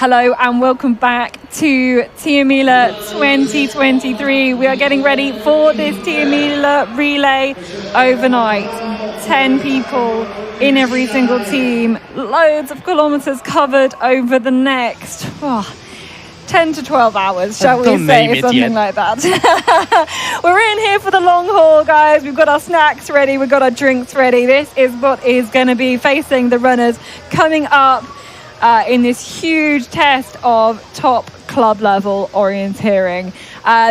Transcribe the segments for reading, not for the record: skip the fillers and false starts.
Hello and welcome back to Tiomila 2023. We are getting ready for this Tiomila relay overnight. 10 people in every single team. Loads of kilometres covered over the next 10 to 12 hours, shall we say, something like that. We're in here for the long haul, guys. We've got our snacks ready. We've got our drinks ready. This is what is going to be facing the runners coming up in this huge test of top club level orienteering.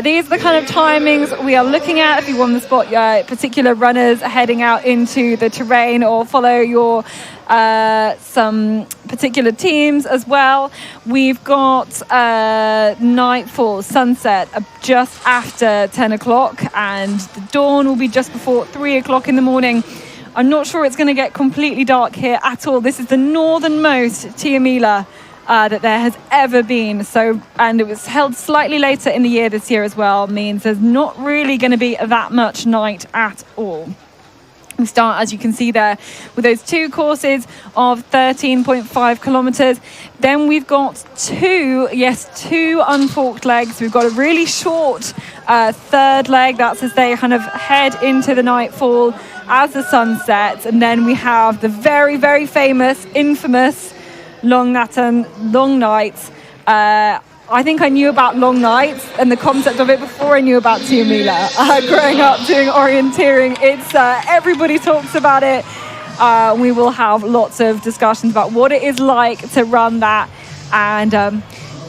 These are the kind of timings we are looking at if you want to spot particular runners heading out into the terrain or follow your some particular teams as well. We've got nightfall, sunset just after 10 o'clock, and the dawn will be just before 3 o'clock in the morning. I'm not sure it's going to get completely dark here at all. This is the northernmost Tiomila that there has ever been. So, and it was held slightly later in the year this year as well, means there's not really going to be that much night at all. We start, as you can see there, with those two courses of 13.5 kilometres. Then we've got two unforked legs. We've got a really short third leg. That's as they kind of head into the nightfall as the sun sets. And then we have the very, very famous, infamous long nights. I think I knew about long nights and the concept of it before I knew about Tiomila. Growing up doing orienteering, it's everybody talks about it. We will have lots of discussions about what it is like to run that. And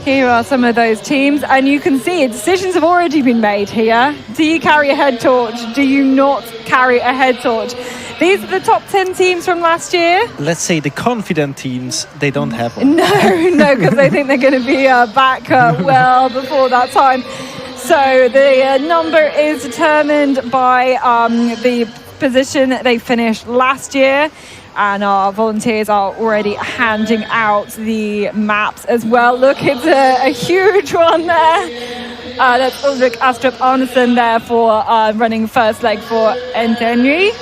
here are some of those teams. And you can see decisions have already been made here. Do you carry a head torch? Do you not carry a head torch? These are the top 10 teams from last year. Let's say the confident teams, they don't have one. No, because they think they're going to be back well before that time. So the number is determined by the position they finished last year. And our volunteers are already handing out the maps as well. Look, it's a huge one there. That's Ulrik Astrup Arnesen there for running first leg for Orienteering.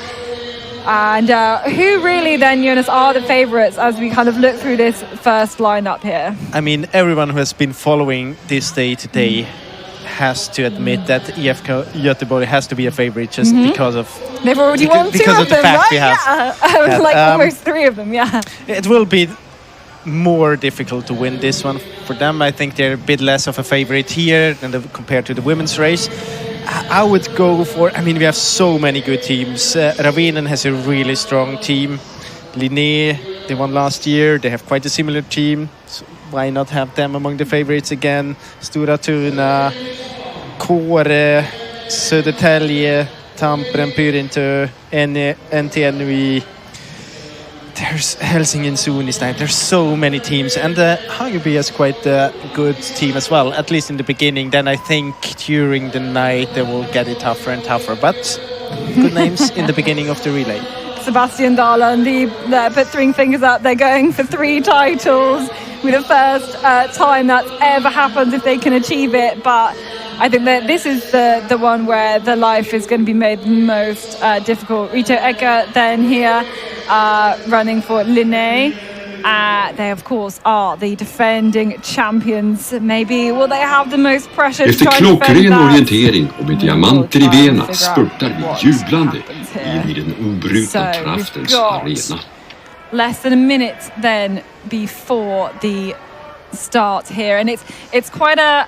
And who really then, Jonas, are the favourites as we kind of look through this first lineup here? I mean, everyone who has been following this day today has to admit that IFK Göteborg has to be a favourite just because of... They've already won two of them, right? Yeah, like almost three of them, yeah. It will be more difficult to win this one for them. I think they're a bit less of a favourite here than compared to the women's race. I would go for... I mean, we have so many good teams. Ravinen has a really strong team. Linné, they won last year. They have quite a similar team. So why not have them among the favourites again? Stora Tuna, Kåre, Södertälje, Tampere, Pyrintö, NTNUI. There's Helsingin soon this time. There's so many teams, and Hageby is quite a good team as well, at least in the beginning. Then I think during the night they will get it tougher and tougher, but good names in the beginning of the relay. Sebastian Dahlund, they're putting fingers up. They're going for 3 titles with the first time that's ever happened if they can achieve it. But I think that this is the one where the life is going to be made most difficult. Rito Ecker then here running for Linné. They, of course, are the defending champions. Maybe will they have the most pressure? Efter klockren orientering och med diamanter i benen spurtar vi jublande in i den obrutna kraftens arena. Less than a minute then before the start here, and it's quite a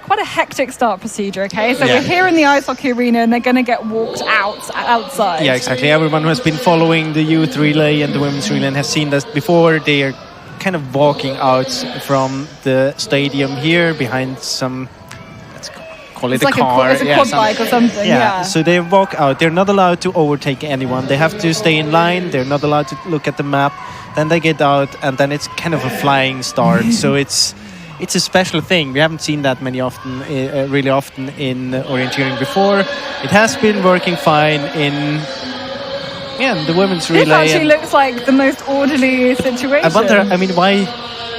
quite a hectic start procedure, okay? So we're here in the ice hockey arena and they're going to get walked outside. Yeah, exactly. Everyone who has been following the youth relay and the women's relay and has seen this before, they are kind of walking out from the stadium here behind some, let's call it it's a like car. It's a quad bike or something, yeah. So they walk out. They're not allowed to overtake anyone. They have to stay in line. They're not allowed to look at the map. Then they get out and then it's kind of a flying start. So it's a special thing. We haven't seen that really often in orienteering before. It has been working fine in the women's relay. This actually looks like the most orderly situation. I wonder, I mean, why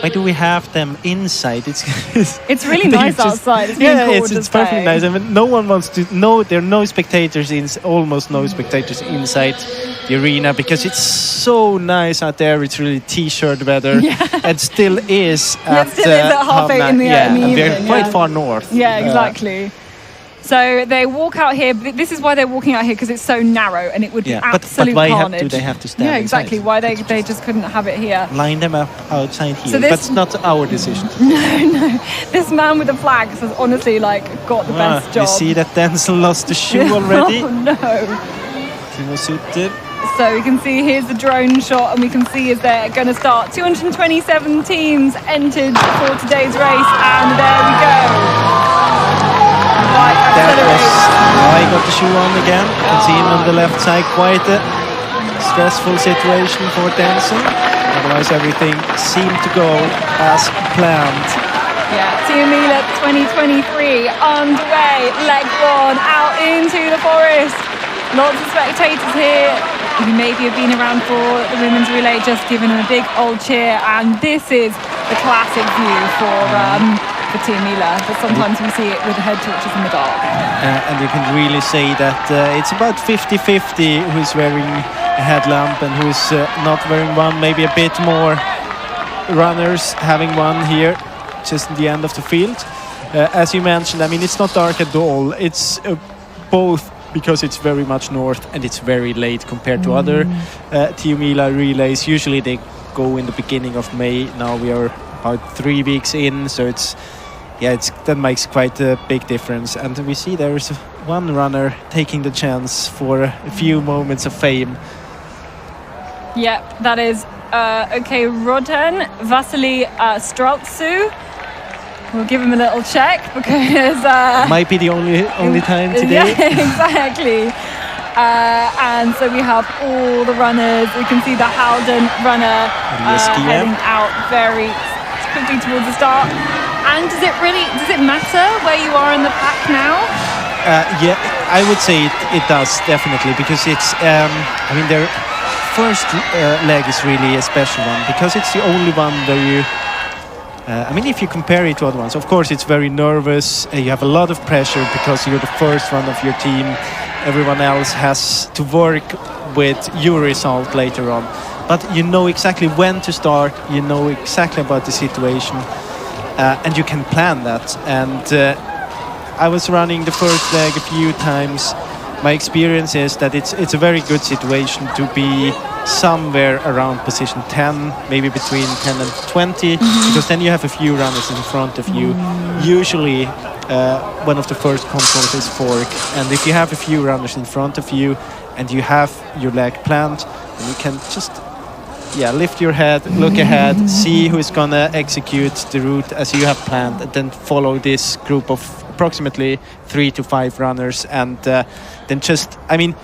why do we have them inside? It's really nice outside. It's been cold it's perfectly nice. I mean, no one wants to. No, there are no spectators almost no spectators inside the arena because it's so nice out there. It's really t-shirt weather. It still is. It still is at 8:30 in the evening. And we're quite far north. Yeah, exactly. So they walk out here. This is why they're walking out here, because it's so narrow and it would be absolute but why carnage. do they have to stand exactly. inside? Why they just couldn't have it here. Line them up outside here. So That's not our decision. No. This man with the flags has honestly got the best job. You see that Denzel lost the shoe already? Oh no. So we can see here's the drone shot, and we can see as they're going to start. 227 teams entered for today's race, and there we go. Right, I got the shoe on again. You can see him on the left side. Quite a stressful situation for Denzel. Otherwise, everything seemed to go as planned. Yeah, Tiomila 2023 underway. Leg one out into the forest. Lots of spectators here who maybe have been around for the women's relay, just giving them a big old cheer. And this is the classic view for Tiomila, but sometimes we see it with the head torches in the dark. And you can really say that it's about 50-50 who's wearing a headlamp and who's not wearing one. Maybe a bit more runners having one here, just in the end of the field. As you mentioned, I mean, it's not dark at all. It's both because it's very much north and it's very late compared to other Tiomila relays. Usually they go in the beginning of May. Now we are about 3 weeks in, so that makes quite a big difference. And we see there is one runner taking the chance for a few moments of fame. Yep, that is Roden Vasily Streltsu. We'll give him a little check because might be the only time today. Yeah, exactly. And so we have all the runners. You can see the Halden runner heading out very quickly towards the start. And does it matter where you are in the pack now? Yeah, I would say it does, definitely, because it's their first leg is really a special one because it's the only one where you if you compare it to other ones, of course it's very nervous. You have a lot of pressure because you're the first one of your team. Everyone else has to work with your result later on. But you know exactly when to start, you know exactly about the situation, and you can plan that. And I was running the first leg a few times. My experience is that it's a very good situation to be somewhere around position 10, maybe between 10 and 20, because then you have a few runners in front of you. Usually one of the first controls is fork, and if you have a few runners in front of you and you have your leg planned, then you can just lift your head, look ahead, see who's gonna execute the route as you have planned, and then follow this group of approximately 3 to 5 runners, and then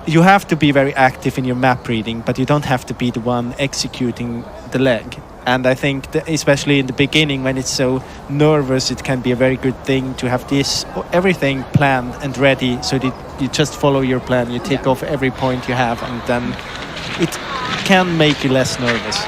you have to be very active in your map reading, but you don't have to be the one executing the leg. And I think that especially in the beginning, when it's so nervous, it can be a very good thing to have everything planned and ready, so that you just follow your plan, you tick off every point you have, and then it can make you less nervous.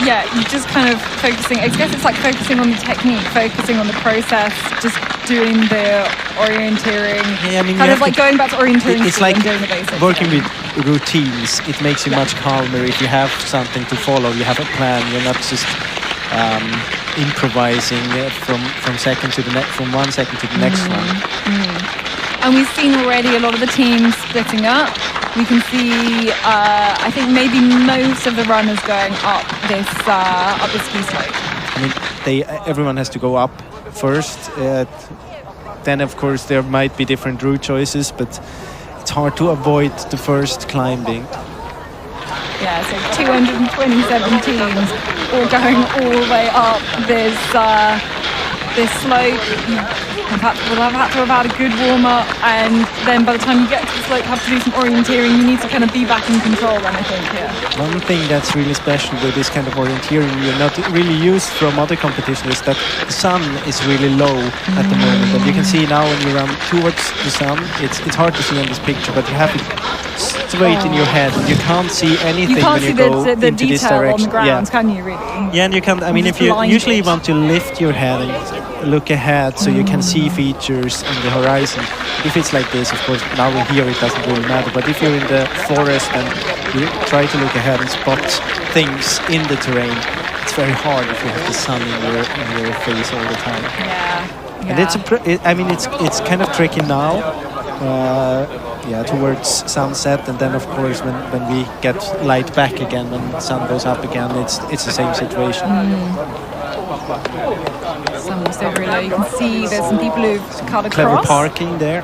Yeah, you're just kind of focusing. I guess it's like focusing on the technique, focusing on the process, just doing the orienteering. Yeah, kind of like going back to orienteering. It's like and doing the basics. Working with routines. It makes you much calmer if you have something to follow. You have a plan. You're not just improvising from one second to the next one. And we've seen already a lot of the teams splitting up. We can see, I think maybe most of the runners going up this ski slope. I mean, everyone has to go up first. Then, of course, there might be different route choices, but it's hard to avoid the first climbing. Yeah, so 227 teams all going all the way up this slope. We'll have to have had a good warm-up, and then by the time you get to the slope, have to do some orienteering. You need to kind of be back in control then, I think, yeah. One thing that's really special with this kind of orienteering you're not really used from other competitions is that the sun is really low at the moment. And you can see now when you run towards the sun, it's hard to see on this picture, but you have it weight in your head. You can't see anything You can't when see you go the into this detail on direction. the ground, can you really? Yeah, and you can. I mean, just if you blinded. usually want to lift your head and look ahead, so you can see features on the horizon. If it's like this, of course, now here it doesn't really matter. But if you're in the forest and you try to look ahead and spot things in the terrain, it's very hard if you have the sun in your face all the time. Yeah. And it's it's kind of tricky now. Towards sunset, and then of course when we get light back again, when the sun goes up again, it's the same situation. Some also really, you can see there's some people who've cut across. Clever parking there.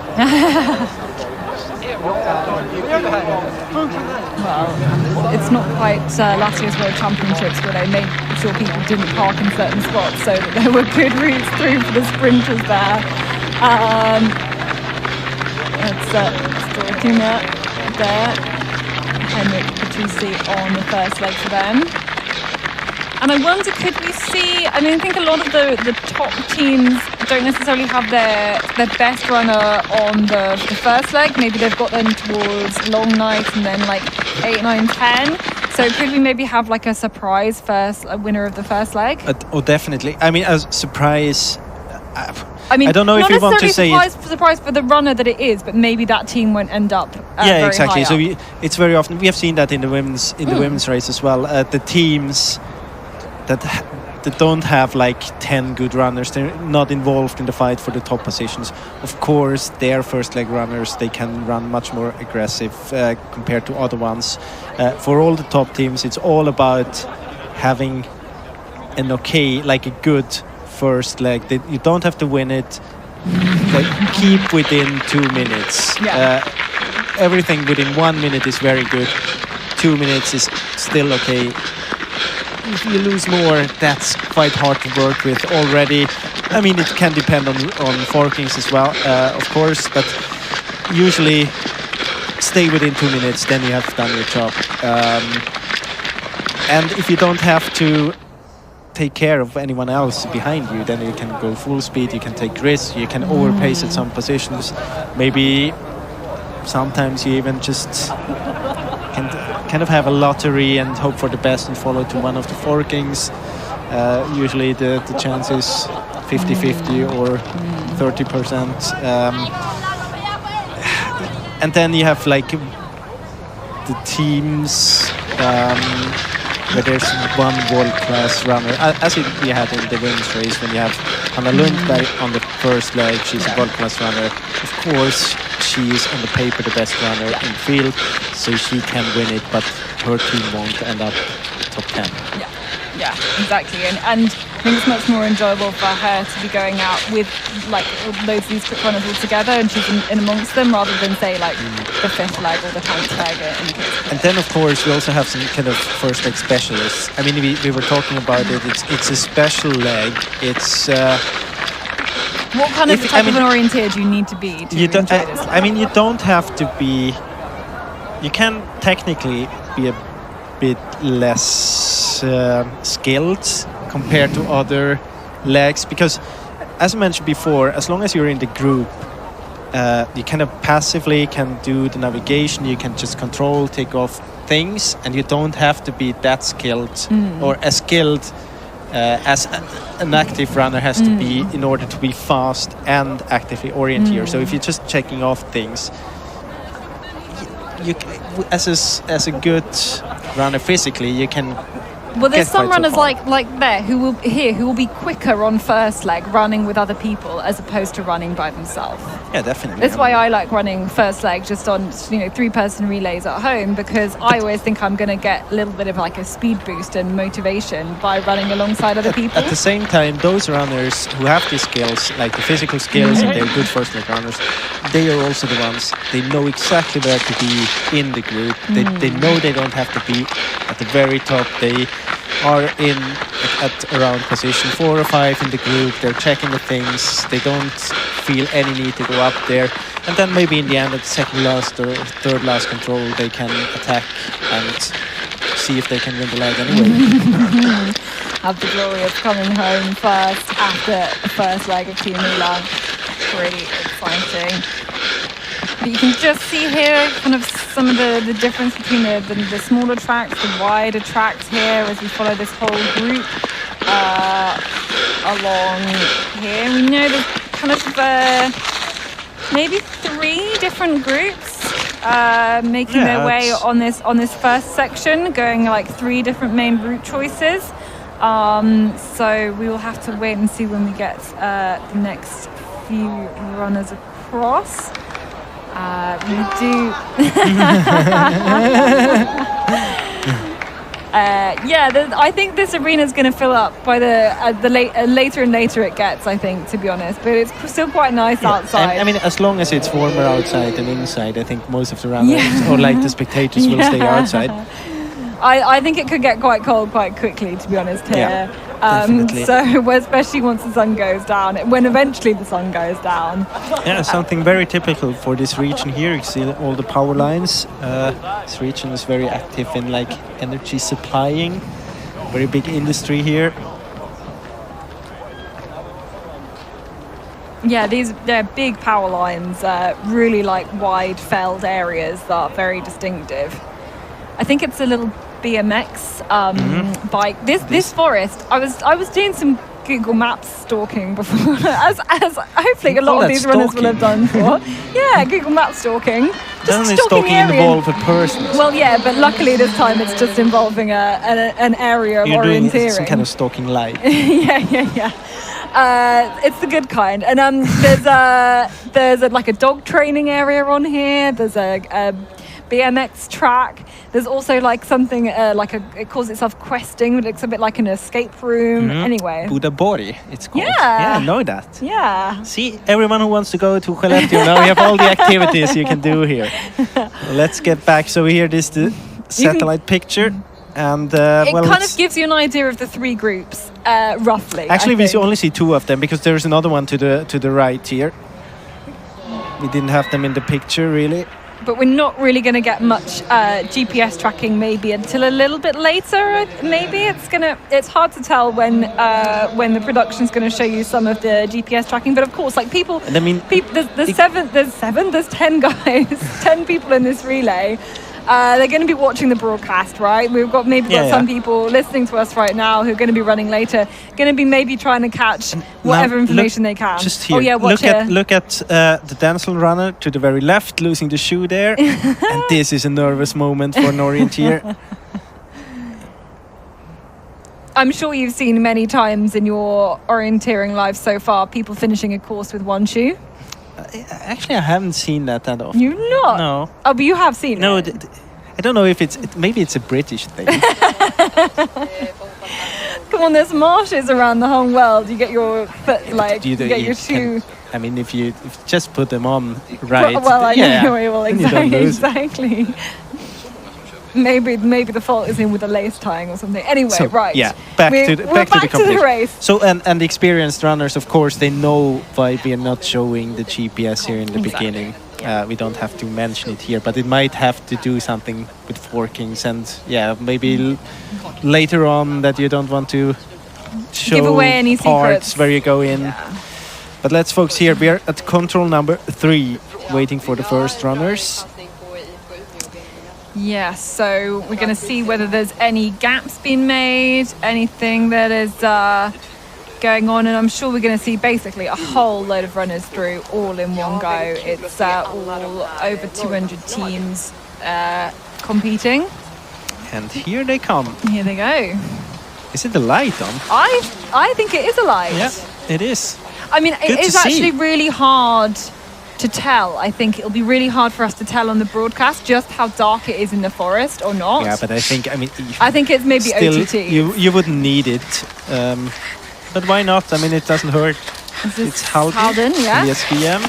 Well, it's not quite last year's World Championships where they made sure people didn't park in certain spots so that there were good routes through for the sprinters there. It's Storkina there, Henrik Petrucci on the first leg for them. And I wonder, could we see, I mean, I think a lot of the top teams don't necessarily have their best runner on the first leg. Maybe they've got them towards long night and then like 8, 9, 10. So could we maybe have like a surprise winner of the first leg? Definitely. I mean, a surprise... I mean, I don't know if you want to say surprise for the runner that it is, but maybe that team won't end up. Very exactly. High So up. it's very often we have seen that in the women's race as well. The teams that don't have like 10 good runners, they're not involved in the fight for the top positions. Of course, their first leg runners, they can run much more aggressive compared to other ones. For all the top teams, it's all about having a good first leg. You don't have to win it. Keep within 2 minutes. Yeah. Everything within 1 minute is very good. 2 minutes is still okay. If you lose more, that's quite hard to work with already. I mean, it can depend on forkings as well, of course, but usually stay within 2 minutes, then you have done your job. And if you don't have to take care of anyone else behind you, then you can go full speed, you can take risks, you can overpace at some positions. Maybe sometimes you even just can kind of have a lottery and hope for the best and follow to one of the forkings. Usually the chance is 50-50 or 30%. And then you have like the teams where there's one world-class runner, as we had in the women's race when you have Anna Lundberg on the first leg. She's a world-class runner. Of course, she is on the paper the best runner in the field, so she can win it, but her team won't end up top 10. Yeah, exactly. And I think it's much more enjoyable for her to be going out with like loads of these quick runners all together and she's in amongst them rather than say like the fifth leg or the 10th leg. And then of course we also have some kind of first leg specialists. I mean, we were talking about it. It's a special leg. It's what kind of type of an orienteer do you need to be to enjoy this? I mean, you don't have to be. You can technically be a bit less skilled compared to other legs, because as I mentioned before, as long as you're in the group, you kind of passively can do the navigation, you can just control, take off things, and you don't have to be that skilled or as skilled as an active runner has to be in order to be fast and actively orienteer. So if you're just checking off things, you as a good runner physically, you can. Well, there's some runners like Bett who will be quicker on first leg running with other people as opposed to running by themselves. Yeah, definitely. That's why I like running first leg just on 3-person relays at home, because I always think I'm going to get a little bit of like a speed boost and motivation by running alongside other people. At the same time, those runners who have these skills, like the physical skills, and they're good first leg runners, they are also the ones, they know exactly where to be in the group. They know they don't have to be at the very top. They are at around position 4 or 5 in the group. They're checking the things. They don't feel any need to go up there. And then maybe in the end, at the second last or third last control, they can attack and see if they can win the leg anyway. Have the glory of coming home first after the first leg of Tiomila. Really exciting. But you can just see here kind of some of the difference between the smaller tracks, the wider tracks here as we follow this whole group along here. We know there's kind of maybe 3 different groups making their way on this first section, going like 3 different main route choices. So we will have to wait and see when we get the next few runners across. We do. I think this arena is going to fill up by the later and later it gets. I think, to be honest, but it's still quite nice outside. I mean, as long as it's warmer outside than inside, I think most of the runners or like the spectators will stay outside. I think it could get quite cold quite quickly, to be honest, here. So especially once the sun goes down, when eventually the sun goes down. Yeah, something very typical for this region here. You see all the power lines. This region is very active in like energy supplying. Very big industry here. Yeah, they're big power lines, really like wide felled areas that are very distinctive. I think it's a little BMX bike. This forest. I was doing some Google Maps stalking before, as hopefully a lot of these runners will have done before. Yeah, Google Maps stalking. Doesn't stalking involve a person? Well, yeah, but luckily this time it's just involving an area of orienteering. Doing some kind of stalking light. Yeah. It's the good kind, and there's like a dog training area on here. There's a BMX track. There's also like something it calls itself questing, but it's a bit like an escape room. Anyway, Budabori, it's called. Yeah, I know that. Yeah. See, everyone who wants to go to Skellefteå, now we have all the activities you can do here. Let's get back. So here is the satellite picture. And it kind of gives you an idea of the 3 groups, roughly. Actually, we only see 2 of them because there's another one to the right here. We didn't have them in the picture, really. But we're not really going to get much GPS tracking maybe until a little bit later. Maybe it's hard to tell when the production's going to show you some of the GPS tracking. But of course, like people, and I mean, there's 10 guys, 10 people in this relay. They're going to be watching the broadcast, right? We've got some people listening to us right now who are going to be running later, going to be maybe trying to catch whatever information they can. Just here. Oh yeah, look at the Denzel runner to the very left, losing the shoe there. And this is a nervous moment for an orienteer. I'm sure you've seen many times in your orienteering life so far people finishing a course with 1 shoe. Actually, I haven't seen that often. You've not? No. Oh, but you have seen it. I don't know if maybe it's a British thing. Come on, there's marshes around the whole world. You get your foot, you get your shoe. I mean, if you just put them on right. Well, I know. Well, exactly. Maybe the fault is in with the lace tying or something. Anyway, right. Yeah, back to the competition. To the race. So and the experienced runners, of course, they know why we are not showing the GPS here in the beginning. We don't have to mention it here, but it might have to do something with forkings and maybe later on that you don't want to show give away any parts secrets where you go in. Yeah. But let's focus here. We are at control number 3, waiting for the first runners. Yeah, so we're going to see whether there's any gaps being made, anything that is going on, and I'm sure we're going to see basically a whole load of runners through all in one go. It's all over 200 teams competing. And here they come. Here they go. Is it the light on? I think it is a light. Yeah, it is. I mean, it is actually really hard to tell. I think it'll be really hard for us to tell on the broadcast just how dark it is in the forest or not. Yeah, but I think it's maybe OTT. You wouldn't need it. But why not? I mean, it doesn't hurt. It's Halden, yeah. ESPM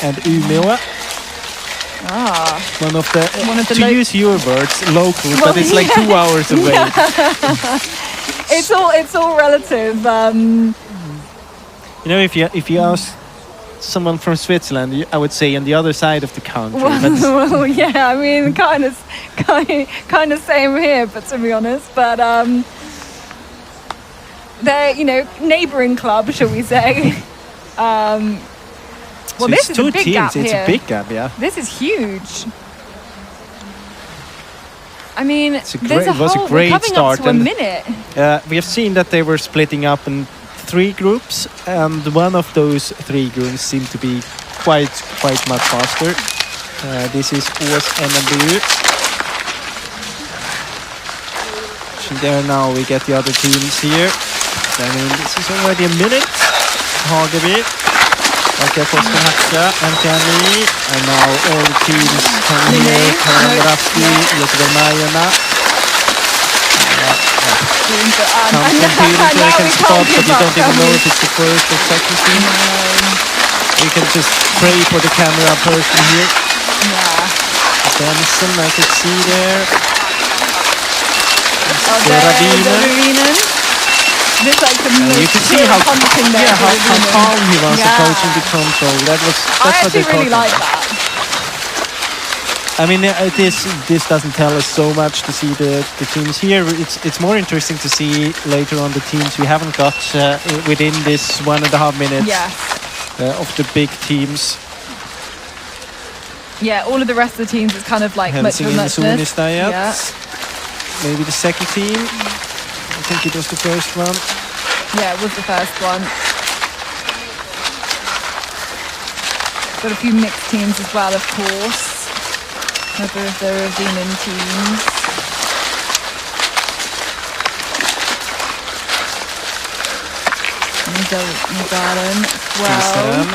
and Umeå. One of the to use your words, local, but it's like 2 hours away. Yeah. it's all relative. You know, if you ask someone from Switzerland, I would say on the other side of the country. Well, yeah, I mean, kind of same here, but to be honest, but they're neighbouring club, shall we say? Well, So this it's is a two big teams. gap It's here. a big gap, yeah. This is huge. I mean, It there's was a we're great coming start, up to a and- minute. We have seen that they were splitting up in 3 groups, and one of those 3 groups seemed to be quite much faster. This is Ås NMBU. So there now we get the other teams here. I mean, this is already a minute. Hageby, Hacka, MTNI, and now all the teams come here. Karamaraski, Göteborg-Majerna. Some computers where you can spot, but you don't even know if it's the first or second team. You can just pray for the camera person here. Yeah. Benson, I could see there. There's Ravinen. This like the most You can see how punching there. how calm he was Yeah. approaching the control. That's I what actually they really thought. like that. I mean, this doesn't tell us so much to see the teams here. It's more interesting to see later on the teams we haven't got within this 1.5 minutes Yes. of the big teams. Yeah, all of the rest of the teams is kind of like much of a Helsingin muchness. Suunnistajat. Yeah. Maybe the second team. I think it was the first one. Yeah, it was the first one. Got a few mixed teams as well, of course. Another of the Ravinen teams. Nidalen as well.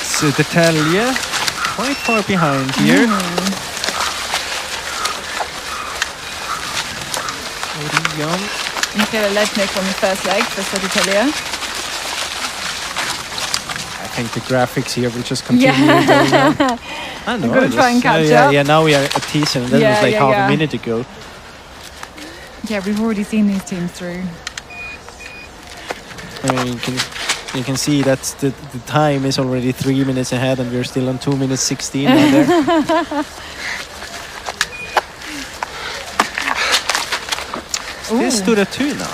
Södertälje, quite far behind here. Orion. Michaela Lednik on the first leg for Södertälje. I think the graphics here will just continue going on. I know. We're gonna try and catch up. Yeah, now we are at teaser, and that was like half a minute ago. Yeah, we've already seen these teams through. I mean, you can see that the time is already 3 minutes ahead, and we're still on 2 minutes 16 right there. This stood at 2 now.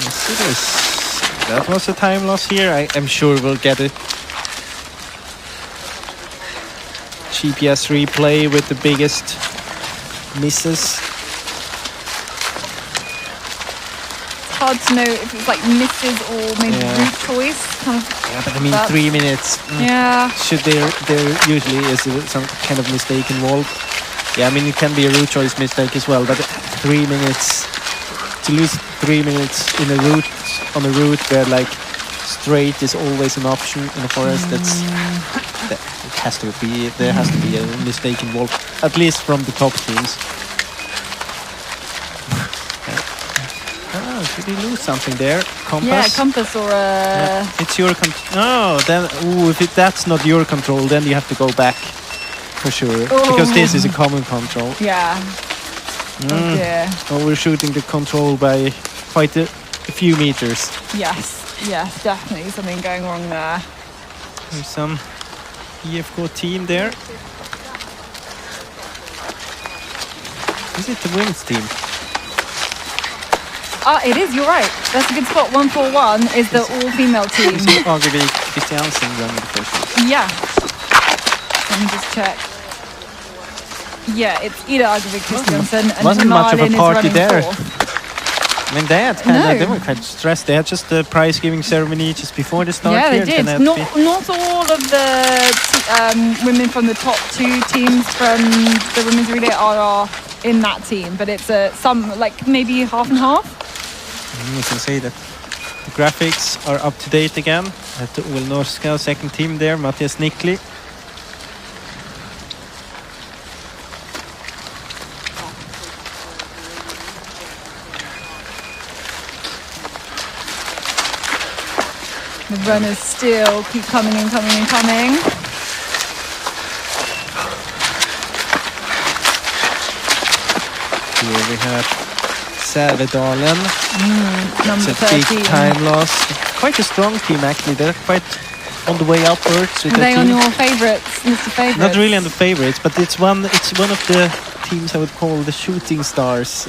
Yes, it is. That was a time loss here. I'm sure we'll get it. GPS replay with the biggest misses. Hard to know if it's like misses or maybe route choice. Kind of Yeah, but I mean, 3 minutes. Yeah. Should there usually is some kind of mistake involved? Yeah, I mean, it can be a route choice mistake as well, but 3 minutes, to lose 3 minutes in a route, on a route where like straight is always an option in a forest, there has to be a mistake involved, at least from the top teams. Did he lose something there? Compass? Yeah, compass or a... It's your no, then if that's not your control, then you have to go back for sure. Because this is a common control. Yeah. Oh dear. Oh, we're shooting the control by quite a few meters. Yes, definitely something going wrong there. There's some EFK team there. Is it the women's team? It is, you're right. That's a good spot. 141 is the all-female team. Arguably Christiansen running the first one. Yeah. Let me just check. Yeah, it's Ida Agevik Christiansen and Wasn't much of a Malin party is running there. fourth. I mean, they were quite stressed. They had just the prize giving ceremony just before the start. Yeah, here. they did. Not all of the women from the top 2 teams from the women's relay are in that team, but it's some like maybe half and half. You can say that the graphics are up to date again. At the Norska second team there, Mattias Nikli. The runners still keep coming and coming and coming. Here we have Sävedalen. Number It's a big 13. time loss. Quite a strong team actually. They're quite on the way upwards with Are their they on team. your favourites, Mr. Favourites? Not really on the favorites, but it's one of the teams I would call the shooting stars.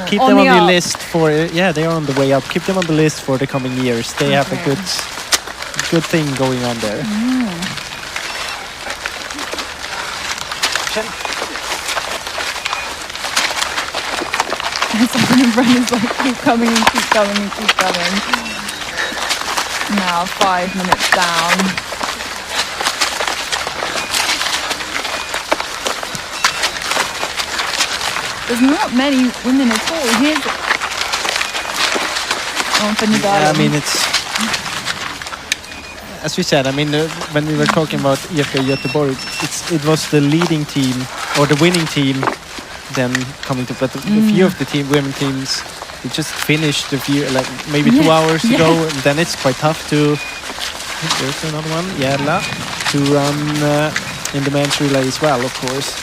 Keep them on the your up. list for they are on the way up. Keep them on the list for the coming years. They have a good thing going on there. Runners like keep coming and keep coming and keep coming. Now 5 minutes down. There's not many women at all. Here's I mean, it's as we said. I mean, when we were talking about IFK Göteborg, it was the leading team or the winning team. Then coming to, but a few of the women teams, they just finished a few, like maybe 2 hours ago, and then it's quite tough to. There's another one, Järla, to run in the men's relay as well, of course.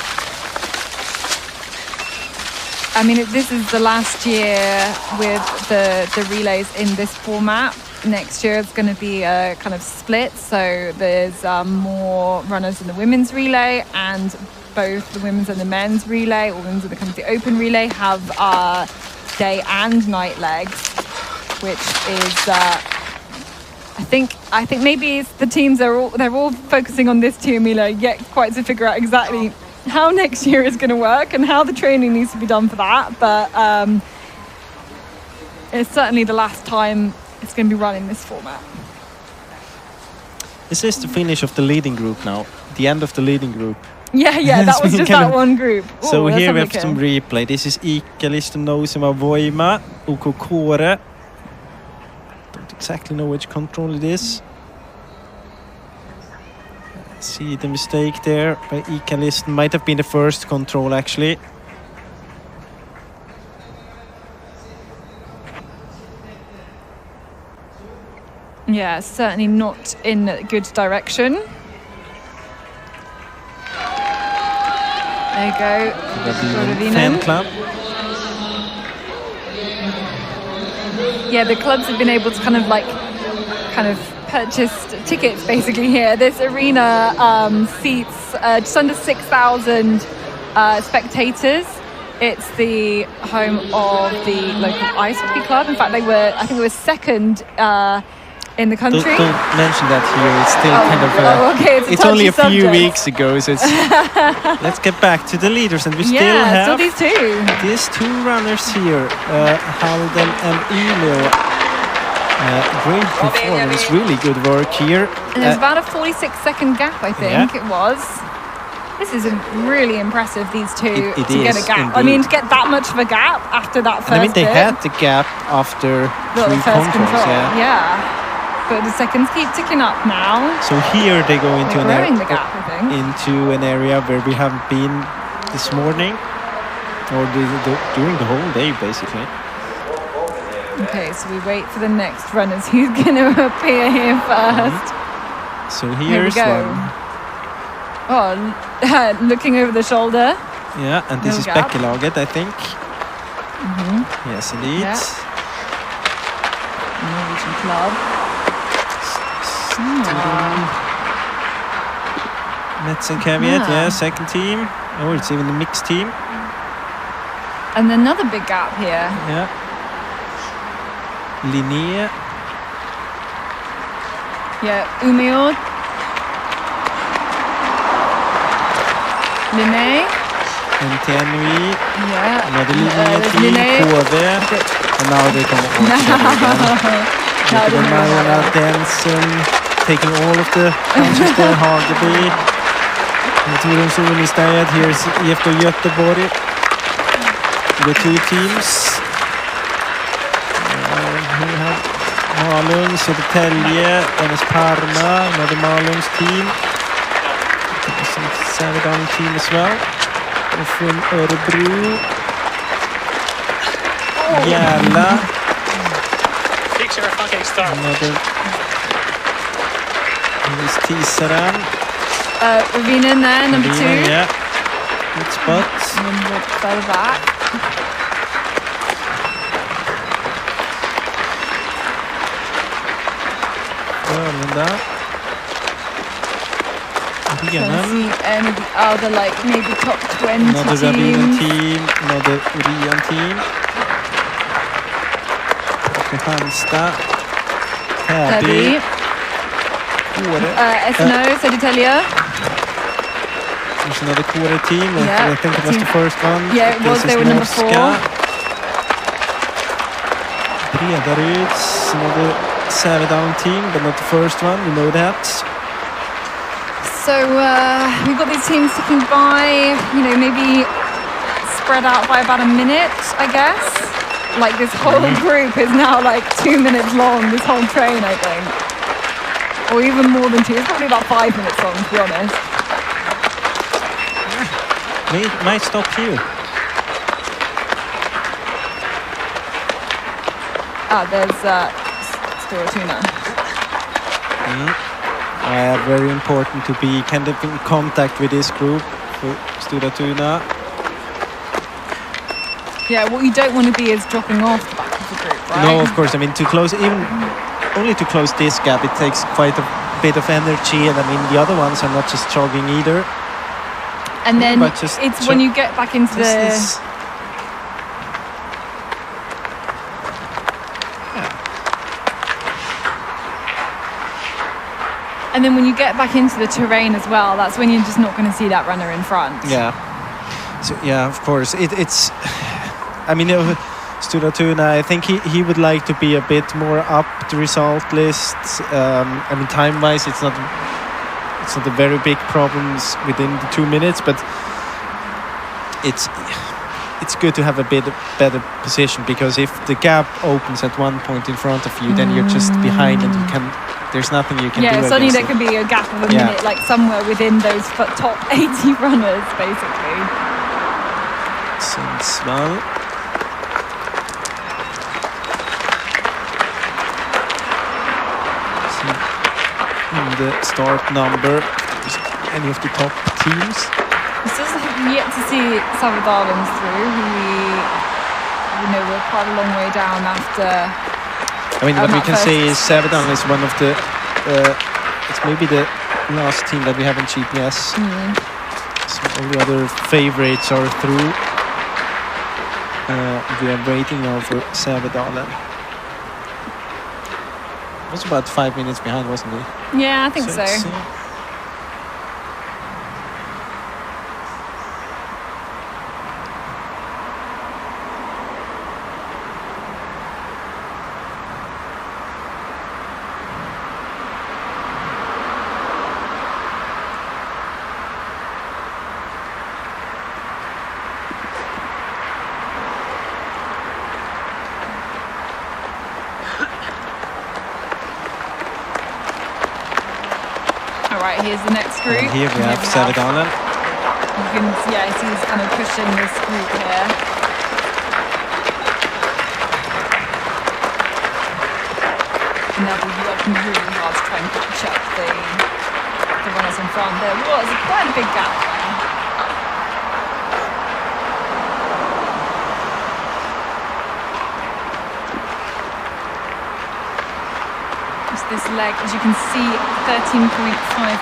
I mean, this is the last year with the relays in this format. Next year it's going to be a kind of split, so there's more runners in the women's relay, and both the women's and the men's relay, or women's and the Community Open relay, have day and night legs, which is I think maybe it's the teams they're all focusing on this Tiomila yet quite to figure out exactly how next year is going to work and how the training needs to be done for that. But it's certainly the last time it's going to be run in this format. Is this the finish of the leading group now? The end of the leading group? Yeah, that was just that one group. So here we have some replay. This is Ikalista Nosima Voima, OK Kore. Don't exactly know which control it is. See the mistake there by Ikalista. Might have been the first control actually. Yeah, certainly not in a good direction. There you go. Fan club. Yeah, the clubs have been able to kind of purchase tickets basically here. This arena seats just under 6,000 spectators. It's the home of the local ice hockey club. In fact, I think they were second in the country. Don't mention that here. It's still okay. It's only a few weeks ago, so it's let's get back to the leaders, and we still have these two runners here, Halden and Emil. Great performance, really good work here. And there's about a 46-second gap, I think it was. This is really impressive, these two, to get a gap. Indeed. I mean, to get that much of a gap after that first I mean, they had the gap after three controls, yeah. But the seconds keep ticking up now. So here they go into the gap, I think. Into an area where we haven't been this morning, or during the whole day, basically. Okay, so we wait for the next runners who's going to appear here first. So here's one. Oh, looking over the shoulder. Yeah, and this is Bekkelaget, I think. Yes, indeed. Yeah. Norwegian club. Merz and Caveat, second team. Oh, it's even a mixed team. And another big gap here. Yeah. Linné. Yeah, Umeå. Linné. NTNUI. Yeah. Another Linné team. KV. And now they come all together again. Mariana Densen taking all of the punches there. Hageby. Torun Solistad. Here's IFK Göteborg. The two teams. We have Malung, Södertälje, Dennis Parma, another Malung's team. Some Sävedalen team as well. And from Örebro. Järla. Another. Here's Tisaran. Ravinen there, number 2. Yeah. Good spot. And then further back. Arenan. see any other like maybe top 20 Another Arenan teams. team. Another Orian team. Kristianstad. Täby. Kåre. SNO, Södertälje. There's another Kåre team. Yeah. I think it was the first one. Yeah, it was. This They is were number Norska. 4. Bredaryds, another Sävedalen team, but not the first one. You know that. So we've got these teams ticking by, you know, maybe spread out by about a minute, I guess. Like this whole group is now like 2 minutes long, this whole train, I think. Or even more than 2. It's probably about 5 minutes long, to be honest. Might stop here. There's Skellefteå. Very important to be kind of in contact with this group for Stora Tuna. Yeah, what you don't want to be is dropping off the back of the group, right? No, of course. I mean, to close only to close this gap, it takes quite a bit of energy, and I mean the other ones are not just jogging either. And then but just it's when you get back into the... And then when you get back into the terrain as well, that's when you're just not going to see that runner in front. Yeah. So yeah, of course. It's. I mean, Stora Tuna, I think he would like to be a bit more up the result list. I mean, time-wise, it's not a very big problems within the 2 minutes, but it's good to have a bit better position, because if the gap opens at one point in front of you, then you're just behind and there's nothing you can do. Yeah, suddenly there it. could be a gap of a minute, like somewhere within those top 80 runners, basically. Sundsvall. The start number, any of the top teams. We still have yet to see Sävedalens through, who we know we're quite a long way down after. I mean, what we can say is Sävedalen is one of the. It's maybe the last team that we have in GPS. So all the other favorites are through. We are waiting now for Sävedalen. It was about 5 minutes behind, wasn't he? Yeah, I think so. Right, here's the next group. And here we have Sävedalen. You can, yeah, see he's kind of pushing this group here. And they'll be working really hard to try and catch up the runners in front. There was quite a big gap there. This leg, as you can see, 13.5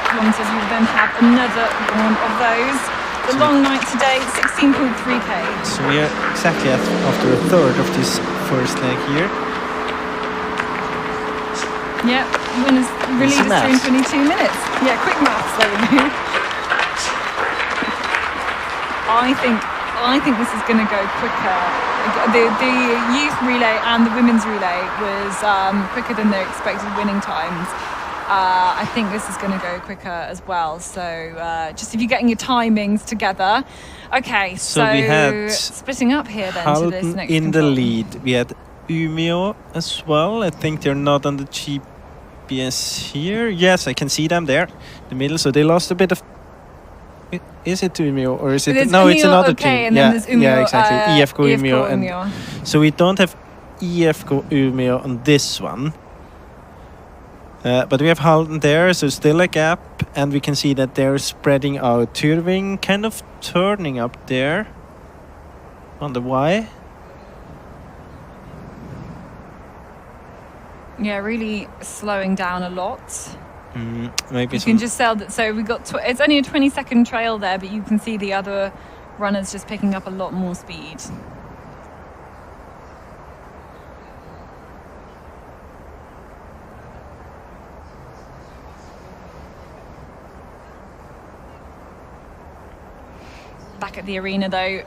kilometres. We then have another one of those. The long night today, 16.3k. So we are exactly after a third of this first leg here. Yeah, winners released in 22 minutes. Yeah, quick maths, there we go. I think this is going to go quicker. The youth relay and the women's relay was quicker than their expected winning times. I think this is going to go quicker as well. So just if you're getting your timings together. Okay, so we had splitting up here then to this next in the control. lead. We had Umeå as well. I think they're not on the GPS here. Yes, I can see them there in the middle. So they lost a bit of. Is it Umeå or is it? There's No, Umeå, it's another okay, team. And then there's Umeå, yeah, exactly. IFK Umeå. Umeå. And so we don't have IFK Umeå on this one. But we have Halden there, so still a gap. And we can see that they're spreading out. Tyrving kind of turning up there. Wonder why? Yeah, really slowing down a lot. Maybe you can just tell that. So we got it's only a 20-second trail there, but you can see the other runners just picking up a lot more speed. Back at the arena though,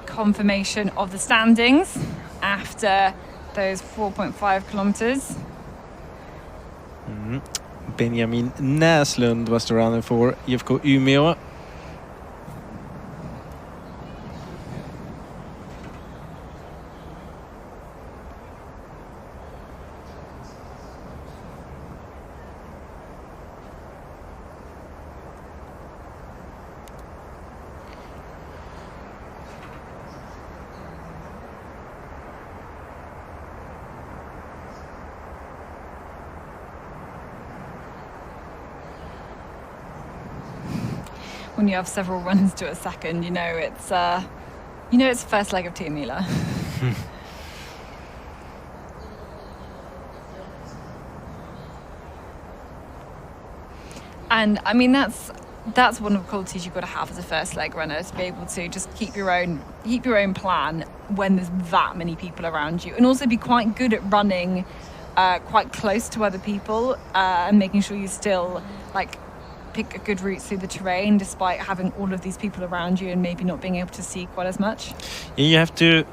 confirmation of the standings after those 4.5 kilometers. Benjamin Näslund was the runner for IFK Umeå. When you have several runs to a second, you know it's the first leg of Tiomila. And I mean that's one of the qualities you've got to have as a first leg runner, to be able to just keep your own plan when there's that many people around you, and also be quite good at running quite close to other people and making sure you still pick a good route through the terrain despite having all of these people around you and maybe not being able to see quite as much. Yeah, you have to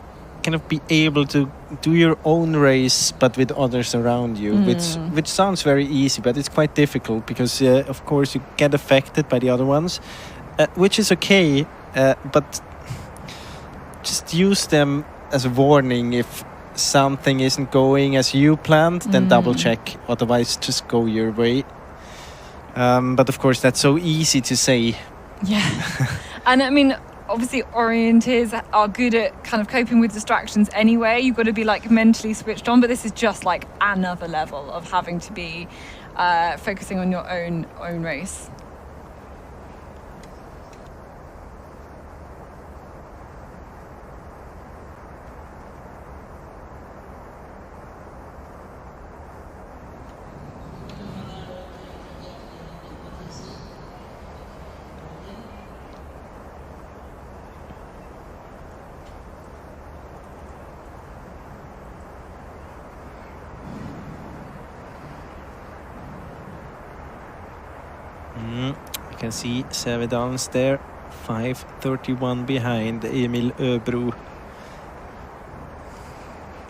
kind of be able to do your own race but with others around you, which sounds very easy, but it's quite difficult because of course you get affected by the other ones, which is okay, but just use them as a warning. If something isn't going as you planned, then double check, otherwise just go your way. But of course that's so easy to say. Yeah. And I mean, obviously orienteers are good at kind of coping with distractions anyway. You've got to be mentally switched on, but this is just another level of having to be focusing on your own race. You can see Sävedalens there, 5:31 behind Emil Öbro.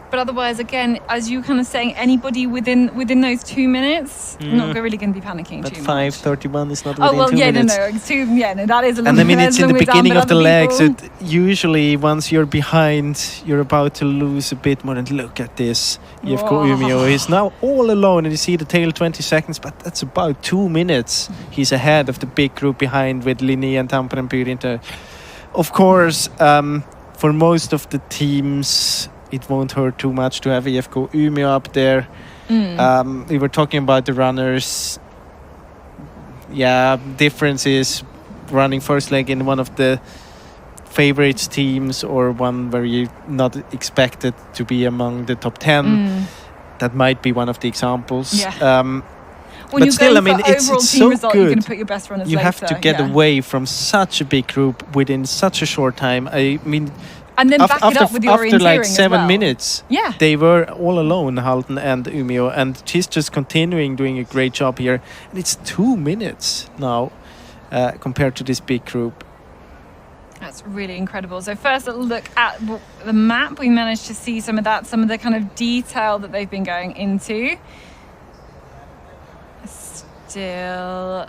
But otherwise, again, as you kind of saying, anybody within those 2 minutes, not really going to be panicking but too much. 5:31 is not within 2 minutes. That is a little. And I mean, it's in the beginning of the leg, so people. usually once you're behind, you're about to lose a bit more. And look at this, IFK Umeå is now all alone, and you see the tail 20 seconds, but that's about 2 minutes. He's ahead of the big group behind with Linné and Tampere and Pyrinter. Of course, for most of the teams, it won't hurt too much to have IFK Umeå up there. We were talking about the runners. Yeah, difference is running first leg in one of the favorites teams or one where you're not expected to be among the top 10. That might be one of the examples. Yeah. But still, I mean, it's so result, good. You're going to put your best runners you later. have to get away from such a big group within such a short time. I mean, and then back it up with the after orienteering 7 minutes, yeah, they were all alone, Halton and Umeå, and she's just continuing doing a great job here. And it's 2 minutes now compared to this big group. That's really incredible. So first, a look at the map. We managed to see some of the kind of detail that they've been going into. Still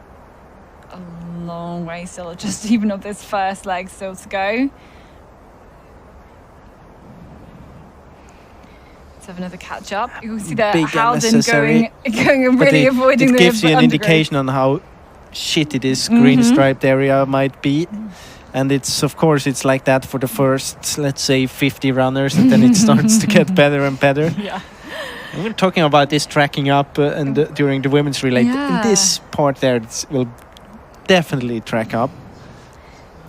a long way still, just even of this first leg still to go. Let's have another catch up. You can see there Halden going and really avoiding the It gives you an undergrowth. indication on how shitty this green striped area might be. And it's, of course, it's like that for the first, let's say, 50 runners, and then it starts to get better and better. Yeah. And we're talking about this tracking up during the women's relay. Yeah. This part there will definitely track up.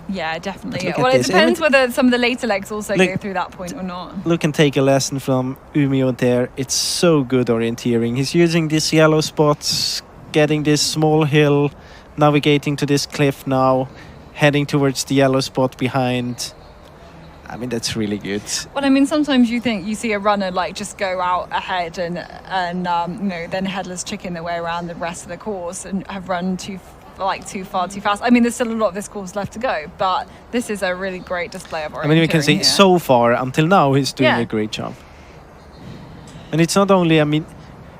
Yeah, definitely. Look at Well, it this. depends whether some of the later legs also Look- go through that point or not. Look and take a lesson from Umeå there. It's so good orienteering. He's using these yellow spots getting this small hill, navigating to this cliff now, heading towards the yellow spot behind. I mean, that's really good. Well, I mean, sometimes you think you see a runner like just go out ahead and then headless chicken their way around the rest of the course and have run too far, too fast. I mean, there's still a lot of this course left to go, but this is a really great display of orienteering. I mean, we can see here. so far until now he's doing a great job. And it's not only, I mean,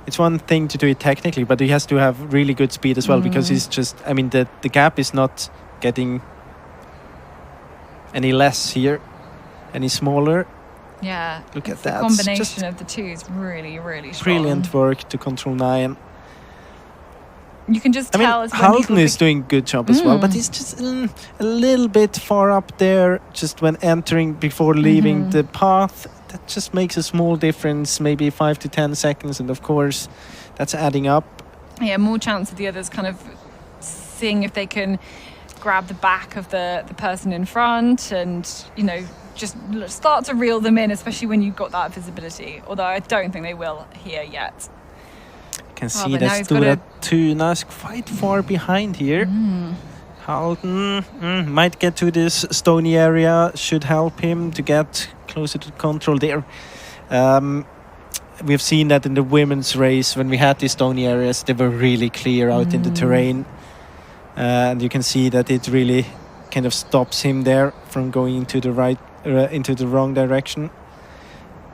it's one thing to do it technically, but he has to have really good speed as well, because he's just, I mean, the gap is not getting any less here, any smaller. Yeah. Look at that. The combination of the two is really, really strong. Brilliant work to control 9. You can just tell. Halden is doing a good job as well, but he's just a little bit far up there, just when entering before leaving the path. That just makes a small difference, maybe 5 to 10 seconds, and of course, that's adding up. Yeah, more chance of the others kind of seeing if they can grab the back of the person in front, and just start to reel them in, especially when you've got that visibility. Although I don't think they will here yet. Can see that Stora Tuna is quite far behind here. Halden might get to this stony area, should help him to get closer to control there. We've seen that in the women's race, when we had these stony areas, they were really clear out in the terrain. And you can see that it really kind of stops him there from going into the wrong direction.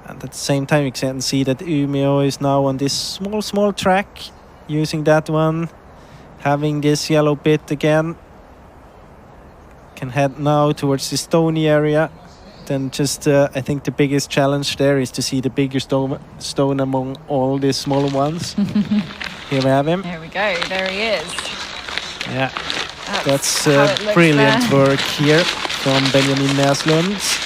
And at the same time, you can see that Umeå is now on this small track, using that one, having this yellow bit again. Can head now towards the stony area. Then just, I think the biggest challenge there is to see the bigger stone among all the smaller ones. Here we have him. There we go, there he is. Yeah, that's brilliant work here from Benjamin Näslund.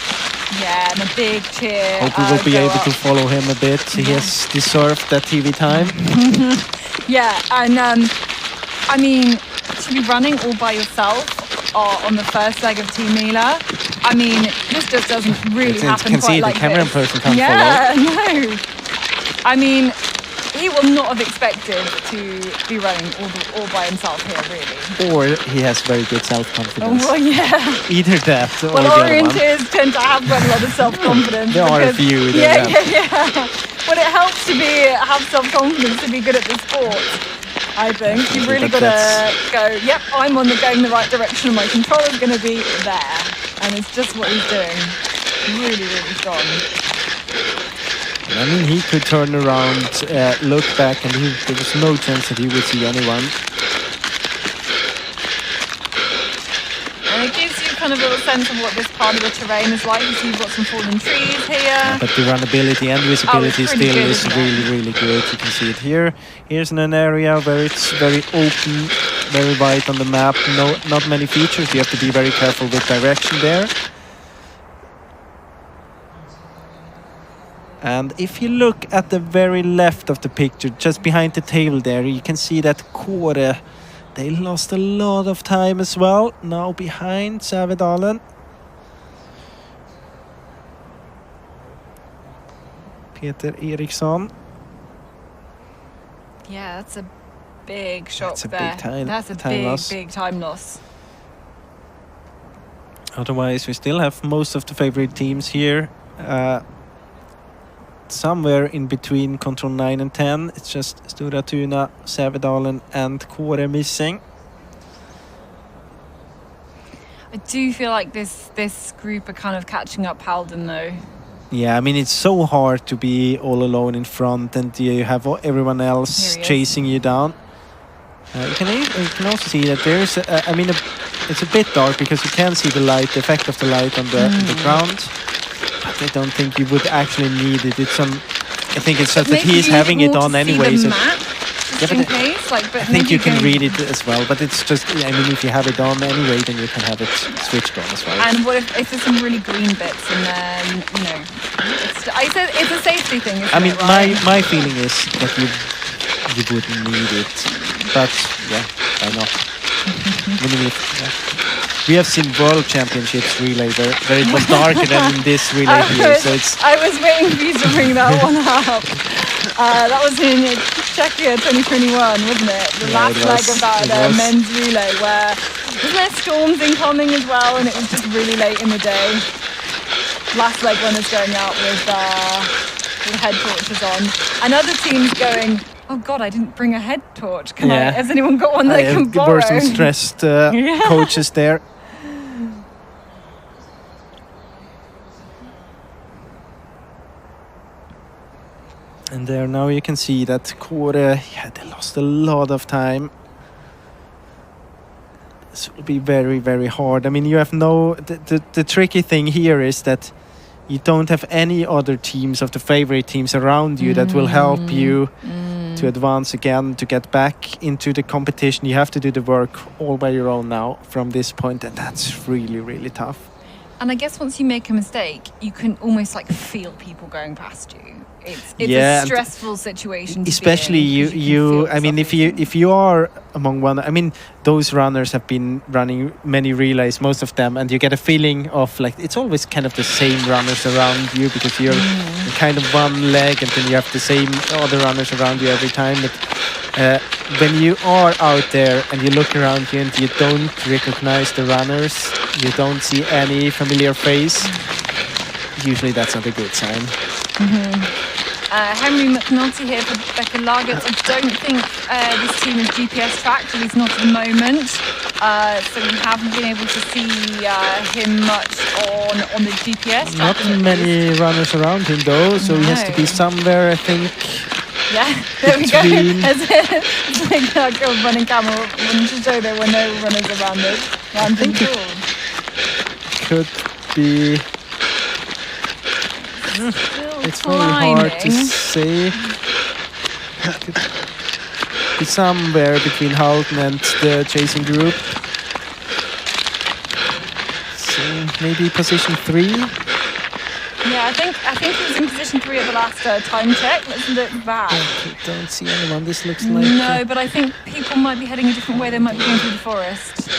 Yeah, and a big cheer. Hope we will be able to follow him a bit. He has deserved that TV time. Yeah, and I mean, to be running all by yourself on the first leg of Tiomila, I mean, this just doesn't really happen quite like this. You can see the camera person can't follow. Yeah, no. I mean, he will not have expected to be running all by himself here, really. Or he has very good self-confidence. Well, yeah. Either that or well, the other one. orienteers tend to have quite a lot of self-confidence. There are a few. Yeah. Well, it helps to have self-confidence to be good at the sport, I think. You've really got to go, yep, I'm going the right direction and my controller's going to be there. And it's just what he's doing. Really, really strong. I mean, he could turn around, look back, and there was no chance that he would see anyone. And it gives you kind of a little sense of what this part of the terrain is like. You see you've got some fallen trees here. But the runnability and visibility still is really, really good. You can see it here. Here's an area where it's very open, very wide on the map. Not many features. You have to be very careful with direction there. And if you look at the very left of the picture, just behind the table there, you can see that Kåre, they lost a lot of time as well. Now behind Sävedalen. Peter Eriksson. Yeah, that's a big shock there. That's a big time loss. Otherwise, we still have most of the favorite teams here. Somewhere in between Control 9 and 10. It's just Stora Tuna, Sävedalen and Kåre missing. I do feel like this group are kind of catching up Halden though. Yeah, I mean, it's so hard to be all alone in front and you have everyone else chasing you down. You can also see that there's, it's a bit dark because you can see the light, the effect of the light on the ground. But I don't think you would actually need it. I think it's just that he's having it on anyway. So I think you can read it as well. But it's just, I mean, if you have it on anyway, then you can have it switched on as well. And what if there's some really green bits and then, it's a safety thing, isn't it, right? my feeling is that you wouldn't need it. But, yeah, why not? We have seen World Championships relay where it was darker than this relay here. I was waiting for you to bring that one up. That was in Czechia 2021, wasn't it? The last leg of that men's relay where wasn't there storms incoming as well, and it was just really late in the day. Last leg runners going out with head torches on, and other teams going, oh God, I didn't bring a head torch. Has anyone got one they can borrow? There were some stressed coaches there. And there now you can see that Kåre, they lost a lot of time. This will be very, very hard. I mean, you have the tricky thing here is that you don't have any other teams of the favorite teams around you that will help you to advance again, to get back into the competition. You have to do the work all by your own now from this point, and that's really, really tough. And I guess once you make a mistake, you can almost like feel people going past you. It's a stressful situation. Especially you. I mean, if you are among one, I mean, those runners have been running many relays, most of them, and you get a feeling of like it's always kind of the same runners around you because you're kind of one leg, and then you have the same other runners around you every time. But when you are out there and you look around you and you don't recognize the runners, you don't see any familiar face. Usually, that's not a good sign. Henry McNulty here for Becca Lagert. I don't think this team is GPS tracked, at least not at the moment. So we haven't been able to see him much on the GPS. Not many runners around him though, so he has to be somewhere, I think. Yeah, there we go. It's like a good running camera. Wanted to show there were no runners around us. I think it could be. It's very hard to say. It could be somewhere between Halton and the chasing group. So maybe position 3. Yeah, I think he was in position 3 at the last time check. Let's look back. I don't see anyone. This looks like no, but I think people might be heading a different way. They might be going through the forest.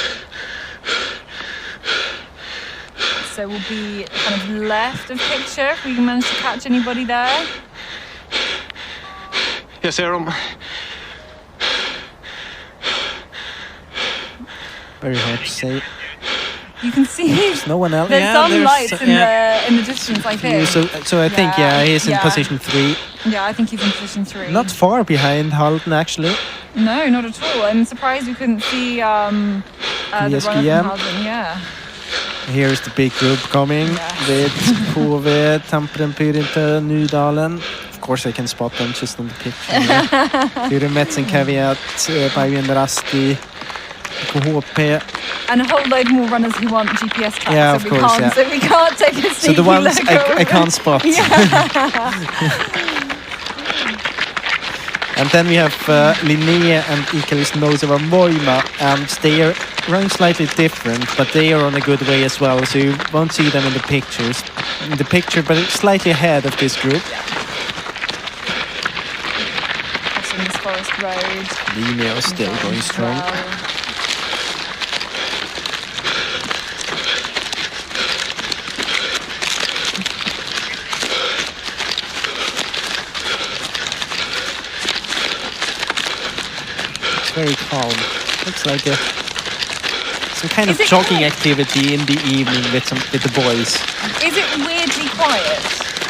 So we'll be kind of left of picture if we can manage to catch anybody there. Jag ser dem. Very hard to say. You can see there's no one else. There's some lights in the distance, I think. So I think he's in position 3. Yeah, I think he's in position 3. Not far behind Halton actually. No, not at all. I'm surprised we couldn't see the runner from Halton. Yeah. Here's the big group coming with Kove, Tamperen, Pyrinta, Nydalen. Of course I can spot them just on the picture. Pyrin, Merz and Caveat, Bayern Rasti, KHP. And a whole load more runners who want GPS tracks, yeah, of course, so we can't take a sneaky so the ones I can't spot. And then we have Linnea and Ikalis Nosova Moima, and they are running slightly different, but they are on a good way as well, so you won't see them in the pictures. But it's slightly ahead of this group. Crossing this forest road. Linnea is still going strong. Very calm. Looks like some kind of jogging activity in the evening with the boys. Is it weirdly quiet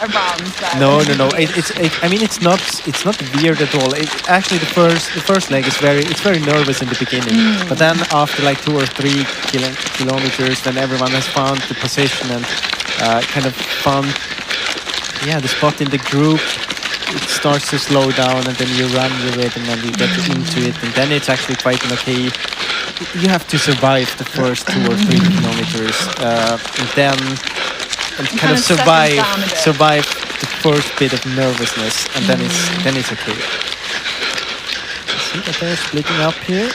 around there? No. It's not weird at all. Actually, the first leg is very nervous in the beginning, but then after like 2 or 3 kilometers, when everyone has found the position and kind of found the spot in the group, it starts to slow down, and then you run your rhythm and you get into it, and then it's actually quite an okay. You have to survive the first 2 or 3 kilometers, and then kind of survive the first bit of nervousness, and then it's okay. See that they're splitting up here.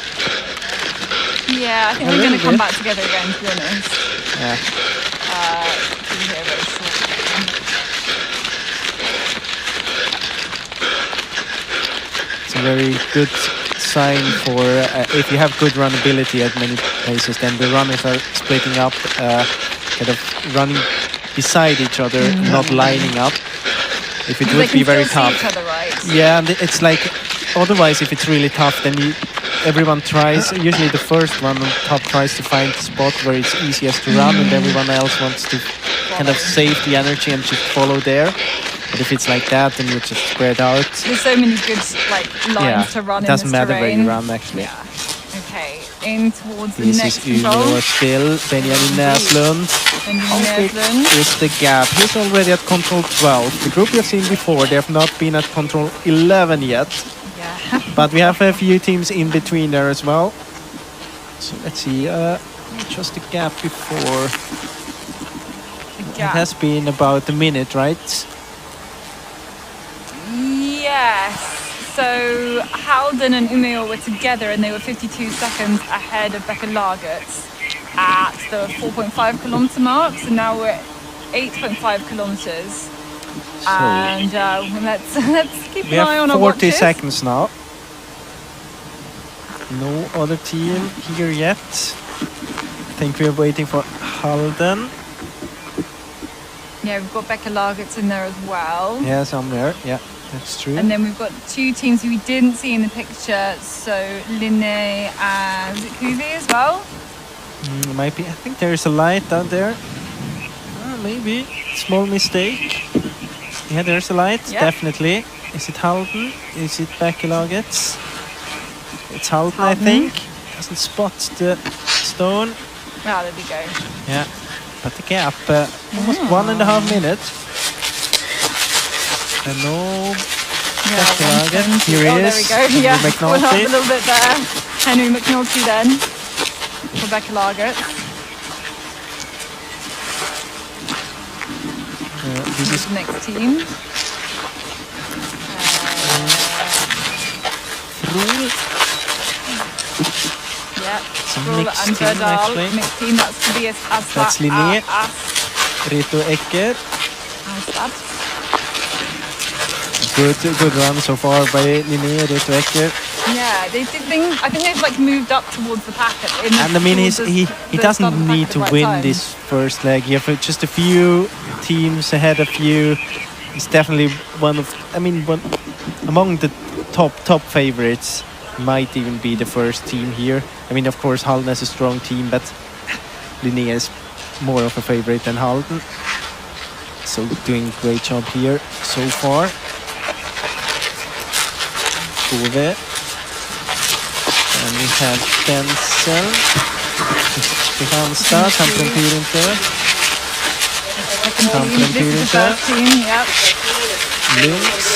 Yeah, I think we're going to come back together again, to be honest. Yeah. It's a very good sign for if you have good runnability at many places, then the runners are splitting up, kind of running beside each other, not lining up. If it would be very tough. See each other, right? Yeah, and it's like otherwise, if it's really tough, then everyone tries. Usually, the first one on top tries to find the spot where it's easiest to run, and everyone else wants to kind of save the energy and just follow there. But if it's like that, then you just spread out. There's so many good like lines to run in this terrain. It doesn't matter where you run, actually. Yeah. Okay, in towards the This next is control. Uno still. Benjamin Näslund. Benjamin Näslund. Is the gap. He's already at control 12. The group we have seen before, they have not been at control 11 yet. Yeah. But we have a few teams in between there as well. So let's see. Just the gap before. The It gap. has been about a minute, right? Yes. So Halden and Umeå were together and they were 52 seconds ahead of Becker Lagertz at the 4.5 kilometer mark. So now we're at 8.5 kilometers. And let's keep We an eye on have our 40 watches. seconds now. No other team here yet. I think we are waiting for Halden. Yeah, we've got Becker Lagertz in there as well. Yeah, somewhere. Yeah, that's true. And then we've got two teams who we didn't see in the picture. So Linné and Kuvi as well. Might be. I think there is a light down there. Maybe. Small mistake. Yeah, there's a light. Yeah. Definitely. Is it Halden? Is it Becker Lagertz? It's Halden, I Halden. think. Doesn't spot the stone. Ah, there we go. Yeah. But the gap, almost 1.5 minutes. And no Becker Lagertz. Here Oh, he there is. we go. Yeah, Henry we'll have a McNulty. little bit there. Henry McNulty then for Becker Lagertz. This is The next team. Rule. Yeah, a Stroll mixed and team, Verdal. actually. Mixed team. That's Tobias Asla. That's Linné. Reto Ecker. Asad. Good run so far by Linné, Reto Ecker. Yeah, I think they've like moved up towards the pack. And I mean, he doesn't need to win this first leg. You have just a few teams ahead of you. He's definitely one among the top favorites. Might even be the first team here. I mean, of course, Halden is a strong team, but Linné is more of a favorite than Halden. So doing a great job here so far. Ove. And we have Denzel. Kristianstad, Kampen Pyrintö. Kampen This is the Pyrintö. first team. Yep. Links.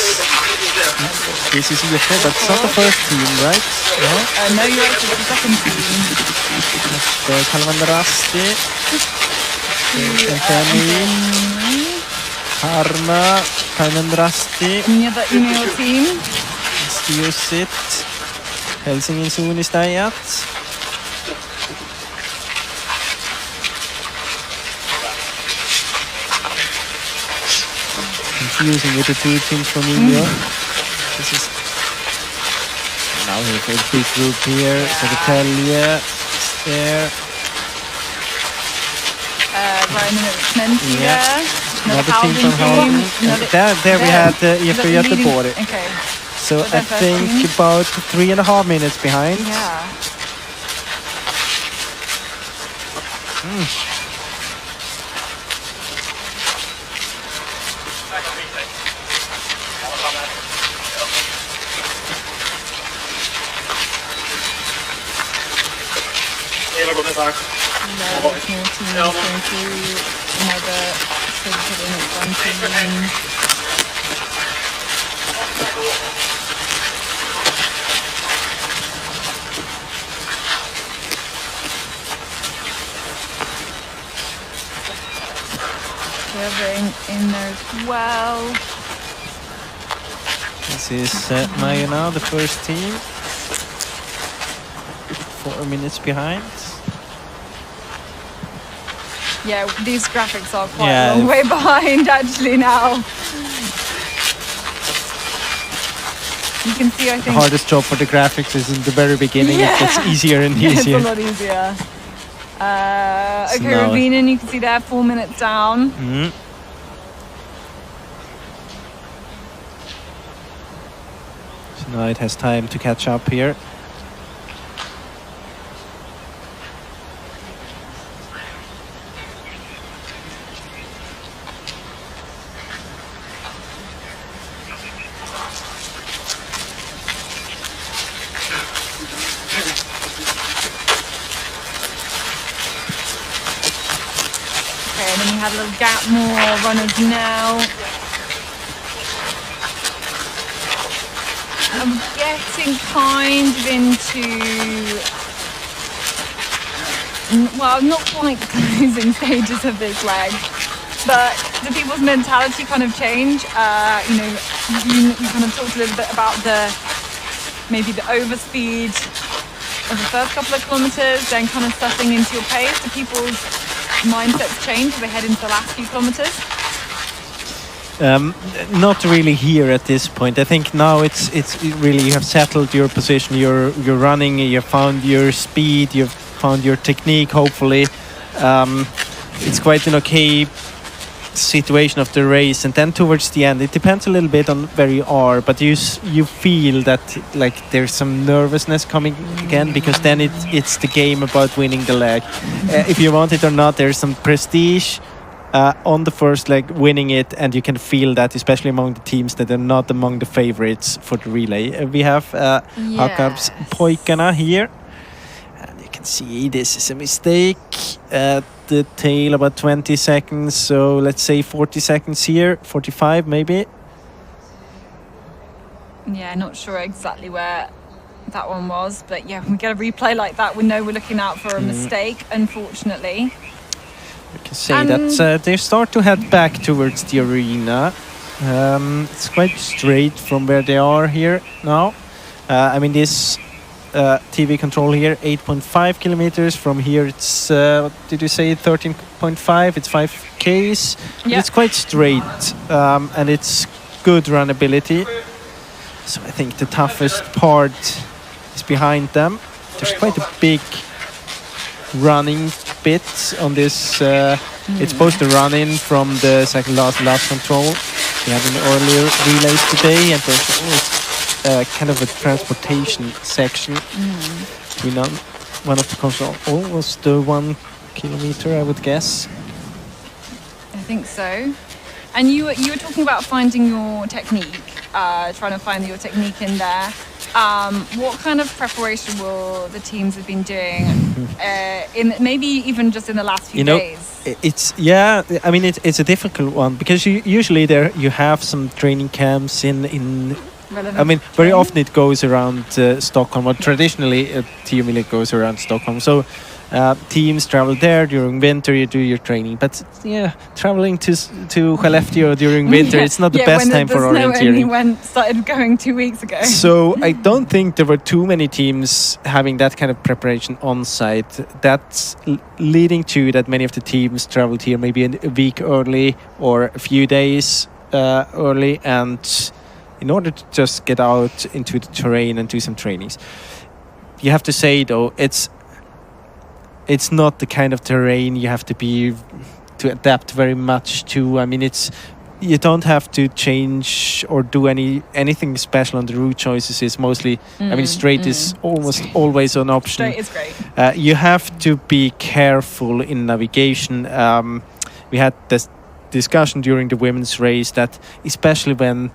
This is UFO, but it's not the first team, right? No? No, you're right. It's the second team. Kalman Rasti. Kenny. Harma. Kalman Rasti. Another Umeå team. Stiusit. Helsingin Suunistajat. Confusing with the two teams from India. This is now here for a big group here. Södertälje is there. Ryan Menty Yeah. there. Another team from Halden. There we had IFK Göteborg. Okay. So I their first think team. about 3.5 minutes behind. Yeah. Another small team going through another one team. Kevin in there as well. This is Maya now, the first team. 4 minutes behind. Yeah, these graphics are quite Yeah. a long way behind actually now. You can see, I The think, hardest job for the graphics is in the very beginning. Yeah. It gets easier and it's easier. a lot easier. So Okay, now- Ravinen, you can see there, 4 minutes down. So now it has time to catch up here. And then we had a little gap, more runners now. I'm getting kind of into, well, not quite the closing stages of this leg, but do people's mentality kind of change? You know, you kind of talked a little bit about maybe the overspeed of the first couple of kilometers, then kind of settling into your pace. Do people's mindsets change as they head into the last few kilometers? Not really here at this point. I think now it's really, you have settled your position. You're running. You have found your speed. You've found your technique. Hopefully, it's quite an okay situation of the race. And then towards the end, it depends a little bit on where you are, but you feel that like there's some nervousness coming again, because then it's the game about winning the leg. If you want it or not, there's some prestige on the first leg, winning it, and you can feel that, especially among the teams that are not among the favorites for the relay. We have Hakab's Poikana here, and you can see this is a mistake at the tail, about 20 seconds, so let's say 40 seconds here, 45 maybe. Yeah, not sure exactly where that one was, but yeah, when we get a replay like that, we know we're looking out for a mistake, unfortunately. You can say that they start to head back towards the arena. It's quite straight from where they are here now. I mean, this TV control here, 8.5 kilometers. From here, it's, what did you say, 13.5? It's 5 Ks. Yeah. It's quite straight, and it's good runnability. So I think the toughest part is behind them. There's quite a big running bit on this. It's supposed to run in from the second last control. We had an earlier relays today, and there's always kind of a transportation section between one of the control, almost 1 kilometer, I would guess. I think so. And you were talking about finding your technique, trying to find your technique in there. What kind of preparation will the teams have been doing in maybe even just in the last few days? I mean, it's a difficult one, because usually there you have some training camps in I mean, very often it goes around Stockholm, or traditionally Tiomila goes around Stockholm. So teams travel there during winter, you do your training. But yeah, traveling to Skellefteå during winter, it's not the best time for orienteering. When started going 2 weeks ago. So I don't think there were too many teams having that kind of preparation on site. That's leading to that many of the teams traveled here maybe a week early or a few days early, and in order to just get out into the terrain and do some trainings. You have to say though, it's not the kind of terrain you have to adapt very much to. I mean, you don't have to change or do anything special on the route choices. It's mostly, I mean, straight is almost always an option. Straight is great. You have to be careful in navigation. We had this discussion during the women's race that especially when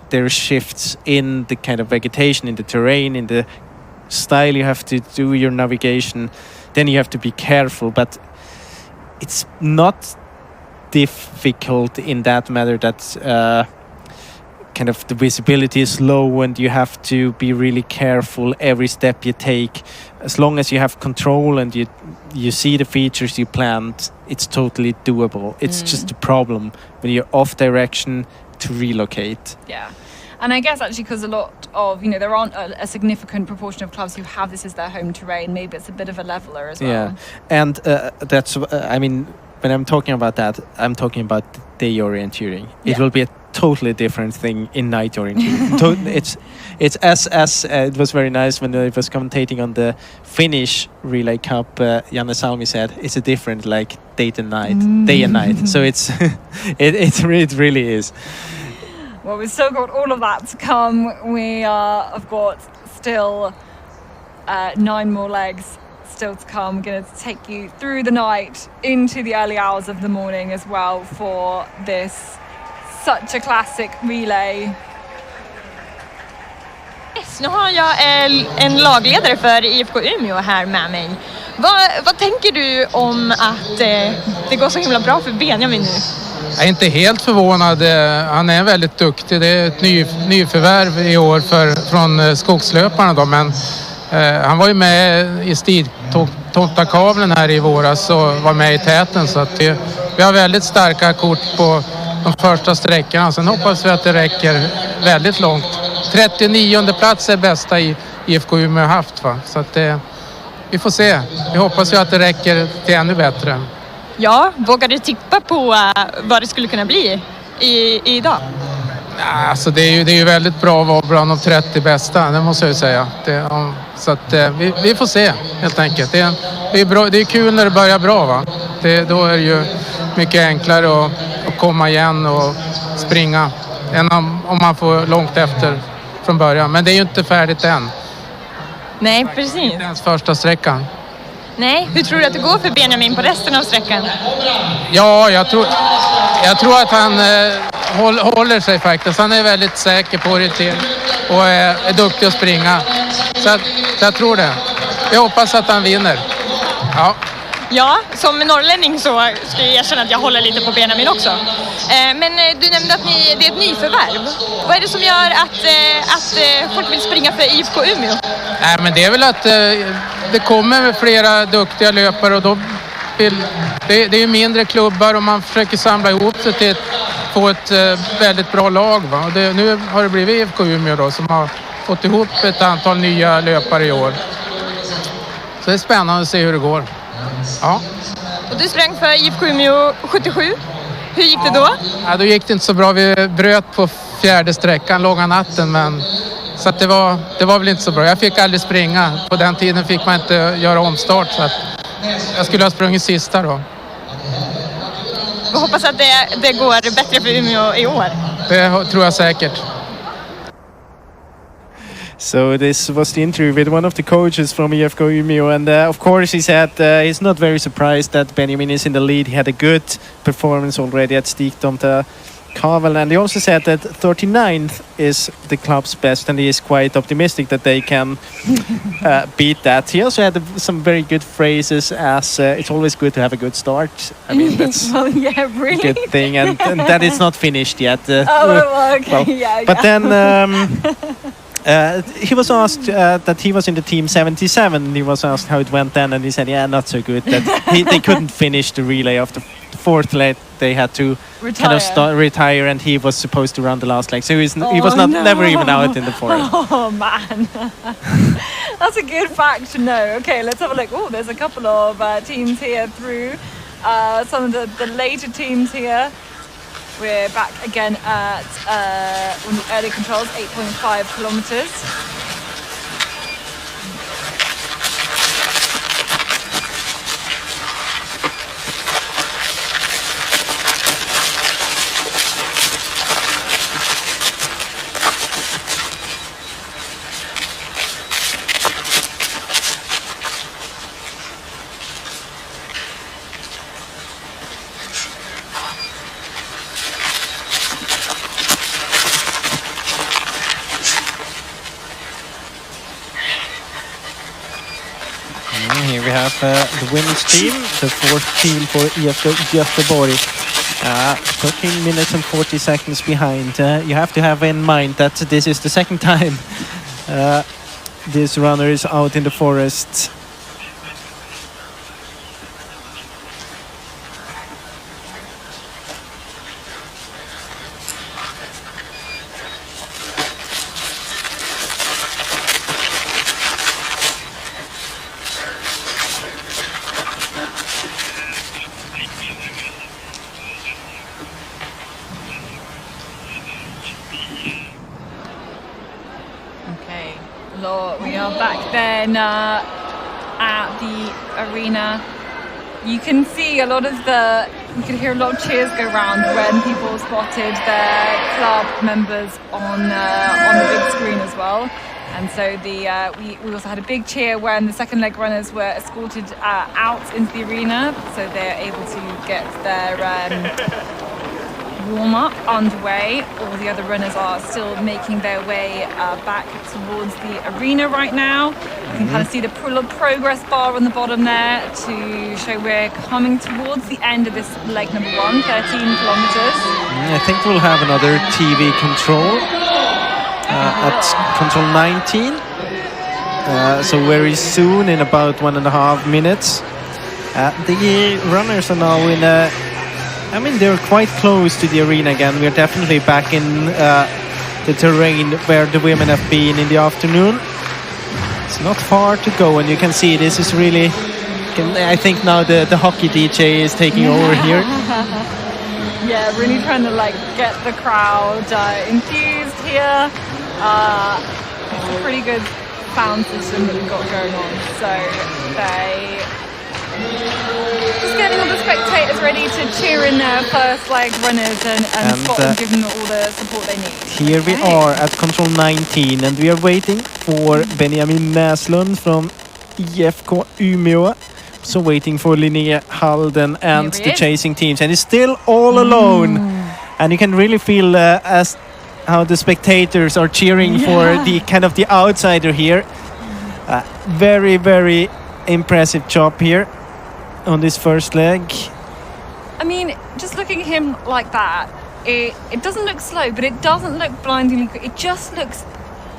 there are shifts in the kind of vegetation, in the terrain, in the style you have to do your navigation, then you have to be careful. But it's not difficult in that matter that kind of the visibility is low and you have to be really careful every step you take. As long as you have control and you see the features you planned, it's totally doable. It's just a problem when you're off direction to relocate. Yeah. And I guess actually because a lot of, there aren't a significant proportion of clubs who have this as their home terrain, maybe it's a bit of a leveler as well. Yeah. And that's, I mean, when I'm talking about that, I'm talking about day orienteering. It will be a totally different thing in night orienteering. It's as it was very nice when I was commentating on the Finnish Relay Cup. Janne Salmi said it's a different day and night. So it's it really is. Well, we've still got all of that to come. We have got still 9 more legs still to come. We're going to take you through the night into the early hours of the morning as well for this such a classic relay. Yes, nu har jag en lagledare för IFK Umeå här med mig. Vad tänker du om att det går så himla bra för Benjamin nu? Jag är inte helt förvånad. Han är väldigt duktig. Det är ett nyförvärv i år från skogslöparna då, men han var ju med i stigtomtakavlen här i våras och var med i täten, så att vi har väldigt starka kort på de första sträckorna. Sen hoppas vi att det räcker väldigt långt. 39:e plats är bästa i IFK Umeå haft, va? Så att vi får se. Vi hoppas ju att det räcker till ännu bättre. Ja, vågar du tippa på vad det skulle kunna bli idag? Alltså det är ju väldigt bra att vara bland de 30 bästa, det måste jag ju säga. Så att vi får se helt enkelt. Det är bra, det är kul när det börjar bra, va? Då är det ju mycket enklare att komma igen och springa än om man får långt efter från början. Men det är ju inte färdigt än. Nej, precis. Inte ens första sträckan. Nej, hur tror du att det går för Benjamin på resten av sträckan? Ja, jag tror att han håller sig faktiskt. Han är väldigt säker på orientering och är duktig att springa. Så jag tror det. Jag hoppas att han vinner. Ja. Ja, som norrlänning så ska jag erkänna att jag håller lite på Benjamin också. Men du nämnde att det är ett nyförvärv. Vad är det som gör att folk vill springa för IFK Umeå? Nej, men det är väl att det kommer flera duktiga löpare och då det är ju mindre klubbar och man försöker samla ihop sig till få ett väldigt bra lag. Va? Och nu har det blivit IFK Umeå då, som har fått ihop ett antal nya löpare i år. Så det är spännande att se hur det går. Ja. Och du sprang för IFK Umeå 77. Hur gick det då? Ja, då gick det inte så bra. Vi bröt på 4:e sträckan, långa natten, men så att det var väl inte så bra. Jag fick aldrig springa. På den tiden fick man inte göra omstart, så att jag skulle ha sprungit sista då. Jag hoppas att det går bättre för Umeå i år. Det tror jag säkert. So this was the interview with one of the coaches from IFK Umeå, and of course he said he's not very surprised that Benjamin is in the lead. He had a good performance already at Stigtomta-kaveln, and he also said that 39th is the club's best, and he is quite optimistic that they can beat that. He also had some very good phrases as it's always good to have a good start. I mean, that's well, yeah, really? a good thing, and that is not finished yet. Oh, okay, well, yeah. But then he was asked that he was in the team 77. He was asked how it went then, and he said, "Yeah, not so good. That they couldn't finish the relay after the 4th leg. They had to retire, and he was supposed to run the last leg. So he was never even out in the forest." Oh man, that's a good fact to know. Okay, let's have a look. Oh, there's a couple of teams here through. Some of the later teams here. We're back again at on the early controls, 8.5 kilometers. Here we have the women's team, the 4th team for IFK Göteborg. 13 minutes and 40 seconds behind. You have to have in mind that this is the second time this runner is out in the forest. We are back then at the arena. You can see a lot of the we could hear a lot of cheers go round when people spotted their club members on the big screen as well. And so we also had a big cheer when the second leg runners were escorted out into the arena, so they're able to get their warm-up underway. All the other runners are still making their way back towards the arena right now. You can kind of see the progress bar on the bottom there to show we're coming towards the end of this leg number 1, 13 kilometers. I think we'll have another TV control at control 19. So very soon, in about 1.5 minutes. The runners are now in a... I mean, they're quite close to the arena again. We're definitely back in the terrain where the women have been in the afternoon. It's not far to go, and you can see this is really... I think now the hockey DJ is taking over here. Yeah, really trying to like get the crowd enthused here. It's a pretty good sound system that we've got going on. So they just getting all the spectators ready to cheer in their first leg runners and spot and give them all the support they need. Here we are at control 19, and we are waiting for Benjamin Näslund from IFK Umeå. So waiting for Linnea Halden and the chasing teams, and he's still all alone. And you can really feel as how the spectators are cheering for the kind of the outsider here. Very, very impressive job here on this first leg. I mean, just looking at him like that, it doesn't look slow, but it doesn't look blindingly quick. It just looks...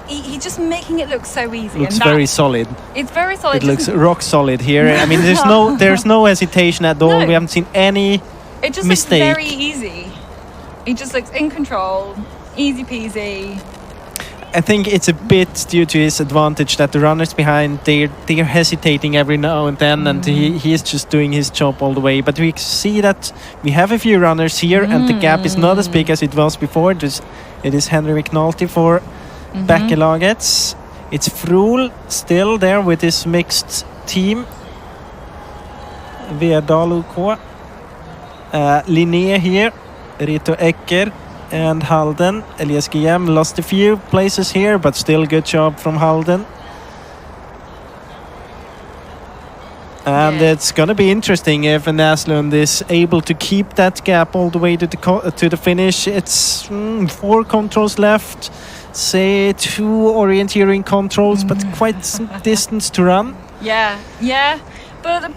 He's just making it look so easy. Looks very solid. It's very solid. It looks rock solid here. I mean, there's no hesitation at all. No. We haven't seen any It just mistake. looks very easy. It just looks in control, easy peasy. I think it's a bit due to his advantage that the runners behind, they're hesitating every now and then, and he is just doing his job all the way. But we see that we have a few runners here, and the gap is not as big as it was before. It is Henry McNulty for Bäckelagets. It's Frohl still there with his mixed team. Verdal OK. Linné here. Rito Ecker and Halden. Elias Guillem lost a few places here, but still good job from Halden. And it's going to be interesting if Näslund is able to keep that gap all the way to the finish. It's 4 controls left. Say 2 orienteering controls, but quite some distance to run. Yeah. But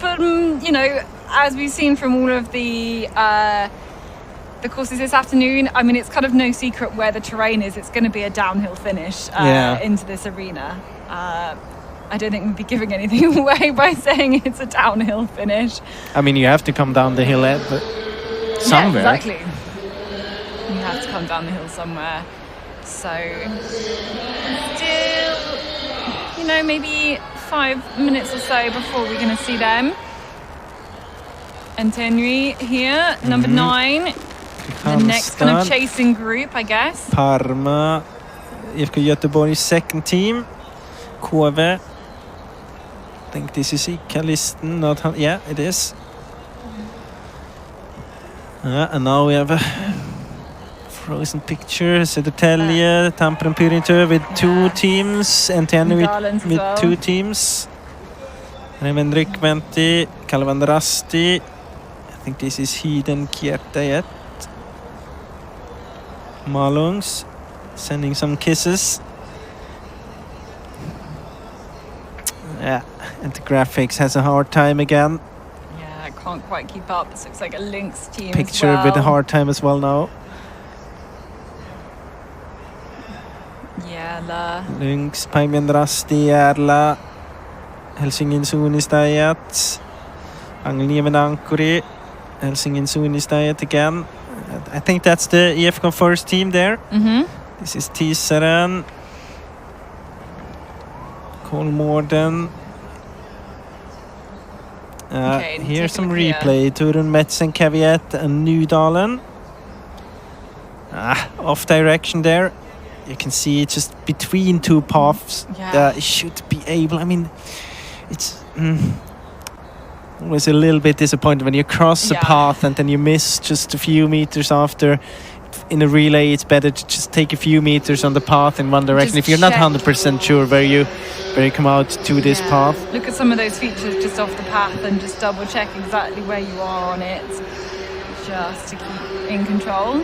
you know, as we've seen from all of the courses this afternoon, I mean, it's kind of no secret where the terrain is. It's going to be a downhill finish into this arena. I don't think we'd be giving anything away by saying it's a downhill finish. I mean, you have to come down the hill somewhere. Yeah, exactly. You have to come down the hill somewhere. So, still, you know, maybe 5 minutes or so before we're going to see them. And Tenry here, number 9. The next kind of chasing group, I guess. Parma, IFK Göteborg's second team. KV. I think this is Ikalisten, not... Yeah, it is. And now we have a frozen picture. Södertälje, Tampere and Pyrinto with 2 teams. And Tenry with 2 teams. Raymond Rykmenti, Kalvan Rasti. I think this is Hiden Kiertajät. Malungs sending some kisses. Yeah, and the graphics has a hard time again. Yeah, I can't quite keep up. This looks like a Lynx team Picture as well. with a hard time as well now. Yeah, Lynx, Päimen Rasti, Järla, Helsingin Suunistajat, Angelniemen Ankuri, Helsingin Suunistajat again. I think that's the IFK first team there. This is Tisaren, Kolmården. Here's some replay. Turun Metzen, Caveat and Nydalen. Off direction there. You can see it just between 2 paths. It should be able. I mean, it's always a little bit disappointed when you cross a path and then you miss just a few meters after. In a relay, it's better to just take a few meters on the path in one direction. Just if you're not 100% sure where you come out to this path. Look at some of those features just off the path and just double check exactly where you are on it, just to keep in control.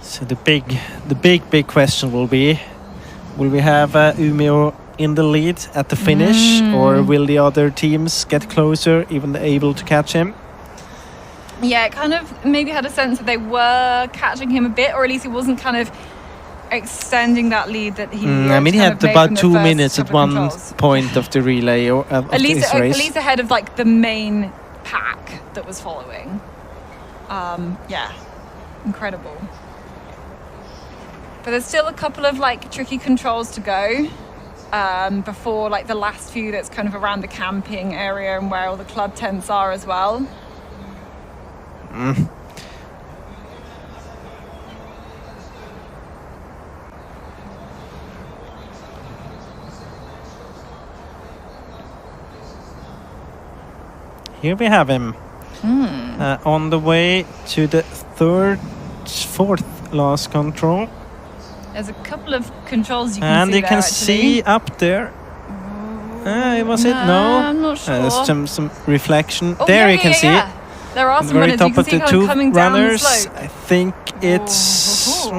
So the big question will be, will we have Umeå in the lead at the finish, or will the other teams get closer, even able to catch him? Yeah, it kind of maybe had a sense that they were catching him a bit, or at least he wasn't kind of extending that lead that he. I mean, he had about 2 minutes at one point of the relay, or of at least this race. At least ahead of like the main pack that was following. Yeah, incredible. But there's still a couple of like tricky controls to go before like the last few that's kind of around the camping area and where all the club tents are as well. Here we have him on the way to the fourth last control. There's a couple of controls you can and see you there, can actually. see up there. Was it? No, I'm not sure. There's some reflection. Oh, there yeah, you can yeah, see. Yeah. There are At the some very runners. top You can of see the kind of two coming down the runners. slope. I think it's.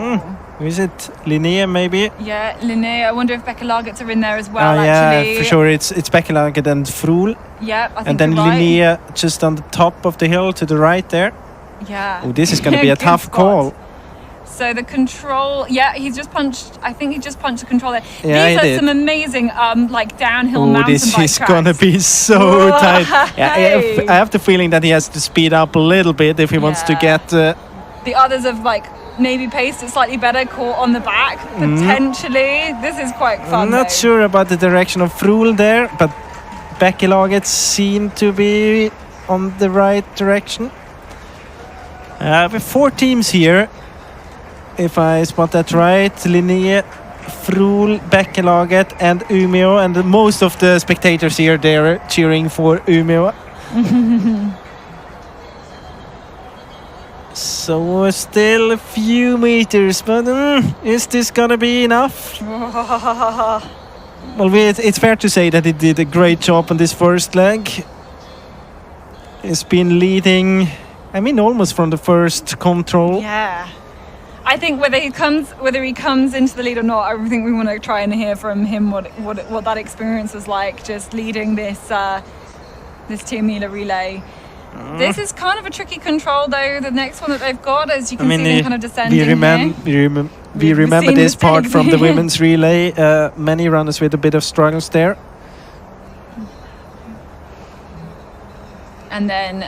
Who is it? Linnea, maybe? Yeah, Linnea. I wonder if Becca Lagerts are in there as well, actually. Yeah, for sure. It's Becca Lagerts and Frohl. Yeah, I think and then you're right. Linnea just on the top of the hill to the right there. Yeah. Oh, this is going to be a Good tough spot. call. So the control, he's just punched. I think he just punched the control there. Yeah, These he are did. some amazing, like downhill mountain this bike is tracks. going to be so tight. Yeah, Hey. I have the feeling that he has to speed up a little bit if he wants to get. The others have like maybe paced it slightly better, caught on the back potentially. This is quite fun. I'm not sure about the direction of Frohl there, but Becca Lagerts seem to be on the right direction. We have 4 teams here. If I spot that right, Linnea, Frohl, Becca Lagerts and Umeå, and most of the spectators here, they're cheering for Umeå. So still a few meters, but is this gonna be enough? Well, it's fair to say that he did a great job on this first leg. He's been leading, I mean, almost from the first control. Yeah. I think whether he comes into the lead or not, I think we want to try and hear from him what that experience was like, just leading this Tiomila relay. This is kind of a tricky control, though. The next one that they've got, as you can see them kind of descending we remember seen this part mistakes. from the women's relay. Many runners with a bit of struggles there. And then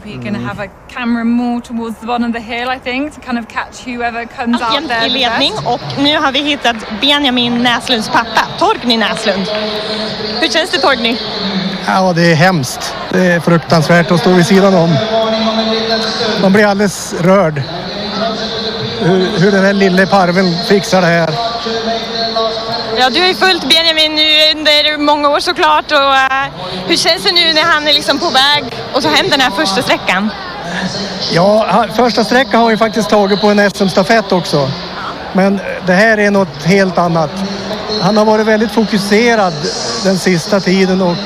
we're going to have a camera more towards the bottom of the hill, I think, to kind of catch whoever comes out Jämt there. i the ledning best. och nu har vi hittat Benjamin Näslunds pappa, Torgny Näslund. Hur känns det, Torgny? Ja, det är hemskt. Det är fruktansvärt att stå vid sidan om. Man blir alldeles rörd. Hur den här lille parven fixar det här. Ja, du har ju följt Benjamin nu under många år såklart. Och, hur känns det nu när han är liksom på väg och så hem den här första sträckan? Ja, första sträckan har han ju faktiskt tagit på en SM-stafett också. Men det här är något helt annat. Han har varit väldigt fokuserad den sista tiden och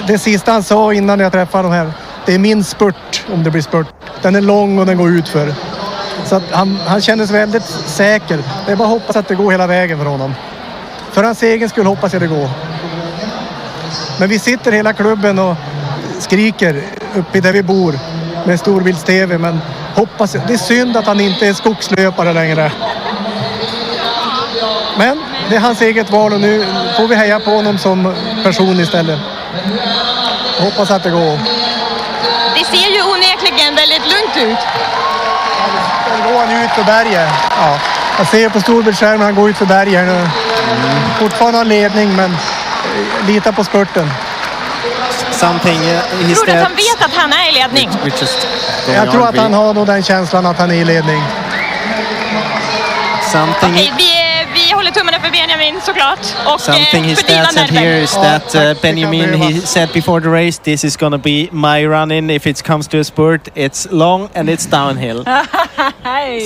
det sista han sa innan jag träffade de här, det är min spurt om det blir spurt. Den är lång och den går ut för. Så att han kändes väldigt säker. Det är bara att hoppas att det går hela vägen för honom. För hans egen skull hoppas jag det går. Men vi sitter hela klubben och skriker uppe där vi bor med storbilds-tv, men hoppas, det är synd att han inte är skogslöpare längre. Men det är hans eget val och nu får vi heja på honom som person istället. Hoppas att det går. Det ser ju onekligen väldigt lugnt ut. Då går han ut för berget. Ja, jag ser på storbildsskärmen han går ut för berget nu. Fortfarande har ledning, men lita på spurten. Tror du att han vet att han är i ledning? Jag tror att han har nog den känslan att han är i ledning. Okej, vi håller tummarna för Benjamin såklart. Och Something his dad said here is that Benjamin, he said before the race, this is going to be my run-in. If it comes to a spurt, it's long and it's downhill.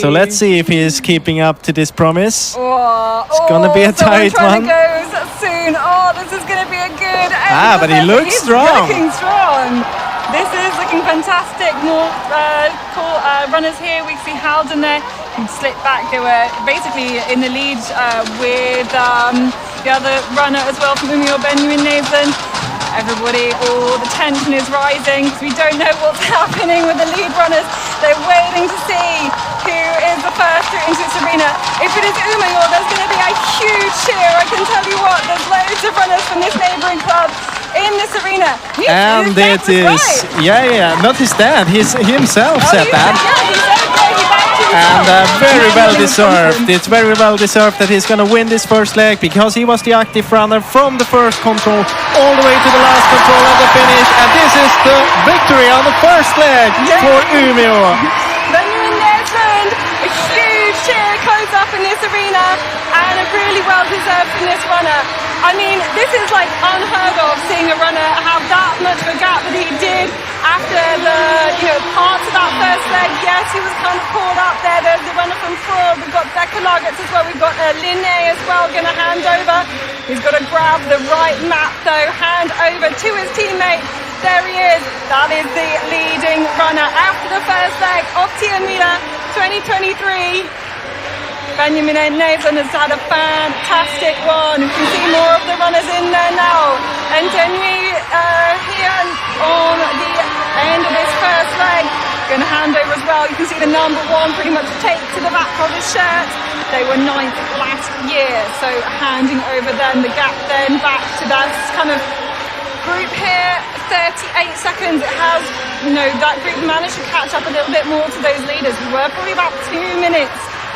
So let's see if he is keeping up to this promise. It's going to be a tight one. Goes soon. Oh, this is going to be a good. But he looks strong. Looking strong. This is looking fantastic. More cool runners here. We see Halden there. Slip back. They were basically in the lead with the other runner as well from Umeå, Benjamin Nathan. Everybody, all the tension is rising because we don't know what's happening with the lead runners. They're waiting to see who is the first into this arena. If it is Umeå, there's going to be a huge cheer. I can tell you what, there's loads of runners from this neighbouring club in this arena. And it is, not his dad, he himself said that. And very well deserved. It's very well deserved that he's going to win this first leg because he was the active runner from the first control all the way to the last control and the finish. And this is the victory on the first leg for Umeå. Benjamin Nathan, a huge cheer goes up in this arena and a really well deserved from this runner. I mean, this is like unheard of, seeing a runner have that much of a gap that he did after the parts of that first leg. Yes, he was kind of caught up there. There's the runner from Frog. We've got Becca Lagertz as well. We've got Linne as well, going to hand over. He's got to grab the right map though, hand over to his teammate. There he is. That is the leading runner after the first leg of Tiomila 2023. Benjamin Nathan has had a fantastic one. You can see more of the runners in there now. And Denny here on the end of this first leg. Going to hand over as well. You can see the number one pretty much taped to the back of his shirt. They were 9th last year. So handing over then the gap then back to that kind of group here. 38 seconds. It has, that group managed to catch up a little bit more to those leaders. We were probably about 2 minutes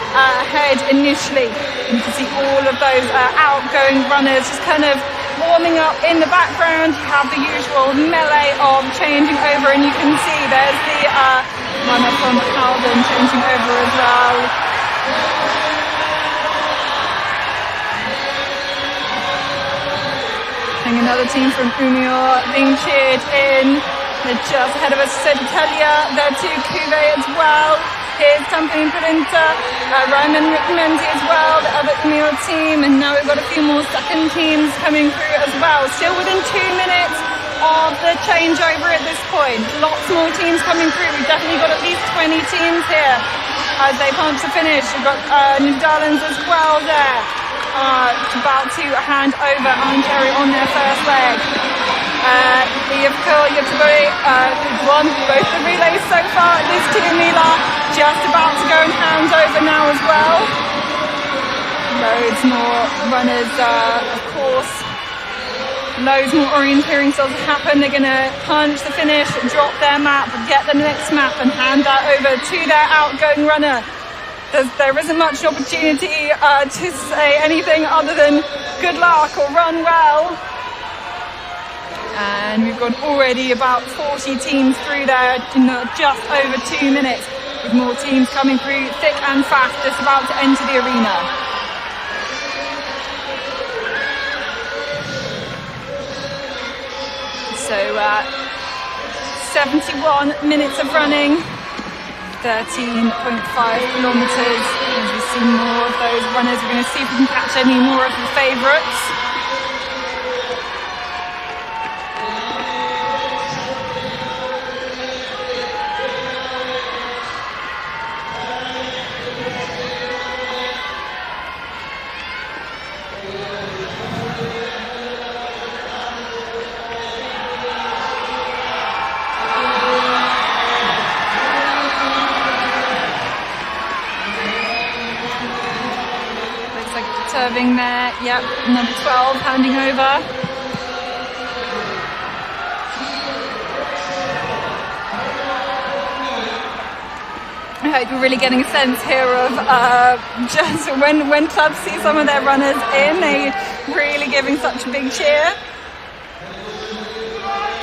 ahead initially. You can see all of those outgoing runners just kind of warming up in the background. You have the usual melee of changing over, and you can see there's the runner from Halden changing over as well. And another team from Umeå being cheered in. They're just ahead of us. Södertälje, there too, Kuve as well. Here's Tampin Printa, Ryman Menzi as well, the other Umeå team, and now we've got a few more second teams coming through as well. Still within 2 minutes of the changeover at this point. Lots more teams coming through. We've definitely got at least 20 teams here as they punch the finish. We've got New Netherlands as well there, about to hand over Orienteering on their first leg. IFK Göteborg won both the relays so far. This Tiomila just about to go and hand over now as well. Loads more runners, of course. Loads more orienteering still to happen. They're going to punch the finish, drop their map, get the next map and hand that over to their outgoing runner. There isn't much opportunity to say anything other than good luck or run well. And we've got already about 40 teams through there in just over 2 minutes, with more teams coming through thick and fast, just about to enter the arena. So 71 minutes of running, 13.5 kilometres. As we see more of those runners, we're going to see if we can catch any more of the favourites. serving there. Yep, number 12 handing over. I hope you're really getting a sense here of just when clubs see some of their runners in, they really giving such a big cheer.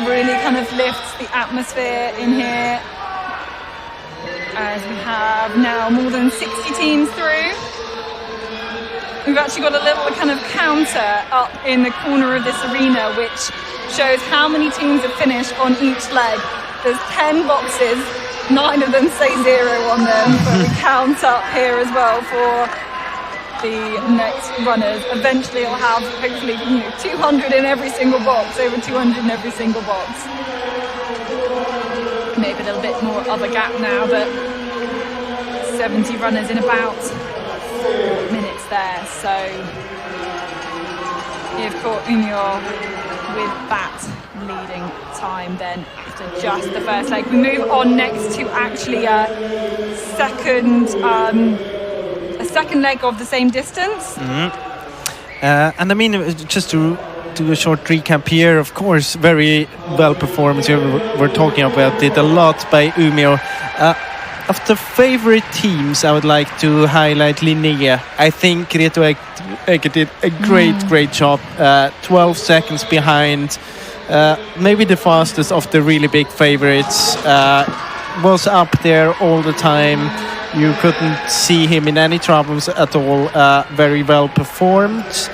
Really kind of lifts the atmosphere in here, as we have now more than 60 teams through. We've actually got a little kind of counter up in the corner of this arena which shows how many teams have finished on each leg. There's 10 boxes, 9 of them say 0 on them, but we count up here as well for the next runners. Eventually I'll have hopefully 200 in every single box, over 200 in every single box. Maybe a little bit more of a gap now, but 70 runners in about 4 minutes there. So you've caught Umeå with that leading time then after just the first leg. We move on next to actually a second leg of the same distance. And I mean, just to do a short recap here, of course, very well performance here. We're talking about it a lot by Umeå. Of the favorite teams, I would like to highlight Linnea. I think Reto did a great job. 12 seconds behind. Maybe the fastest of the really big favorites. Was up there all the time. You couldn't see him in any troubles at all. Very well performed.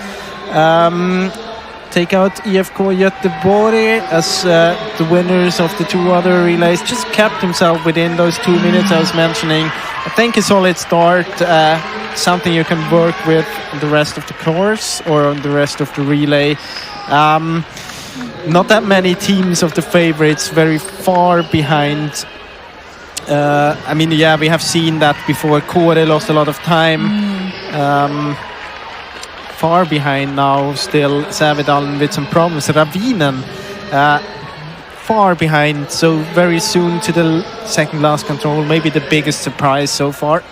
Take out IFK Göteborg as the winners of the 2 other relays. Just kept himself within those 2 minutes I was mentioning. I think a solid start. Something you can work with on the rest of the course or on the rest of the relay. Not that many teams of the favorites, very far behind. I mean, yeah, we have seen that before. Kåre lost a lot of time. Far behind now, still Sävedalen with some problems. Ravinen far behind, so very soon to the second last control. Maybe the biggest surprise so far.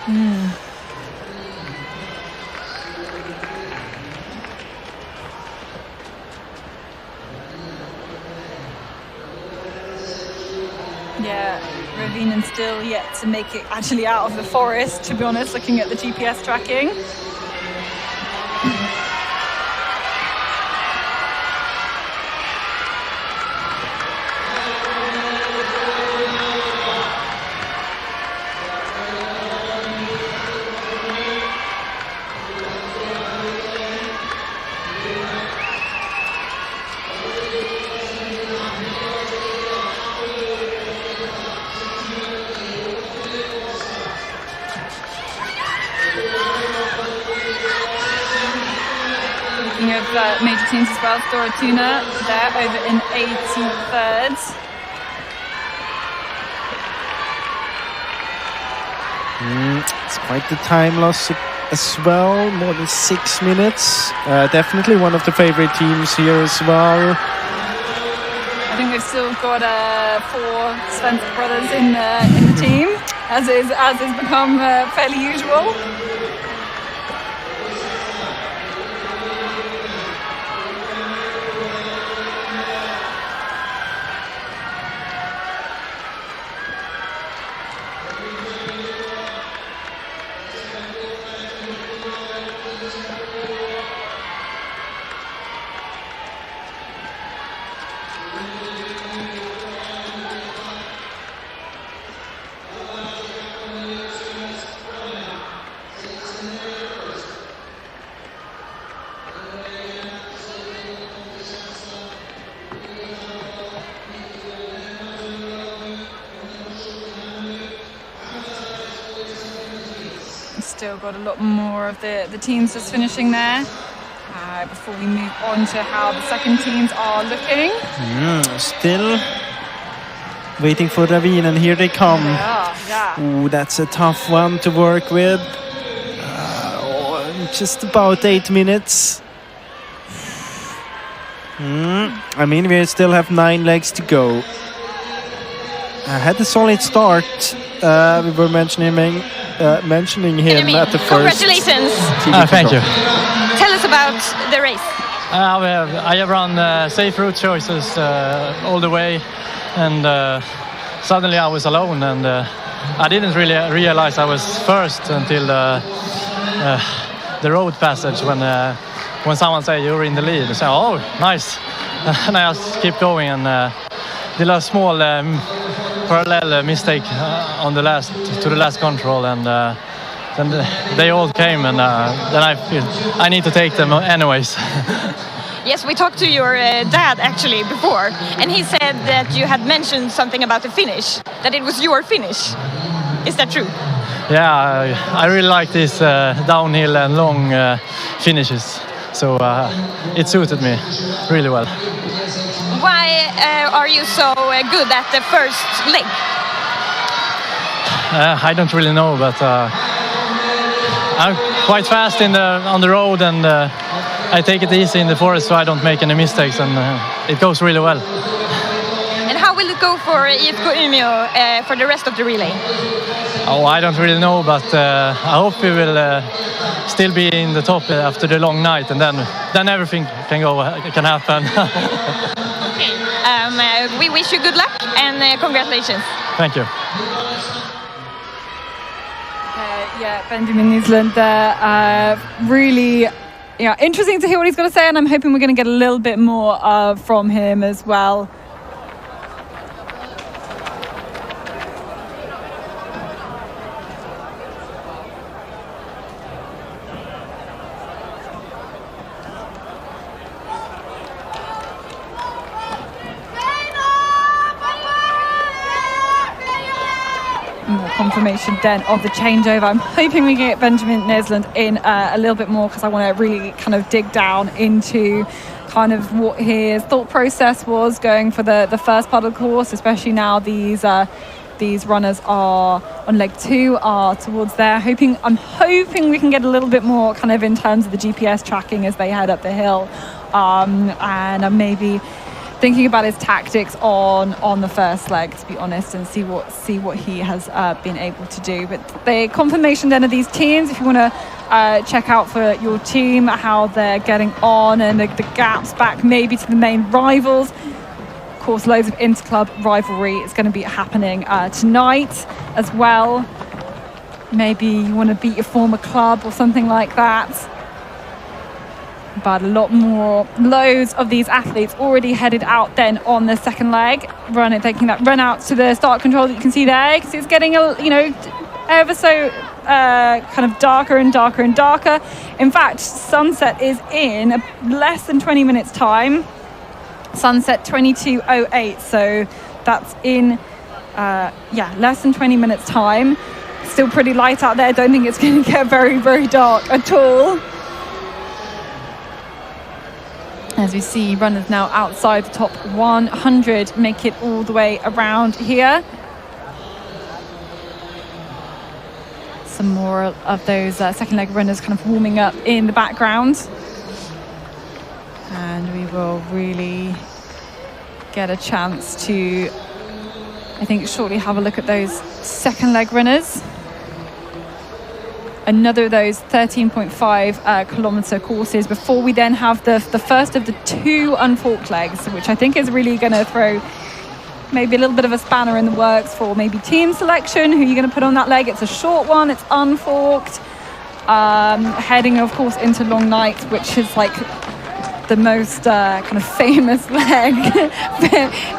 Yeah, Ravinen still yet to make it actually out of the forest, to be honest, looking at the GPS tracking. Of major teams as well, Storatuna there over in 83rd. It's quite the time loss as well, more than 6 minutes. Definitely one of the favorite teams here as well. I think we've still got 4 Svensk brothers in the team, as has become fairly usual. Still got a lot more of the teams just finishing there before we move on to how the second teams are looking. Still waiting for Ravin, and here they come. Yeah. Ooh, that's a tough one to work with. Just about 8 minutes. I mean, we still have 9 legs to go. I had a solid start. We were mentioning him at the first. Congratulations. Thank you. Tell us about the race. I have run safe route choices all the way, and suddenly I was alone, and I didn't really realize I was first until the road passage when someone say you're in the lead. I say, oh, nice, and I just keep going and did a small parallel mistake on the last control, and then they all came, and then I feel I need to take them anyways. Yes, we talked to your dad actually before, and he said that you had mentioned something about the finish, that it was your finish. Is that true? Yeah, I really like these downhill and long finishes, so it suited me really well. Why are you so good at the first leg? I don't really know, but I'm quite fast on the road, and I take it easy in the forest so I don't make any mistakes, and it goes really well. And how will it go for IFK Umeå for the rest of the relay? Oh, I don't really know, but I hope we will still be in the top after the long night, and then everything can happen. We wish you good luck and congratulations. Thank you. Yeah, Benjamin Nisland there. Really interesting to hear what he's got to say, and I'm hoping we're going to get a little bit more from him as well. More confirmation then of the changeover. I'm hoping we get Benjamin Nisland in a little bit more, because I want to really kind of dig down into kind of what his thought process was going for the first part of the course, especially now these runners are on leg 2, are towards there. I'm hoping we can get a little bit more kind of in terms of the GPS tracking as they head up the hill, and I'm maybe thinking about his tactics on the first leg, to be honest, and see what he has been able to do. But the confirmation then of these teams, if you want to check out for your team how they're getting on, and the gaps back maybe to the main rivals. Of course, loads of inter-club rivalry is going to be happening tonight as well. Maybe you want to beat your former club or something like that. But a lot more, loads of these athletes already headed out then on the second leg, taking that run out to the start control that you can see there, because it's getting ever so kind of darker and darker and darker. In fact, sunset is in less than 20 minutes time. Sunset 22:08, so that's in less than 20 minutes time. Still pretty light out there. Don't think it's going to get very, very dark at all. As we see runners now outside the top 100 make it all the way around here. Some more of those second leg runners kind of warming up in the background. And we will really get a chance to, I think, shortly have a look at those second leg runners. Another of those 13.5 kilometre courses before we then have the first of the 2 unforked legs, which I think is really going to throw maybe a little bit of a spanner in the works for maybe team selection, who you're going to put on that leg. It's a short one, it's unforked, heading of course into long night, which is like the most kind of famous leg.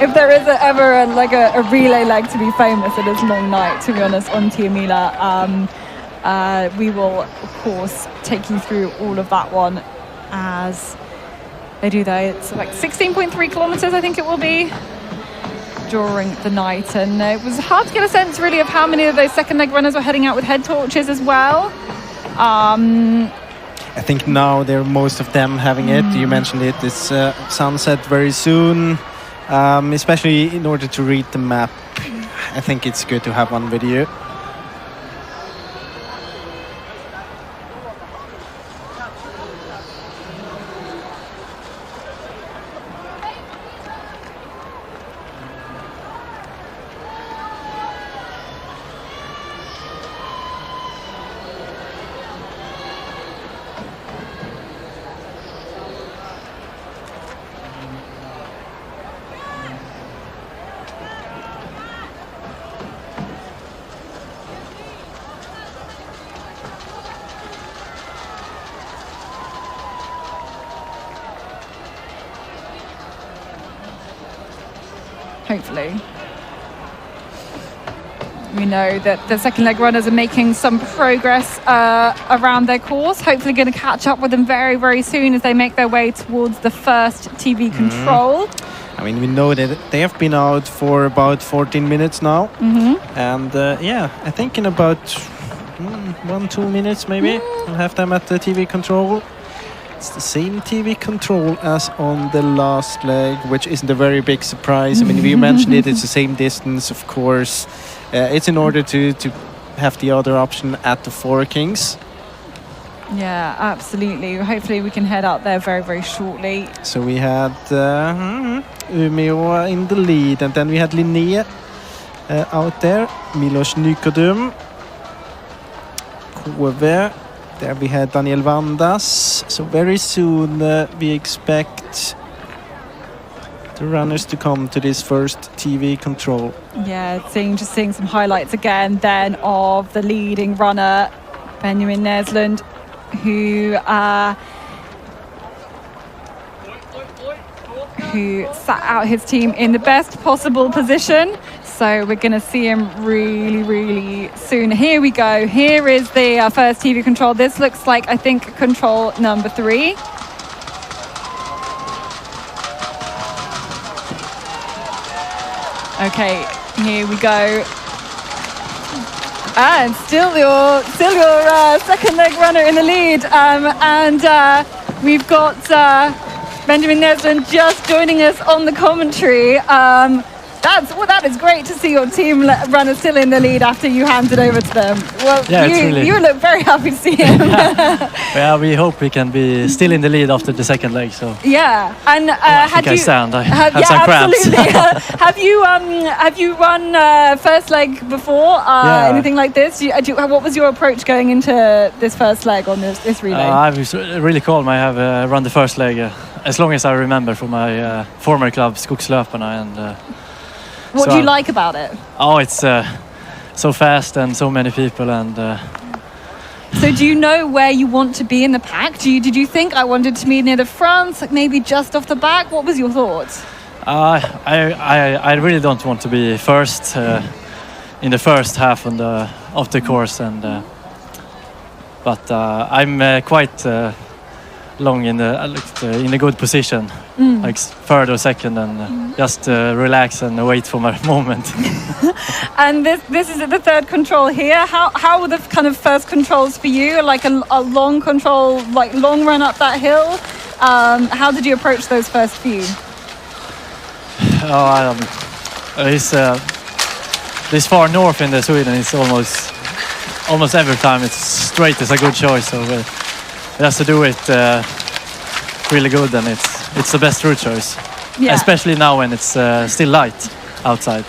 If there is ever a relay leg to be famous, it is long night, to be honest, on Tiomila. We will, of course, take you through all of that one as they do that. It's like 16.3 kilometres, I think it will be, during the night. And it was hard to get a sense, really, of how many of those second leg runners were heading out with head torches as well. I think now most of them having it. You mentioned it. It's sunset very soon, especially in order to read the map. I think it's good to have one with you. hopefully. We know that the second leg runners are making some progress around their course. Hopefully going to catch up with them very, very soon as they make their way towards the first TV control. I mean, we know that they have been out for about 14 minutes now. And I think in about 1-2 minutes maybe we'll have them at the TV control. It's the same TV control as on the last leg, which isn't a very big surprise. I mean, we mentioned it's the same distance, of course. It's in order to have the other option at the Four Kings. Yeah, absolutely. Hopefully we can head out there very, very shortly. So we had Umeå in the lead, and then we had Linné out there, Milos Nykodum, Kove. There we had Daniel Vandas. So very soon we expect the runners to come to this first TV control. Yeah, just seeing some highlights again then of the leading runner, Benjamin Nesland, who sat out his team in the best possible position. So we're going to see him really, really soon. Here we go. Here is the first TV control. This looks like, I think, control number 3. Okay, here we go. And still your second leg runner in the lead. We've got Benjamin Nesland just joining us on the commentary. That is great to see your team runner still in the lead after you handed over to them. Well, yeah, you look very happy to see him. Yeah, we hope we can be still in the lead after the second leg. So yeah, and I have some cramps. Absolutely. Have you run first leg before? Anything like this? What was your approach going into this first leg on this relay? I was really calm. I have run the first leg as long as I remember from my former club Skellefteå, and. What do you like about it? Oh, it's so fast and so many people, and. So, do you know where you want to be in the pack? Did you think I wanted to be near the front, like maybe just off the back? What was your thoughts? I really don't want to be first in the first half of the course, and but I'm quite long in a good position, like third or second, and just relax and wait for my moment. And this is the third control here. How were the kind of first controls for you? Like a long control, like long run up that hill. How did you approach those first few? This far north in Sweden, it's almost every time it's straight is a good choice. So it has to do it really good, and it's the best route choice. Yeah. Especially now when it's still light outside.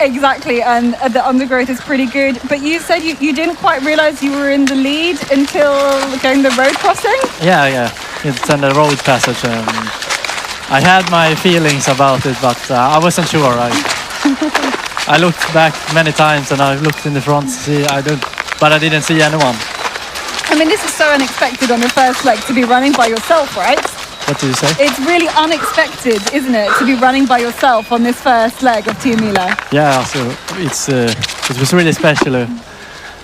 Exactly, and the undergrowth is pretty good. But you said you didn't quite realize you were in the lead until going the road crossing? Yeah. It's on the road passage. I had my feelings about it, but I wasn't sure. I looked back many times, and I looked in the front to see. But I didn't see anyone. I mean, this is so unexpected on the first leg to be running by yourself, right? What did you say? It's really unexpected, isn't it, to be running by yourself on this first leg of Tiomila? Yeah, so it was really special.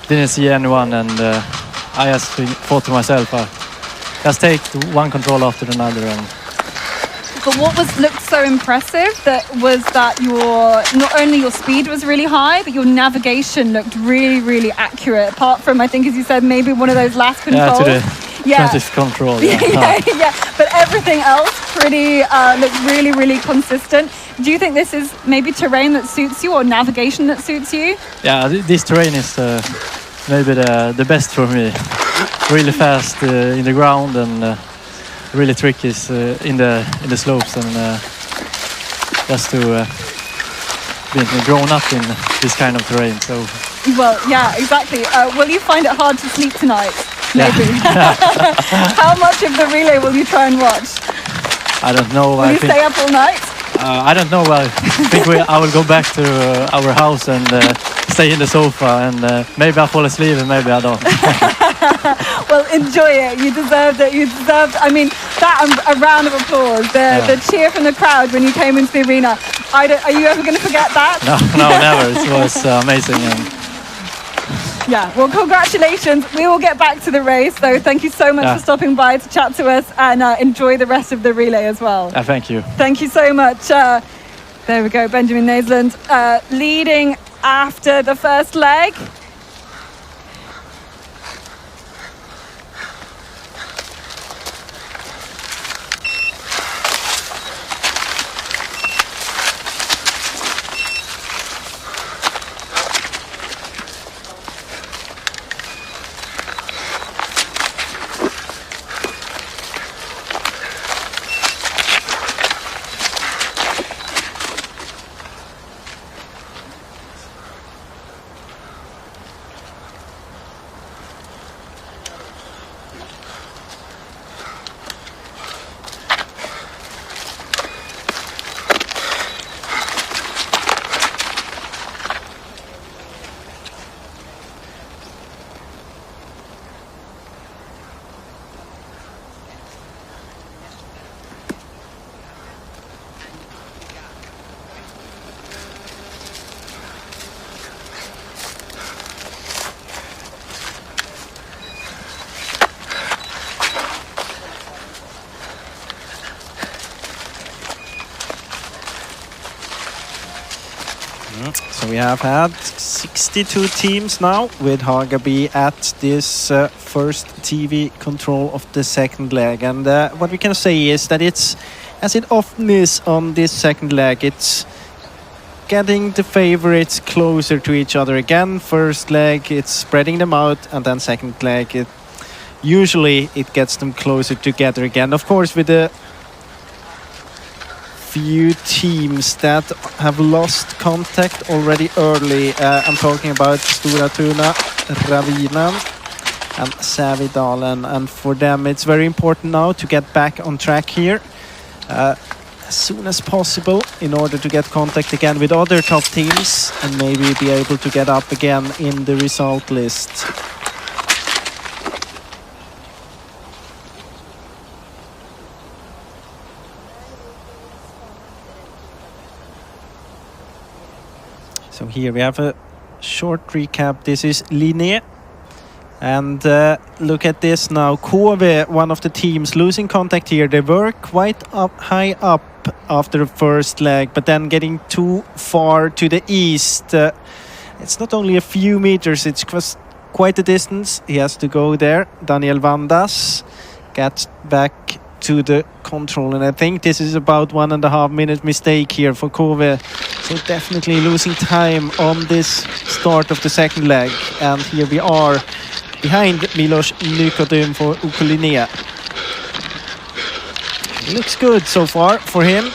Didn't see anyone, and I just thought to myself, just take one control after another. But what looked so impressive was that not only your speed was really high, but your navigation looked really, really accurate. Apart from, I think, as you said, maybe one of those last controls. Yeah, to the 20th control. Yeah. But everything else looked really, really consistent. Do you think this is maybe terrain that suits you or navigation that suits you? Yeah, this terrain is maybe the best for me. Really fast in the ground, and really tricky in the slopes, and just to be grown up in this kind of terrain. So. Well, yeah, exactly. Will you find it hard to sleep tonight? Maybe. Yeah. How much of the relay will you try and watch? I don't know. Will you stay up all night? I don't know. I think I will go back to our house and stay in the sofa, and maybe I'll fall asleep and maybe I don't. Well, enjoy it. You deserved it. I mean, that a round of applause, the cheer from the crowd when you came into the arena. Are you ever going to forget that? No, never. It was amazing. Yeah, well, congratulations. We will get back to the race, so thank you so much for stopping by to chat to us, and enjoy the rest of the relay as well. Thank you. Thank you so much. There we go, Benjamin Naisland leading after the first leg. So we have had 62 teams now, with Hagaby at this first TV control of the second leg. And what we can say is that it's, as it often is on this second leg, it's getting the favorites closer to each other again. First leg, it's spreading them out, and then second leg, usually it gets them closer together again. Of course, with the few teams that have lost contact already early. I'm talking about Stora Tuna, Ravinen and Sävedalen, and for them it's very important now to get back on track here as soon as possible in order to get contact again with other top teams and maybe be able to get up again in the result list. So here we have a short recap. This is Linné. And look at this now. KV, one of the teams, losing contact here. They were quite high up after the first leg, but then getting too far to the east. It's not only a few meters, it's quite a distance. He has to go there. Daniel Vandas gets back to the control, and I think this is about 1.5 minute mistake here for KV. So definitely losing time on this start of the second leg. And here we are behind Milos Nikodym for Linné. Looks good so far for him.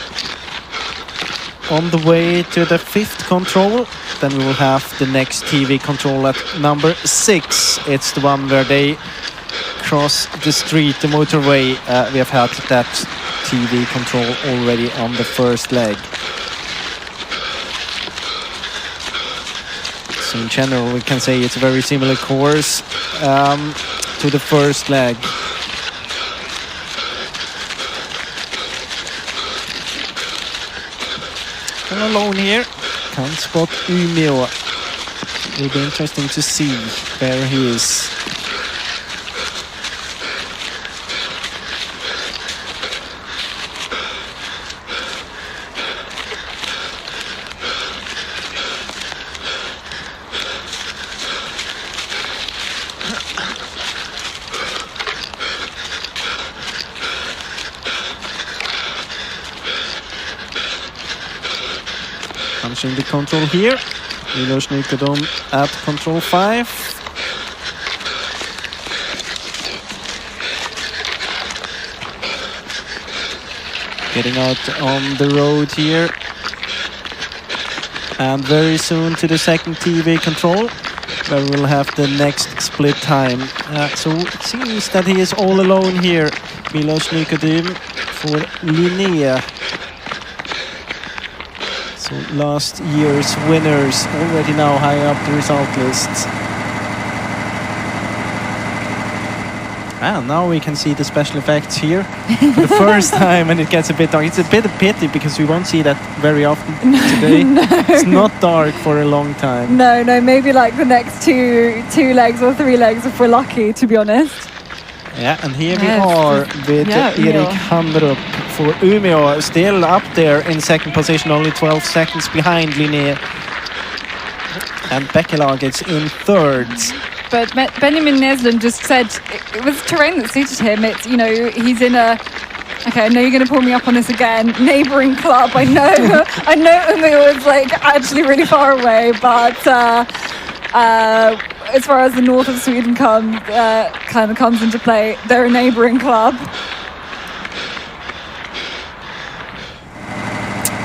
On the way to the fifth control. Then we will have the next TV control at number 6. It's the one where they cross the street, the motorway. We have had that TV control already on the first leg. So in general, we can say it's a very similar course to the first leg. And alone here, can't spot Umeå. Will be interesting to see where he is. Punching the control here. Milos Nikodym at control 5. Getting out on the road here. And very soon to the second TV control, where we'll have the next split time. So it seems that he is all alone here, Milos Nikodym for Linné. So last year's winners already now high up the result list. And now we can see the special effects here for the first time, and it gets a bit dark. It's a bit of pity because we won't see that very often today. It's not dark for a long time. No, maybe like the next two legs or 3 legs if we're lucky, to be honest. Yeah, and here we are with Erik Hammerup for Umeå, still up there in second position, only 12 seconds behind Linné. And Bekkelaget's in third. But Benjamin Nesland just said it was terrain that suited him. It's, you know, he's in a... Okay, I know you're going to pull me up on this again. Neighbouring club, I know. I know Umeå is like actually really far away, but as far as the north of Sweden kind of comes into play, they're a neighbouring club.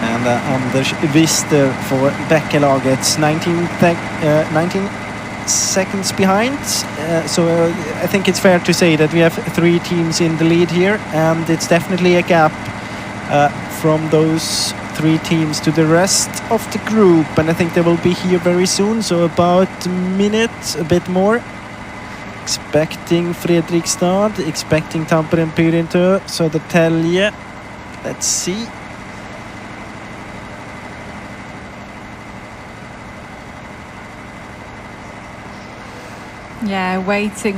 And Anders Wister for Bekkelaget's 19 seconds behind. So I think it's fair to say that we have 3 teams in the lead here, and it's definitely a gap from those 3 teams to the rest of the group, and I think they will be here very soon, so about a minute, a bit more. Expecting Fredrikstad, expecting Tampere and Pyrintö, Södertälje. Let's see. Yeah, waiting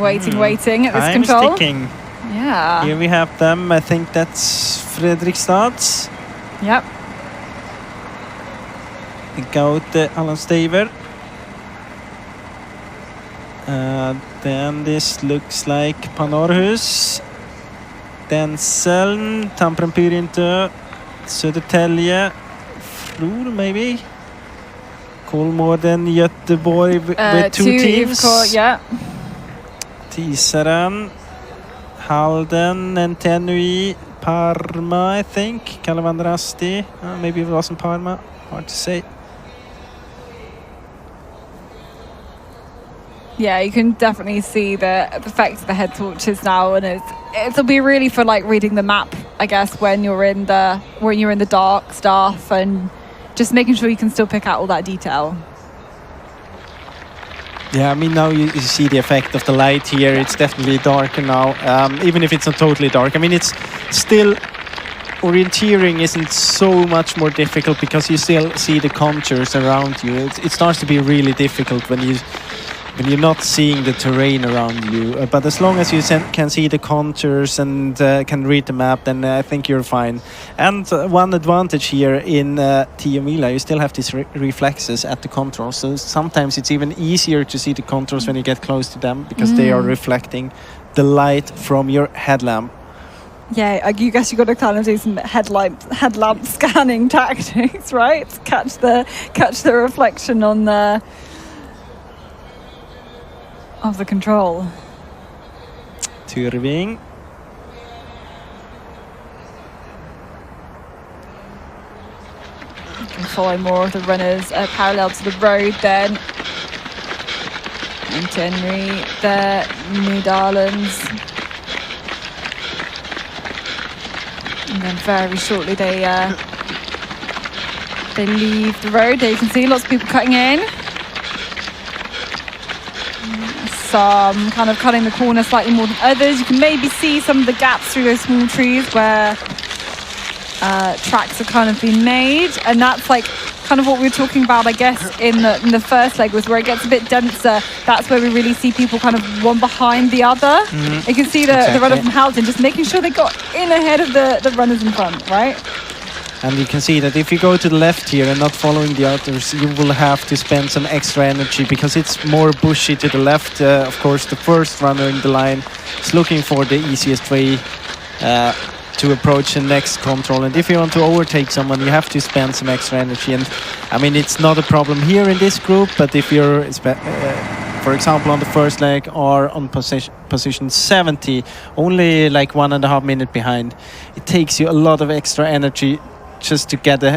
at this control. Time's ticking. Yeah. Here we have them. I think that's Fredrikstad's. Yep. Gaute Allanstaver. Then this looks like Panorhus. Denseln, Tampere and Pyrintö, Södertälje, Flor maybe. Kolmården, Göteborg with 2 teams. Yeah. Tisaren, Halden, and Tenui, Parma, I think. Kalevandrasti. Maybe it wasn't Parma. Hard to say. Yeah, you can definitely see the effect of the head torches now, and it'll be really for like reading the map, I guess, when you're in the dark stuff, and just making sure you can still pick out all that detail. Yeah, I mean, now you see the effect of the light here. It's definitely darker now, even if it's not totally dark. I mean, it's still... Orienteering isn't so much more difficult because you still see the contours around you. It starts to be really difficult when you're not seeing the terrain around you. But as long as you can see the contours and can read the map, then I think you're fine. And one advantage here in Tiomila, you still have these reflexes at the controls. So sometimes it's even easier to see the contours when you get close to them because they are reflecting the light from your headlamp. Yeah, I guess you got to kind of do some headlamp scanning tactics, right? Catch the reflection on the of the control. Tyrving. You can follow more of the runners parallel to the road then. And Henry, the Nydalens. And then very shortly they leave the road. There you can see lots of people cutting in. Some kind of cutting the corner slightly more than others. You can maybe see some of the gaps through those small trees where tracks have kind of been made, and that's like kind of what we were talking about, I guess, in the first leg, was where it gets a bit denser. That's where we really see people kind of one behind the other. You can see the runner from Halden just making sure they got in ahead of the runners in front, right? And you can see that if you go to the left here and not following the others, you will have to spend some extra energy because it's more bushy to the left. Of course, the first runner in the line is looking for the easiest way to approach the next control. And if you want to overtake someone, you have to spend some extra energy. And I mean, it's not a problem here in this group, but if you're, for example, on the first leg or on position 70, only like 1.5 minutes behind, it takes you a lot of extra energy just to get to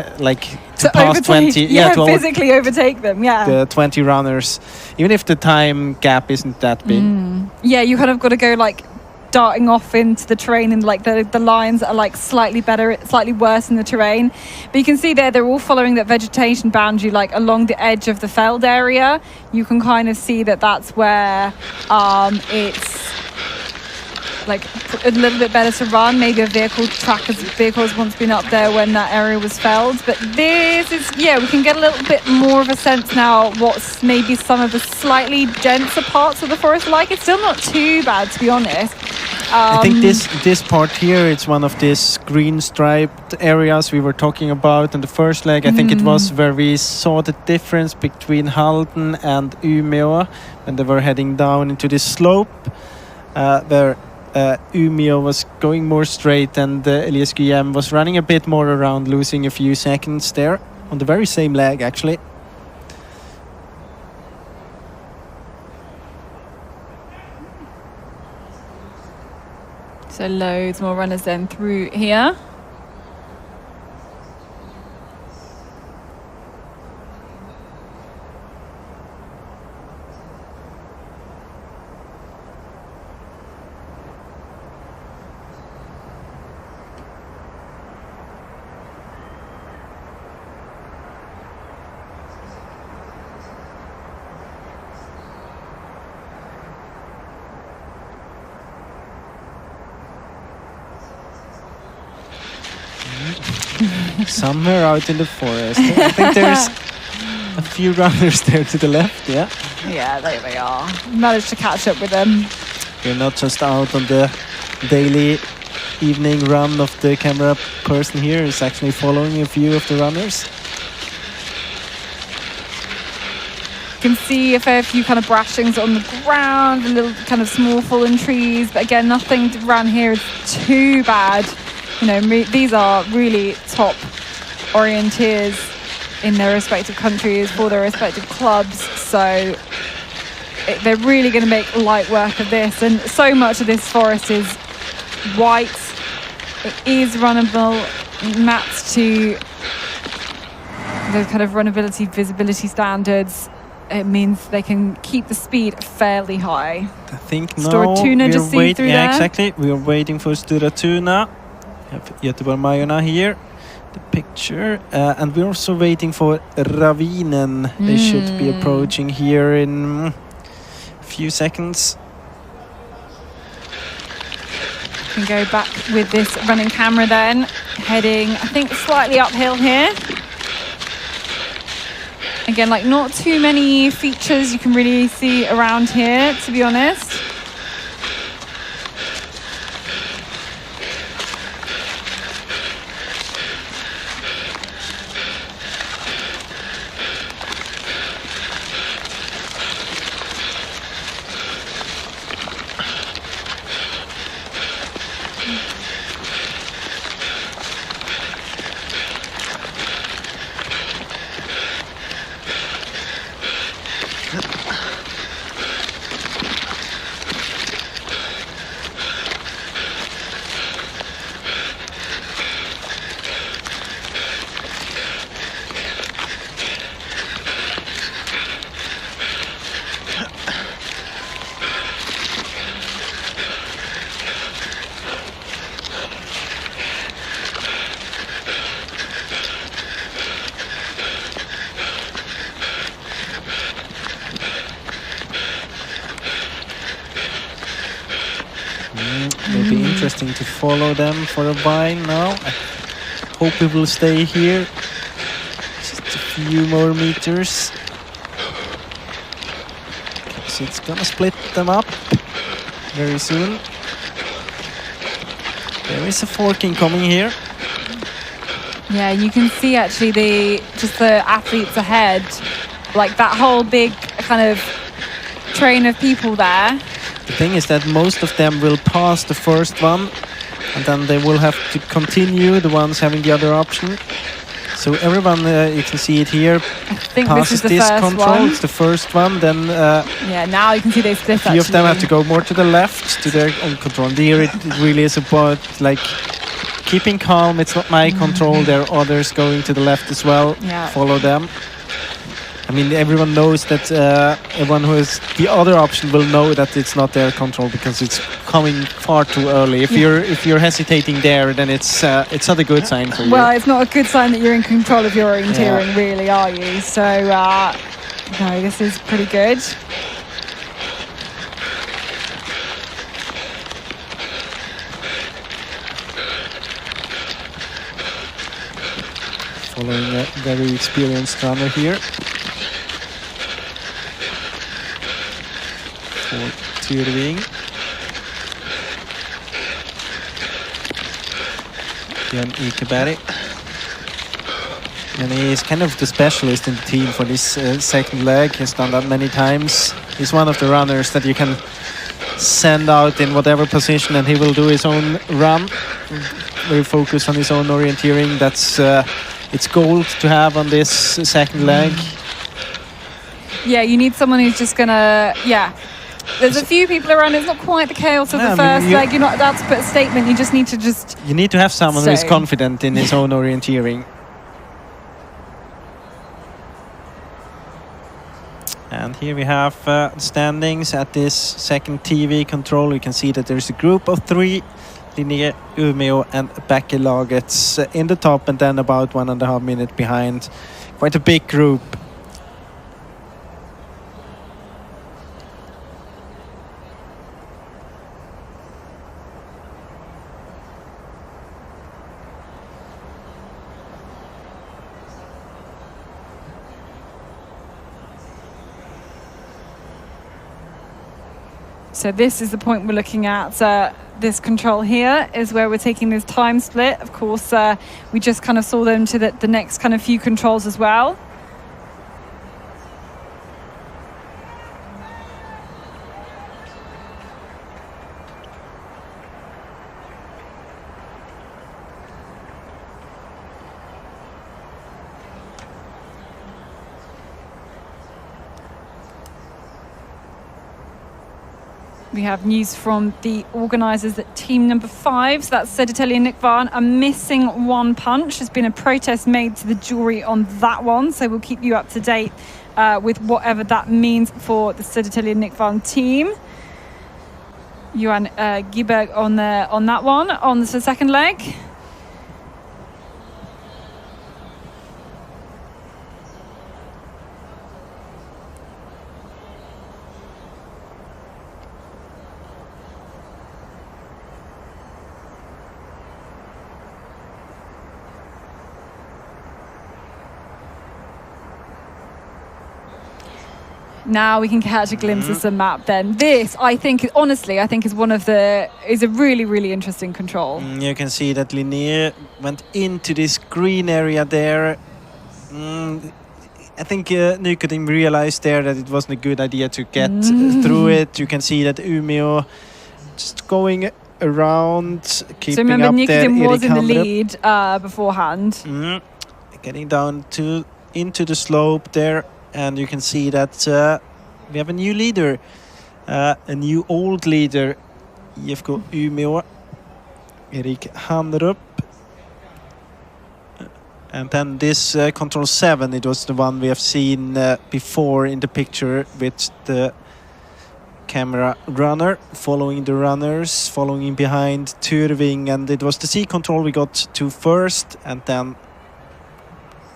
pass overtake, 20. to physically overtake them, the 20 runners, even if the time gap isn't that big. Yeah, you kind of got to go like darting off into the terrain, and like the lines are like slightly worse in the terrain. But you can see there they're all following that vegetation boundary like along the edge of the feld area. You can kind of see that that's where it's like a little bit better to run. Maybe a vehicles once been up there when that area was felled. But this is, yeah, we can get a little bit more of a sense now what's maybe some of the slightly denser parts of the forest like. It's still not too bad, to be honest. I think this part here, it's one of these green striped areas we were talking about in the first leg. I think it was where we saw the difference between Halden and Umeå when they were heading down into this slope, where Umeå was going more straight and Elias Guillem was running a bit more around, losing a few seconds there on the very same leg actually. So loads more runners then through here. Somewhere out in the forest. I think there's a few runners there to the left, yeah? Yeah, there they are. Managed to catch up with them. You're not just out on the daily evening run of the camera person here. Is actually following a few of the runners. You can see a fair few kind of brushings on the ground, a little kind of small fallen trees, but again, nothing around here is too bad. You know, these are really top orienteers in their respective countries for their respective clubs, so they're really going to make light work of this. And so much of this forest is white. It is runnable, mapped to the kind of runnability, visibility standards. It means they can keep the speed fairly high. I think now Stortuna just see through there. Exactly. We are waiting for Stortuna. We have Göteborg-Majorna here, the picture. And we're also waiting for Ravinen. They should be approaching here in a few seconds. We can go back with this running camera then, heading, I think, slightly uphill here. Again, like not too many features you can really see around here, to be honest. It'll be interesting to follow them for a while now. I hope we will stay here. Just a few more meters. So it's gonna split them up very soon. There is a forking coming here. Yeah, you can see actually the athletes ahead, like that whole big kind of train of people there. The thing is that most of them will pass the first one, and then they will have to continue, the ones having the other option. So everyone, you can see it here, I think passes this is the first control. one. It's the first one. Then yeah, now you can see they split. a few of them have to go more to the left to their own control. And here it really is about like keeping calm. It's not my control. There are others going to the left as well. Yeah. Follow them. I mean, everyone knows that everyone who has the other option will know that it's not their control because it's coming far too early. If you're hesitating there, then it's not a good sign for you. Well, it's not a good sign that you're in control of your orienteering, really, are you? So, no, this is pretty good. following a very experienced runner here. For Tiomila. Björn Ikeberg. And he is kind of the specialist in the team for this second leg. He's done that many times. He's one of the runners that you can send out in whatever position and he will do his own run. Very focused on his own orienteering. That's it's gold to have on this second leg. Yeah, you need someone who's just gonna, There's a few people around. It's not quite the chaos of the first leg. You're not allowed to put a statement. You just need to You need to have someone who is confident in his own orienteering. And here we have standings at this second TV control. You can see that there's a group of 3. Linné, Umeå and Bäckelaget in the top, and then about 1.5 minutes behind. Quite a big group. So this is the point we're looking at. This control here is where we're taking this time split. Of course, we just kind of saw them to the next kind of few controls as well. We have news from the organisers that team number 5, so that's Södertälje and Nick Varn, are missing 1 punch. There's been a protest made to the jury on that one, so we'll keep you up to date with whatever that means for the Södertälje and Nick Varn team. Johan Giberg on that one, on the second leg. Now we can catch a glimpse of some map then. This, I think, honestly, is a really, really interesting control. You can see that Linné went into this green area there. I think Nyköping realized there that it wasn't a good idea to get through it. You can see that Umeå just going around, keeping so remember, up there. Nyköping was in the lead beforehand. Getting down into the slope there. And you can see that we have a new leader, a new old leader, IFK Umeå, Erik Hanrup. And then this control 7, it was the one we have seen before in the picture with the camera runner, following the runners, following in behind Tyrving. And it was the C control we got to first, and then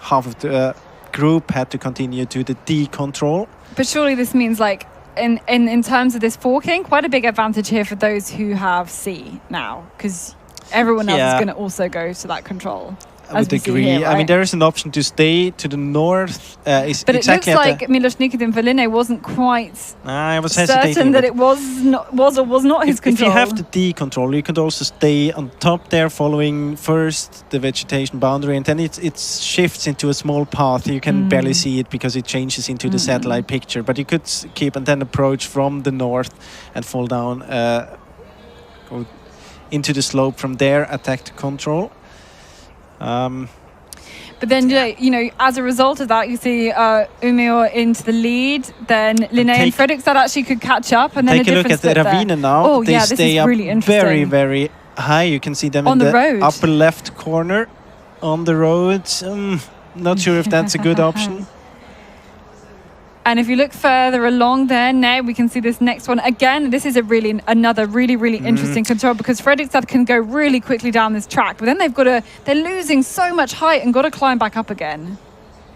half of the group had to continue to the D control. But surely this means, like, in terms of this forking, quite a big advantage here for those who have C now, because everyone else is going to also go to that control. I would agree. Here, right? I mean, there is an option to stay to the north. But it looks like Milos Nikitin for Linné wasn't quite I was certain that it was or was not his control. If you have the D control, you could also stay on top there, following first the vegetation boundary, and then it shifts into a small path. You can barely see it because it changes into the satellite picture. But you could keep and then approach from the north and fall down, go into the slope from there, attack the control. But then, you know, as a result of that, you see Umeå into the lead. Then Linné and Fredrikstad actually could catch up, and then take a look at the Ravina now. Oh, they this stay is up really interesting. Very, very high. You can see them on in the road. Upper left corner on the road. Not sure if that's a good option. And if you look further along there, now we can see this next one. Again, this is another really interesting control, because Fredrikstad can go really quickly down this track, but then they're losing so much height and got to climb back up again.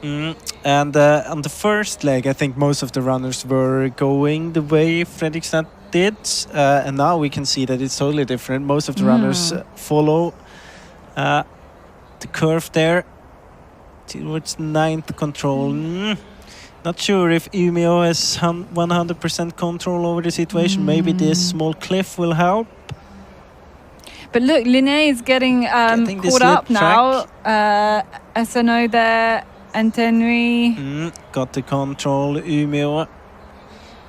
And on the first leg, I think most of the runners were going the way Fredrikstad did. And now we can see that it's totally different. Most of the runners follow the curve there. towards 9th control. Not sure if Umeå has 100% control over the situation. Maybe this small cliff will help. But look, Linné is getting caught up now. SNO there, Antenui. Got the control, Umeå.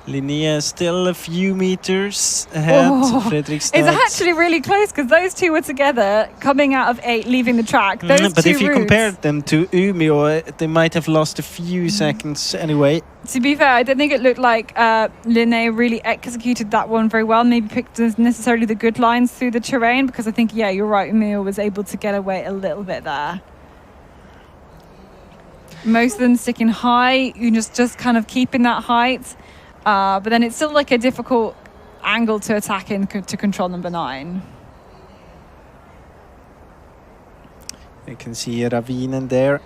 Linné is still a few meters ahead. Fredrikstad. It's actually really close because those two were together coming out of 8, leaving the track. Those but two if you routes, compare them to Umeå, they might have lost a few seconds anyway. to be fair, I don't think it looked like Linné really executed that one very well. Maybe picked necessarily the good lines through the terrain, because I think, yeah, you're right, Umeå was able to get away a little bit there. Most of them sticking high, just kind of keeping that height. But then it's still like a difficult angle to attack in to control number 9. You can see Ravinen there.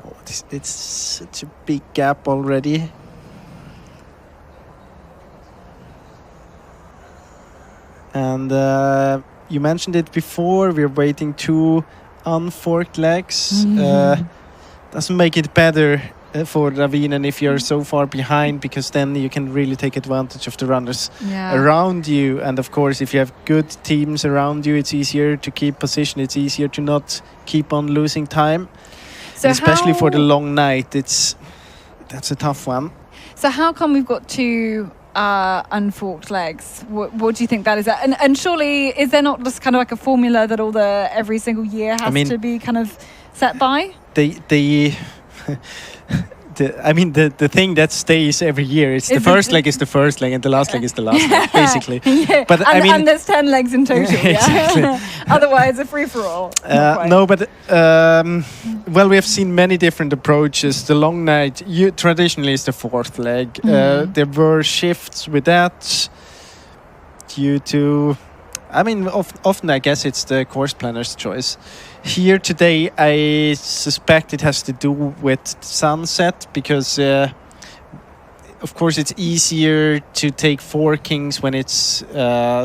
Oh, it's such a big gap already. And you mentioned it before, we're waiting 2 unforked legs. Doesn't make it better for Ravinen if you're so far behind, because then you can really take advantage of the runners around you. And of course, if you have good teams around you, it's easier to keep position. It's easier to not keep on losing time. So especially for the long night, that's a tough one. So how come we've got 2 unforked legs? What do you think that is? And surely, is there not just kind of like a formula that every single year has to be kind of set by? The thing that stays every year is the first leg is the first leg and the last leg is the last leg, basically. But and there's 10 legs in total. Exactly. Otherwise, a free for all. No, but well, we have seen many different approaches. The long night traditionally is the 4th leg. There were shifts with that due to, often I guess it's the course planner's choice. Here today, I suspect it has to do with sunset, because of course it's easier to take forkings when it's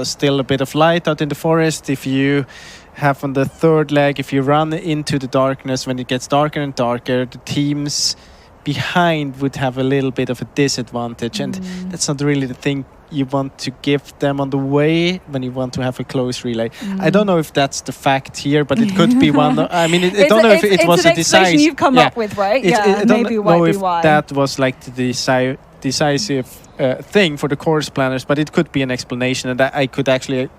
still a bit of light out in the forest. If you have on the 3rd leg, if you run into the darkness when it gets darker and darker, the teams behind would have a little bit of a disadvantage, and that's not really the thing you want to give them on the way when you want to have a close relay. I don't know if that's the fact here, but it could be one. I don't know if it was a decisive. You've come up with, right? I don't maybe know if why. that was like the decisive thing for the course planners, but it could be an explanation, and I could actually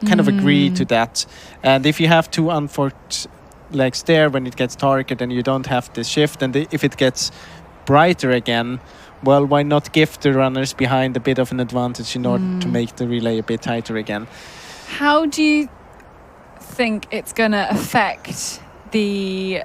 kind of agree to that. And if you have 2 unforked legs there when it gets darker, then you don't have this shift, and if it gets brighter again, well, why not give the runners behind a bit of an advantage in order to make the relay a bit tighter again? How do you think it's going to affect the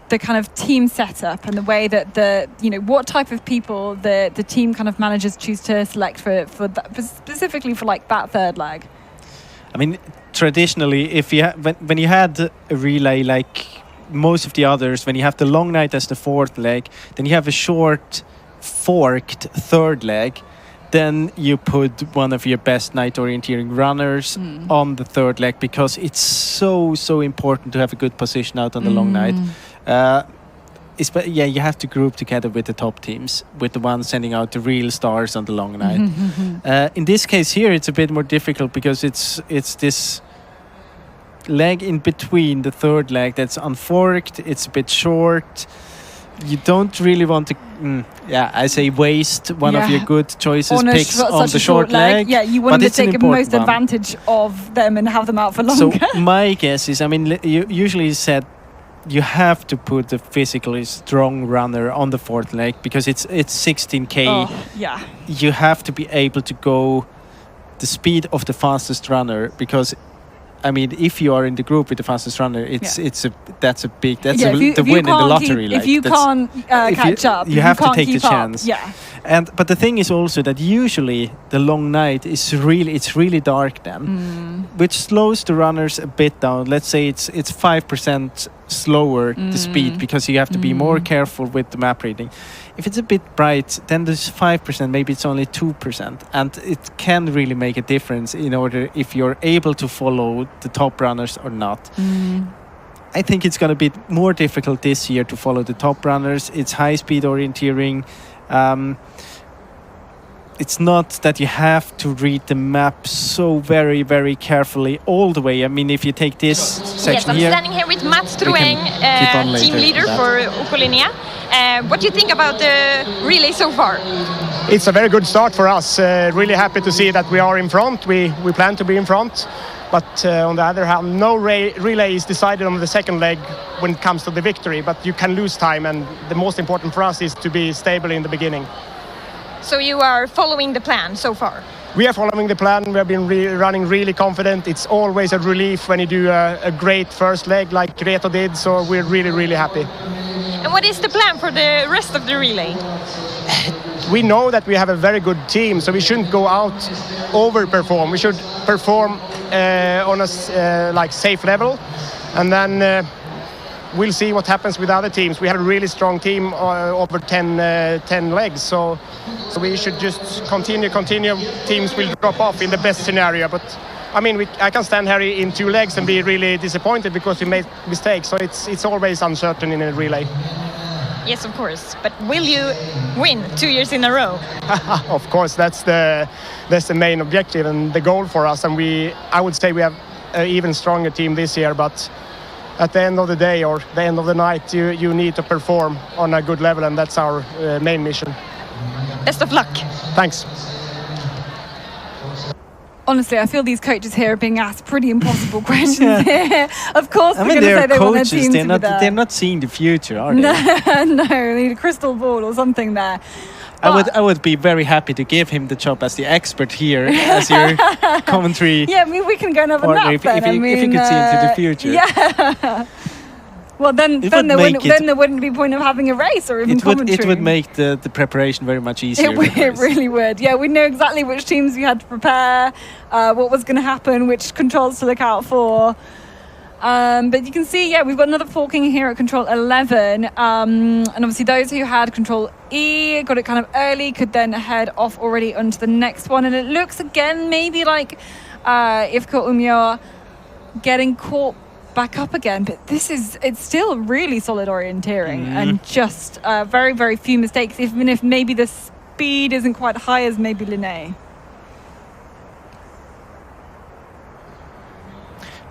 kind of team setup and the way that what type of people the team kind of managers choose to select for that, specifically for like that 3rd leg? Traditionally, if you when you had a relay like most of the others, when you have the long night as the 4th leg, then you have a short forked 3rd leg, then you put one of your best night orienteering runners on the 3rd leg, because it's so important to have a good position out on the long night. You have to group together with the top teams, with the ones sending out the real stars on the long night. In this case here, it's a bit more difficult, because it's this leg in between the 3rd leg that's unforked. It's a bit short. You don't really want to waste one of your good choices picks on the short leg. Yeah, you want to take most advantage of them and have them out for longer. So my guess is, you usually said you have to put a physically strong runner on the 4th leg, because it's 16k. You have to be able to go the speed of the fastest runner, because if you are in the group with the fastest runner, that's a the win in the lottery. If you can't catch up, you have to take the chance. Yeah. But the thing is also that usually the long night is really dark then, which slows the runners a bit down. Let's say it's 5% slower the speed, because you have to be more careful with the map reading. If it's a bit bright, then there's 5%, maybe it's only 2%, and it can really make a difference in order if you're able to follow the top runners or not. I think it's going to be more difficult this year to follow the top runners. It's high-speed orienteering. It's not that you have to read the map so very, very carefully all the way. I mean, if you take this section I'm here... standing here with Mats keep on team later leader for Ukolinia. What do you think about the relay so far? It's a very good start for us. Really happy to see that we are in front. We plan to be in front. But on the other hand, no relay is decided on the second leg when it comes to the victory. But you can lose time, and the most important for us is to be stable in the beginning. So you are following the plan so far? We are following the plan. We have been running really confident. It's always a relief when you do a great first leg like Reto did. So we're really, really happy. And what is the plan for the rest of the relay? We know that we have a very good team, so we shouldn't go out overperform. We should perform on a like safe level, and then we'll see what happens with other teams. We have a really strong team over 10 legs, so we should just continue. Teams will drop off in the best scenario, but I mean, I can stand here in 2 legs and be really disappointed because we made mistakes. So it's always uncertain in a relay. Yes, of course. But will you win 2 years in a row? Of course, that's the main objective and the goal for us. And I would say we have an even stronger team this year. But at the end of the day or the end of the night, you need to perform on a good level, and that's our main mission. Best of luck. Thanks. Honestly, I feel these coaches here are being asked pretty impossible questions here. Of course, I they're mean, going to say they're they want their coaches. team to be there. They're not seeing the future, are they? No, they need a crystal ball or something there. I would be very happy to give him the job as the expert here, as your commentary. Yeah, I mean, we can go and have a nap if then. you could see into the future. Yeah. Well, then there wouldn't be point of having a race or even commentary. It would make the preparation very much easier. It really would. Yeah, we know exactly which teams we had to prepare, what was going to happen, which controls to look out for. But you can see, we've got another forking here at control 11. And obviously those who had control E, got it kind of early, could then head off already onto the next one. And it looks again maybe like IFK Umeå getting caught back up again, but it's still really solid orienteering and just very, very few mistakes, even if maybe the speed isn't quite high as maybe Linné.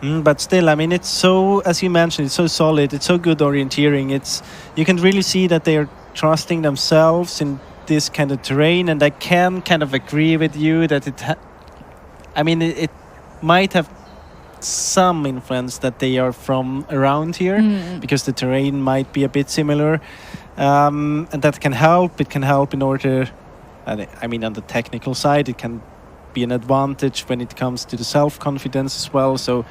But still, I mean, it's so, as you mentioned, it's so solid, it's so good orienteering. You can really see that they are trusting themselves in this kind of terrain, and I can kind of agree with you that it might have some influence that they are from around here, because the terrain might be a bit similar, and that can help. It can help in order, on the technical side, it can be an advantage when it comes to the self-confidence as well. So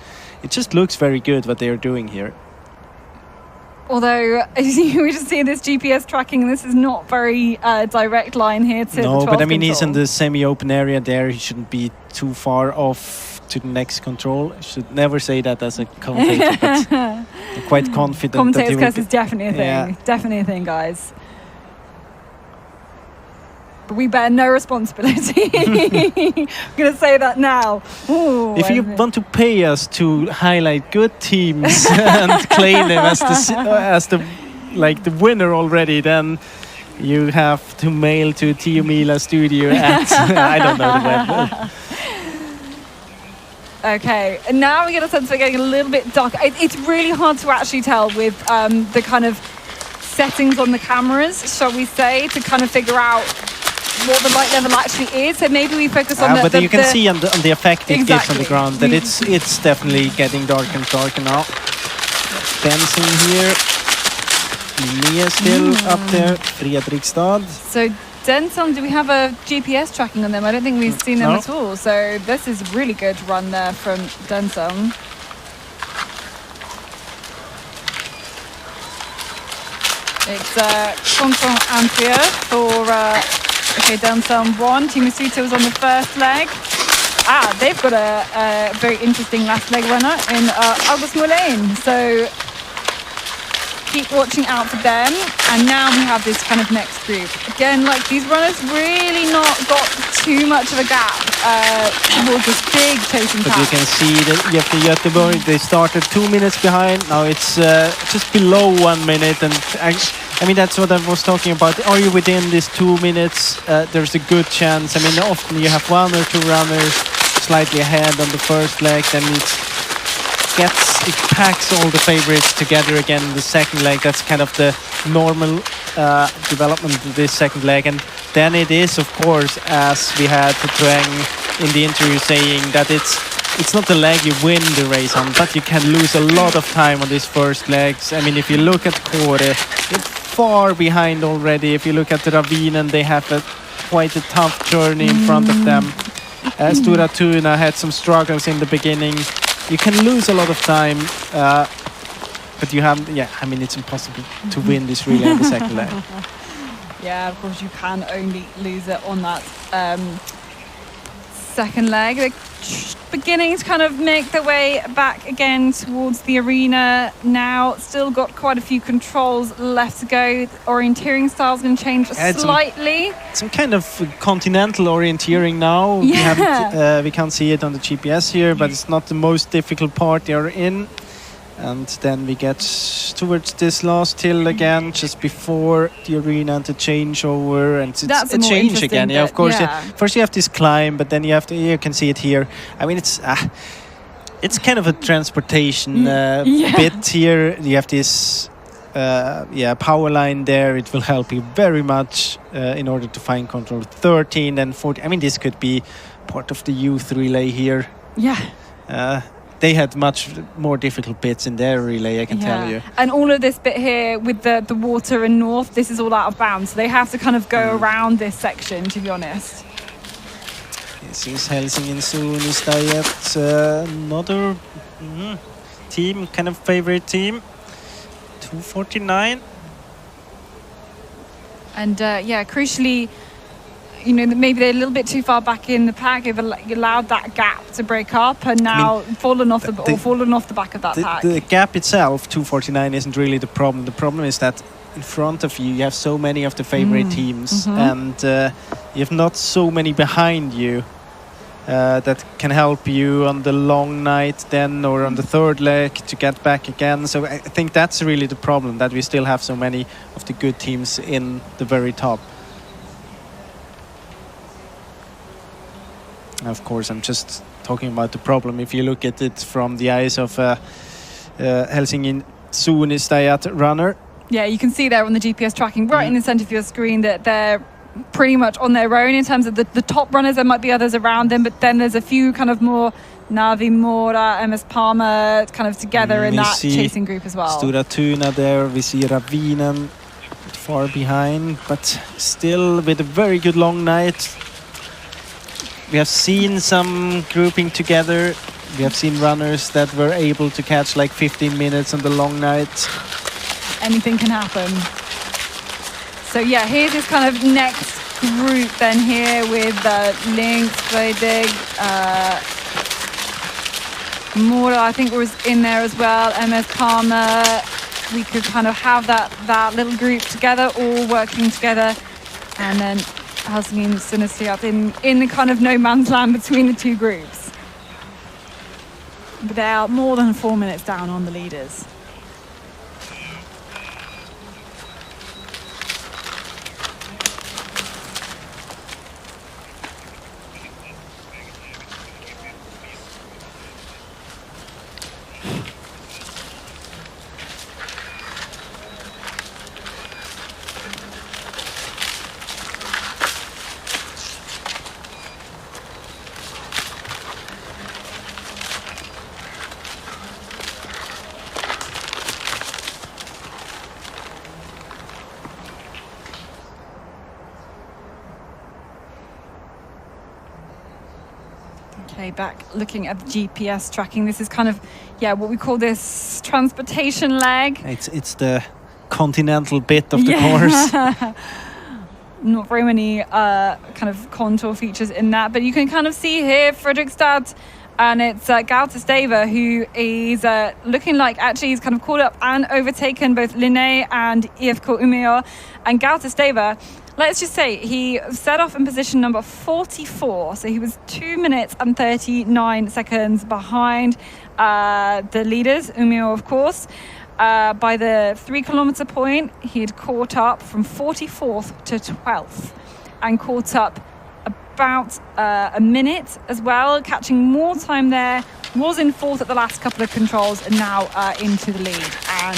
it just looks very good what they are doing here. Although we just see this GPS tracking, and this is not very direct line here to the 12th but I mean, control. he's in the semi-open area there. He shouldn't be too far off to the next control. I should never say that as a commentator, but I'm quite confident. Commentator's curse is definitely a thing. Yeah. Definitely a thing, guys. But we bear no responsibility. I'm going to say that now. Ooh, if you want to pay us to highlight good teams and claim them as the winner already, then you have to mail to Tiomila studio at I don't know the web. Okay, and now we get a sense we're getting a little bit darker. It's really hard to actually tell with the kind of settings on the cameras, shall we say, to kind of figure out what the light level actually is. So maybe we focus on but you can see on the effect it gives on the ground that Mm-hmm. it's definitely getting darker and darker now. Benson here, Mia still up there, Fredrikstad. So Denson, do we have a GPS tracking on them? I don't think we've seen them at all. So this is a really good run there from Denson. It's Control Ampere for Denson 1. Team Isuto was on the first leg. They've got a very interesting last leg runner in August Moulin. So keep watching out for them. And now we have this kind of next group. Again, like these runners really not got too much of a gap towards this big chasing But pack. you can see that after Göteborg, they started 2 minutes behind. Now it's just below 1 minute. And I mean, that's what I was talking about. Are you within these 2 minutes? There's a good chance. I mean, often you have 1 or 2 runners slightly ahead on the first leg. Then it packs all the favorites together again in the second leg. That's kind of the normal development of this second leg. And then it is, of course, as we had Tueng in the interview saying that it's not the leg you win the race on, but you can lose a lot of time on these first legs. I mean, if you look at Kåre, they're far behind already. If you look at the Ravinen, they have quite a tough journey in front of them. Stora Tuna had some struggles in the beginning. You can lose a lot of time, but you have, I mean, it's impossible to win this relay on the second leg. Yeah, of course, you can only lose it on that second leg. They're beginning to kind of make their way back again towards the arena now. Still got quite a few controls left to go. Orienteering style's going to change slightly. Some kind of continental orienteering now. Yeah. We can't see it on the GPS here, but it's not the most difficult part they are in. And then we get towards this last hill again, just before the arena and the changeover, and it's a change again. Yeah, of course. Yeah. First you have this climb, but then you can see it here. I mean, it's kind of a transportation bit here. You have this power line there. It will help you very much in order to find control. 13 and 14. I mean, this could be part of the youth relay here. Yeah. They had much more difficult bits in their relay, I can tell you. And all of this bit here with the water and north, this is all out of bounds. So they have to kind of go around this section, to be honest. This is Helsingin Suunnistajat, another team, kind of favorite team. 2:49. And crucially, you know, maybe they're a little bit too far back in the pack. They've allowed that gap to break up, and now fallen off the back of that pack. The gap itself, 2:49, isn't really the problem. The problem is that in front of you, you have so many of the favorite teams, and you have not so many behind you that can help you on the long night then, or on the third leg to get back again. So I think that's really the problem, that we still have so many of the good teams in the very top. Of course, I'm just talking about the problem. If you look at it from the eyes of Helsingin Suunnistajat runner. Yeah, you can see there on the GPS tracking right in the centre of your screen that they're pretty much on their own in terms of the top runners. There might be others around them, but then there's a few kind of more Navi Mora, MS Palmer kind of together in that chasing group as well. Stora Tuna there, we see Ravinen far behind, but still with a very good long night. We have seen some grouping together. We have seen runners that were able to catch like 15 minutes on the long night. Anything can happen. So yeah, here's this kind of next group then here with Lynx, Vedig, Mora I think was in there as well, MS Palmer. We could kind of have that little group together, all working together, and then Helsingin Suunnistajat in the kind of no man's land between the two groups. But they are more than 4 minutes down on the leaders. Okay, back looking at the GPS tracking. This is kind of, what we call this transportation leg. It's the continental bit of the course. Not very many kind of contour features in that, but you can kind of see here Fredrikstad And it's Gautasteva who is looking like actually he's kind of caught up and overtaken both Linné and IFK Umeå. And Gautasteva, let's just say he set off in position number 44. So he was 2 minutes and 39 seconds behind the leaders, Umeå, of course. By the 3 kilometer point, he had caught up from 44th to 12th and caught up about a minute as well, catching more time there, was in 4th at the last couple of controls and now into the lead. And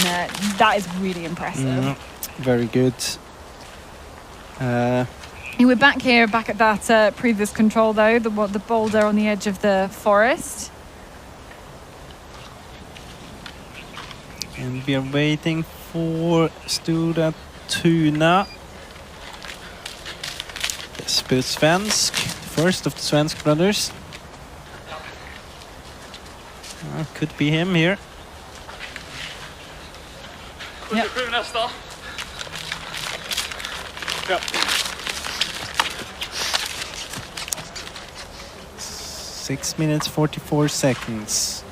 that is really impressive. Very good. We're back at that previous control though, the boulder on the edge of the forest. And we are waiting for Stora Tuna. Jesper Svensk, first of the Svensk brothers. Could be him here. Yep. 6 minutes 44 seconds.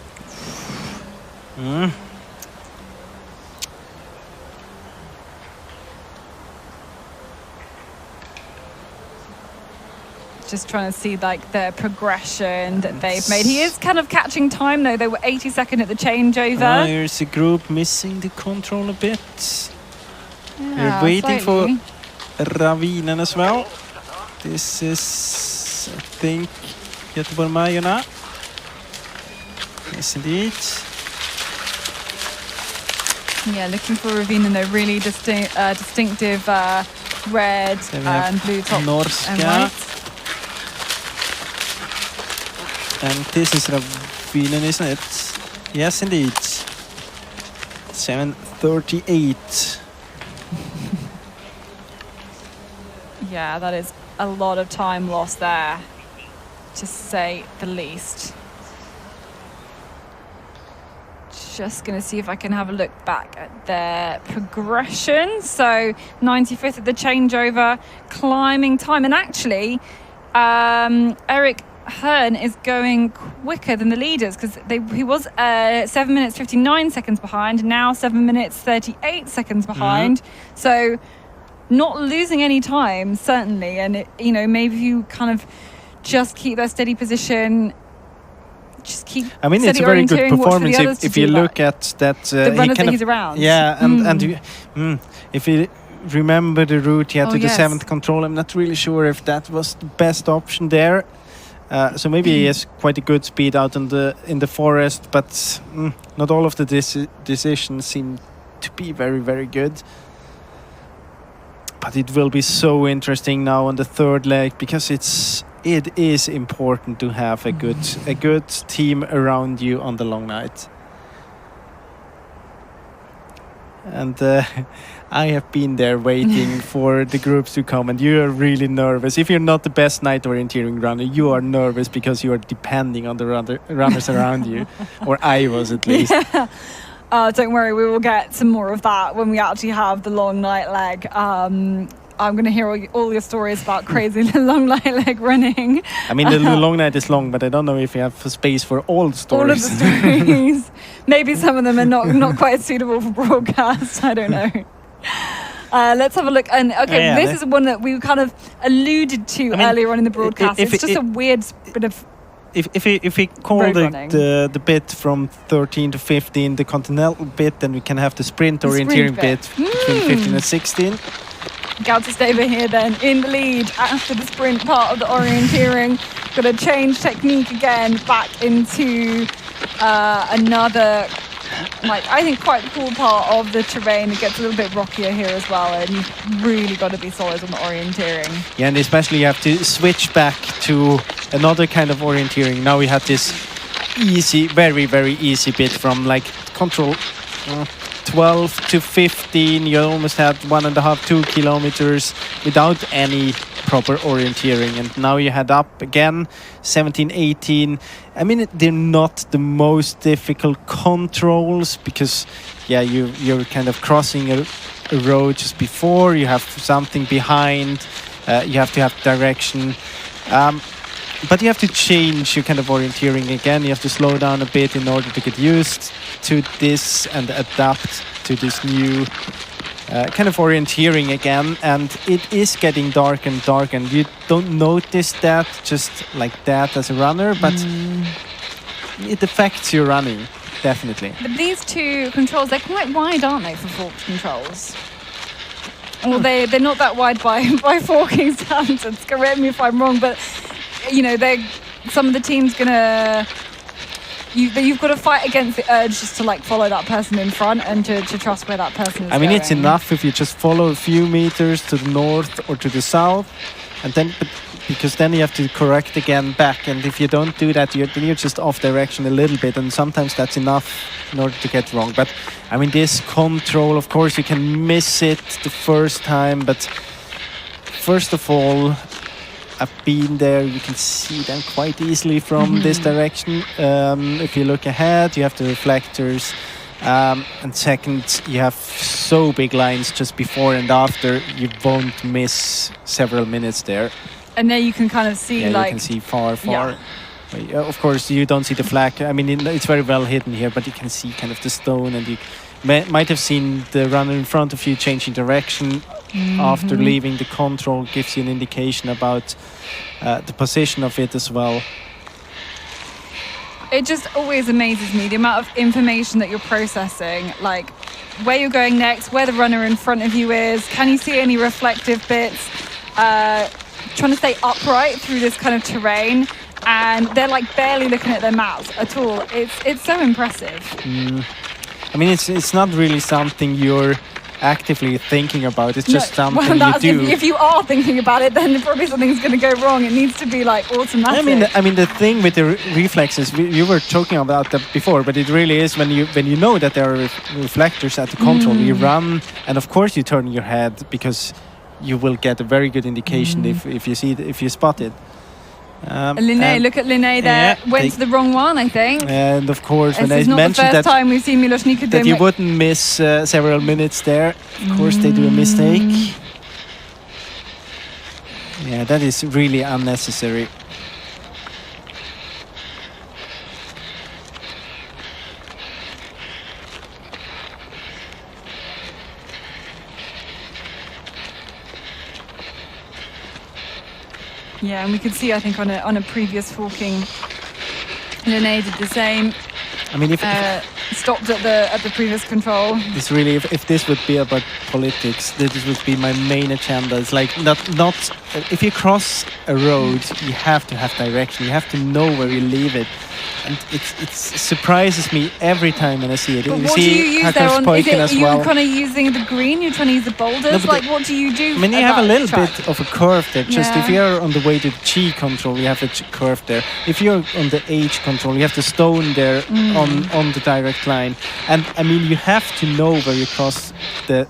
Just trying to see like the progression that they've made. He is kind of catching time though. They were 82nd at the changeover. Here's a group missing the control a bit. Yeah, We're waiting slightly. for Ravinen as well. This is, I think, Göteborg-Majorna. Yes, indeed. Yeah, looking for Ravinen though. Really distinctive red and blue top Norska. and white. And this is Ravinen, isn't it? Yes, indeed. 7:38. Yeah, that is a lot of time lost there, to say the least. Just going to see if I can have a look back at their progression. So 95th at the changeover, climbing time. And actually, Eric Hearn is going quicker than the leaders because he was 7 minutes 59 seconds behind, now 7 minutes 38 seconds behind. So not losing any time, certainly. And maybe you kind of just keep that steady position, just keep. I mean, it's a very good performance if you look at that. The runners that he's around. Yeah, and if you remember the route he had to the 7th control, I'm not really sure if that was the best option there. So maybe he has quite a good speed out in the forest, but not all of the decisions seem to be very, very good. But it will be so interesting now on the 3rd leg because it is important to have a good team around you on the long night. And I have been there waiting for the groups to come, and you are really nervous. If you're not the best night orienteering runner, you are nervous because you are depending on the runners around you, or I was at least. Yeah. Don't worry, we will get some more of that when we actually have the long night leg. I'm going to hear all your stories about crazy long night leg running. I mean, the long night is long, but I don't know if you have space for all the stories. All of the stories. Maybe some of them are not quite suitable for broadcast. I don't know. Let's have a look. And this is one that we kind of alluded to earlier on in the broadcast. It's just a weird bit of. If we call the bit from 13 to 15 the continental bit, then we can have the sprint orienteering bit between 15 and 16. Gautasteva here then in the lead after the sprint part of the orienteering. Got to change technique again back into another, I think quite cool part of the terrain. It gets a little bit rockier here as well, and you've really got to be solid on the orienteering. Yeah, and especially you have to switch back to another kind of orienteering. Now we have this easy, very, very easy bit from control 12 to 15. You almost had 1.5-2 kilometers without any proper orienteering, and now you head up again 17-18. I mean, they're not the most difficult controls because you're kind of crossing a road just before, you have something behind, you have to have direction. But you have to change your kind of orienteering again. You have to slow down a bit in order to get used to this and adapt to this new kind of orienteering again. And it is getting dark and dark, and you don't notice that just like that as a runner, but it affects your running, definitely. But these two controls, they're quite wide, aren't they, for forked controls? Well, they're not that wide by forking standards. Correct me if I'm wrong, but you know, some of the teams gonna. You've got to fight against the urge just to like follow that person in front and to trust where that person is. I mean, going. it's enough if you just follow a few meters to the north or to the south, and then because then you have to correct again back. And if you don't do that, you're just off direction a little bit, and sometimes that's enough in order to get wrong. But I mean, this control, of course, you can miss it the first time, but first of all, I've been there. You can see them quite easily from this direction. If you look ahead, you have the reflectors. And second, you have so big lines just before and after. You won't miss several minutes there. And there you can kind of see, yeah, like... you can see far. Yeah. Of course, you don't see the flag. I mean, it's very well hidden here, but you can see kind of the stone, and you might have seen the runner in front of you changing direction. After leaving the control, gives you an indication about the position of it as well. It just always amazes me, the amount of information that you're processing, like where you're going next, where the runner in front of you is, can you see any reflective bits, trying to stay upright through this kind of terrain, and they're like barely looking at their maps at all. It's so impressive. I mean, it's not really something you're actively thinking about. It's just something you do. If you are thinking about it, then probably something's going to go wrong. It needs to be like automatic. I mean, the thing with the reflexes, you were talking about that before, but it really is when you know that there are reflectors at the control, you run, and of course you turn your head because you will get a very good indication if you spot it. Linné, look at Linné there. Went to the wrong one, I think. And of course, when I This is not the mentioned first time we've seen Milos Nika that you wouldn't miss several minutes there, of course they do a mistake. Yeah, that is really unnecessary. Yeah, and we could see, I think, on a previous forking, Linné did the same. I mean, if stopped at the previous control. This really, if this would be about politics, this would be my main agenda. It's like not if you cross a road, you have to have direction. You have to know where you leave it, and it surprises me every time when I see it. But you what do you use there on? Are you kind of using the green? You're trying to use the boulders. Like, what do you do? I mean, you have a little bit of a curve there. Just if you're on the way to the G control, you have a curve there. If you're on the H control, you have the stone there on the direct line. And I mean, you have to know where you cross the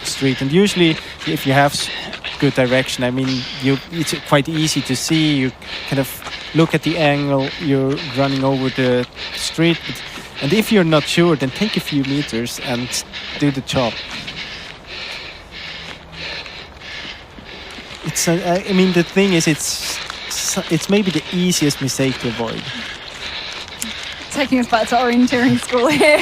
street. And usually, if you have good direction, I mean, it's quite easy to see. You kind of look at the angle you're running over the street. And if you're not sure, then take a few meters and do the job. I mean, the thing is, it's maybe the easiest mistake to avoid. Taking us back to orienteering school here.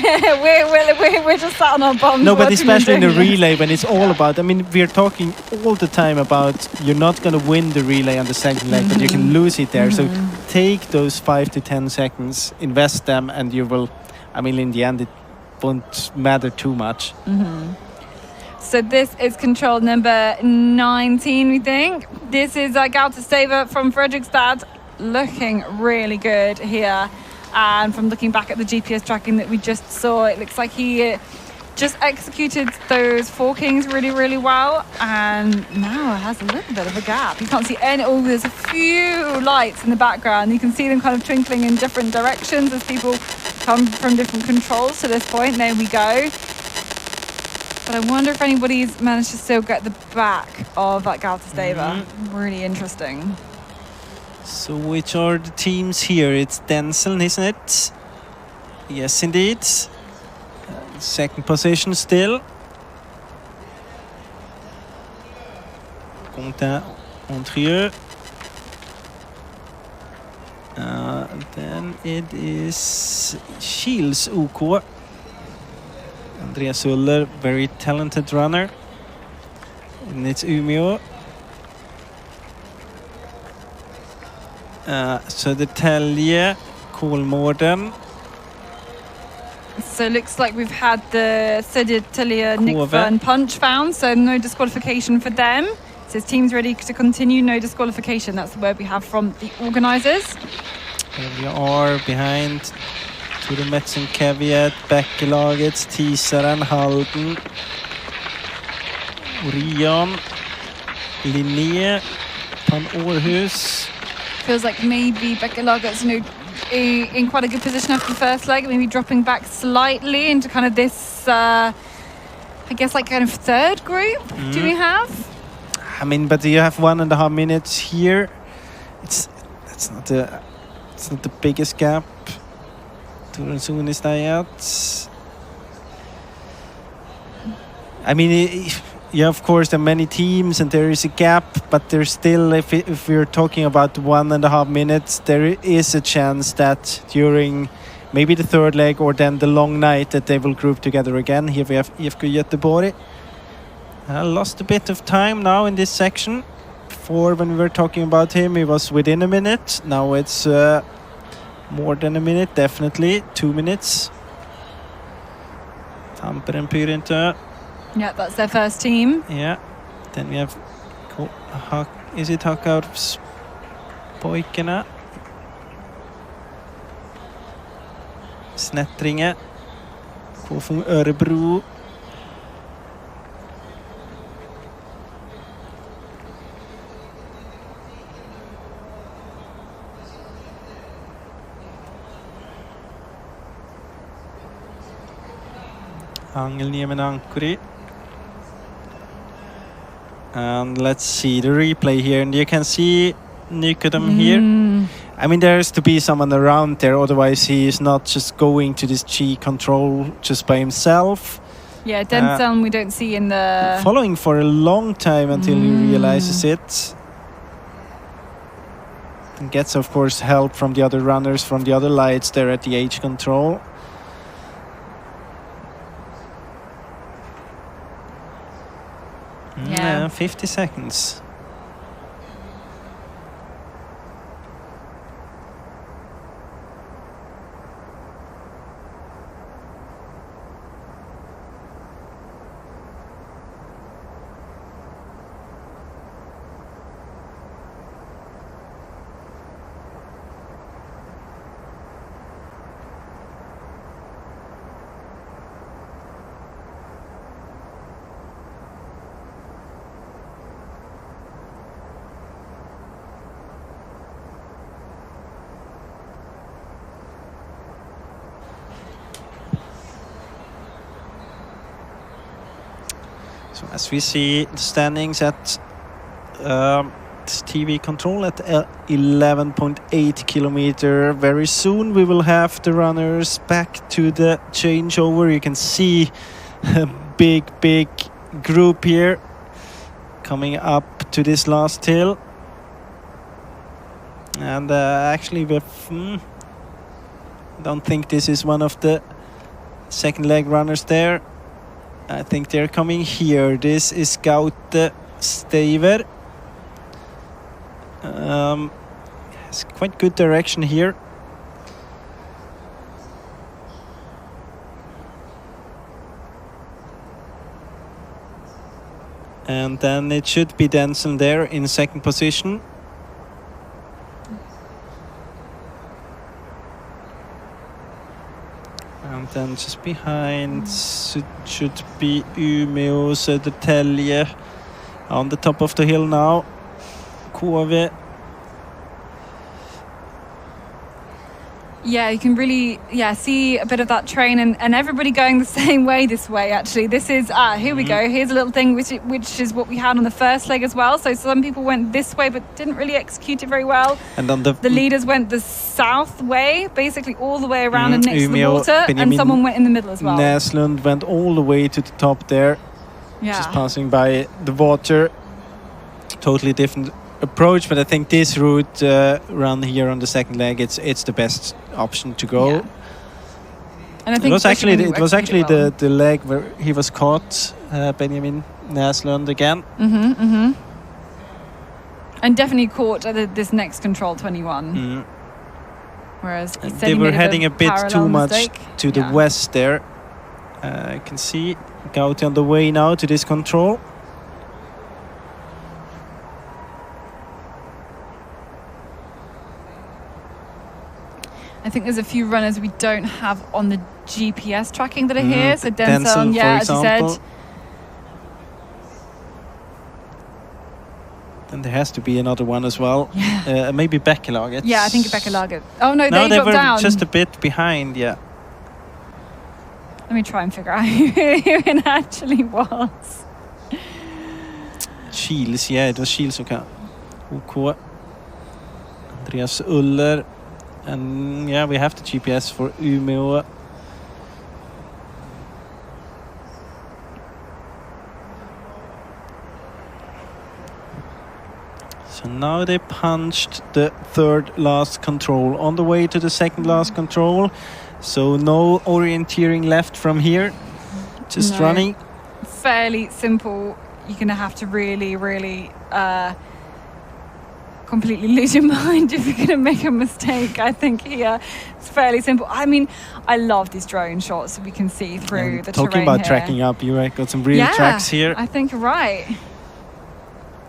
we're just sat on our bums. No, but especially in the relay, when it's all about, I mean, we're talking all the time about you're not going to win the relay on the second leg, but you can lose it there. So take those 5 to 10 seconds, invest them, and you will, I mean, in the end, it won't matter too much. So this is control number 19, we think. This is Gautasteva from Fredrikstad, looking really good here. And from looking back at the GPS tracking that we just saw, it looks like he just executed those forkings really, really well. And now it has a little bit of a gap. You can't see any. Oh, there's a few lights in the background. You can see them kind of twinkling in different directions as people come from different controls to this point. There we go. But I wonder if anybody's managed to still get the back of that Gautasteva. Really interesting. So which are the teams here? It's Denzel, isn't it? Yes, indeed. Second position still. Conta Andrieux. And then it is Shields OK. Andreas Uller, very talented runner. And it's Umeå. Södertälje, Kolmården. So it looks like we've had the Södertälje Nickfa and Punch found, so no disqualification for them. It says teams ready to continue, no disqualification. That's the word we have from the organisers. Here we are behind Tore Metzen, Caveat, Bäckelagets, Tisaren, Halden, Orion, Linné, Pan Århus. Feels like maybe Bäckelagets in quite a good position after the first leg, maybe dropping back slightly into kind of this, I guess, like kind of third group. Do we have? I mean, but you have 1.5 minutes here. It's not the biggest gap. Torensson is there yet. I mean, yeah, of course, there are many teams and there is a gap, but there's still, if we're talking about 1.5 minutes, there is a chance that during maybe the third leg or then the long night that they will group together again. Here we have IFK Göteborg. Lost a bit of time now in this section. Before, when we were talking about him, he was within a minute. Now it's more than a minute, definitely 2 minutes. Tampere, Pyrintö. Yeah, that's their first team. Yeah. Then we have, is it Hackarpspojkarna? Snättringe. KFUM Örebro. Angelniemen Ankuri. And let's see the replay here, and you can see Nykodem here. I mean, there has to be someone around there, otherwise he is not just going to this G control just by himself. Yeah, Denson we don't see in the... Following for a long time until he realizes it. And gets, of course, help from the other runners, from the other lights there at the H control. Yeah. 50 seconds. So as we see the standings at this TV control at 11.8 kilometer. Very soon we will have the runners back to the changeover. You can see a big group here coming up to this last hill. And actually don't think this is one of the second leg runners there. I think they're coming here. This is Gaute Steiver. Has quite good direction here. And then it should be Denson there in second position. And then just behind should be Umeå, Södertälje on the top of the hill now. KV. Yeah, you can really see a bit of that train and everybody going the same way this way, actually. This is, here we go. Here's a little thing which is what we had on the first leg as well. So some people went this way but didn't really execute it very well. And on the leaders went the south way, basically all the way around and next to the water. Benjamin, and someone went in the middle as well. Näslund went all the way to the top there. Yeah. Just passing by the water. Totally different approach, but I think this route run here on the second leg, it's the best option to go. Yeah. And I think it was actually the leg where he was caught, Benjamin Näslund again. And definitely caught this next control 21. Whereas he said they he were made heading a bit parallel too much mistake. to the west there. You can see Gauti on the way now to this control. I think there's a few runners we don't have on the GPS tracking that are here. So Denzel, for as you example. said. And there has to be another one as well. Yeah. Maybe Bekkelaget. Yeah, I think Bekkelaget. Oh no, they dropped were down. just a bit behind. Yeah. Let me try and figure out who it actually was. Kils, yeah, it was Kils OK. Andreas Uller. And yeah, we have the GPS for Umeå. So now they punched the third last control on the way to the second last control. So no orienteering left from here. Just running. Fairly simple. You're going to have to really, really completely lose your mind if you're going to make a mistake. I think here it's fairly simple. I mean, I love these drone shots so we can see through the terrain. Talking about here. tracking up, you got some real tracks here. I think you're right.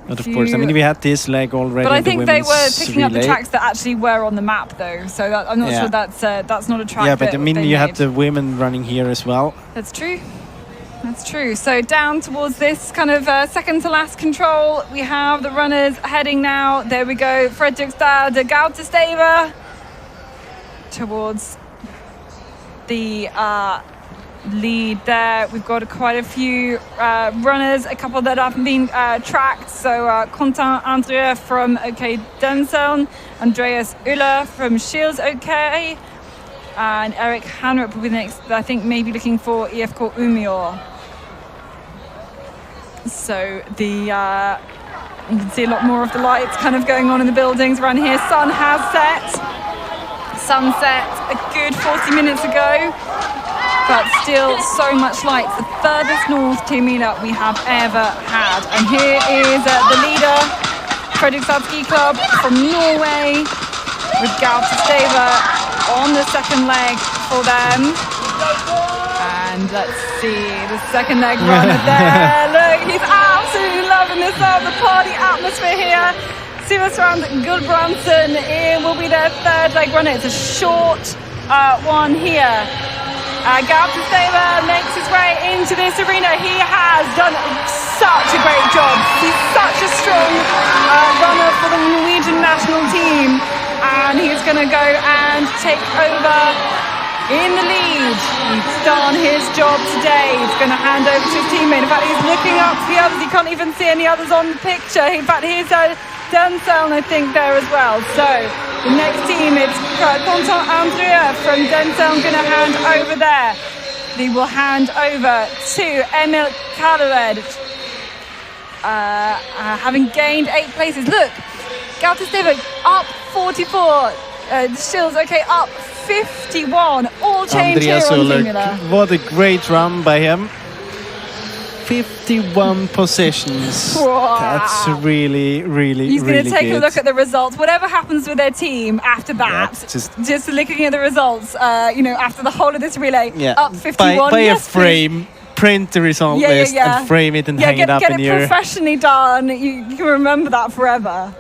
But of course, I mean, we had this leg already. But I think they were picking up the relay. tracks that actually were on the map, though. So I'm not sure that's not a track. Yeah, but I mean, you had have the women running here as well. That's true. That's true. So down towards this kind of second to last control, we have the runners heading now. There we go. Fredrikstad, Gautestave towards the lead there. We've got quite a few runners, a couple that have been tracked. So Quentin André from OK Denseln, Andreas Uller from Shields OK, and Eric Hanrup will be the next, I think, maybe looking for IFK Umeå. So you can see a lot more of the lights kind of going on in the buildings around here. Sun has set. Sunset a good 40 minutes ago, but still so much light. The furthest north Tiomila we have ever had. And here is the leader, Fredrikstad Ski Club from Norway, with Gautestave on the second leg for them. And let's see, the second leg runner there. Look, he's absolutely loving this the party atmosphere here. Siverstrand Gulbrandsen will be their third leg runner. It's a short one here. Gautestave makes his way into this arena. He has done such a great job. He's such a strong runner for the Norwegian national team. And he's going to go and take over in the lead. He's done his job today. He's going to hand over to his teammate. In fact, he's looking up to the others. He can't even see any others on the picture. In fact, here's Denseln, I think, there as well. So the next team, it's Quentin André from Denseln going to hand over there. They will hand over to Emil Kallered, having gained 8 places. Look, Gautestave up 44. Shields OK up 51. All change Andreas here on Uller, Tiomila. what a great run by him. 51 positions. Wow. That's really, really, He's going to take good. a look at the results. Whatever happens with their team after that, just looking at the results, after the whole of this relay, up 51. By a frame, print the result list and frame it and hang it up in your... Get it professionally done. You can remember that forever.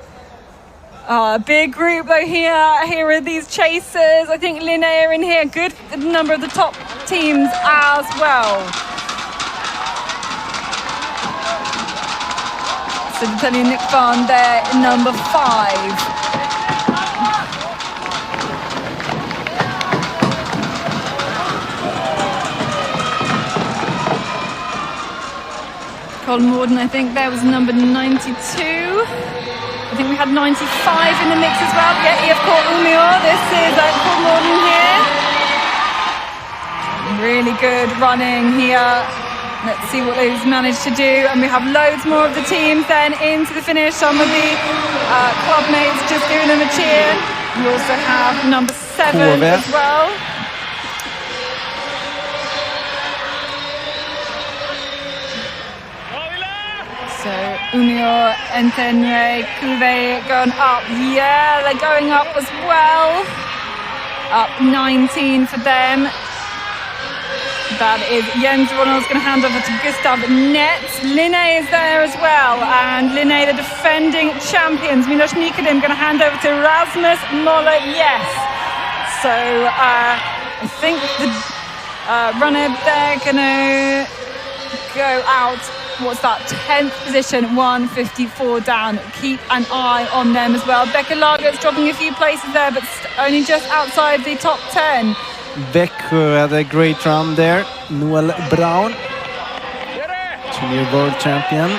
Big group though here. Here are these chasers. I think Linnea in here. Good number of the top teams as well. So to tell you, Nick Van there, number 5. Colin Morden, I think there was number 92. I think we had 95 in the mix as well. Yeah, IFK Umeå. This is Colin Morden here. Really good running here. Let's see what they've managed to do. And we have loads more of the teams then into the finish. Some of the club mates just giving them a cheer. We also have number 7 as well. So Umeå, Entenre, Kuve going up. Yeah, they're going up as well. Up 19 for them. That is Jens Ronald's going to hand over to Gustav Netz. Linné is there as well. And Linné, the defending champions. Milos Nikodim going to hand over to Rasmus Moller. Yes. So I think the runner, they're going to go out. What's that? 10th position, 154 down. Keep an eye on them as well. Becca Lager's dropping a few places there, but only just outside the top 10. Becker had a great run there. Noel Brown, junior world champion.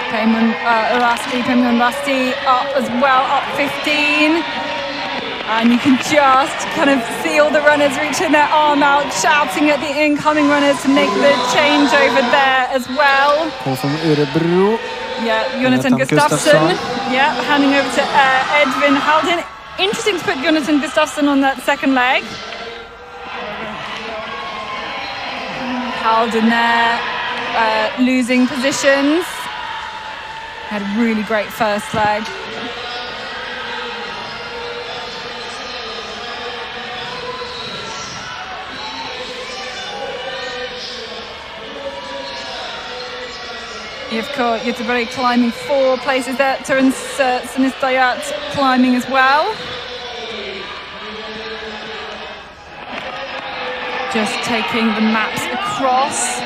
Payman Rasti up as well, up 15. And you can just kind of see all the runners reaching their arm out, shouting at the incoming runners to make the change over there as well. Paul from Örebro. Yeah, Jonathan Gustafsson. Yeah, handing over to Edvin Haldin. Interesting to put Jonathan Gustafsson on that second leg. Haldin there, losing positions. Had a really great first leg. Ivko Göteborg climbing 4 places there. Terence Sinistayat climbing as well. Just taking the maps across.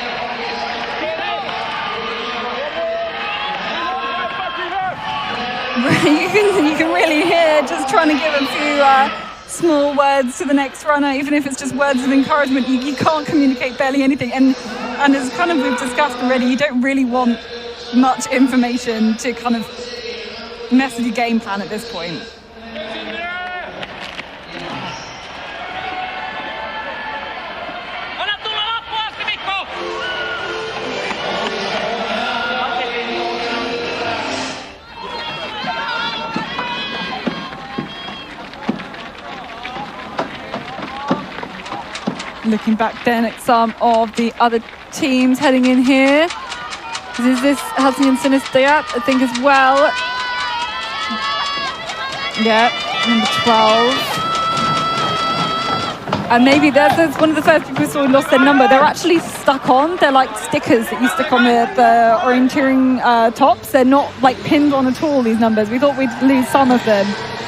You can really hear just trying to give a few small words to the next runner, even if it's just words of encouragement. You can't communicate barely anything. And as kind of we've discussed already, you don't really want much information to kind of mess with your game plan at this point. Looking back then at some of the other teams heading in here. Is this Helsingin Sinistayat, I think, as well. Yeah, number 12. And maybe that's one of the first people who saw who lost their number. They're actually stuck on. They're like stickers that you stick on the orienteering tops. They're not like pinned on at all, these numbers. We thought we'd lose some of them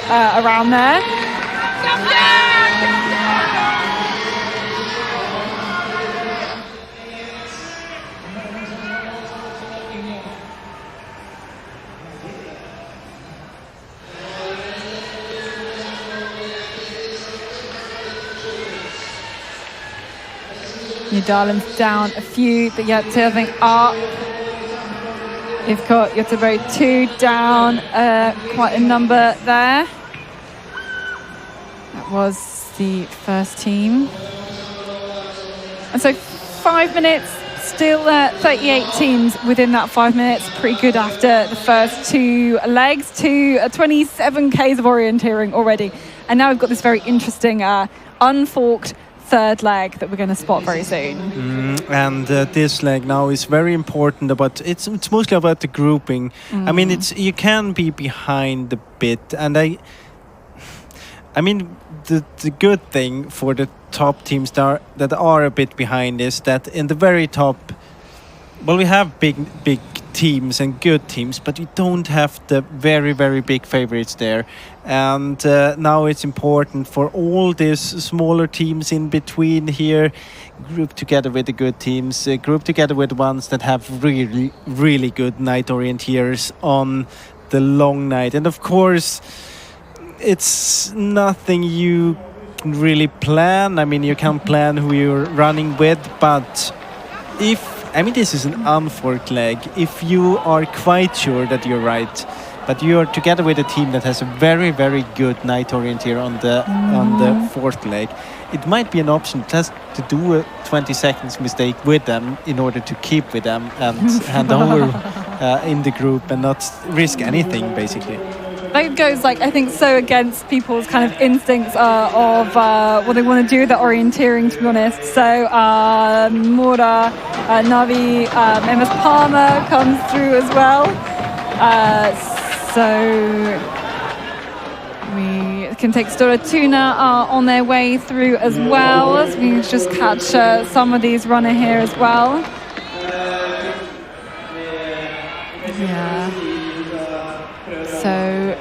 around there. Darlin's down a few, but yeah, Töving up. Ivko Göteborg 2 down, quite a number there. That was the first team. And so 5 minutes, still 38 teams within that 5 minutes. Pretty good after the first 2 legs, 27 Ks of orienteering already. And now we've got this very interesting unforked third leg that we're going to spot very soon. And this leg now is very important. It's mostly about the grouping. I mean, you can be behind a bit, and I mean the good thing for the top teams that are a bit behind is that in the very top, well, we have big teams and good teams, but you don't have the very, very big favorites there. And now it's important for all these smaller teams in between here, group together with the good teams, group together with ones that have really, really good night orienteers on the long night. And of course, it's nothing you can really plan. I mean, you can plan who you're running with, but this is an unforked leg. If you are quite sure that you're right, but you are together with a team that has a very, very good night orienteer on the fourth leg. It might be an option just to do a 20 seconds mistake with them in order to keep with them and hand over in the group and not risk anything, basically. That goes, like, I think so against people's kind of instincts of what they want to do with the orienteering, to be honest. So Mora, Navi, MS Palmer comes through as well. So we can take Stora Tuna on their way through as well, as we just catch some of these runner here as well. Yeah. So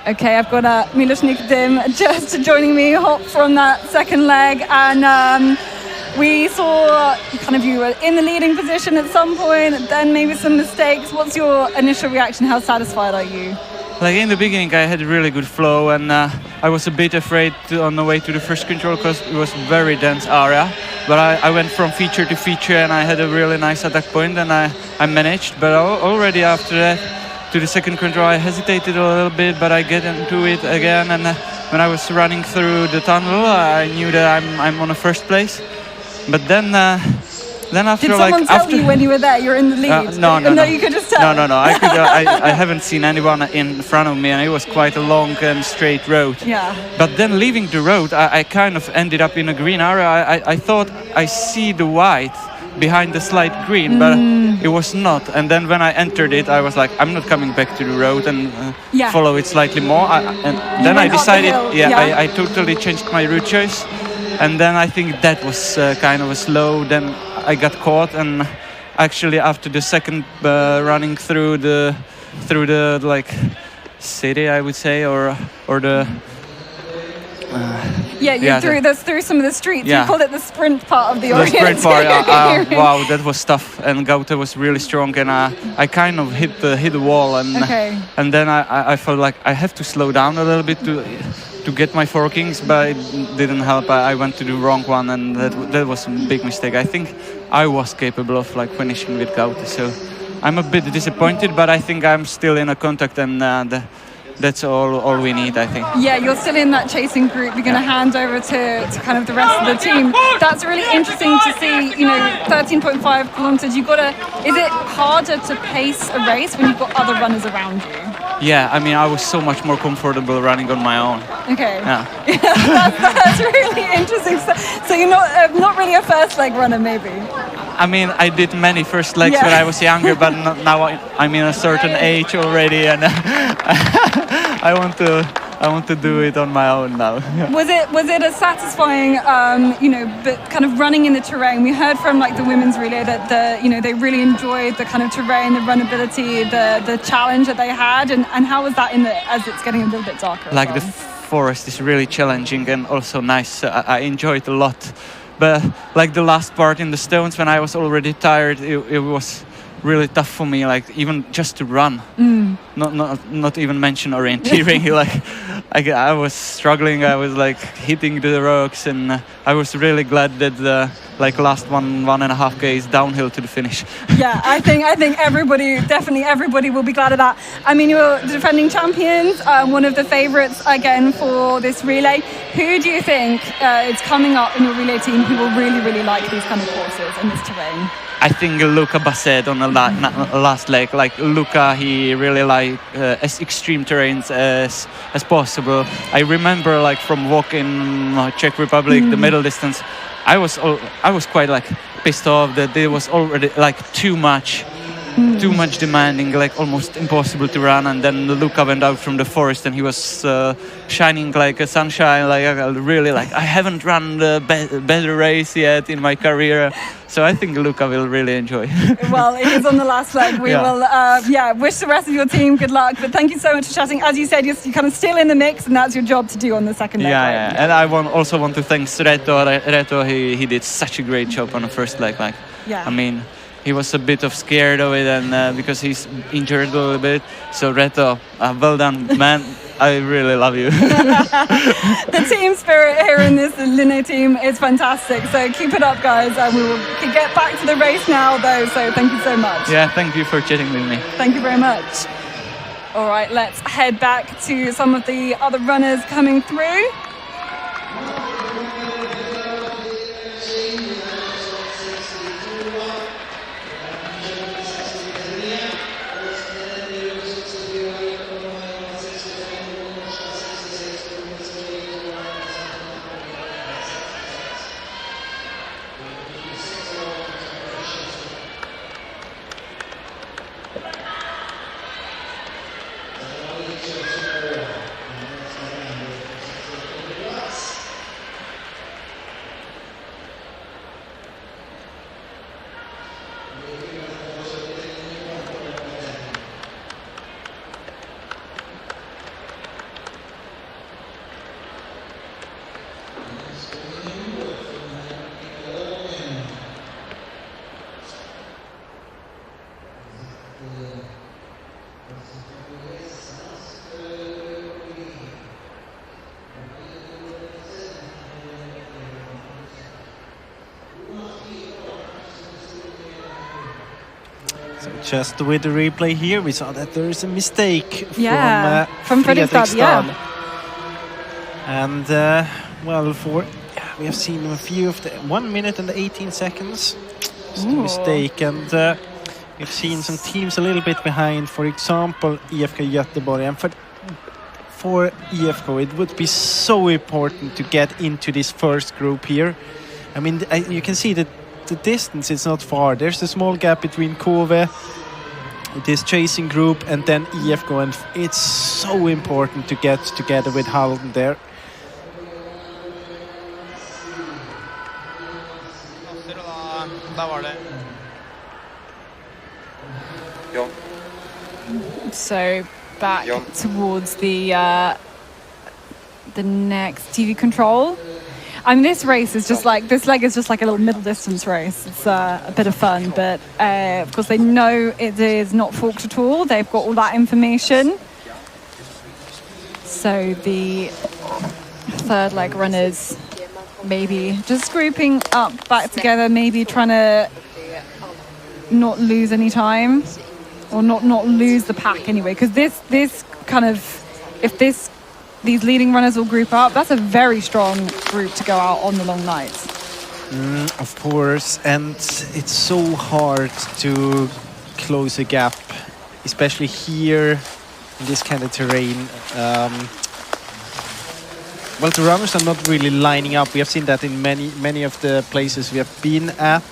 okay, I've got Milos Nikodym just joining me hot from that second leg, and we saw kind of you were in the leading position at some point, then maybe some mistakes. What's your initial reaction? How satisfied are you? Like in the beginning, I had a really good flow, and I was a bit afraid on the way to the first control because it was a very dense area. But I went from feature to feature, and I had a really nice attack point, and I managed. But already after that, to the second control, I hesitated a little bit, but I get into it again. And when I was running through the tunnel, I knew that I'm on a first place. But then after, did someone tell you when you were there you're in the lead? No. You could just tell. No. I haven't seen anyone in front of me, and it was quite a long and straight road. Yeah. But then leaving the road, I kind of ended up in a green area. I thought I see the white behind the slight green, but it was not. And then when I entered it, I was like, I'm not coming back to the road and follow it slightly more. Then I decided, I totally changed my route choice. And then I think that was kind of a slow. Then I got caught, and actually after the second running through the like city, I would say, or the. Through some of the streets. You called it the sprint part of the Orienteering. Sprint part, wow, that was tough. And Gaute was really strong, and I kind of hit the wall, and then I felt like I have to slow down a little bit to get my forkings, but it didn't help. I went to the wrong one, and that was a big mistake. I think I was capable of like finishing with Gaute, so I'm a bit disappointed, but I think I'm still in a contact, and that's all we need, I think. Yeah, you're still in that chasing group. You're going to hand over to kind of the rest of the team. That's really interesting to see, 13.5 kilometers. Is it harder to pace a race when you've got other runners around you? Yeah, I mean, I was so much more comfortable running on my own. Okay. Yeah. That's really interesting. So you're not really a first leg runner, maybe? I mean, I did many first legs when I was younger, but now I'm in a certain age already, and I want to do it on my own now. Was it a satisfying, but kind of running in the terrain? We heard from like the women's relay that they really enjoyed the kind of terrain, the runnability, the challenge that they had, and how was that as it's getting a little bit darker? Like the forest is really challenging and also nice. I enjoyed it a lot. But like the last part in the stones, when I was already tired, it was really tough for me, like even just to run. Not even mention orienteering. I was struggling. I was like hitting the rocks, and I was really glad that the last 1.5 K is downhill to the finish. Yeah, I think everybody will be glad of that. I mean, you're the defending champions, one of the favourites again for this relay. Who do you think is coming up in your relay team who will really, really like these kind of courses and this terrain? I think Luca Basset on the last leg. Like Luca, he really liked as extreme terrains as possible. I remember like from walking Czech Republic, the middle distance, I was quite like pissed off that there was already like too much too much demanding, like almost impossible to run. And then Luca went out from the forest and he was shining like a sunshine, like really like, I haven't run a better race yet in my career. So I think Luca will really enjoy. Well, it is on the last leg. We will, wish the rest of your team good luck. But thank you so much for chatting. As you said, you're kind of still in the mix, and that's your job to do on the second leg. Yeah. And I also want to thank Reto. He did such a great job on the first leg. Like, I mean, he was a bit of scared of it, and because he's injured a little bit. So Reto, well done, man. I really love you. The team spirit here in this Linné team is fantastic. So keep it up, guys. And we will get back to the race now, though. So thank you so much. Yeah, thank you for chatting with me. Thank you very much. All right, let's head back to some of the other runners coming through. Just with the replay here, we saw that there is a mistake from Fredrikstad. And we have seen a few of the 1 minute and 18 seconds. Just a mistake, and we've seen some teams a little bit behind. For example, IFK Göteborg, and for IFK, it would be so important to get into this first group here. I mean, you can see that the distance is not far. There's a small gap between Kove, this chasing group, and then IFK, and it's so important to get together with Halden there. So back towards the next TV control. I mean, this race is just like, this leg is just like a little middle distance race. It's a bit of fun, but of course they know it is not forked at all. They've got all that information. So the third leg runners maybe just grouping up back together, maybe trying to not lose any time, or not lose the pack anyway, because this kind of, if these leading runners will group up, that's a very strong group to go out on the long nights. Of course, and it's so hard to close a gap, especially here in this kind of terrain. Well, the runners are not really lining up. We have seen that in many of the places we have been at,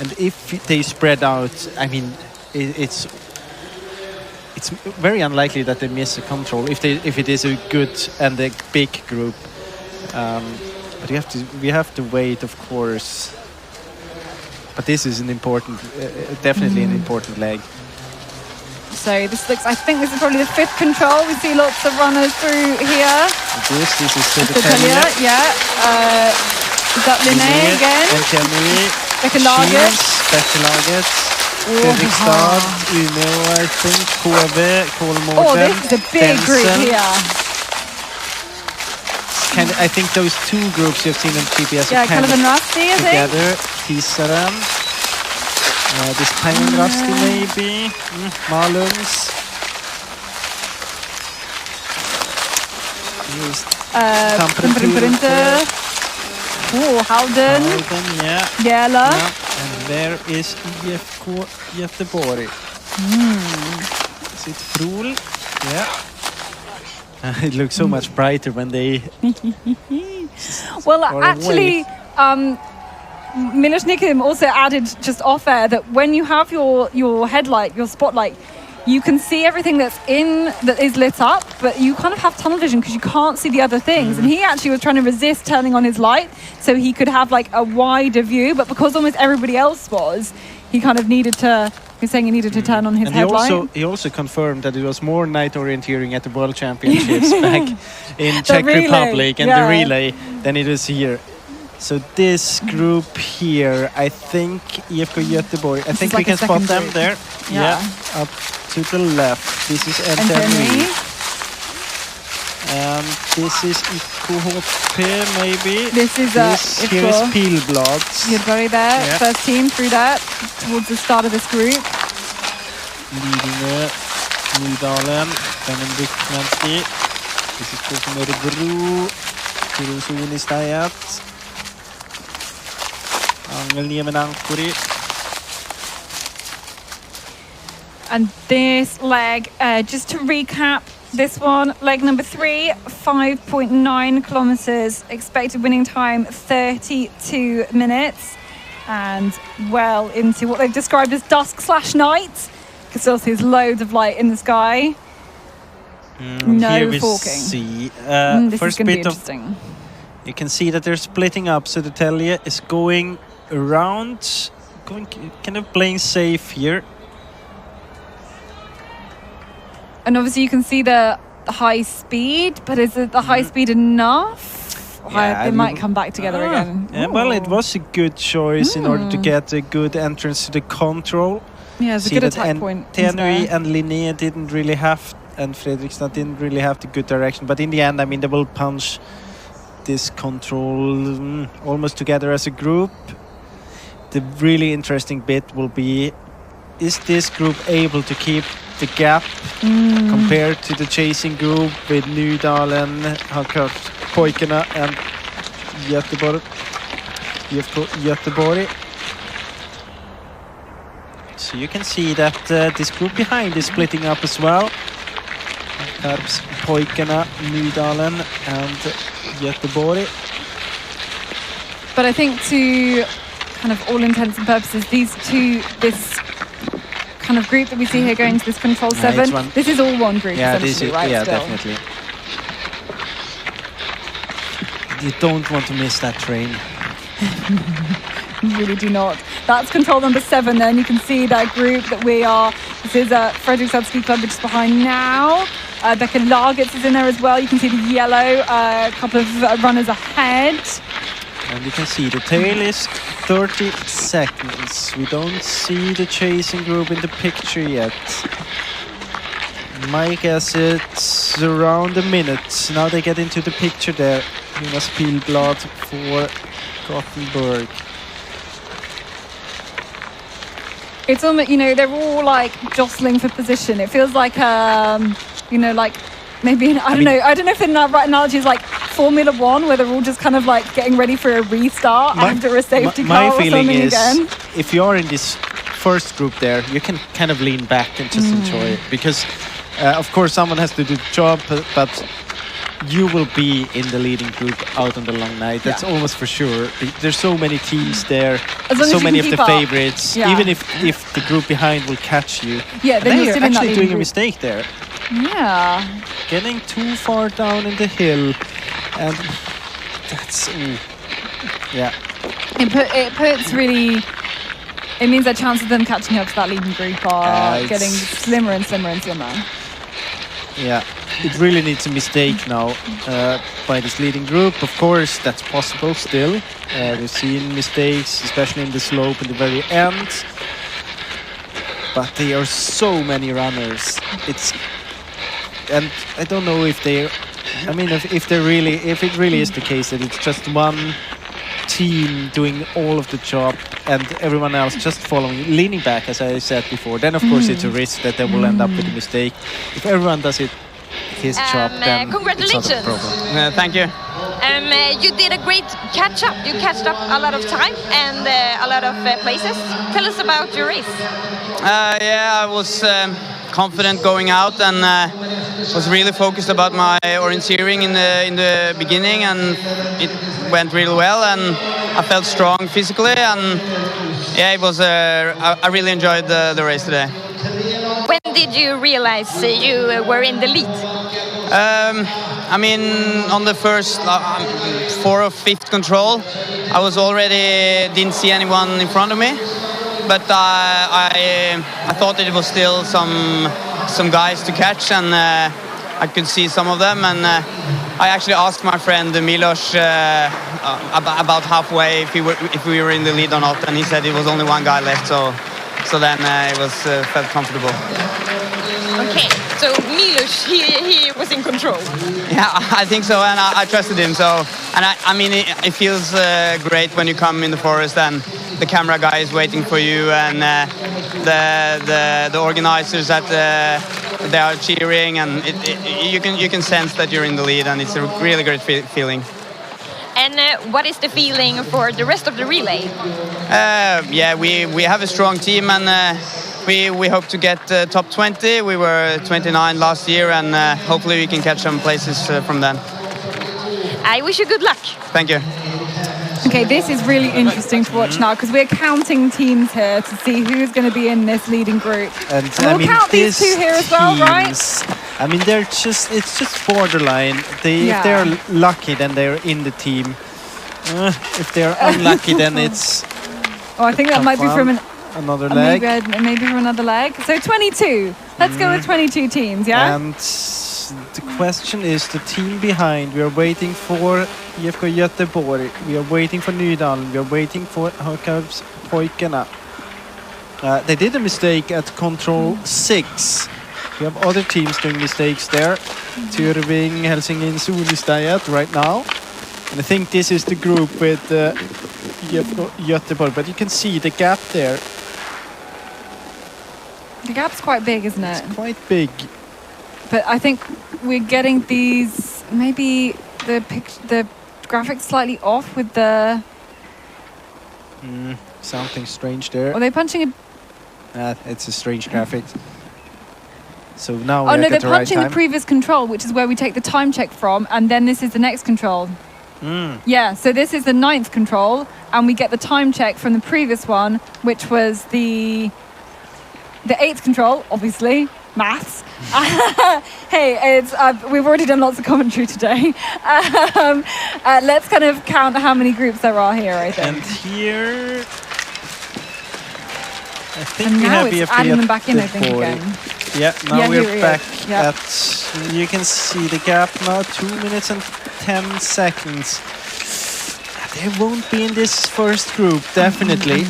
and if they spread out, I mean, it's very unlikely that they miss a control if it is a good and a big group. But we have to wait, of course. But this is an important, definitely an important leg. So this looks, I think this is probably the fifth control. We see lots of runners through here. This is Södertälje. Is that Linné again? Beckelaget. Fredrikstad, Umeå, I think, Kove, Kolmården, this is a big group here. I think those two groups you've seen on GPS are kind of Rusty, together. Tisaren, this time Rusty maybe, Malungs. Temperature. Halden. Gäla. And there is IFK Göteborg. Is it Frol? Yeah. It looks so much brighter when they well, actually, Miloš also added just off air that when you have your headlight, your spotlight, you can see everything that is lit up, but you kind of have tunnel vision because you can't see the other things. And he actually was trying to resist turning on his light so he could have like a wider view, but because almost everybody else was, he kind of needed to. He's saying he needed to turn on his headlight. He also confirmed that it was more night orienteering at the World Championships back in Czech Republic and the relay than it is here. So this group here, I think IFK Göteborg, I think we can spot them there. Yeah, up to the left. This is NTNU. And this is IKHP maybe. This is here is Pilblad. Göteborg there, first team through that towards the start of this group. Lidingö, Nydalen, Benenbukmenti. This is from Örebro. Kurusunistäjät. Angelniemenankuri. And this leg, just to recap, this one, leg number 3, 5.9 kilometers, expected winning time 32 minutes, and well into what they've described as dusk/night, because also there's loads of light in the sky. No here we forking. See, this first is going to be bit of, interesting. you can see that they're splitting up, so the Telje is going around, kind of playing safe here. And obviously you can see the high speed, but is it the high speed enough? They might come back together again. Yeah, well, it was a good choice in order to get a good entrance to the control. Yeah, it's a good attack point. Tenui and Linné didn't really have, and Fredrikstad didn't really have the good direction. But in the end, I mean, they will punch this control almost together as a group. The really interesting bit will be, is this group able to keep the gap compared to the chasing group with Nydalen, Pojkarna and Göteborg. So you can see that this group behind is splitting up as well. Perhaps Pojkarna, Nydalen and Göteborg. But I think to kind of all intents and purposes, this kind of group that we see here going to this control 7, this is all one group essentially, right? Yeah, still. definitely. You don't want to miss that train. You really do not. That's control number 7 then. You can see that group that we are. This is Fredrikstad Ski Club, which is behind now. Becca Lagertz is in there as well. You can see the yellow, a couple of runners ahead. And you can see the tail is 30 seconds. We don't see the chasing group in the picture yet. My guess it's around a minute. Now they get into the picture there. Jonas Pilblad for Gothenburg. It's almost, they're all like jostling for position. It feels like, like maybe, I don't know if the right analogy is like Formula 1, where they're all just kind of like getting ready for a restart after a safety car or something again. If you're in this first group there, you can kind of lean back and just enjoy it. Because, of course, someone has to do the job, but you will be in the leading group out on the long night. That's almost for sure. There's so many teams there, so many of the favorites. Yeah. Even if the group behind will catch you. Yeah, then you're actually doing a mistake there. Yeah. Getting too far down in the hill. And that's... It puts really... It means that chances of them catching up to that leading group are getting slimmer and slimmer and slimmer. Yeah, it really needs a mistake now by this leading group. Of course, that's possible still. We've seen mistakes, especially in the slope in the very end. But there are so many runners. And I don't know if they... I mean, if it really is the case that it's just one team doing all of the job and everyone else just following, leaning back, as I said before, then of course it's a risk that they will end up with a mistake. If everyone does his job, then congratulations. it's not a problem. Thank you. You did a great catch-up. You catched up a lot of time and a lot of places. Tell us about your race. I was confident going out and was really focused about my orienteering in the beginning, and it went really well. And I felt strong physically, and yeah, it was. I really enjoyed the race today. When did you realize you were in the lead? I mean, on the first 4th or 5th control, I was already didn't see anyone in front of me, but I thought it was still some guys to catch, and I could see some of them, and I actually asked my friend Milos about halfway if we were in the lead or not, and he said it was only one guy left, so then it was felt comfortable. Okay, so Milos, he was in control. Yeah, I think so, and I trusted him. So, and I mean, it feels great when you come in the forest and the camera guy is waiting for you, and the organizers they are cheering, and you can sense that you're in the lead, and it's a really great feeling. And what is the feeling for the rest of the relay? Yeah, we have a strong team, and we hope to get top 20. We were 29 last year, and hopefully we can catch some places from then. I wish you good luck. Thank you. Okay, this is really interesting to watch now because we're counting teams here to see who's going to be in this leading group. And we'll count these two here as well, right? I mean, it's just borderline. If they're lucky, then they're in the team. If they're unlucky, then it's. Oh, I think that might be from another leg. Maybe from another leg. So 22. Let's go with 22 teams, yeah? And the question is the team behind. We are waiting for IFK Göteborg. We are waiting for Nydalen. We are waiting for Hökarpspojkarna. They did a mistake at control 6. We have other teams doing mistakes there. Tyrving, Helsingin, Solistad right now. And I think this is the group with IFK Göteborg. But you can see the gap there. The gap's quite big, isn't it? It's quite big. But I think we're getting these, maybe the graphics slightly off with the... Something strange there. Are they punching a... it's a strange graphic. So now oh no, they're the right punching time. the previous control, which is where we take the time check from, and then this is the next control. Yeah, so this is the 9th control, and we get the time check from the previous one, which was the 8th control, obviously. Maths. Hey, we've already done lots of commentary today. Let's kind of count how many groups there are here, I think. And here, I think and we now have it's adding them back in, I think, again. Yeah, now we're back at, you can see the gap now, 2 minutes and 10 seconds. They won't be in this first group, definitely.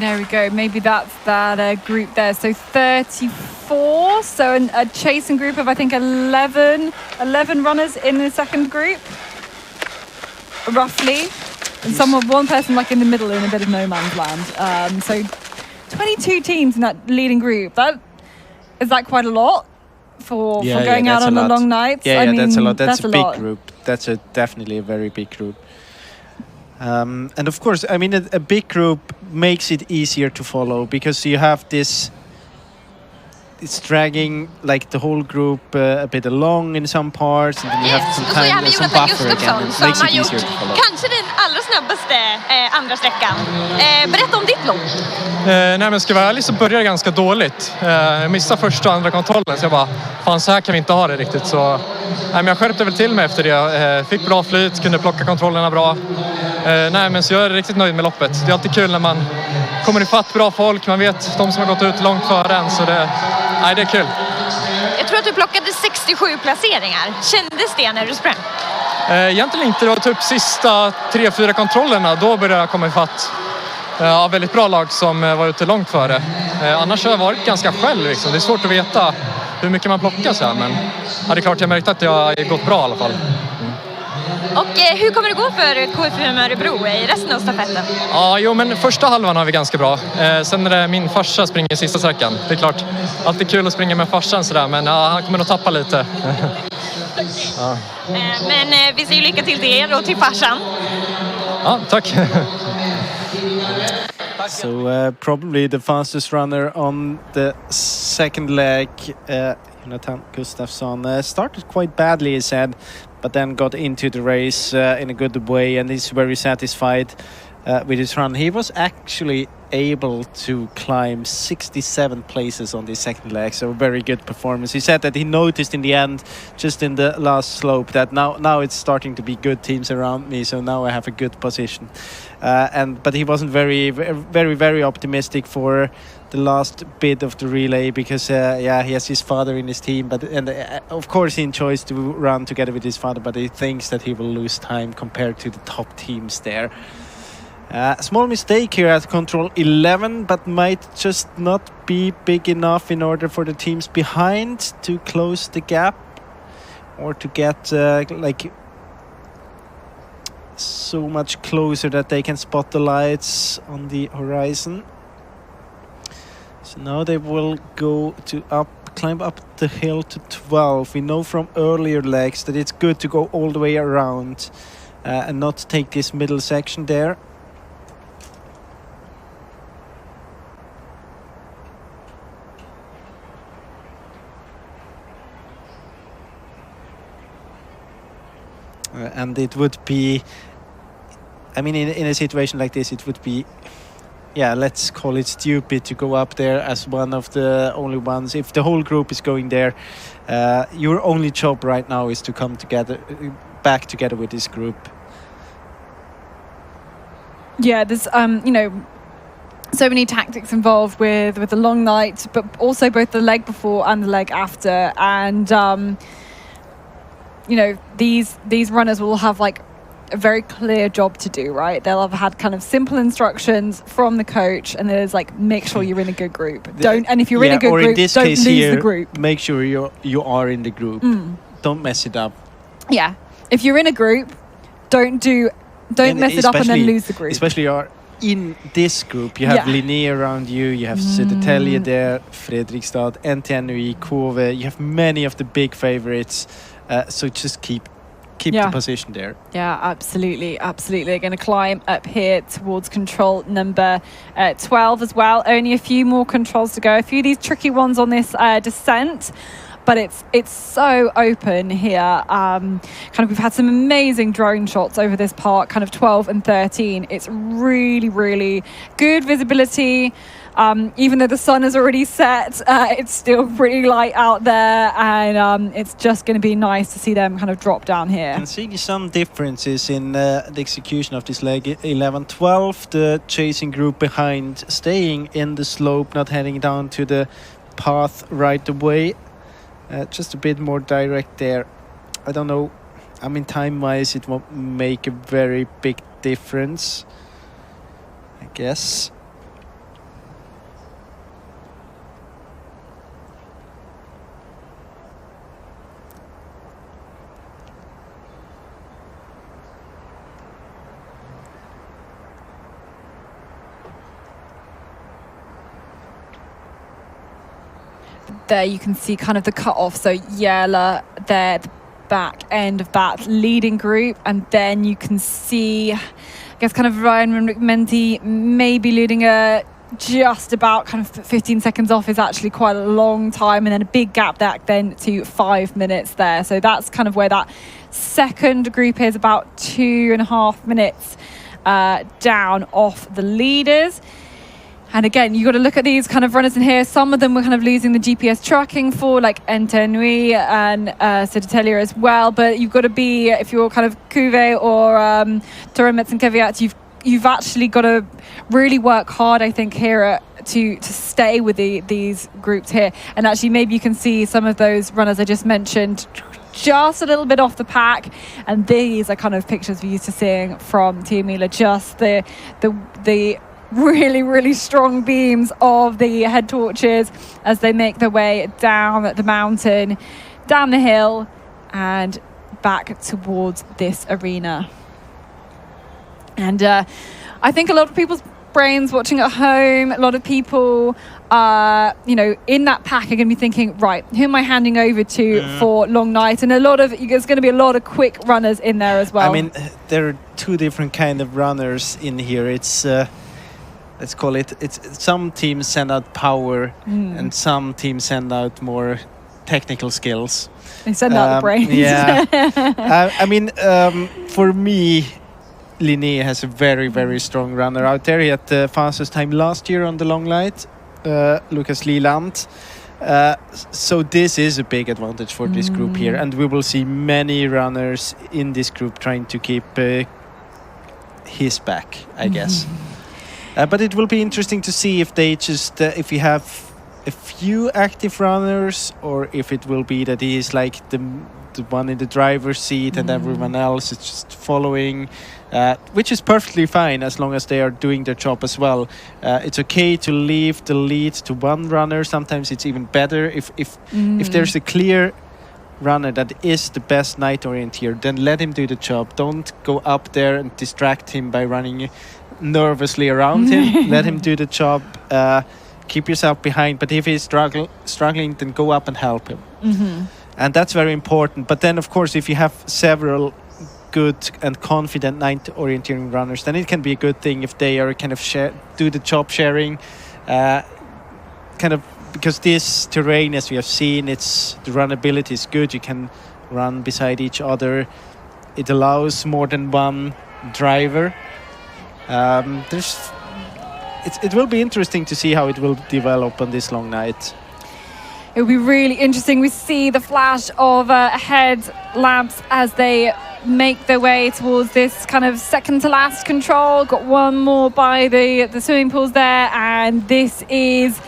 There we go. Maybe that's that group there. So 34. So a chasing group of, I think, 11 runners in the second group, roughly. And one person like in the middle in a bit of no man's land. So 22 teams in that leading group. Is that quite a lot for going out on the long nights? Yeah, I mean, that's a lot. That's a big lot. group. That's definitely a very big group. And of course, I mean, a big group makes it easier to follow because you have this. It's dragging like the whole group a bit along in some parts, and then you have some kind of some buffer again. It makes it easier to follow. Kanske den allra snabbaste andra sträckan. Berätta om ditt lopp. Nej, men ska jag vara ärlig så började det ganska dåligt. Jag missade första och andra kontrollen, så jag bara, fan, så här kan vi inte ha det riktigt. Så men jag skärpte väl till mig efter det. Fick bra flyt, kunde plocka kontrollerna bra. Nej, men så jag är riktigt nöjd med loppet. Det är alltid kul när man kommer ifatt bra folk. Man vet de som har gått ut långt före en, så det är kul. Jag tror att du plockade 67 placeringar. Kändes det när du sprang? Egentligen inte. Det var typ sista 3-4 kontrollerna. Då började jag komma ifatt. Väldigt bra lag som var ute långt före. Annars har jag varit ganska själv. Liksom. Det är svårt att veta hur mycket man plockar så här. Men det är klart jag märkte att jag har gått bra i alla fall. Och hur kommer det gå för KFUM Örebro i resten av stafetten? Ja, men första halvan har vi ganska bra. Sen är det min farsa springer i sista sträckan. Det är klart, alltid kul att springa med farsan sådär, men han kommer nog tappa lite. Ja. Men vi säger lycka till er och till farsan. Ja, tack. So probably the fastest runner on the second leg Jonathan Gustafsson started quite badly, he said, but then got into the race in a good way, and he's very satisfied with his run. He was actually able to climb 67 places on the second leg, so very good performance. He said that he noticed in the end, just in the last slope, that now it's starting to be good teams around me, so now I have a good position. But he wasn't very optimistic for the last bit of the relay, because he has his father in his team, of course he enjoys to run together with his father, but he thinks that he will lose time compared to the top teams there. Small mistake here at control 11, but might just not be big enough in order for the teams behind to close the gap, or to get so much closer that they can spot the lights on the horizon. So now they will go to climb up the hill to 12. We know from earlier legs that it's good to go all the way around and not take this middle section there. And it would be, I mean, in a situation like this, it would be, let's call it stupid to go up there as one of the only ones. If the whole group is going there, your only job right now is to come back together with this group. Yeah, there's so many tactics involved with the long night, but also both the leg before and the leg after, and these runners will have like a very clear job to do, right? They'll have had kind of simple instructions from the coach, and there's like, make sure you're in a good group. And if you're in a good group, don't lose the group. Make sure you are in the group. Don't mess it up. Yeah, if you're in a group, don't mess it up and then lose the group. Especially you're in this group. You have Linné around you. You have Södertälje there, Fredrikstad, NTNUI, Kove. You have many of the big favorites. So just keep the position there. Yeah, absolutely. They're going to climb up here towards control number 12 as well. Only a few more controls to go. A few of these tricky ones on this descent, but it's so open here. We've had some amazing drone shots over this part, kind of 12 and 13. It's really, really good visibility. Even though the sun has already set, it's still pretty light out there, and it's just going to be nice to see them kind of drop down here. You can see some differences in the execution of this leg 11-12. The chasing group behind, staying in the slope, not heading down to the path right away. Just a bit more direct there. I don't know. I mean, time-wise, it won't make a very big difference, I guess. There you can see kind of the cut-off. So Järla there, the back end of that leading group. And then you can see, I guess, kind of Ryan McMenty maybe leading just about kind of 15 seconds off is actually quite a long time. And then a big gap back then to 5 minutes there. So that's kind of where that second group is, about 2.5 minutes down off the leaders. And again, you've got to look at these kind of runners in here. Some of them were kind of losing the GPS tracking for, like NTNUI and Södertälje as well. But you've got to be, if you're kind of Kuve or Torremets and Kvyat, you've actually got to really work hard, I think, here to stay with these groups here. And actually, maybe you can see some of those runners I just mentioned just a little bit off the pack. And these are kind of pictures we're used to seeing from Tiomila, just the really, really strong beams of the head torches as they make their way down the mountain, down the hill, and back towards this arena. And I think a lot of people's brains watching at home, a lot of people in that pack are going to be thinking, right, who am I handing over to for long night? And there's going to be a lot of quick runners in there as well. I mean, there are two different kind of runners in here. It's let's call it, some teams send out power and some teams send out more technical skills. They said not the brains. Yeah. I mean, for me, Linné has a very, very strong runner out there. He had the fastest time last year on the long light, Lucas Lieland. So this is a big advantage for this group here, and we will see many runners in this group trying to keep his back, I guess. But it will be interesting to see if they just if we have a few active runners, or if it will be that he is like the one in the driver's seat and everyone else is just following, which is perfectly fine as long as they are doing their job as well. It's okay to leave the lead to one runner. Sometimes it's even better if there's a clear runner that is the best night orienteer, then let him do the job. Don't go up there and distract him by running nervously around him. Let him do the job. Keep yourself behind, but if he's struggling, then go up and help him. And that's very important. But then, of course, if you have several good and confident night orienteering runners, then it can be a good thing if they are kind of do the job sharing, kind of, because this terrain, as we have seen, the runnability is good. You can run beside each other. It allows more than one driver. It will be interesting to see how it will develop on this long night. It will be really interesting. We see the flash of headlamps as they make their way towards this kind of second to last control. Got one more by the swimming pools there, and this is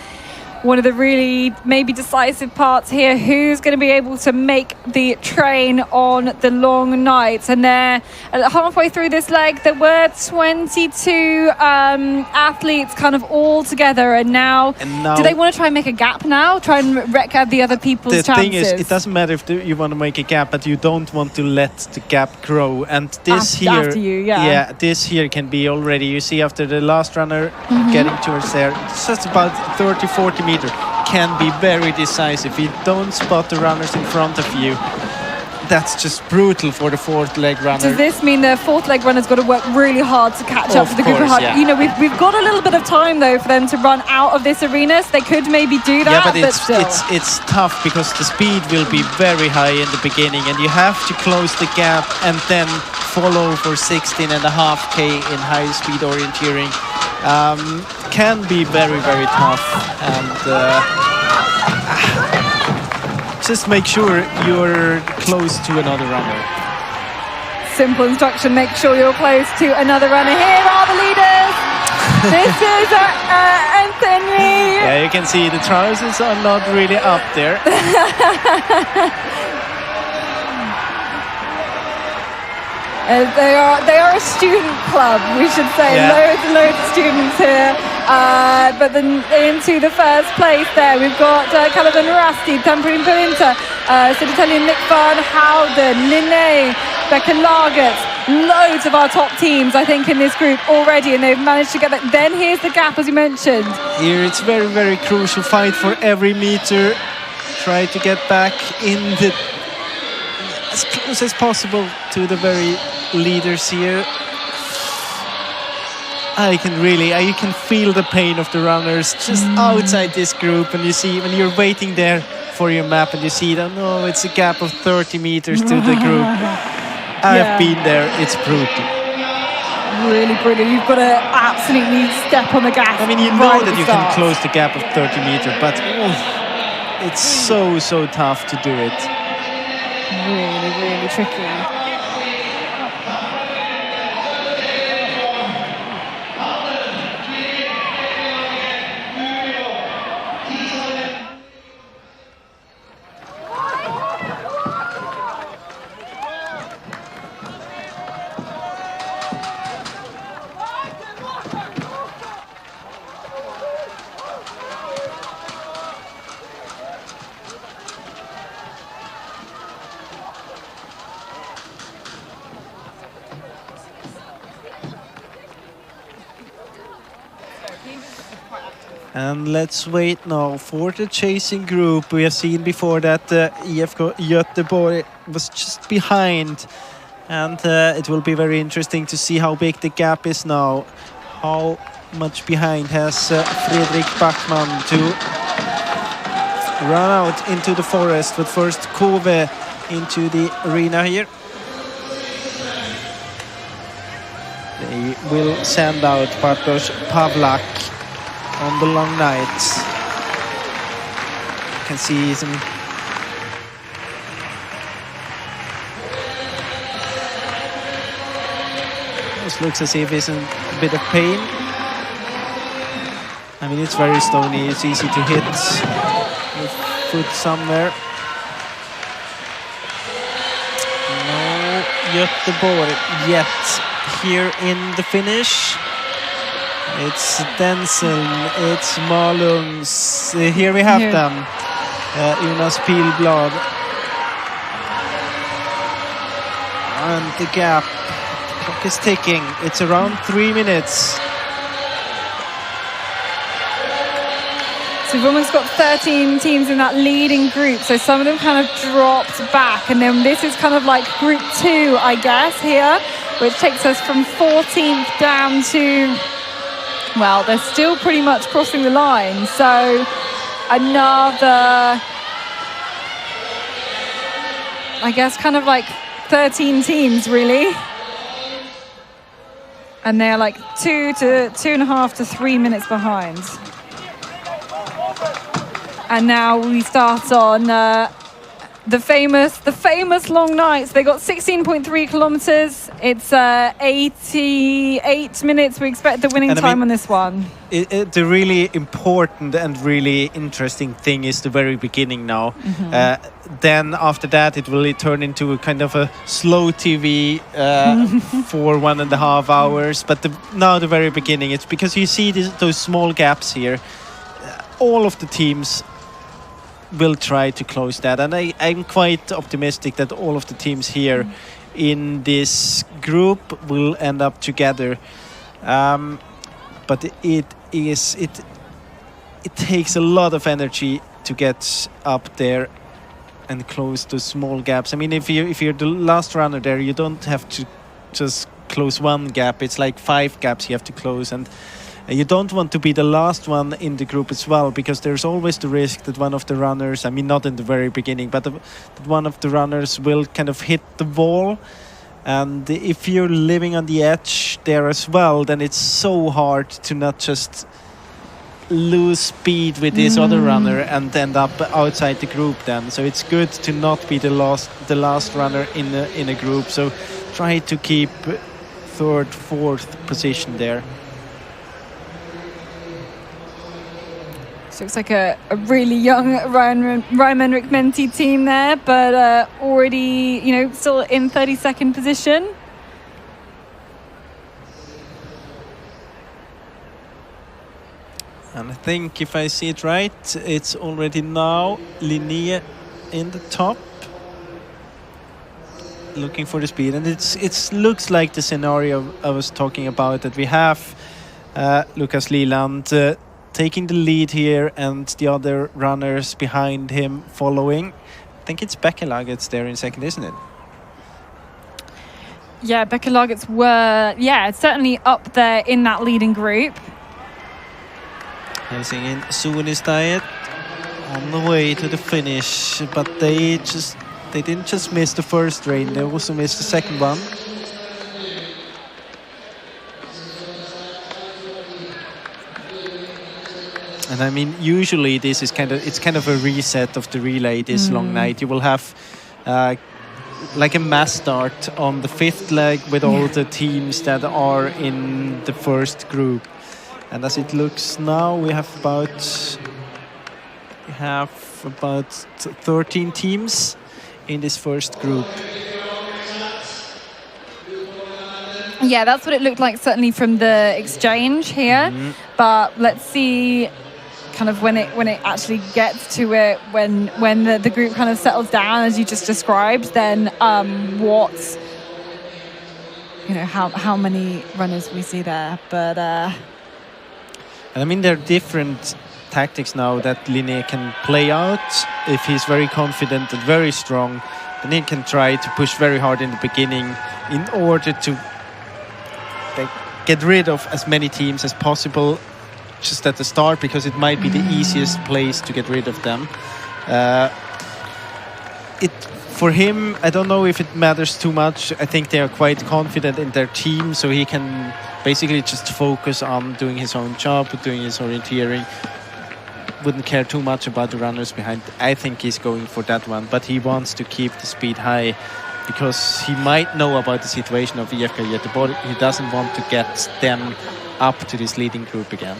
one of the really maybe decisive parts here. Who's going to be able to make the train on the long nights? And there, halfway through this leg, there were 22 athletes kind of all together. And now do they want to try and make a gap now? Try and wreck out the other people's chances? The thing is, it doesn't matter if you want to make a gap, but you don't want to let the gap grow. And this this here can be already, you see, after the last runner getting towards there, it's just about 30-40 meters. Can be very decisive. If you don't spot the runners in front of you, that's just brutal for the fourth leg runner. Does this mean the fourth leg runner's got to work really hard to catch up to the group of hard? You know, we've got a little bit of time though for them to run out of this arena, so they could maybe do that. Yeah, but it's tough because the speed will be very high in the beginning, and you have to close the gap and then follow for 16.5K in high speed orienteering. Can be very, very tough, and just make sure you're close to another runner. Simple instruction, make sure you're close to another runner. Here are the leaders. This is Anthony. Yeah, you can see the trousers are not really up there. They are a student club, we should say. Loads of students here. But then into the first place there, we've got Katherine Rasti, Tamprin Perinta, Södertälje, Nick Fern, Howden, Linné, Becca Lagert. Loads of our top teams, I think, in this group already, and they've managed to get that. Then here's the gap, as you mentioned. Here it's very, very crucial. Fight for every meter. Try to get back in the as close as possible to the very leaders here. You can feel the pain of the runners just outside this group, and you see when you're waiting there for your map and you see that it's a gap of 30 meters to the group. I've been there, it's brutal. Really brutal. You've got to absolutely step on the gas. I mean, you know that you can close the gap of 30 meters, but it's so tough to do it. Really tricky. And let's wait now for the chasing group. We have seen before that IFK Göteborg was just behind. And it will be very interesting to see how big the gap is now. How much behind has Fredrik Backman to run out into the forest, but first Kove into the arena here. They will send out Bartosz Pawlak on the long nights. You can see some looks as if he's in a bit of pain. I mean, it's very stony, it's easy to hit with foot somewhere. No Göteborg yet here in the finish. It's Denzel, it's Malungs. Here we have them. Jonas Pilblad. And the gap. Clock is ticking. It's around 3 minutes. So we've almost got 13 teams in that leading group. So some of them kind of dropped back. And then this is kind of like group 2, I guess, here, which takes us from 14th down to, well, they're still pretty much crossing the line. So another, I guess, kind of like 13 teams, really. And they're like 2 to 2.5 to 3 minutes behind. And now we start on the famous long nights. They got 16.3 kilometers. It's 88 minutes. We expect the winning time on this one. The really important and really interesting thing is the very beginning now. Mm-hmm. Then after that, it will turn into a kind of a slow TV for 1.5 hours. But now the very beginning, it's because you see those small gaps here. All of the teams will try to close that, and I'm quite optimistic that all of the teams here in this group will end up together. But it takes a lot of energy to get up there and close those small gaps. I mean, if you're the last runner there, you don't have to just close one gap. It's like 5 gaps you have to close, and you don't want to be the last one in the group as well, because there's always the risk that one of the runners, I mean, not in the very beginning, but that one of the runners will kind of hit the wall. And if you're living on the edge there as well, then it's so hard to not just lose speed with this other runner and end up outside the group then. So it's good to not be the last runner in a group. So try to keep 3rd, 4th position there. So it's like a really young Ryman Menti team there, but already, still in 32nd position. And I think if I see it right, it's already now Linné in the top, looking for the speed. And it looks like the scenario I was talking about, that we have Lukas Liland taking the lead here and the other runners behind him following. I think it's Bekkelaget's there in second, isn't it? Yeah, Bekkelaget's it's certainly up there in that leading group. Racing in Suunnistajat on the way to the finish, but they didn't just miss the first rain, they also missed the second one. And I mean, usually this is kind of a reset of the relay this long night. You will have like a mass start on the 5th leg with all the teams that are in the first group. And as it looks now, we have about 13 teams in this first group. Yeah, that's what it looked like, certainly from the exchange here. But let's see kind of when it actually gets to it, when the group kind of settles down, as you just described, then how many runners we see there. But I mean, there are different tactics now that Linné can play out. If he's very confident and very strong, then he can try to push very hard in the beginning in order to get rid of as many teams as possible just at the start, because it might be the easiest place to get rid of them. For him, I don't know if it matters too much. I think they are quite confident in their team, so he can basically just focus on doing his own job, doing his orienteering. Wouldn't care too much about the runners behind. I think he's going for that one, but he wants to keep the speed high because he might know about the situation of IFK Göteborg. He doesn't want to get them up to this leading group again.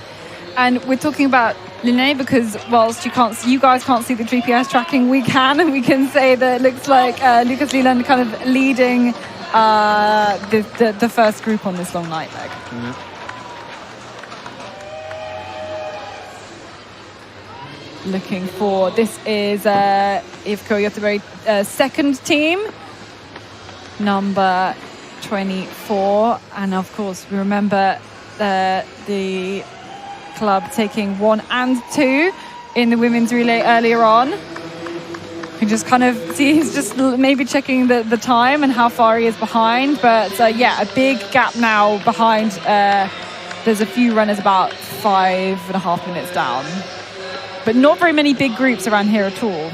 And we're talking about Linné because whilst you guys can't see the GPS tracking, we can, and we can say that it looks like Lucas Leland kind of leading the first group on this long night leg. Looking for, this is IFK Göteborg second team, number 24, and of course we remember the club taking 1 and 2 in the women's relay earlier on. You can just kind of see he's just maybe checking the time and how far he is behind, but yeah, a big gap now behind. There's a few runners about 5.5 minutes down, but not very many big groups around here at all.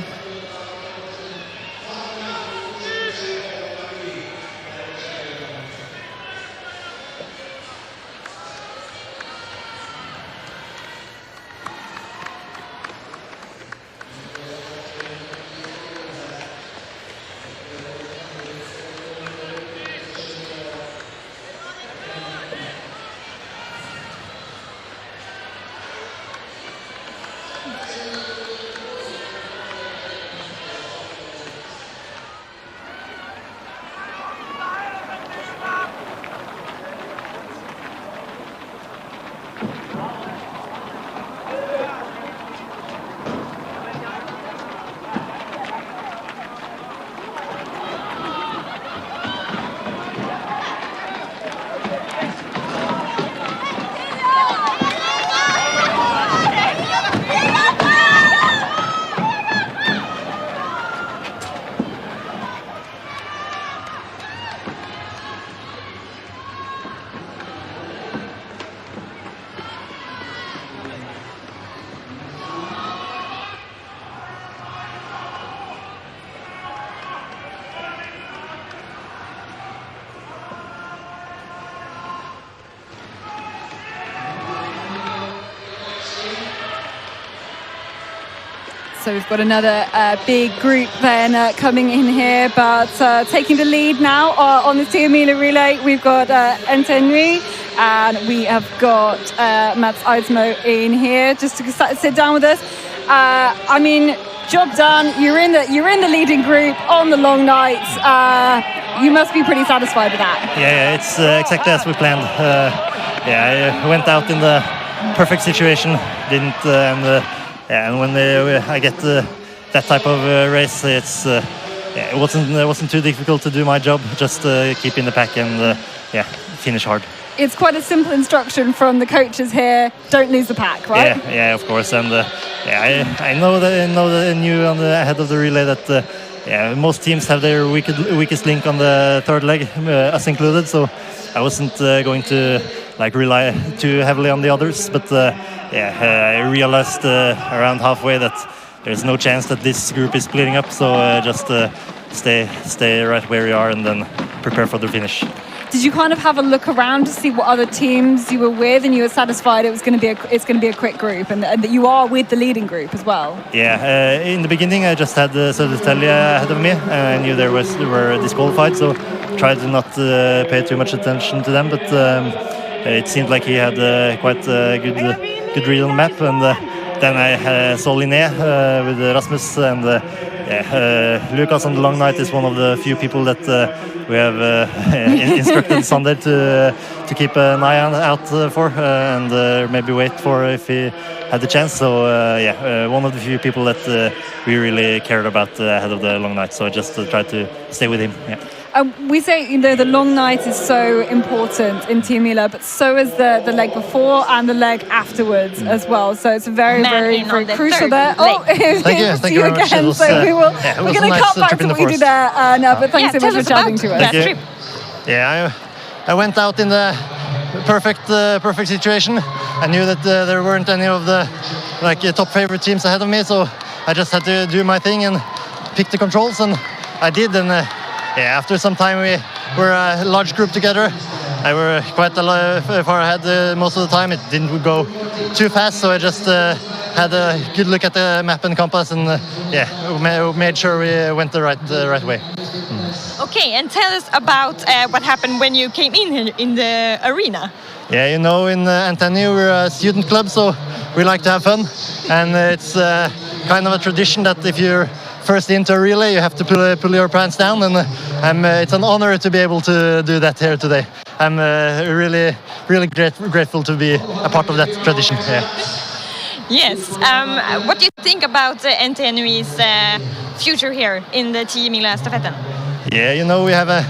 So we've got another big group then coming in here, but taking the lead now on the Tiomila relay, we've got Entenui, and we have got Merz in here just to sit down with us. I mean, job done. You're in the leading group on the long nights. You must be pretty satisfied with that. Yeah, it's exactly as we planned. I went out in the perfect situation. And when I get that type of race, it wasn't too difficult to do my job. Just keep in the pack and finish hard. It's quite a simple instruction from the coaches here. Don't lose the pack, right? Yeah, of course. And I know that knew on the ahead of the relay that most teams have their weakest link on the third leg, us included. So I wasn't going to rely too heavily on the others, but I realized around halfway that there's no chance that this group is splitting up, so just stay right where you are and then prepare for the finish. Did you kind of have a look around to see what other teams you were with, and you were satisfied it's going to be a quick group, and that you are with the leading group as well? Yeah, in the beginning I just had Södertälje ahead of me. I knew they were disqualified, so tried to not pay too much attention to them, but it seemed like he had quite a good read on the map, and then I saw Linné with Rasmus, and Lucas on the long night is one of the few people that we have instructed Sunday to keep an eye out for, and maybe wait for if he had the chance. So one of the few people that we really cared about ahead of the long night. So I just tried to stay with him. Yeah. We say the long night is so very in Tiomila, but so is the leg before and the leg afterwards as well. So it's very crucial there. Oh, thank you very much. Again. So we're going to cut back to what you did there, but thanks so much for chatting to us. Thank you. Yeah, I went out in the perfect situation. I knew that there weren't any of the top favorite teams ahead of me, so I just had to do my thing and pick the controls, and I did. And after some time we were a large group together. I were quite far ahead most of the time. It didn't go too fast, so I just had a good look at the map and compass, and made sure we went the right way. Okay, and tell us about what happened when you came in here in the arena. Yeah, you know, in Antenio we're a student club, so we like to have fun, and it's kind of a tradition that if you're first into a relay, you have to pull your pants down, and it's an honor to be able to do that here today. I'm really grateful to be a part of that tradition. Yeah. Yes. What do you think about NTNU's future here in the Tiomila Stafetten? Yeah, you know, we have an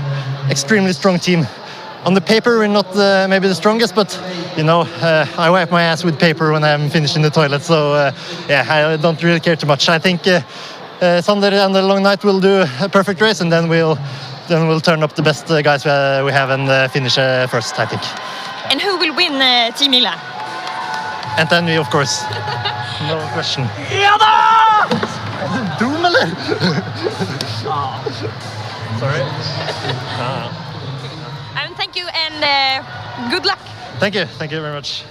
extremely strong team. On the paper, we're not maybe the strongest, but you know, I wipe my ass with paper when I'm finished in the toilet. So I don't really care too much. I think Sunday and the long night we'll do a perfect race, and then we'll turn up the best guys we have and finish first, I think. And who will win Tiomila? And then we, of course. No question. Sorry. Thank you and good luck. Thank you very much.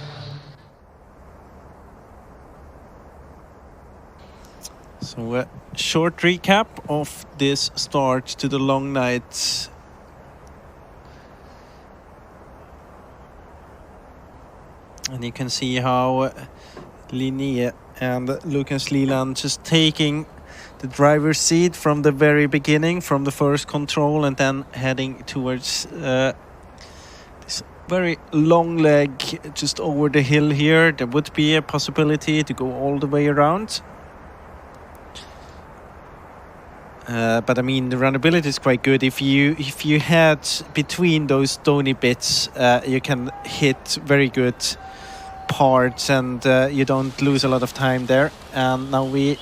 So a short recap of this start to the long night. And you can see how Linné and Lucas Liland just taking the driver's seat from the very beginning, from the first control, and then heading towards this very long leg just over the hill here. There would be a possibility to go all the way around. But I mean, the runnability is quite good. If you head between those stony bits, you can hit very good parts, and you don't lose a lot of time there. And now we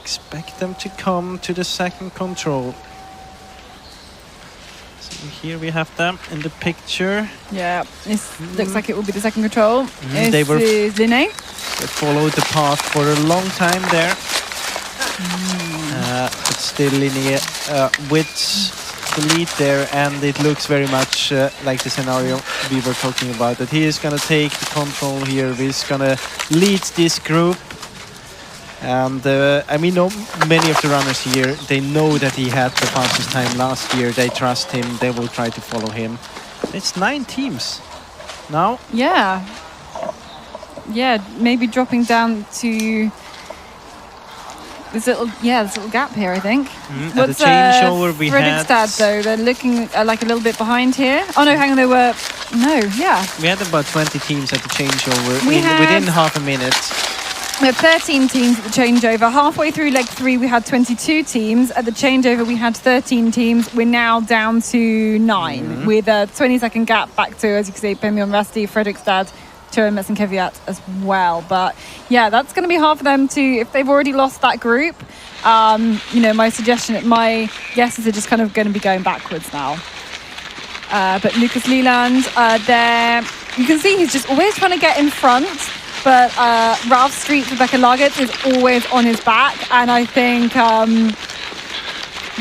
expect them to come to the second control. So here we have them in the picture. Yeah, this looks like it will be the second control. They were Linné. They followed the path for a long time there. But still Linné with the lead there, and it looks very much like the scenario we were talking about, that he is going to take the control here. He's going to lead this group. And I mean, many of the runners here, they know that he had the fastest time last year. They trust him. They will try to follow him. It's 9 teams now. Yeah, maybe dropping down to this little gap here, I think. At the changeover we had... Fredrikstad, though, they're looking like a little bit behind here. Oh no, hang on, we had about 20 teams at the changeover within half a minute. We had 13 teams at the changeover. Halfway through leg 3, we had 22 teams. At the changeover, we had 13 teams. We're now down to 9 with a 20-second gap back to, as you can see, Pemion Rasti, Fredrikstad, Merz and Kvyat as well. But yeah, that's going to be hard for them to, if they've already lost that group. My guess is they're just kind of going to be going backwards now. But Lucas Liland there, you can see he's just always trying to get in front. But Ralph Street, Rebecca Lagertz is always on his back, and I think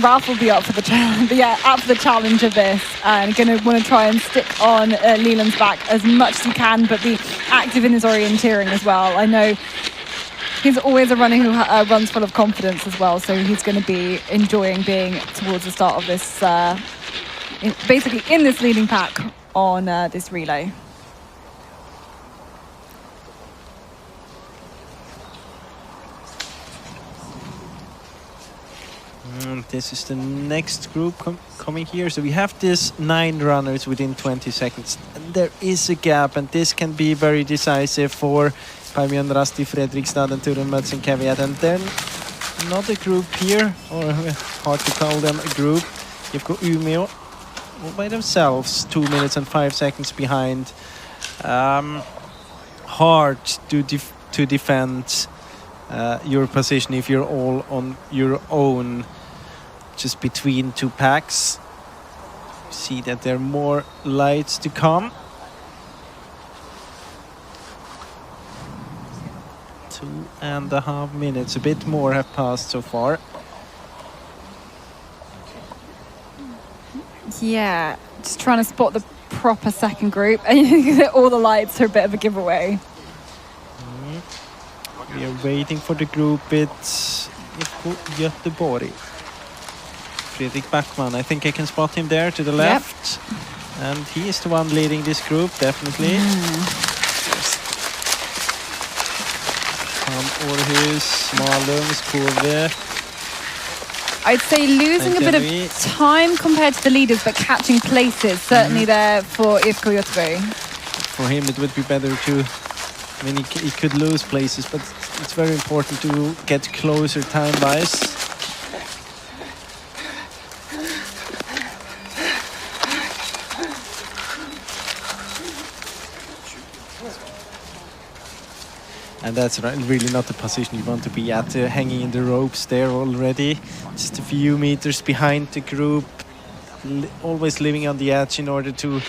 Ralph will be up for the challenge. Up for the challenge of this, and going to want to try and stick on Leland's back as much as he can, but be active in his orienteering as well. I know he's always a runner who runs full of confidence as well, so he's going to be enjoying being towards the start of this, basically in this leading pack on this relay. This is the next group coming here. So we have this 9 runners within 20 seconds. And there is a gap, and this can be very decisive for Pemion Rasti, Fredrikstad, and Merz and Kvyat. And then another group here, or hard to call them a group. You've got Umeå all by themselves, 2 minutes and 5 seconds behind. Hard to defend your position if you're all on your own, just between 2 packs. See that there are more lights to come. 2.5 minutes, a bit more have passed so far. Yeah, just trying to spot the proper second group, and all the lights are a bit of a giveaway. We are waiting for the group. It's IFK Göteborg. Fredrik Backman, I think I can spot him there to the left. And he is the one leading this group, definitely. Århus, Malung, Skove. I'd say losing a bit of time compared to the leaders, but catching places, certainly there for IFK Göteborg. For him, it would be better to... I mean, he could lose places, but it's very important to get closer time-wise. And that's really not the position you want to be at, hanging in the ropes there already. Just a few meters behind the group, always living on the edge in order to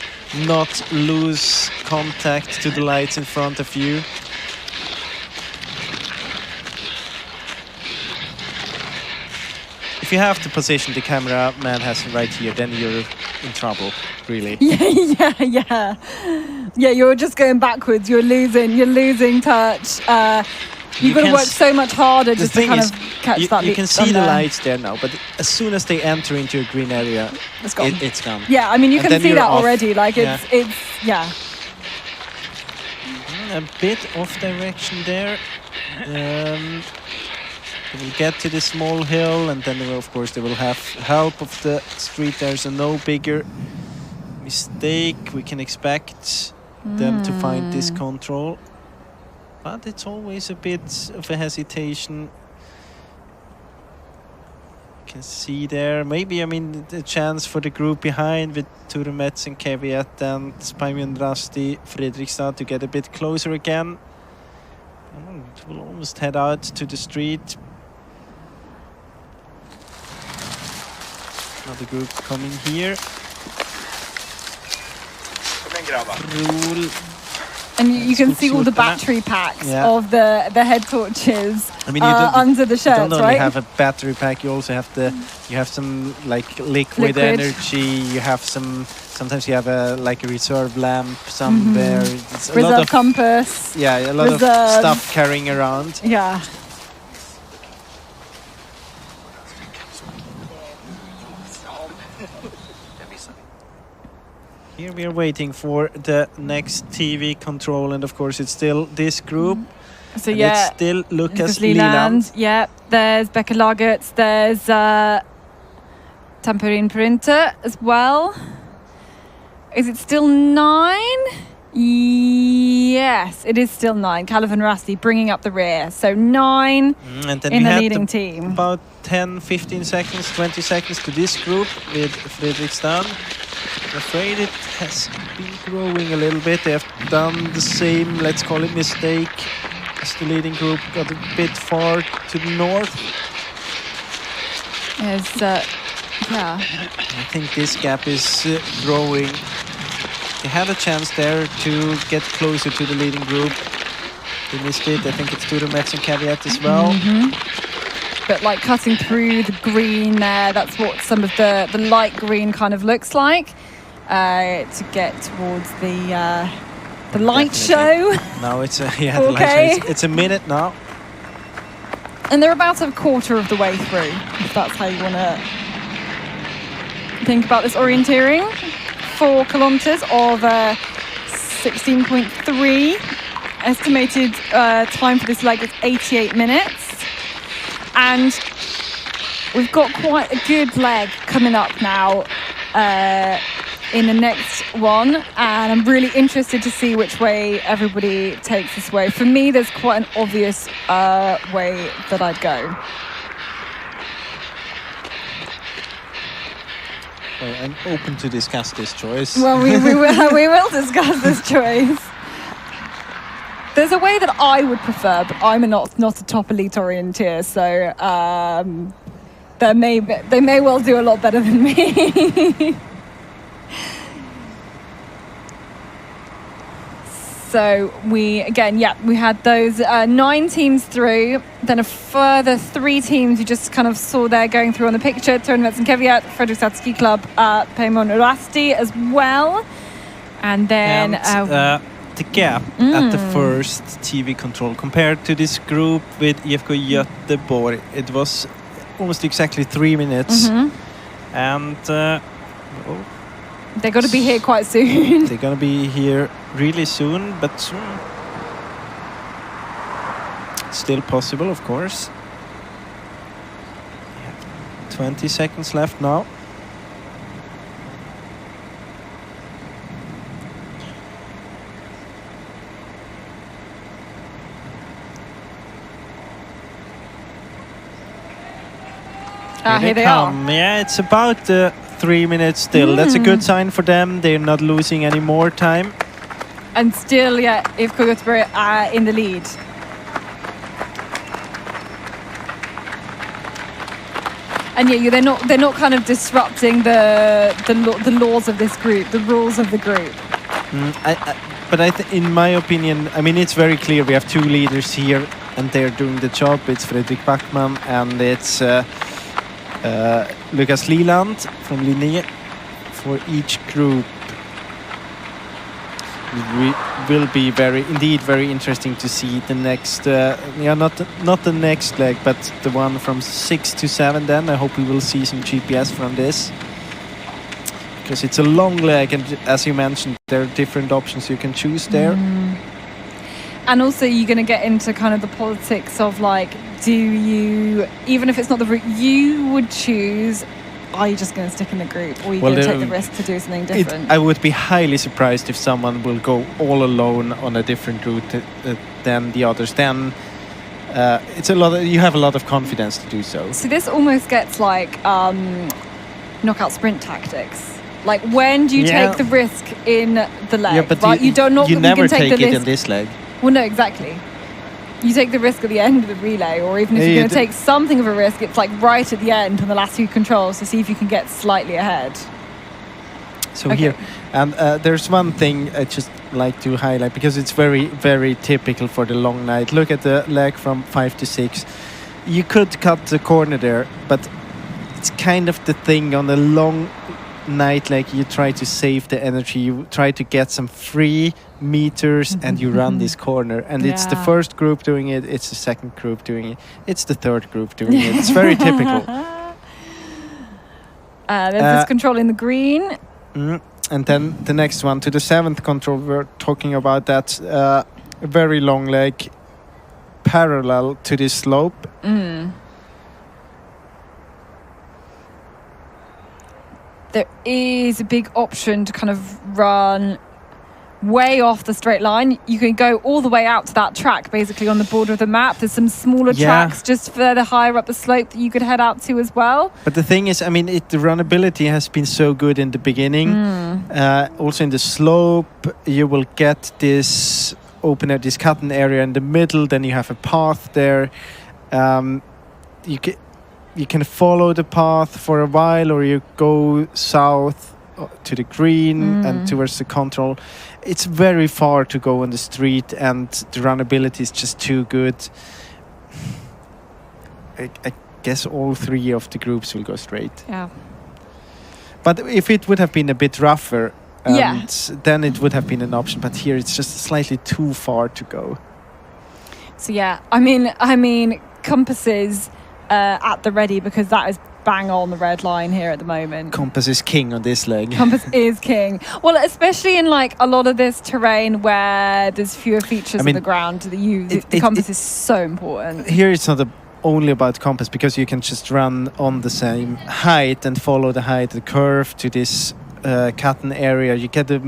not lose contact to the lights in front of you. If you have to position the camera man has right here, then you're in trouble, really. Yeah, you're just going backwards. You're losing touch. You've got to work so much harder just to kind of catch that. You can see the lights there now, but as soon as they enter into a green area, it's gone. It's gone. Yeah, I mean, you can see that already. Like, it's. A bit off direction there. They will get to the small hill, and then they will, of course, they will have help of the street. There's no bigger mistake we can expect them to find this control. But it's always a bit of a hesitation. You can see there, maybe, I mean, the chance for the group behind with Ture Merz and Caveat and Spajmund Rasti, Fredrikstad to get a bit closer again. It will almost head out to the street. Another group coming here. And you can see all the battery packs of the head torches under the shirts, right? You don't only have a battery pack, you also have some like liquid energy, you have sometimes you have a reserve lamp somewhere. It's a lot of compass. Yeah, a lot of stuff carrying around. Yeah. Here we are waiting for the next TV control, and of course it's still this group. So and it's still Lucas Liland. Yeah, there's Becca Lagertz, there's Tamperin Printer as well. Is it still 9? Yes, it is still 9. Calvin Rasti bringing up the rear. So 9 and then in the leading team. About 10, 15 seconds, 20 seconds to this group with Fredrikstad. I'm afraid it has been growing a little bit. They have done the same, let's call it, mistake as the leading group got a bit far to the north. I think this gap is growing. They had a chance there to get closer to the leading group. They missed it. I think it's Ture Merz and Caveat as well. But like cutting through the green there, that's what some of the light green kind of looks like to get towards the light show. Now it's the light show. It's a minute now. And they're about a quarter of the way through, if that's how you want to think about this orienteering. 4 kilometers of 16.3. Estimated time for this leg is 88 minutes. And we've got quite a good leg coming up now in the next one. And I'm really interested to see which way everybody takes this way. For me, there's quite an obvious way that I'd go. Well, I'm open to discuss this choice. Well, we will discuss this choice. There's a way that I would prefer, but I'm not a top elite orienteer, so they may well do a lot better than me. So we had those 9 teams through, then a further 3 teams you just kind of saw there going through on the picture. Törnvets and Keviat, Fredrikstad Ski Club, Peimon Urasti as well. And then the gap at the first TV control compared to this group with IFK Göteborg, it was almost exactly 3 minutes. And they're going to be here quite soon. They're going to be here really soon, but still possible, of course. 20 seconds left now. Here they are. Yeah, it's about 3 minutes still. That's a good sign for them. They're not losing any more time. And still, IFK Göteborg in the lead. And they're not kind of disrupting the laws of this group, the rules of the group. In my opinion, I mean, it's very clear we have 2 leaders here, and they're doing the job. It's Fredrik Backman and it's Lukas Liland from Linné. For each group, it will be very interesting to see the next. Not the next leg, but the one from 6 to 7. Then I hope we will see some GPS from this, because it's a long leg, and as you mentioned, there are different options you can choose there. And also, you're going to get into kind of the politics of like, do you, even if it's not the route you would choose, are you just going to stick in the group, or are you going to take the risk to do something different? I would be highly surprised if someone will go all alone on a different route than the others. Then it's you have a lot of confidence to do so. So this almost gets like knockout sprint tactics. Like, when do you take the risk in the leg? Yeah, but right? you never take it in this leg. Well, no, exactly. You take the risk at the end of the relay, or even if you're going to take something of a risk, it's like right at the end on the last 2 controls to see if you can get slightly ahead. So here, and there's one thing I just like to highlight, because it's very, very typical for the long night. Look at the leg from 5 to 6. You could cut the corner there, but it's kind of the thing on a long night, like you try to save the energy, you try to get some free meters, and you run this corner, and it's the first group doing it, it's the second group doing it, it's the third group doing it. It's very typical. There's this control in the green, and then the next one to the 7th control, we're talking about that a very long leg parallel to this slope. There is a big option to kind of run way off the straight line. You can go all the way out to that track, basically on the border of the map. There's some smaller tracks just further higher up the slope that you could head out to as well. But the thing is, I mean, the runnability has been so good in the beginning. Also in the slope, you will get this open this cutting area in the middle. Then you have a path there. You can follow the path for a while, or you go south to the green and towards the control. It's very far to go on the street, and the runnability is just too good. I guess all 3 of the groups will go straight. Yeah. But if it would have been a bit rougher, then it would have been an option. But here it's just slightly too far to go. So I mean, compasses at the ready, because that is bang on the red line here at the moment. Compass is king on this leg. Compass is king. Well, especially in like a lot of this terrain where there's fewer features of the ground, the compass is so important. Here it's not only about compass, because you can just run on the same height and follow the height, the curve to this cutting area. You get the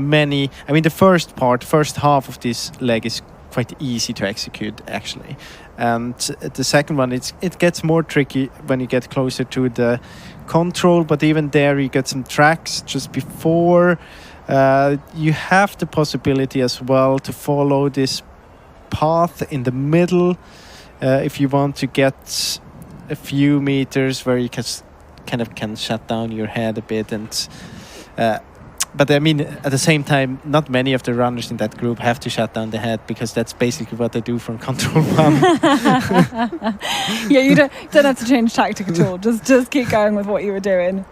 first half of this leg is quite easy to execute, actually. And the second one, it gets more tricky when you get closer to the control, but even there you get some tracks just before. You have the possibility as well to follow this path in the middle if you want to get a few meters where you can shut down your head a bit. And But I mean, at the same time, not many of the runners in that group have to shut down the head, because that's basically what they do from control 1. Yeah, you don't have to change tactic at all. Just keep going with what you were doing.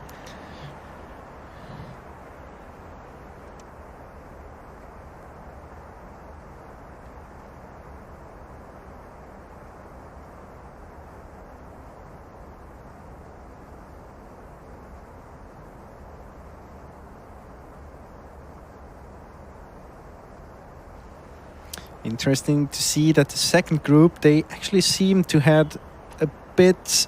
Interesting to see that the second group, they actually seem to head a bit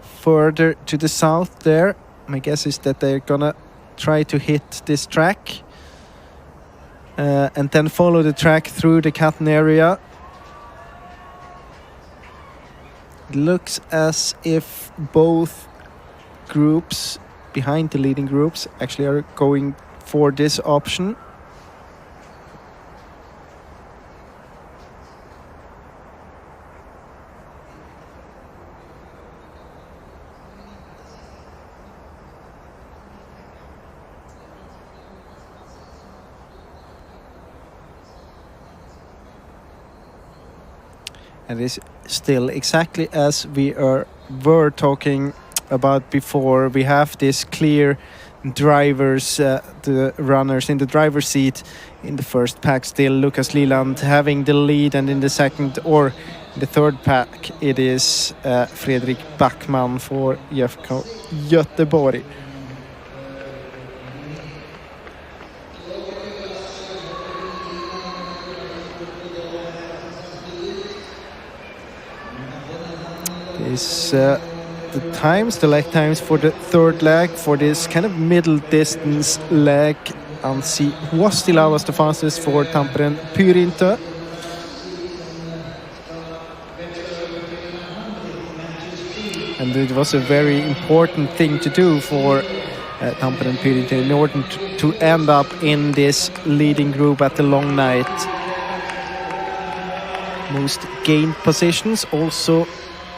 further to the south there. My guess is that they're gonna try to hit this track and then follow the track through the Katherine area. It looks as if both groups behind the leading groups actually are going for this option. And it's still exactly as we were talking about before. We have this clear drivers, the runners in the driver's seat in the first pack. Still Lukas Liland having the lead, and in the second or the third pack it is Fredrik Backman for IFK Göteborg. Is the leg times for the third leg, for this kind of middle distance leg. Ansi Huostila was the fastest for Tampere Pyrintö. And it was a very important thing to do for Tampere Pyrintö in order to end up in this leading group at the long night. Most gained positions also.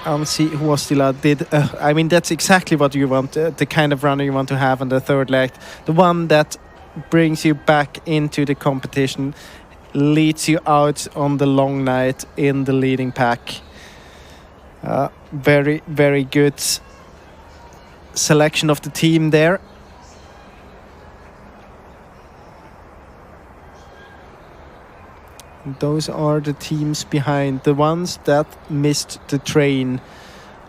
Ansi Huostila did. I mean, that's exactly what you want, the kind of runner you want to have on the third leg. The one that brings you back into the competition, leads you out on the long night in the leading pack. Very, very good selection of the team there. Those are the teams behind, the ones that missed the train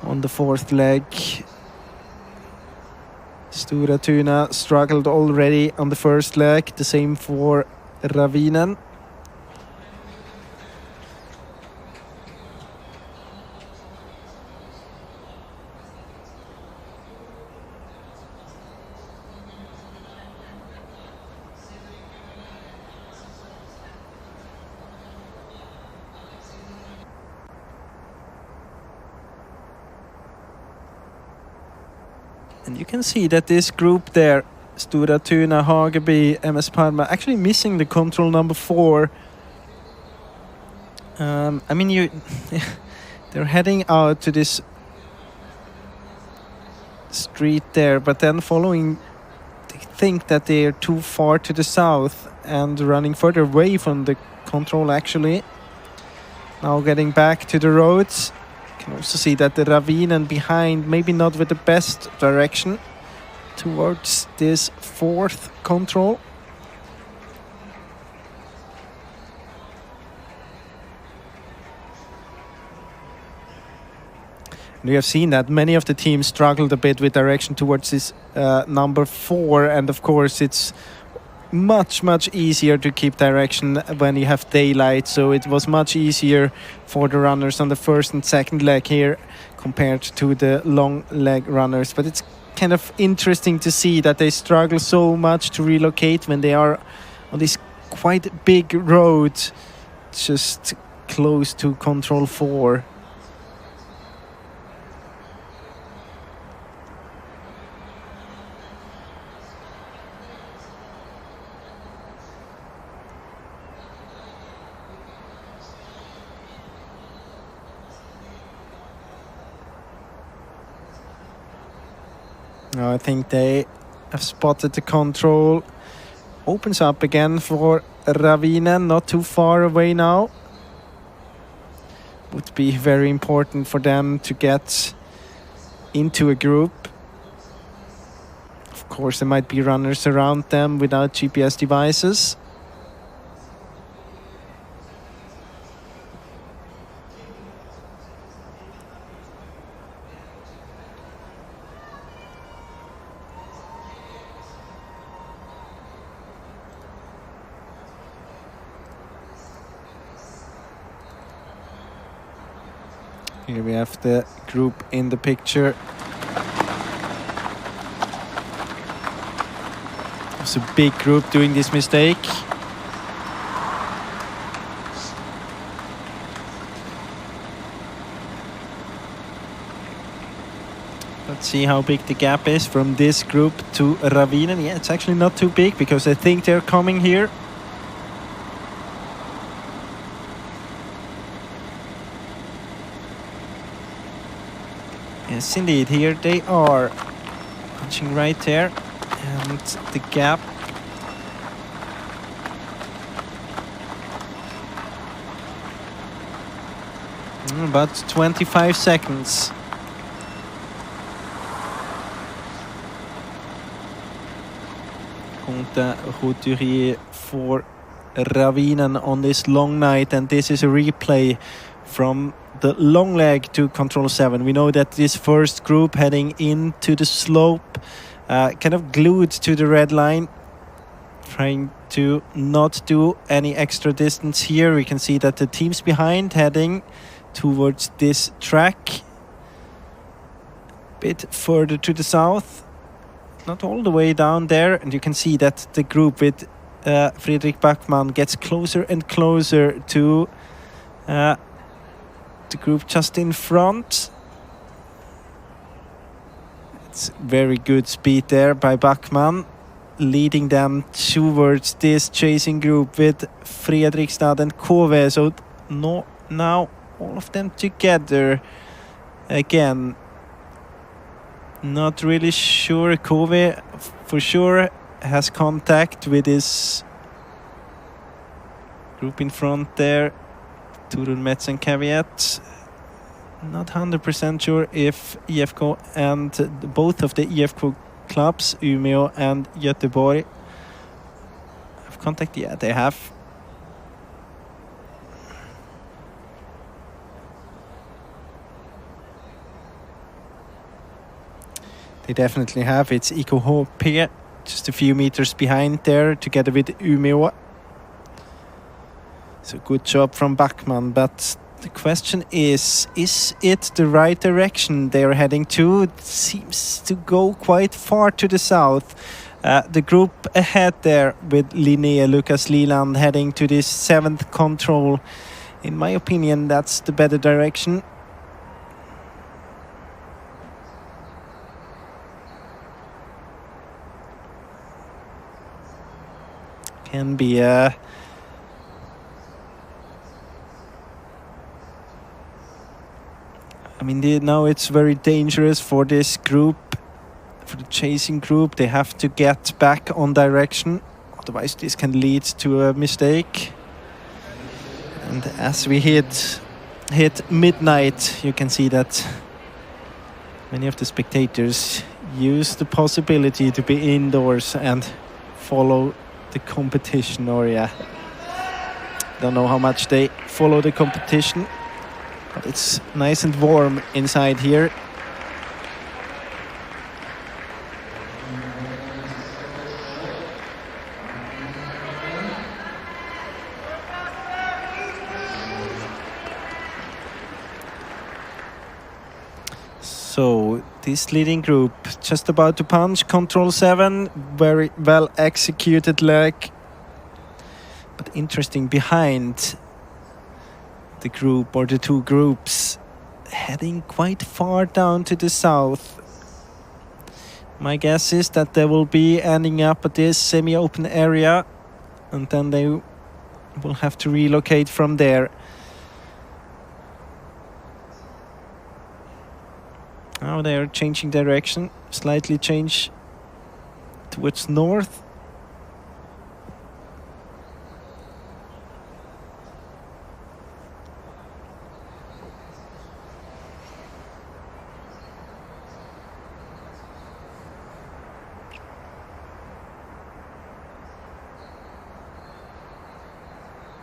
on the fourth leg. Stora Tuna struggled already on the first leg, the same for Ravinen. And you can see that this group there, Stora Tuna, Hageby, MS Parma, actually missing the control number 4. I mean, they're heading out to this street there, but then following, they think that they are too far to the south and running further away from the control actually. Now getting back to the roads. You can also see that the Ravinen behind, maybe not with the best direction towards this fourth control. And we have seen that many of the teams struggled a bit with direction towards this number 4, and of course it's much easier to keep direction when you have daylight, so it was much easier for the runners on the first and second leg here compared to the long leg runners. But it's kind of interesting to see that they struggle so much to relocate when they are on this quite big road just close to control 4. I think they have spotted the control. Opens up again for Ravinen, not too far away now. Would be very important for them to get into a group. Of course, there might be runners around them without GPS devices. Here we have the group in the picture. It's a big group doing this mistake. Let's see how big the gap is from this group to Ravinen. Yeah, it's actually not too big because I think they're coming here. Yes, indeed, here they are. Punching right there. And the gap. About 25 seconds. Roturier for Ravinen on this long night, and this is a replay from the long leg to control 7. We know that this first group heading into the slope kind of glued to the red line, trying to not do any extra distance here. We can see that the teams behind heading towards this track, a bit further to the south, not all the way down there, and you can see that the group with Fredrik Backman gets closer and closer to the group just in front. It's very good speed there by Backman, leading them towards this chasing group with Fredrikstad and Kove. So now all of them together again. Not really sure. Kove for sure has contact with his group in front there. Turun, Merz and Caveat. Not 100% sure if IFK and both of the IFK clubs, Umeå and Göteborg, have contact. Yeah, they have. They definitely have. It's IKHP just a few meters behind there, together with Umeå. So good job from Backman, but the question is it the right direction they're heading to? It seems to go quite far to the south. The group ahead there with Linné, Lucas Liland heading to this 7th control. In my opinion, that's the better direction. Can be a now it's very dangerous for this group, for the chasing group. They have to get back on direction, otherwise this can lead to a mistake. And as we hit midnight, you can see that many of the spectators use the possibility to be indoors and follow the competition, or don't know how much they follow the competition, but it's nice and warm inside here. So this leading group just about to punch control 7, very well executed leg, but interesting behind the group, or the two groups, heading quite far down to the south. My guess is that they will be ending up at this semi-open area, and then they will have to relocate from there. Now they are changing direction, slightly change towards north.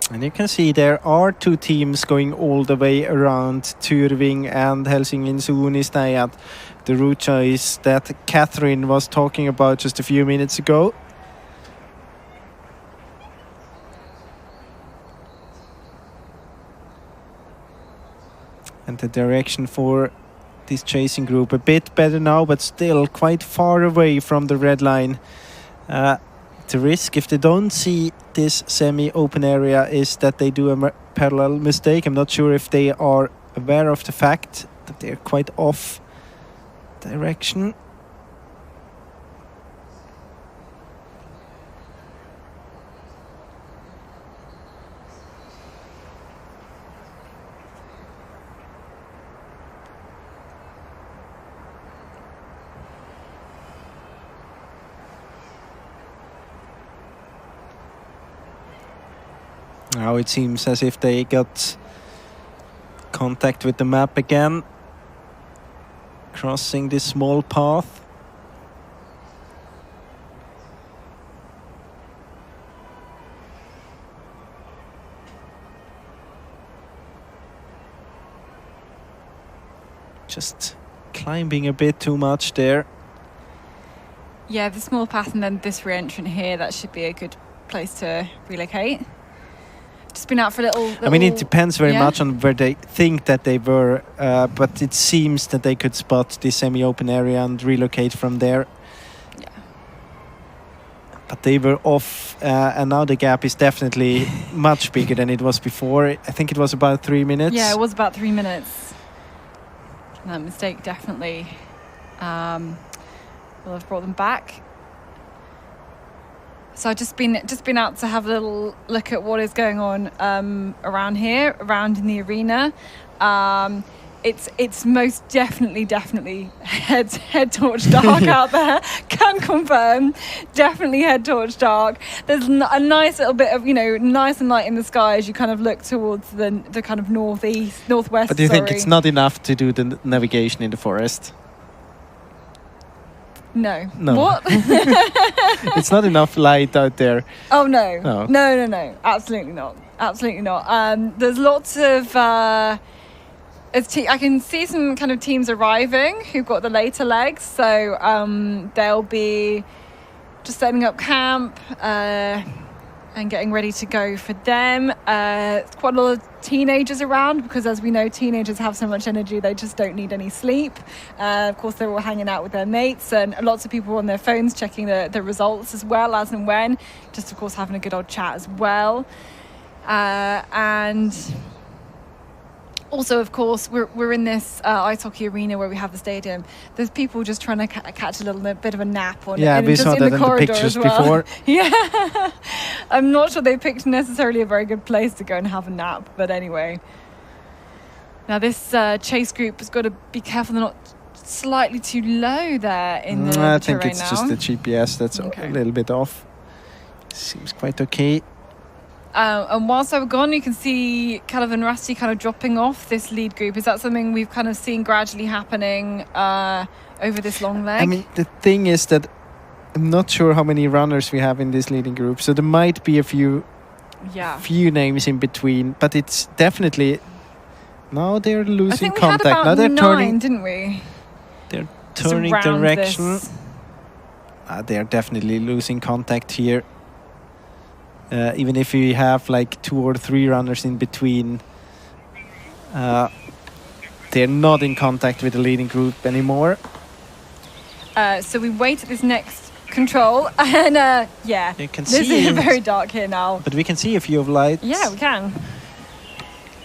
And you can see there are two teams going all the way around Tyrving and Helsingin-Suunistad. The route choice that Katherine was talking about just a few minutes ago. And the direction for this chasing group a bit better now, but still quite far away from the red line. The risk, if they don't see this semi-open area, is that they do a parallel mistake. I'm not sure if they are aware of the fact that they're quite off direction. Now it seems as if they got contact with the map again, crossing this small path. Just climbing a bit too much there. Yeah, the small path and then this re-entrant here, that should be a good place to relocate. Just been out for a little I mean, it depends very much on where they think that they were, but it seems that they could spot the semi-open area and relocate from there. Yeah. But they were off, and now the gap is definitely much bigger than it was before. I think it was about 3 minutes. Yeah, it was about 3 minutes. That mistake definitely will have brought them back. So I've just been out to have a little look at what is going on around here, around in the arena. It's most definitely head torch dark out there. Can confirm, definitely head torch dark. There's a nice little bit of, nice and light in the sky as you kind of look towards the kind of northwest. But do you think it's not enough to do the navigation in the forest? No. What? It's not enough light out there. Oh no. No. Absolutely not. There's lots of I can see some kind of teams arriving who've got the later legs, so they'll be just setting up camp and getting ready to go for them. Quite a lot of teenagers around, because as we know, teenagers have so much energy, they just don't need any sleep. Of course, they're all hanging out with their mates, and lots of people on their phones checking the results as well, as and when, just of course having a good old chat as well. And also, of course, we're in this ice hockey arena where we have the stadium. There's people just trying to catch a little bit of a nap on we saw that in the pictures before. Yeah, I'm not sure they picked necessarily a very good place to go and have a nap, but anyway. Now this chase group has got to be careful they're not slightly too low there in the I think terrain it's now. just the GPS that's a little bit off. Seems quite okay. And whilst I was gone, you can see Caleb and Rusty kind of dropping off this lead group. Is that something we've kind of seen gradually happening over this long leg? I mean, the thing is that I'm not sure how many runners we have in this leading group, so there might be a few names in between, but it's definitely now they're losing contact. I think we had about now they're 9, turning, didn't we? They're turning direction. They're definitely losing contact here. Even if we have like 2 or 3 runners in between, they're not in contact with the leading group anymore. So we wait at this next control, and you can this see is very dark here now. But we can see a few of lights. Yeah, we can.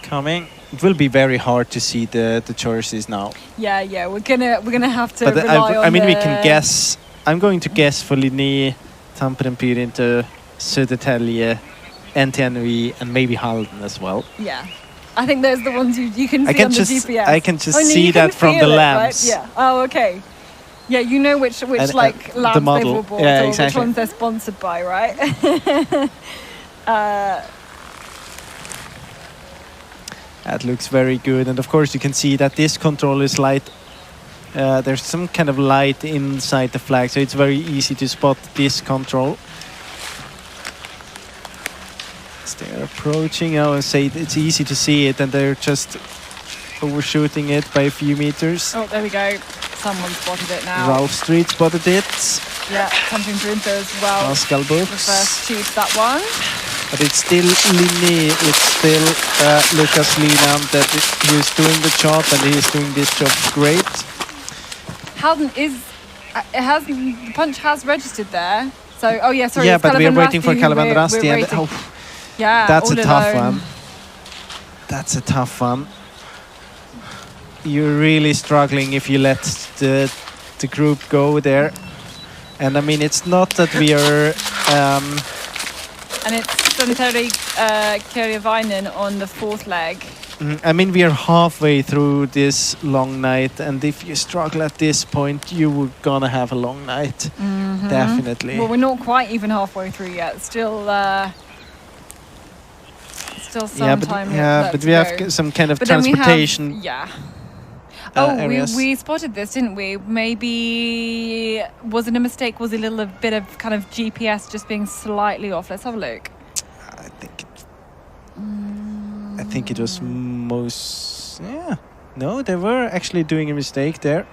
Coming. It will be very hard to see the choices now. Yeah, we're gonna have to rely on. I mean, we can guess. I'm going to guess for Linné, Tampere, Pyrinto, Södertälje, NTNV, and maybe Halden as well. Yeah, I think those are the ones you can see on the GPS. I can just see that from the lamps. Right? Yeah. Oh, okay. Yeah, you know which And, like the labs they've model. all bought, Yeah, or exactly. which ones they're sponsored by, right? That looks very good, and of course you can see that this control is light. There's some kind of light inside the flag, so it's very easy to spot this control. As they're approaching, I would say it's easy to see it, and they're just overshooting it by a few meters. Oh, there we go. Someone spotted it now. Ralph Street spotted it. Yeah, something Brinter as well. Pascal The Books. first choose that one. But it's still Linné, it's still Lucas Linan that he's doing the job, and he's doing this job great. The punch has registered there. So, oh yeah, sorry. Yeah, it's but we are Kalevan waiting for Rasti who Kalevan we're Rasti, and waiting. Yeah, that's a all tough alone. one. That's a tough one. You're really struggling if you let the group go there. And I mean, it's not that we are... And it's Santeri Kirjavainen on the fourth leg. I mean, we are halfway through this long night, and if you struggle at this point, you were gonna have a long night. Definitely. Well, we're not quite even halfway through yet. Still some time left but to we go. have some kind of But then we have- transportation. Areas. We spotted this, didn't we? Maybe was it a mistake? Was it a little bit of kind of GPS just being slightly off? Let's have a look. I think it was most... Yeah. No, they were actually doing a mistake there.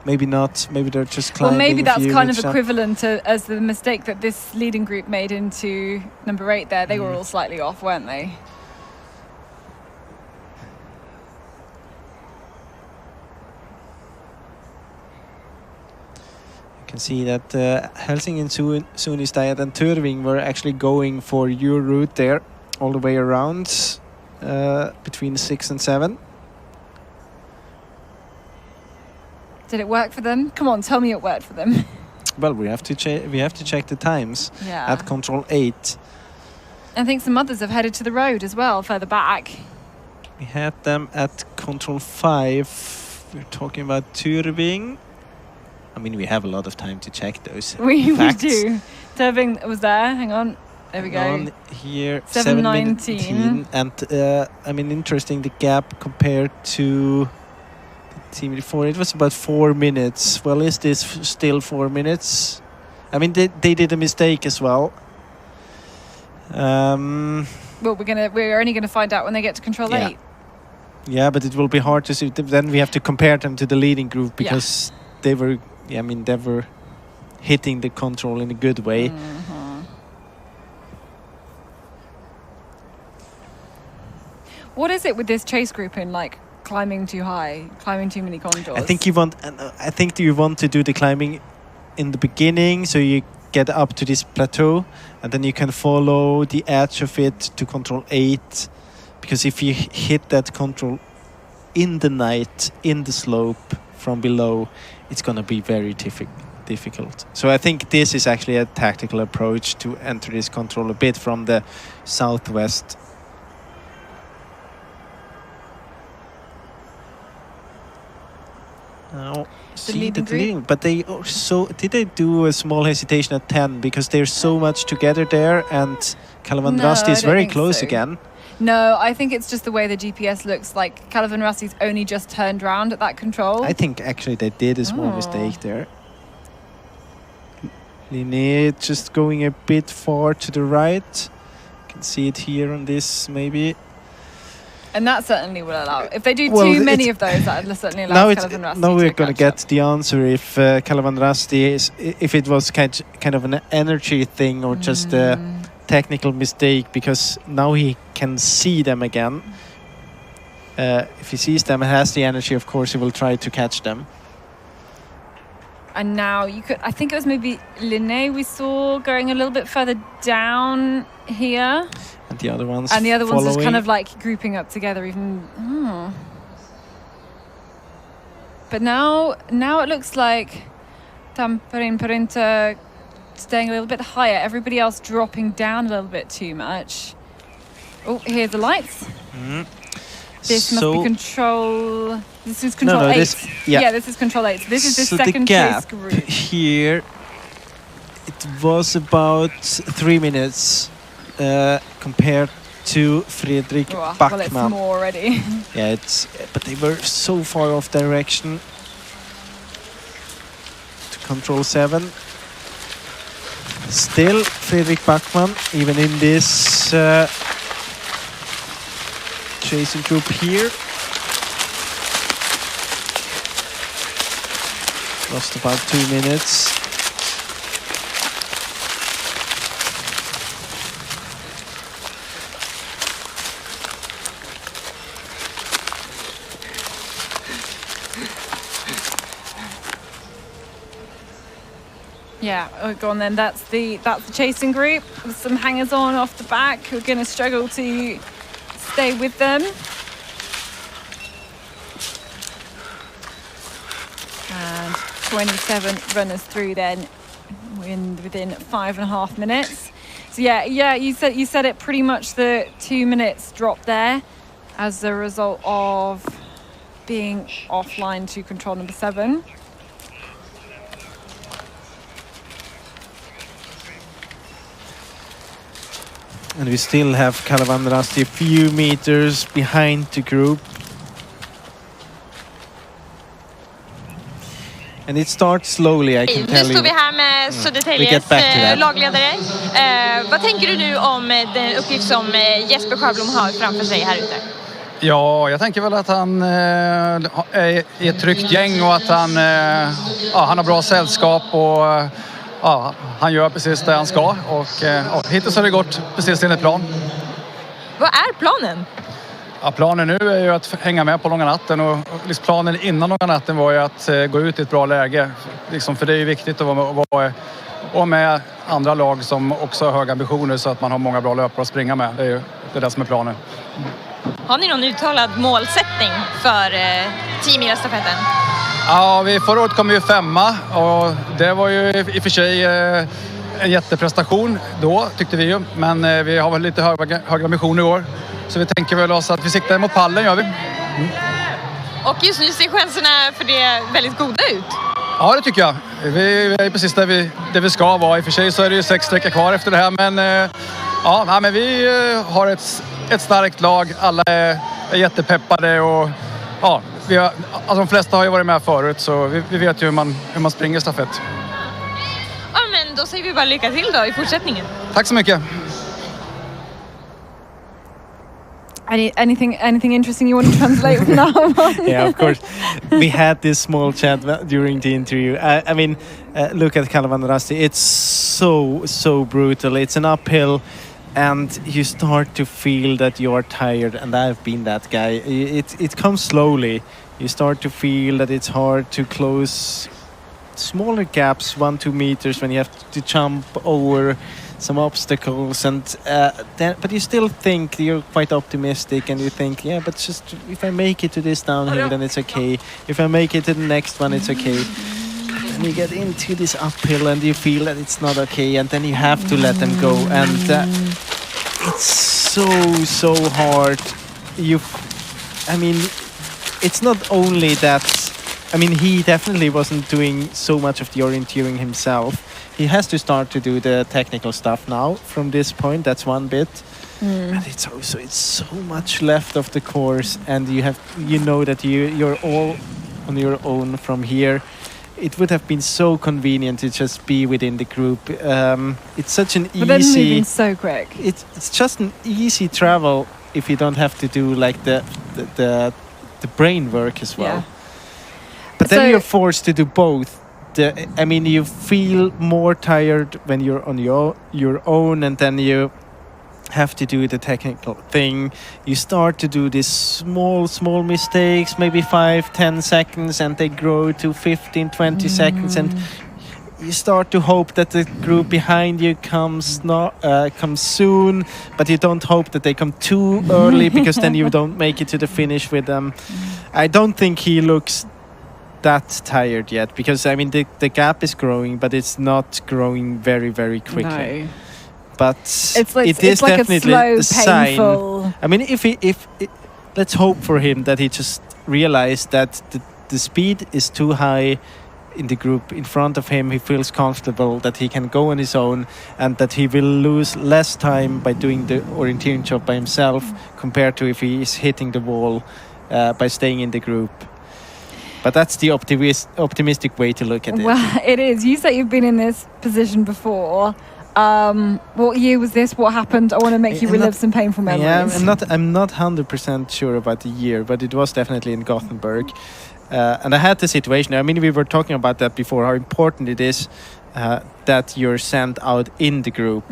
Maybe not. Maybe they're just climbing. Well, maybe a that's few kind of inches up. equivalent to as the mistake that this leading group made into number 8 there. They were all slightly off, weren't they? You can see that Helsingin, Sunnistad and Turving were actually going for your route there all the way around between 6 and 7. Did it work for them? Come on, tell me it worked for them. Well, we have to check the times Yeah. at control 8. I think some others have headed to the road as well, further back. We had them at control 5. We're talking about Turving. I mean, we have a lot of time to check those We facts. do. Turbing was there. Hang on. There we go. On here, 7:19. 7:19. And I mean, interesting, the gap compared to the team before, it was about 4 minutes. Well, is this still 4 minutes? I mean, they did a mistake as well. Well, we're only gonna find out when they get to control 8. Yeah, but it will be hard to see. Then we have to compare them to the leading group because they were hitting the control in a good way. What is it with this chase group in like climbing too high, climbing too many condors? I think you want to do the climbing in the beginning, so you get up to this plateau, and then you can follow the edge of it to control 8. Because if you hit that control in the night, in the slope from below, it's gonna be very difficult. So I think this is actually a tactical approach to enter this control a bit from the southwest. Now, see the leading, but they also did they do a small hesitation at 10 because they're so much together there, and Kalevan Rasti is very close again. No, I think it's just the way the GPS looks like. Kalevan Rasti's only just turned round at that control. I think actually they did a small mistake there. Linné just going a bit far to the right. You can see it here on this maybe. And that certainly will allow. If they do too many of those, that will certainly allow Kalevan Rasti now we're to going to get the answer if Kalevan Rasti is, if it was kind of an energy thing or just a technical mistake, because now he can see them again. If he sees them and has the energy, of course he will try to catch them. And now you could, I think it was maybe Linné we saw going a little bit further down here. And the other ones just kind of like grouping up together even. But now it looks like Tamperin Perinta staying a little bit higher. Everybody else dropping down a little bit too much. Oh, here's the lights. This must be control. This is control 8. This is control 8. This is the second the gap chase group. Here, it was about 3 minutes compared to Fredrik Backman. Well, it's more already. Yeah, but they were so far off direction to control 7. Still, Fredrik Backman, even in this chasing group here, lost about 2 minutes. Yeah, go on then. That's the chasing group with some hangers on off the back who are going to struggle to stay with them. And 27 runners through then within 5.5 minutes. So yeah, you said it pretty much. The 2 minutes drop there as a result of being offline to control number 7. And we still have Kalevandrasti a few meters behind the group. And it starts slowly, I can tell you. Nu står vi här med Södertäljes lagledare. Vad tänker du nu om den uppgift som Jesper Sjöblom har framför sig här ute? Ja, jag tänker väl att han är i ett tryggt gäng och att han har bra sällskap och han gör precis det han ska. Och hittills har det gått precis enligt plan. Vad är planen? Ja, planen nu är ju att hänga med på långa natten och planen innan långa natten var ju att gå ut i ett bra läge. Liksom, för det är ju viktigt att vara med andra lag som också har höga ambitioner så att man har många bra löpare att springa med. Det är det som är planen. Har ni någon uttalad målsättning för Tiomila-stafetten? Ja, förra året kom vi 5 och det var ju i och för sig en jätteprestation då, tyckte vi ju. Men vi har väl lite högre ambitioner i år. Så vi tänker väl oss att vi siktar mot pallen, gör vi. Och just nu ser chanserna för det väldigt goda ut. Ja, det tycker jag. Vi är precis där vi ska vara. I och för sig så är det ju 6 sträckor kvar efter det här. Men, men vi har ett starkt lag. Alla är jättepeppade och de flesta har ju varit med förut så vi vet ju hur man springer stafett. Ja, men då säger vi bara lycka till då i fortsättningen. Tack så mycket. Anything interesting you want to translate from now on? Yeah, of course. We had this small chat during the interview. I mean, look at Kalevandrasti. It's so brutal. It's an uphill. And you start to feel that you're tired, and I've been that guy. It comes slowly. You start to feel that it's hard to close smaller gaps, 1-2 meters, when you have to jump over some obstacles. But you still think you're quite optimistic, and you think, yeah, but just if I make it to this downhill, then it's okay. If I make it to the next one, it's okay. And you get into this uphill and you feel that it's not okay, and then you have to let them go, and it's so hard. I mean, it's not only that. I mean, he definitely wasn't doing so much of the orienteering himself. He has to start to do the technical stuff now from this point. That's one bit. And it's so much left of the course, and you know that you're all on your own from here. It would have been so convenient to just be within the group. It's such an easy... But then moving so quick. It's just an easy travel if you don't have to do like the brain work as well. Yeah. But then you're forced to do both. You feel more tired when you're on your own, and then you have to do the technical thing. You start to do these small mistakes, maybe 5-10 seconds, and they grow to 15-20 seconds, and you start to hope that the group behind you comes soon, but you don't hope that they come too early, because then you don't make it to the finish with them. I don't think he looks that tired yet, because I mean the gap is growing, but it's not growing very, very quickly. No. But it is like definitely a slow, sign. Painful. I mean, let's hope for him that he just realized that the speed is too high in the group in front of him. He feels comfortable that he can go on his own, and that he will lose less time by doing the orienteering job by himself compared to if he is hitting the wall by staying in the group. But that's the optimistic way to look at it. Well, it is. You say you've been in this position before. What year was this? What happened? I want to make you relive some painful memories. Yeah, I'm not 100% sure about the year, but it was definitely in Gothenburg. And I had the situation. I mean, we were talking about that before, how important it is that you're sent out in the group.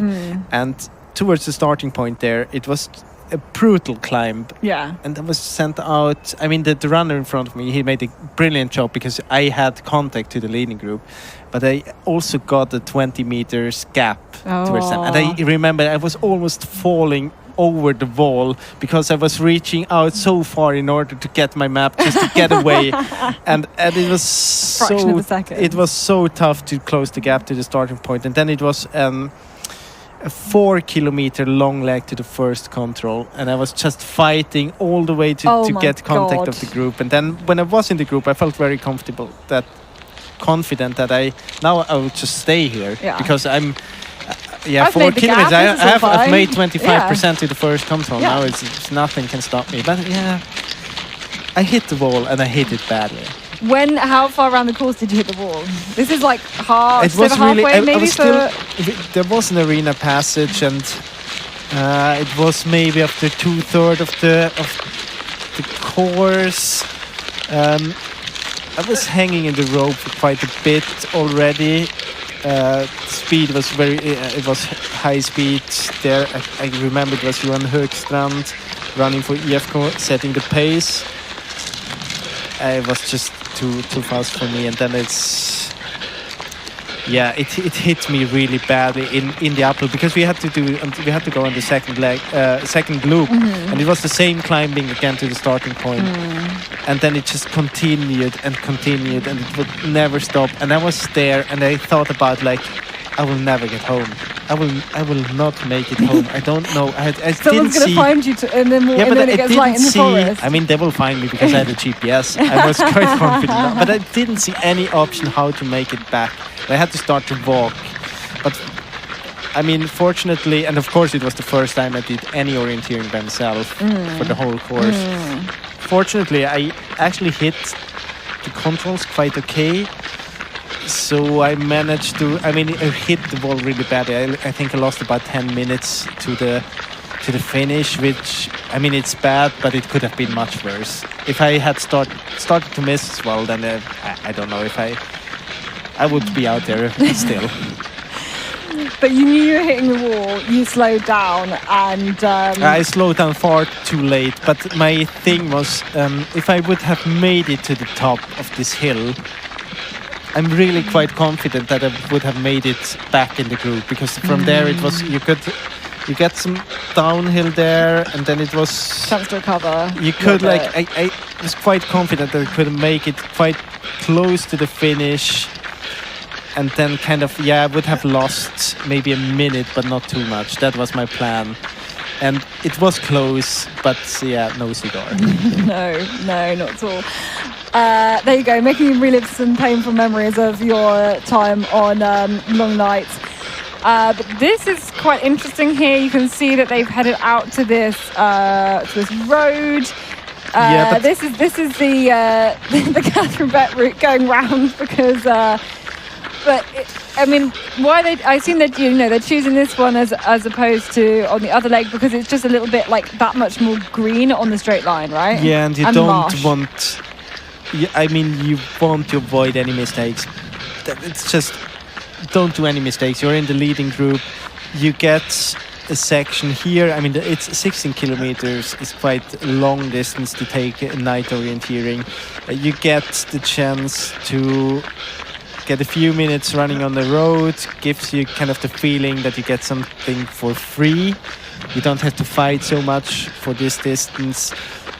And towards the starting point there, it was a brutal climb. Yeah. And I was sent out. I mean, the runner in front of me, he made a brilliant job because I had contact to the leading group. But I also got a 20 meters gap towards them. And I remember I was almost falling over the wall because I was reaching out so far in order to get my map just to get away, and it was fraction of a second. It was so tough to close the gap to the starting point. And then it was a 4 kilometer long leg to the first control, and I was just fighting all the way to get contact of the group. And then when I was in the group, I felt very confident that I will just stay here because I'm 4 kilometers. I've made 25% to the first control. Now it's nothing can stop me. But I hit the wall, and I hit it badly. How far around the course did you hit the wall? This is like it was halfway, maybe. There was an arena passage, and it was maybe after 2/3 of the course. I was hanging in the rope for quite a bit already. Speed was it was high speed there. I remember it was Johan Högstrand running for IFK, setting the pace. It was just too fast for me, and then it hit me really badly in the uphill because we had to go on the second loop, and it was the same climbing again to the starting point. And then it just continued, and it would never stop. And I was there, and I thought about I will never get home. I will not make it home. I don't know. Someone's going to find you, and then it gets light in the forest. I mean, they will find me because I had a GPS. I was quite confident, but I didn't see any option how to make it back. I had to start to walk. But I mean, fortunately, and of course, it was the first time I did any orienteering by myself for the whole course. Fortunately, I actually hit the controls quite okay. So I managed to. I mean, I hit the ball really badly. I think I lost about 10 minutes to the finish, which I mean, it's bad, but it could have been much worse. If I had started to miss as well, then I don't know if I would be out there still. But you knew you were hitting the wall. You slowed down, and I slowed down far too late. But my thing was, if I would have made it to the top of this hill, I'm really quite confident that I would have made it back in the group, because from there it was you get some downhill there, and then it was chance to recover. You could I was quite confident that I could make it quite close to the finish. And then I would have lost maybe a minute, but not too much. That was my plan. And it was close, but no cigar. No, not at all. There you go, making you relive some painful memories of your time on long nights. But this is quite interesting here. You can see that they've headed out to this road. This is the Katherine Bett route going round because. But I mean, I assume that they're choosing this one as opposed to on the other leg because it's just a little bit that much more green on the straight line, right? Yeah, and you don't want. I mean, you want to avoid any mistakes. It's just don't do any mistakes. You're in the leading group. You get a section here. I mean, it's 16 kilometers. It's quite a long distance to take a night orienteering. You get the chance to get a few minutes running on the road, gives you kind of the feeling that you get something for free. You don't have to fight so much for this distance.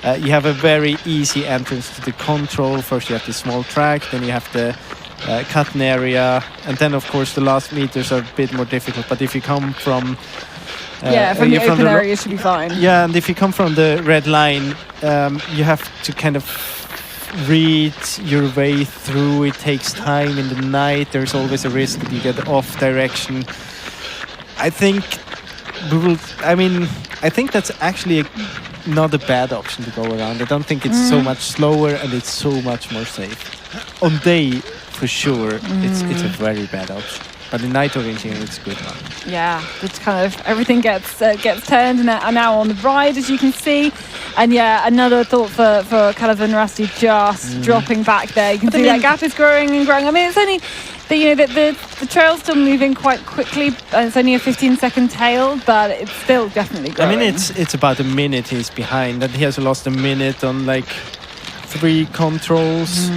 You have a very easy entrance to the control. First you have the small track, then you have the cutting area, and then of course the last meters are a bit more difficult. But if you come from From the open area should be fine. Yeah, and if you come from the red line, you have to kind of read your way through. It takes time in the night. There's always a risk that you get off direction. I think I think that's actually not a bad option to go around. I don't think it's so much slower and it's so much more safe. On day, for sure, it's a very bad option. But in night orienteering, it's a good one. Yeah, it's kind of everything gets turned and are now on the ride, as you can see. And yeah, another thought for Katherine and Rusty just dropping back there. You can see that gap is growing and growing. I mean, it's only the trail's still moving quite quickly. It's only a 15-second tail, but it's still definitely growing. I mean, it's about a minute he's behind, and he has lost a minute on like 3 controls.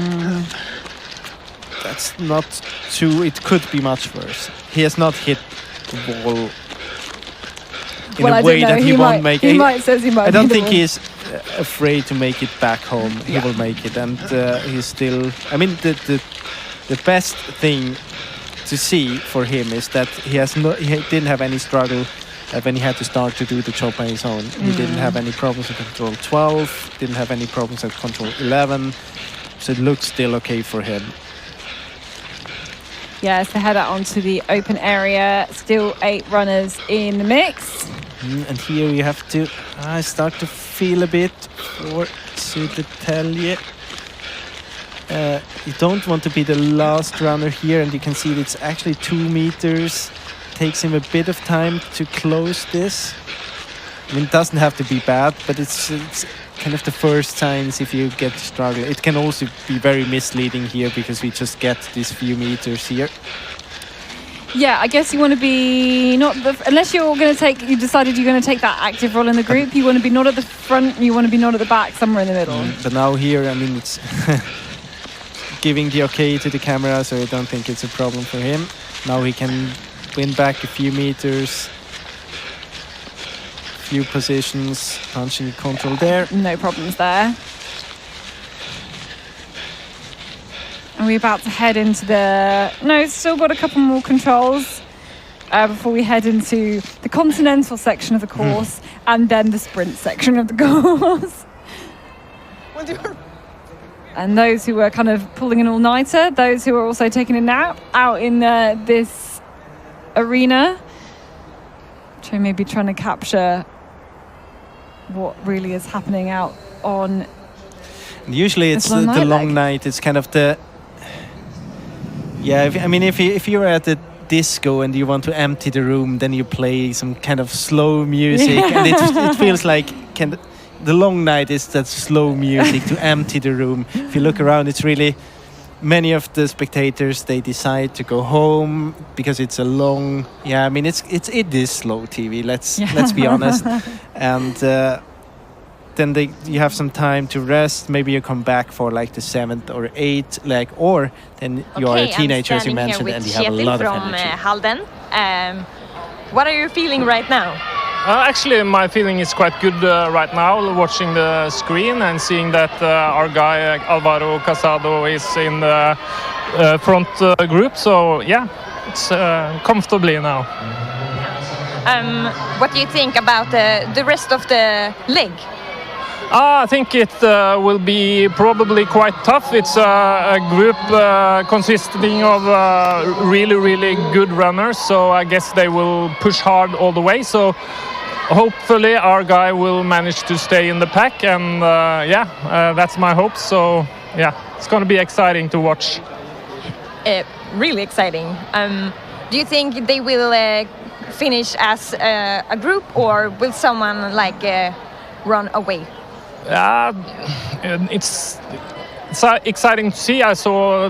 That's not too. It could be much worse. He has not hit the wall in a way that he won't make it. I don't think he's afraid to make it back home. He will make it, and he's still. I mean, the best thing to see for him is that he didn't have any struggle when he had to start to do the job on his own. He didn't have any problems with control 12, didn't have any problems with control 11, so it looks still okay for him. Yeah, so head out onto the open area. Still 8 runners in the mix. And here you have to start to feel a bit for Södertälje. You don't want to be the last runner here, and you can see it's actually 2 meters. Takes him a bit of time to close this. I mean, it doesn't have to be bad, but it's kind of the first signs if you get struggle. It can also be very misleading here because we just get these few meters here. Yeah, I guess you want to be unless you're going to take. You decided you're going to take that active role in the group. You want to be not at the front. You want to be not at the back, somewhere in the middle. But now here, I mean, it's giving the okay to the camera, so I don't think it's a problem for him. Now he can win back a few meters, few positions, punching control there. No problems there. And we're about to head into still got a couple more controls before we head into the continental section of the course and then the sprint section of the course. And those who are kind of pulling an all-nighter, those who are also taking a nap out in this arena, maybe trying to capture what really is happening out on. Usually it's the long night. It's kind of the if you're at the disco and you want to empty the room, then you play some kind of slow music, and it feels like the long night is that slow music to empty the room. If you look around, it's really many of the spectators, they decide to go home because it's a long. Yeah, I mean it is slow TV. Let's be honest, and then you have some time to rest. Maybe you come back for like the 7th or 8th leg, or then you are a teenager, as you mentioned, and you have a lot of energy. Halden. What are you feeling right now? Actually, my feeling is quite good right now, watching the screen and seeing that our guy Alvaro Casado is in the front group. So yeah, it's comfortably now. What do you think about the rest of the leg? I think it will be probably quite tough. It's a group consisting of really, really good runners, so I guess they will push hard all the way. So hopefully our guy will manage to stay in the pack, and that's my hope. So yeah, it's going to be exciting to watch. Really exciting. Do you think they will finish as a group, or will someone run away? It's exciting to see. I saw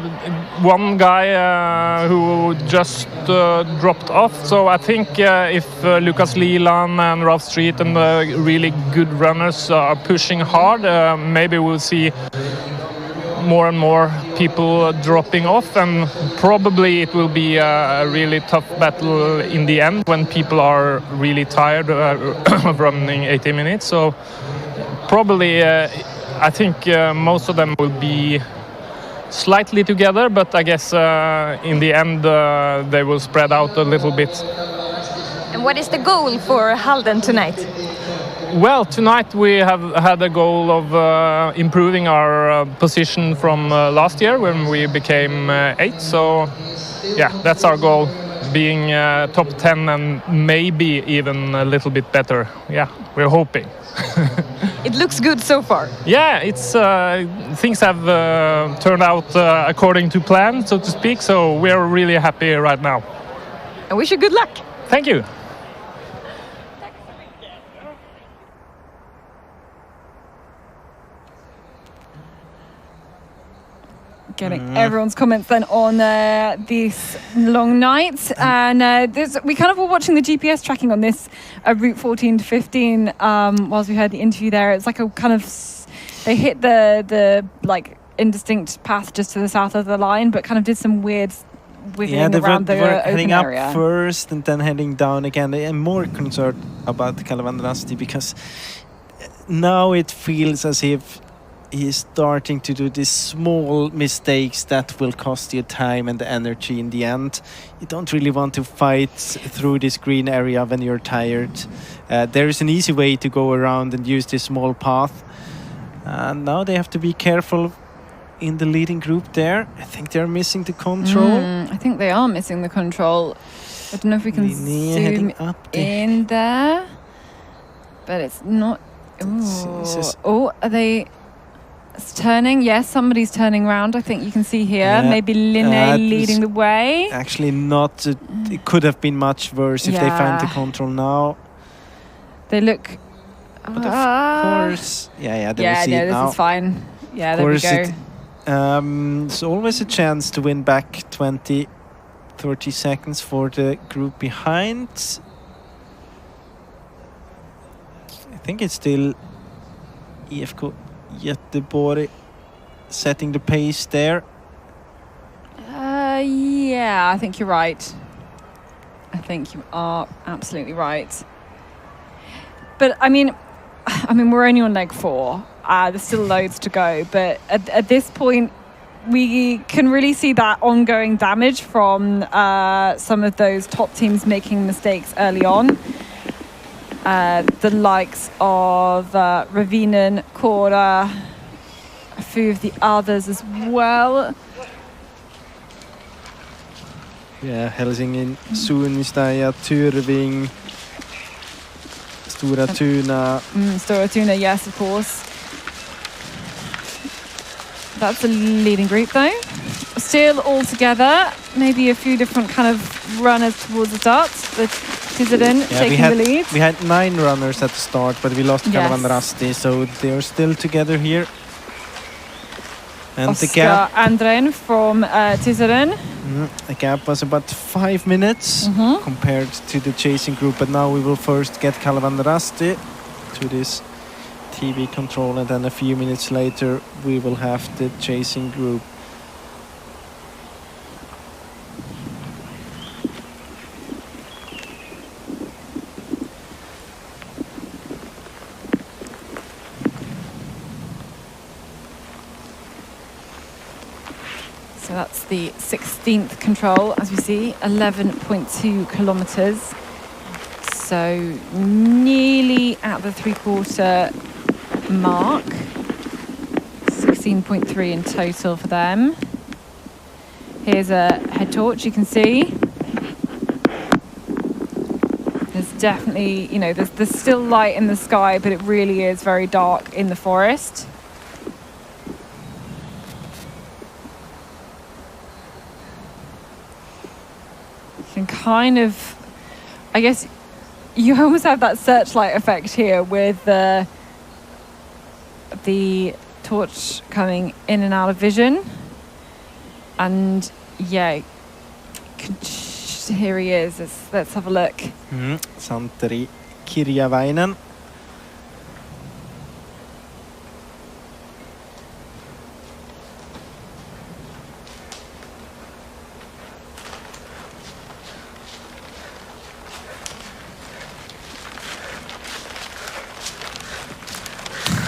one guy who just dropped off. So I think if Lucas Lilan and Ralph Street and the really good runners are pushing hard, maybe we'll see more and more people dropping off, and probably it will be a really tough battle in the end when people are really tired of running 80 minutes. So probably I think most of them will be slightly together, but I guess in the end they will spread out a little bit. And what is the goal for Halden tonight? Well, tonight we have had a goal of improving our position from last year when we became 8th. So, yeah, that's our goal, being top 10 and maybe even a little bit better. Yeah, we're hoping. It looks good so far. Yeah, it's things have turned out according to plan, so to speak. So we're really happy right now. I wish you good luck. Thank you. Getting everyone's comments then on this long night, and we kind of were watching the GPS tracking on this route 14 to 15 whilst we heard the interview there. It's like a kind of they hit the like indistinct path just to the south of the line, but kind of did some weird wiggling around the were open heading up area first and then heading down again. I'm more concerned about Kalevandrasti because now it feels as if he's starting to do these small mistakes that will cost you time and energy in the end. You don't really want to fight through this green area when you're tired. There is an easy way to go around and use this small path. And now they have to be careful in the leading group there. I think they're missing the control. I think they are missing the control. I don't know if we can zoom in there, but it's not. Oh, are they? It's turning. Yes, somebody's turning around. I think you can see here. Yeah. Maybe Linné leading the way. Actually not. It could have been much worse if they found the control now. They look... But of course... Yeah, this is fine. Yeah, there we go. It's always a chance to win back 20, 30 seconds for the group behind. I think it's still IFK Göteborg setting the pace there. Yeah, I think you're right. I think you are absolutely right. But I mean, we're only on leg 4. There's still loads to go. But at this point, we can really see that ongoing damage from some of those top teams making mistakes early on. The likes of Ravinen, Kora, a few of the others as well. Yeah, Helsingin, Suunnistaja, Tyrving, Stora Tuna. Stora Tuna, yes, of course. That's a leading group though. Still all together, maybe a few different kind of runners towards the start. But Tiomila taking the lead. We had 9 runners at the start, but we lost Kalevandrasti, so they're still together here. And Oscar the gap... Andren from Tiomila. The gap was about 5 minutes compared to the chasing group, but now we will first get Kalevandrasti to this TV control, and then a few minutes later we will have the chasing group. So that's the 16th control, as we see, 11.2 kilometers. So nearly at the 3/4 mark. 16.3 in total for them. Here's a head torch, you can see. There's definitely, there's still light in the sky, but it really is very dark in the forest. You can kind of, I guess, you almost have that searchlight effect here with the torch coming in and out of vision. And yeah, here he is. Let's have a look. Santeri Kirjavainen.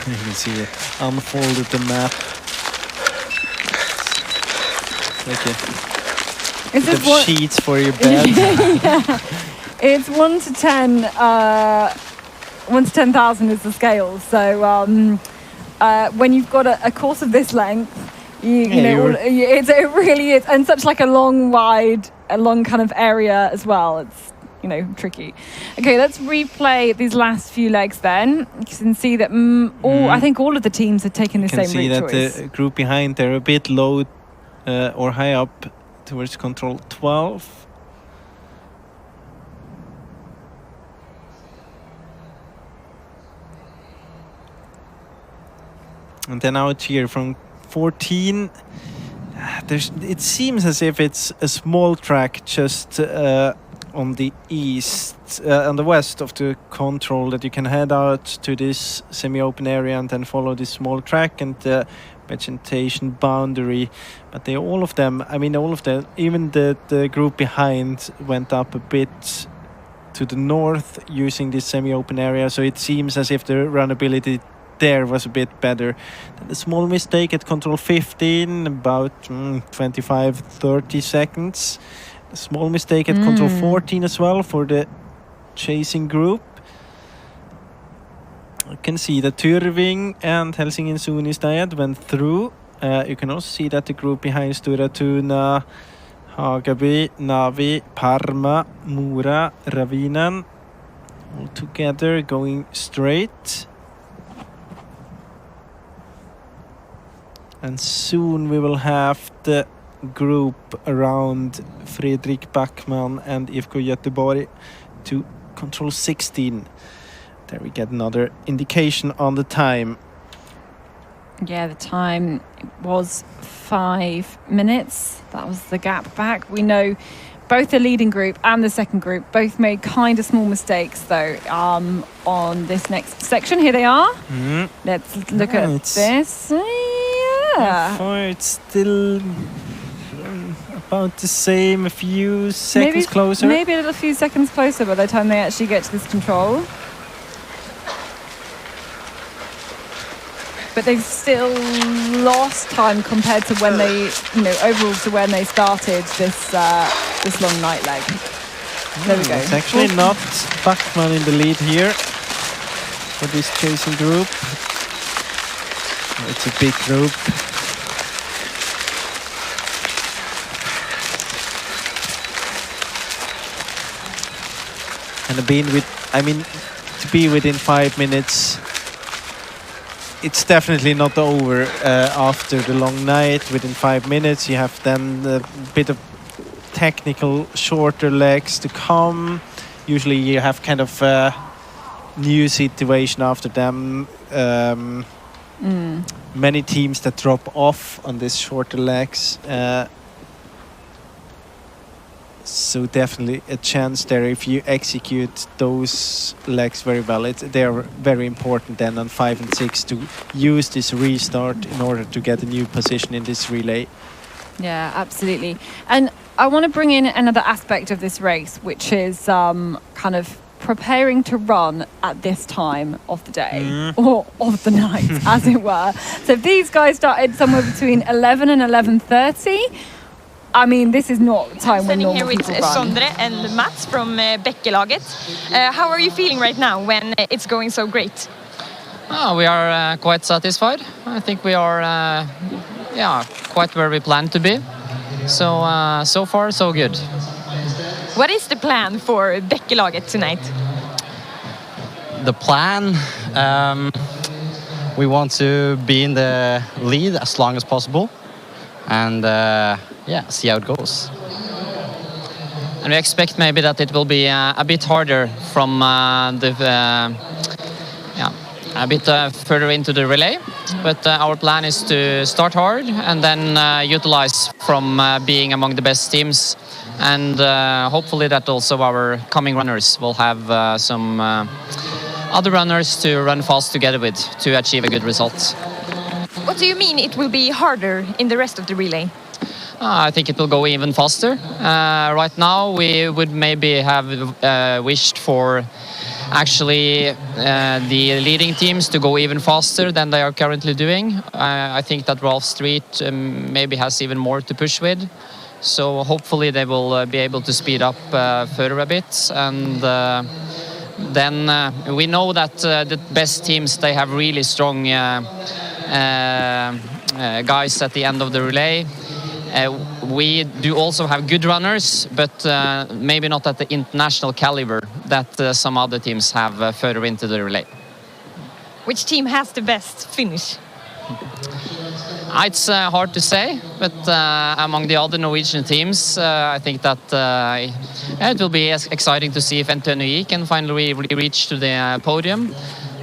You can see it unfolded the map. Like a bit of sheets for your bed. Yeah. It's 1 to 10. 1 to 10,000 is the scale. So when you've got a course of this length, it really is, and such like a long kind of area as well. It's tricky. Okay, let's replay these last few legs. Then you can see that I think all of the teams have taken the same route choice. You can see that the group behind, they're a bit low or high up towards control 12. And then out here from 14, it seems as if it's a small track just on the east, on the west of the control, that you can head out to this semi-open area and then follow this small track and the vegetation boundary. But all of them, even the group behind went up a bit to the north using this semi-open area. So it seems as if the runnability there was a bit better. A small mistake at control 15, about 25-30 seconds. A small mistake at control 14 as well for the chasing group. You can see that Tyrving and Helsingin Suunnistajat went through. You can also see that the group behind Stora Tuna, Hagaby, Navi, Parma, Mora, Ravinen, all together going straight. And soon we will have the group around Fredrik Backman and IFK Göteborg to control 16. There we get another indication on the time. Yeah, the time was 5 minutes. That was the gap back. We know both the leading group and the second group both made kind of small mistakes, though, on this next section. Here they are. Let's look at this. It's still about the same, a few seconds closer. Maybe a little few seconds closer by the time they actually get to this control. But they've still lost time compared to when they, overall to when they started this long night leg. There we go. It's actually not Backman in the lead here for this chasing group. It's a big group. And to be within 5 minutes, it's definitely not over after the long night. Within 5 minutes, you have then a bit of technical shorter legs to come. Usually you have kind of a new situation after them. Many teams that drop off on these shorter legs. So definitely a chance there if you execute those legs very well. They're very important then on 5 and 6 to use this restart in order to get a new position in this relay. Yeah, absolutely. And I want to bring in another aspect of this race, which is kind of preparing to run at this time of the day or of the night, as it were. So these guys started somewhere between 11 and 11:30. This is not time when normal people run. I'm standing here with Sondre and Mats from Bekkelaget. How are you feeling right now when it's going so great? We are quite satisfied. I think we are quite where we planned to be. So far, so good. What is the plan for Bekkelaget tonight? The plan? We want to be in the lead as long as possible. And see how it goes. And we expect maybe that it will be a bit harder from a bit further into the relay. But our plan is to start hard and then utilize from being among the best teams. And hopefully that also our coming runners will have some other runners to run fast together with to achieve a good result. What do you mean it will be harder in the rest of the relay? I think it will go even faster. Right now we would maybe have wished for actually the leading teams to go even faster than they are currently doing. I think that Rolf Street maybe has even more to push with. So hopefully they will be able to speed up further a bit. And then we know that the best teams, they have really strong guys at the end of the relay. We do also have good runners, but maybe not at the international caliber that some other teams have further into the relay. Which team has the best finish? It's hard to say, but among the other Norwegian teams, I think that it will be exciting to see if NTNU can finally reach to the podium.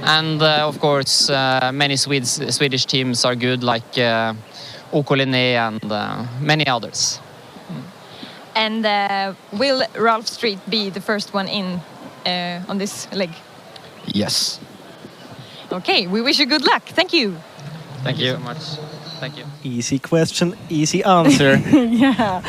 And of course, many Swedish teams are good, like OK Linné and many others. And will Ralph Street be the first one in on this leg? Yes. Okay, we wish you good luck. Thank you. Thank you so much. Thank you. Easy question, easy answer. Yeah,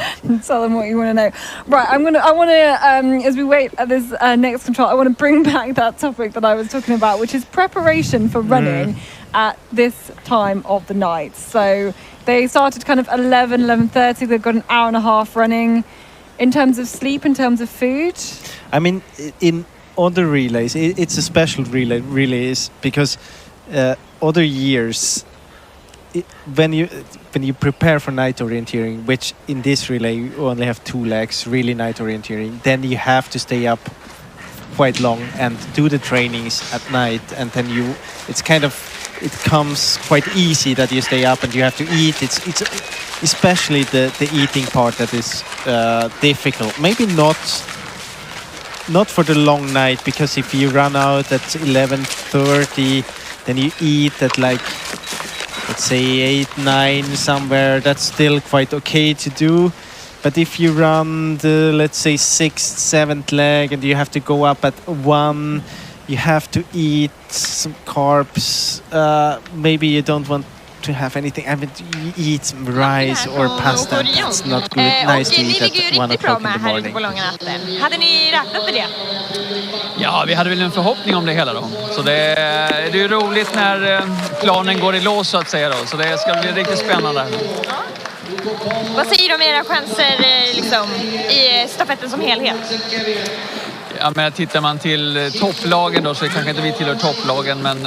tell them what you want to know. Right, I want to, as we wait at this next control, I want to bring back that topic that I was talking about, which is preparation for running at this time of the night. So they started kind of 11:30. They've got an hour and a half running. In terms of sleep, in terms of food? I mean, in other relays, it's a special relays because other years, when you prepare for night orienteering, which in this relay you only have 2 legs, really night orienteering, then you have to stay up quite long and do the trainings at night, and then it comes quite easy that you stay up and you have to eat. It's especially the eating part that is difficult. Maybe not for the long night, because if you run out at 11:30, then you eat at like, let's say 8, 9 somewhere. That's still quite okay to do. But if you run the, let's say 6th, 7th leg and you have to go up at 1, you have to eat some carbs. Maybe you don't want to have anything. I mean, you eat some rice or pasta. That's not good. Nice to eat at 1 o'clock in the morning. Hade ni räknat med det? Ja, vi hade väl en förhoppning om det hela då. Så det är ju roligt när planen går i lås så att säga då. Så det ska bli riktigt spännande. Vad säger du om era chanser liksom, i stafetten som helhet? Ja, men tittar man till topplagen då, så kanske inte vi tillhör topplagen, men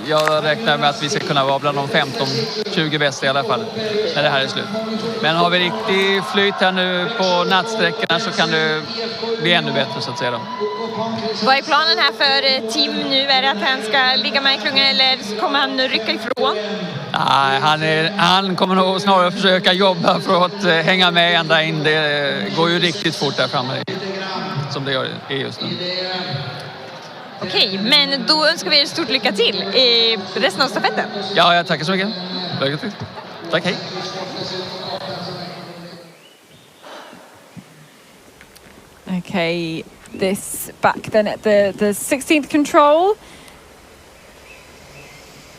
jag räknar med att vi ska kunna vara bland de 15-20 bästa i alla fall när det här är slut. Men har vi riktigt flyt här nu på nattsträckorna så kan det bli ännu bättre så att säga då. Vad är planen här för Tim nu? Är det att han ska ligga med i klungan eller kommer han rycka ifrån? Nej, han kommer nog snarare försöka jobba för att hänga med ända in. Det går ju riktigt fort där framme som det är just nu. Okej, men då önskar vi er stort lycka till i resten av stafetten. Ja, jag tackar så mycket. Lycka till. Tack, hej. Okay, this back then at the 16th control.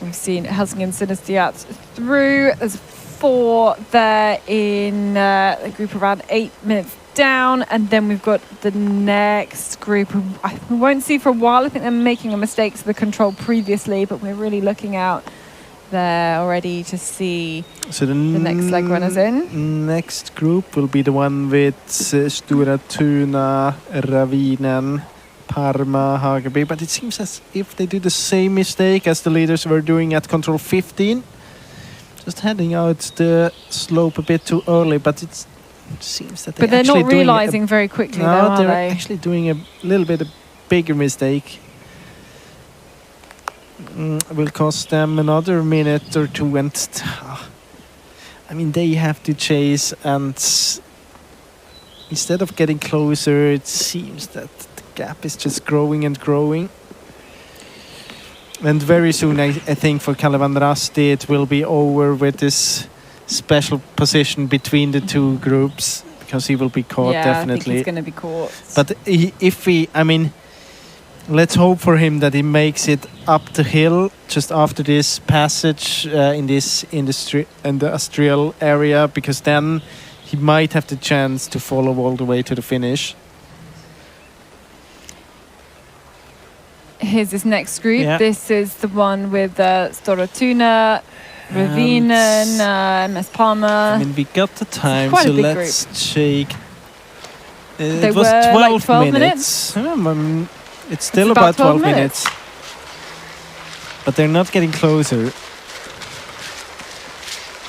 We've seen Helsingin Sinestiat through. There's 4 there in a group around 8 minutes down, and then we've got the next group we won't see for a while. I think they're making a mistake to the control previously, but we're really looking out there already to see the next leg runners in. Next group will be the one with Stora Tuna, Ravinen, Parma, Hageby, but it seems as if they do the same mistake as the leaders were doing at control 15, just heading out the slope a bit too early, but it seems that they're not realizing very quickly. No, they're actually doing a little bit bigger mistake. Will cost them another minute or 2, and I mean they have to chase, and instead of getting closer, it seems that the gap is just growing and growing. And very soon, I think for Kalevan Rasti, it will be over with this special position between the 2 groups, because he will be caught definitely. I think he's going to be caught. But let's hope for him that he makes it up the hill just after this passage in this industrial area, because then he might have the chance to follow all the way to the finish. Here's this next group. Yeah. This is the one with Stora Tuna Ravinen, Merz Palmer. I mean, we got the time, quite a so big let's check. They It was were 12, like 12 minutes. It's still It's about 12 minutes. minutes. But they're not getting closer.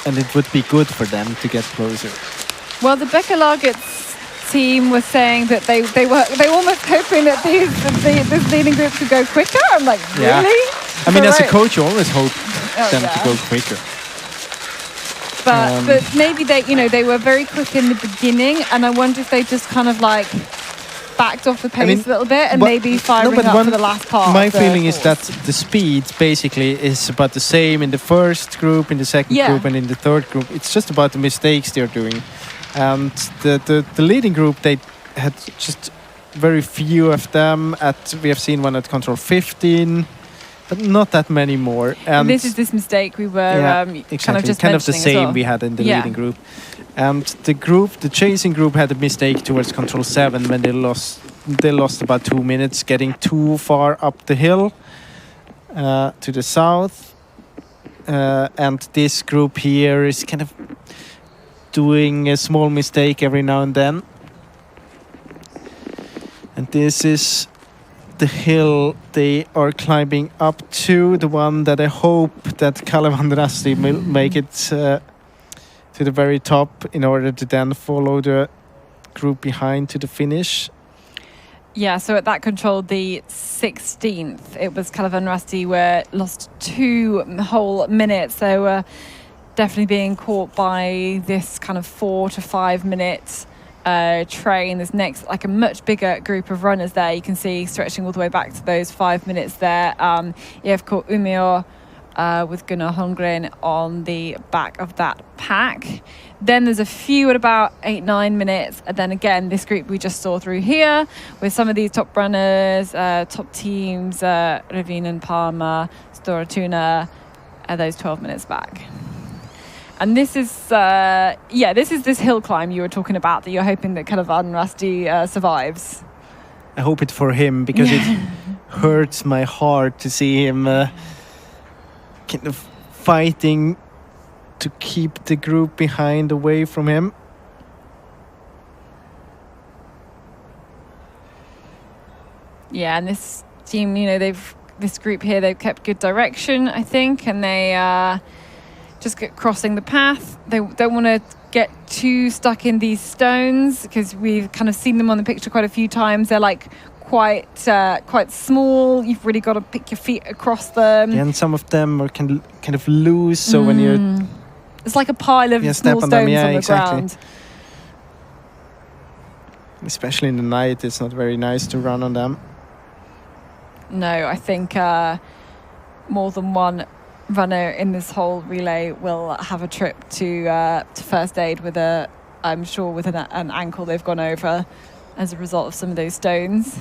And it would be good for them to get closer. Well, the Becker-Lagets team was saying that they were almost hoping that this leading group could go quicker. I'm like, Yeah. really? I mean, So, as a right. coach, you always hope them yeah. to go quicker. But maybe they were very quick in the beginning, and I wonder if they just kind of like backed off the pace a little bit and maybe firing up for the last part. My of the feeling is course. that the speed basically is about the same in the first group, in the second Yeah. group, and in the third group. It's just about the mistakes they're doing. And the leading group, they had just very few of them. We have seen one at control 15, but not that many more. And this is this mistake we were exactly. kind of just kind of the mentioning as same well. we had in the Yeah. leading group. And the chasing group had a mistake towards control 7 when they lost about 2 minutes getting too far up the hill to the south. And this group here is kind of doing a small mistake every now and then. And this is the hill they are climbing up to, the one that I hope that Kalevan Rasti will make it to the very top in order to then follow the group behind to the finish. Yeah, so at that control, the 16th, it was Kalevan Rasti were lost 2 whole minutes. They were definitely being caught by this kind of 4 to 5 minute train. There's next like a much bigger group of runners there. You can see stretching all the way back to those 5 minutes there. IFK Umeå with Gunnar Holmgren on the back of that pack. Then there's a few at about 8-9 minutes, and then again this group we just saw through here with some of these top runners, top teams, Ravinen, Palmer, Stora Tuna, those 12 minutes back. And this is this hill climb you were talking about that you're hoping that Kalevan Rasti survives. I hope it for him, because it hurts my heart to see him kind of fighting to keep the group behind away from him. Yeah, and this team, this group here, they've kept good direction, I think, and they just get crossing the path. They don't want to get too stuck in these stones, because we've kind of seen them on the picture quite a few times. They're like quite small. You've really got to pick your feet across them. Yeah, and some of them are kind of loose, so when you're... It's like a pile of small stones on the ground. Especially in the night, it's not very nice to run on them. No, I think more than one runner in this whole relay will have a trip to first aid with I'm sure with an ankle they've gone over as a result of some of those stones.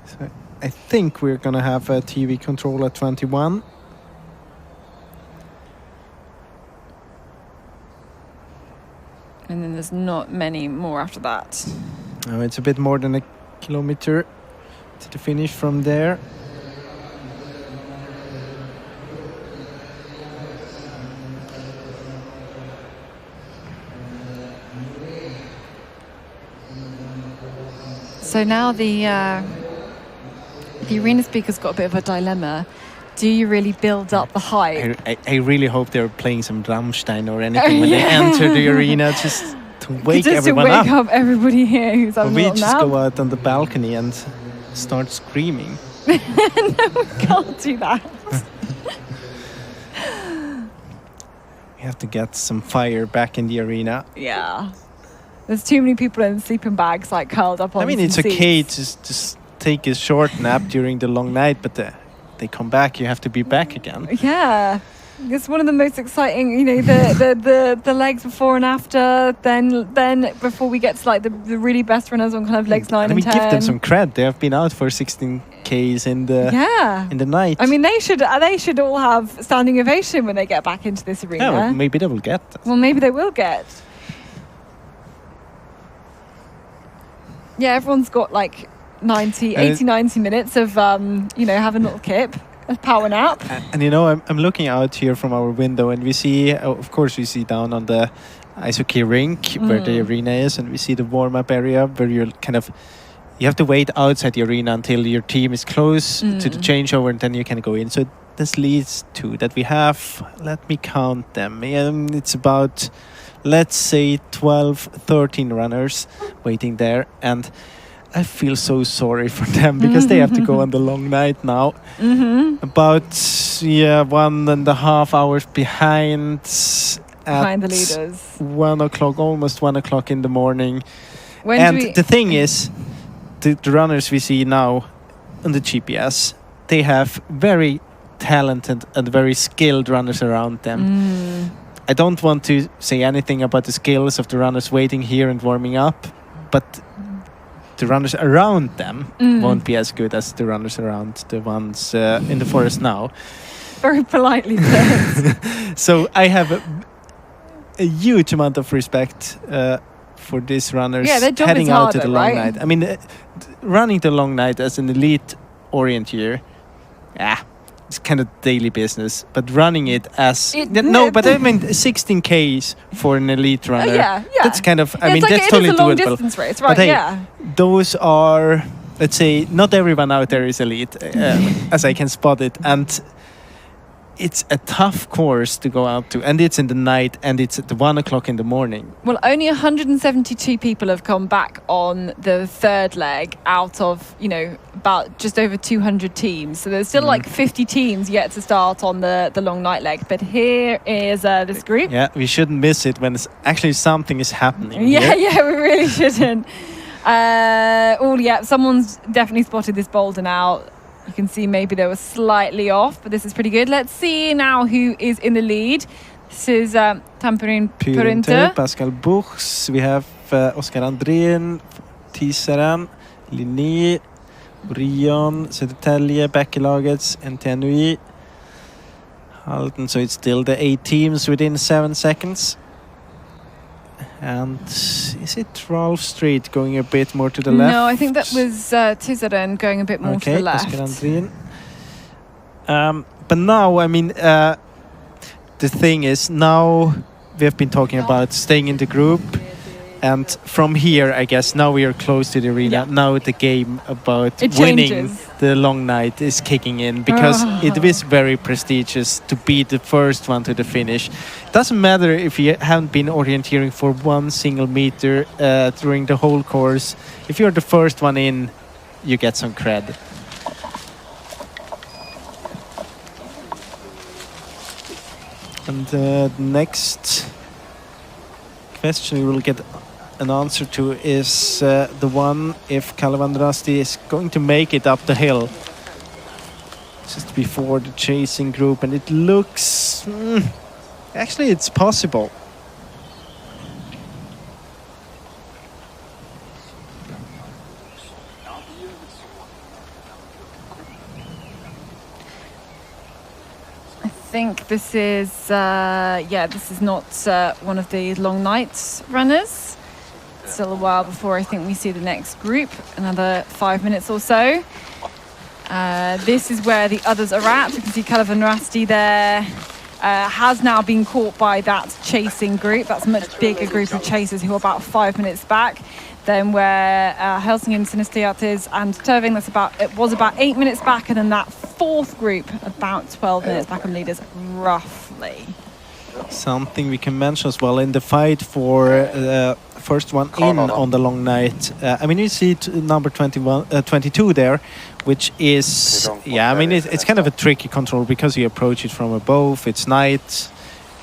So I think we're gonna have a TV control at 21. And then there's not many more after that. No, it's a bit more than a kilometer to the finish from there. So now the arena speaker's got a bit of a dilemma. Do you really build up the hype? I really hope they're playing some Rammstein or anything when they enter the arena, just to wake everyone up. Just to wake up everybody here who's Or on we the just go out on the balcony and start screaming. No, we can't do that. We have to get some fire back in the arena. Yeah. There's too many people in sleeping bags like curled up on I mean, it's some okay seats. to just take a short nap during the long night, but they come back, you have to be back again. Yeah. It's one of the most exciting, the legs before and after, then before we get to like the really best runners on kind of legs 9 and 10. Give them some cred. They have been out for 16Ks in the night. I mean, they should all have standing ovation when they get back into this arena. Yeah, well, maybe they will get that. Well, maybe they will get. Yeah, everyone's got like 90 minutes of, having a little kip, a power nap. And I'm looking out here from our window, and we see, of course, we see down on the ice hockey rink where the arena is, and we see the warm-up area where you have to wait outside the arena until your team is close to the changeover, and then you can go in. So this leads to that we have, let me count them. It's about, let's say, 12, 13 runners waiting there, and I feel so sorry for them because they have to go on the long night now. About 1.5 hours behind the leaders. 1 o'clock, almost 1 o'clock in the morning. The thing is, the runners we see now on the GPS, they have very talented and very skilled runners around them. I don't want to say anything about the skills of the runners waiting here and warming up, but the runners around them won't be as good as the runners around the ones in the forest now. Very politely said. So I have a huge amount of respect for these runners heading out to the long night. I mean, running the long night as an elite orienteer, it's kind of daily business. But running it as... but I mean 16 Ks for an elite runner. That's kind of... I mean, that's totally doable. It's a long distance race, right? But hey, those are... Let's say, not everyone out there is elite, as I can spot it. And it's a tough course to go out to, and it's in the night, and it's at 1 o'clock in the morning. Well, only 172 people have come back on the third leg out of, about just over 200 teams. So there's still like 50 teams yet to start on the long night leg. But here is this group. Yeah, we shouldn't miss it when it's actually something is happening. Yeah, we really shouldn't. Someone's definitely spotted this boulder now. You can see maybe they were slightly off, but this is pretty good. Let's see now who is in the lead. This is Katherine, Pascal Buchs. We have Oskar Andrén, Tisaren, Linné, Orion, Södertälje, Bäckelagets, NTNUI, Halden. So it's still the 8 teams within 7 seconds. And is it Rolf Street going a bit more to the left? No, I think that was Tisaren going a bit more to the left. But now, I mean, the thing is, now we have been talking about staying in the group. And from here, I guess, now we are close to the arena. Now the game about winning the long night is kicking in, because it is very prestigious to be the first one to the finish. It doesn't matter if you haven't been orienteering for 1 single meter during the whole course. If you're the first one in, you get some cred. And the next question we will get an answer to is the one if Kalevan Rasti is going to make it up the hill just before the chasing group, and it looks actually it's possible. I think this is this is not one of the long night runners. Still a while before I think we see the next group, another 5 minutes or so. This is where the others are at. You can see Kalevan Rasti there has now been caught by that chasing group. That's a much bigger group of chasers who are about 5 minutes back than where Helsingin, Sinisteratis and Turving, it was about 8 minutes back, and then that fourth group about 12 minutes back on leaders, roughly. Something we can mention as well in the fight for first one in on the long night. I mean, you see number 22 there, which is, I mean, it's kind of a tricky control because you approach it from above, it's night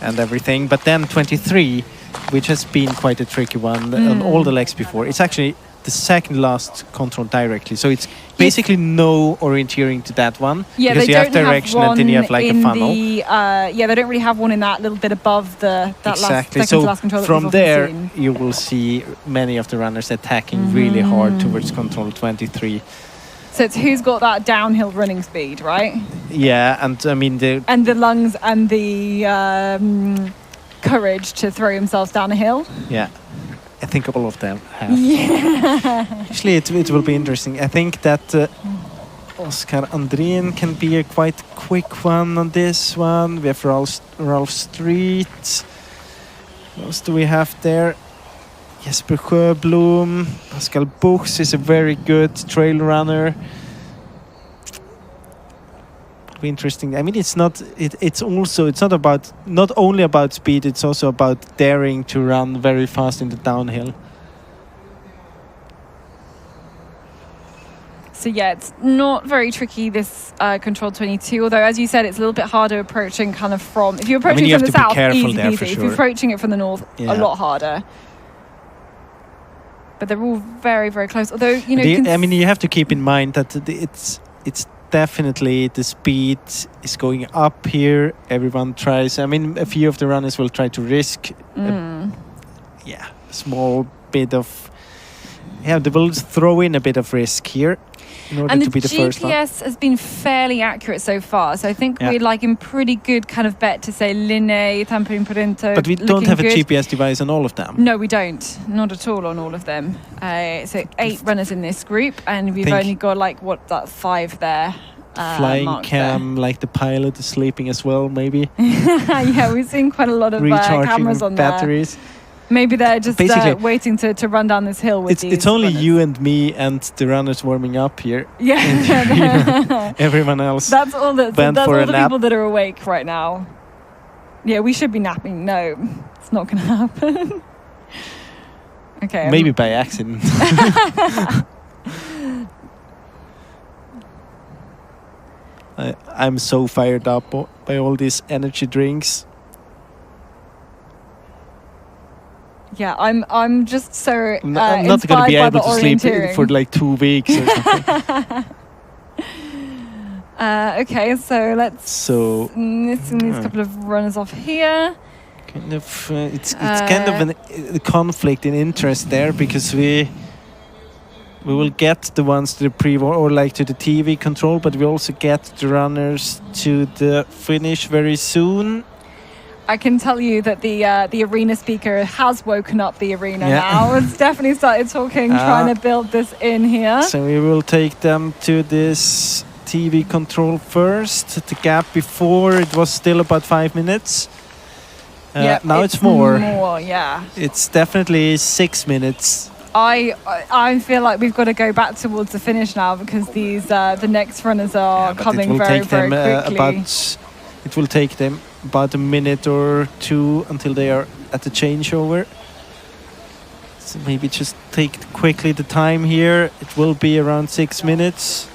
and everything. But then 23, which has been quite a tricky one on all the legs before, it's actually the second last control directly. So it's basically no orienteering to that one, because you have direction and then you have like a funnel. They don't really have one in that little bit above that exactly. last, second to last control. From there, you will see many of the runners attacking really hard towards control 23. So it's who's got that downhill running speed, right? Yeah, and I mean the lungs and the courage to throw themselves down a hill. Yeah. I think all of them have. Yeah. Actually, it will be interesting. I think that Oskar Andrén can be a quite quick one on this one. We have Ralph Street. What else do we have there? Jesper Sjöblom. Pascal Buchs is a very good trail runner. Be interesting. I mean, it's not only about speed, it's also about daring to run very fast in the downhill. So yeah, it's not very tricky, this Control 22, although as you said, it's a little bit harder approaching kind of from, if you're approaching from the south, easy peasy. If you're approaching it from the north, a lot harder. But they're all very, very close. Although, you know, you have to keep in mind that it's definitely the speed is going up here. Everyone tries. I mean, a few of the runners will try to risk a small bit of. Yeah, they will throw in a bit of risk here in order to be the first one. And the GPS has been fairly accurate so far. So I think we're like in pretty good kind of bet to say Linné, Tampere Printo. But we don't have a GPS device on all of them. No, we don't. Not at all on all of them. So 8 runners in this group, and we've only got 5 there. Flying cam, like the pilot is sleeping as well, maybe. Yeah, we've seen quite a lot of cameras on batteries. There. Maybe they're just waiting to run down this hill with It's only you and me and the runners warming up here. Yeah. Everyone else. That's all the people that are awake right now. Yeah, we should be napping. No, it's not going to happen. Okay. Maybe by accident. I'm so fired up by all these energy drinks. Yeah, I'm just so I'm not going to be able to sleep for 2 weeks or something. Okay, so let's these couple of runners off here. Kind of, it's kind of a conflict in interest there, because we will get the ones to the to the TV control, but we also get the runners to the finish very soon. I can tell you that the arena speaker has woken up the arena now. It's definitely started talking, trying to build this in here. So we will take them to this TV control first. The gap before, it was still about 5 minutes. Now it's more. It's definitely 6 minutes. I feel like we've got to go back towards the finish now, because these the next runners are coming very, very quickly. It will take them about a minute or 2 until they are at the changeover. So maybe just take quickly the time here. It will be around 6 minutes.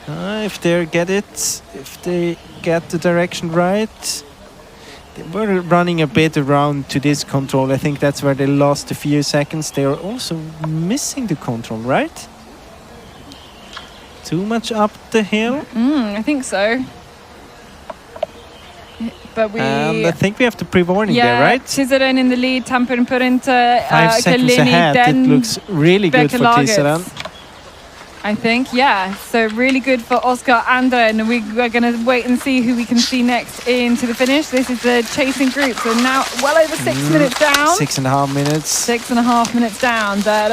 If they get the direction right. They were running a bit around to this control. I think that's where they lost a few seconds. They are also missing the control, right? Too much up the hill? I think so. But and I think we have the pre-warning there, right? Tiseren in the lead, Tampere Printo, 5 seconds ahead. It looks really good for Tiseren. I think, so really good for Oskar Andrén. We're going to wait and see who we can see next into the finish. This is the chasing group, so now well over 6 minutes down. 6.5 minutes. 6.5 minutes down, but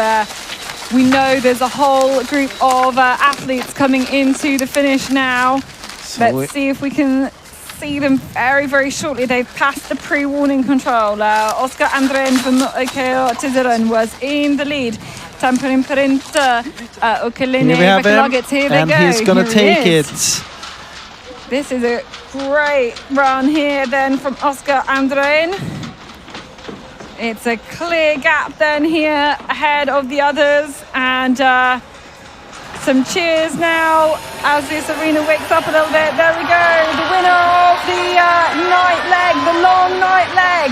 we know there's a whole group of athletes coming into the finish now. So let's see if we can see them very, very shortly. They've passed the pre-warning control. Oskar Andrén from Tiseren was in the lead. Tampere Printo, Linné, here they and go. He's going to take it. This is a great run here then from Oskar Andrén. It's a clear gap then here ahead of the others, and some cheers now as this arena wakes up a little bit. There we go, the winner of the night leg, the long night leg.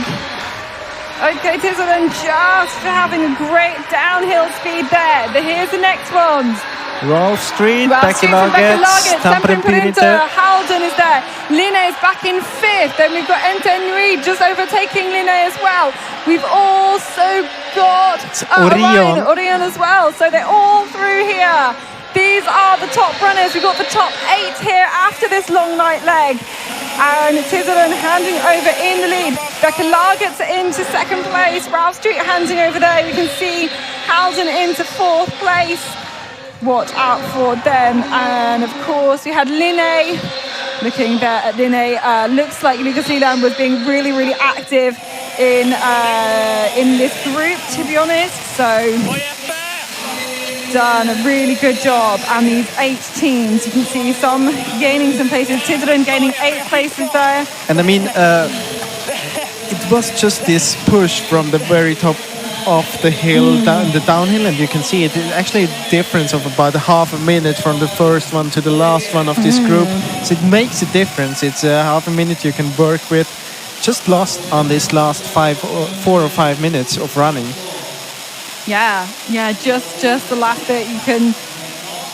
Okay, Tiseren just having a great downhill speed there. Here's the next ones. Ralph Street, Bekkelaget, Tampere Printo, Halden is there. Linné is back in 5th. Then we've got Enten just overtaking Linné as well. We've also got Orion as well. So they're all through here. These are the top runners. We've got the top 8 here after this long night leg. And Tiomila handing over in the lead. Becca gets into second place. Ralph Street handing over there. We can see Howden into fourth place. Watch out for them. And of course, we had Linné. Looking there at Linné, looks like Lucas Leland was being really, really active in this group, to be honest. So done a really good job. And these 8 teams, you can see some gaining some places. Tiomila gaining 8 places there. And I mean, it was just this push from the very top of the hill down the downhill, and you can see it actually a difference of about half a minute from the first one to the last one of this group. So it makes a difference. It's half a minute you can work with. Just lost on this last 4 or 5 minutes of running. Yeah, just the last bit you can.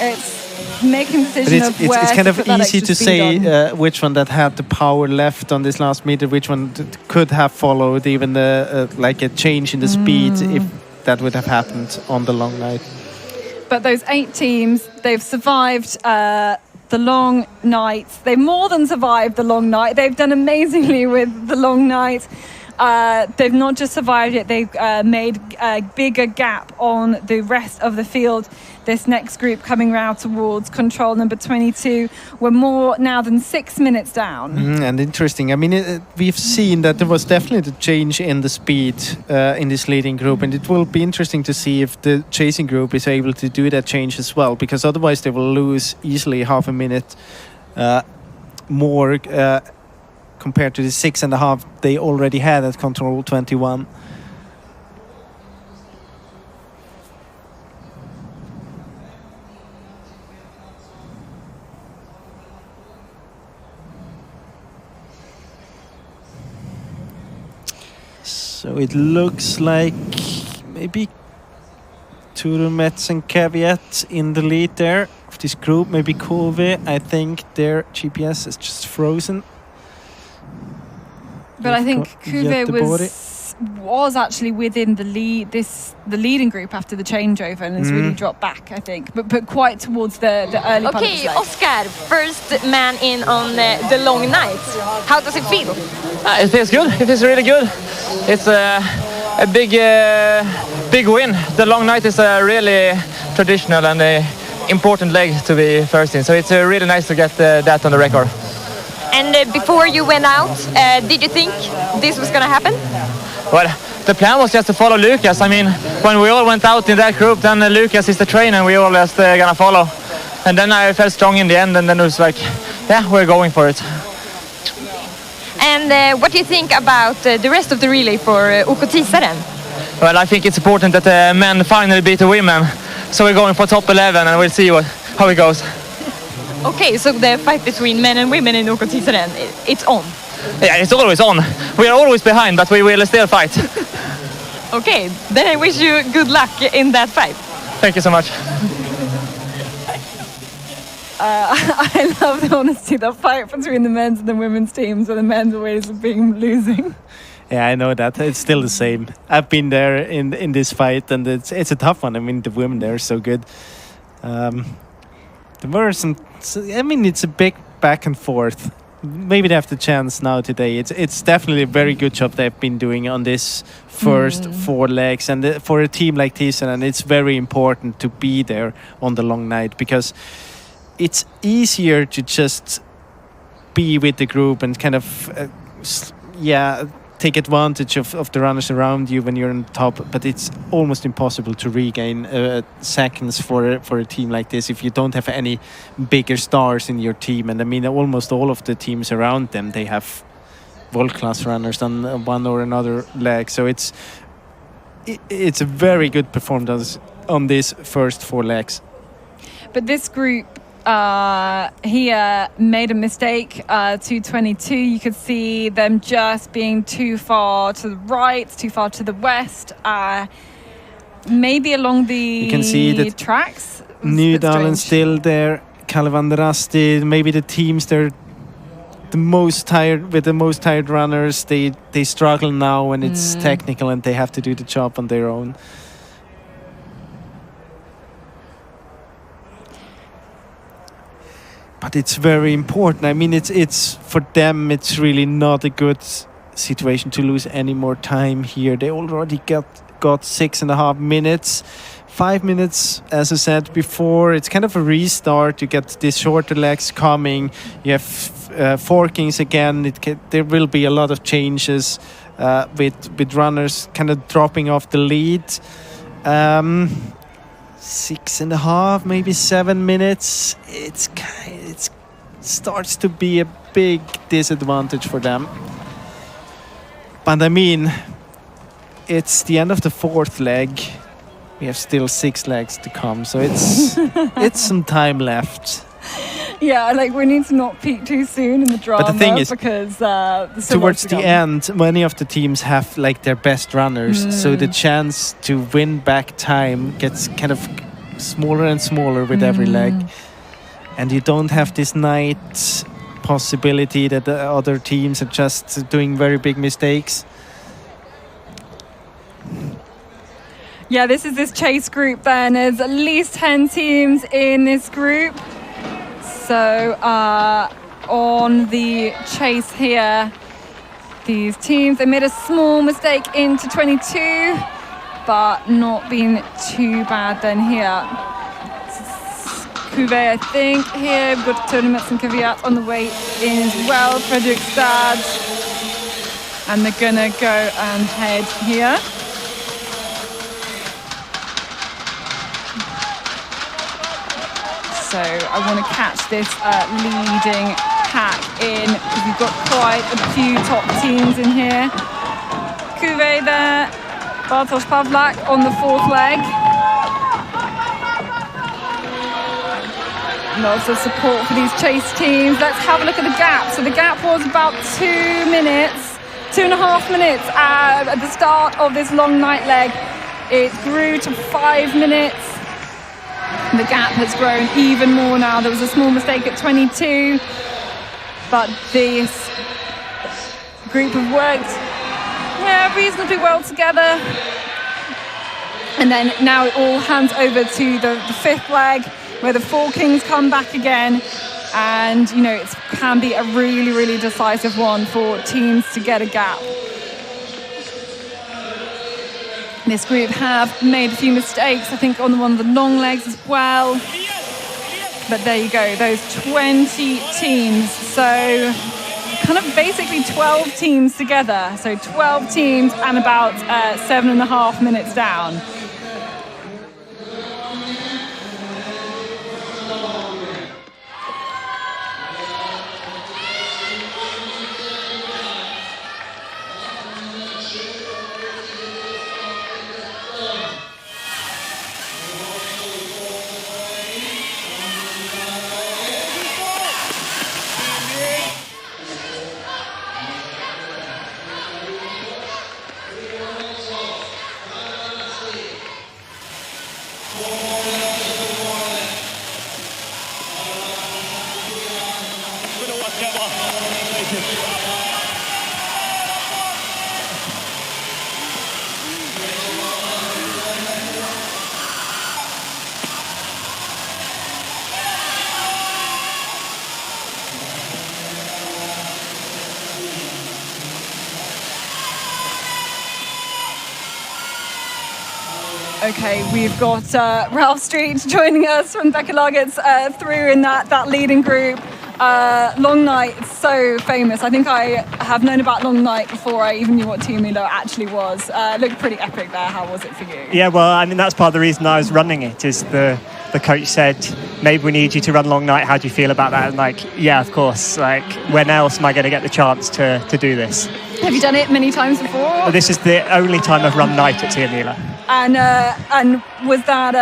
It's making a decision of where it's kind to of put that easy extra to speed say on. which one that had the power left on this last meter, which one could have followed even like a change in the speed if that would have happened on the long night. But those 8 teams, they've survived the long night. They've more than survived the long night. They've done amazingly with the long night. They've not just survived it, they've made a bigger gap on the rest of the field. This next group coming round towards control number 22, we're more now than 6 minutes down. And interesting, I mean, we've seen that there was definitely a change in the speed in this leading group, and it will be interesting to see if the chasing group is able to do that change as well, because otherwise they will lose easily half a minute more compared to the 6.5 they already had at control 21. So it looks like maybe Turo, Merz and Caveat in the lead there of this group. Maybe Kove. I think their GPS is just frozen. But I think Kuve was actually within the leading group after the changeover and has really dropped back, I think, but quite towards the early part of the Okay, Oscar, first man in on the long night. How does it feel? It feels good. It feels really good. It's a big win. The long night is a really traditional and important leg to be first in, so it's really nice to get that on the record. And before you went out, did you think this was going to happen? Well, the plan was just to follow Lucas. I mean, when we all went out in that group, then Lucas is the trainer and we all just gonna follow. And then I felt strong in the end, and then it was like, yeah, we're going for it. And what do you think about the rest of the relay for OK Tisaren? Well, I think it's important that the men finally beat the women. So we're going for top 11 and we'll see how it goes. Okay, so the fight between men and women in OK Tisaren, it's on? Yeah, it's always on. We are always behind, but we will still fight. Okay, then I wish you good luck in that fight. Thank you so much. I love the honesty, the fight between the men's and the women's teams, where the men's always being losing. Yeah, I know that. It's still the same. I've been there in this fight, and it's a tough one. I mean, the women there are so good. There were some. I mean, it's a big back and forth. Maybe they have the chance now today. It's definitely a very good job they've been doing on this first 4 legs, and for a team like Tisaren, it's very important to be there on the long night, because it's easier to just be with the group and kind of take advantage of the runners around you when you're on top, but it's almost impossible to regain seconds for a team like this if you don't have any bigger stars in your team. And I mean, almost all of the teams around them, they have world-class runners on one or another leg, so it's a very good performance on these first 4 legs. But this group here made a mistake, 222. You could see them just being too far to the right, too far to the west, maybe along the you can see that tracks. Nydalen still there, Kalevan Rasti, maybe the teams they're the most tired runners, they struggle now when it's technical and they have to do the job on their own. but it's very important. I mean, it's for them. It's really not a good situation to lose any more time here. They already got 6.5 minutes. 5 minutes, as I said before, it's kind of a restart. You get these shorter legs coming. You have forkings again. There will be a lot of changes with runners kind of dropping off the lead. 6.5, maybe 7 minutes. It starts to be a big disadvantage for them. But I mean, it's the end of the 4th leg. We have still 6 legs to come, so it's some time left. Yeah, like we need to not peak too soon in the drama. But the thing is, because towards the end, many of the teams have like their best runners, so the chance to win back time gets kind of smaller and smaller with every leg, and you don't have this night possibility that the other teams are just doing very big mistakes. Yeah, this is this chase group then. There's at least 10 teams in this group. So on the chase here, these teams, they made a small mistake into 22, but not been too bad then here. Cuvée, I think, here. We've got Tournaments and Caveat on the way in as well. Fredrikstad. And they're gonna go and head here. So I want to catch this leading pack in because we've got quite a few top teams in here. Cuvée there, Bartosz Pawlak on the 4th leg. Lots of support for these chase teams. Let's have a look at the gap. So the gap was about 2.5 minutes at the start of this long night leg. It grew to 5 minutes. The gap has grown even more now. There was a small mistake at 22, but this group have worked reasonably well together. And then now it all hands over to the 5th leg, where the 4 kings come back again. And, you know, it can be a really, really decisive one for teams to get a gap. This group have made a few mistakes, I think, on one of the long legs as well. But there you go, those 20 teams. So kind of basically 12 teams together. So 12 teams and about 7.5 minutes down. Okay, we've got Ralph Street joining us from Bekkelaget through in that leading group. Long Night, it's so famous. I think I have known about Long Night before I even knew what Tiomila actually was. Looked pretty epic there. How was it for you? Yeah, well, I mean, that's part of the reason I was running it, is the coach said, maybe we need you to run Long Night. How do you feel about that? And like, yeah, of course. Like, when else am I going to get the chance to do this? Have you done it many times before? Well, this is the only time I've run night at Tiomila. And was that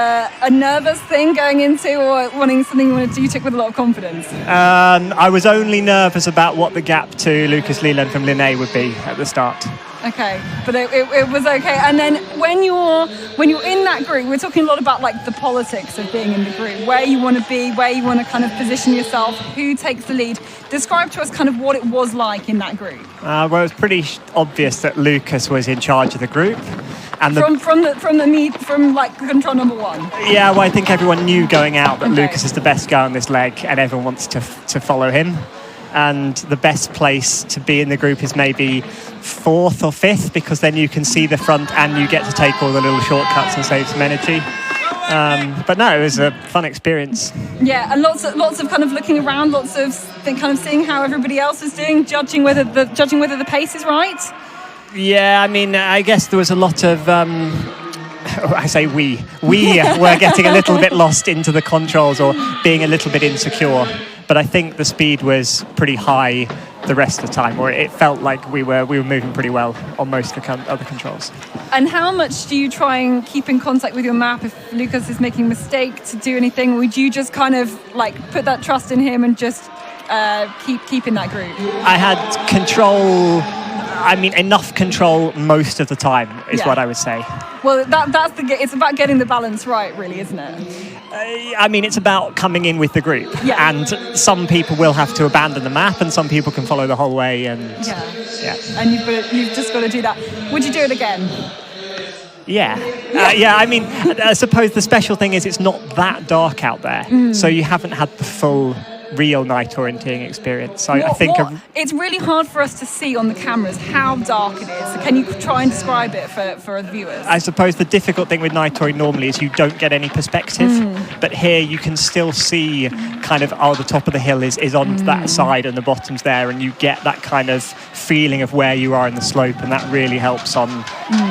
a nervous thing going into, or wanting something you wanted to do? You took with a lot of confidence? I was only nervous about what the gap to Lucas Leland from Linné would be at the start. Okay, but it was okay. And then when you're in that group, we're talking a lot about like the politics of being in the group, where you want to be, where you want to kind of position yourself, who takes the lead. Describe to us kind of what it was like in that group. Well, it was pretty obvious that Lucas was in charge of the group. And from like control number 1. Yeah, well, I think everyone knew going out that Lucas is the best guy on this leg, and everyone wants to follow him. And the best place to be in the group is maybe 4th or 5th, because then you can see the front and you get to take all the little shortcuts and save some energy. But no, it was a fun experience. Yeah, and lots of kind of looking around, lots of kind of seeing how everybody else is doing, judging whether the pace is right. Yeah, I mean, I guess there was a lot of. I say we were getting a little bit lost into the controls or being a little bit insecure. But I think the speed was pretty high the rest of the time, or it felt like we were moving pretty well on most of the other controls. And how much do you try and keep in contact with your map if Lucas is making a mistake to do anything? Would you just kind of like put that trust in him and just keep in that group? I had control. I mean, enough control most of the time is what I would say. Well, it's about getting the balance right, really, isn't it? I mean, it's about coming in with the group. Yeah. And some people will have to abandon the map, and some people can follow the whole way. And And you've just got to do that. Would you do it again? Yeah. I mean, I suppose the special thing is it's not that dark out there, so you haven't had the full real night orienteering experience. So I think it's really hard for us to see on the cameras how dark it is. So can you try and describe it for the viewers? I suppose the difficult thing with night touring normally is you don't get any perspective, but here you can still see kind of the top of the hill is on that side and the bottom's there, and you get that kind of feeling of where you are in the slope, and that really helps on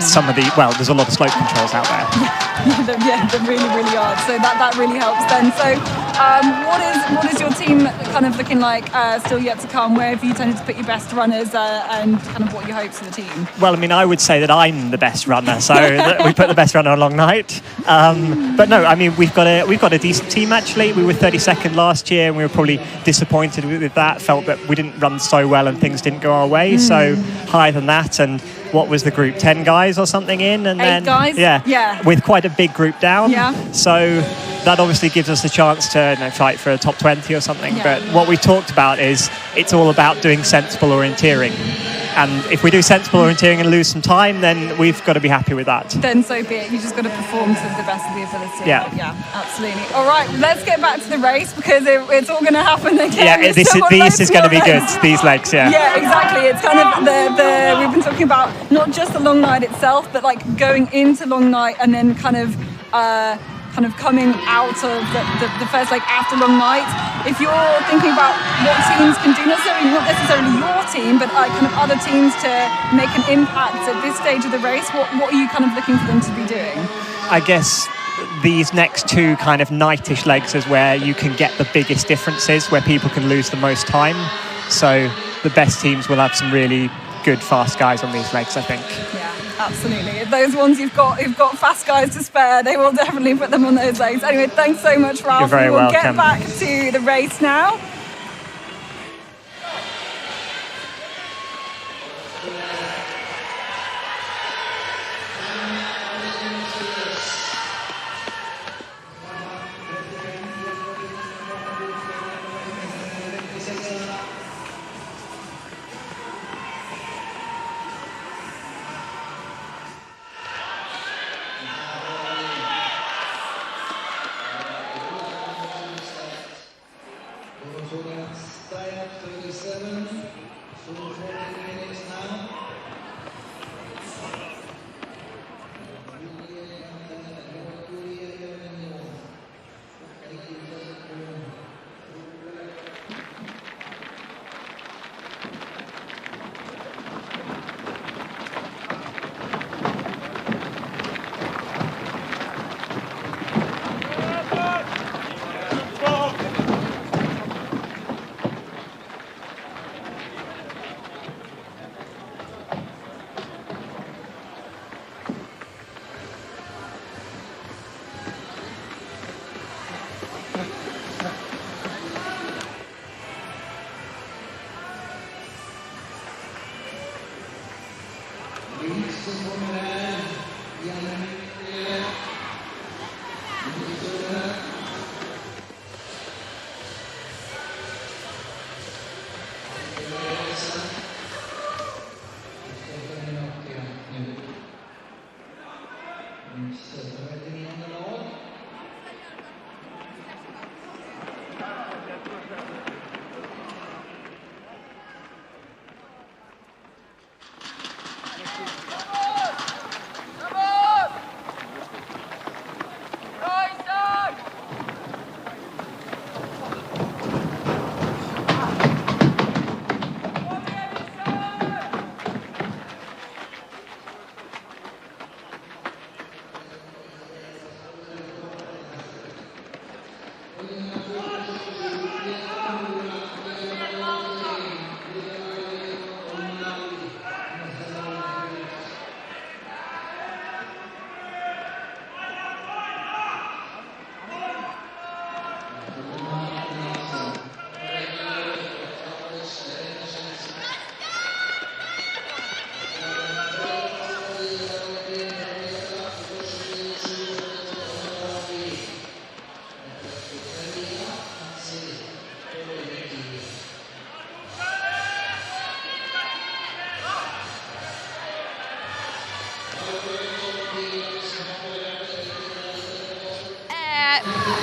some of there's a lot of slope controls out there. Yeah, they really, really are. So that really helps then. So what is your team kind of looking like still yet to come? Where have you tended to put your best runners and kind of what are your hopes for the team? Well, I mean, I would say that I'm the best runner, so we put the best runner on Long Night. But no, I mean, we've got a decent team actually. We were 32nd last year, and we were probably disappointed with that. Felt that we didn't run so well and things didn't go our way. So higher than that, and what was the group? 10 guys or something in, and 8 guys. Yeah, with quite a big group down. Yeah. So that obviously gives us a chance to fight for a top 20 or something. Yeah. But what we talked about is it's all about doing sensible orienteering. And if we do sensible orienteering and lose some time, then we've got to be happy with that. Then so be it. You just got to perform to the best of the ability. Yeah, absolutely. All right, let's get back to the race because it's all going to happen again. Yeah, this is going to be good. These legs, yeah. Yeah, exactly. It's kind of the we've been talking about not just the long night itself, but like going into long night and then kind of coming out of the first leg after long night. If you're thinking about what teams can do, not necessarily your team, but kind of other teams to make an impact at this stage of the race, what are you kind of looking for them to be doing? I guess these next 2 kind of nightish legs is where you can get the biggest differences, where people can lose the most time. So the best teams will have some really good fast guys on these legs, I think. Yeah, absolutely. Those ones who've got fast guys to spare, they will definitely put them on those legs. Anyway, thanks so much, Ralph. You're very welcome. We'll get back to the race now.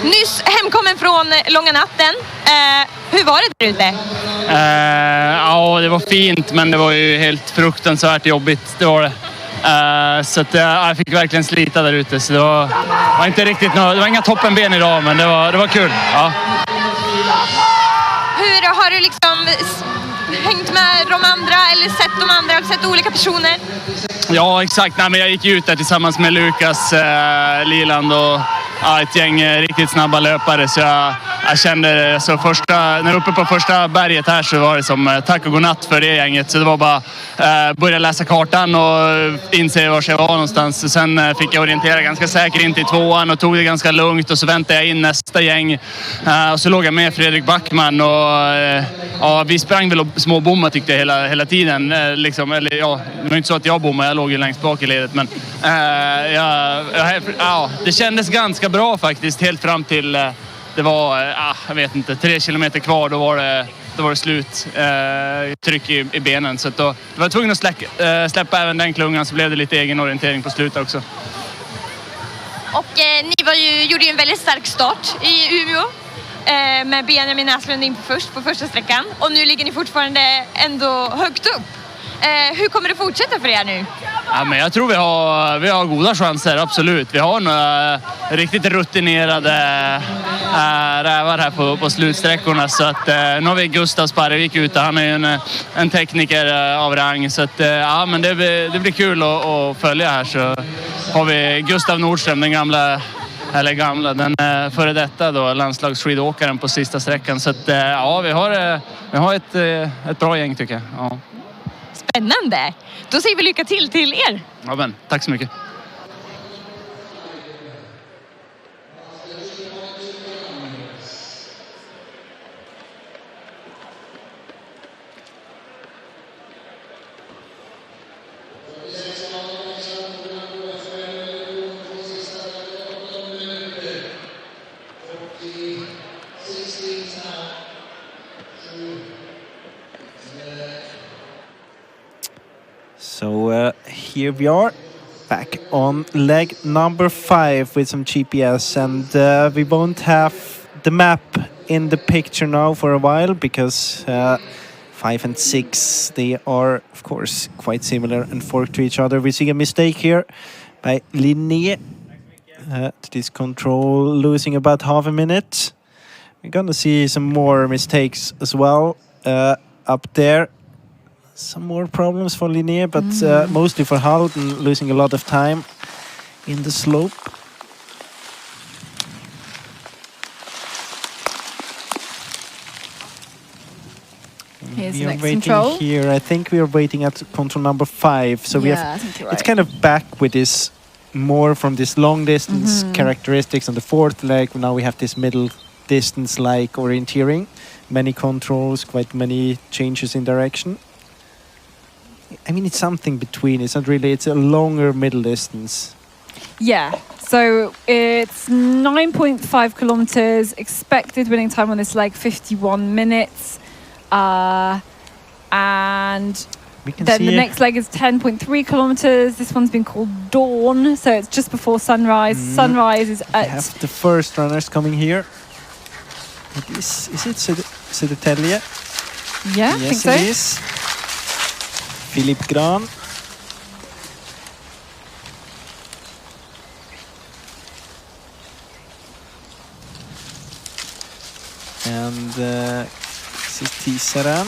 Nyss hemkommen från långa natten. Hur var det där ute? Ja, det var fint, men det var ju helt fruktansvärt jobbigt. Det var det. Så att, jag fick verkligen slita där ute. Så det var inte riktigt det var inga toppenben idag, men det var kul. Ja. Hur har du liksom hängt med de andra eller sett de andra? Har du sett olika personer? Ja, exakt. Nej, men jag gick ut där tillsammans med Lukas Liland och ett gäng riktigt snabba löpare. Så jag kände så när jag uppe på första berget här så var det som tack och godnatt för det gänget. Så det var bara börja läsa kartan och inse var jag var någonstans. Och sen fick jag orientera ganska säkert in till tvåan och tog det ganska lugnt. Och så väntade jag in nästa gäng. Och så låg jag med Fredrik Backman och vi sprang väl små bommar tyckte jag hela tiden. Liksom, eller, ja, det var inte så att jag bommade, jag låg ju längst bak i ledet. Men det kändes ganska bra faktiskt helt fram till det var, jag vet inte, 3 kilometer kvar. Då var det slut tryck i benen. Så då var jag tvungen att släppa även den klungan, så blev det lite egen orientering på slutet också. Och ni gjorde ju en väldigt stark start i Umeå med Benjamin Näslund in på första sträckan. Och nu ligger ni fortfarande ändå högt upp. Hur kommer det fortsätta för er nu? Ja, men jag tror vi har goda chanser, absolut. Vi har några riktigt rutinerade rävar här på slutsträckorna. Så att, nu har vi Gustav Sparrevik ute. Han är ju en tekniker av rang. Så att, men det blir kul att följa här. Så har vi Gustav Nordström, den före detta då, landslagsskidåkaren på sista sträckan. Så att, vi har ett bra gäng tycker jag. Ja. Spännande! Då säger vi lycka till er! Ja, men tack så mycket! So here we are, back on leg number 5 with some GPS, and we won't have the map in the picture now for a while because 5 and 6, they are of course quite similar and fork to each other. We see a mistake here by Linné. This control losing about half a minute. We're gonna see some more mistakes as well up there. Some more problems for Linné, but mostly for Halden, losing a lot of time in the slope. Here's we the are next waiting control. here. I think we are waiting at control number 5. So we I have think you're it's right. kind of back with this more from this long distance characteristics on the 4th leg. Now we have this middle distance like orienteering. Many controls, quite many changes in direction. I mean, it's something between. It's not really. It's a longer middle distance. Yeah, so it's 9.5 kilometers. Expected winning time on this leg 51 minutes, and We can then see the next leg is 10.3 kilometers. This one's been called Dawn, so it's just before sunrise. Sunrise is we at have the first runners coming here. Is it Södertälje? yeah, I think Yes, so. it is. Philip Gran. And this is Tisaran.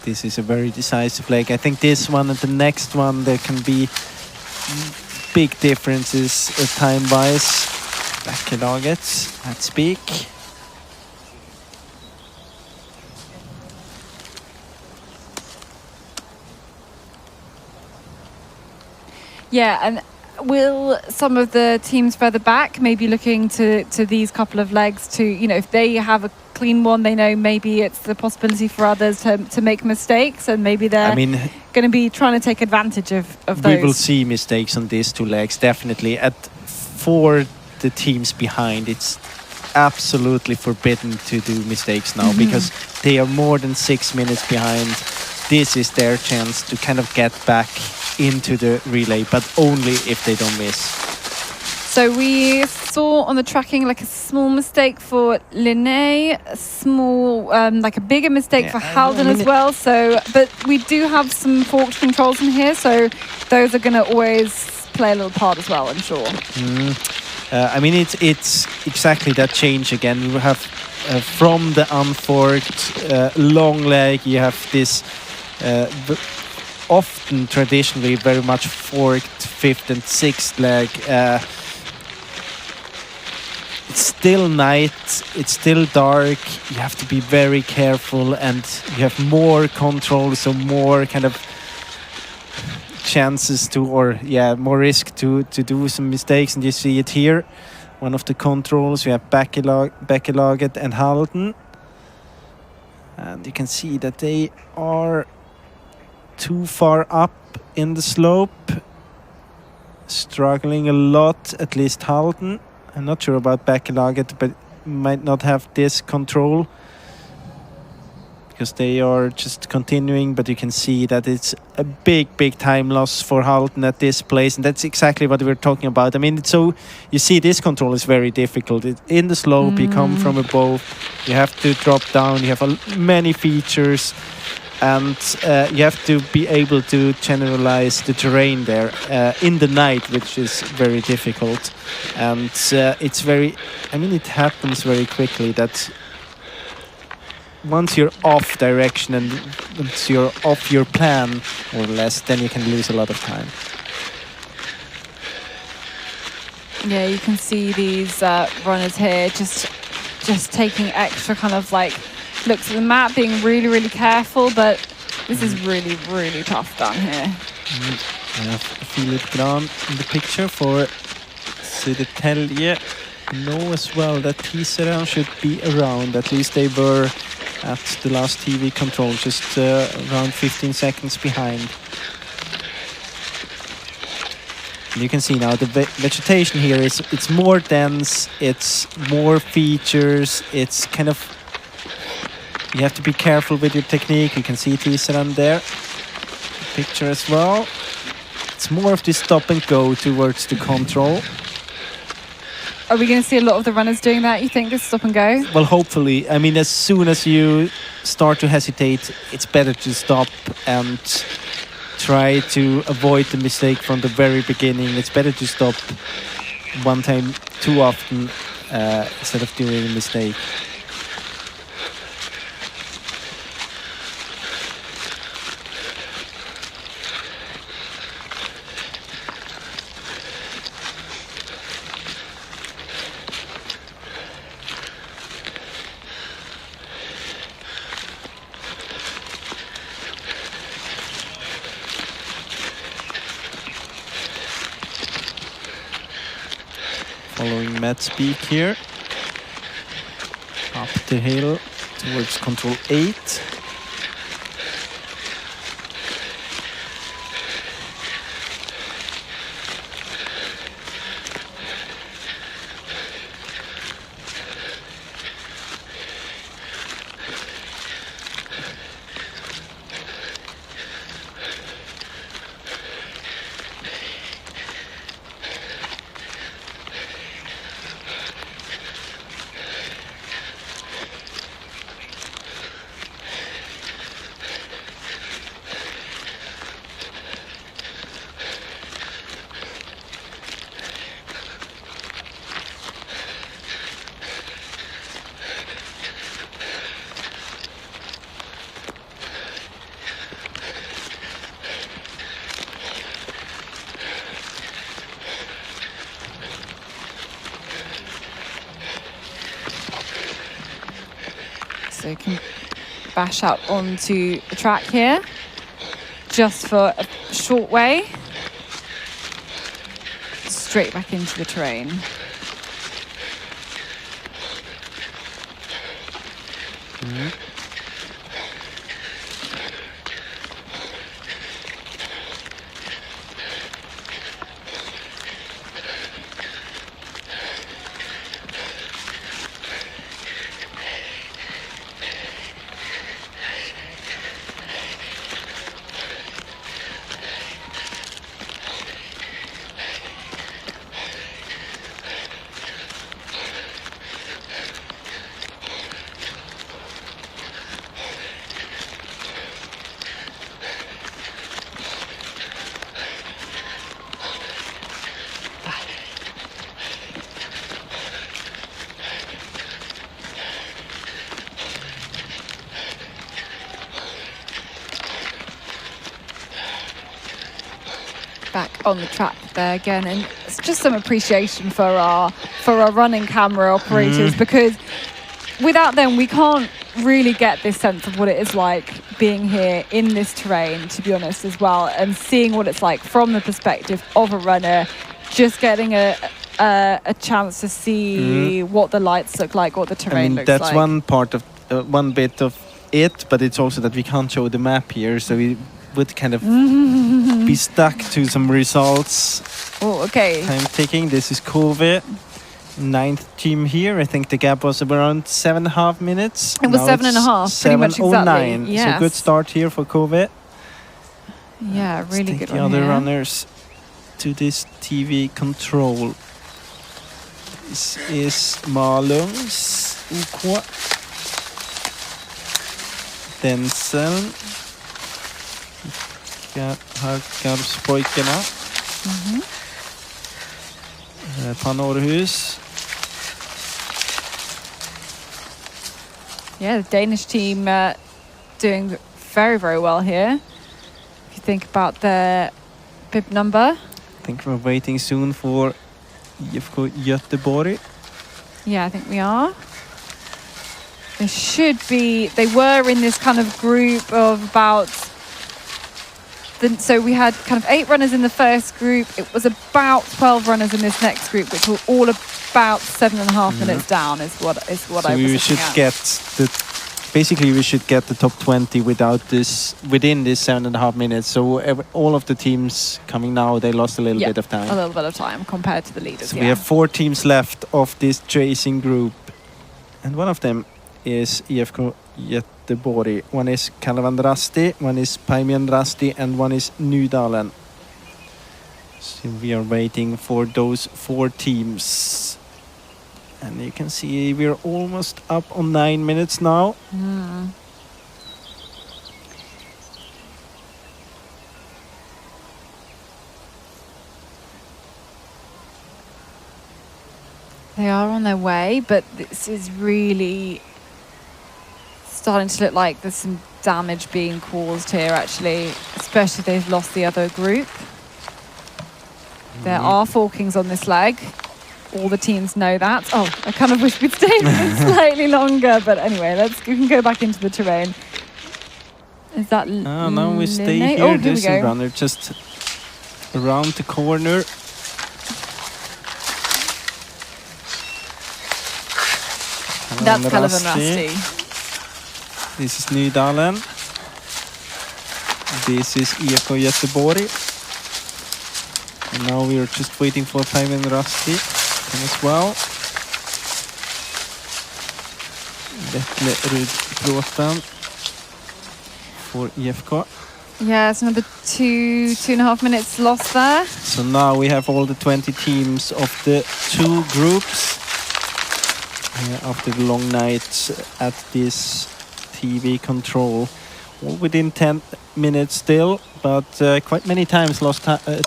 This is a very decisive leg. I think this one and the next one, there can be big differences time-wise. Back in August, let's speak. Yeah, and will some of the teams further back maybe looking to these couple of legs to, if they have a clean one, they know maybe it's the possibility for others to make mistakes, and maybe they're going to be trying to take advantage of those. We will see mistakes on these two legs, definitely. For the teams behind, it's absolutely forbidden to do mistakes now, because they are more than 6 minutes behind. This is their chance to kind of get back into the relay, but only if they don't miss. So we saw on the tracking like a small mistake for Linné, a small, like a bigger mistake for Halden as well. So, but we do have some forked controls in here, so those are going to always play a little part as well, I'm sure. It's exactly that change again. You have from the unforked long leg, you have this often traditionally very much forked 5th and 6th leg. It's still night, it's still dark, you have to be very careful, and you have more control, so more kind of chances more risk to do some mistakes. And you see it here, one of the controls, we have Bekkelaget and Halden, and you can see that they are too far up in the slope, struggling a lot, at least Halden. I'm not sure about Bekkelaget, but might not have this control because they are just continuing, but you can see that it's a big time loss for Halden at this place, and that's exactly what we're talking about. So you see this control is very difficult. In the slope, you come from above, you have to drop down, you have many features, and you have to be able to generalize the terrain there in the night, which is very difficult. And it happens very quickly that once you're off direction and once you're off your plan, more or less, then you can lose a lot of time. Yeah, you can see these runners here just taking extra kind of like looks at the map, being really careful, but this is really tough down here. I have Philip Gran in the picture for Södertälje. Know as well that Tiseran should be around. At least they were at the last TV control, just around 15 seconds behind. And you can see now the vegetation here it's more dense, it's more features, it's kind of, you have to be careful with your technique. You can see Tiseran there, the picture as well. It's more of this stop and go towards the control. Are we going to see a lot of the runners doing that, you think, this stop and go? Well, hopefully. As soon as you start to hesitate, it's better to stop and try to avoid the mistake from the very beginning. It's better to stop one time too often instead of doing a mistake. Following Matt's peak here, up the hill towards control 8. So you can bash out onto the track here, just for a short way. straight back into the terrain. Back on the track there again, and it's just some appreciation for our running camera operators, because without them we can't really get this sense of what it is like being here in this terrain, to be honest, as well, and seeing what it's like from the perspective of a runner, just getting a chance to see what the lights look like, what the terrain looks like. That's one part of one bit of it, but it's also that we can't show the map here, so we would kind of be stuck to some results. Oh, okay. Time taking. This is Kove, 9th team here. I think the gap was around 7.5 minutes. It was 7.5, pretty much exactly. Yes. So good start here for Kove. Yeah, really good the one other here. runners to this TV control. This is Malungs OK. Denzel. Harkarpspojkarna. Panorhus. Yeah, the Danish team doing very, very well here. If you think about their bib number. I think we're waiting soon for IFK Göteborg. Yeah, I think we are. They should be. They were in this kind of group of about. So we had kind of 8 runners in the first group. It was about 12 runners in this next group, which were all about 7.5 minutes down. Is what I was looking at. Basically, we should get the top 20 within this 7.5 minutes. So all of the teams coming now, they lost a little bit of time. A little bit of time compared to the leaders. So we have 4 teams left of this chasing group, and one of them is IFK Göteborg. One is Kalevandrasti, one is Päimienrasti, and one is Nydalen. So we are waiting for those 4 teams. And you can see we're almost up on 9 minutes now. They are on their way, but this is really starting to look like there's some damage being caused here, actually, especially if they've lost the other group. There are forkings on this leg. All the teams know that. Oh, I kind of wish we'd stayed slightly longer, but anyway, we can go back into the terrain. Is that no, we stay Linné? here. Oh, There's we a go. runner just around the corner. That's Kalevandrasti. This is Nydalen. This is IFK Göteborg. And now we are just waiting for Päimienrasti as well. Bett Rudbråten for IFK. Yeah, it's another 2.5 minutes lost there. So now we have all the 20 teams of the 2 groups after the long night at this TV control. All within 10 minutes still, but quite many times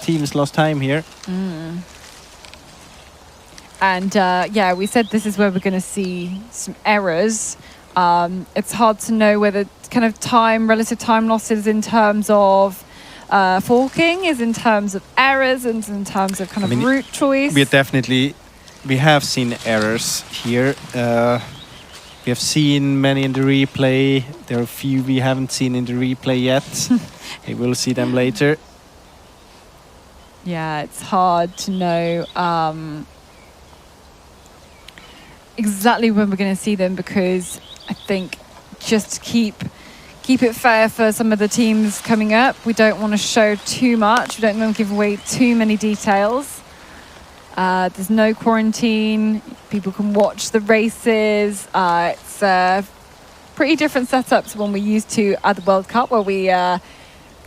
teams lost time here. And yeah, we said this is where we're going to see some errors. It's hard to know whether kind of relative time losses in terms of forking is in terms of errors and in terms of kind of route choice. We have seen errors here. We have seen many in the replay. There are a few we haven't seen in the replay yet. We will see them later. Yeah, it's hard to know exactly when we're going to see them, because I think just to keep it fair for some of the teams coming up, we don't want to show too much. We don't want to give away too many details. There's no quarantine. People can watch the races. It's a pretty different setup to one we're used to at the World Cup, where we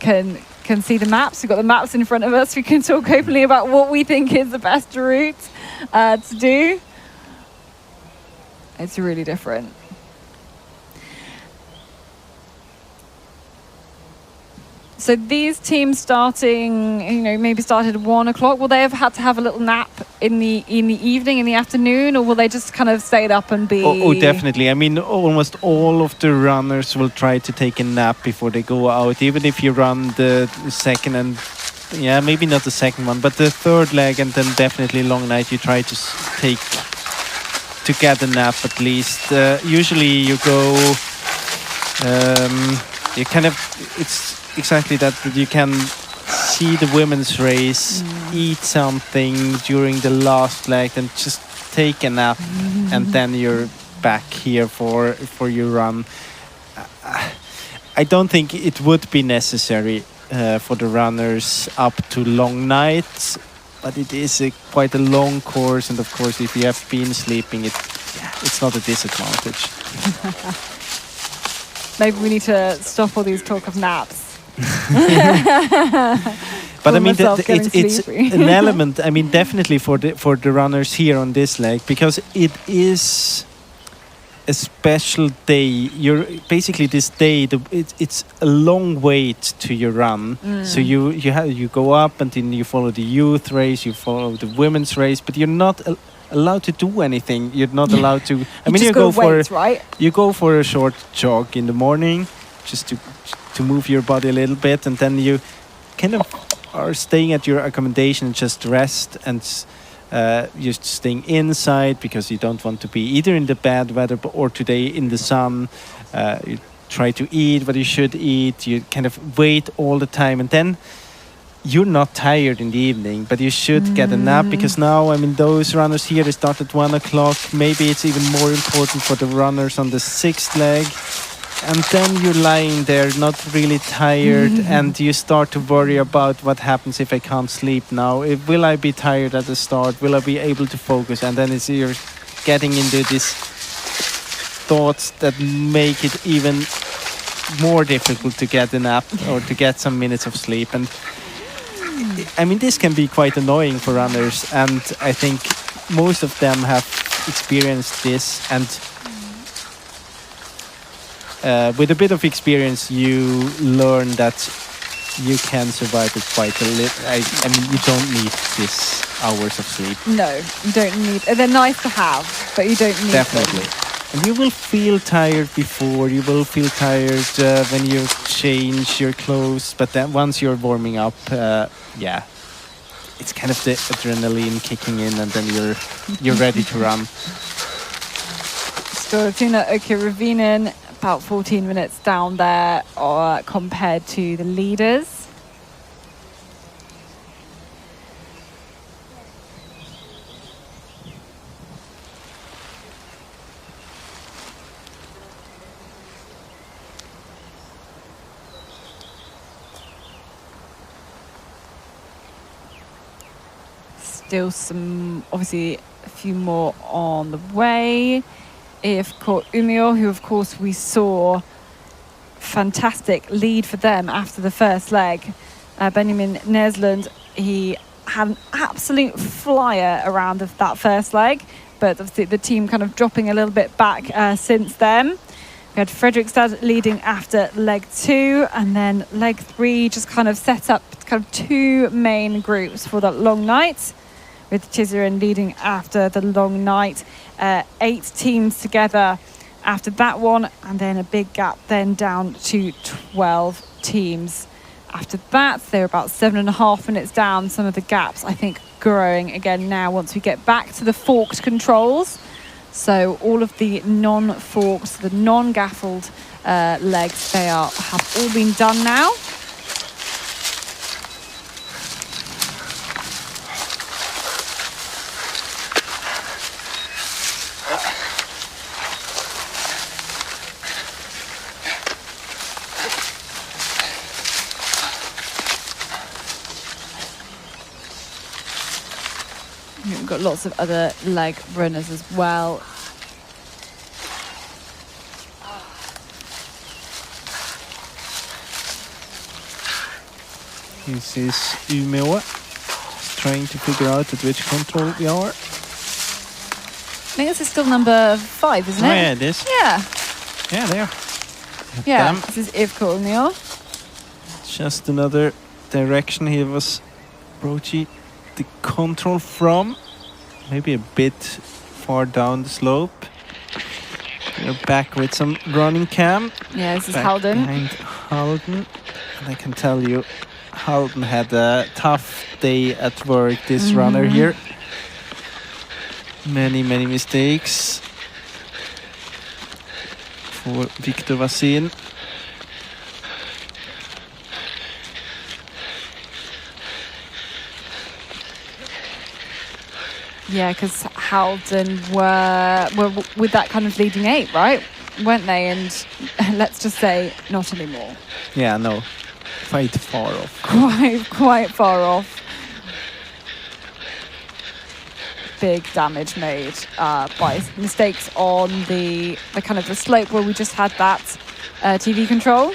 can see the maps. We've got the maps in front of us. We can talk openly about what we think is the best route to do. It's really different. So these teams starting, maybe started at 1 o'clock. Will they have had to have a little nap in the evening, in the afternoon, or will they just kind of stay up and be? Oh, definitely. I mean, almost all of the runners will try to take a nap before they go out. Even if you run the second and, maybe not the second one, but the third leg and then definitely long night, you try to get a nap at least. Usually you go, you kind of, it's exactly that you can see the women's race, eat something during the last leg, and just take a nap, and then you're back here for your run. I don't think it would be necessary for the runners up to long nights, but it is quite a long course, and of course if you have been sleeping, it's not a disadvantage. Maybe we need to stop all these talk of naps. But I mean, it's an element. I mean, definitely for the runners here on this leg, because it is a special day. You're basically this day. It's a long wait to your run. So you go up and then you follow the youth race, you follow the women's race, but you're not allowed to do anything. You're not allowed to. I mean, you go for a short jog in the morning, just to move your body a little bit, and then you kind of are staying at your accommodation and just rest, and you're staying inside because you don't want to be either in the bad weather or today in the sun. You try to eat what you should eat. You kind of wait all the time, and then you're not tired in the evening, but you should get a nap, because now, I mean, those runners here, they start at 1 o'clock. Maybe it's even more important for the runners on the 6th leg. And then you're lying there, not really tired, and you start to worry about what happens if I can't sleep now. Will I be tired at the start? Will I be able to focus? And then you're getting into these thoughts that make it even more difficult to get a nap or to get some minutes of sleep. And I mean, this can be quite annoying for runners, and I think most of them have experienced this, and with a bit of experience, you learn that you can survive it quite a little. I mean, you don't need this hours of sleep. No, you don't need. They're nice to have, but you don't need Definitely. them. And you will feel tired before. You will feel tired when you change your clothes. But then once you're warming up, it's kind of the adrenaline kicking in, and then you're ready to run. Skellefteå Ravinen, about 14 minutes down there compared to the leaders. Still some, obviously, a few more on the way. IFK Umeå, who of course we saw fantastic lead for them after the first leg. Benjamin Nesland, he had an absolute flyer around that first leg, but obviously the team kind of dropping a little bit back since then. We had Fredrikstad leading after leg 2, and then leg 3 just kind of set up kind of 2 main groups for that long night, with Tiomila leading after the long night. 8 teams together after that one, and then a big gap then down to 12 teams. After that, they're about 7.5 minutes down. Some of the gaps, I think, growing again now once we get back to the forked controls. So all of the non-forked, the non-gaffled legs, they have all been done now. We've got lots of other leg runners as well. This is Umeå. Just trying to figure out at which control we are. I think this is still number 5, isn't it? Oh yeah, it is. Yeah. Yeah, there. Yeah, Them. this is Ivko O'Neill. Just another direction he was approaching the control from. Maybe a bit far down the slope. We're back with some running cam. Yeah, this is Back Halden. behind Halden. And I can tell you, Halden had a tough day at work, this runner here. Many mistakes for Victor Vassin. Yeah, because Halden were with that kind of leading 8, right? Weren't they? And let's just say, not anymore. Yeah, no, quite far off. Quite far off. Big damage made by mistakes on the kind of the slope where we just had that TV control.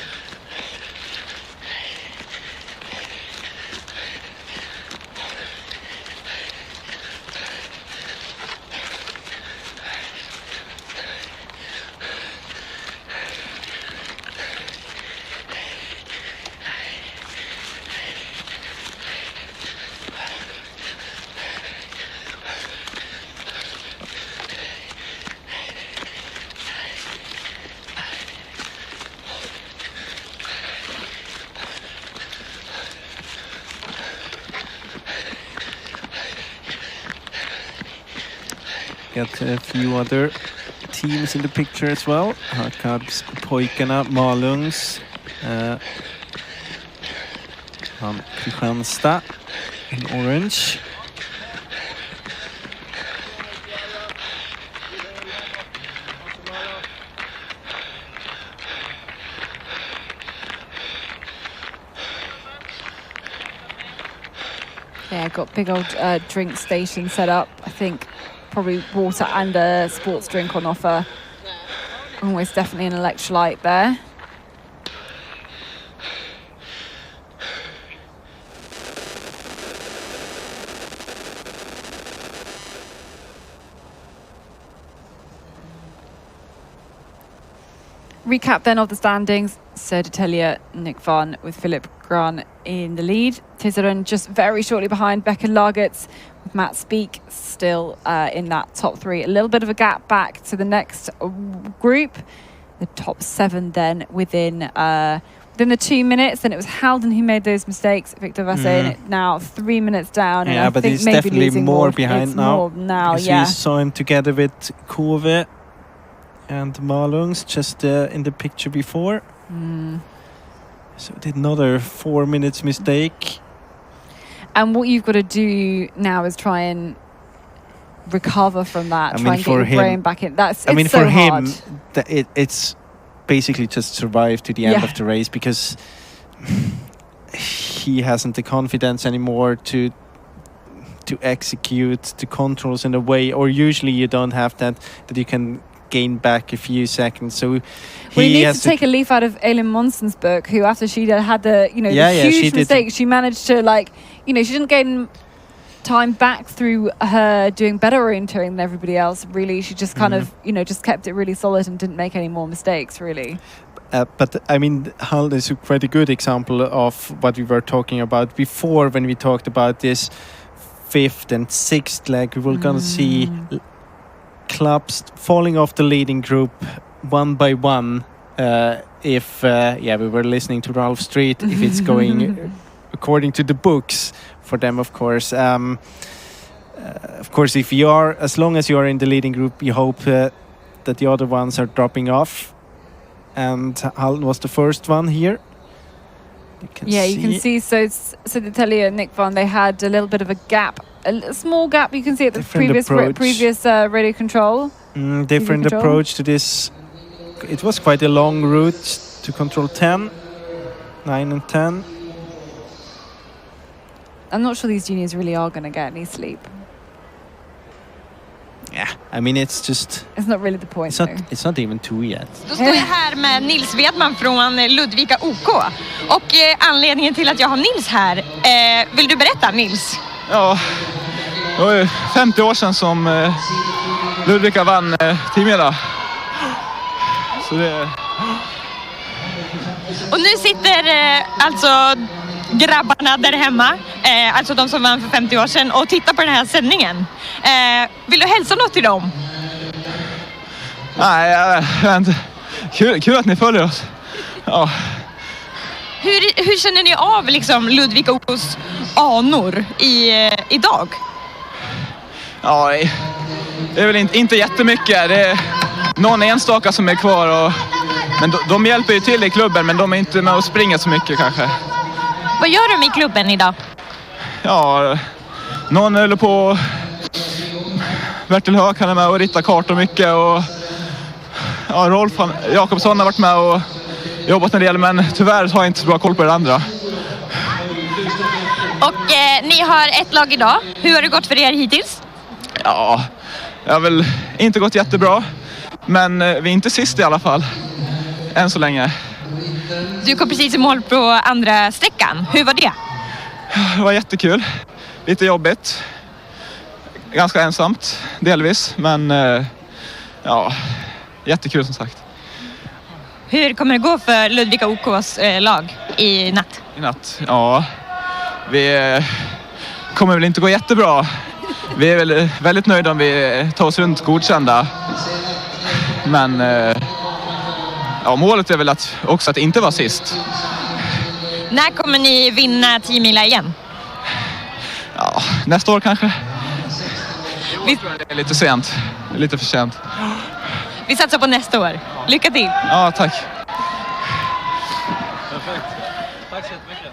Got a few other teams in the picture as well. Hakabs, Pojkarna, Malungs, Kristianstad in orange. Yeah, got big old drink station set up. I think probably water and a sports drink on offer. Almost definitely an electrolyte there. Recap then of the standings. Södertälje, Nick Van with Philip Gran in the lead. Tiseren just very shortly behind Becca Lagertz with Matt Speak still in that top 3. A little bit of a gap back to the next group. The top 7 then within the 2 minutes. Then it was Halden who made those mistakes. Victor Vassin now 3 minutes down. Yeah, and I but think he's maybe definitely losing more behind it's now. More now, because yeah. we saw him together with Kove and Malungs just in the picture before. So did another 4 minutes mistake. And what you've got to do now is try and recover from that. I Try mean, and get for your him, brain back in. It's I mean, so for him, hard. it's basically just survive to the end Yeah. of the race, because he hasn't the confidence anymore to execute the controls in a way, or usually you don't have that you can gain back a few seconds. So We need has to take a leaf out of Elin Monson's book, who after she had the she huge did. mistake, she managed to she didn't gain time back through her doing better orienteering than everybody else. Really, she just kind of just kept it really solid and didn't make any more mistakes. Really. But I mean, Halden is quite a good example of what we were talking about before when we talked about this 5th and 6th leg. We were going to see clubs falling off the leading group one by one. If we were listening to Ralph Street, if it's going according to the books for them, of course. Of course, if you are, as long as you are in the leading group, you hope that the other ones are dropping off. And Halden was the first one here. You can see. So the Telly and Nick Van, they had a little bit of a gap, a small gap. You can see at the previous radio control. Different approach to this. It was quite a long route to control 10, 9 and 10. I'm not sure these juniors really are going to get any sleep. I mean, it's not really the point. It's not even 2 yet. Då står jag här med Nils Wedman från Ludvika OK. Och anledningen till att jag har Nils här, vill du berätta, Nils? Ja, det var ju 50 år sedan som Ludvika vann Tiomila. Så det... Och nu sitter alltså grabbarna där hemma, alltså de som vann för 50 år sedan, och tittar på den här sändningen. Vill du hälsa något till dem? Nej, jag vet inte. Kul att ni följer oss. Ja. Hur känner ni av liksom Ludvika OKs anor idag? Ja, det är väl inte jättemycket. Det är någon enstaka som är kvar. Men de hjälper ju till i klubben, men de är inte med och springer så mycket kanske. Vad gör de i klubben idag? Ja, någon håller på. Bertil Höök, han är med och ritar kartor mycket. Och ja, Rolf Jakobsson har varit med och jobbat en del, men tyvärr har jag inte så bra koll på det andra. Och ni har ett lag idag. Hur har det gått för er hittills? Ja, det har väl inte gått jättebra. Men vi är inte sist i alla fall. Än så länge. Du kom precis i mål på andra sträckan. Hur var det? Det var jättekul. Lite jobbigt. Ganska ensamt, delvis. Men ja, jättekul som sagt. Hur kommer det gå för Ludvika OKs lag i natt? I natt? Ja, vi kommer väl inte gå jättebra. Vi är väl väldigt nöjda om vi tar oss runt godkända. Men ja, målet är väl också att inte vara sist. När kommer ni vinna Tiomila igen? Ja, nästa år kanske. Det är lite sent. Lite för sent. Vi satsar på nästa år. Lycka till! Ja, tack. Perfekt. Tack så jättemycket.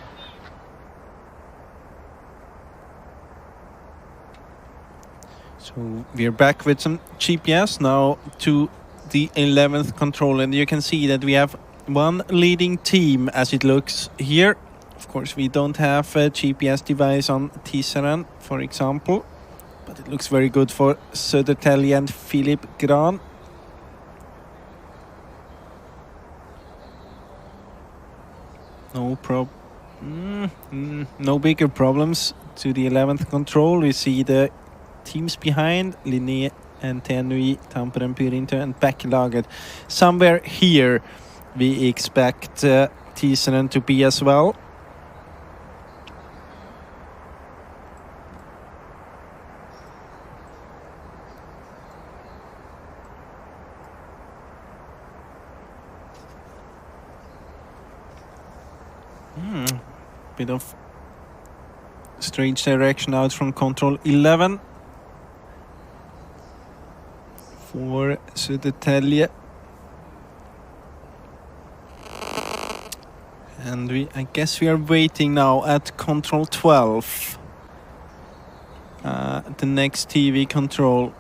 So we're back with some GPS now to the 11th control, and you can see that we have one leading team as it looks here. Of course, we don't have a GPS device on Tisaran, for example, but it looks very good for Södertälje and Philip Gran. No bigger problems to the 11th control. We see the teams behind, Linné and Tenui, Tampere, Pyrinto and Backlaget. Somewhere here we expect Tisanen to be as well. Bit of strange direction out from control 11 for Södertälje. And I guess we are waiting now at control 12. The next TV control.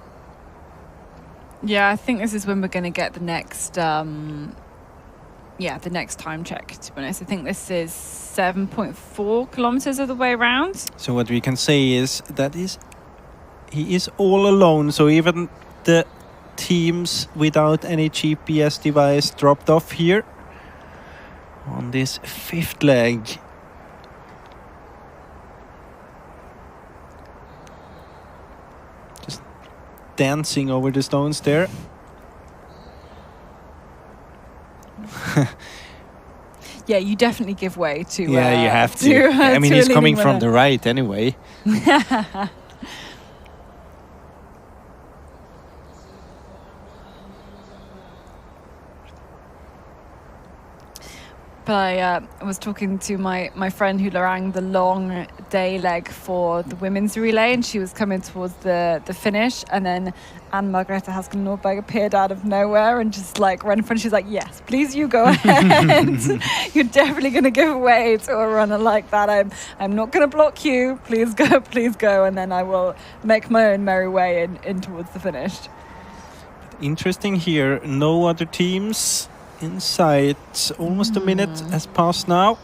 Yeah, I think this is when we're going to get the next the next time check, to be honest. I think this is 7.4 kilometers of the way around. So what we can say is that he is all alone. So even the teams without any GPS device dropped off here on this fifth leg. Just dancing over the stones there. Yeah, you definitely give way to. Yeah, you have to. I mean, he's coming from the right anyway. But I was talking to my friend who ran the long day leg for the women's relay, and she was coming towards the finish, and then Ann-Margrethe Haskel Nordberg appeared out of nowhere and just like ran in front. She's like, "Yes, please, you go ahead. You're definitely going to give way to a runner like that. I'm not going to block you. Please go, and then I will make my own merry way in towards the finish." Interesting here. No other teams in sight. Almost a minute has passed now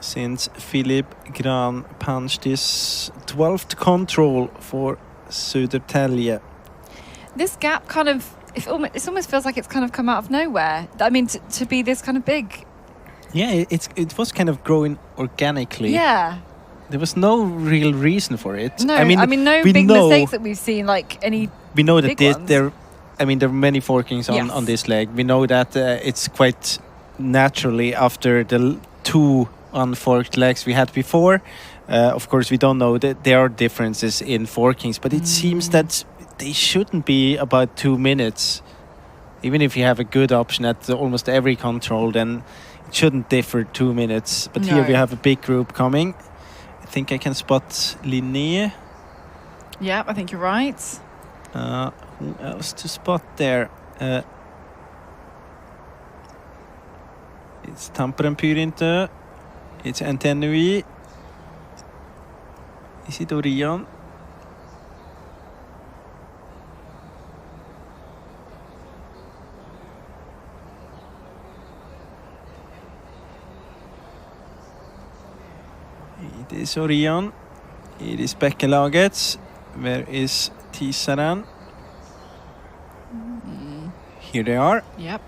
since Philip Gran punched his 12th control for Södertälje. This gap kind of, it almost feels like it's kind of come out of nowhere. I mean, to be this kind of big. Yeah, it was kind of growing organically. Yeah. There was no real reason for it. No, I mean no big mistakes that we've seen, like any. We know that big ones. there are many forkings on this leg. We know that it's quite naturally after the 2 unforked legs we had before. Of course, we don't know that there are differences in forkings, but it seems that they shouldn't be about 2 minutes. Even if you have a good option at almost every control, then it shouldn't differ 2 minutes. But here we have a big group coming. I think I can spot Linné. Yeah, I think you're right. Who else to spot there? It's Tampere Pyrinto. It's Antenui. Is it Orion? It is Orion. It is Bekkelaget. Where is Tisaran? Here they are. Yep.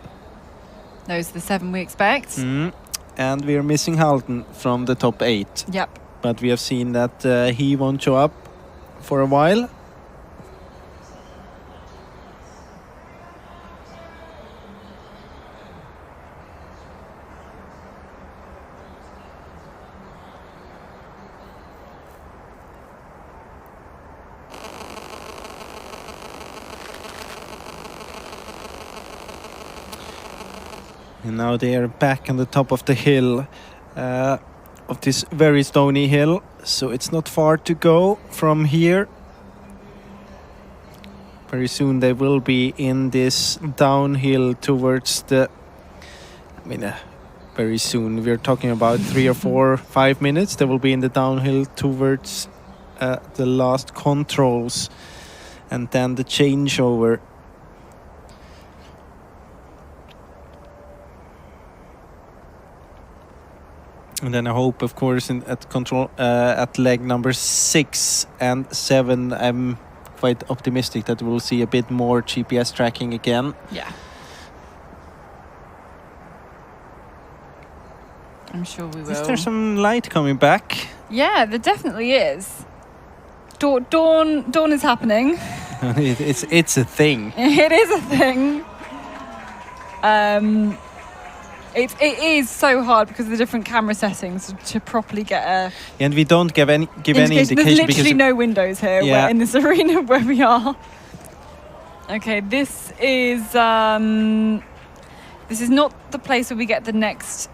Those are the 7 we expect. And we are missing Halton from the top 8. Yep. But we have seen that he won't show up for a while. And now they are back on the top of the hill, of this very stony hill. So it's not far to go from here. Very soon they will be in this downhill towards the... very soon. We're talking about 3 or 4, 5 minutes. They will be in the downhill towards the last controls. And then the changeover. And then I hope, of course, at leg number 6 and 7, I'm quite optimistic that we'll see a bit more GPS tracking again. Yeah. I'm sure we will. Is there some light coming back? Yeah, there definitely is. Dawn is happening. It's a thing. It is a thing. It is so hard because of the different camera settings to properly get a... And we don't give any indication. There's literally no windows here in this arena where we are. Okay, this is not the place where we get the next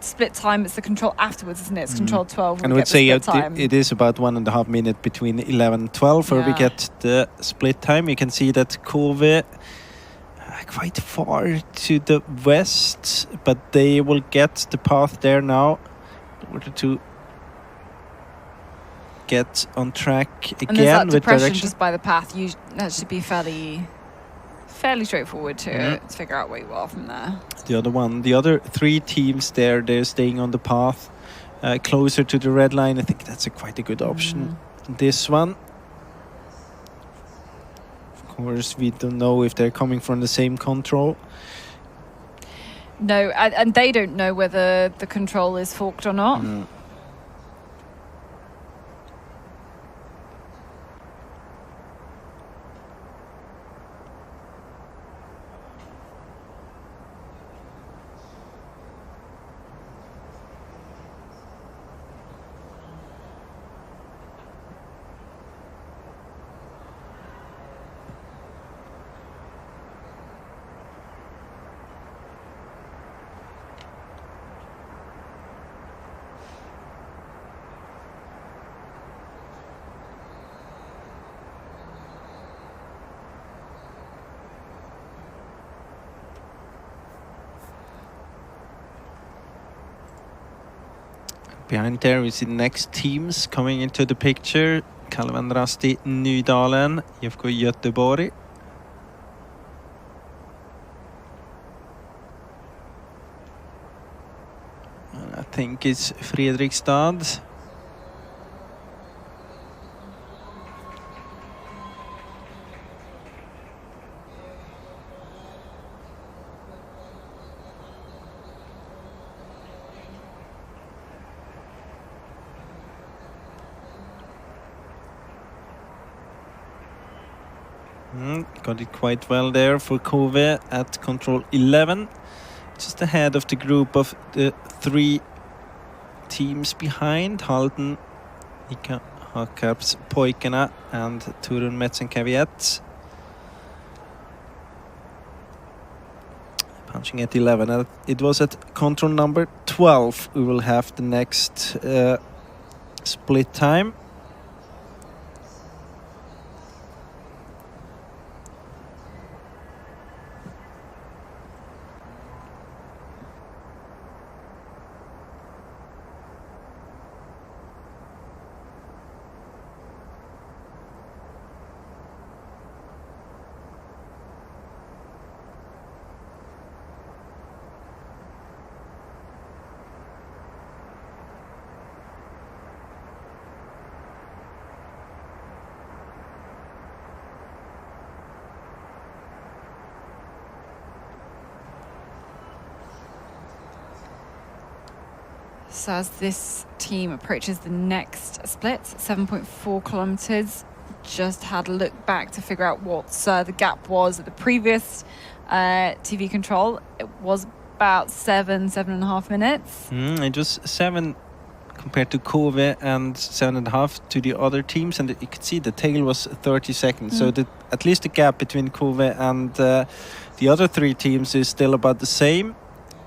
split time. It's the control afterwards, isn't it? It's control 12. And I would say it is about 1.5 minutes between 11 and 12 where we get the split time. You can see that Kove quite far to the west, but they will get the path there now in order to get on track again. And there's that with depression direction just by the path. That should be fairly straightforward to figure out where you are from there. The other 3 teams there, they're staying on the path closer to the red line. I think that's quite a good option. This one, of course, we don't know if they're coming from the same control. No, and they don't know whether the control is forked or not. Behind there we see the next teams coming into the picture. Kalvan Rasti Nydalen, IFK Göteborg. And I think it's Fredrikstad. Got it quite well there for Kove at control 11. Just ahead of the group of the 3 teams behind. Halden, Ika Hakarps, Poikana and Turun Metzenkaviet. Punching at 11. It was at control number 12. We will have the next split time. So as this team approaches the next split, 7.4 kilometers, just had a look back to figure out what the gap was at the previous TV control. It was about 7.5 minutes. It was 7 compared to Kove and 7.5 to the other teams, and you could see the tail was 30 seconds. So at least the gap between Kove and the other 3 teams is still about the same.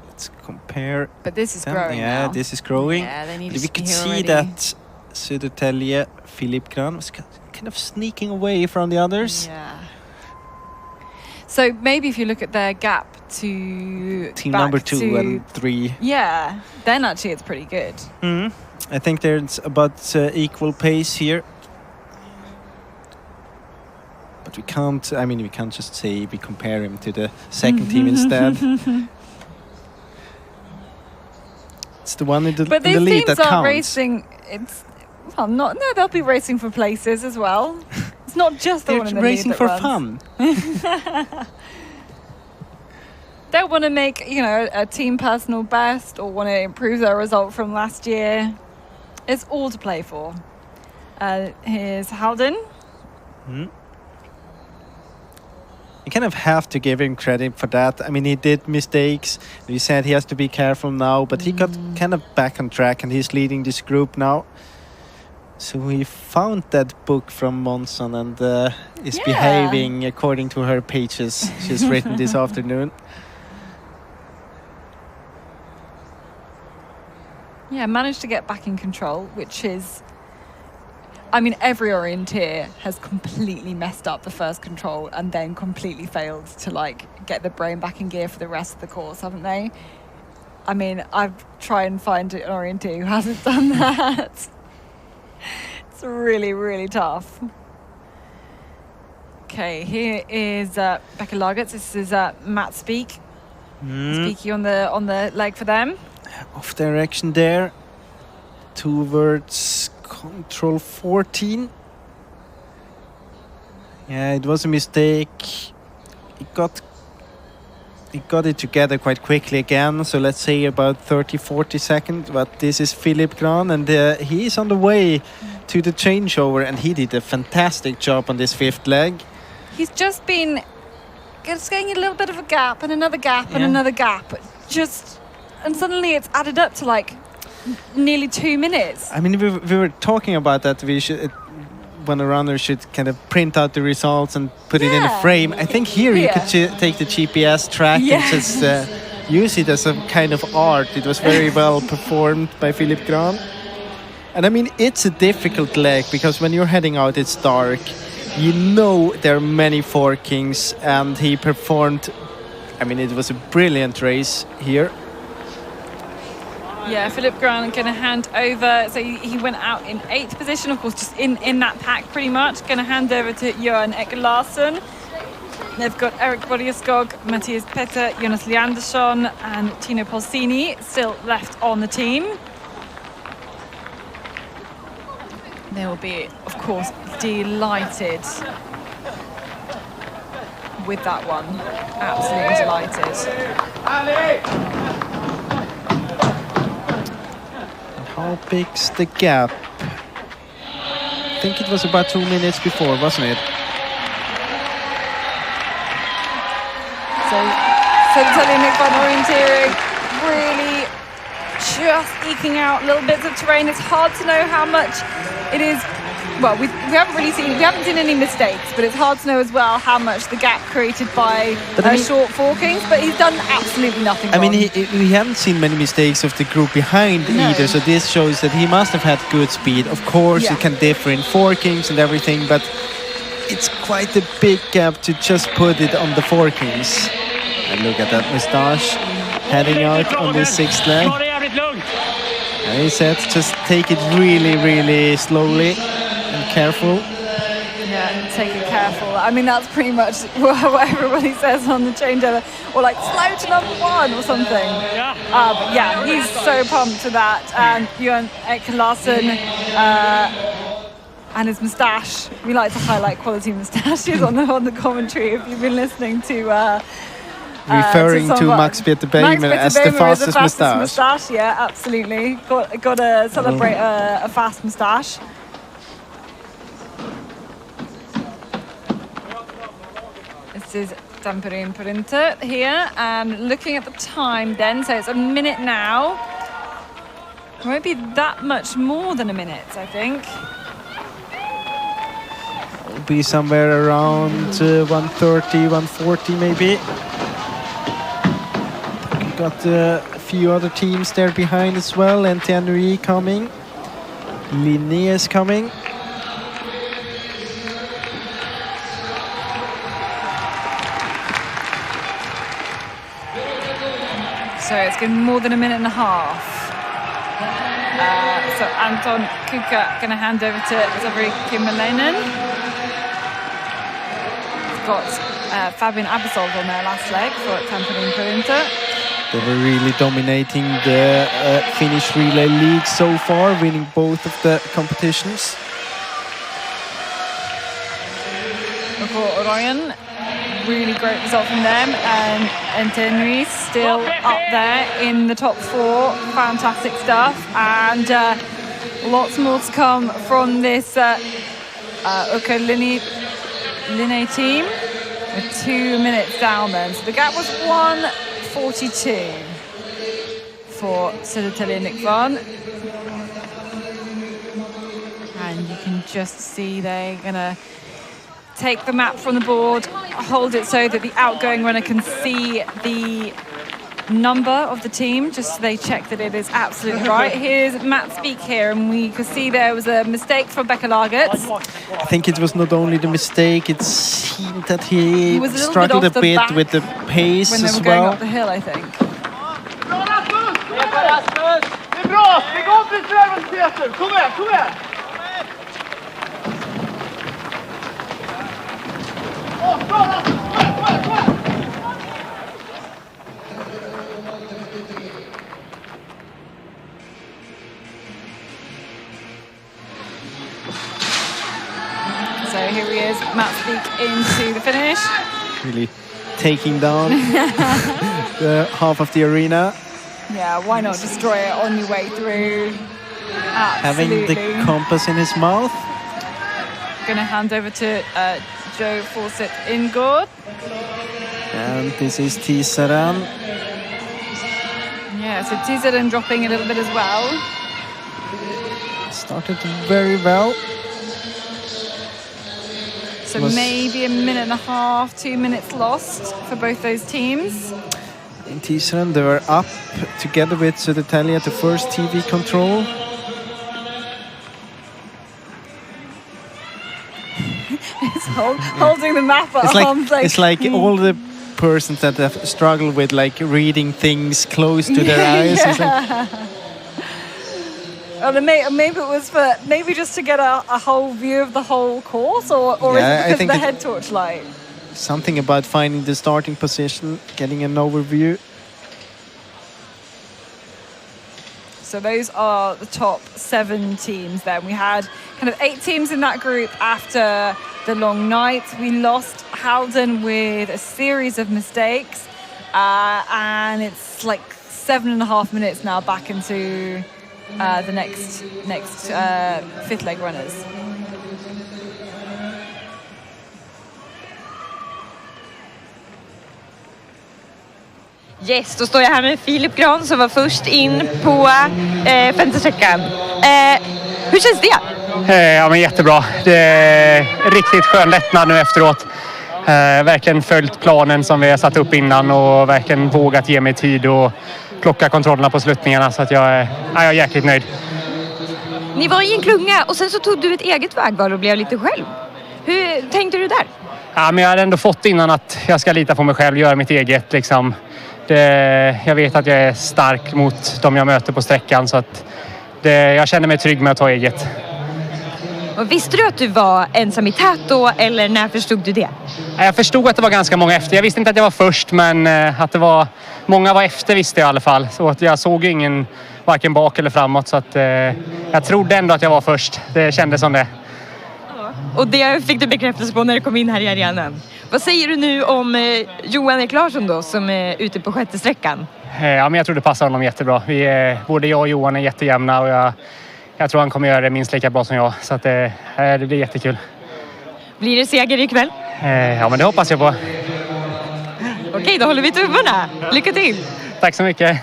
Let's compare. But this is them. growing now. This is growing. Yeah, they need But to we could be here see already. that Södertälje, Philip Gran was kind of sneaking away from the others. Yeah. So maybe if you look at their gap to Team back number 2 to, and 3. yeah, then actually it's pretty good. I think there's about equal pace here. But we can't just say we compare him to the second team instead. It's the one in the, But in the these lead teams that are counts. racing. They'll be racing for places as well. It's not just the They're one in the racing lead for that fun. They want to make, a team personal best or want to improve their result from last year. It's all to play for. Here's Halden. You kind of have to give him credit for that. I mean, he did mistakes. We said he has to be careful now, but he got kind of back on track and he's leading this group now. So he found that book from Monson and is behaving according to her pages she's written this afternoon. Yeah, managed to get back in control, which is... every Orienteer has completely messed up the first control and then completely failed to, get the brain back in gear for the rest of the course, haven't they? I've tried and find an Orienteer who hasn't done that. It's really, really tough. Okay, here is Becca Lagertz. This is Matt Speak. Speaky on the leg for them. Off direction there. Towards control 14. Yeah, it was a mistake. It got it together quite quickly again, so let's say about 30-40 seconds. But this is Philip Gran, and he is on the way to the changeover, and he did a fantastic job on this 5th leg. He's just been getting a little bit of a gap and another gap and another gap. And suddenly it's added up to nearly 2 minutes. We were talking about that. We should, when a runner should kind of print out the results and put it in a frame. I think here you could take the GPS track and just use it as a kind of art. It was very well performed by Philip Gran. And it's a difficult leg because when you're heading out, it's dark. There are many forkings, and he performed. It was a brilliant race here. Yeah, Philip Gran going to hand over. So he went out in 8th position, of course, just in that pack pretty much. Going to hand over to Johan Ekelarsson. They've got Erik Borgeskog, Mattias Petter, Jonas Leandersson and Tino Polsini still left on the team. They will be, of course, delighted with that one. Absolutely delighted. How big's the gap? I think it was about 2 minutes before, wasn't it? So Natalia Nickbon Orienteering really just eking out little bits of terrain. It's hard to know how much it is. Well, we haven't seen any mistakes, but it's hard to know as well how much the gap created by short forkings. But he's done absolutely nothing wrong. I mean, we haven't seen many mistakes of the group behind either, so this shows that he must have had good speed. Of course, it can differ in forkings and everything, but it's quite a big gap to just put it on the forkings. And look at that moustache heading out on the 6th leg. And he said, just take it really, really slowly and careful. Yeah, take it careful. I mean, that's pretty much what everybody says on the changeover. Or like, slow to number 1 or something. But yeah, he's so pumped to that. And Johan Larsen and his moustache. We like to highlight quality moustaches on the commentary if you've been listening to... referring to Max Peter Beimer as the fastest moustache. Yeah, absolutely. Got to celebrate a fast moustache. This is Tamperin Printer here, and looking at the time then, so it's a minute now. It won't be that much more than a minute, I think. It'll be somewhere around 1:30, 1:40 maybe. Got a few other teams there behind as well. NTNUI coming. Linné is coming. So it's been more than a minute and a half. So Anton Kuka going to hand over to Zavri Kimmelinen. Got Fabian Abasov on their last leg for Tamperin Printer. They were really dominating the Finnish relay league so far, winning both of the competitions. For Orion, really great result from them, and NTNUI still up there in the top 4. Fantastic stuff, and lots more to come from this Ukko Linné team. With 2 minutes down then, so the gap was 1:42 for Södertälje Nickbon. And you can just see they're gonna take the map from the board, hold it so that the outgoing runner can see the number of the team, just so they check that it is absolutely right. Here's Matt Speak here, and we could see there was a mistake from Becca Lagertz. I think it was not only the mistake, it seemed that he struggled a bit with the pace when they as were going well. up the hill, I think. So here he is, Matt Speak into the finish. Really taking down the half of the arena. Yeah, why not destroy it on your way through? Absolutely. Having the compass in his mouth. Going to hand over to Joe Fawcett Ingord. And this is Tisaran. Yeah, so Tisaran dropping a little bit as well. Started very well. So maybe a minute and a half, 2 minutes lost for both those teams. In Tisaran, they were up together with Södertälje at the first TV control. It's holding the map at arm's length. It's like all the persons that have struggled with like reading things close to their eyes. Yeah. It's like, Or maybe it was for just to get a whole view of the whole course, or Yeah, is it because I think of the head torch light? something about finding the starting position, getting an overview. So those are the top 7 teams then. We had kind of 8 teams in that group after the long night. We lost Howden with a series of mistakes, and it's like 7.5 minutes now back into the next 5th leg runners. Yes, då står jag här med Filip Gran som var först in på femte sträckan. Hur känns det? Ja, men jättebra. Det är riktigt skön lättnad nu efteråt. Verkligen följt planen som vi har satt upp innan och verkligen vågat ge mig tid och plocka kontrollerna på sluttningarna, så att jag är jäkligt nöjd. Ni var i en klunga och sen så tog du ett eget vägval och blev lite själv. Hur tänkte du där? Ja, men jag hade ändå fått innan att jag ska lita på mig själv, göra mitt eget liksom. Jag vet att jag är stark mot de jag möter på sträckan, så att jag känner mig trygg med att ta eget. Och visste du att du var ensam i tät då, eller när förstod du det? Jag förstod att det var ganska många efter. Jag visste inte att jag var först, men att många var efter visste jag i alla fall. Så att jag såg ingen varken bak eller framåt, så att jag trodde ändå att jag var först. Det kändes som det. Och det fick du bekräftelse på när du kom in här i arenan. Vad säger du nu om Johan Larsson då, som är ute på sjätte sträckan? Ja, men jag tror det passar honom jättebra. Både jag och Johan är jättejämna och jag tror han kommer göra det minst lika bra som jag. Så att det blir jättekul. Blir det seger ikväll? Ja, men det hoppas jag på. Okej, då håller vi tummarna. Lycka till! Tack så mycket.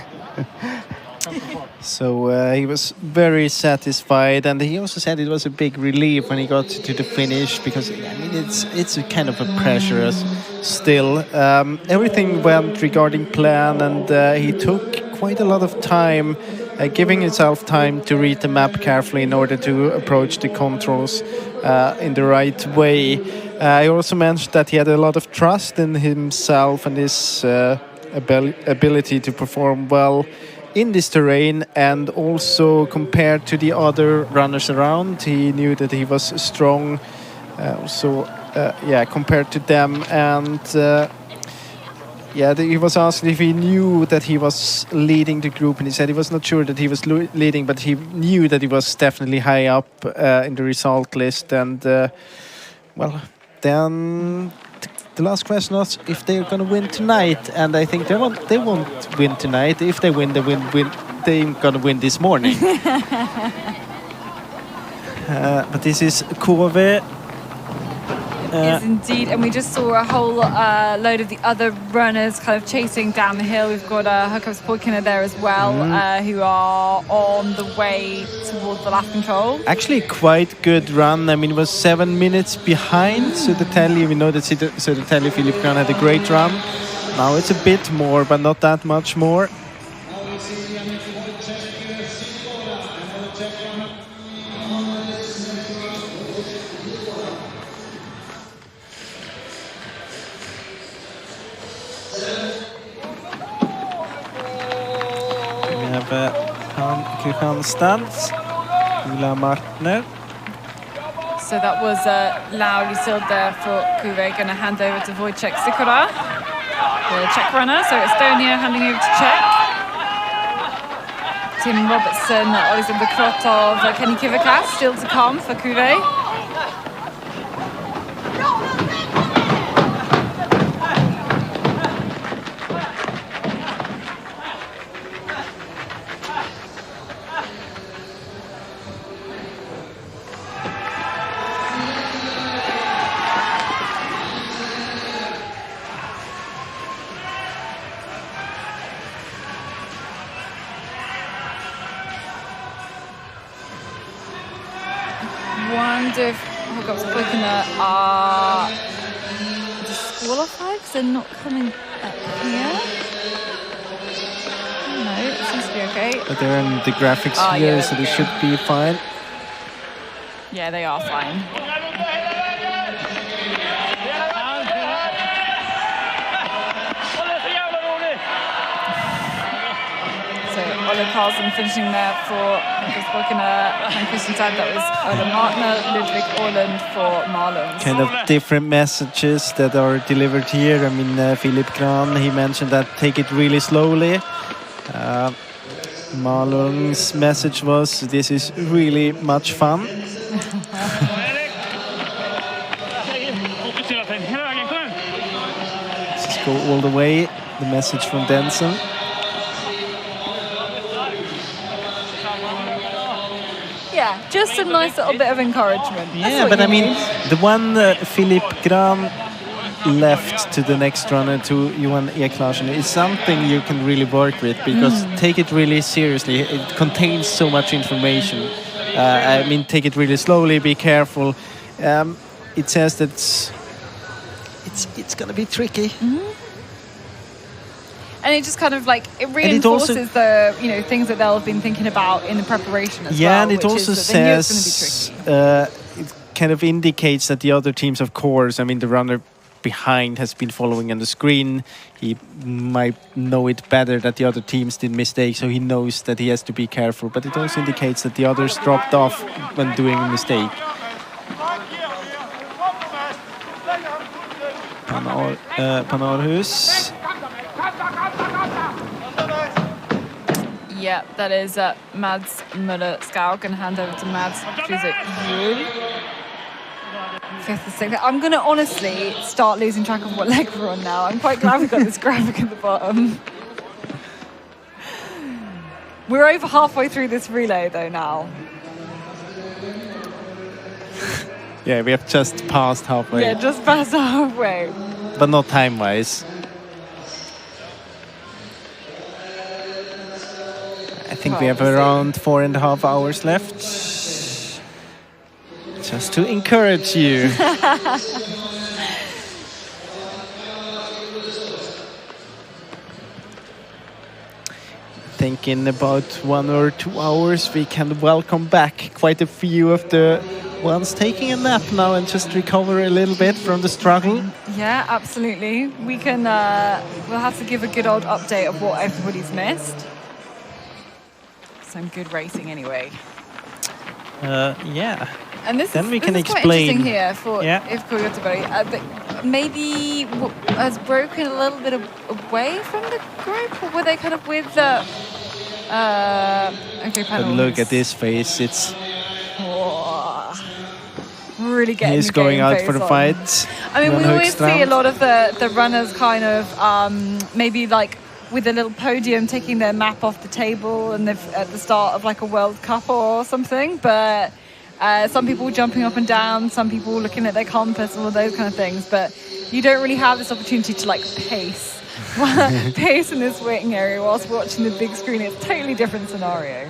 So he was very satisfied, and he also said it was a big relief when he got to the finish, because I mean it's a kind of a pressure still. Everything went regarding plan, and he took quite a lot of time, giving himself time to read the map carefully in order to approach the controls in the right way. I also mentioned that he had a lot of trust in himself and his ability to perform well in this terrain, and also compared to the other runners around, he knew that he was strong. Compared to them, and he was asked if he knew that he was leading the group, and he said he was not sure that he was leading, but he knew that he was definitely high up in the result list. And then the last question was if they're going to win tonight, and I think they won't win tonight. If they win, they're going to win this morning. But this is KV. Yes, indeed. And we just saw a whole load of the other runners kind of chasing down the hill. We've got Håkans there as well, who are on the way towards the last control. Actually, quite good run. I mean, it was 7 minutes behind Södertälje. We know that Södertälje, Filip Gran had a great run. Now it's a bit more, but not that much more. Kristianstads, Ulla Martner. So that was loudly sealed there for Kuve. Going to hand over to Wojciech Sikora, the Czech runner. So Estonia handing over to Czech. Tim Robertson, Alexander Krotov, Kenny Kivikas still to come for Kuve. Wonder if Håkans are disqualified because they're not coming up here. No, it seems to be okay. But they're in the graphics here, so they should be fine. Yeah, they are fine. So Ola Karlsson finishing there for and Christian Tag. That was Ola Martner, Ludwig Orland for Marlons. Kind of different messages that are delivered here. I mean, Filip Gran, he mentioned that take it really slowly. Marlon's message was, this is really much fun. Just go all the way, the message from Denson. Yeah, just a nice little bit of encouragement. Yeah, but I mean, the one Filip Gran left to the next runner, to Johan Eklarsen, is something you can really work with, because take it really seriously. It contains so much information. I mean, take it really slowly, be careful. It says that it's going to be tricky. And it just kind of like, it reinforces the, you know, things that they'll have been thinking about in the preparation as well. Yeah, and it also says, it kind of indicates that the other teams, of course, I mean, the runner behind has been following on the screen. He might know it better that the other teams did mistakes, so he knows that he has to be careful. But it also indicates that the others dropped off when doing a mistake. Panarhus. Yeah, that is Mads Müller-Skau. Going to hand over to Mads Kruse-Juhl. Fifth and sixth. I'm going to honestly start losing track of what leg we're on now. I'm quite glad we got this graphic at the bottom. We're over halfway through this relay though now. Yeah, we have just passed halfway. Yeah, just past halfway. But not time-wise. I think we have around 4.5 hours left. Just to encourage you. I think in about 1 or 2 hours we can welcome back quite a few of the ones taking a nap now and just recover a little bit from the struggle. Yeah, absolutely. We can, we'll have to give a good old update of what everybody's missed. Some good racing anyway. Yeah. And this then is, we can this is explain. quite interesting here for yeah. if Göteborg, but maybe has broken a little bit away from the group, or were they kind of with the? Okay, but look at this face. It's really getting. He's the going game out face for the on. fight. I mean, we always Högstrand. see a lot of the runners kind of maybe like with a little podium taking their map off the table and at the start of like a World Cup or something, but. Some people jumping up and down, some people looking at their compass, all of those kind of things. But you don't really have this opportunity to like pace in this waiting area whilst watching the big screen. It's a totally different scenario.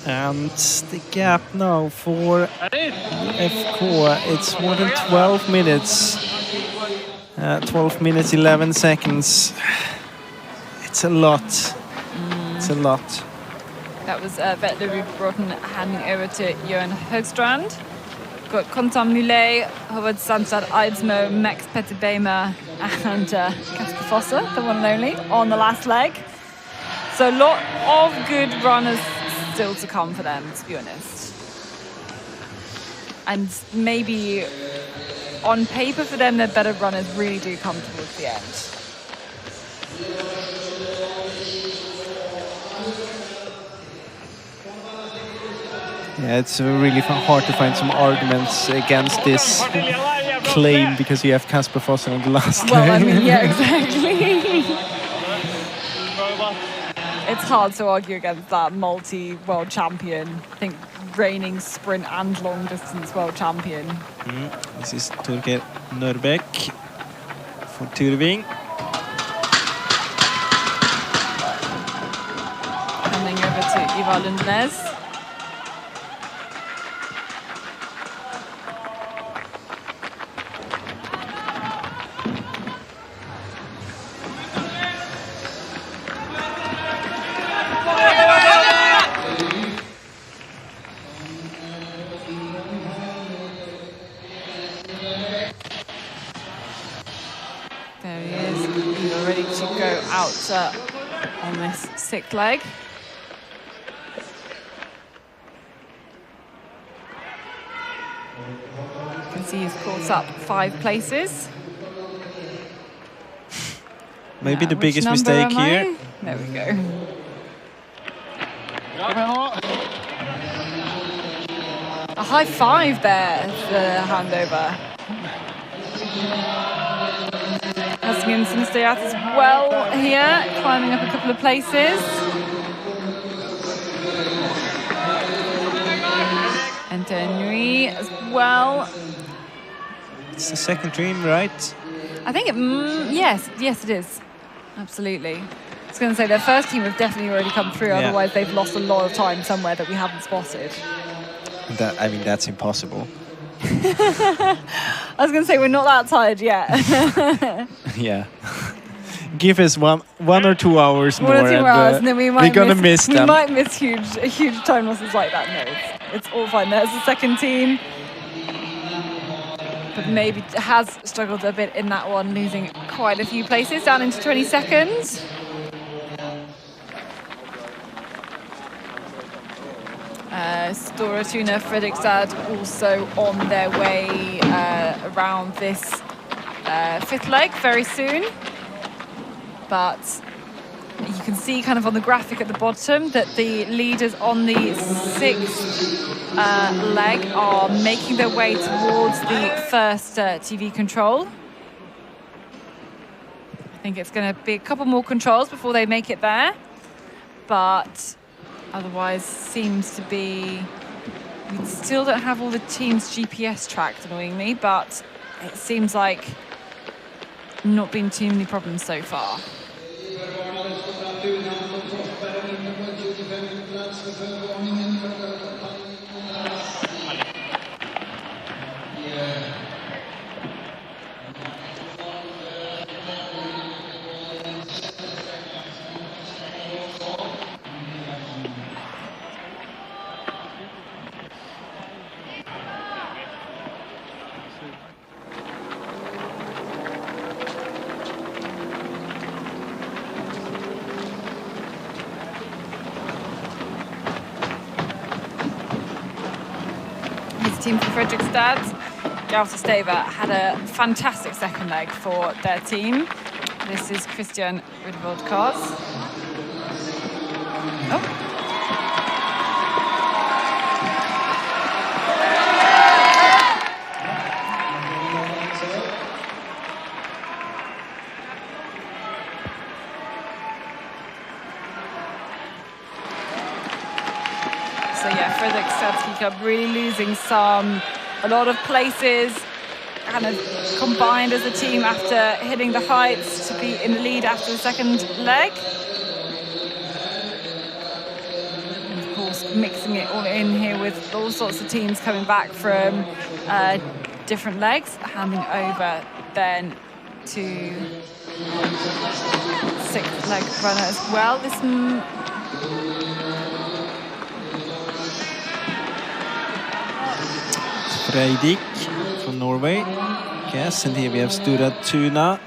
And the gap now for FK, it's more than 12 minutes. 12 minutes, 11 seconds. It's a lot. It's a lot. That was Bett Broughton handing over to Johan Högstrand. Got Kontam Nulé, Howard Sansad Eidsmo, Max Petter Beimer, and Kasper Fosse, the one and only, on the last leg. So a lot of good runners still to come for them, to be honest. And maybe on paper for them, their better runners really do come towards the end. Yeah, it's really hard to find some arguments against this claim because you have Kasper Fosse on the last Well, leg. I mean, yeah, exactly. It's hard to argue against that multi-world champion. I think reigning sprint and long distance world champion. This is Torgeir Nørbeck for Turving. Handing over to Ivar Lundnes. On this sixth leg. You can see he's caught up 5 places. Maybe the biggest mistake here. There we go. A high five there, the handover. Hasingen Stayat as well here, climbing up a couple of places. And Nui as well. It's the second dream, right? I think yes it is. Absolutely. I was going to say their first team have definitely already come through. Yeah. Otherwise, they've lost a lot of time somewhere that we haven't spotted. That's impossible. I was going to say we're not that tired yet. Yeah. Give us one or 2 hours more. 1 or 2 hours, and then we're gonna miss them. We might miss huge time losses like that. No, it's all fine. There's the second team, but maybe has struggled a bit in that one, losing quite a few places down into 20 seconds. Stora Tuna, Fredrikstad also on their way around this fifth leg very soon. But you can see kind of on the graphic at the bottom that the leaders on the sixth leg are making their way towards the first TV control. I think it's going to be a couple more controls before they make it there. But otherwise seems to be... We still don't have all the teams GPS tracked, annoyingly, but it seems like not been too many problems so far. Team from Fredrikstad, Steva had a fantastic second leg for their team. This is Christian Rydvoldkars. So yeah, Fredrikstad speak up, really losing a lot of places, kind of combined as a team after hitting the heights to be in the lead after the second leg. And of course, mixing it all in here with all sorts of teams coming back from different legs, handing over then to sixth leg runner as well. Freidik from Norway. Yes, and here we have Stora Tuna.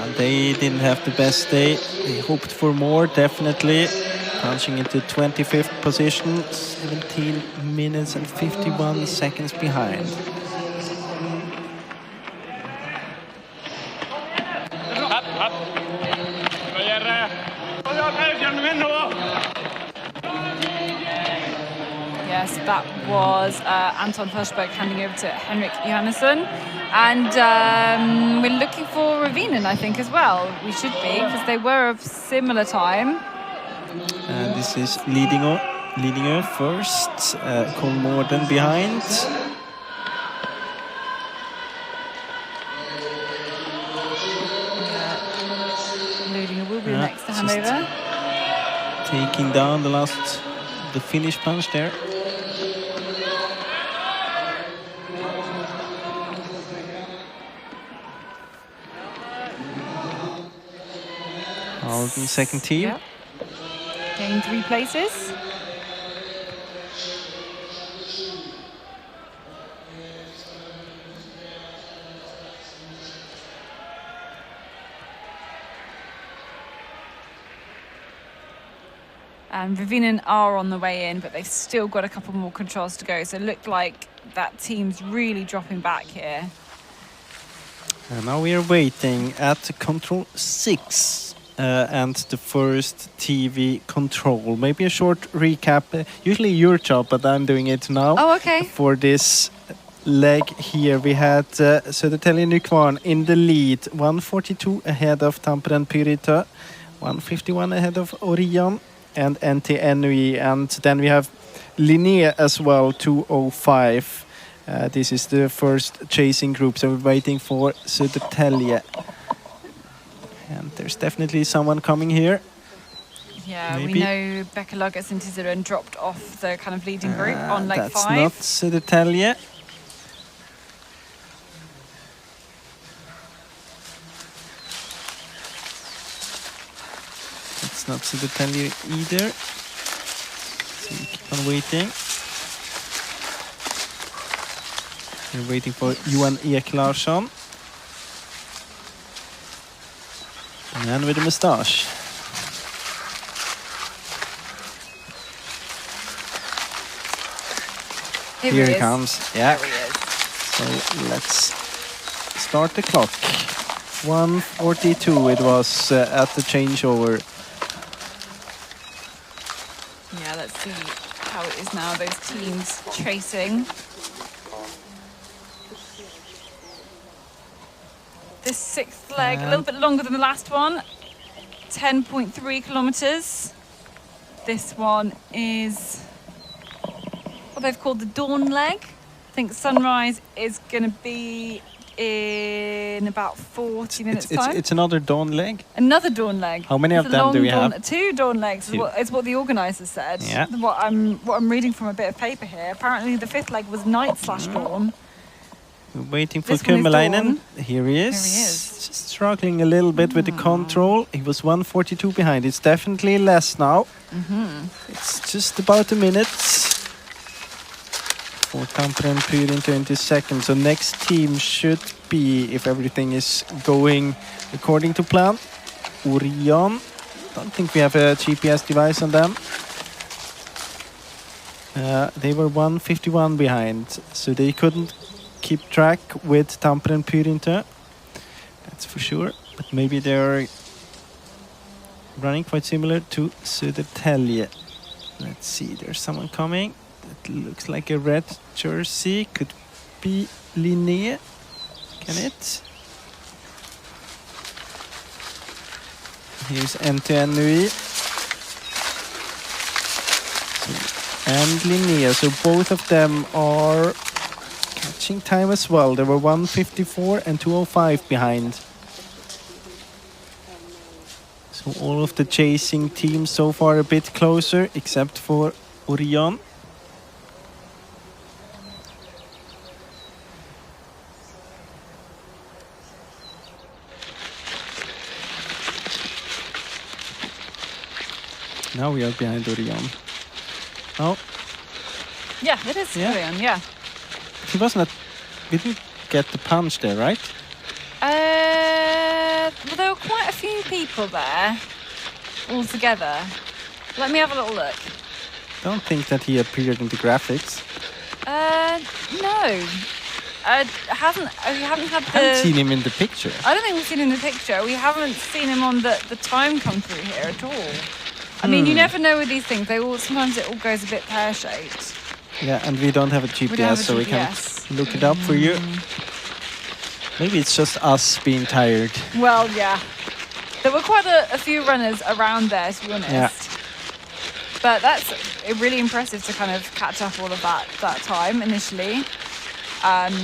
And they didn't have the best day. They hoped for more, definitely. Punching into 25th position, 17 minutes and 51 seconds behind. Yes, that was Anton Forsberg handing over to Henrik Johansson. And we're looking for Ravinen, I think, as well. We should be, because they were of similar time. And this is Lidingö first, Kolmården behind. Lidingö will be next to hand over. Taking down the finish punch there. Halden, second team. Yep. Gained 3 places. And Ravinen are on the way in, but they've still got a couple more controls to go. So it looked like that team's really dropping back here. And now we are waiting at control 6 and the first TV control. Maybe a short recap. Usually your job, but I'm doing it now. Oh, okay. For this leg here, we had Södertälje Nykvarn in the lead. 142 ahead of Tampere Pyrita. 151 ahead of Orion and NTNUI. And then we have Linné as well, 2:05. This is the first chasing group, so we're waiting for Södertälje. And there's definitely someone coming here. Yeah, Maybe. we know Becca Luggers and Tiziren dropped off the kind of leading group on leg 5. That's not Södertälje. That's not Södertälje either. So we keep on waiting. We're waiting for Johan Eklarsson. Man with a moustache. Here he comes. Yeah. There he is. So let's start the clock. 1:42 it was at the changeover. Yeah, let's see how it is now, those teams chasing. This 6th leg, a little bit longer than the last one. 10.3 kilometers. This one is what they've called the dawn leg. I think sunrise is going to be in about 40 minutes time. It's another dawn leg. Another dawn leg. How many It's of a them long do we dawn, have? 2 dawn legs is what the organisers said. Yeah. What I'm reading from a bit of paper here. Apparently the 5th leg was night/dawn. We're waiting for This one is Kymmelainen. dawn. Here he is. Here he is. Just struggling a little bit with the control. He was 1:42 behind. It's definitely less now. It's just about a minute. For Tampere and Pyrinto into second. So next team should be, if everything is going according to plan, Orion. Don't think we have a GPS device on them. They were 1:51 behind, so they couldn't keep track with Tampere and Pyrinto. That's for sure. But maybe they're running quite similar to Södertälje. Let's see, there's someone coming. It looks like a red jersey. Could be Linné. Can it? Here's NTNUI. And Linné. So both of them are catching time as well. They were 1:54 and 2:05 behind. So all of the chasing teams so far a bit closer, except for Orion. Now we are behind Orion. Oh. Yeah, it is Orion, yeah. He wasn't we didn't get the punch there, right? Well, there were quite a few people there all together. Let me have a little look. Don't think that he appeared in the graphics. No. We haven't had the... I haven't seen him in the picture. I don't think we've seen him in the picture. We haven't seen him on the time come through here at all. I mean, you never know with these things. Sometimes it all goes a bit pear-shaped. Yeah, and we don't have a GPS, so we can't look it up for you. Maybe it's just us being tired. Well, yeah. There were quite a few runners around there, to be honest. Yeah. But that's really impressive to kind of catch up all of that time initially.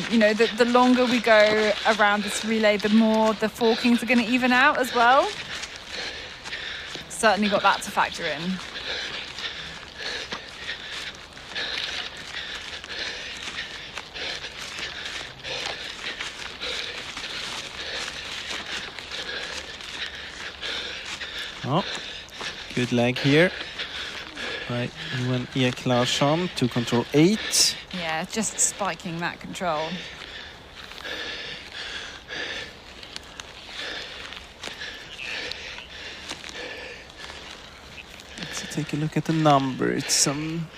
You know, the longer we go around this relay, the more the forkings are going to even out as well. Certainly got that to factor in. Oh, good leg here by Johan Eklarsson to control 8. Yeah, just spiking that control. Let's take a look at the number. It's some...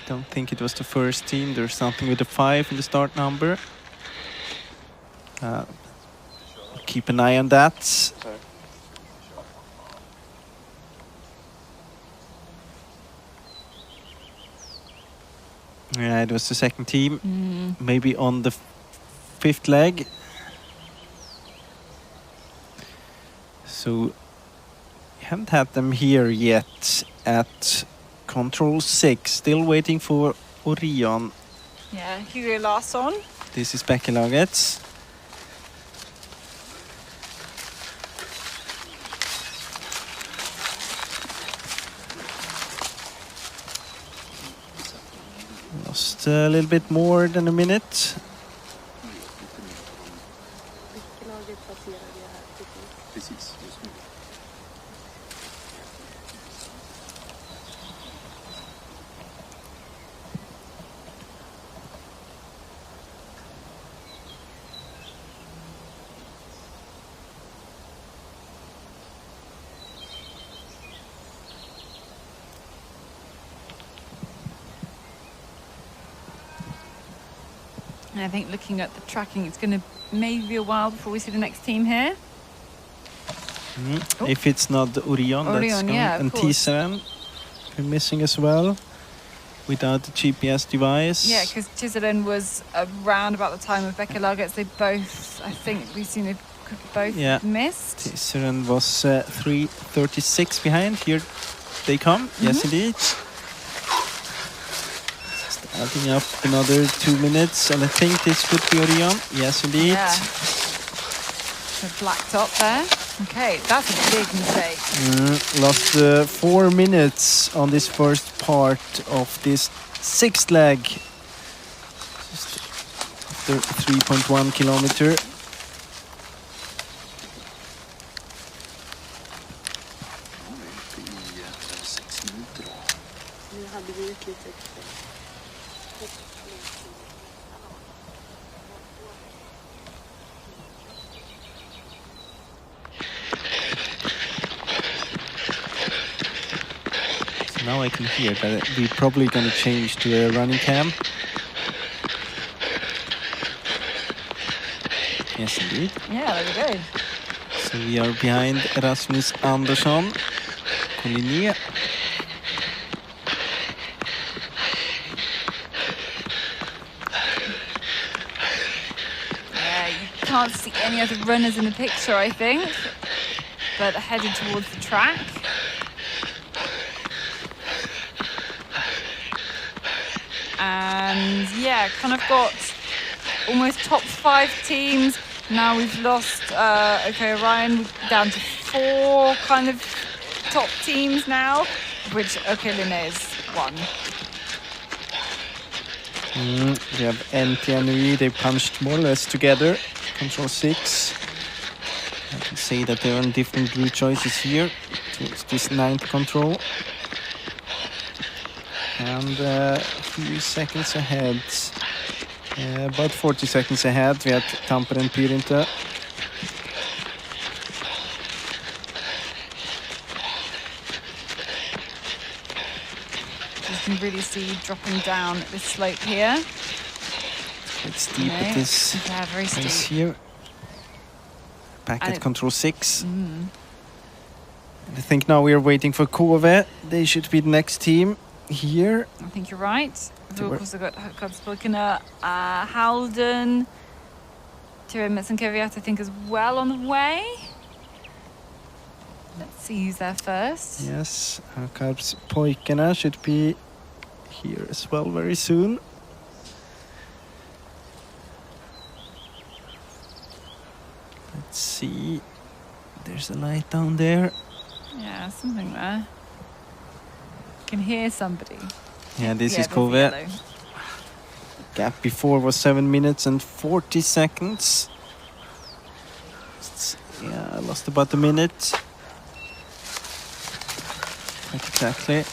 Don't think it was the first team. There's something with a 5 in the start number. Keep an eye on that. Yeah, it was the second team. Maybe on the fifth leg. So we haven't had them here yet at control 6. Still waiting for Orion. Yeah, Hugo Larsson. This is Bäckelaget. Lost a little bit more than a minute. I think looking at the tracking, it's going to maybe be a while before we see the next team here. If it's not Orion, that's going. Yeah, and T7 we're missing as well without the GPS device. Yeah, because Tiseren was around about the time of Bäckelaget. They both, I think we've seen they both missed. T7 was 3:36 behind. Here they come. Yes, indeed. Adding up another 2 minutes, and I think this could be Orion. Yes, indeed. Yeah. The black top there. Okay, that's a big mistake. Lost 4 minutes on this first part of this sixth leg. Just after 3.1 kilometer. Now I can hear that we're probably going to change to a running cam. Yes, indeed. Yeah, there we go. So we are behind Rasmus Andersson, Collinet. Yeah, you can't see any other runners in the picture, I think, but headed towards the track. And yeah, kind of got almost top 5 teams. Now we've lost, Orion down to 4 kind of top teams now, which Linné is 1. We have NT and Nui, they punched more or less together. Control 6. I can say that they're on different route choices here towards this 9th control. And a few seconds ahead, about 40 seconds ahead, we had Tampere and Pyrinta. You can really see dropping down this slope here. It's steep at this very place steep. here. Back And at control 6. And I think now we are waiting for Kove. They should be the next team here. I think you're right. We've also got Spilkina, Halden, Merz and Keviat, I think, as well on the way. Let's see who's there first. Yes, Karps Poikena should be here as well very soon. Let's see. There's a light down there. Yeah, something there. Can hear somebody. Yeah, this is there's Kove. yellow. Gap before was 7 minutes and 40 seconds. Yeah, I lost about a minute. Exactly.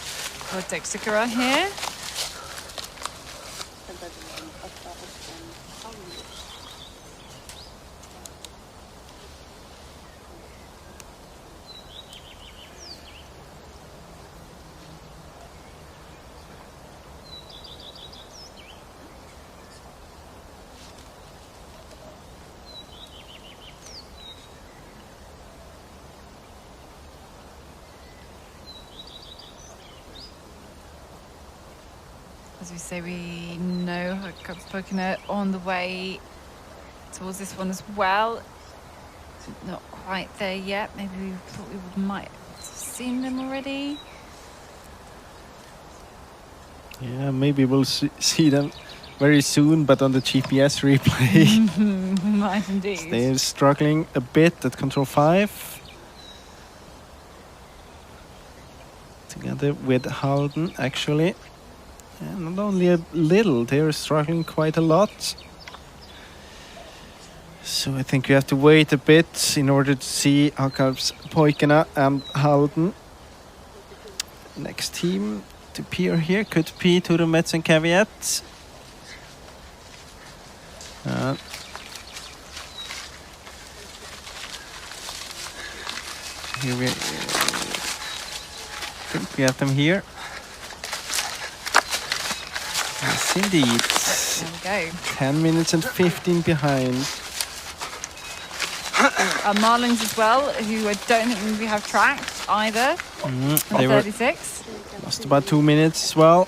Got Dexicera here. as we say, we know Pokana on the way towards this one as well. Not quite there yet. Maybe we thought we might have seen them already. Yeah, maybe we'll see them very soon, but on the GPS replay. Might indeed. They're struggling a bit at control 5. Together with Halden, actually. And not only a little, they're struggling quite a lot. So I think we have to wait a bit in order to see Hakkapspoikana and Halden. Next team to appear here could be Turun, Merz and Caveat. Here we think we have them here. Yes, indeed. There we go. 10 minutes and 15 behind. Marlins as well, who I don't think we have tracked either. They 36. Lost about 2 minutes as well.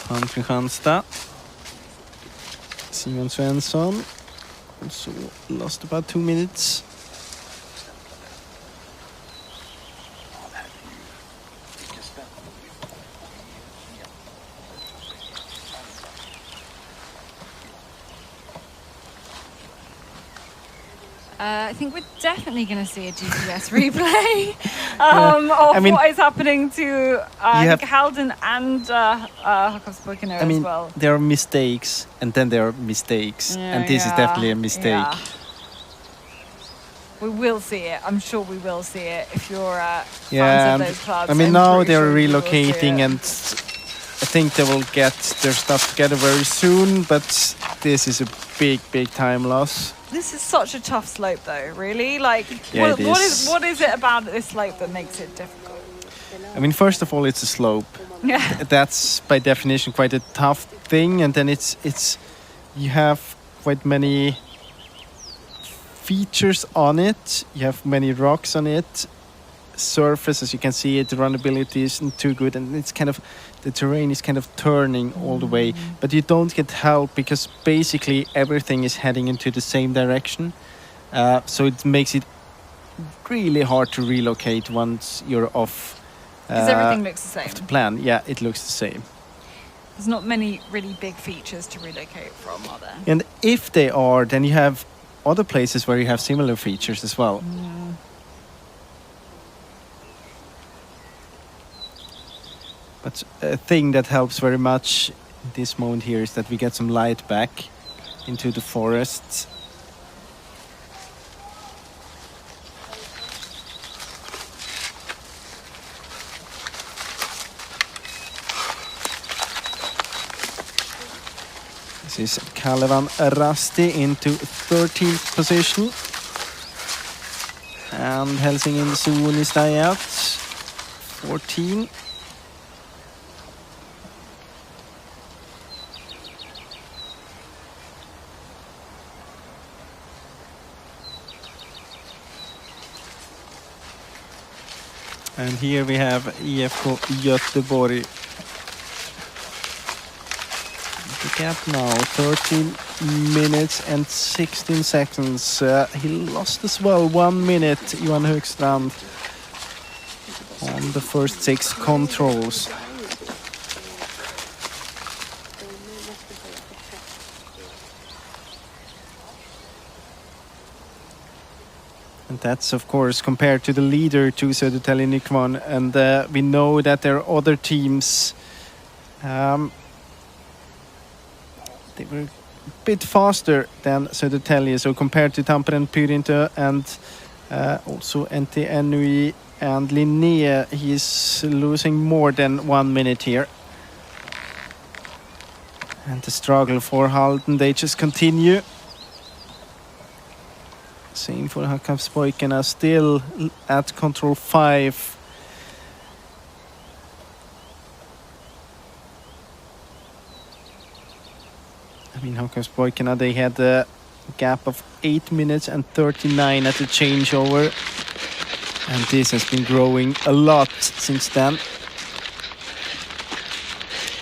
Han Kristianstad. Simon Svensson. Also lost about 2 minutes. I think we're definitely going to see a GPS replay of what is happening to Halden and Hakkapspoikana as well. There are mistakes, and then there are mistakes, and this is definitely a mistake. Yeah. We will see it. I'm sure we will see it if you're fans of those clubs. I mean, now they're relocating, and I think they will get their stuff together very soon, but this is a big time loss. This is such a tough slope, though, really. Like, Yeah, what is it about this slope that makes it difficult? I mean, first of all, it's a slope. Yeah. That's by definition quite a tough thing, and then it's you have quite many features on it. You have many rocks on it. Surface, as you can see, the runnability isn't too good, and it's kind of the terrain is kind of turning all the way, but you don't get help because basically everything is heading into the same direction. So it makes it really hard to relocate once you're off. Because everything looks the same. Off the plan, yeah, it looks the same. There's not many really big features to relocate from, are there? And if they are, then you have other places where you have similar features as well. But a thing that helps very much in this moment here is that we get some light back into the forest. This is Kalevan Rasti into 13th position. And Helsingin Suunnistajat 14. And here we have IFK Göteborg. The gap now, 13 minutes and 16 seconds. He lost as well 1 minute, Johan Högstrand, on the first 6 controls. And that's, of course, compared to the leader, to Södertälje Nykvarn. And we know that there are other teams. They were a bit faster than Södertälje. So compared to Tampere, Pyrintö, and also NTNUI and Linné, he's losing more than 1 minute here. And the struggle for Halden, they just continue. Same for Hakkapspoikana, still at control 5. I mean, Håkanspojkarna, they had a gap of 8 minutes and 39 at the changeover. And this has been growing a lot since then.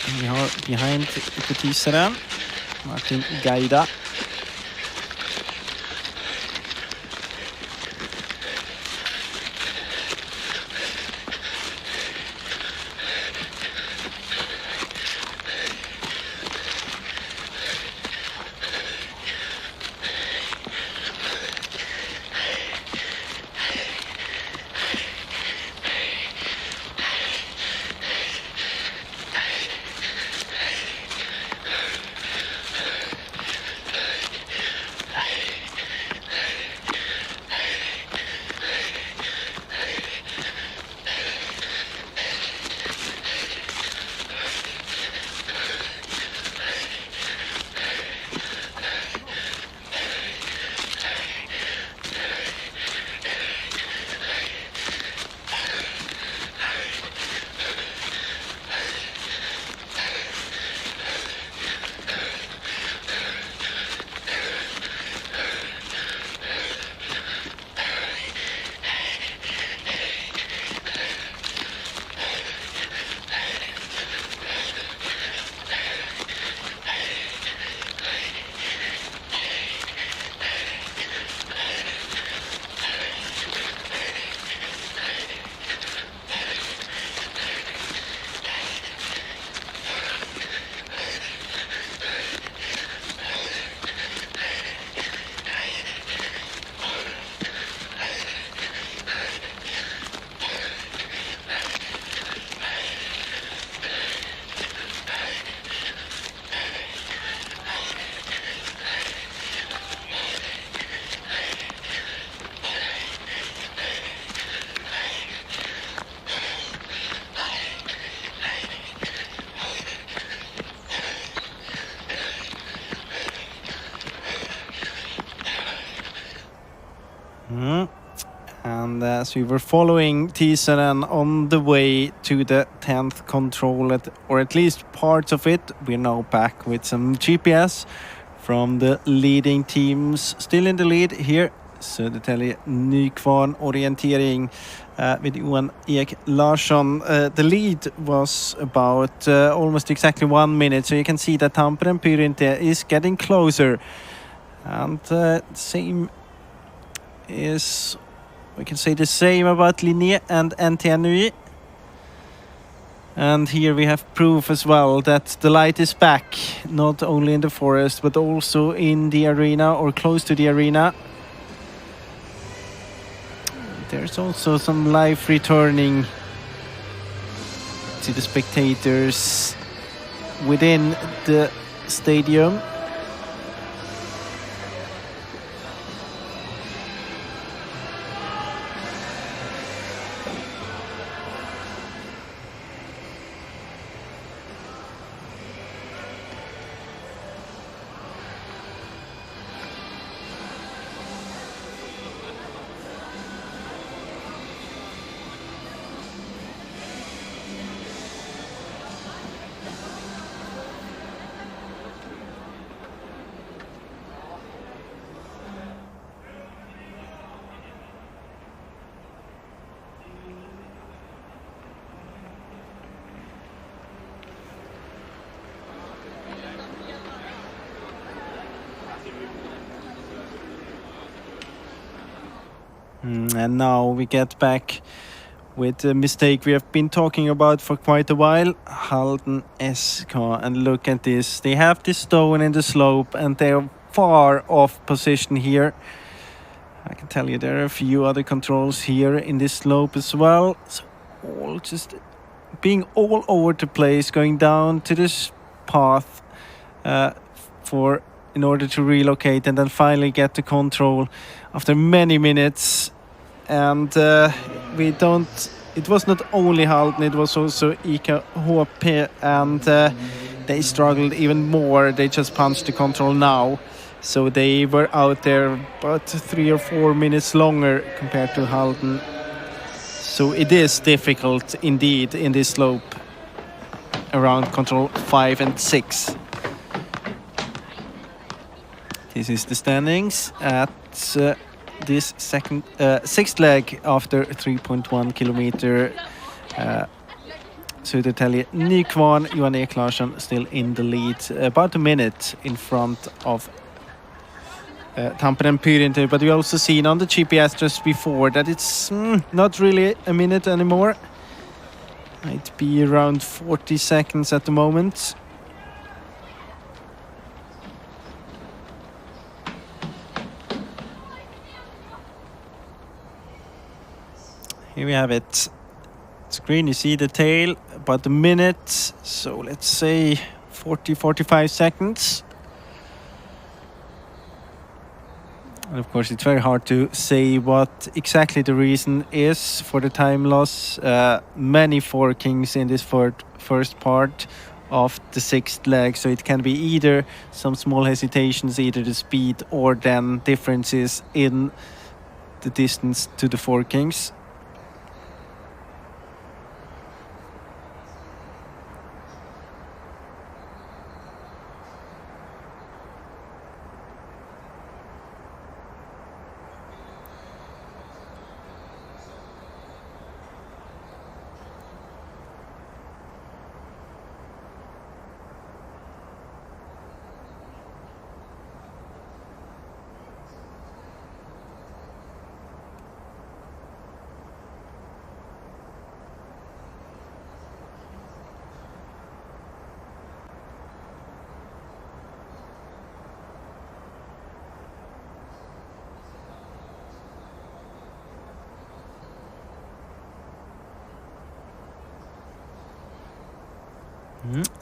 Vi har behind Tisaren, Martin Gaida. And as we were following Tisaren on the way to the 10th control, or at least parts of it, we're now back with some GPS from the leading teams. Still in the lead here, Södertälje Nykvarn Orienteering with Johan Ek Larsson. The lead was about almost exactly 1 minute, so you can see that Tampere and Pyrynte is getting closer. And same is, we can say the same about Linné and NTNUI. And here we have proof as well that the light is back, not only in the forest but also in the arena or close to the arena. There's also some life returning to the spectators within the stadium. And now we get back with a mistake we have been talking about for quite a while. Halden SK, and look at this. They have this stone in the slope and they're far off position here. I can tell you there are a few other controls here in this slope as well. So all just being all over the place, going down to this path in order to relocate and then finally get the control after many minutes. And it was not only Halden, it was also ICA HP, and they struggled even more. They just punched the control now, so they were out there about 3 or 4 minutes longer compared to Halden. So it is difficult indeed in this slope around control 5 and 6. This is the standings at this sixth leg after 3.1 kilometer. Södertälje Nykvarn, Johan Ek Larsson still in the lead, about a minute in front of Tampere and Pyrinter. But we also seen on the GPS just before that it's not really a minute anymore. Might be around 40 seconds at the moment. Here we have it. Screen, you see the tail, about a minute. So let's say 40-45 seconds. And of course, it's very hard to say what exactly the reason is for the time loss. Many forkings in this first part of the sixth leg, so it can be either some small hesitations, either the speed or then differences in the distance to the forkings.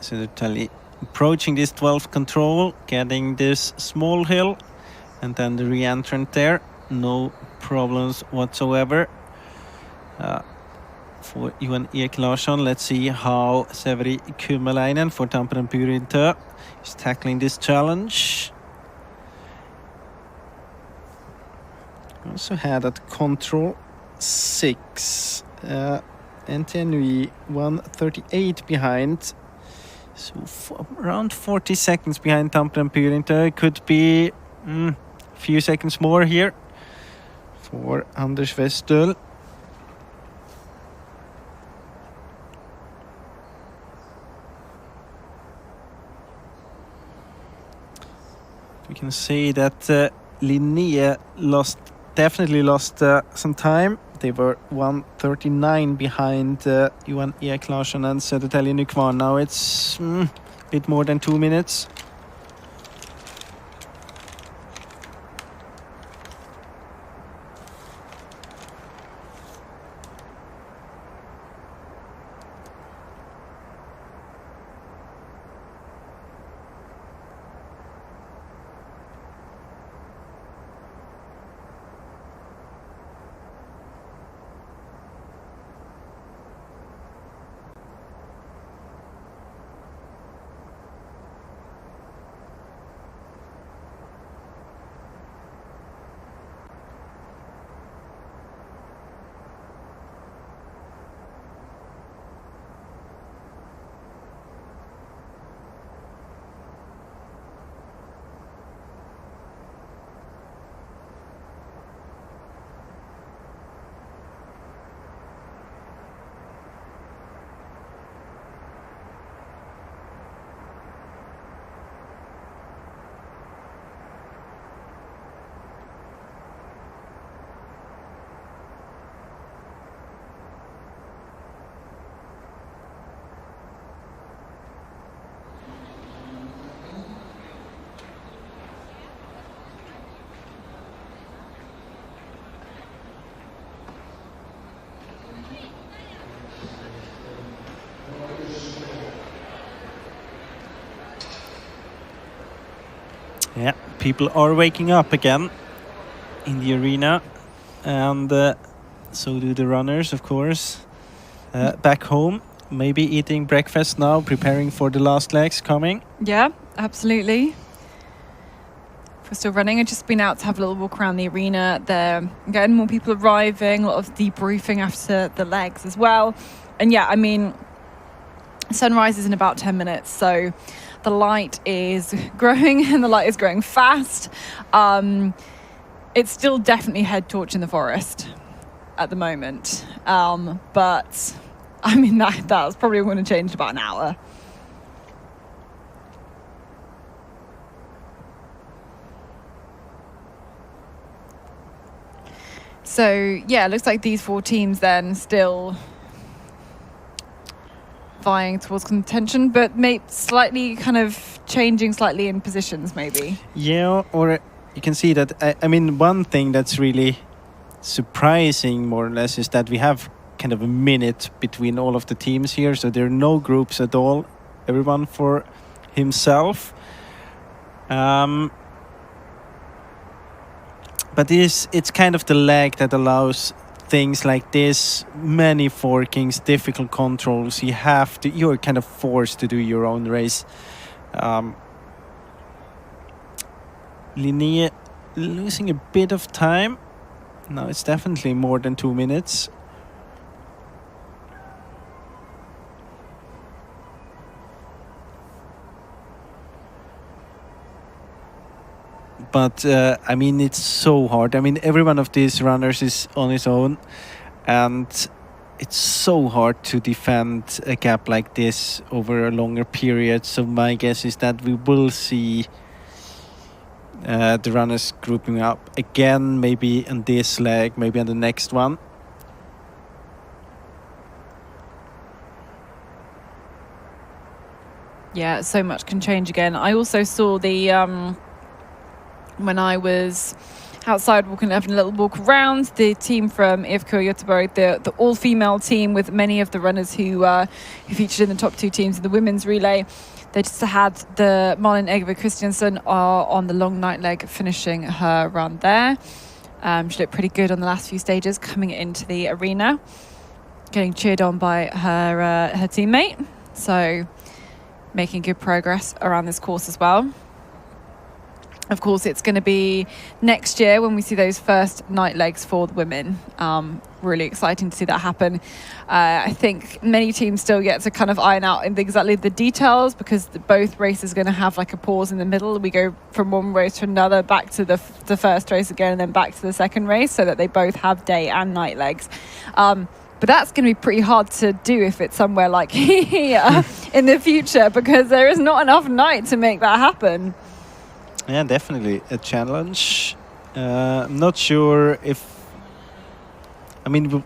Södertälje approaching this 12th control, getting this small hill, and then the re-entrant there. No problems whatsoever for Johan Ek Larsson. Let's see how Severi Kymäläinen for Tampere and Pyrinter is tackling this challenge. Also had at control 6. NTNUI 138 behind. So around 40 seconds behind Tampere and Pyrinter. Could be a few seconds more here for Anders Westøl. We can say that Linné definitely lost some time. They were 139 behind Johan Ek Larsson and Södertälje Nykvarn. Now it's a bit more than 2 minutes. Yeah, people are waking up again in the arena, and so do the runners, of course. Back home, maybe eating breakfast now, preparing for the last legs coming. Yeah, absolutely. If we're still running, I've just been out to have a little walk around the arena. There, getting more people arriving, a lot of debriefing after the legs as well. And yeah, I mean, sunrise is in about 10 minutes, so the light is growing and the light is growing fast. It's still definitely head torch in the forest at the moment. But I mean, that's probably going to change in about an hour. So yeah, it looks like these 4 teams then still vying towards contention, but slightly kind of changing slightly in positions maybe. Yeah, or you can see that, I mean, one thing that's really surprising more or less is that we have kind of a minute between all of the teams here, so there are no groups at all, everyone for himself. But it's kind of the lag that allows things like this, many forkings, difficult controls. You're kind of forced to do your own race. Linné losing a bit of time. No, it's definitely more than 2 minutes. But I mean, it's so hard. I mean, every one of these runners is on his own, and it's so hard to defend a gap like this over a longer period. So my guess is that we will see the runners grouping up again, maybe on this leg, maybe on the next one. Yeah, so much can change again. I also saw the when I was outside walking, having a little walk around, the team from IFK Göteborg, the all-female team with many of the runners who featured in the top 2 teams in the women's relay. They just had the Malin Egve Christiansen on the long night leg, finishing her run there. She looked pretty good on the last few stages, coming into the arena, getting cheered on by her teammate. So making good progress around this course as well. Of course, it's going to be next year when we see those first night legs for the women. Really exciting to see that happen. I think many teams still get to kind of iron out exactly the details, because both races are going to have like a pause in the middle. We go from one race to another, back to the first race again, and then back to the second race, so that they both have day and night legs. But that's going to be pretty hard to do if it's somewhere like here in the future, because there is not enough night to make that happen. Yeah, definitely a challenge. I'm not sure if... I mean,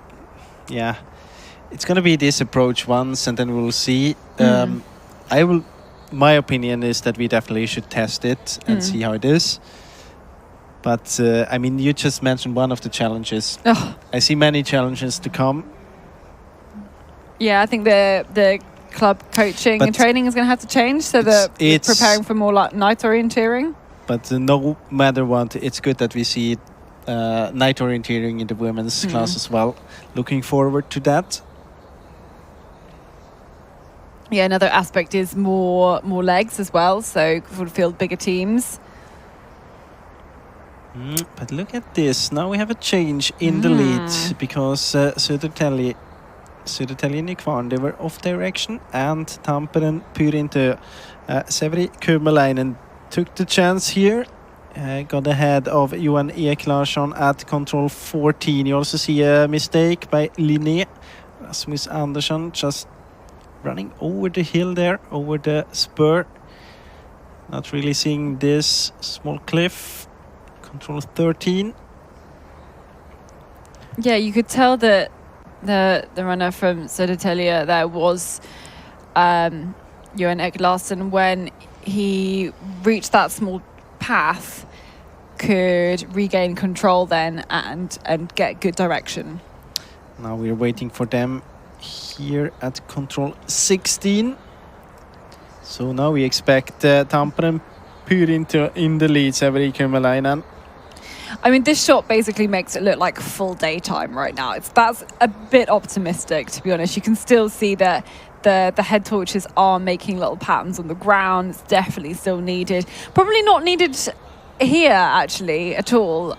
yeah, it's going to be this approach once, and then we'll see. My opinion is that we definitely should test it and see how it is. But, I mean, you just mentioned one of the challenges. Oh. I see many challenges to come. Yeah, I think the club coaching and training is going to have to change, so that it's preparing for more like night orienteering. But no matter what, it's good that we see night orienteering in the women's class as well. Looking forward to that. Yeah, another aspect is more legs as well, so we'll field bigger teams. But look at this. Now we have a change in the lead, because Södertälje Nykvarn, they were off direction, and Tampere Pyrinto, Severi Kymäläinen took the chance here, got ahead of Johan Eklarsson at control 14. You also see a mistake by Linné. Rasmus Andersson just running over the hill there, over the spur. Not really seeing this small cliff. Control 13. Yeah, you could tell that the runner from Södertälje there was Johan Eklarsson, when he reached that small path, could regain control then and get good direction. Now we're waiting for them here at control 16. So now we expect Tampere Pyrinto in the lead, Severi Kymäläinen. I mean, this shot basically makes it look like full daytime right now. That's a bit optimistic, to be honest. You can still see that the head torches are making little patterns on the ground. It's definitely still needed. Probably not needed here, actually, at all.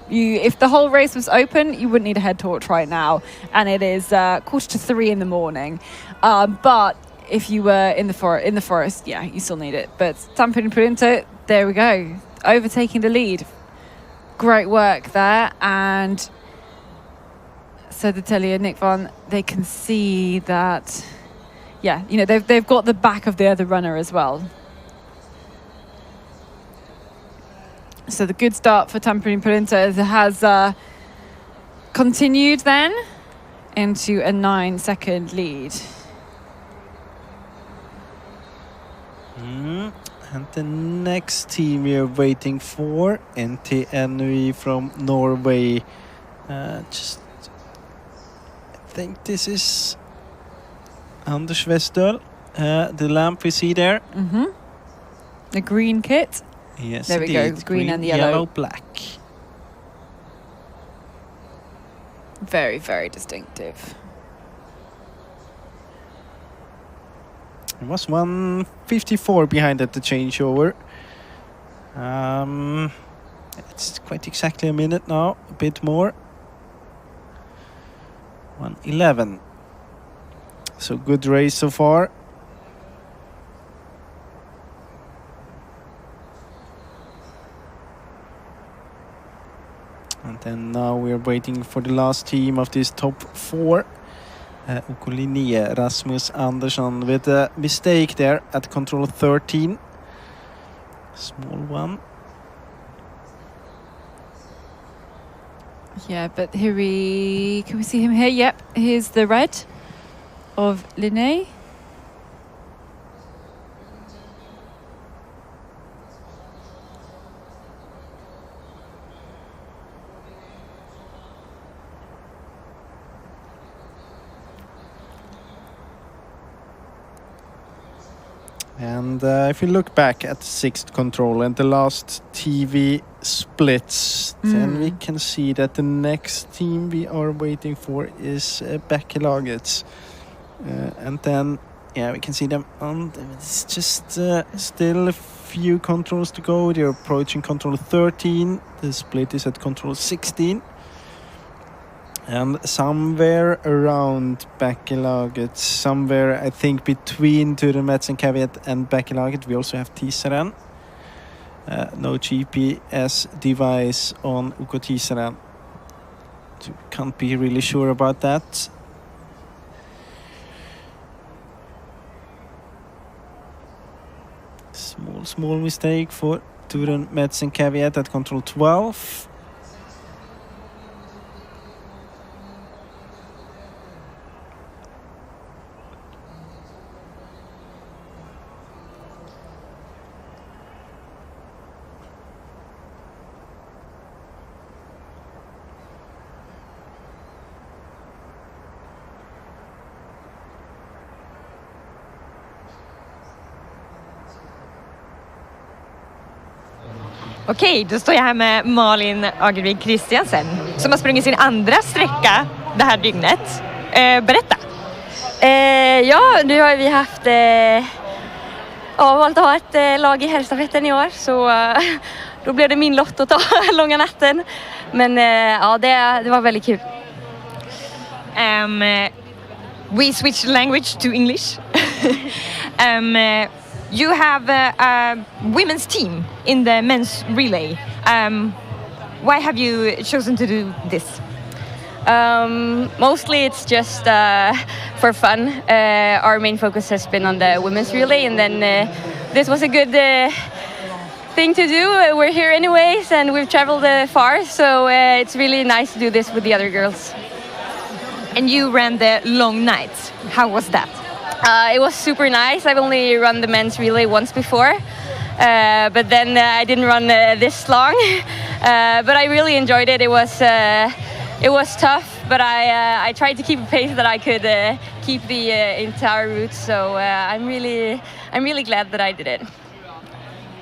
If the whole race was open, you wouldn't need a head torch right now. And it is 2:45 in the morning. But if you were in the forest, yeah, you still need it. But Tampere Printer, there we go, overtaking the lead. Great work there, and Södertälje, Nick Von, they can see that, yeah, you know, they've got the back of the other runner as well. So the good start for Tampere Printer has continued then into a 9-second lead. And the next team we are waiting for, NTNV from Norway. I think this is Anders Westøl, the lamp we see there. The green kit. Yes, there we go, the green and the yellow. Black. Very, very distinctive. It was 1:54 behind at the changeover. It's quite exactly a minute now, a bit more. 1:11. So good race so far. And then now we're waiting for the last team of this top 4. OK9, Rasmus Andersson with a mistake there at control 13. Small one. Yeah, but can we see him here? Yep, here's the red of Linné. And if you look back at the 6th control and the last TV splits, then we can see that the next team we are waiting for is Bäckelaget. And then, yeah, we can see them on. It's just still a few controls to go. They're approaching control 13. The split is at control 16. And somewhere around Bäckelaget, somewhere I think between Merz and Caveat and Bäckelaget, we also have Tiseren. No GPS device on UK Tiseren. Can't be really sure about that. Small mistake for Merz and Caveat at control 12. Okej, då står jag här med Malin Agervig Christiansen som har sprungit sin andra sträcka det här dygnet. Berätta! Ja, nu har vi haft valt att ha ett lag i herrstafetten i år, så då blev det min lott att ta långa natten. Men ja, det var väldigt kul. We switch language to English. You have a women's team in the men's relay. Why have you chosen to do this? Mostly it's just for fun. Our main focus has been on the women's relay, and then this was a good thing to do. We're here anyways, and we've traveled far, so it's really nice to do this with the other girls. And you ran the long nights. How was that? It was super nice. I've only run the men's relay once before, but then I didn't run this long. But I really enjoyed it. It was tough, but I tried to keep a pace that I could keep the entire route. So I'm really glad that I did it.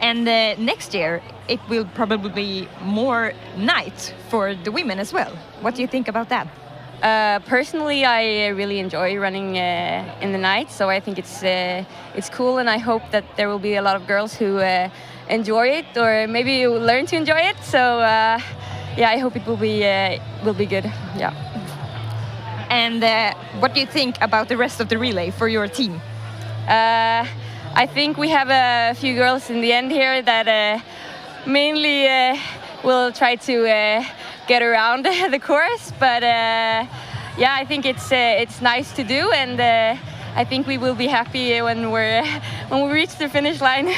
And next year it will probably be more night for the women as well. What do you think about that? Personally, I really enjoy running in the night, so I think it's cool, and I hope that there will be a lot of girls who enjoy it, or maybe learn to enjoy it. So yeah, I hope it will be good. Yeah. And what do you think about the rest of the relay for your team? I think we have a few girls in the end here that mainly will try to get around the course, but yeah, I think it's nice to do, and I think we will be happy when we reach the finish line.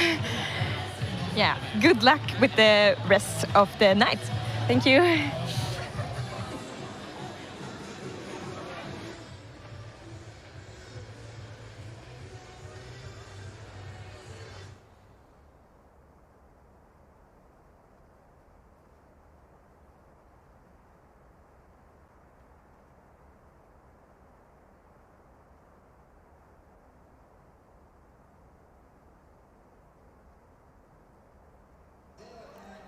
Yeah, good luck with the rest of the night. Thank you.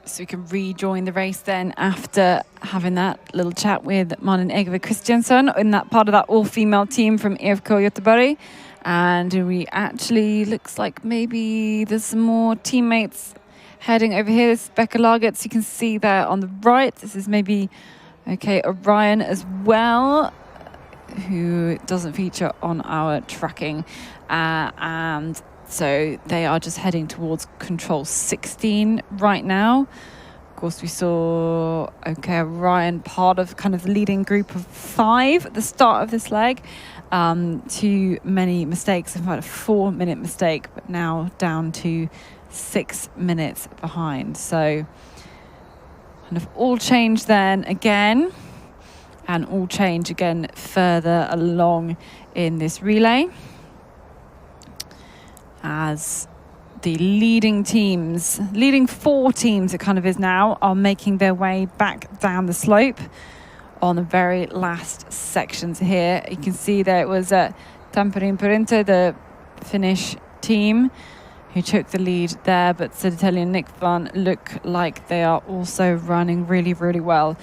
So we can rejoin the race then after having that little chat with Malin Egerve Christiansson in that part of that all-female team from IFK Göteborg. And we actually, looks like maybe there's some more teammates heading over here. This is Becca Lagertz, you can see there on the right. This is maybe, okay, Orion as well, who doesn't feature on our tracking. And so they are just heading towards control 16 right now. Of course, we saw, okay, Ryan, part of kind of the leading group of 5 at the start of this leg. Too many mistakes, in fact, a 4-minute mistake, but now down to 6 minutes behind. So kind of all change then again, and all change again further along in this relay, as the leading 4 teams it kind of is now, are making their way back down the slope on the very last sections here. You can see there it was Tamperin Perinto, the Finnish team, who took the lead there, but Södertälje and Nick Van look like they are also running really, really well.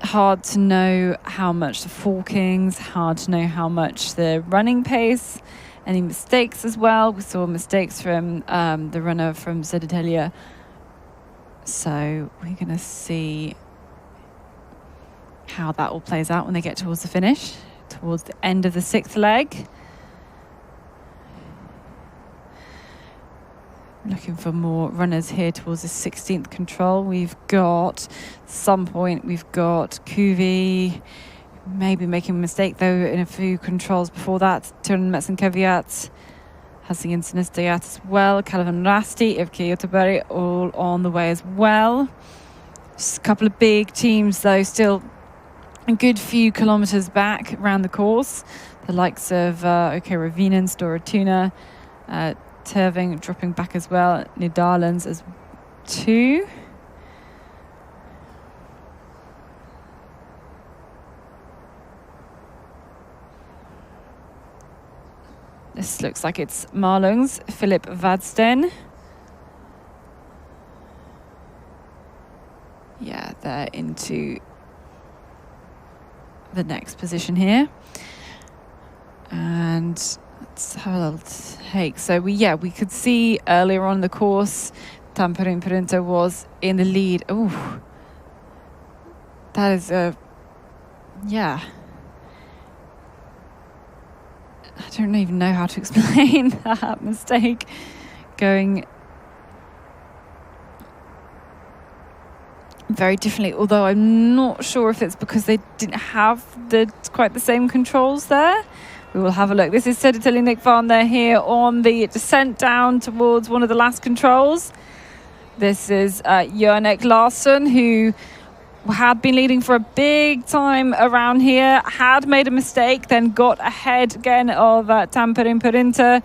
Hard to know how much the forkings, hard to know how much the running pace. Any mistakes as well. We saw mistakes from the runner from Södertälje. So we're going to see how that all plays out when they get towards the finish, towards the end of the 6th leg. Looking for more runners here towards the 16th control. We've got Kuvi, maybe making a mistake though in a few controls before that. Turin Metzenkeviat, Hassingen Sinistajat as well. Calvin Rasti, IFK Göteborg, all on the way as well. Just a couple of big teams though, still a good few kilometres back around the course. The likes of Ravinen, Storatuna, Terving dropping back as well. Netherlands as 2. This looks like it's Malungs, Philip Vadsten. Yeah, they're into the next position here. And let's have a little take. So we could see earlier on in the course, Tamperin Perinto was in the lead. Ooh, that is I don't even know how to explain that mistake. Going very differently, although I'm not sure if it's because they didn't have quite the same controls there. We will have a look. This is Södertälje Nick Van there here on the descent down towards one of the last controls. This is Jörnek Larsson, who had been leading for a big time around here, had made a mistake, then got ahead again of Tamperin Perinto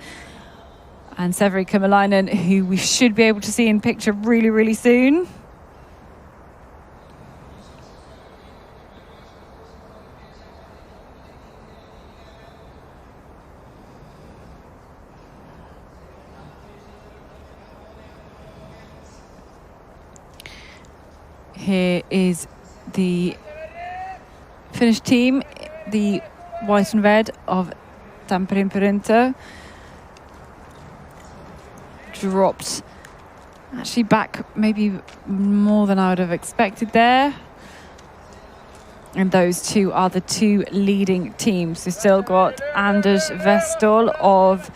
and Severi Kymäläinen, who we should be able to see in picture really, really soon. Here is the Finnish team, the white and red of Tamperin Perinto. Dropped actually back maybe more than I would have expected there. And those two are the two leading teams. We've still got Anders Westall of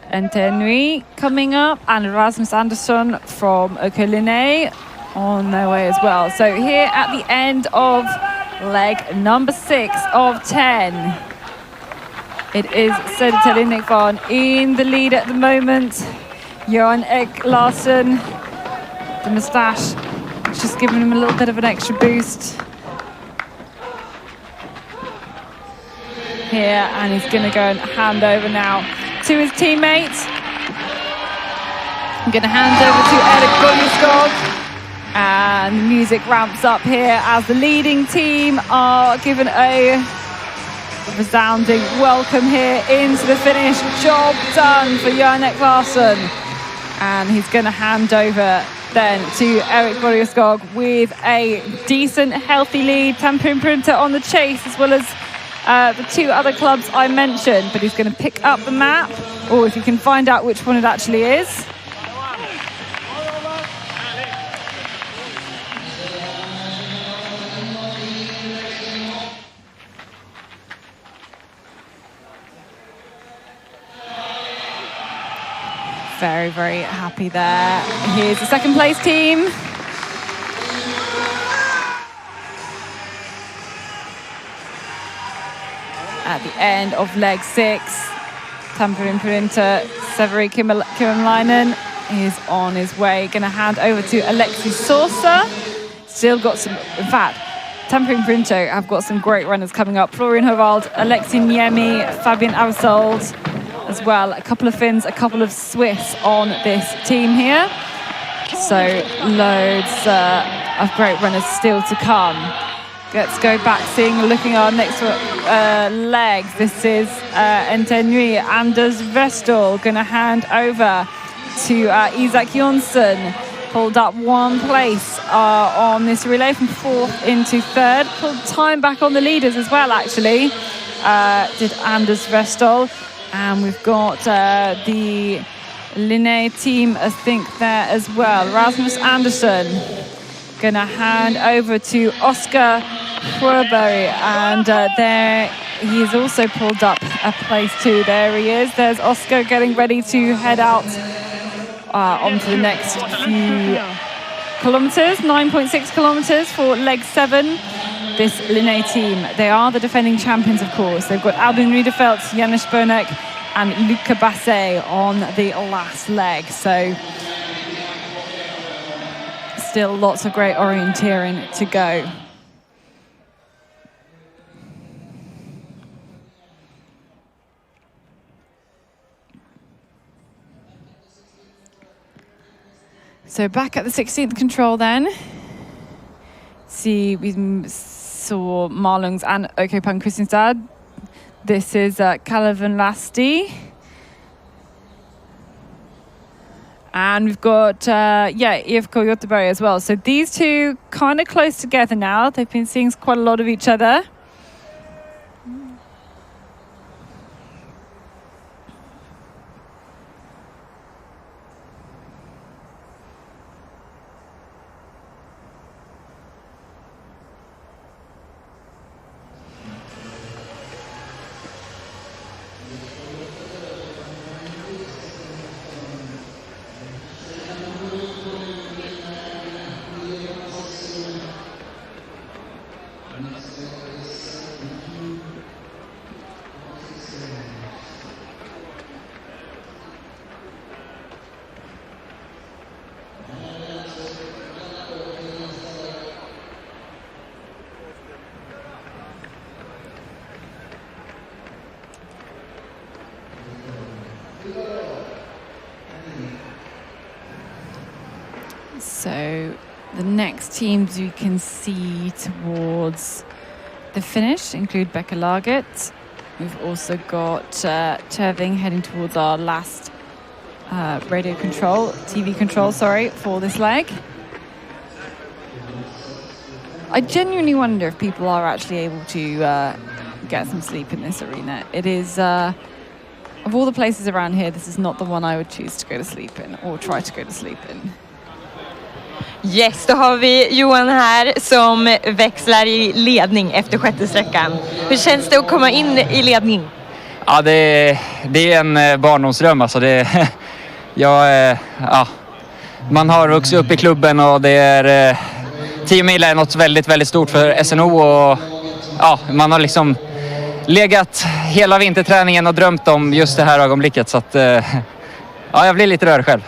Orienteering coming up, and Rasmus Andersson from Ökeline on their way as well. So here at the end of leg number 6 of 10, it is Södertälje Nickvarn in the lead at the moment. Johan Ek Larsen, the moustache, just giving him a little bit of an extra boost here, and he's going to go and hand over now to his teammates. I'm going to hand over to Erik Bundeskog, and the music ramps up here as the leading team are given a resounding welcome here into the finish. Job done for Johan Ek Larsen, and he's going to hand over then to Erik Bundeskog with a decent, healthy lead. Tampere Printer on the chase, as well as the two other clubs I mentioned, but he's going to pick up the map, or if you can find out which one it actually is. Very, very happy there. Here's the second place team. At the end of leg 6, Tampere Printer, Severi Kymäläinen is on his way. Going to hand over to Alexis Sosa. Still got some, in fact, Tampere Printer have got some great runners coming up. Florian Hovald, Alexi Niemi, Fabian Avsold as well. A couple of Finns, a couple of Swiss on this team here. So loads of great runners still to come. Let's go back, looking at our next legs. This is Orienteering. Anders Westall going to hand over to Isak Jonsson. Pulled up 1 place on this relay from 4th into 3rd. Pulled time back on the leaders as well, actually, did Anders Westall. And we've got the Linné team, I think, there as well. Rasmus Andersson going to hand over to Oscar Fröberg, and there he is also pulled up a place too. There he is. There's Oscar getting ready to head out onto the next few kilometres. 9.6 kilometres for leg 7. This Linné team, they are the defending champions, of course. They've got Albin Riedefeld, Janusz Bonek and Luca Basset on the last leg. So still lots of great orienteering to go. So back at the 16th control then. See, we saw Malungs and Okopan Kristianstad. This is Kalevan Lasti. And we've got, IFK Göteborg as well. So these two kind of close together now. They've been seeing quite a lot of each other. So the next teams you can see towards the finish include Becca Laget. We've also got Terving heading towards our last TV control, for this leg. I genuinely wonder if people are actually able to get some sleep in this arena. It is, of all the places around here, this is not the one I would choose to go to sleep in or try to go to sleep in. Yes, då har vi Johan här som växlar i ledning efter sjätte sträckan. Hur känns det att komma in i ledning? Ja, det är en barndomsdröm. Alltså man har vuxit upp i klubben och det är Tiomila är något väldigt, väldigt stort för SNO och ja, man har liksom legat hela vinterträningen och drömt om just det här ögonblicket. Så att jag blir lite rörd själv.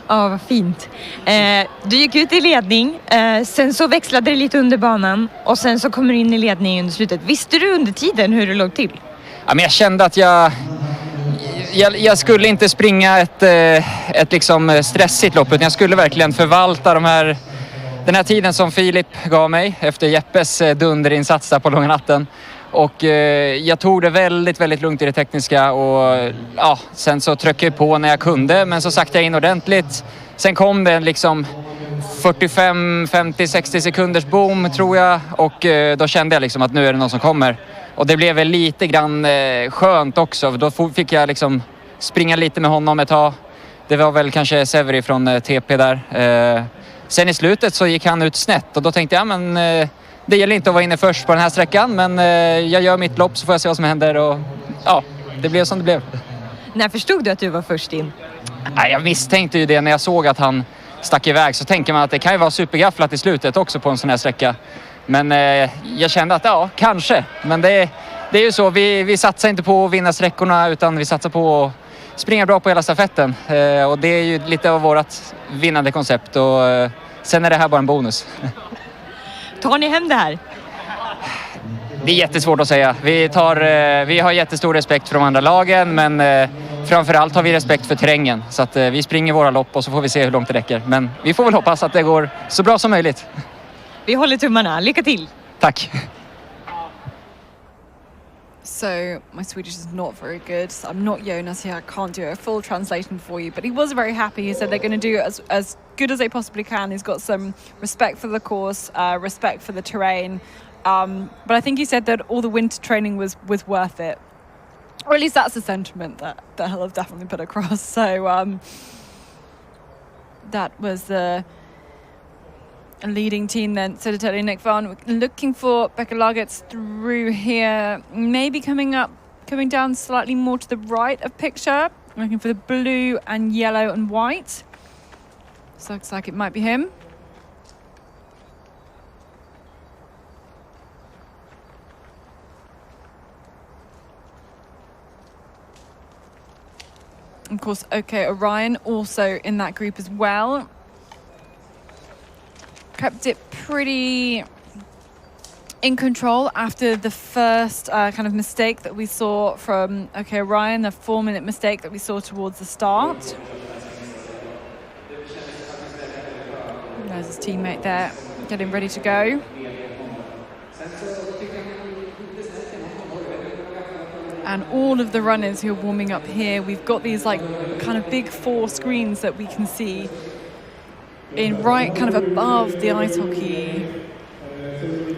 Ja, vad fint. Du gick ut i ledning, sen så växlade det lite under banan och sen så kommer du in i ledning under slutet. Visste du under tiden hur det låg till? Ja, men jag kände att jag skulle inte springa ett liksom stressigt lopp, utan jag skulle verkligen förvalta den här tiden som Filip gav mig efter Jeppes dunderinsats där på långa natten. Och jag tog det väldigt, väldigt lugnt i det tekniska och ja, sen så tryckte jag på när jag kunde, men så saktade jag in ordentligt. Sen kom det liksom 45, 50, 60 sekunders boom tror jag och då kände jag liksom att nu är det någon som kommer. Och det blev väl lite grann skönt också, då fick jag liksom springa lite med honom ett tag. Det var väl kanske Severi från TP där. Sen i slutet så gick han ut snett och då tänkte jag, men det gäller inte att vara inne först på den här sträckan, men jag gör mitt lopp så får jag se vad som händer och ja, det blev som det blev. När förstod du att du var först in? Nej, jag misstänkte ju det när jag såg att han stack iväg, så tänker man att det kan ju vara supergafflat i slutet också på en sån här sträcka. Men jag kände att ja, kanske. Men det är ju så, vi satsar inte på att vinna sträckorna utan vi satsar på att springa bra på hela stafetten. Och det är ju lite av vårt vinnande koncept och sen är det här bara en bonus. Tar ni hem det här? Det är jättesvårt att säga. Vi har jättestor respekt för de andra lagen, men framförallt har vi respekt för terrängen. Så att vi springer våra lopp och så får vi se hur långt det räcker. Men vi får väl hoppas att det går så bra som möjligt. Vi håller tummarna. Lycka till! Tack! So my Swedish is not very good. So I'm not Jonas here. I can't do a full translation for you, but he was very happy. He said they're going to do it as good as they possibly can. He's got some respect for the course, respect for the terrain. But I think he said that all the winter training was worth it. Or at least that's the sentiment that he'll have definitely put across. So that was the leading team then. Södertälje, Nick Van looking for Becca Lagertz through here, maybe coming down slightly more to the right of picture, looking for the blue and yellow and white. So looks like it might be him. Of course, okay, Orion also in that group as well. Kept it pretty in control after the first kind of mistake that we saw from Orion, the 4-minute mistake that we saw towards the start. There's his teammate there, getting ready to go. And all of the runners who are warming up here, we've got these like kind of big 4 screens that we can see in right kind of above the ice hockey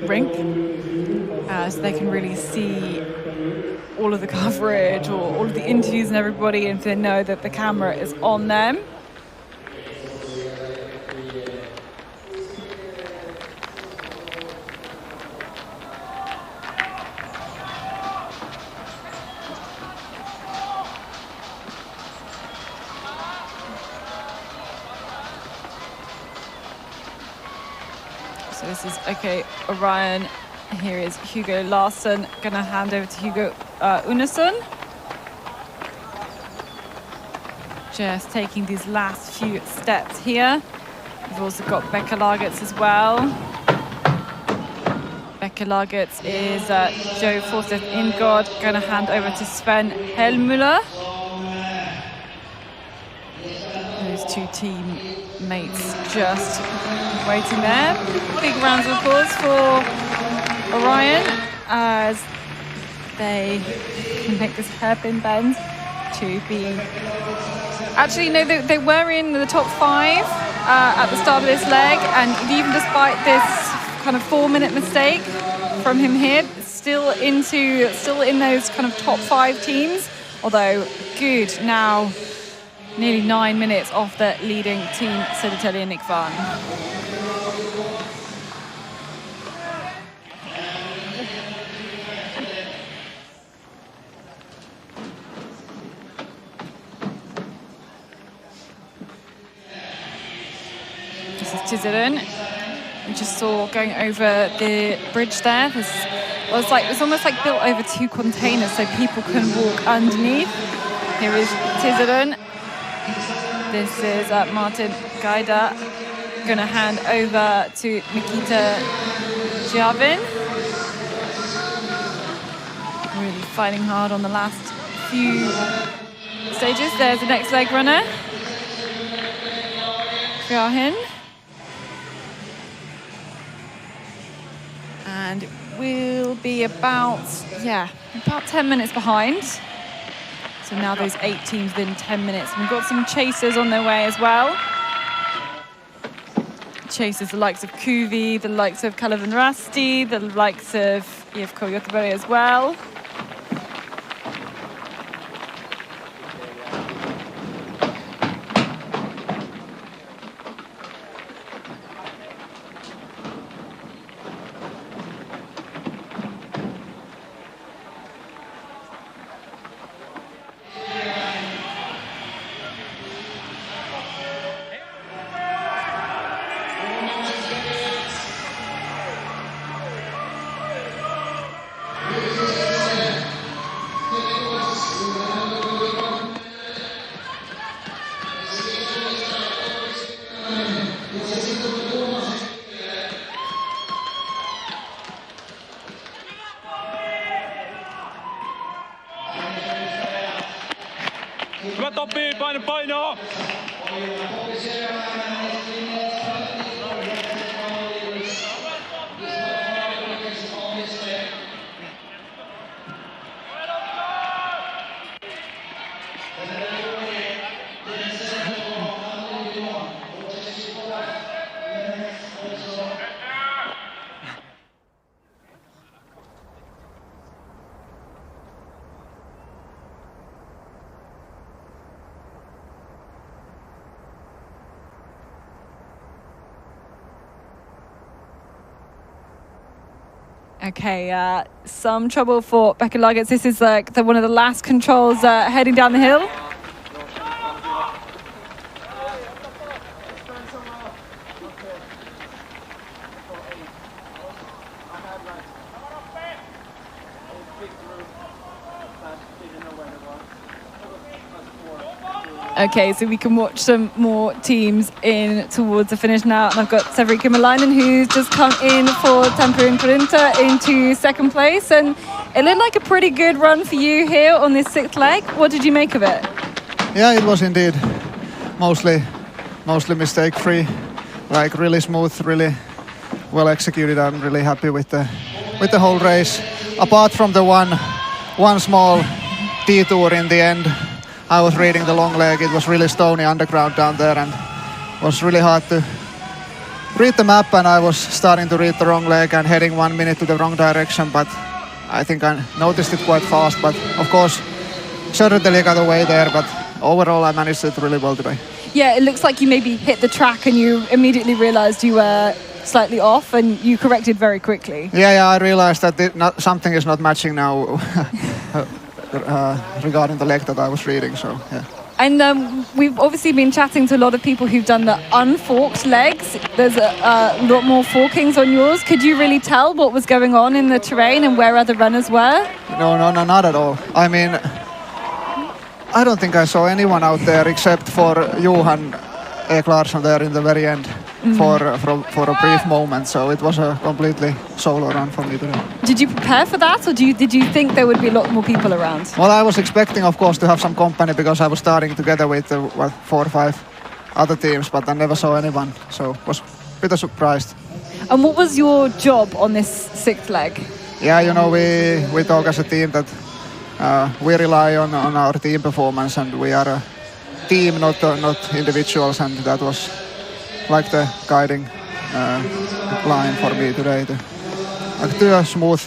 rink, so they can really see all of the coverage or all of the interviews and everybody, and they know that the camera is on them. So this is Orion. Here is Hugo Larsson. Gonna hand over to Hugo Unnesson. Just taking these last few steps here. We've also got Becca Lagertz as well. Becca Lagertz is Joe Forsyth Ingard. Gonna hand over to Sven Helmuller. Those 2 teammates just waiting there. Big rounds of applause for Orion as they can make this hairpin bend to be... Actually, no, they were in the top 5 at the start of this leg, and even despite this kind of 4-minute mistake from him here, still in those kind of top 5 teams. Although good now nearly 9 minutes off the leading team, Södertälje Nick Van. This is Tiomila. We just saw going over the bridge there. It's almost like built over 2 containers so people can walk underneath. Here is Tiomila. This is Martin Gaida. Going to hand over to Nikita Javin. Really fighting hard on the last few stages. There's the next leg runner. Fjahin. And we'll be about 10 minutes behind. So now those 8 teams within 10 minutes. We've got some chasers on their way as well. Chasers, the likes of Kuvi, the likes of Kalevan Rasti, the likes of IFK Göteborg as well. Paino! Okay, some trouble for Becca Lagertz. This is like one of the last controls heading down the hill. Okay, so we can watch some more teams in towards the finish now. And I've got Severi Kymäläinen, who's just come in for Tampere Corinta into second place. And it looked like a pretty good run for you here on this 6th leg. What did you make of it? Yeah, it was indeed mostly mistake-free, like really smooth, really well executed. I'm really happy with the whole race. Apart from the one small detour in the end, I was reading the long leg. It was really stony underground down there and it was really hard to read the map, and I was starting to read the wrong leg and heading 1 minute to the wrong direction, but I think I noticed it quite fast. But of course, Södertälje got away there, but overall I managed it really well today. Yeah, it looks like you maybe hit the track and you immediately realized you were slightly off and you corrected very quickly. Yeah, I realized that something is not matching now. Regarding the leg that I was reading, so yeah. And we've obviously been chatting to a lot of people who've done the unforked legs. There's a lot more forkings on yours. Could you really tell what was going on in the terrain and where other runners were? No, not at all. I mean, I don't think I saw anyone out there except for Johan Ek Larsson there in the very end for a brief moment. So it was a completely solo run for me today. Did you prepare for that, or did you think there would be a lot more people around? Well, I was expecting, of course, to have some company because I was starting together with 4 or 5 other teams, but I never saw anyone, so was a bit surprised. And what was your job on this 6th leg? Yeah, you know, we talk as a team that we rely on our team performance, and we are a team, not individuals, and that was like the guiding line for me today to do a smooth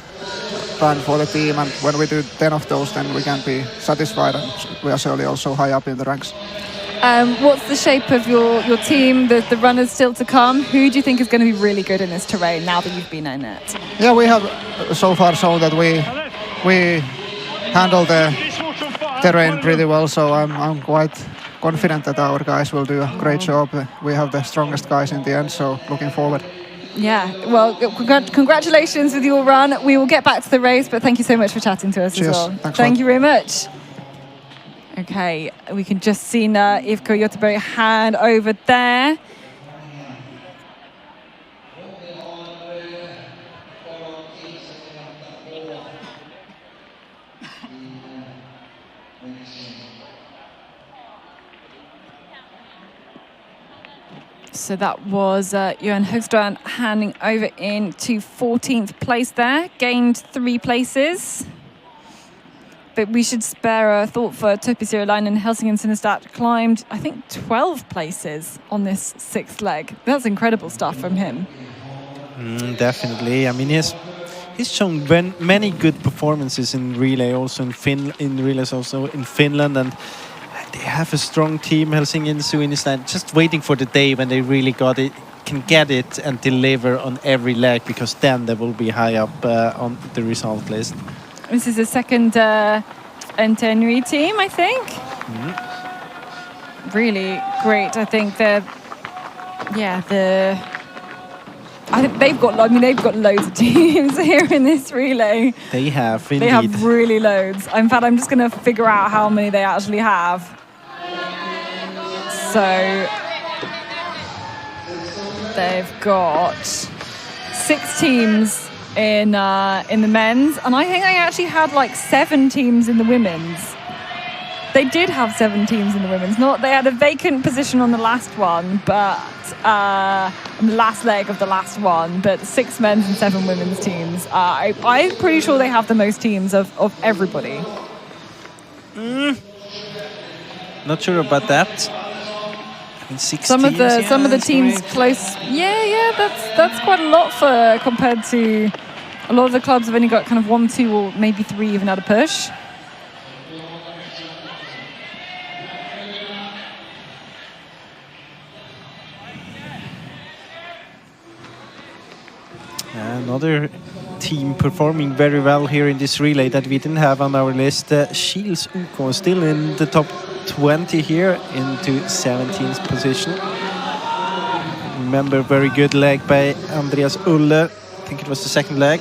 run for the team, and when we do 10 of those, then we can be satisfied, and we are surely also high up in the ranks. What's the shape of your team, the runners still to come? Who do you think is going to be really good in this terrain now that you've been in it? Yeah, we have so far shown that we handle the terrain pretty well, so I'm quite confident that our guys will do a great job. We have the strongest guys in the end, so looking forward. Yeah, well, congratulations with your run. We will get back to the race, but thank you so much for chatting to us. Cheers. As well. Thanks Thank you very much. Okay, we can just see Ivko Göteborg hand over there. So that was Johan Högstrand handing over into 14th place there, gained 3 places. But we should spare a thought for Topi Sirolainen and Helsingin Sinnestat, climbed, I think, 12 places on this 6th leg. That's incredible stuff from him. Definitely. I mean, he's shown many good performances in relay, also in relays, also in Finland, and they have a strong team. Helsingin Sinnestat just waiting for the day when they really can get it and deliver on every leg, because then they will be high up on the result list. This is the second Entenui team, I think. Really great. I think they've got loads of teams here in this relay. They have, indeed. They have really loads. In fact, I'm just going to figure out how many they actually have. So they've got 6 teams in the men's, and I think they actually had like 7 teams in the women's. They did have 7 teams in the women's. They had a vacant position on the last one, but on the last leg of the last one. But 6 men's and 7 women's teams. I'm pretty sure they have the most teams of everybody. Not sure about that. I mean, 6 some teams, of the teams close. Yeah, that's quite a lot compared to a lot of the clubs have only got kind of 1, 2, or maybe 3 even at a push. Another team performing very well here in this relay that we didn't have on our list. Shields UK still in the top 20 here into 17th position. Remember, very good leg by Andreas Ulle. I think it was the second leg.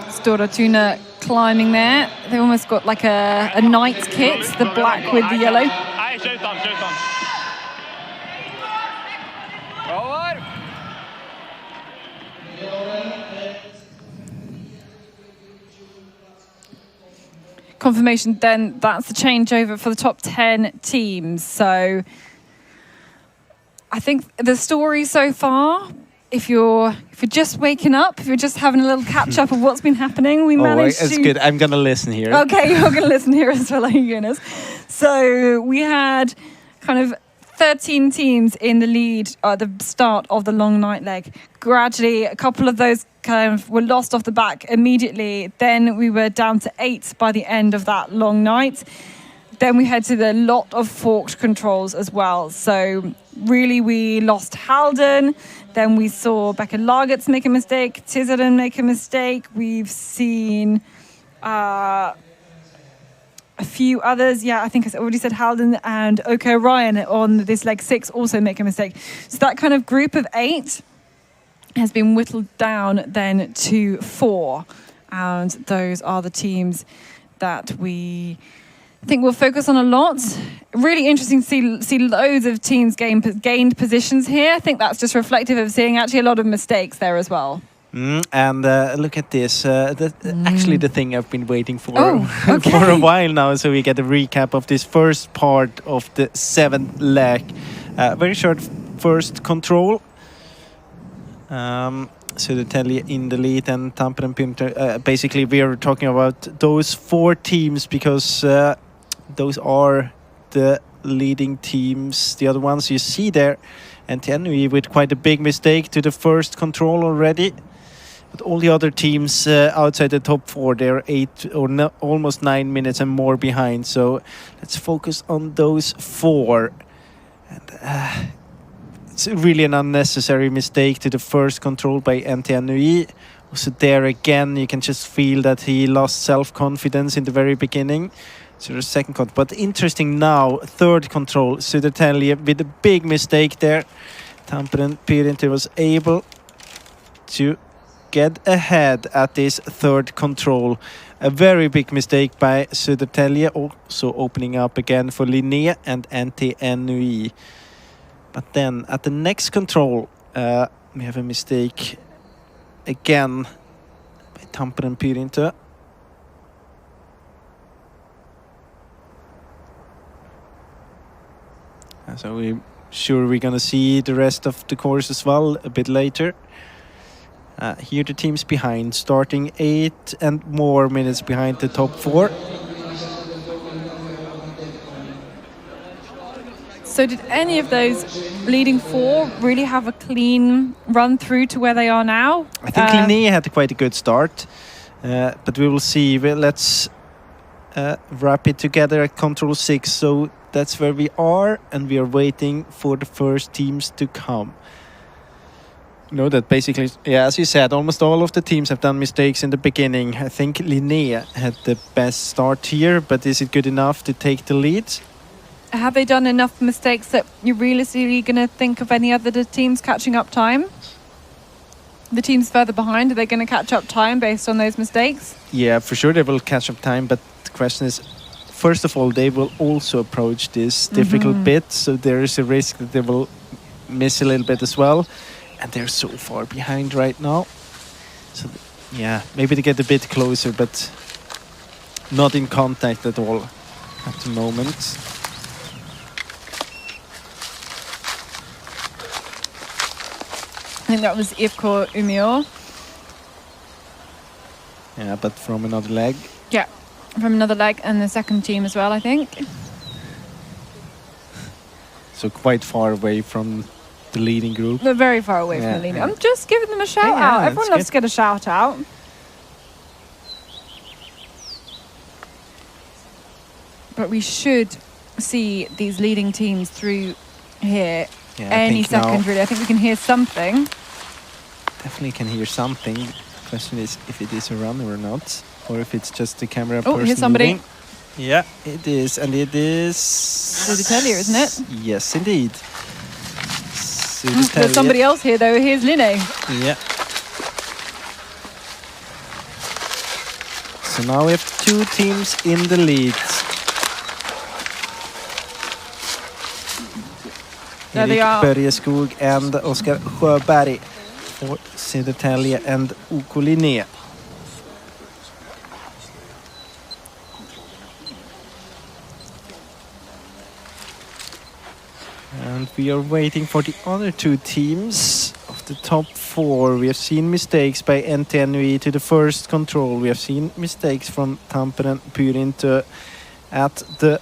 Stora Tuna climbing there. They almost got like a knight's kit, the black with the yellow. Confirmation then, that's the changeover for the top 10 teams. So I think the story so far, if you're just waking up, if you're just having a little catch up of what's been happening, we managed to... It's good. I'm going to listen here. Okay, you're going to listen here as well, Jonas. So we had kind of 13 teams in the lead at the start of the long night leg. Gradually, a couple of those kind of were lost off the back immediately. Then we were down to 8 by the end of that long night. Then we had to the lot of forked controls as well. So really, we lost Halden. Then we saw Becca Lagertz make a mistake, Tisaren make a mistake. We've seen a few others. Yeah, I think I already said Halden and OK Ryan on this leg 6 also make a mistake. So that kind of group of 8 has been whittled down then to 4. And those are the teams that we think we'll focus on a lot. Really interesting to see loads of teams gained positions here. I think that's just reflective of seeing actually a lot of mistakes there as well. And look at this. Actually, the thing I've been waiting for for a while now. So we get a recap of this first part of the 7th leg. Very short first control. Södertälje in the lead and Tampere and Pimter. Basically, we are talking about those 4 teams because those are the leading teams. The other ones you see there. And Tenui with quite a big mistake to the first control already. But all the other teams outside the top 4, they're 8 or almost 9 minutes and more behind. So let's focus on those 4. And it's really an unnecessary mistake to the first control by NTNUI. Also there again, you can just feel that he lost self-confidence in the very beginning. So the second control. But interesting now, third control, Södertälje with a big mistake there. Tampere Pyrinti was able to get ahead at this third control. A very big mistake by Södertälje, also opening up again for Linné and NTNUI. But then at the next control, we have a mistake again by Tampere Pyrinti. So we're sure we're gonna see the rest of the course as well a bit later. Here the teams behind, starting 8 and more minutes behind the top 4. So did any of those leading 4 really have a clean run through to where they are now? I think Linné had quite a good start, but we will see. Let's wrap it together at control 6. So that's where we are, and we are waiting for the first teams to come. You know that basically, yeah, as you said, almost all of the teams have done mistakes in the beginning. I think Linné had the best start here, but is it good enough to take the lead? Have they done enough mistakes that you're realistically going to think of any other teams catching up time? The teams further behind, are they going to catch up time based on those mistakes? Yeah, for sure they will catch up time, but the question is, first of all, they will also approach this difficult bit, so there is a risk that they will miss a little bit as well. And they're so far behind right now. So, yeah, maybe they get a bit closer, but not in contact at all at the moment. I think that was IFK Umeå. Yeah, but from another leg. Yeah, from another leg, and the second team as well, I think. So quite far away from the leading group. They're very far away from the leading. I'm just giving them a shout out. Everyone loves to get a shout out. But we should see these leading teams through here any second, really. I think we can hear something. Definitely can hear something. The question is if it is a runner or not, or if it's just the camera person. Oh, here's somebody. Moving. Yeah, it is, and it is Södertälje, isn't it? Yes, indeed. There's somebody else here, though. Here's Linné. Yeah. So now we have 2 teams in the lead. There they are. Börjeskog and Oskar Sjöberg for Södertälje and OK Linné. And we are waiting for the other 2 teams of the top 4. We have seen mistakes by NTNUI to the first control. We have seen mistakes from Tampere Pyrinti at the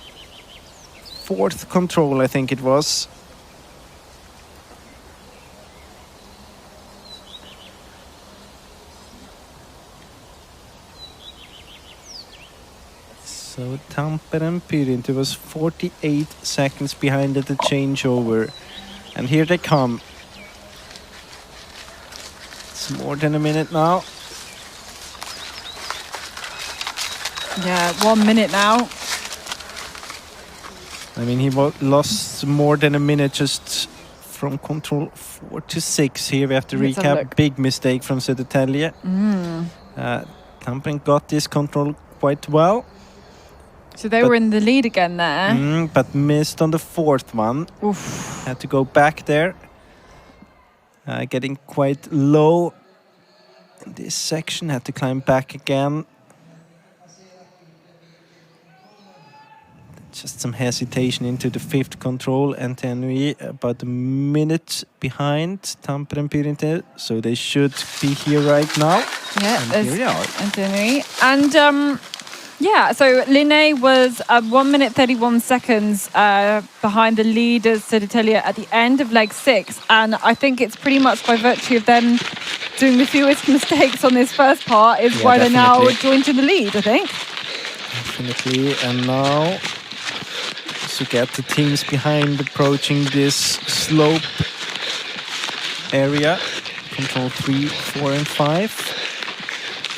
4th control, I think it was. So Tampere Pyrinti was 48 seconds behind at the changeover. And here they come. It's more than a minute now. Yeah, 1 minute now. I mean, he lost more than a minute just from control 4 to 6. Here we have to recap. Big mistake from Södertälje. Tampere got this control quite well. So they were in the lead again there. But missed on the 4th one. Oof. Had to go back there. Getting quite low in this section. Had to climb back again. Just some hesitation into the 5th control. NTNUI about a minute behind Tampere Pyrinti. So they should be here right now. Yeah, and here we are. NTNUI. And Yeah, so Linné was 1 minute 31 seconds behind the leaders, Södertälje, at the end of leg 6. And I think it's pretty much by virtue of them doing the fewest mistakes on this first part is why they're now joined in the lead, I think. Definitely. And now to get the teams behind approaching this slope area. Control 3, 4 and 5.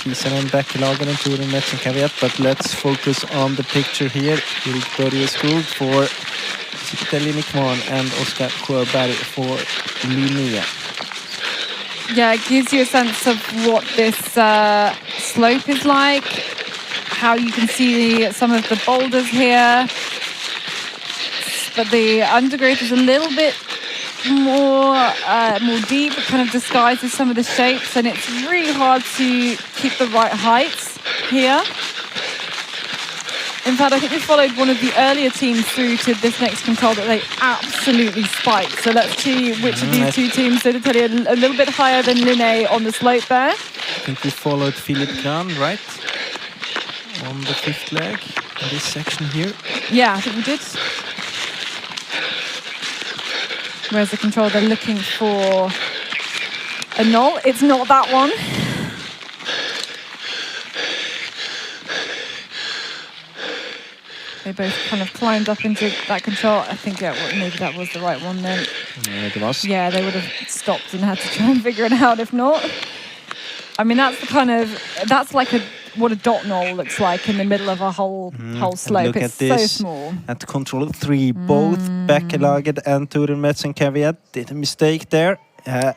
Tisanen, Bäckelagen and Turen, Merz and Caveat, but let's focus on the picture here. Erik Börjeskog for Södertälje Nikman and Oskar Sjöberg for Linné. Yeah, it gives you a sense of what this slope is like, how you can see some of the boulders here, but the undergrowth is a little bit more deep. It kind of disguises some of the shapes, and it's really hard to keep the right heights here. In fact, I think we followed one of the earlier teams through to this next control that they absolutely spiked. So let's see which of these two teams. Södertälje a little bit higher than Linné on the slope there. I think we followed Philip Gran, right? On the 5th leg in this section here. Yeah, I think we did. Where's the control? They're looking for a null. It's not that one. They both kind of climbed up into that control. I think maybe that was the right one then. Yeah, it was. Yeah, they would have stopped and had to try and figure it out if not. I mean, that's the kind of, that's like what a dot null looks like in the middle of a whole slope. Look It's at this. so small. At control 3, both Bäckelaget and Turen, Merz and Caveat did a mistake there.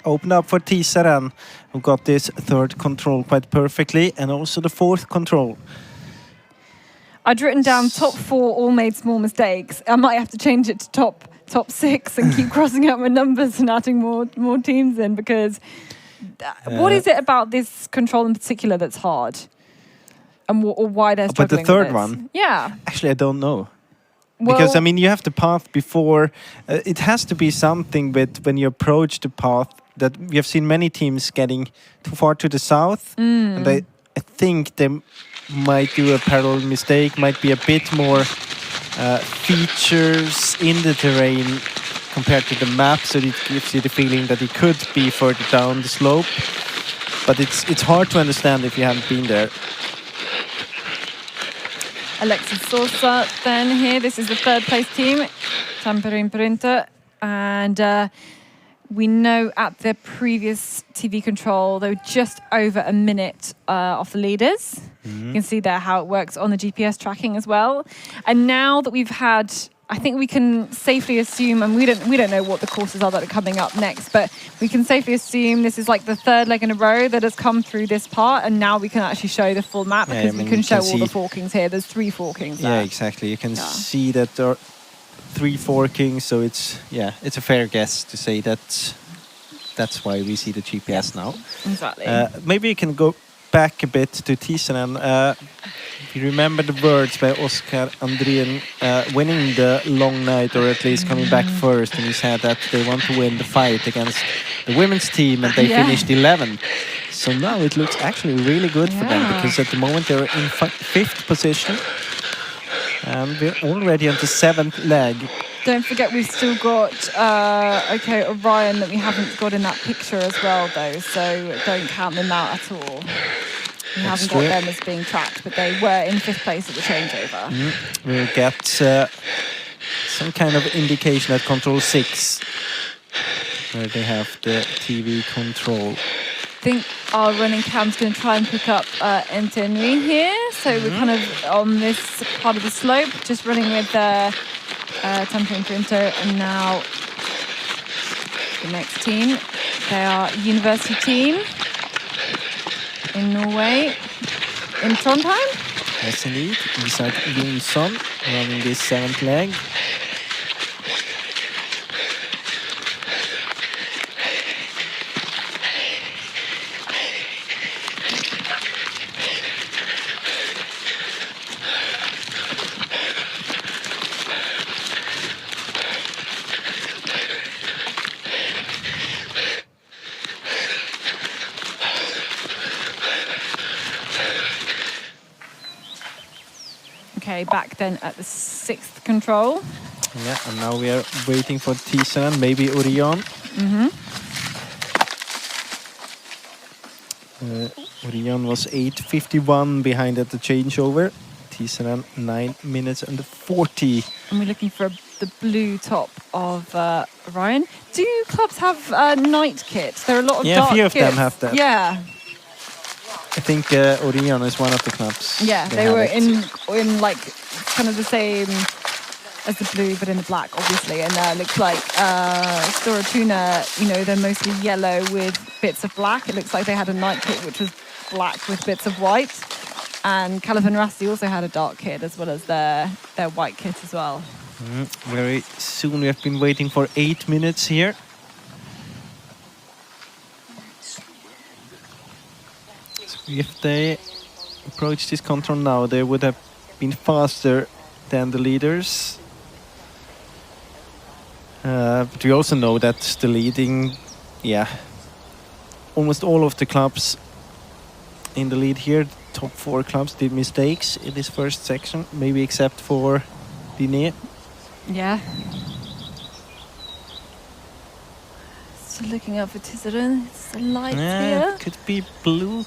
Opened up for Tisanen, who got this 3rd control quite perfectly, and also the 4th control. I'd written down top 4 all made small mistakes. I might have to change it to top 6 and keep crossing out my numbers and adding more teams in, because what is it about this control in particular that's hard? And or why they're struggling But the 3rd with it? one? Yeah. Actually, I don't know. Well, because, I mean, you have the path before. It has to be something with when you approach the path that we have seen many teams getting too far to the south. And I think they might do a parallel mistake, might be a bit more features in the terrain compared to the map, so it gives you the feeling that it could be further down the slope. But it's hard to understand if you haven't been there. Alexis Sosa then here. This is the 3rd place team, Tamperin Printer. And we know at the previous TV control, they were just over a minute off the leaders. You can see there how it works on the GPS tracking as well. And now that we've had, I think we can safely assume, and we don't know what the courses are that are coming up next, but we can safely assume this is like the 3rd leg in a row that has come through this part, and now we can actually show the full map, because we can show all the forkings here. There's 3 forkings there. Yeah, exactly. You can see that there are 3 forkings, so it's a fair guess to say that that's why we see the GPS now. Exactly. Maybe you can go back a bit to Tisanen. If you remember the words by Oskar Andrén winning the long night, or at least coming back first, and he said that they want to win the fight against the women's team, and they finished 11th. So now it looks actually really good for them, because at the moment they're in 5th position, and we're already on the 7th leg. Don't forget we've still got Orion that we haven't got in that picture as well, though, so don't count them out at all. We haven't got them as being tracked, but they were in 5th place at the changeover. We'll get some kind of indication at control 6, where they have the TV control. I think our running cam's going to try and pick up Orienteering here, so we're kind of on this part of the slope, just running with Tamperin Printer, and now the next team, they are University team in Norway, in Trondheim. Yes, indeed. Isak Jonsson running this 7th leg. relay back then at the 6th control. Yeah, and now we are waiting for Tisanen, maybe Orion. Orion was 8:51 behind at the changeover. Tisanen 9 minutes and 40. And we're looking for the blue top of Orion. Do clubs have a night kit? There are a lot of dark a few of kits. them have that. Yeah. I think Orion is one of the clubs. Yeah, they were in like kind of the same as the blue, but in the black, obviously. And it looks like Storatuna, they're mostly yellow with bits of black. It looks like they had a night kit which was black with bits of white. And Calvin Rusty also had a dark kit as well as their white kit as well. Very soon. We have been waiting for 8 minutes here. So if they approach this control now, they would have been faster than the leaders. But we also know that the leading, almost all of the clubs in the lead here, top 4 clubs, did mistakes in this first section, maybe except for Diné. Yeah. So looking up for Tisanen, it's the lights here. It could be blue.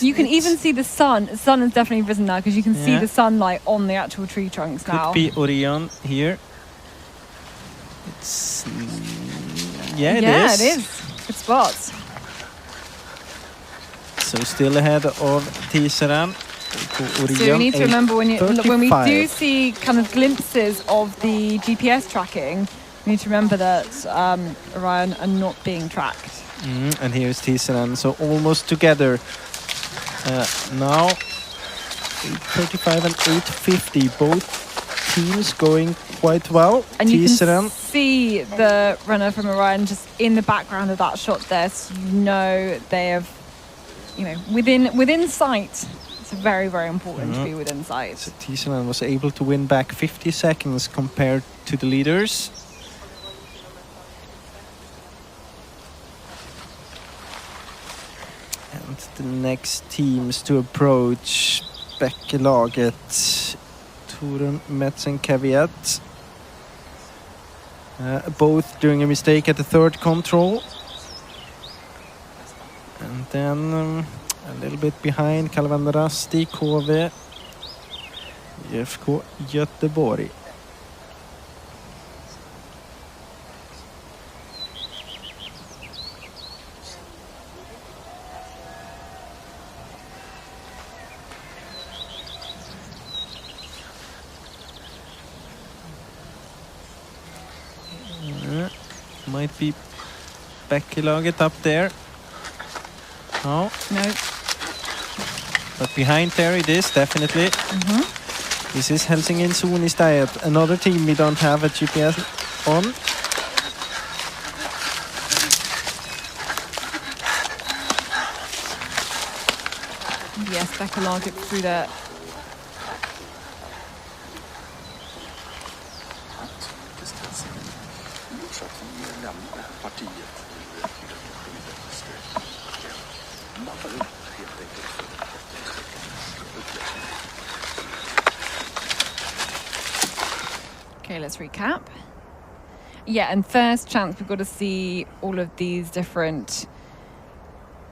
You can even see the sun. The sun has definitely risen now because you can see the sunlight on the actual tree trunks now. Could be Orion here. It's it is. It is. Good spots. So still ahead of Tisanen. So you need to remember when we do see kind of glimpses of the GPS tracking, you need to remember that Orion are not being tracked. And here's Tisanen, so almost together. Now 8:35 and 8:50, both teams going quite well. And you can see the runner from Orion just in the background of that shot there, so they have, within sight. It's very, very important to be within sight. So Tisanen was able to win back 50 seconds compared to the leaders. And the next teams to approach, Bekkelaget, Torun, Merz and Caveat. Both doing a mistake at the 3rd control. And then a little bit behind, Calvin Rasti, KV, IFK Göteborg. Might be Bekkelaget up there. No. But behind there it is, definitely. This is Helsingin Suunnistajat, another team we don't have a GPS on. Yes, Bekkelaget through there. Okay, let's recap. Yeah, and first chance we've got to see all of these different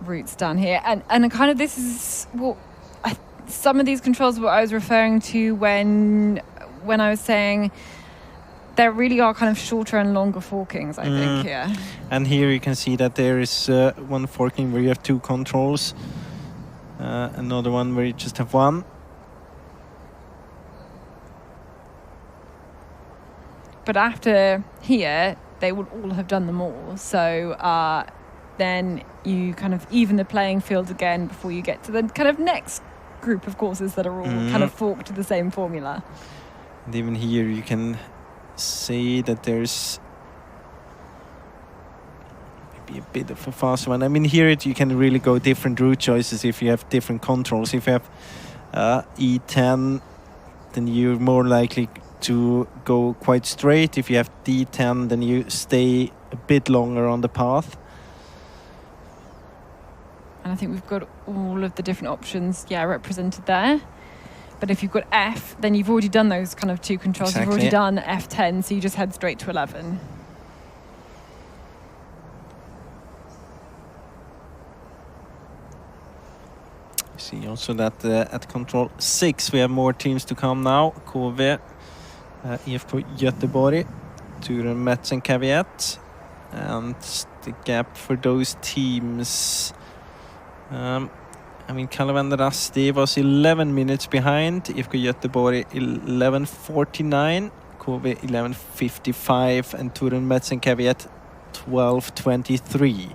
routes down here. And kind of this is some of these controls are what I was referring to when I was saying there really are kind of shorter and longer forkings, I think, here. And here you can see that there is one forking where you have 2 controls. Another one where you just have 1. But after here, they would all have done them all. So then you kind of even the playing field again before you get to the kind of next group of courses that are all kind of forked to the same formula. And even here you can see that there's maybe a bit of a fast one. I mean, here you can really go different route choices if you have different controls. If you have E10, then you're more likely to go quite straight. If you have D10, then you stay a bit longer on the path. And I think we've got all of the different options, represented there. But if you've got F, then you've already done those kind of 2 controls. Exactly. You've already done F10, so you just head straight to 11. See also that at control 6 we have more teams to come now. KV, IFK Göteborg, Turen, Merz and Caveat. And the gap for those teams, Kalevender Asti was 11 minutes behind, IFK Göteborg 11:49, KV 11:55 and Turen, Merz and Caveat 12:23.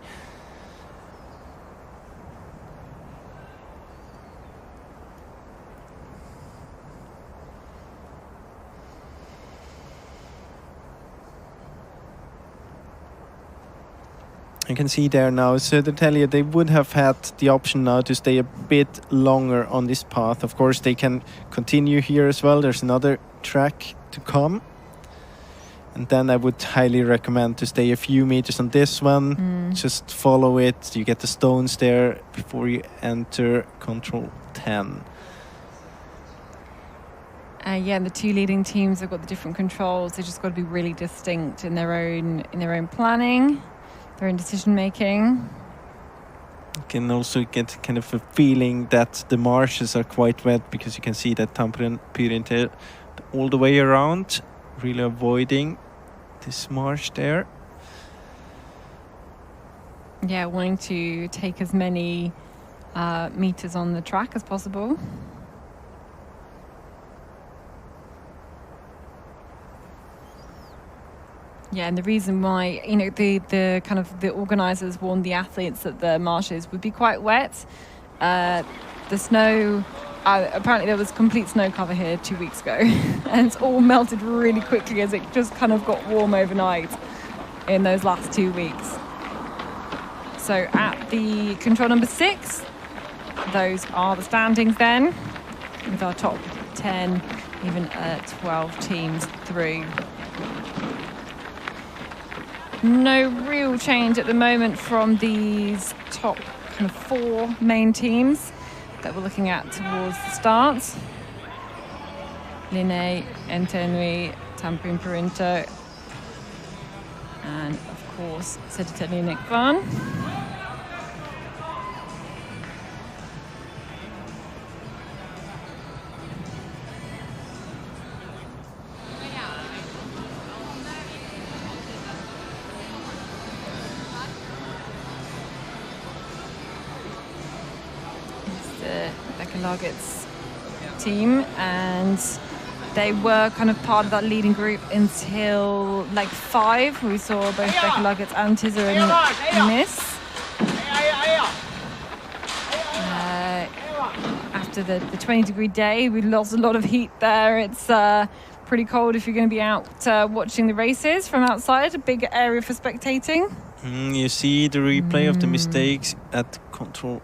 You can see there now, Södertälje, they would have had the option now to stay a bit longer on this path. Of course, they can continue here as well. There's another track to come. And then I would highly recommend to stay a few meters on this one. Just follow it. You get the stones there before you enter control 10. The 2 leading teams have got the different controls. They just got to be really distinct in their own planning. Their own decision making. You can also get kind of a feeling that the marshes are quite wet because you can see that Tampere Pyrintel all the way around, really avoiding this marsh there. Yeah, wanting to take as many meters on the track as possible. Yeah, and the reason why, the kind of the organisers warned the athletes that the marshes would be quite wet. The snow, apparently there was complete snow cover here 2 weeks ago, and it's all melted really quickly as it just kind of got warm overnight in those last 2 weeks. So at the control number 6, those are the standings then, with our top 10, even 12 teams through. No real change at the moment from these top kind of 4 main teams that we're looking at towards the start. Linné, Entenui, Tampere Pyrinto, and of course Södertälje Nykvarn. Laget's team, and they were kind of part of that leading group until like 5. We saw both Becker Laget and Tizzer and miss. After the 20-degree day, we lost a lot of heat there. It's pretty cold if you're going to be out watching the races from outside, a big area for spectating. You see the replay of the mistakes at control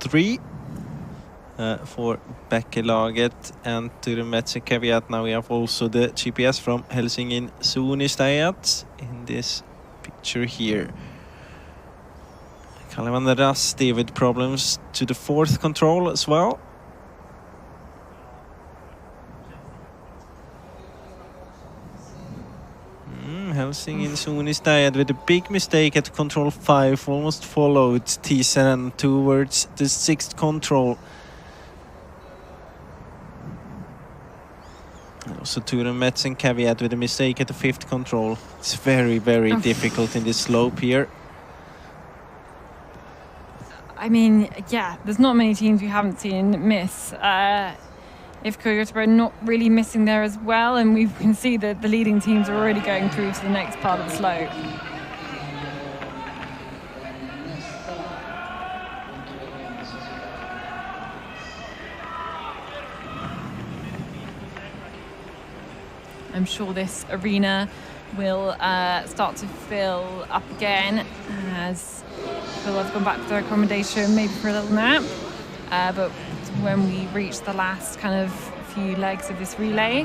3. For Beckelaget and Turen, Merz and Caveat. Now we have also the GPS from Helsingin Suunnistajat in this picture here. Kalevender Rasti with problems to the 4th control as well. Helsingin Suunnistajat with a big mistake at control 5, almost followed Thyssen towards the 6th control. Also Turen, Merz and Caveat with a mistake at the 5th control. It's very, very difficult in this slope here. There's not many teams we haven't seen miss. IFK Göteborg not really missing there as well, and we can see that the leading teams are already going through to the next part of the slope. I'm sure this arena will start to fill up again as people have gone back to their accommodation, maybe for a little nap. But when we reach the last kind of few legs of this relay,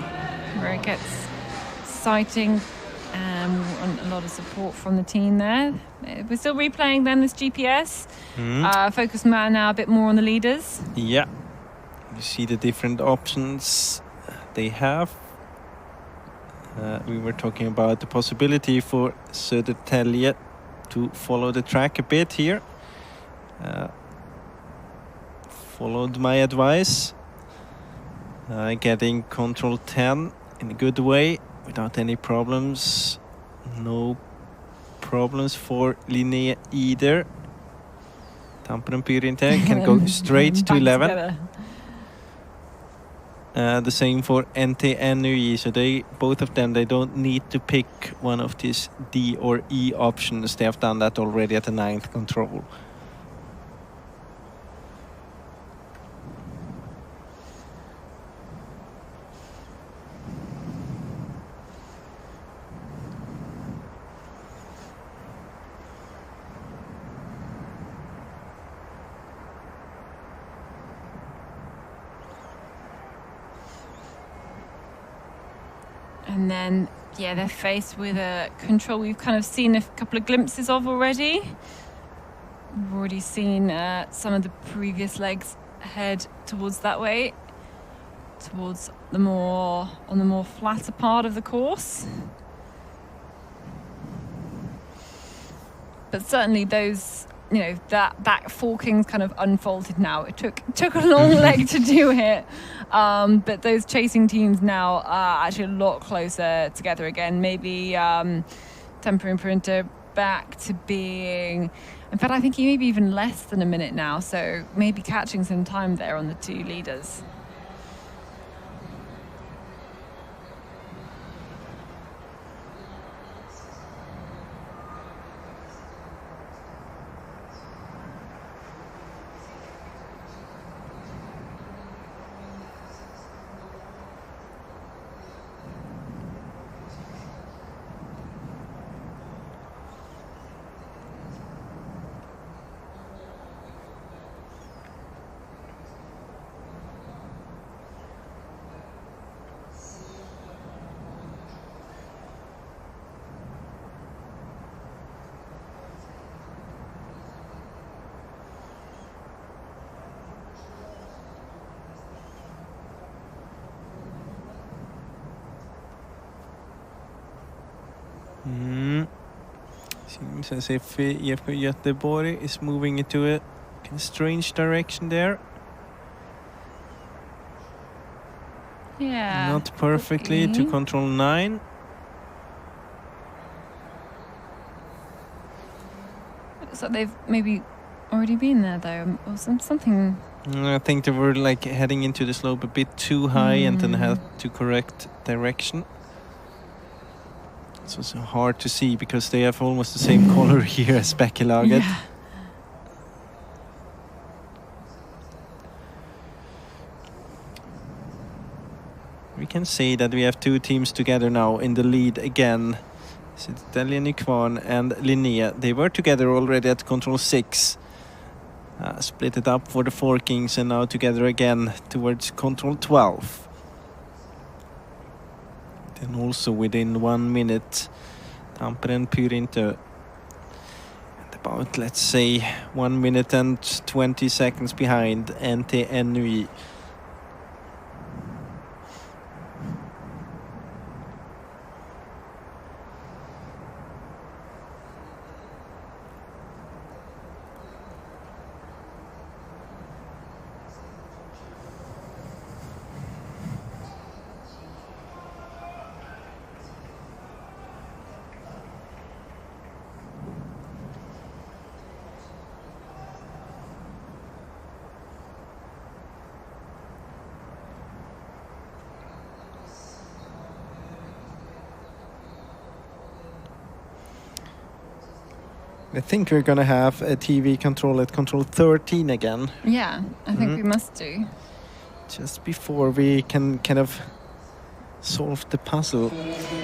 where it gets exciting, and a lot of support from the team there. We're still replaying then this GPS. Focus now a bit more on the leaders. Yeah. You see the different options they have. We were talking about the possibility for Södertälje to follow the track a bit here. Followed my advice. Getting control 10 in a good way without any problems. No problems for Linné either. Tampere and Pyrinter can go straight to 11. The same for NTNUI, so both of them, they don't need to pick one of these D or E options. They have done that already at the 9th control. And then, yeah, they're faced with a control we've kind of seen a couple of glimpses of already. We've already seen some of the previous legs head towards that way, towards the more flatter part of the course. But certainly those, that forking's kind of unfolded now. It took a long leg to do it. But those chasing teams now are actually a lot closer together again. Maybe Tampere and Pyrinter back to being, in fact, I think maybe even less than a minute now. So maybe catching some time there on the two leaders. Seems as if IFK Göteborg is moving into a kind of strange direction there. Yeah. Not perfectly to control 9. So they've maybe already been there though, or something. I think they were like heading into the slope a bit too high and then had to correct direction. It's also hard to see because they have almost the same color here as Bekkelaget. Yeah. We can see that we have two teams together now in the lead again. Södertälje, Nykvarn and Linné. They were together already at control 6. Split it up for the forkings and now together again towards control 12. And also within 1 minute, Tampere and Pyrinter. And about, let's say, 1 minute and 20 seconds behind NTNUI. I think we're going to have a TV control at control 13 again. Yeah, I think we must do. Just before we can kind of solve the puzzle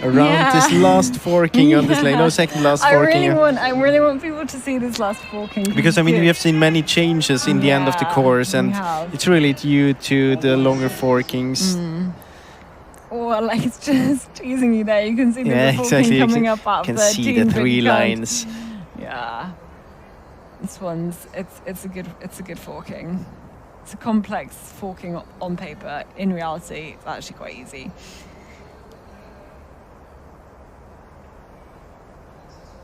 around this last forking on this lane. No, second last forking. I really want people to see this last forking. Because, I mean, we have seen many changes in the end of the course, and it's really due to the longer forkings. Or like it's just teasing you there. You can see the forking coming up at 13. You can see the 3 lines. Yeah, this one's it's a good forking. it's a complex forking on paper. In reality, it's actually quite easy.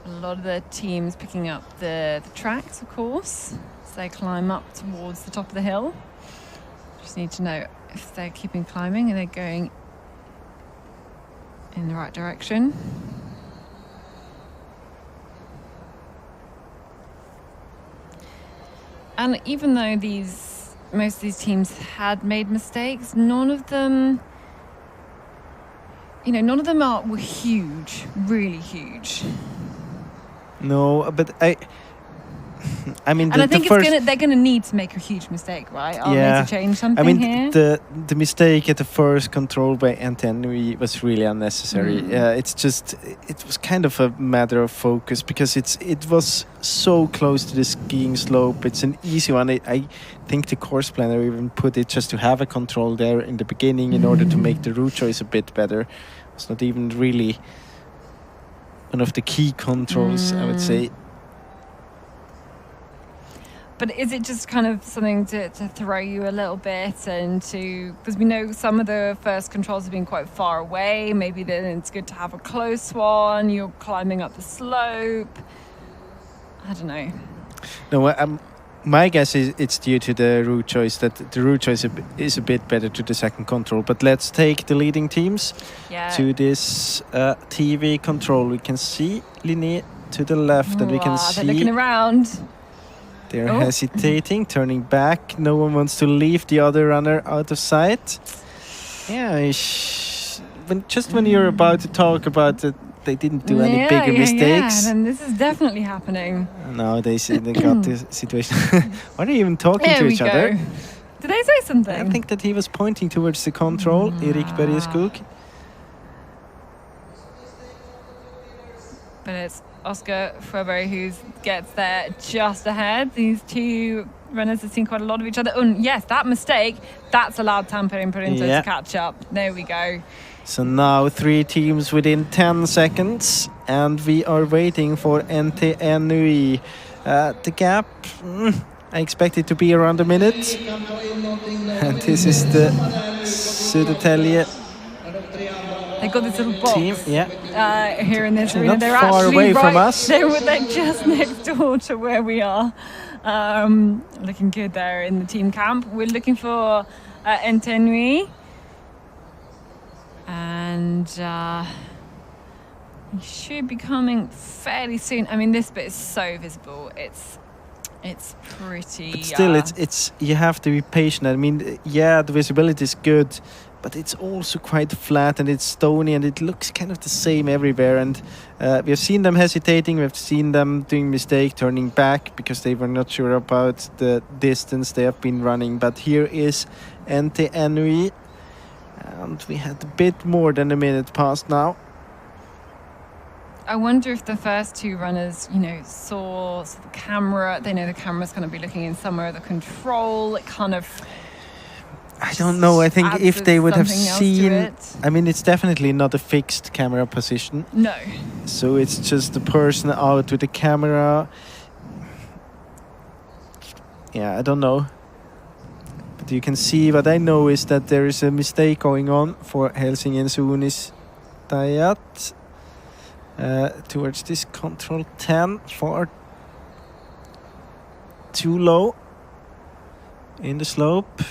A lot of the teams picking up the tracks, of course, as they climb up towards the top of the hill. Just need to know if they're keeping climbing and they're going in the right direction. And even though most of these teams had made mistakes, none of them were huge, really huge. No, but I mean, and I think they're going to need to make a huge mistake, right? I'll need to change something here. The mistake at the first control by Antenui was really unnecessary. It was kind of a matter of focus because it was so close to the skiing slope. It's an easy one. I think the course planner even put it just to have a control there in the beginning in order to make the route choice a bit better. It's not even really one of the key controls, I would say. But is it just kind of something to throw you a little bit and because we know some of the first controls have been quite far away, maybe then it's good to have a close one, you're climbing up the slope. I don't know. No, my guess is it's due to the route choice, that the route choice is a bit better to the second control. But let's take the leading teams to this TV control. We can see Linné to the left and we can see... They're looking around. They're hesitating, turning back. No one wants to leave the other runner out of sight. Yeah, when you're about to talk about it, they didn't do any bigger mistakes. Yeah, and this is definitely happening. No, they got the situation. Why are they even talking to each other? Did they say something? I think that he was pointing towards the control, Erik Bergeskog. But it's Oscar Fröberg who gets there just ahead. These two runners have seen quite a lot of each other. And yes, that mistake, that's allowed Tampere to catch up. There we go. So now 3 teams within 10 seconds, and we are waiting for NTNUI. The gap, I expect it to be around a minute. And this is the Södertälje. They got this little box team, here in this arena. They're far away from us. They're just next door to where we are. Looking good there in the team camp. We're looking for NTNUI. And he should be coming fairly soon. I mean, this bit is so visible. It's pretty... But still, it's you have to be patient. I mean, the visibility is good, but it's also quite flat and it's stony and it looks kind of the same everywhere. And we have seen them hesitating. We have seen them doing mistake, turning back because they were not sure about the distance they have been running. But here is NTNUI. And we had a bit more than a minute past now. I wonder if the first 2 runners, saw the camera. They know the camera's going to be looking in somewhere at the control. It kind of... I don't know. I think if they would have seen... I mean, it's definitely not a fixed camera position. No. So it's just the person out with the camera. Yeah, I don't know. But you can see what I know is that there is a mistake going on for Helsingin Suunis Dayat towards this control 10, far too low in the slope.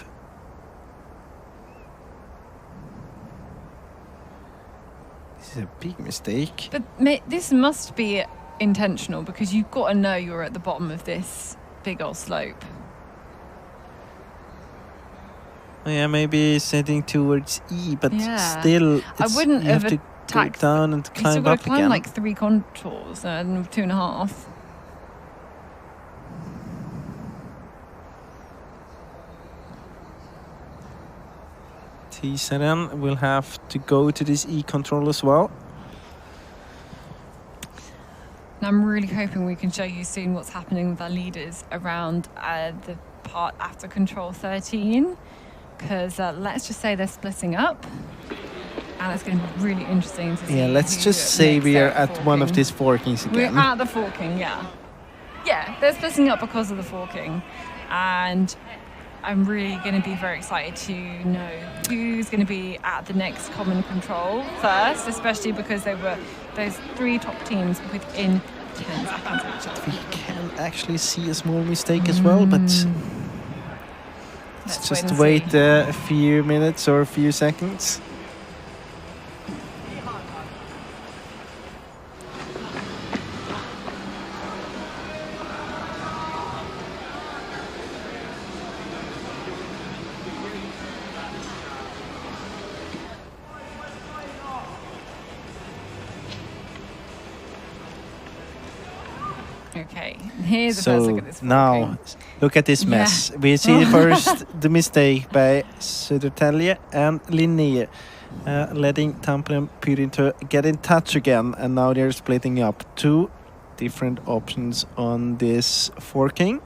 This is a big mistake. But this must be intentional because you've got to know you're at the bottom of this big old slope. Yeah, maybe he's heading towards E, but still, I wouldn't have to go down and climb up again. Climb like 3 contours and 2.5. Tisaren will have to go to this E control as well. And I'm really hoping we can show you soon what's happening with our leaders around the part after control 13. Because let's just say they're splitting up, and it's going to be really interesting to see. Yeah, let's just say we are at one of these forkings again. We're at the forking, yeah. Yeah, they're splitting up because of the forking, and I'm really going to be very excited to know who's going to be at the next common control first, especially because they were those 3 top teams within 10 seconds of each other. We can actually see a small mistake as well, but let's just wait a few minutes or a few seconds. Okay, here's the first look at this. Now, look at this mess. We see first the mistake by Södertälje and Linné, letting Tampere Pyrinto get in touch again, and now they're splitting up 2 different options on this forking.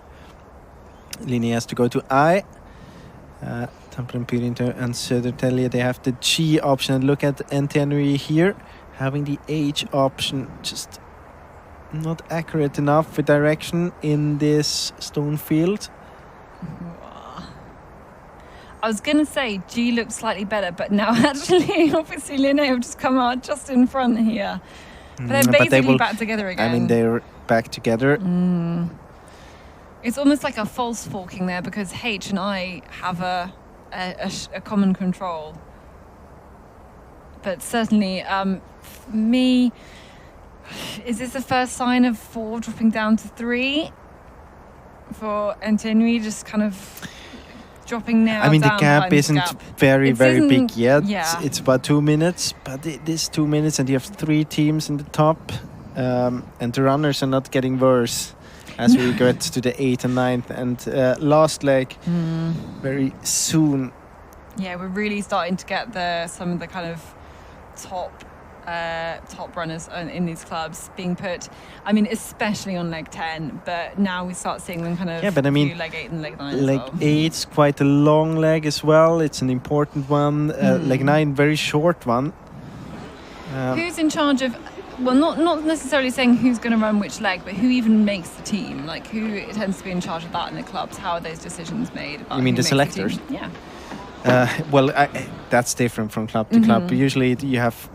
Linné has to go to I. Tampere Pyrinto and Södertälje, they have the G option. And look at NTNUE here, having the H option, just not accurate enough with direction in this stone field. I was going to say G looks slightly better, but now actually, obviously, Linné have just come out just in front here. But they're basically back together again. I mean, they're back together. It's almost like a false forking there because H and I have a common control. But certainly, me... Is this the first sign of 4 dropping down to 3 for NTNUE, just kind of dropping now? I mean, the gap isn't very big yet. Yeah. It's about 2 minutes, but it is 2 minutes, and you have 3 teams in the top, and the runners are not getting worse as we get to the 8th and 9th and last leg very soon. Yeah, we're really starting to get some of the kind of top runners in these clubs being put, I mean, especially on leg 10, but now we start seeing them kind of leg 8 and leg 9 leg 8's quite a long leg as well. It's an important one. Leg 9, very short one. Who's in charge of, well, not necessarily saying who's going to run which leg, but who even makes the team? Like, who tends to be in charge of that in the clubs? How are those decisions made? You mean the selectors? Yeah. Well, that's different from club to club. Usually you have,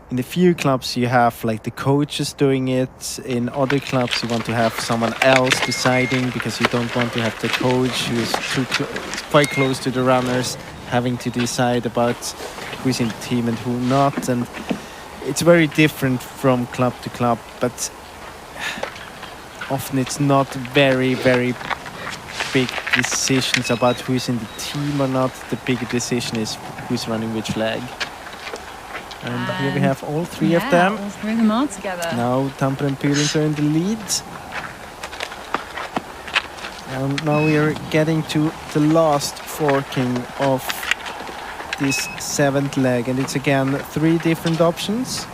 in the few clubs you have like the coaches doing it. In other clubs you want to have someone else deciding because you don't want to have the coach who is quite close to the runners having to decide about who's in the team and who not. And it's very different from club to club, but often it's not very big decisions about who's in the team or not. The bigger decision is who's running which leg. And here we have all 3 of them. All 3 of them are together. Now Tampere and Pyrinto are in the lead. And now we are getting to the last forking of this 7th leg, and it's again 3 different options.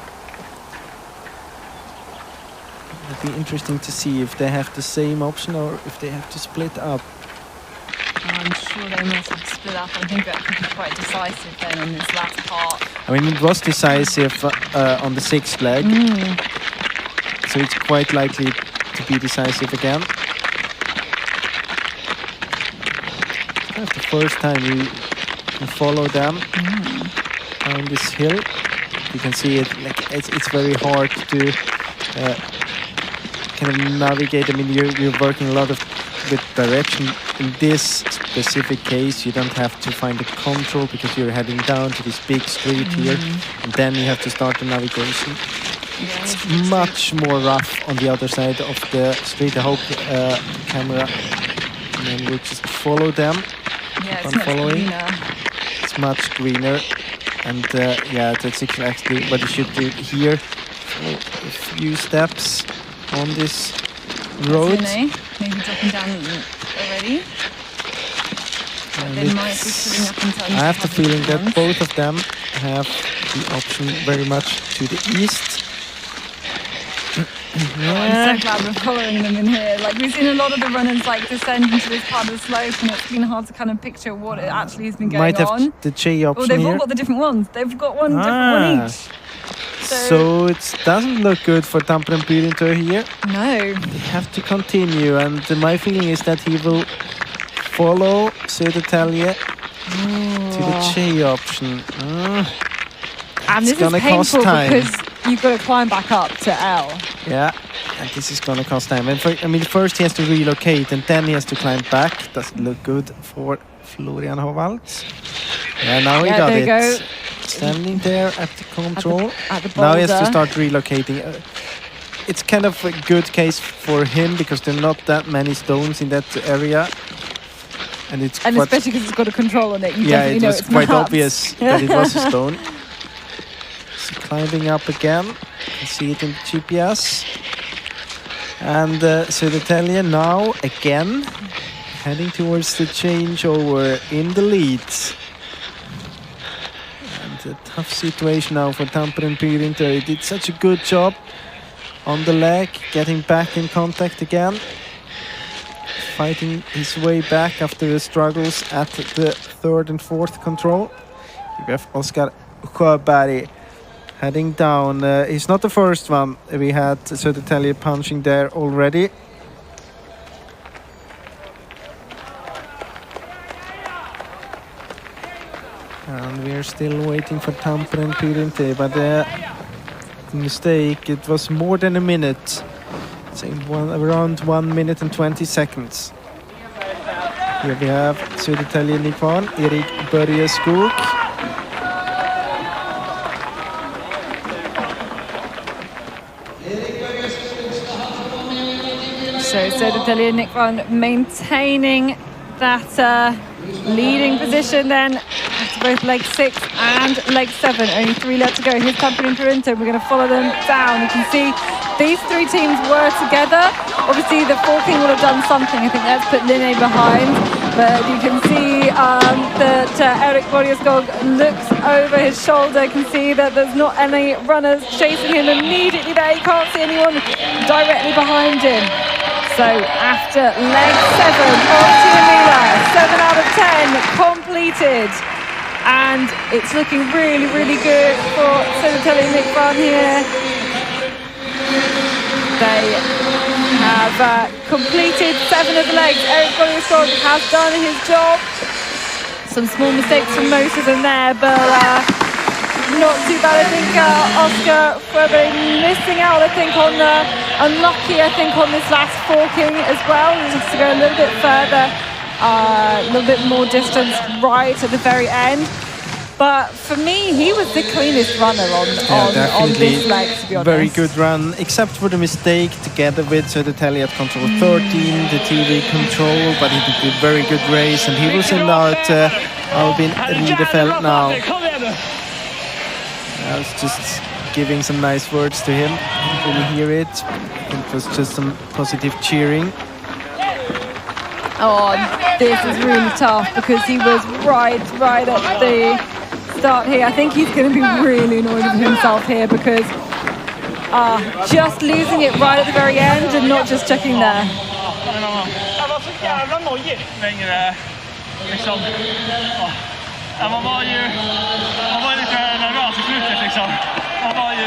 It'll be interesting to see if they have the same option or if they have to split up. I'm sure they must have split up. I think that could be quite decisive then on this last part. I mean, it was decisive on the 6th leg, so it's quite likely to be decisive again. That's the first time we can follow them on this hill. You can see it. Like it's very hard to kind of navigate. I mean, you're working a lot with direction. In this specific case, you don't have to find the control because you're heading down to this big street here, and then you have to start the navigation. Yeah, it's much more rough on the other side of the street. I hope the camera will just follow them. Yeah, it's much greener. It's much greener, and that's exactly what you should do here. A few steps on this road. Maybe dropping down already. They might be filling up in terms I have the feeling that both of them have the option very much to the east. I'm so glad we're following them in here. Like, we've seen a lot of the runners like descend into this part of the slope, and it's been hard to kind of picture what it actually has been going Might have on. the J option they've here. all got the different ones. They've got one different one each. So it doesn't look good for Tampere and Pyrinto here. No. They have to continue, and my feeling is that he will follow Södertälje to the J option. And this is painful because you've got to climb back up to L. Yeah, and this is going to cost time. And first he has to relocate and then he has to climb back. Doesn't look good for Florian Howald. Yeah, now he got it. Go. Standing there at the control. Now he has to start relocating. It's kind of a good case for him because there are not that many stones in that area. And especially because it's got a control on it. It was quite obvious that it was a stone. So climbing up again. You see it in the GPS. And Södertälje now again heading towards the changeover in the lead. And a tough situation now for Tampere Pyrinto. He did such a good job on the leg, getting back in contact again. Fighting his way back after the struggles at the third and fourth control. We have Oskar Sjöberg heading down. He's not the first one. We had Södertälje punching there already. And we're still waiting for Tampere Pyrinto, but mistake, it was more than a minute. So around 1 minute and 20 seconds. Here we have Södertälje Nikvan, Erik Börjeskog. So Södertälje Nikvan maintaining that leading position then after both leg 6 and leg 7. Only 3 left to go. Here's Tampere Pyrinto. We're going to follow them down. You can see these 3 teams were together. Obviously the forking would have done something. I think that's put Linné behind. But you can see that Erik Börjeskog looks over his shoulder. You can see that there's not any runners chasing him immediately there. You can't see anyone directly behind him. So after leg 7 of Tiomila, 7 out of 10 completed. And it's looking really, really good for Södertälje Nikvan here. They have completed 7 of the legs. Erik Börjeskog has done his job. Some small mistakes from most of them there, but not too bad. I think Oskar Sjöberg missing out, I think, on unlucky, I think, on this last forking as well. He needs to go a little bit further, a little bit more distance right at the very end. But for me, he was the cleanest runner on this leg, to be honest. Very good run, except for the mistake together with Södertälje at control 13, the TV control, but he did a very good race, and he will send out Albin Riedefeld now. I was just giving some nice words to him. You can really hear it. I think it was just some positive cheering. Oh, this is really tough because he was right at the start here. I think he's going to be really annoyed with himself here because just losing it right at the very end and not just checking there. Man var ju lite nervös i slutet liksom. Man var ju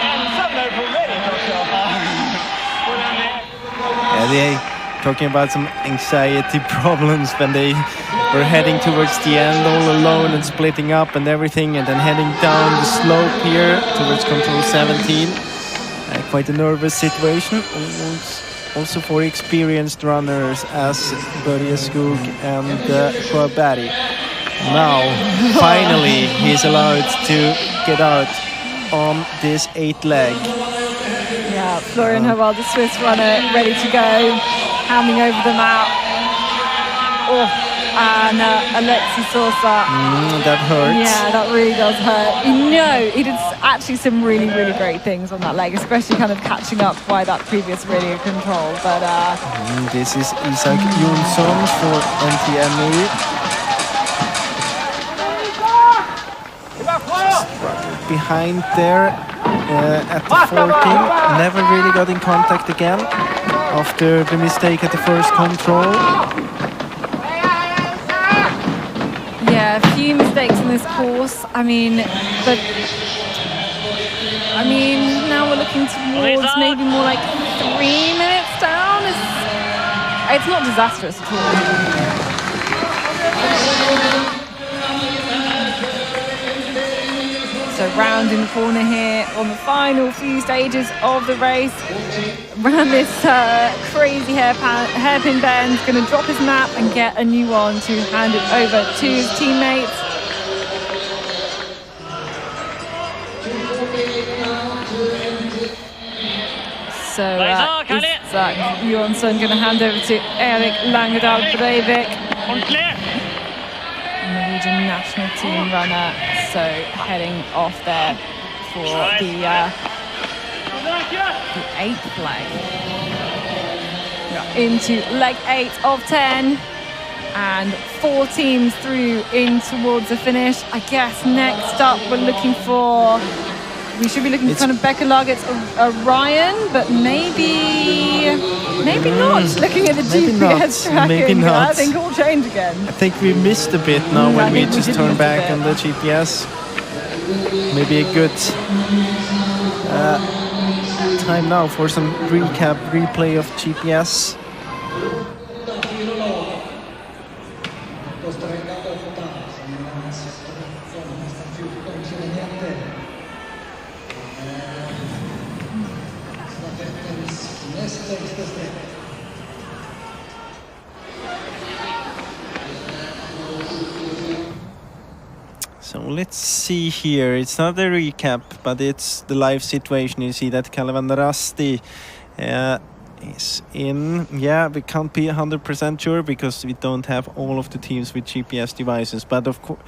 ensam där på vägen också. Yeah, they talking about some anxiety problems when they were heading towards the end all alone and splitting up and everything, and then heading down the slope here towards control 17. Quite a nervous situation. Also for experienced runners as Börjeskog and Sjöberg. Now, finally, he's allowed to get out on this 8th leg. Yeah, Florian Howald, the Swiss runner, ready to go, handing over the map. Oh, and Alexi Sosa. That hurts. Yeah, that really does hurt. You know, he did actually some really, really great things on that leg, especially kind of catching up by that previous radio control. But this is Isak Jonsson for NTME. Behind there at the forking, never really got in contact again after the mistake at the first control. Yeah, a few mistakes in this course. I mean, now we're looking towards maybe more like 3 minutes down. It's not disastrous at all. So rounding the corner here on the final few stages of the race. Around this crazy hairpin bend, going to drop his map and get a new one to hand it over to his teammates. So Isak Johansson going to hand over to Erik Langedal Breivik, Norwegian national team runner. So heading off there for the 8th leg. Into leg 8 of 10. And 4 teams through in towards the finish. I guess next up we should be looking for kind of Becca Lagert's Orion, but maybe not. Looking at the GPS tracking, maybe not. I think it will change again. I think we missed a bit now when we just turned back on the GPS. Maybe a good time now for some replay of GPS. So let's see here. It's not a recap, but it's the live situation. You see that Kalevandarasti is in. Yeah, we can't be 100% sure because we don't have all of the teams with GPS devices. But of course,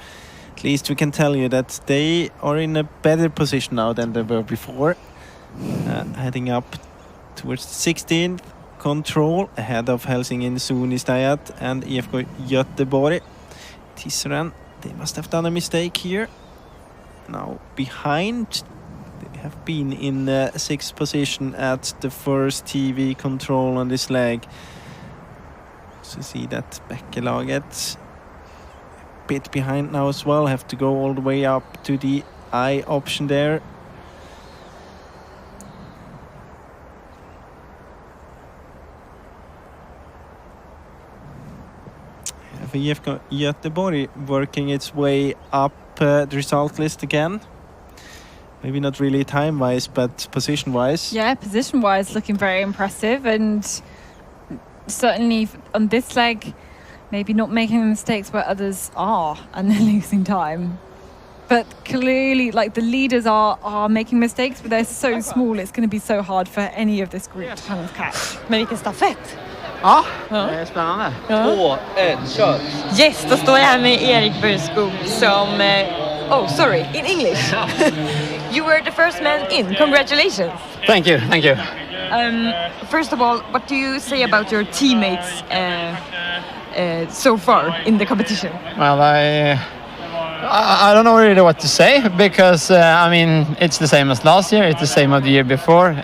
at least we can tell you that they are in a better position now than they were before. Heading up towards 16th control, ahead of Helsingin Suunistajat and IFK Göteborg. Tisserand, they must have done a mistake here. Now behind, they have been in 6th position at the first TV control on this leg. So see that Bekkelaget a bit behind now as well. Have to go all the way up to the I option there. IFK Göteborg working its way up the result list again. Maybe not really time-wise, but position-wise. Yeah, position-wise looking very impressive, and certainly on this leg, maybe not making the mistakes where others are and they're losing time. But clearly, like, the leaders are making mistakes, but they're so small, it's going to be so hard for any of this group to kind of catch. Men vilken stafett! Ja, det är spännande. 2, 1, kör! Yes, då står jag här med Erik Burskog som... oh, sorry, in English. You were the first man in. Congratulations. Thank you, thank you. First of all, what do you say about your teammates so far in the competition? Well, I don't know really what to say because, I mean, it's the same as last year. It's the same as the year before.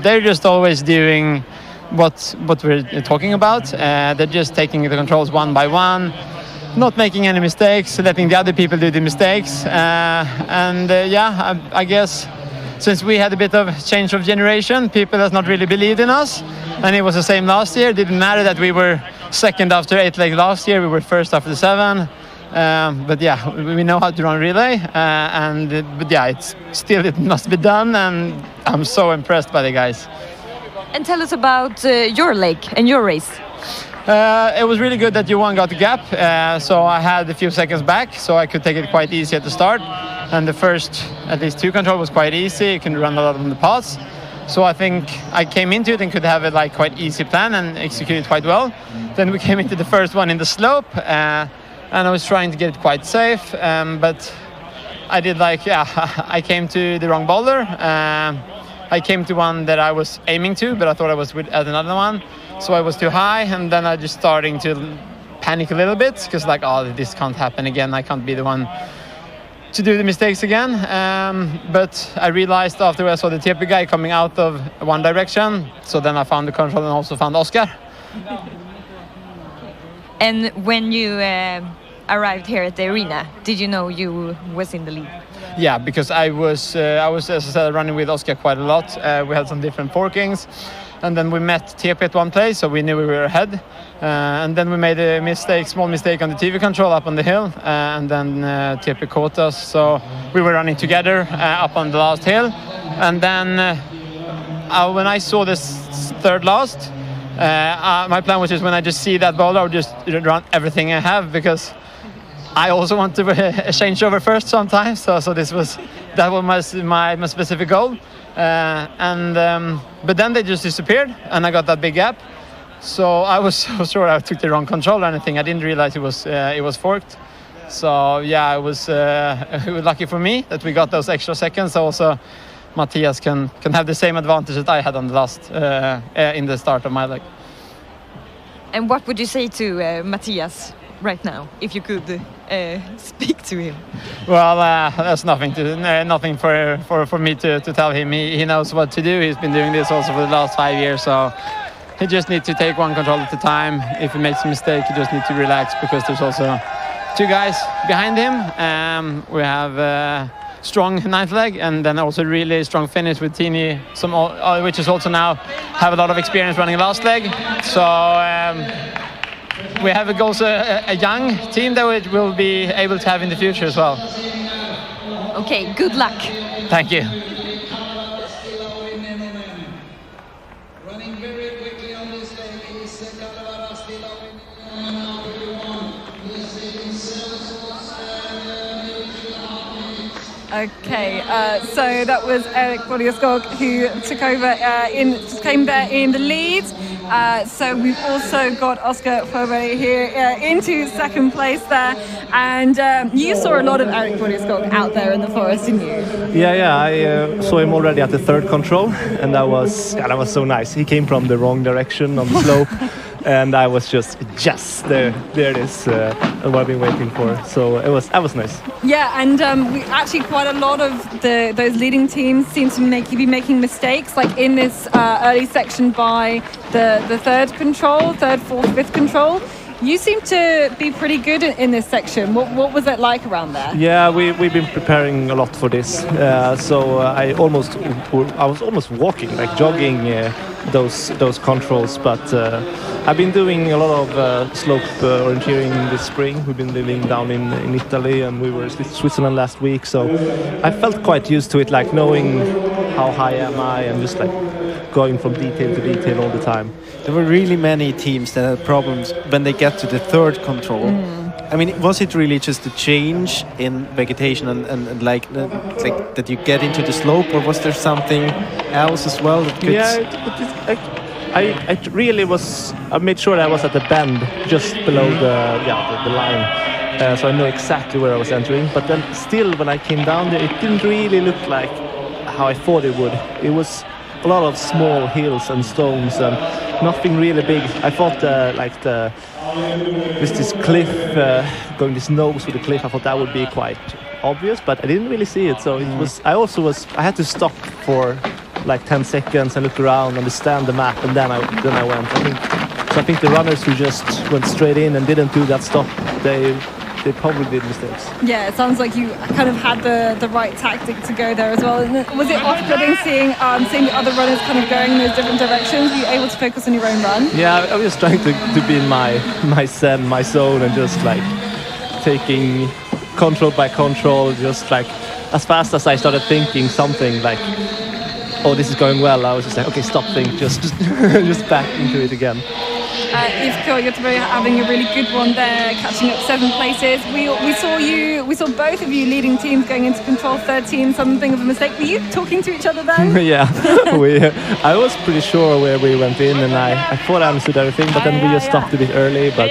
They're just always doing what we're talking about. They're just taking the controls one by one, not making any mistakes, letting the other people do the mistakes. Yeah, I guess since we had a bit of change of generation, people has not really believed in us. And it was the same last year. It didn't matter that we were second after 8 legs last year. We were first after 7. But yeah, we know how to run relay. But yeah, it must be done. And I'm so impressed by the guys. And tell us about your leg and your race. It was really good that Johan got the gap, so I had a few seconds back, so I could take it quite easy at the start. And the first, at least 2 control was quite easy. You can run a lot on the paths. So I think I came into it and could have a quite easy plan and execute it quite well. Then we came into the first one in the slope, and I was trying to get it quite safe, but I did I came to the wrong boulder. I came to one that I was aiming to, but I thought I was at another one. So I was too high, and then I just starting to panic a little bit because this can't happen again. I can't be the one to do the mistakes again. But I realized after I saw the TP guy coming out of one direction, so then I found the control and also found Oscar. And when you arrived here at the arena, did you know you was in the lead? Yeah, because I was as I said, running with Oscar quite a lot. We had some different forkings, and then we met TP at one place, so we knew we were ahead. And then we made a small mistake on the TV control up on the hill, and then TP caught us. So we were running together up on the last hill, and then when I saw this third last, my plan was just when I just see that boulder, I would just run everything I have, because I also want to change over first sometimes. So that was my specific goal. But then they just disappeared, and I got that big gap. So I was so sure I took the wrong control or anything. I didn't realize it was forked. So yeah, it was lucky for me that we got those extra seconds. Also, Matthias can have the same advantage that I had on the last in the start of my leg. And what would you say to Matthias right now, if you could speak to him? Well, there's nothing for me to tell him. He knows what to do. He's been doing this also for the last 5 years, so he just needs to take one control at a time. If he makes a mistake, he just needs to relax, because there's also 2 guys behind him. We have strong ninth leg, and then also really strong finish with Tini, which is also now have a lot of experience running last leg. So we have also a young team that we will be able to have in the future as well. Okay, good luck. Thank you. Okay, so that was Erik Bodieskog who took over came there in the lead. So we've also got Oscar Fobe here into second place there, and you saw a lot of Erik Bodieskog out there in the forest, didn't you? Yeah, I saw him already at the third control, and that was so nice. He came from the wrong direction on the slope. And I was just there it is, what I've been waiting for. So that was nice. Yeah, and we actually quite a lot of those leading teams seem to be making mistakes, like in this early section by the third, fourth, fifth control. You seem to be pretty good in this section. What was it like around there? Yeah, we've been preparing a lot for this. So I was almost walking, like jogging those controls. But I've been doing a lot of slope orienteering this spring. We've been living down in Italy, and we were in Switzerland last week. So I felt quite used to it, like knowing how high am I, and just like going from detail to detail all the time. There were really many teams that had problems when they get to the third control. I mean, was it really just a change in vegetation and like that you get into the slope, or was there something else as well that could... Yeah, I really was. I made sure that I was at the bend just below the line, so I know exactly where I was entering. But then still, when I came down there, it didn't really look like how I thought it would. It was a lot of small hills and stones and nothing really big. I thought with this cliff, going this nose with the cliff, I thought that would be quite obvious, but I didn't really see it. So it was. I had to stop for like 10 seconds and look around, understand the map, and then I went. I think the runners who just went straight in and didn't do that stop, they probably did mistakes. Yeah, it sounds like you kind of had the right tactic to go there as well. And was it off-putting seeing the other runners kind of going in those different directions? Were you able to focus on your own run? Yeah, I was just trying to be in my zen, my zone, and just like taking control by control, just like as fast as I started thinking something like, oh, this is going well, I was just like, okay, stop, think, just back into it again. Ivko, you're having a really good one there, catching up 7 places. We saw both of you leading teams going into control 13, something of a mistake. Were you talking to each other then? Yeah, I was pretty sure where we went in, and I thought I understood everything, but then we just stopped a bit early. But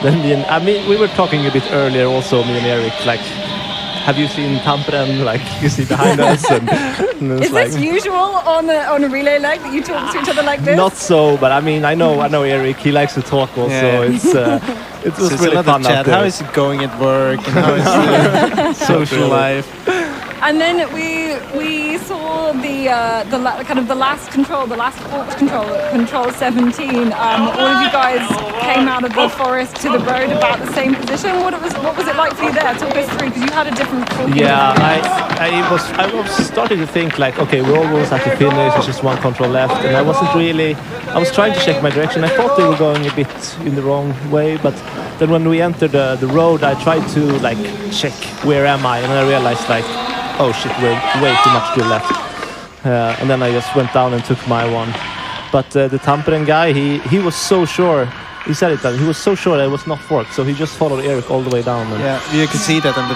then we were talking a bit earlier also, me and Erik, like, have you seen Tampere? Like, you see behind us. And is this usual on a relay leg that you talk to each other like this? Not so, but I mean, I know Erik. He likes to talk also. Yeah. It was really fun out there. How is it going at work? And how is social life? And then we saw the last control, the last forks control 17. All of you guys came out of the forest to the road about the same position. What was it like for you there? Talk us through, because you had a different. I was starting to think like, okay, we're almost at the finish. There's just one control left, and I was trying to check my direction. I thought they were going a bit in the wrong way, but then when we entered the road, I tried to like check where am I, and I realized like, oh shit, we're way too much to the left. And then I just went down and took my one. But the Tampere guy, he was so sure. He said it that he was so sure that it was not forked, so he just followed Eric all the way down. And you could see that on the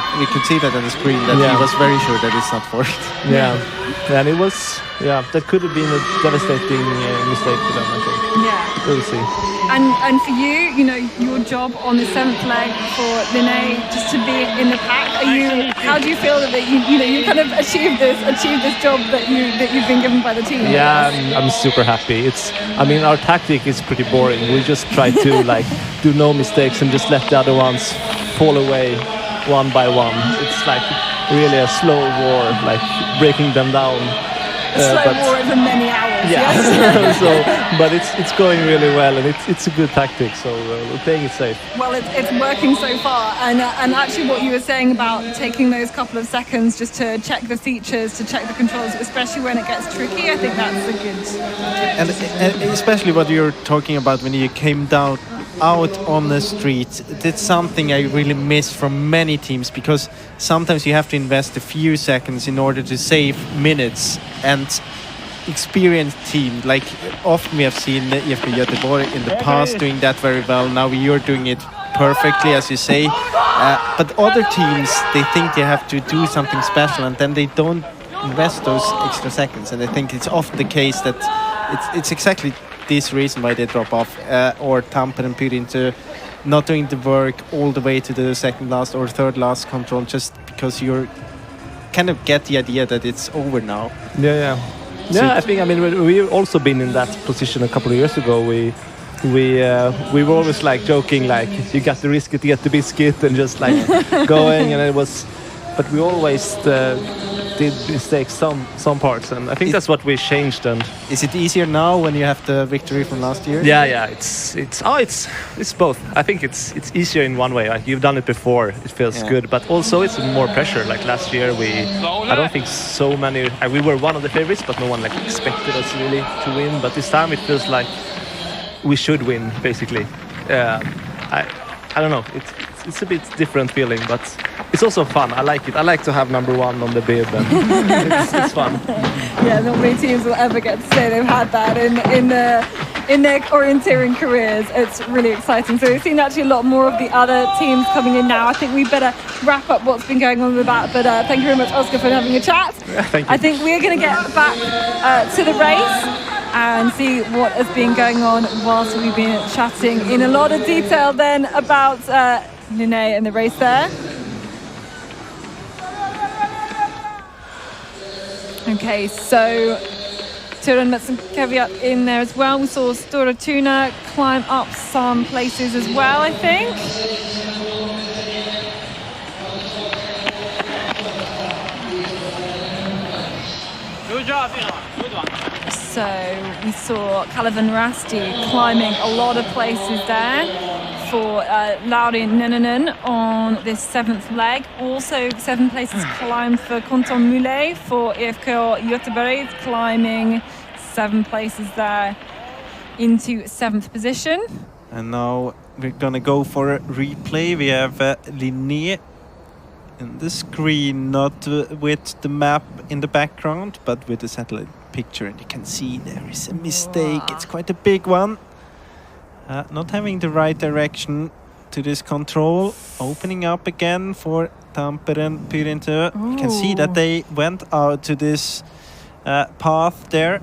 screen that he was very sure that it's not forked. And it was that could have been a devastating mistake for them, I think. We'll see. And for you, your job on the 7th leg for Linné, just to be in the pack. How do you feel that you kind of achieved this job that you've been given by the team? Yeah, I'm super happy. Our tactic is pretty boring. We just try to do no mistakes and just let the other ones fall away one by one. It's like really a slow war, like breaking them down. War over many hours. But it's going really well, and it's a good tactic. So we're playing it safe. Well, it's working so far, and actually, what you were saying about taking those couple of seconds just to check the features, to check the controls, especially when it gets tricky, I think that's a good. And especially what you're talking about when you came down out on the street, that's something I really miss from many teams, because sometimes you have to invest a few seconds in order to save minutes, and experienced team, like often we have seen IFK Göteborg in the past doing that very well. Now you're doing it perfectly, as you say, but other teams, they think they have to do something special, and then they don't invest those extra seconds, and I think it's often the case that it's exactly this reason why they drop off, or Tampere and Pyrinto not doing the work all the way to the second last or third last control, just because you're kind of get the idea that it's over now. I think we've also been in that position a couple of years ago. We were always like joking, like you got the risk to get the biscuit and just like going, and it was, but we always did mistakes some parts, and I think that's what we changed. And is it easier now when you have the victory from last year? It's both. I think it's easier in one way. Like you've done it before, it feels good, but also it's more pressure. Like last year, I don't think so many. We were one of the favorites, but no one like expected us really to win. But this time it feels like we should win, basically. I don't know. It's a bit different feeling, but it's also fun. I like it. I like to have number one on the bib, and it's fun. Yeah, not many teams will ever get to say they've had that in their orienteering careers. It's really exciting. So we've seen actually a lot more of the other teams coming in now. I think we better wrap up what's been going on with that. But thank you very much, Oscar, for having a chat. Thank you. I think we're going to get back to the race and see what has been going on whilst we've been chatting in a lot of detail then about Linné and the race there. Okay, so Turen met some caveat in there as well. We saw Stora Tuna climb up some places as well, I think. Good job, good one. So we saw Calvin Rasti climbing a lot of places there for Lauri Nenenen on this 7th leg. Also 7 places climbed for Konton Mule for IFK Göteborg, climbing 7 places there into 7th position. And now we're gonna go for a replay. We have Linné in the screen, not with the map in the background, but with the satellite picture, and you can see there is a mistake. It's quite a big one. Not having the right direction to this control. Opening up again for Tampere and Pyrinto. You can see that they went out to this path there.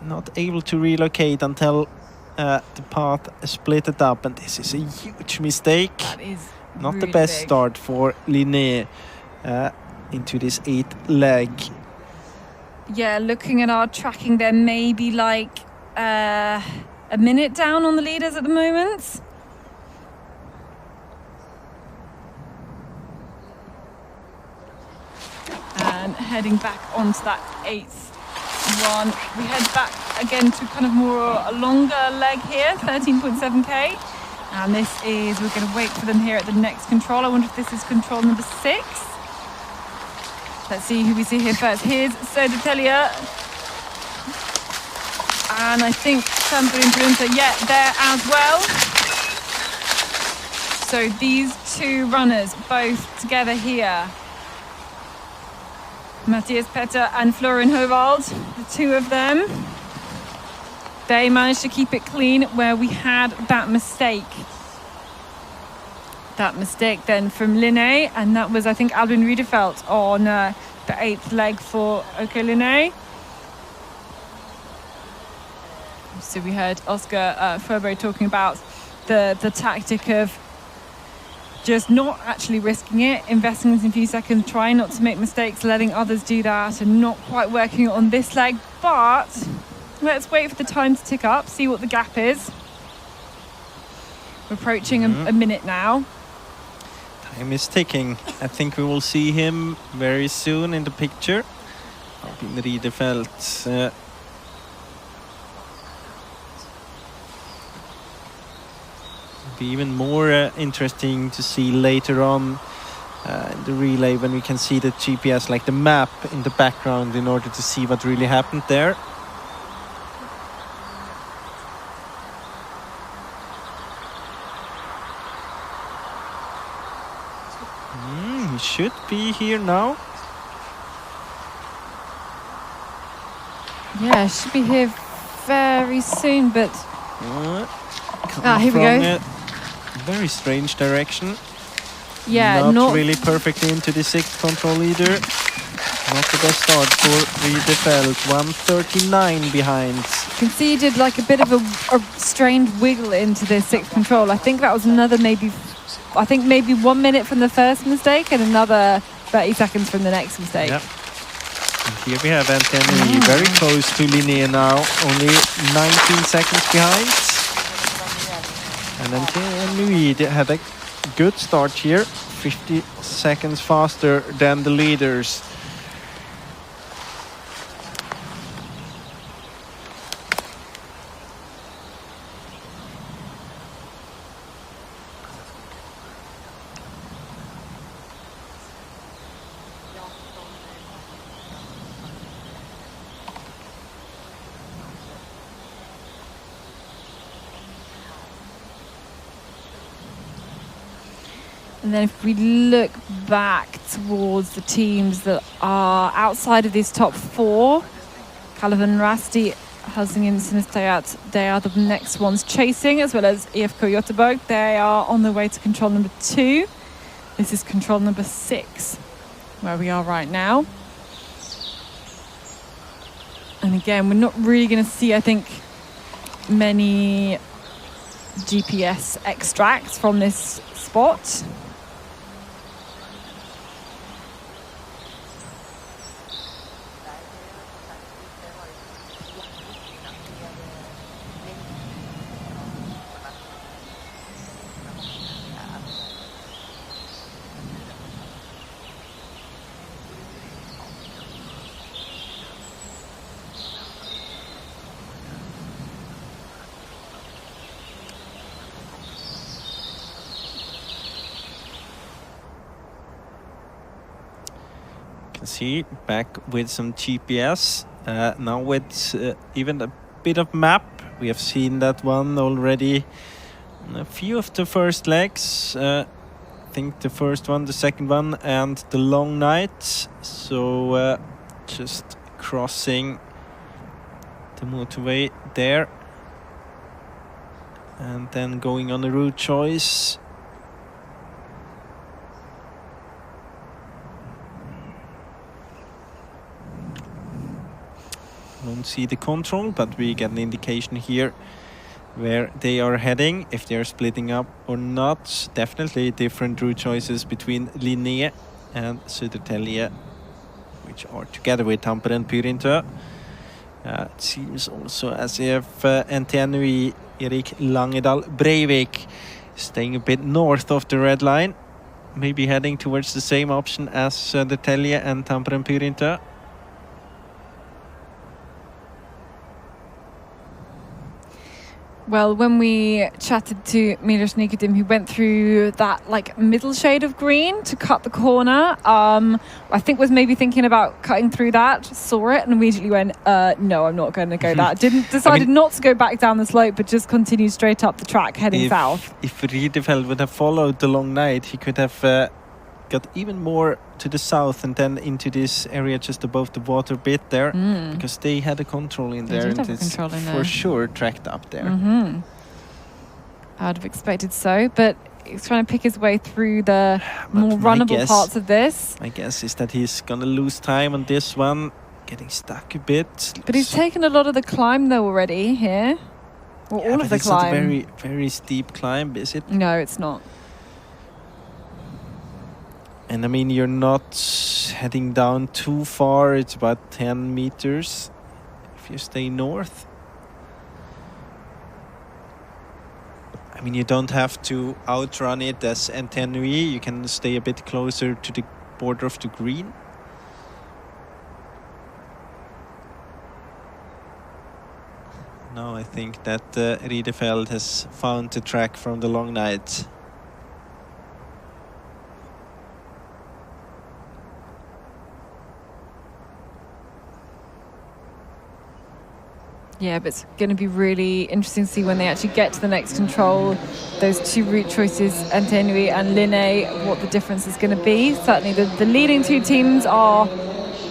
Not able to relocate until the path split it up. And this is a huge mistake. That is not really the best big start for Linné into this 8th leg. Yeah, looking at our tracking, there may be like a minute down on the leaders at the moment. And heading back onto that 8th one. We head back again to kind of more a longer leg here, 13.7k. And this is, we're going to wait for them here at the next control. I wonder if this is control number 6. Let's see who we see here first. Here's Södertälje. And I think Katherine, yeah, there as well. So these two runners both together here. Matthias Petter and Florian Hovald, the two of them. They managed to keep it clean where we had that mistake. That mistake then from Linné, and that was, I think, Albin Riedefeld on the 8th leg for OK Linné. So we heard Oscar Furbo talking about the tactic of just not actually risking it, investing in a few seconds, trying not to make mistakes, letting others do that, and not quite working on this leg. But let's wait for the time to tick up, see what the gap is. We're approaching a minute now. Time is ticking. I think we will see him very soon in the picture. Albin Riedefeld. Be even more interesting to see later on in the relay when we can see the GPS, like the map in the background, in order to see what really happened there. He should be here now. Yeah, should be here very soon, but here we go. Very strange direction. Yeah, not really perfectly into the 6th control either. Not the best start for Riedefeld. 139 behind. You can see he did like a bit of a strange wiggle into the 6th control. I think that was another maybe 1 minute from the first mistake and another 30 seconds from the next mistake. Yep. And here we have Anthony very close to Linné now, only 19 seconds behind. And Anthony had a good start here, 50 seconds faster than the leaders. And then if we look back towards the teams that are outside of these top 4, Calvin Rasti, Helsingin Sinistayat, they are the next ones chasing, as well as IFK Göteborg. They are on the way to control number 2. This is control number 6, where we are right now. And again, we're not really going to see, I think, many GPS extracts from this spot. See, back with some GPS, now with even a bit of map. We have seen that one already on a few of the first legs. I think the first one, the second one, and the long night. So just crossing the motorway there and then going on a route choice. Don't see the control, but we get an indication here where they are heading, if they are splitting up or not. Definitely different route choices between Linné and Södertälje, which are together with Tampere and Pyrintö. It seems also as if NTNUI Erik Langedal Breivik staying a bit north of the red line, maybe heading towards the same option as Södertälje and Tampere and Pyrintö. Well, when we chatted to Milos Nikodim, he went through that like middle shade of green to cut the corner. I think was maybe thinking about cutting through that, saw it and immediately went, no, I'm not going to go that. Decided not to go back down the slope, but just continued straight up the track heading south. If Riedefeld would have followed the long night, he could have got even more to the south and then into this area just above the water bit there, because they had a control in there, and it's for sure tracked up there. I'd have expected so, but he's trying to pick his way through the more runnable parts of this. My guess is that he's gonna lose time on this one, getting stuck a bit. But he's taken a lot of the climb though already here. Or all of the climb. It's not a very, very steep climb, is it? No, it's not. And I mean, you're not heading down too far. It's about 10 meters if you stay north. I mean, you don't have to outrun it as Antenui. You can stay a bit closer to the border of the green. Now I think that Riedefeld has found the track from the long night. Yeah, but it's going to be really interesting to see when they actually get to the next control, those two route choices, Antenui and Linné, what the difference is going to be. Certainly the leading two teams are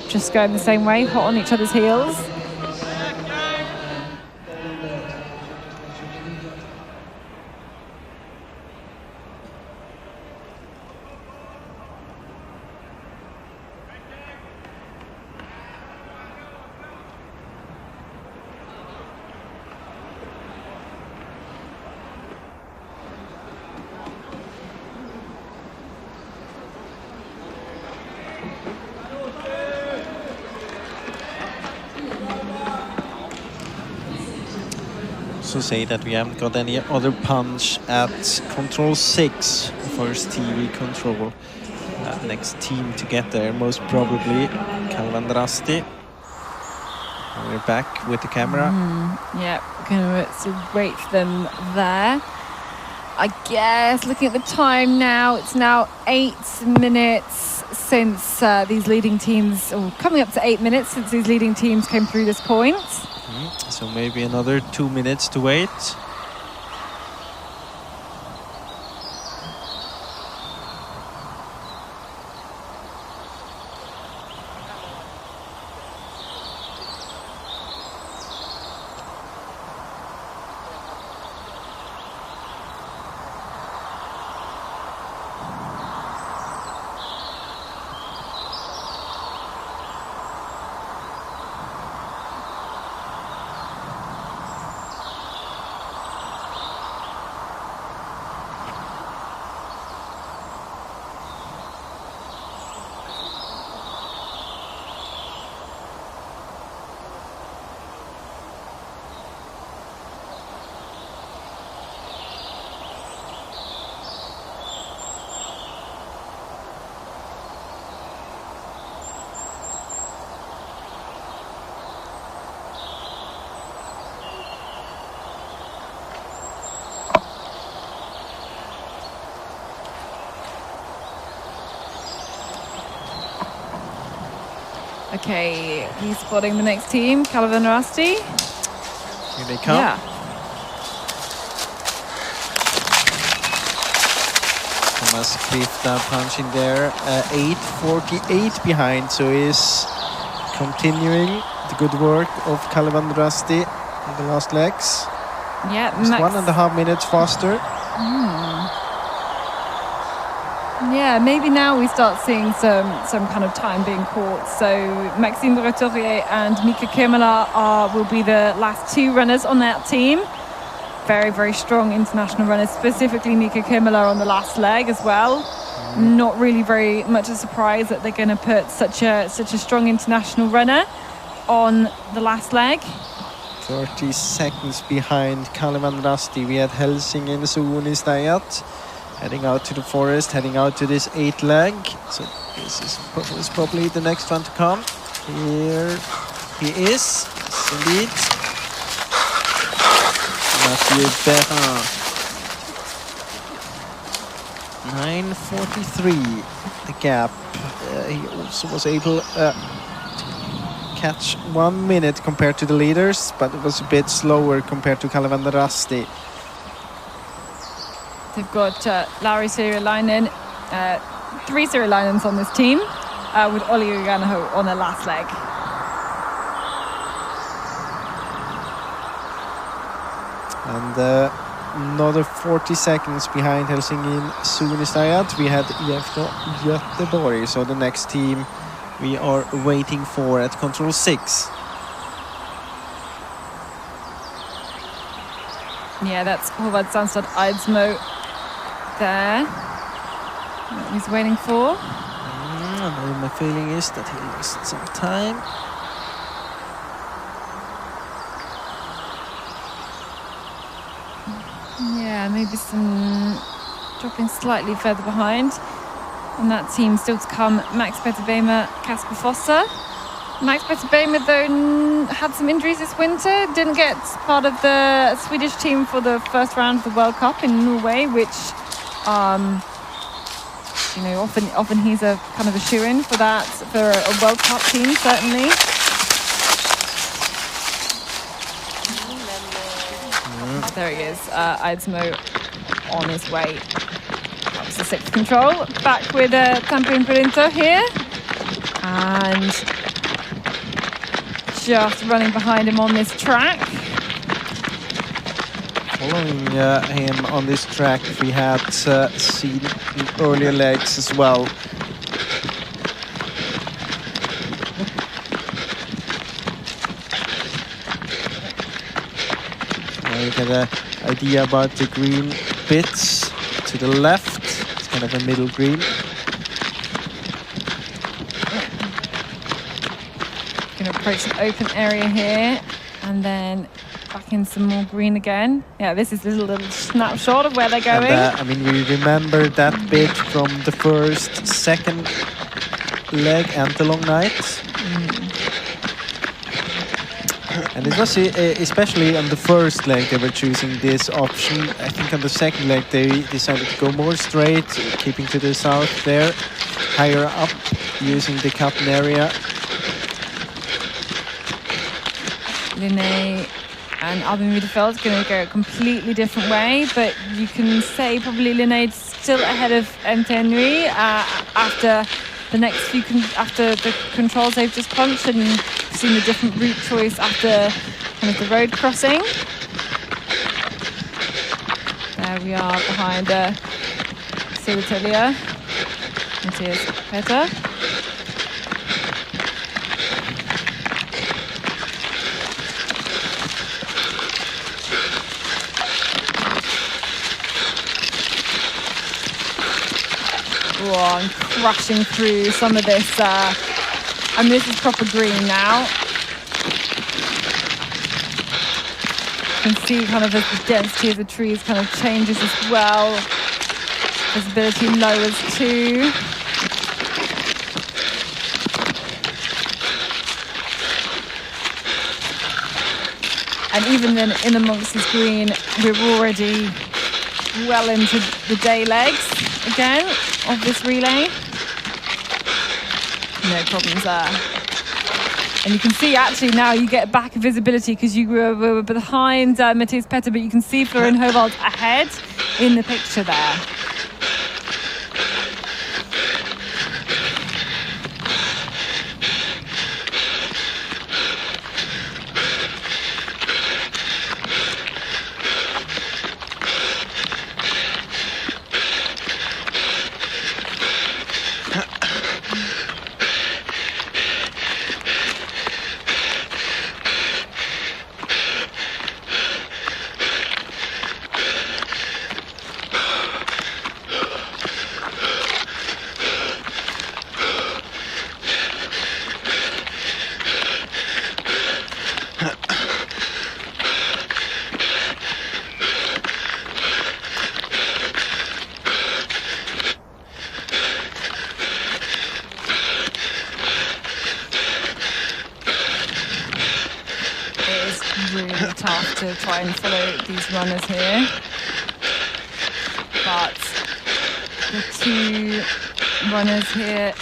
just going the same way, hot on each other's heels. Say that we haven't got any other punch at control 6, first TV control. Next team to get there, most probably Calvan Rasti. We're back with the camera. Yeah, we're going to wait for them there. I guess looking at the time now, it's now 8 minutes since these leading teams, or coming up to 8 minutes since these leading teams came through this point. So maybe another 2 minutes to wait. Okay, he's spotting the next team, Calvan Rasti. Here they come. Yeah. Thomas Krifta punching there, 8:48 behind, so he's continuing the good work of Calvan Rasti in the last legs. Yeah, just 1.5 minutes faster. Yeah, maybe now we start seeing some kind of time being caught. So Maxime Bretorier and Mika Tiomila will be the last two runners on that team. Very, very strong international runners, specifically Mika Tiomila on the last leg as well. Not really very much a surprise that they're going to put such a strong international runner on the last leg. 30 seconds behind Calvan Rasti. We had Helsing in zone instead. Heading out to the forest, heading out to this 8 leg. So this is probably the next one to come. Here he is, yes, indeed. Matthew Bett. 9:43 the gap. He also was able to catch 1 minute compared to the leaders, but it was a bit slower compared to Kalevander Rasti. They've got Lauri Sirilainen, 3 Sirilainens on this team, with Olli Uganaho on the last leg. And another 40 seconds behind Helsingin Suunnistajat. We had IFK Göteborg, so the next team we are waiting for at control 6. Yeah, that's Håvard Sandstad Eidsmo there. What he's waiting for. My feeling is that he lost some time. Yeah, maybe some dropping slightly further behind. And that team still to come, Max Petterbemer, Kasper Foster. Max Petterbemer, though, had some injuries this winter. Didn't get part of the Swedish team for the first round of the World Cup in Norway, which, you know, often he's a kind of a shoo-in for that, for a World Cup team, certainly. There he is, Eidsmo on his way. That was the 6th control. Back with Tampin Perinto here. And just running behind him on this track. Following him on this track, we had seen in earlier legs as well. You get an idea about the green bits to the left. It's kind of a middle green. Going to approach an open area here and then back in some more green again. Yeah, this is a little snapshot of where they're going. And, I mean, we remember that bit from the first, second leg and the long night. And it was especially on the first leg they were choosing this option. I think on the second leg they decided to go more straight, keeping to the south there, higher up, using the Captain area. Linné and Albin Wiedefeld going to go a completely different way, but you can say probably Linné's still ahead of MT Nui after the next few after the controls they've just punched, and seen the different route choice after kind of the road crossing. There we are behind Södertälje. Mattias Petter. Oh, I'm crashing through some of this. I mean, this is proper green now. You can see kind of as the density of the trees kind of changes as well. Visibility lowers too. And even then, in amongst this green, we're already well into the day legs again of this relay. No problems there. And you can see actually now you get back visibility because you were behind Mattias Petter, but you can see Florin Hovald ahead in the picture there. tough to try and follow these runners here. But the two runners here,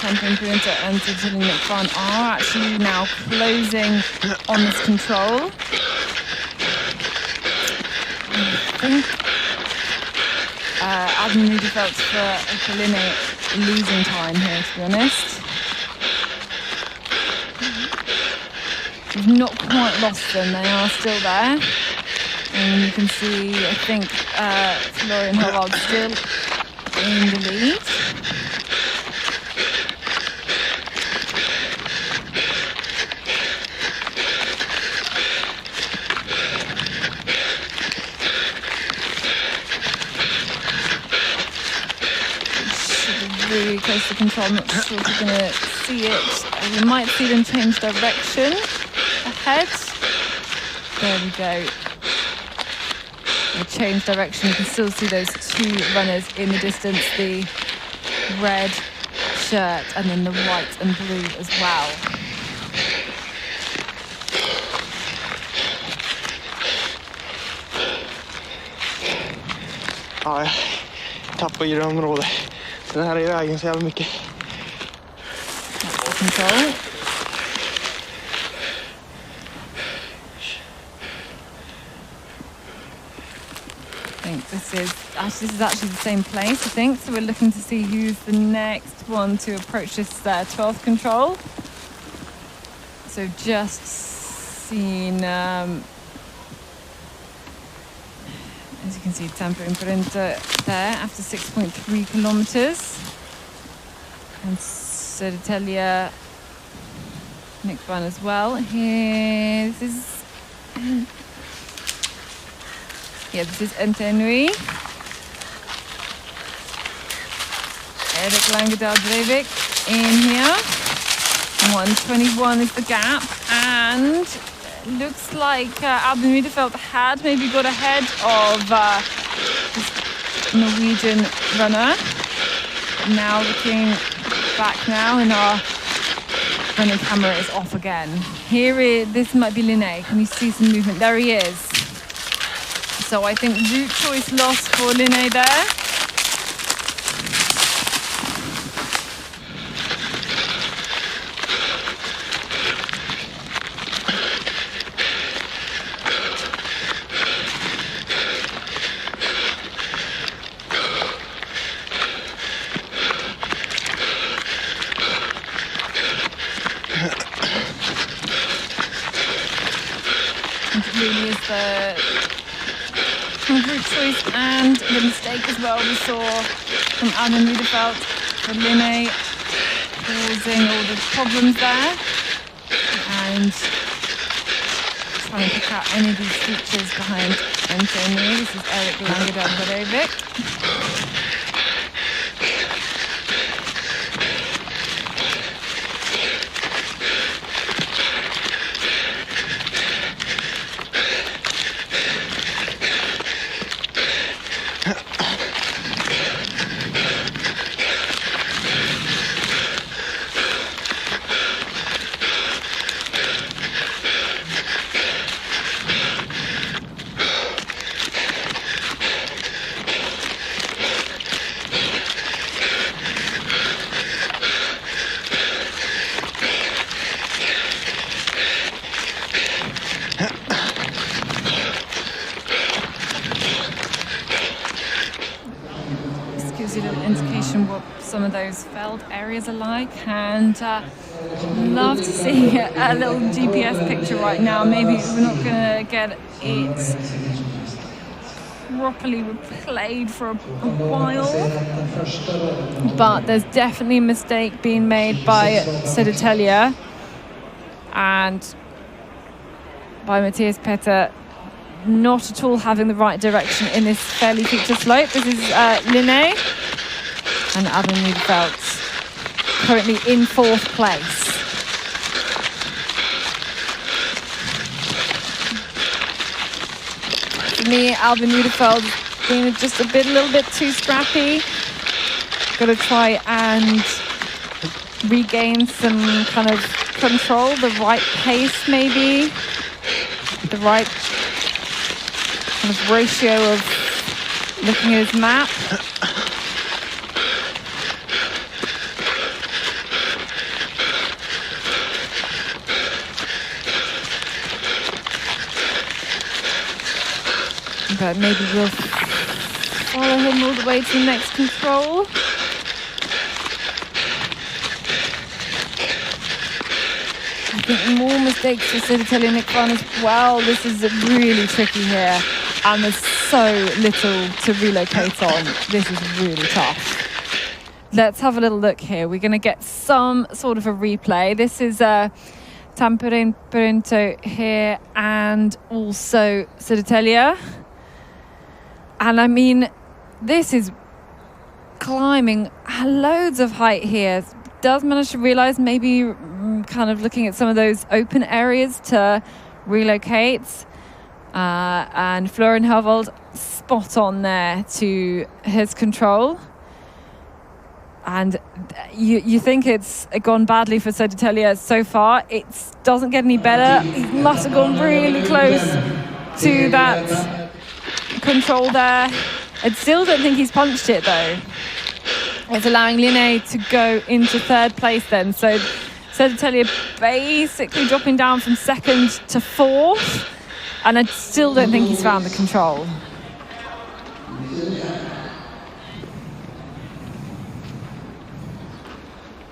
Katherine and Tiomila, are actually now closing on this control. I think Adam felt for Linné losing time here, to be honest. We've not quite lost them, they are still there. And you can see, I think, Florian Howald still in the lead. Really close to control, I'm not sure if we're going to see it. We might see them change direction ahead. There we go. They change direction. You can still see those two runners in the distance, the red shirt and then the white and blue as well. Ja, jag tappar i det området. Den här är i vägen så jävla mycket. Control. I think this is actually the same place, I think. So we're looking to see who's the next one to approach this 12th control. So just seen, as you can see, Tampa Imprenta there after 6.3 kilometers. And Södertälje, Nick Van as well. Here, this is Entenui. Erik Langedal Breivik in here. 1:21 is the gap, and looks like Albin Wiedefeld had maybe got ahead of this Norwegian runner. Now looking back now, and our running camera is off again. This might be Linné. Can you see some movement? There he is. So I think route choice lost for Linné there. Really is the route choice and the mistake as well we saw from Albin Wiedefeld for Linné, causing all the problems there and trying to pick out any of these features behind Antonio. This is Erik Langedal Breivik. What some of those felled areas are like, and love to see a little GPS picture right now. Maybe we're not going to get it properly replayed for a while, but there's definitely a mistake being made by Södertälje and by Matthias Petter, not at all having the right direction in this fairly featured slope. This is Linné. And Albin Wiedefeld currently in 4th place. For me, Albin Wiedefeld being just a little bit too scrappy. Got to try and regain some kind of control, the right pace maybe, the right kind of ratio of looking at his map. But maybe we'll follow him all the way to the next control. I think more mistakes for Södertälje Nick Van as well. This is really tricky here, and there's so little to relocate on. This is really tough. Let's have a little look here. We're going to get some sort of a replay. This is Tampere Perinto here, and also Södertälje. And I mean, this is climbing loads of height here. Does manage to realise maybe kind of looking at some of those open areas to relocate. And Florian Hervold spot on there to his control. And you think it's gone badly for Södertälje so far. It doesn't get any better. He must have gone really close to that control there. I still don't think he's punched it though. It's allowing Linné to go into third place then. So Södertälje basically dropping down from second to fourth. And I still don't think he's found the control.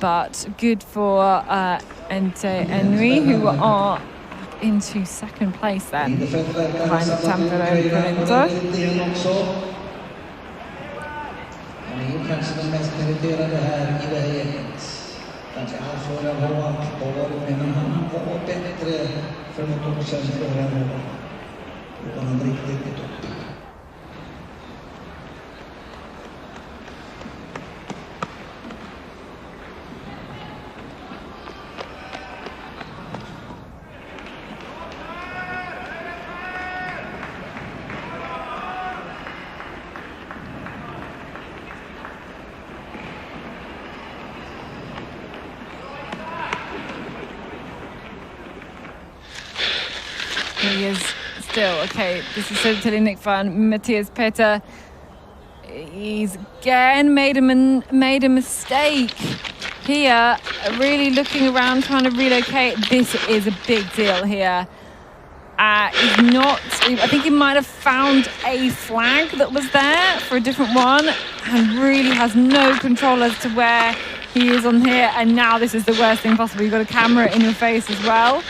But good for Ente Enui, who are into second place then, behind Tampere Perinto. Han är ju kanske den mest meriterade här i det här gänget. Kanske anföraren har varit med, men han var bättre för något år sedan tror jag nu. Och han är riktigt topp. He is still, okay, this is Södertälje Nick Van, Matthias Peter. He's again made a mistake here, really looking around, trying to relocate. This is a big deal here. He's not, I think he might have found a flag that was there for a different one and really has no control as to where he is on here. And now this is the worst thing possible. You've got a camera in your face as well.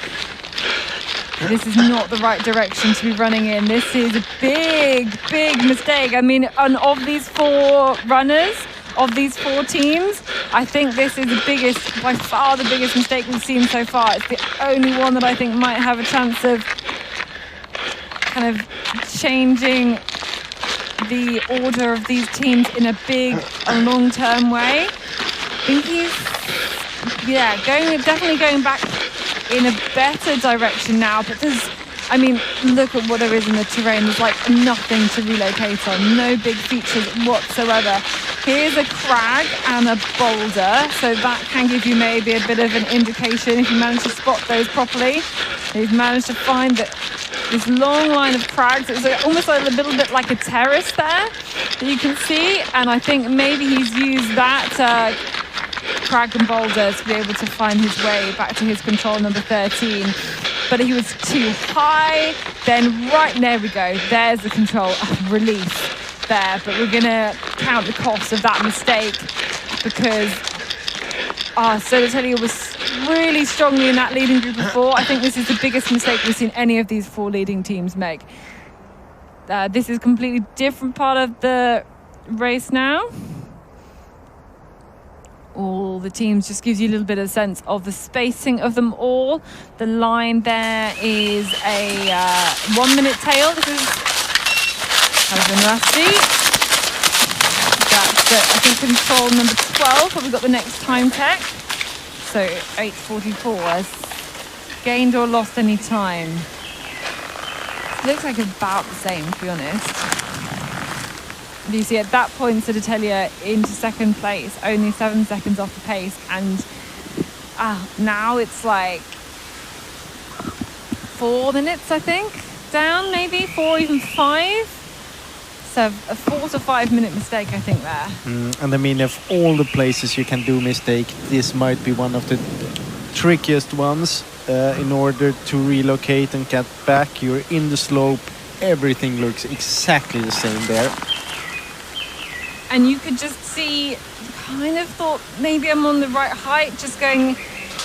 This is not the right direction to be running in. This is a big mistake. I mean, of these four runners, of these four teams, I think this is the biggest, by far the biggest mistake we've seen so far. It's the only one that I think might have a chance of kind of changing the order of these teams in a big and long-term way. I think he's, definitely going back in a better direction now, but there's, I mean, look at what there is in the terrain. There's like nothing to relocate on, no big features whatsoever. Here's a crag and a boulder, so that can give you maybe a bit of an indication if you manage to spot those properly. He's managed to find this long line of crags. It's almost like a little bit like a terrace there that you can see, and I think maybe he's used that crag and boulder to be able to find his way back to his control number 13, but he was too high. Then there we go, there's the control relief there, but we're gonna count the cost of that mistake because Södertälje was really strongly in that leading group of four. I think this is the biggest mistake we've seen any of these four leading teams make. This is a completely different part of the race now. All the teams just gives you a little bit of sense of the spacing of them all. The line there is a 1 minute tail. This is Katherine Rasti. That's I think control number 12, but we've got the next time check. So 8:44 has gained or lost any time. It looks like about the same, to be honest. You see at that point Södertälje into second place, only 7 seconds off the pace, and now it's like 4 minutes, I think, down, maybe 4 4, even 5. So a 4 to 5 minute mistake, I think, there. And I mean, of all the places you can do mistake, this might be one of the trickiest ones in order to relocate and get back. You're in the slope. Everything looks exactly the same there. And you could just see, kind of thought maybe I'm on the right height, just going, you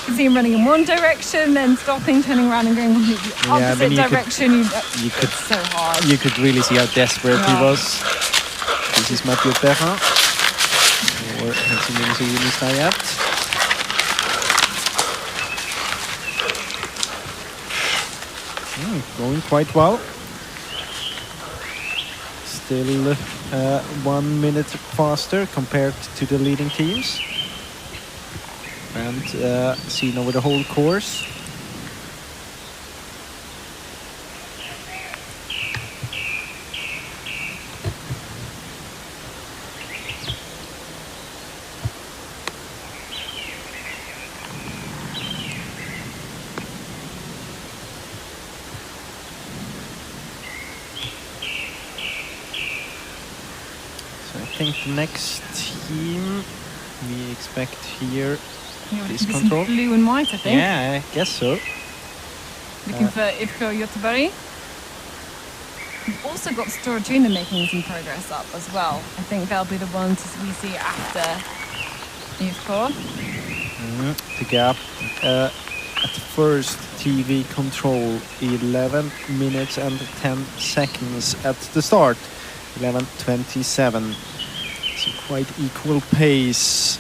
can see him running in one direction, then stopping, turning around and going in the opposite direction. You could, so hard. You could really see how desperate he was. This is Mathieu Perrin. Or Jonas Sayat. Going quite well. Still 1 minute faster compared to the leading teams. And seen over the whole course. I think the next team we expect here is control. Blue and white, I think. Yeah, I guess so. Looking for IFK Göteborg. We've also got Stora Tuna making some progress up as well. I think they'll be the ones we see after IFK. The gap at first TV control 11 minutes and 10 seconds at the start. 11:27. So quite equal pace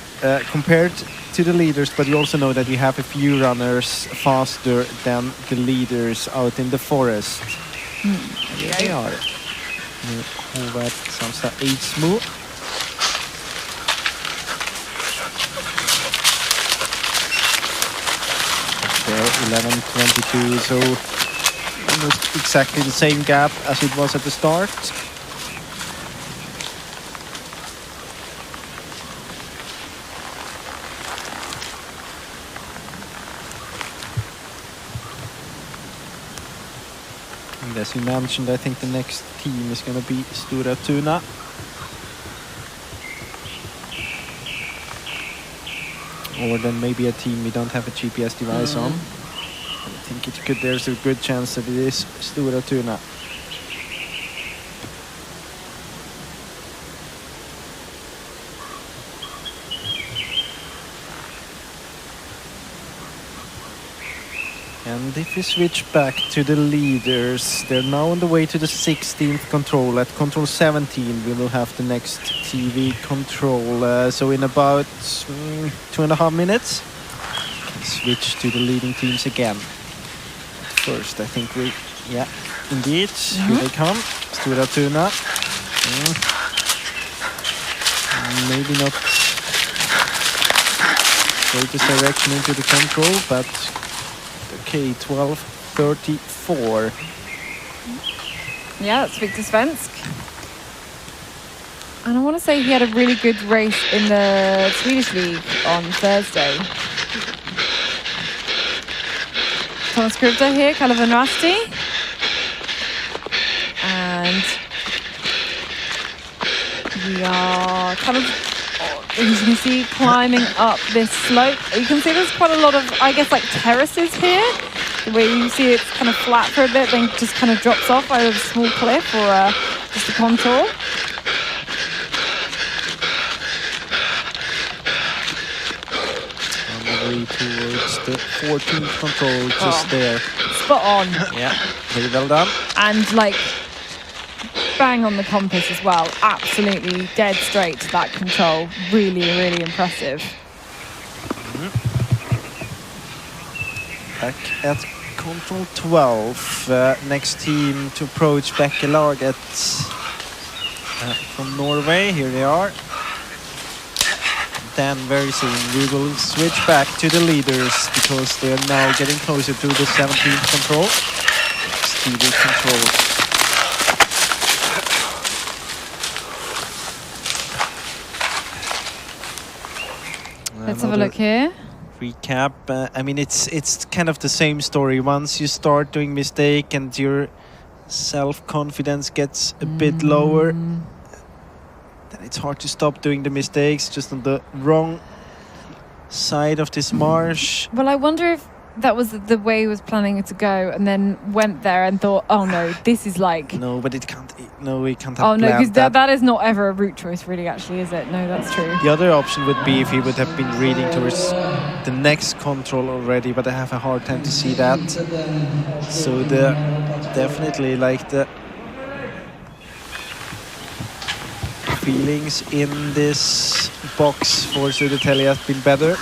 compared to the leaders, but you also know that we have a few runners faster than the leaders out in the forest. Here they are. Håvard Samsa Eidsmo. There, 11:22, so almost exactly the same gap as it was at the start. And as you mentioned, I think the next team is going to be Stora Tuna. Or then maybe a team we don't have a GPS device on. I think there's a good chance that it is Stora Tuna. And if we switch back to the leaders, they're now on the way to the 16th control. At control 17, we will have the next TV control. So in about 2.5 minutes, switch to the leading teams again. First, I think indeed, here they come. Stora Tuna. Maybe not greatest direction into the control, but okay, 12:34. Yeah, that's Victor Svensk. And I want to say he had a really good race in the Swedish League on Thursday. Thomas Krivda here, Kalevan Rasti. And we are kind of, as you can see, climbing up this slope. You can see there's quite a lot of, I guess, like terraces here, where you see it's kind of flat for a bit, then just kind of drops off over a small cliff or just a contour. On the way towards the 14th control, just there. Spot on. Yeah, very well done. And like bang on the compass as well. Absolutely dead straight to that control. Really, really impressive. Back at control 12. Next team to approach Bekke Laget from Norway. Here they are. Then very soon we will switch back to the leaders because they are now getting closer to the 17th control. TV control. Let's have a look here. Recap. I mean, it's kind of the same story. Once you start doing mistake and you're self-confidence gets a bit lower, then it's hard to stop doing the mistakes just on the wrong side of this marsh. Well, I wonder if that was the way he was planning it to go, and then went there and thought, oh no, this is like... No, but it can't... No, we can't have Oh no, because planned that is not ever a route choice really, actually, is it? No, that's true. The other option would be if he would have been reading towards the next control already, but I have a hard time to see that. So definitely like the feelings in this box for Södertälje has been better.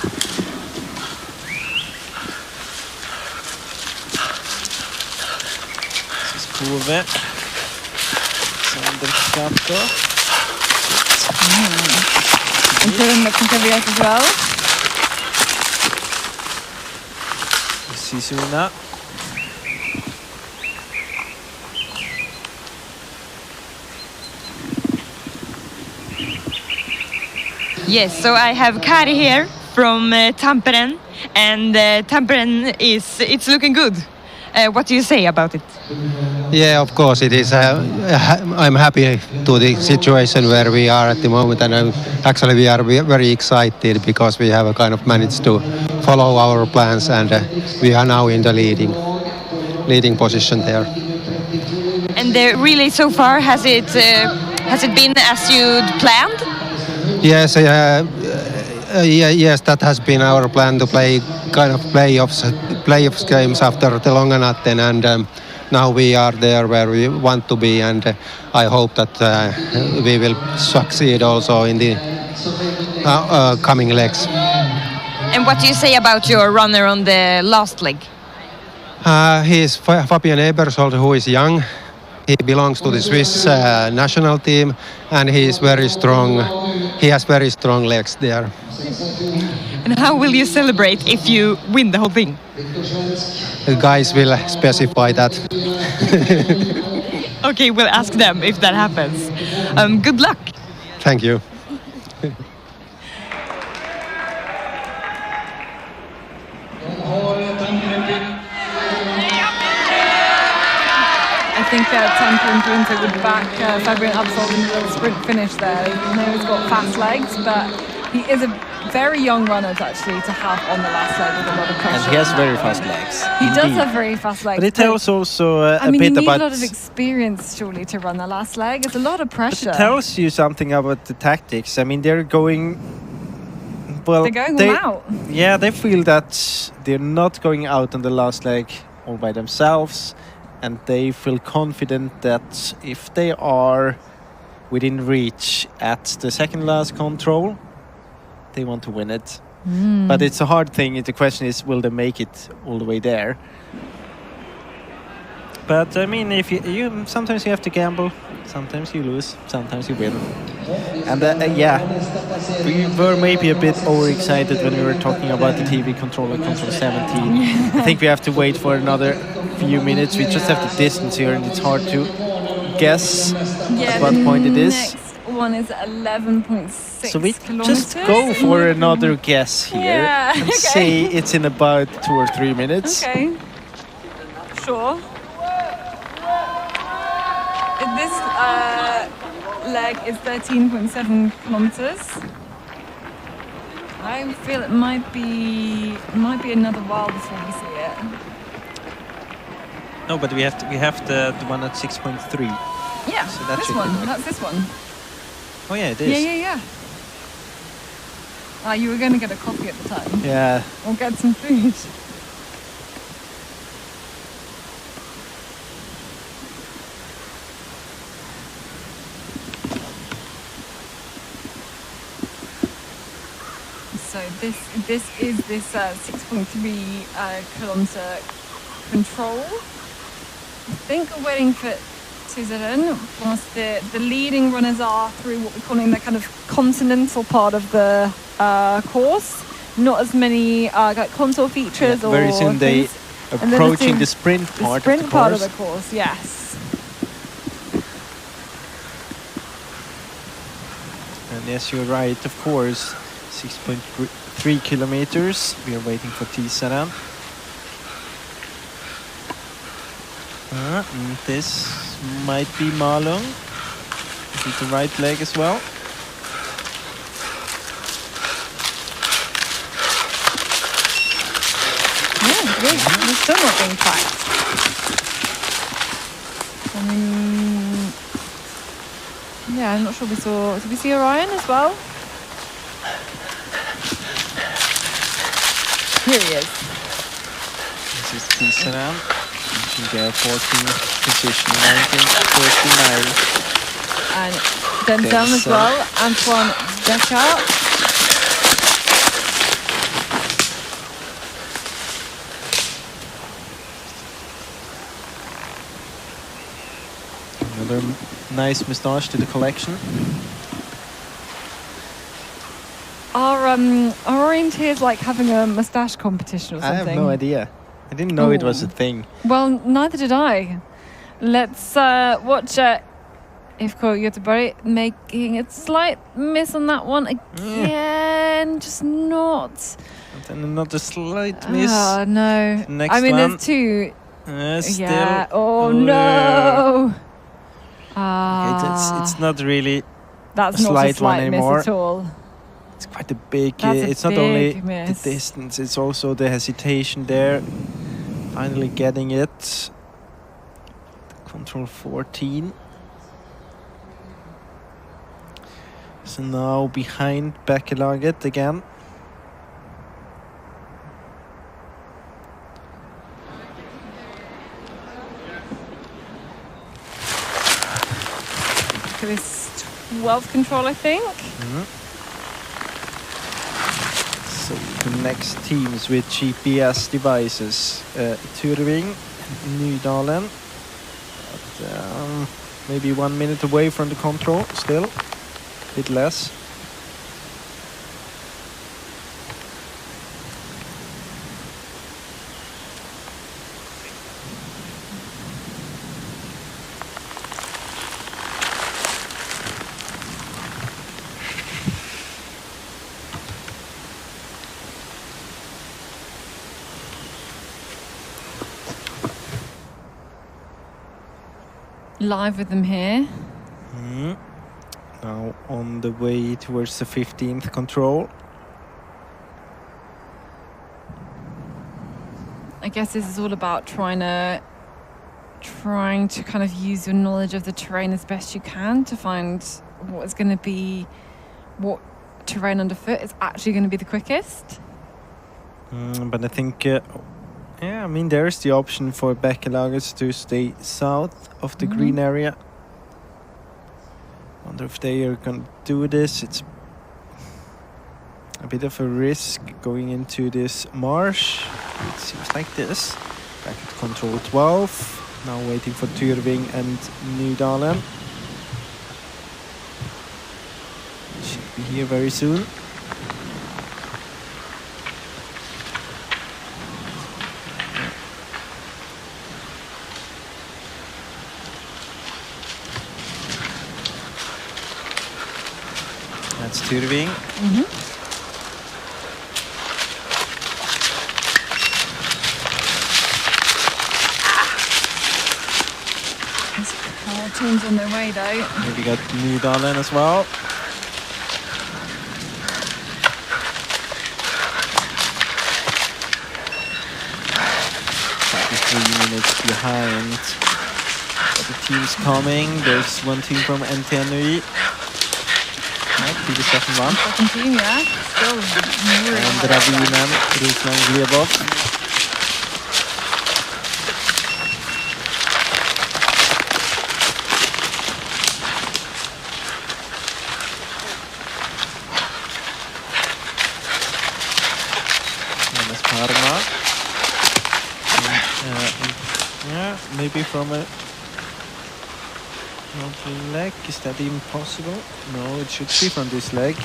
This is Kove. Sanderskato. And Turin looking to react as well. Sisuna. Yes, so I have Kari here from Tampere, and Tampere it's looking good. What do you say about it? Yeah, of course it is. I'm happy to the situation where we are at the moment, and actually we are very excited because we have kind of managed to follow our plans, and we are now in the leading position there. And really, so far, has it been as you'd planned? Yes, yes, that has been our plan to play kind of playoffs games after the Långanatten, and now we are there where we want to be, and I hope that we will succeed also in the coming legs. And what do you say about your runner on the last leg? He is Fabian Ebersold, who is young. He belongs to the Swiss national team, and he is very strong. He has very strong legs there. And how will you celebrate if you win the whole thing? The guys will specify that. Okay, we'll ask them if that happens. Good luck. Thank you. I think Tampere Winter would back Fabian Absold in the sprint finish there. I know he's got fast legs, but he is a very young runner to have on the last leg with a lot of pressure. And he has very fast legs. He does have very fast legs. But it tells also a bit you need about... a lot of experience, surely, to run the last leg. It's a lot of pressure. But it tells you something about the tactics. I mean, they're going... Well, they're going all out. Yeah, they feel that they're not going out on the last leg all by themselves. And they feel confident that if they are within reach at the second last control, they want to win it. But it's a hard thing. The question is, will they make it all the way there? But I mean, if you sometimes you have to gamble, sometimes you lose, sometimes you win. And yeah, we were maybe a bit overexcited when we were talking about the TV controller, Control 17. I think we have to wait for another few minutes. We just have the distance here, and it's hard to guess at what point it is. Next one is 11.6 So we kilometers. just go for another guess here and say it's in about 2 or 3 minutes. Okay. Sure. This leg is 13.7 kilometers. I feel it might be another while before we see it. No, but we have the one at 6.3. Yeah, so that this should one. be That's this one. Oh yeah, it is. Yeah. You were going to get a coffee at the time. Yeah. Or get some food. So this is this 6.3 kilometer control. I think we're waiting for Tiomila. Whilst the leading runners are through what we're calling the kind of continental part of the course. Not as many contour features or very soon they things. approaching the sprint part of the course. Part of the course, yes. And yes, you're right, of course. 6.3 kilometers. We are waiting for Tiomila. This might be Malung. With the right leg as well. Yeah, great. We're still not being tracked. Yeah, I'm not sure we saw. Did we see Orion as well? Here he is. This is Tisaran. You can get 14th position, 1939. And Denzel as well. Antoine Decker. Another nice moustache to the collection. Are Orienteers like having a moustache competition or something? I have no idea. I didn't know it was a thing. Well, neither did I. Let's watch IFK Göteborg making a slight miss on that one again. Just not. And then another slight miss. Oh, no. Next I mean, one. there's two. Still. Yeah. Oh, no. Okay, it's not really That's a not slight a slight one miss anymore. at all. It's quite a big. That's a it's not only big miss. the distance; it's also the hesitation there. Finally getting it. Control 14. So now behind Bekkelaget again. This 12 control, I think. So the next teams with GPS devices, Tyrving, Nydalen, but, maybe 1 minute away from the control still, a bit less. Live with them here. Now on the way towards the 15th control. I guess this is all about trying to kind of use your knowledge of the terrain as best you can to find what terrain underfoot is actually going to be the quickest. But I think, I mean, there's the option for Bekkelaget to stay south of the green area. Wonder if they are going to do this. It's a bit of a risk going into this marsh. It seems like this. Back at control 12. Now waiting for Tyrving and Nydalen. Should be here very soon. That's Tyrving. Cartoons on their way though. Here we got Nydalen as well. 3 minutes behind. But the team's coming. There's one team from NTNUI. Be the second one. Second team, yeah. Still really and Ravinen, Ruslan Glebov. Jonas Parma. Yeah, maybe from a leg. Is that even possible? No, it should be from this leg.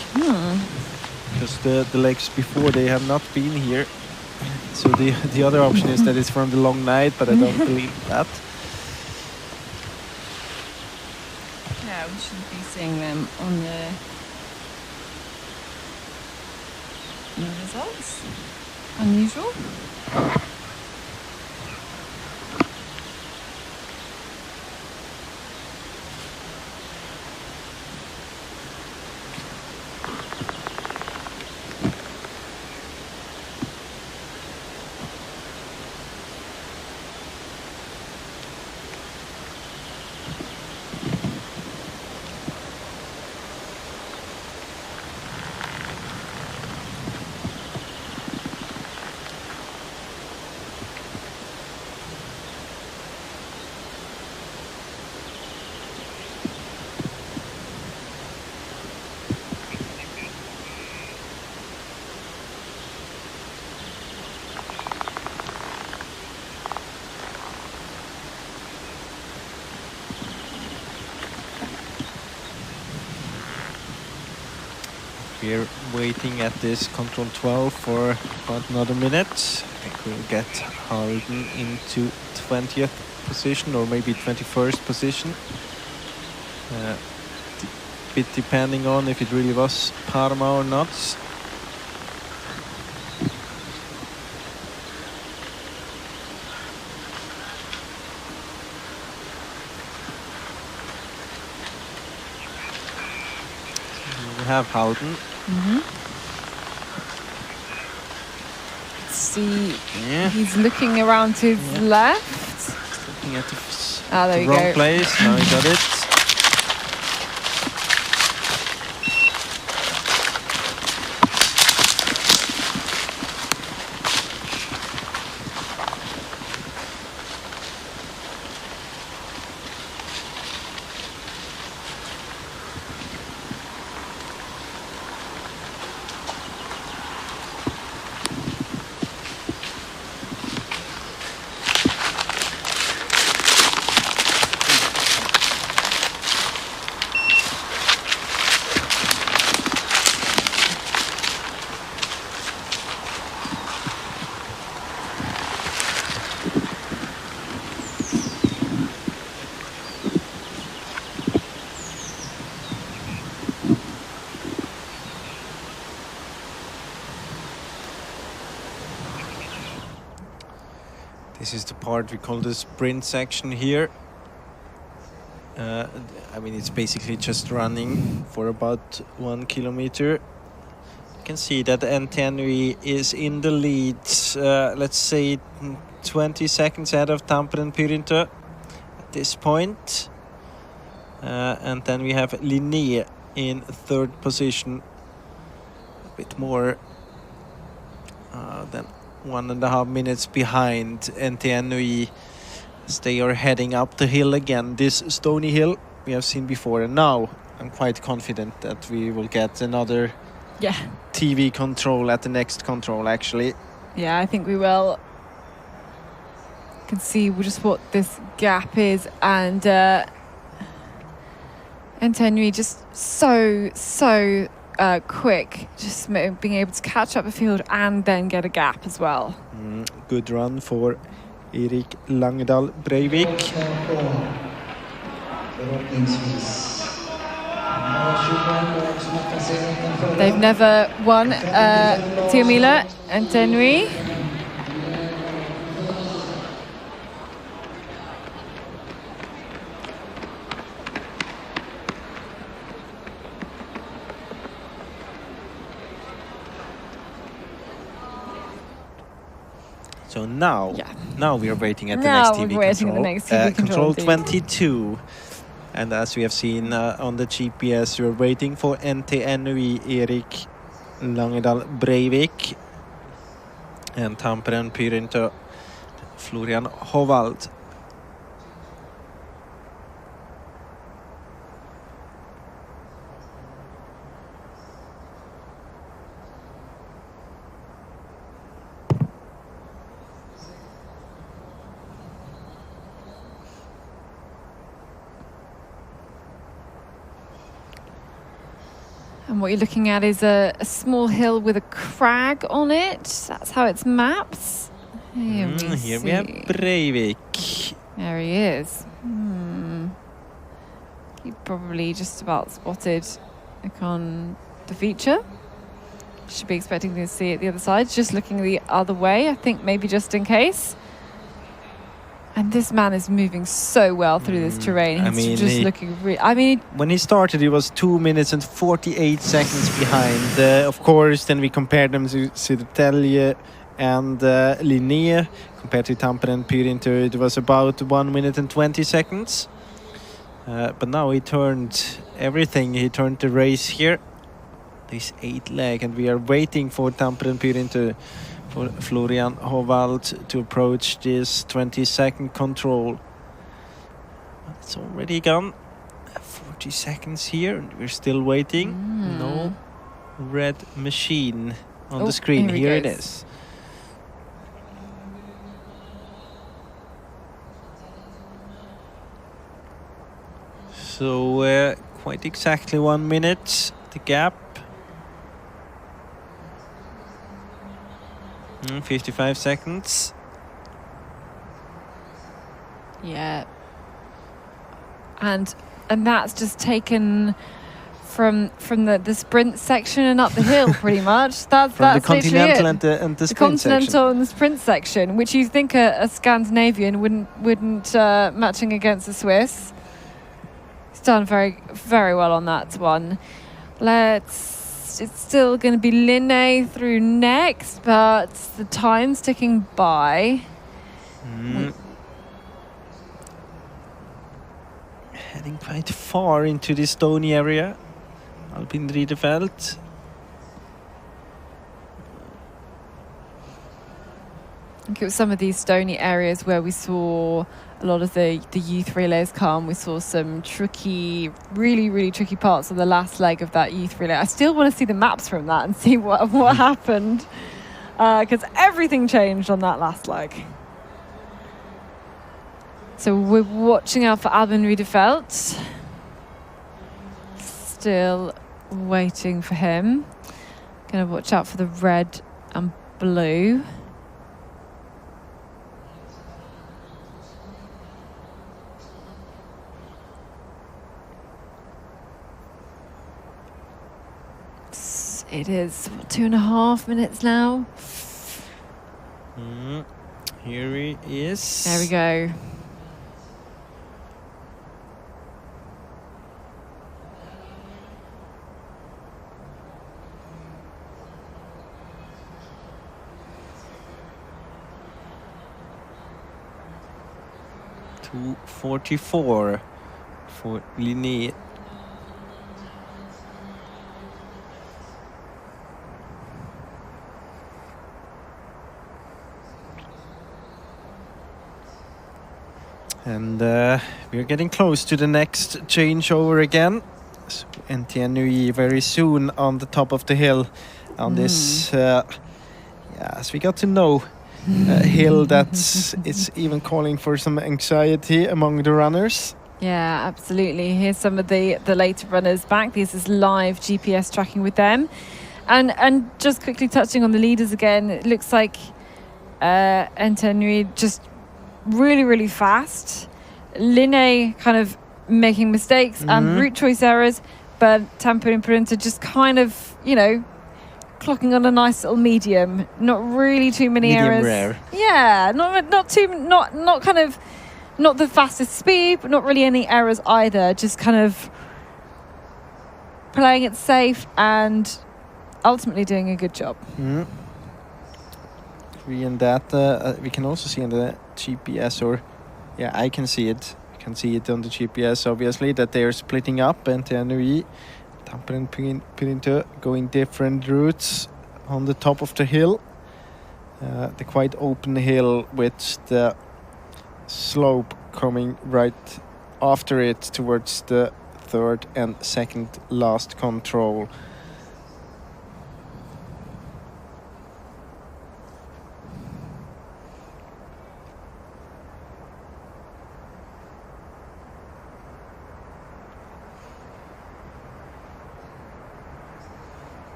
Because the legs before, they have not been here. So the other option is that it's from the long night, but I don't believe that. Yeah, we should be seeing them on the results. Unusual. We're waiting at this control 12 for about another minute. I think we'll get Halden into 20th position or maybe 21st position. Bit depending on if it really was Parma or not. We have Halden. Let's see. He's looking around to his left. Looking at there the we wrong go. place. Now he got it. This is the part we call the sprint section here. I mean, it's basically just running for about 1 kilometer. You can see that NTNUI is in the lead, let's say 20 seconds ahead of Tampere and Pyrintö at this point. And then we have Linné in 3rd position, a bit more than 1.5 minutes behind NTNUI as they are heading up the hill again. This stony hill we have seen before, and now I'm quite confident that we will get another TV control at the next control, actually. Yeah, I think we will. You can see just what this gap is, and NTNUI just so quick, just being able to catch up the field and then get a gap as well. Good run for Erik Langedal Breivik. They've never won Tiomila and NTNUI. So now we are waiting at the next TV control. Control 22. And as we have seen on the GPS, we are waiting for NTNUI Erik Langedal Breivik and Tampere and Pyrintö Florian Hovald. And what you're looking at is a small hill with a crag on it. That's how it's mapped. Here we have Breivik. There he is. He probably just about spotted on the feature. Should be expecting to see it the other side. Just looking the other way, I think, maybe just in case. And this man is moving so well through this terrain. He's just looking really... when he started, he was 2 minutes and 48 seconds behind. Of course, then we compared them to Södertälje and Linné. Compared to Tampere and Pyrintö, it was about 1 minute and 20 seconds. But now he turned everything. He turned the race here. This 8 leg, and we are waiting for Tampere and Pyrintö, for Florian Hovald to approach this 20-second control. It's already gone. 40 seconds here, and we're still waiting. No red machine on the screen. Here it is. So quite exactly 1 minute, the gap. 55 seconds. Yeah. And that's just taken from the sprint section and up the hill, pretty much. That's the literally continental it. and the The sprint continental section. and the sprint section, which you think a Scandinavian wouldn't matching against the Swiss. He's done very, very well on that one. It's still going to be Linné through next, but the time's ticking by. Heading quite far into the stony area. Alpin Riedefeld. I think it was some of these stony areas where we saw a lot of the youth relays come. We saw some tricky, really, really tricky parts of the last leg of that youth relay. I still want to see the maps from that and see what happened, because everything changed on that last leg. So we're watching out for Albin Riedefeld. Still waiting for him. Going to watch out for the red and blue. It is 2.5 minutes now. Here he is. There we go. .244 for Linné. And we're getting close to the next changeover again. So NTNUI very soon on the top of the hill on this, as we got to know, hill that's it's even calling for some anxiety among the runners. Yeah, absolutely. Here's some of the later runners back. This is live GPS tracking with them. And just quickly touching on the leaders again, it looks like NTNUI just really, really fast. Linné kind of making mistakes and route choice errors, but Tamper and Printer just kind of, clocking on a nice little medium. Not really too many Medium errors. rare. Yeah, not the fastest speed, but not really any errors either. Just kind of playing it safe and ultimately doing a good job. And that we can also see on the GPS, I can see it. I can see it on the GPS, obviously, that they are splitting up. NTNUI, Tamper and Printer going different routes on the top of the hill. The quite open hill with the slope coming right after it towards the third and second last control.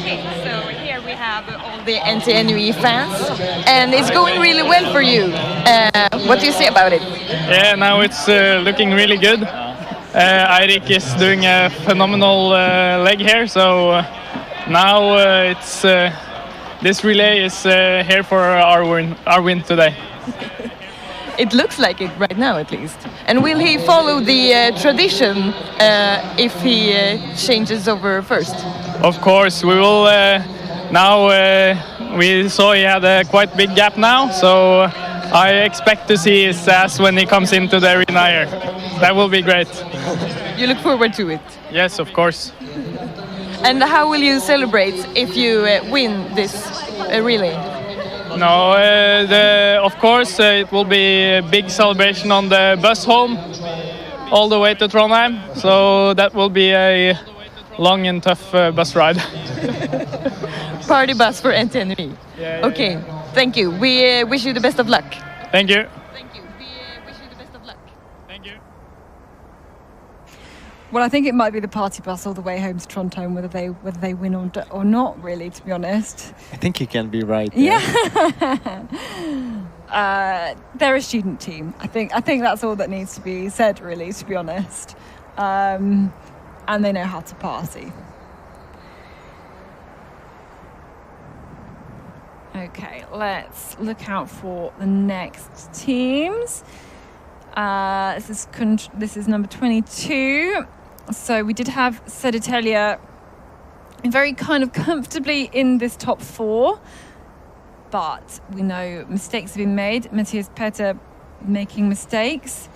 Okay, so here we have all the NTNUI fans, and it's going really well for you. What do you say about it? Yeah, now it's looking really good. Eirik is doing a phenomenal leg here, so now it's this relay is here for our win today. It looks like it right now, at least. And will he follow the tradition if he changes over first? Of course, we will. Now we saw he had a quite big gap now, so I expect to see his ass when he comes into the arena here. That will be great. You look forward to it? Yes, of course. And how will you celebrate if you win this relay? No, of course it will be a big celebration on the bus home all the way to Trondheim. So that will be a long and tough bus ride. Party bus for NTNU. Okay, thank you. We wish you the best of luck. Thank you. Well, I think it might be the party bus all the way home to Trondheim, whether they win or not, really, to be honest. I think you can be right there. Yeah. They're a student team. I think that's all that needs to be said, really, to be honest. And they know how to party. Okay, let's look out for the next teams. This is number 22. So we did have Södertälje very kind of comfortably in this top 4, but we know mistakes have been made. Matthias Petter making mistakes.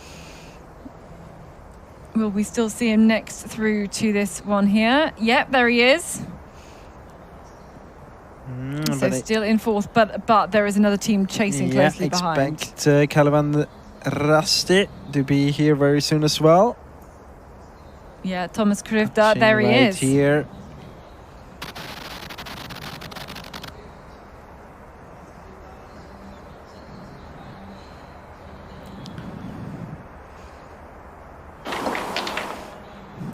Will we still see him next through to this one here? Yep, there he is. So still in 4th, but there is another team chasing closely behind. Expect Kalevan Rasti to be here very soon as well. Yeah, Thomas Krivda, there he is. Here.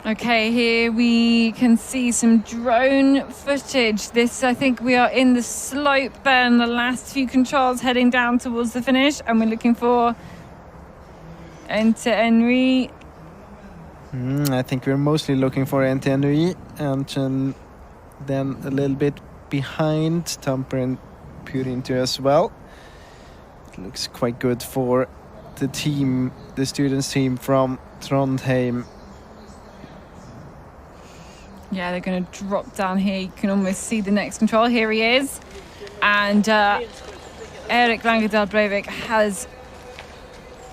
Okay, here we can see some drone footage. This, I think we are in the slope and the last few controls heading down towards the finish, and we're looking for NTNU. I think we're mostly looking for NTNU, and then a little bit behind Tampere and Purintu as well. It looks quite good for the team, the students team from Trondheim. Yeah, they're going to drop down here. You can almost see the next control. Here he is. And Erik Langedal Breivik has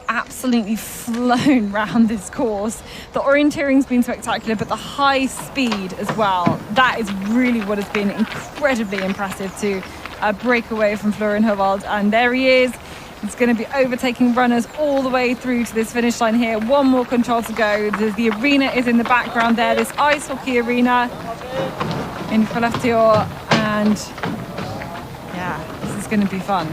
absolutely flown round this course. The orienteering's been spectacular, but the high speed as well, that is really what has been incredibly impressive to break away from Florian Hovald. And there he is. He's going to be overtaking runners all the way through to this finish line here. One more control to go. The arena is in the background there, this ice hockey arena in Skellefteå. And yeah, this is going to be fun.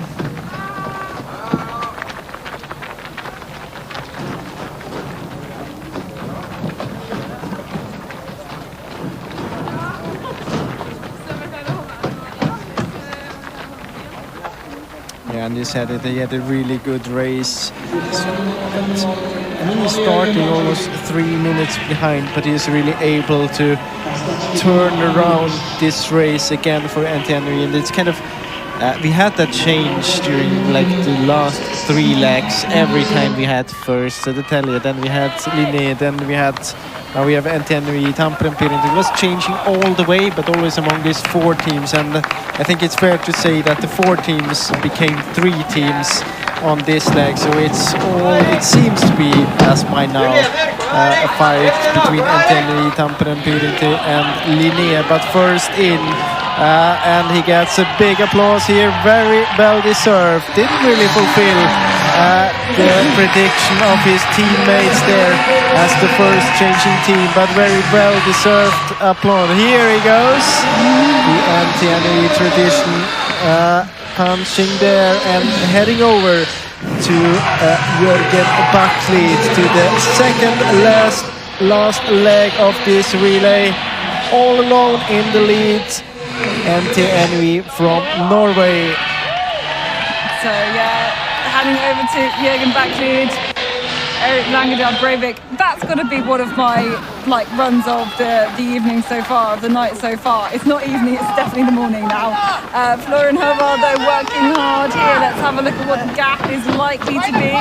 Yeah, and you said that he had a really good race. He's starting almost 3 minutes behind, but he's really able to turn around this race again for NTNU. And it's kind of we had that change during like the last 3 legs. Every time we had first Södertälje, then we had Linné, then we have NTNU, Tampere and Purintu. It was changing all the way, but always among these 4 teams. And I think it's fair to say that the 4 teams became 3 teams on this leg. So it seems to be, as by now, a fight between NTNU, Tampere and Purintu and Linné. But first in, and he gets a big applause here, very well deserved. Didn't really fulfill the prediction of his teammates there as the first changing team, but very well deserved applause. Here he goes, the NTNU tradition punching there and heading over to Jörgen Backlid to the second last leg of this relay, all alone in the lead. NTNU from Norway. So yeah, handing over to Jörgen Backlid, Erik Langedal Breivik. That's got to be one of my runs of the evening so far, of the night so far. It's not evening, it's definitely the morning now. Florian Hovald, they're working hard here. Let's have a look at what the gap is likely to be.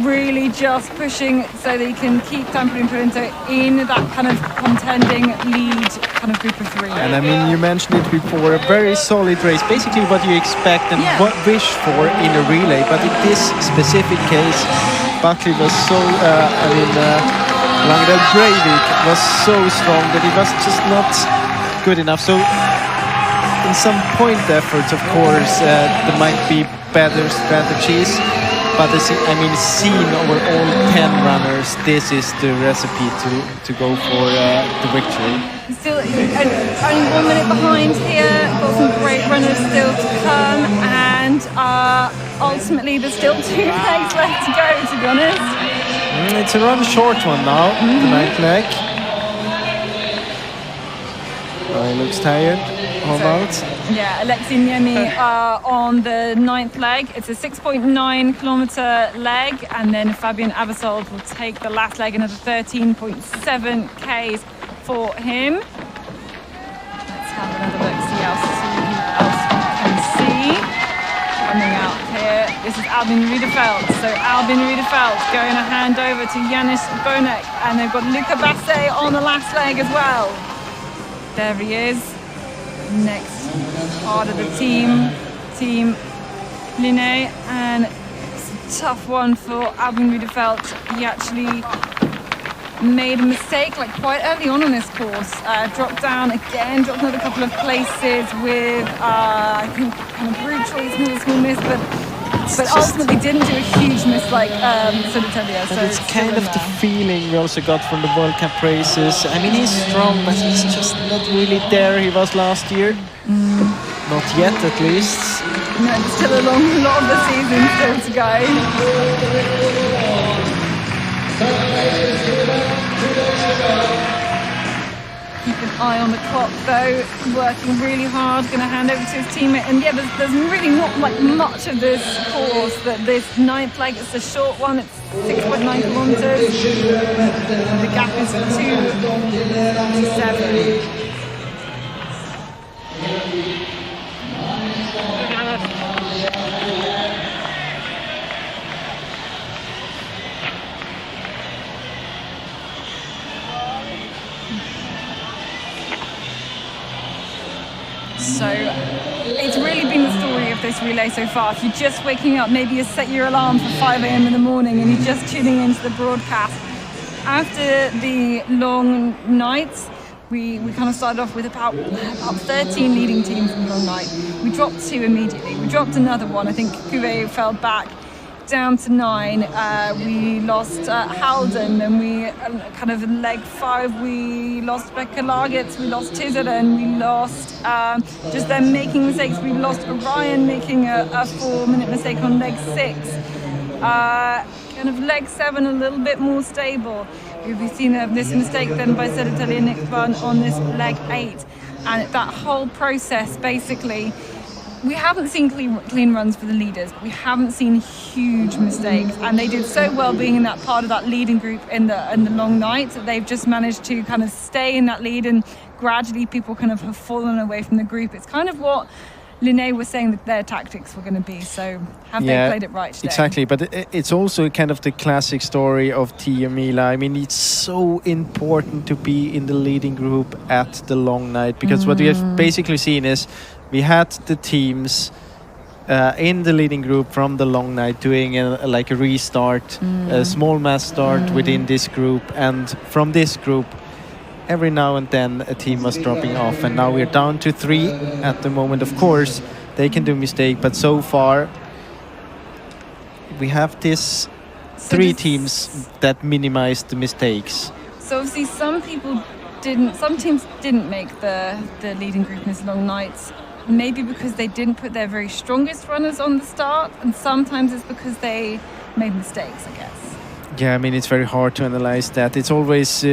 Really just pushing so that he can keep Tampere and Purintu in that kind of contending lead kind of group of 3. And I mean, you mentioned it before, a very solid race, basically what you expect and what wish for in a relay. But in this specific case, Backlid was so, Langedal Breivik was so strong that it was just not good enough. So in some point efforts, of course, there might be better strategies. But seen over all 10 runners, this is the recipe to go for the victory. Still only 1 minute behind here. Got some great runners still to come, and ultimately there's still 2 legs left to go, to be honest. It's a rather short one now, the 9th leg. He looks tired. How about? Yeah, Alexei Niemi on the 9th leg. It's a 6.9 kilometer leg, and then Fabian Abersold will take the last leg, another 13.7 Ks for him. Let's have another look, see who else we can see coming out here. This is Albin Riedefeldt. So Albin Riedefeldt going to hand over to Janis Bonek, and they've got Luca Basse on the last leg as well. There he is. Next part of the team Linné, and it's a tough one for Albin Riedefeldt. He actually made a mistake quite early on this course, dropped down again, dropped another couple of places with I think kind of brute choice, another small miss, but ultimately didn't do a huge miss like Södertälje. So it's kind of the feeling we also got from the World Cup races. He's strong, but he's just not really there he was last year. Not yet, at least. No, there's still a lot of the season still to go. Keep an eye on the clock though, working really hard, going to hand over to his teammate. And yeah, there's really not much of this course, that this 9th leg, it's a short one, it's 6.9 kilometers. The gap is 2:47. So it's really been the story of this relay so far. If you're just waking up, maybe you set your alarm for 5 a.m. in the morning and you're just tuning into the broadcast. After the long nights, we kind of started off with about 13 leading teams in the long night. We dropped 2 immediately. We dropped another one. I think Cuvée fell back down to 9. We lost Halden, and we kind of in leg 5 we lost Becca Lagertz, we lost Tizeren, we lost just them making mistakes. We lost Orion making a 4-minute mistake on leg 6. Kind of leg 7 a little bit more stable. We've seen this mistake then by Södertälje and Nick Bunn on this leg 8, and that whole process basically. We haven't seen clean runs for the leaders, but we haven't seen huge mistakes, and they did so well being in that part of that leading group in the long night that they've just managed to kind of stay in that lead, and gradually people kind of have fallen away from the group. It's kind of what Linné was saying that their tactics were going to be, so have they played it right today? Exactly, but it's also kind of the classic story of Tiomila. It's so important to be in the leading group at the long night, because what we have basically seen is we had the teams in the leading group from the long night doing a restart, a small mass start within this group, and from this group every now and then a team was dropping off, and now we're down to 3 at the moment. Of course they can do mistake, but so far we have this 3 teams that minimize the mistakes. So obviously some teams didn't make the leading group in this long nights. Maybe because they didn't put their very strongest runners on the start, and sometimes it's because they made mistakes, I guess. Yeah, it's very hard to analyze that. It's always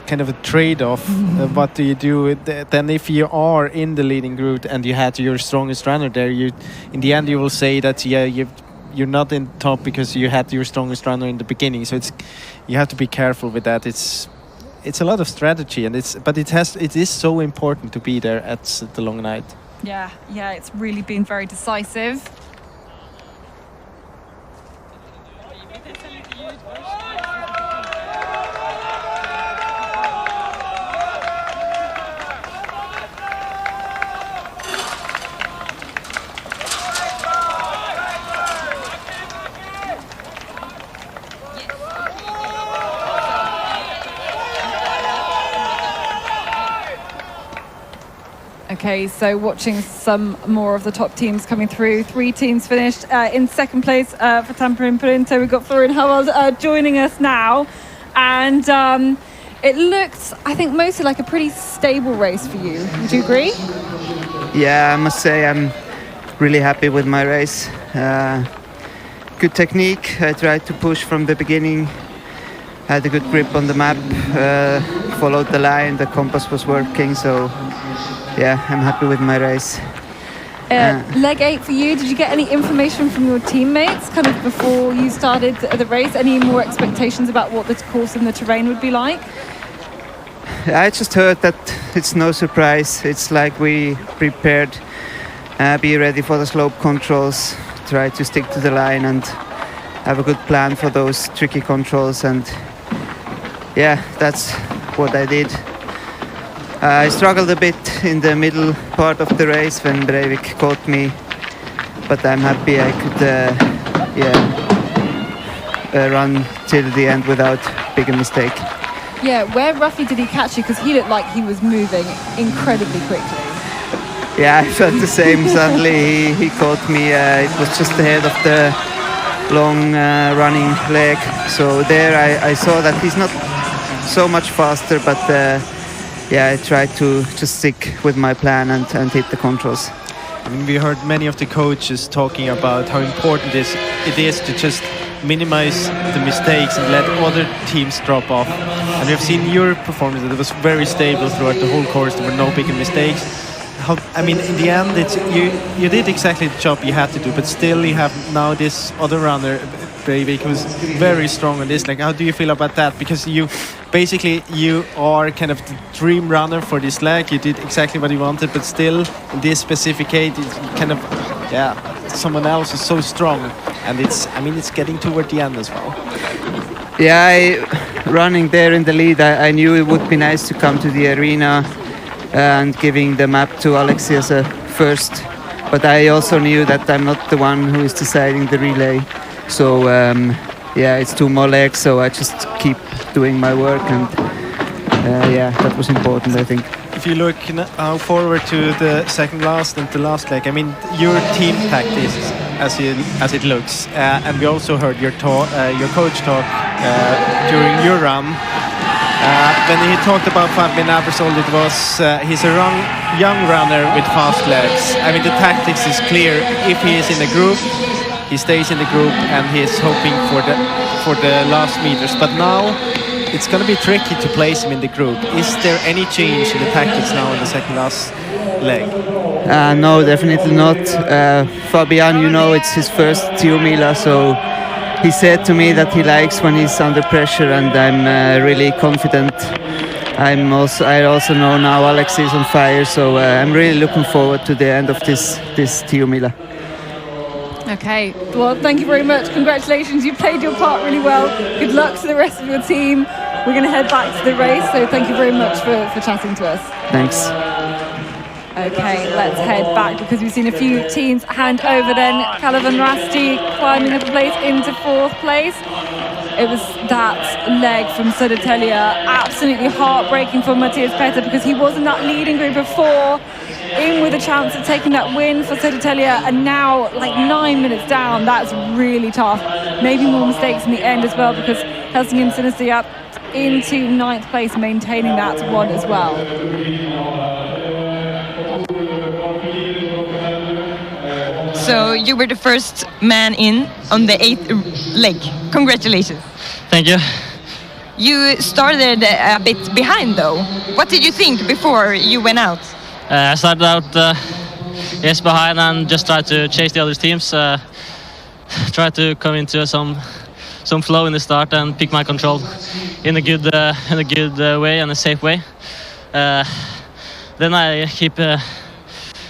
kind of a trade-off. What do you do? Then if you are in the leading group and you had your strongest runner there, in the end you will say that you're not in top because you had your strongest runner in the beginning. So you have to be careful with that. It's a lot of strategy, and it is so important to be there at the long night. Yeah, it's really been very decisive. Okay, so watching some more of the top teams coming through. 3 teams finished in second place for Tampere and Perinto. We've got Florian Howald joining us now. And it looked, I think, mostly like a pretty stable race for you. Would you agree? Yeah, I must say I'm really happy with my race. Good technique. I tried to push from the beginning. Had a good grip on the map. Followed the line. The compass was working. So, yeah, I'm happy with my race. Leg 8 for you. Did you get any information from your teammates kind of before you started the race? Any more expectations about what the course and the terrain would be like? I just heard that it's no surprise. It's like we prepared, be ready for the slope controls, try to stick to the line and have a good plan for those tricky controls. And yeah, that's what I did. I struggled a bit in the middle part of the race when Breivik caught me, but I'm happy I could run till the end without big mistake. Yeah, where roughly did he catch you? Because he looked like he was moving incredibly quickly. Yeah, I felt the same. Suddenly he caught me. It was just ahead of the long running leg. So there I saw that he's not so much faster, but yeah, I tried to just stick with my plan and hit the controls. I mean, we heard many of the coaches talking about how important it is to just minimize the mistakes and let other teams drop off. And we've seen your performance that it was very stable throughout the whole course. There were no big mistakes. I mean, in the end, you did exactly the job you had to do, but still you have now this other runner, Breivik, who's very strong on this. Like, how do you feel about that? Because you are kind of the dream runner for this leg. You did exactly what you wanted, but still in this specific case, it's kind of, yeah, someone else is so strong, and it's getting toward the end as well. Yeah, running there in the lead, I knew it would be nice to come to the arena and giving the map to Alexi as a first, but I also knew that I'm not the one who is deciding the relay. So yeah, it's 2 more legs, so I just keep doing my work, and yeah, that was important, I think. If you look now forward to the second last and the last leg, I mean, your team tactics as it looks, and we also heard your coach talk during your run. When he talked about Fabian Abersold, it was he's a young runner with fast legs. I mean, the tactics is clear. If he is in a group, he stays in the group and he's hoping for the last meters. But now it's going to be tricky to place him in the group. Is there any change in the tactics now in the second last leg? No, definitely not. Fabian, you know, it's his first Tiomila, so he said to me that he likes when he's under pressure, and I'm really confident. I also know now Alex is on fire, so I'm really looking forward to the end of this Tiomila. Okay, well, thank you very much. Congratulations, you played your part really well. Good luck to the rest of your team. We're going to head back to the race, so thank you very much for chatting to us. Thanks. Okay, let's head back because we've seen a few teams hand over then. Kalevan Rasti climbing up a place into 4th place. It was that leg from Södertälje, absolutely heartbreaking for Matthias Petter because he was in that leading group of 4, in with a chance of taking that win for Södertälje, and now like 9 minutes down. That's really tough. Maybe more mistakes in the end as well because Helsingin Sinister up into 9th place, maintaining that one as well. So you were the first man in on the 8th leg. Congratulations. Thank you. You started a bit behind though. What did you think before you went out? I started out yes behind and just tried to chase the other teams. Try to come into some flow in the start and pick my control in a good way and a safe way. Then I keep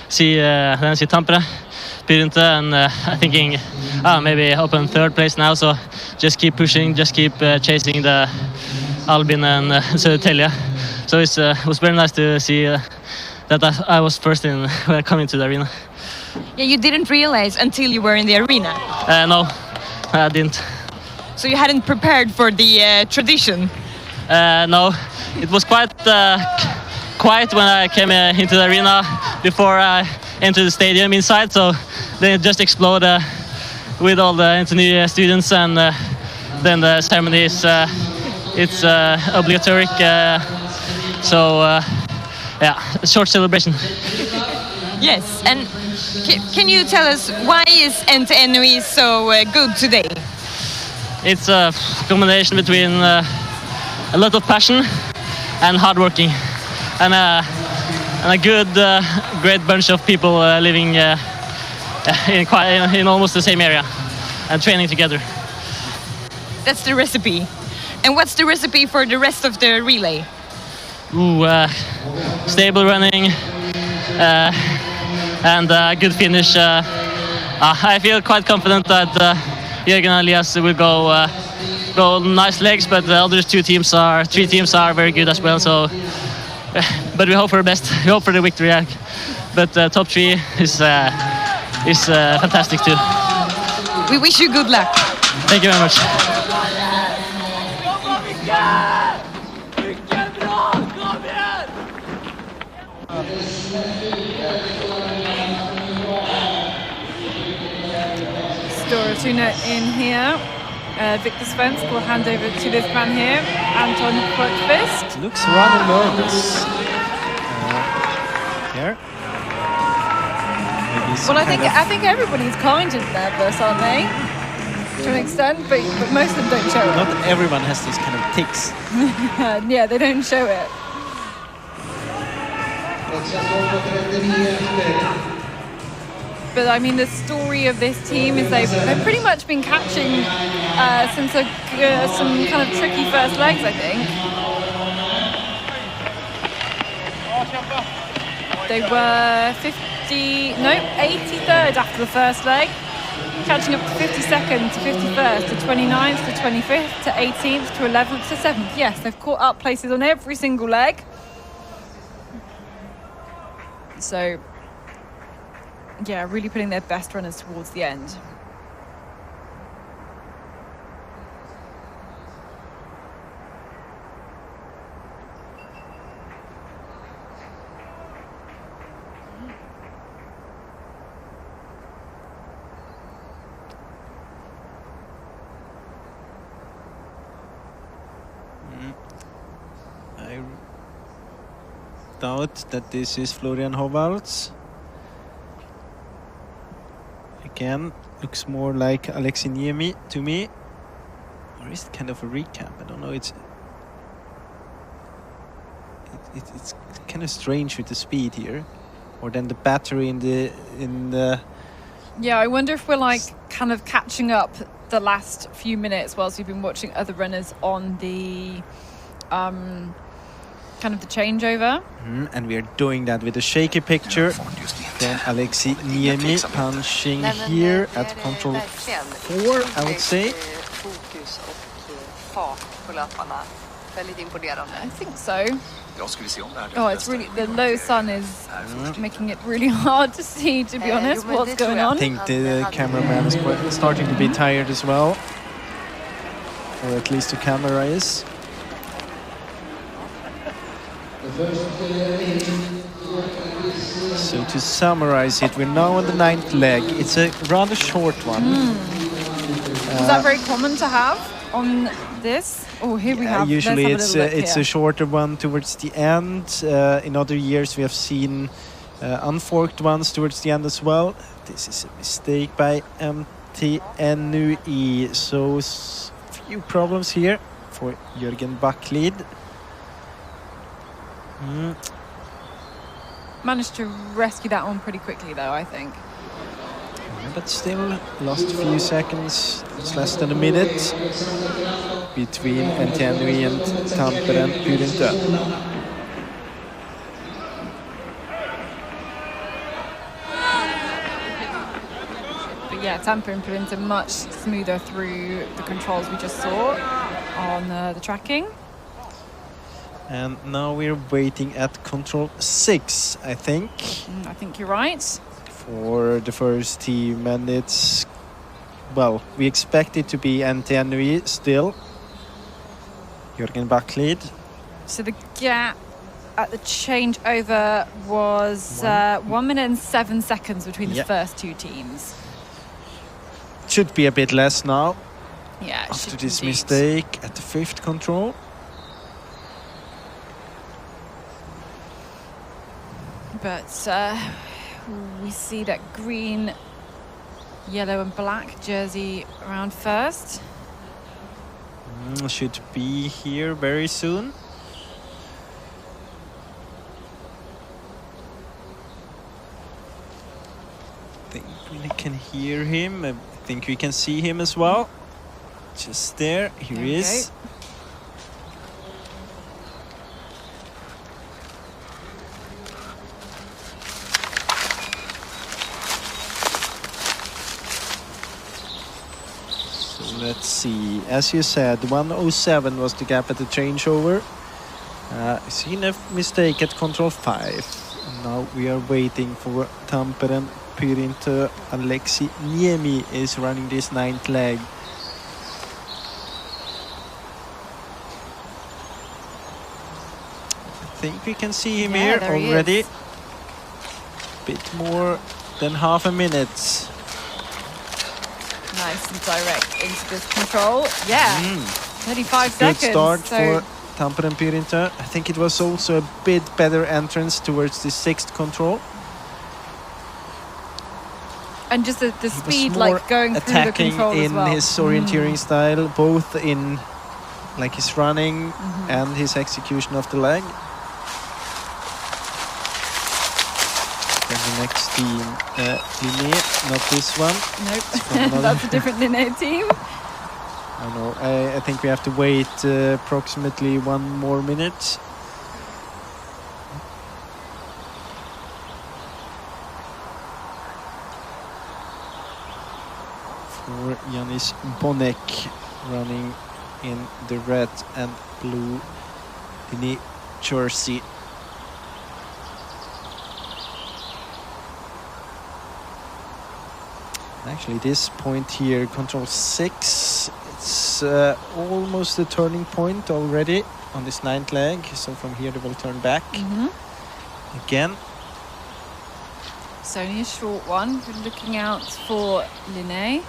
see Tampere, Perinto, and I'm thinking maybe open 3rd place now. So just keep pushing, just keep chasing the Albin and Södertälje. So it was very nice to see that I was first in when coming to the arena. Yeah, you didn't realize until you were in the arena. No, I didn't. So you hadn't prepared for the tradition? No, it was quite quiet when I came into the arena. before I enter the stadium inside. So they just explode with all the new students, and then the ceremony is it's obligatory. So yeah, a short celebration. Yes, and can you tell us why is NTNUI so good today? It's a combination between a lot of passion and hard working, and a good, great bunch of people living in almost the same area and training together. That's the recipe. And what's the recipe for the rest of the relay? Stable running and good finish. I feel quite confident that Jürgen and Elias will go nice legs, but the other three teams are very good as well. So, but we hope for the best. We hope for the victory. But top three is fantastic too. We wish you good luck. Thank you very much. Storatuna in here. Victor Svensk will hand over to this man here, Anton Kortqvist. Looks rather nervous. Here. Well, I think everybody's kind of nervous, aren't they? To an extent, but most of them don't show it. Not everyone has these kind of tics. Yeah, they don't show it. But I mean, the story of this team is they've pretty much been catching since some kind of tricky first legs, I think. They were 83rd after the first leg, catching up to 52nd to 51st to 29th to 25th to 18th to 11th to 7th. Yes, they've caught up places on every single leg. So, yeah, really putting their best runners towards the end. I doubt that this is Florian Hovards. Again, looks more like Alexi Niemi to me. Or is it kind of a recap? I don't know. It's kind of strange with the speed here, or then the battery in the. Yeah, I wonder if we're like kind of catching up the last few minutes whilst we've been watching other runners on the kind of the changeover. And we are doing that with a shaky picture. Then Alexi Niemi punching here at control 4, I would say. I think so. Oh, it's really, the low sun is making it really hard to see, to be honest, what's going on. I think the cameraman is starting to be tired as well. Or at least the camera is. So to summarize it, we're now on the 9th leg. It's a rather short one. Is that very common to have on this? Oh, here we have. Usually it's a shorter one towards the end. In other years we have seen unforked ones towards the end as well. This is a mistake by NTNUI. So few problems here for Jürgen Backlid. Managed to rescue that one pretty quickly though, I think. But still lost a few seconds. It's less than a minute between NTNUI and Tampere Pyrintö. But yeah, Tampere and Pyrintö much smoother through the controls we just saw on the tracking. And now we're waiting at control 6, I think. I think you're right. For the first team, and it's, well, we expect it to be NTNUI still. Jürgen Backlid. So the gap at the changeover was 1 minute and 7 seconds between the first two teams. Should be a bit less now. Yeah, it after should this indeed. mistake at the 5th control. But we see that green, yellow and black jersey around first. Should be here very soon. I think we can hear him. I think we can see him as well. Just there. Here he is. Let's see. As you said, 107 was the gap at the changeover. Seen a mistake at control 5. And now we are waiting for Tampere Pyrintö. Alexi Niemi is running this 9th leg. I think we can see him here already. Bit more than half a minute. Nice and direct into this control. Yeah, 35 seconds. Good start for Tampere Pyrintö. I think it was also a bit better entrance towards the 6th control. And just the speed, like going through the control in as well. his orienteering style, both in like his running and his execution of the leg. And the next team, Linné, not this one. Nope, that's a different Linné team. I know. I think we have to wait approximately 1 more minute. For Janis Bonek running in the red and blue Linné jersey. Actually, this point here, control 6, it's almost a turning point already on this 9th leg. So from here they will turn back again. It's only a short one. We're looking out for Linné.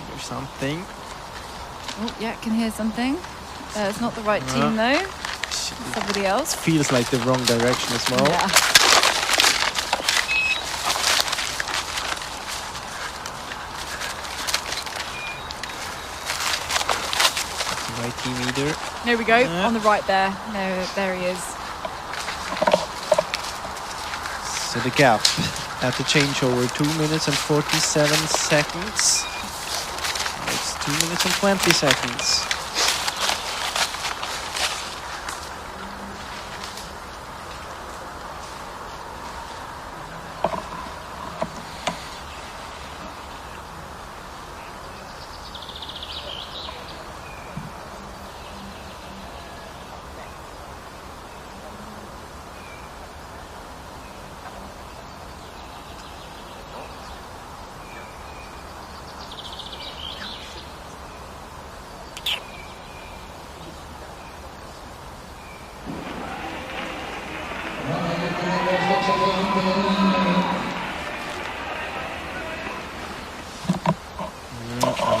There's something. Oh, yeah, can hear something. It's not the right team though. Somebody else. Feels like the wrong direction as well. Yeah. Right team either. There we go, on the right there. No, there he is. So the gap at the changeover, 2 minutes and 47 seconds. It's 2 minutes and 20 seconds.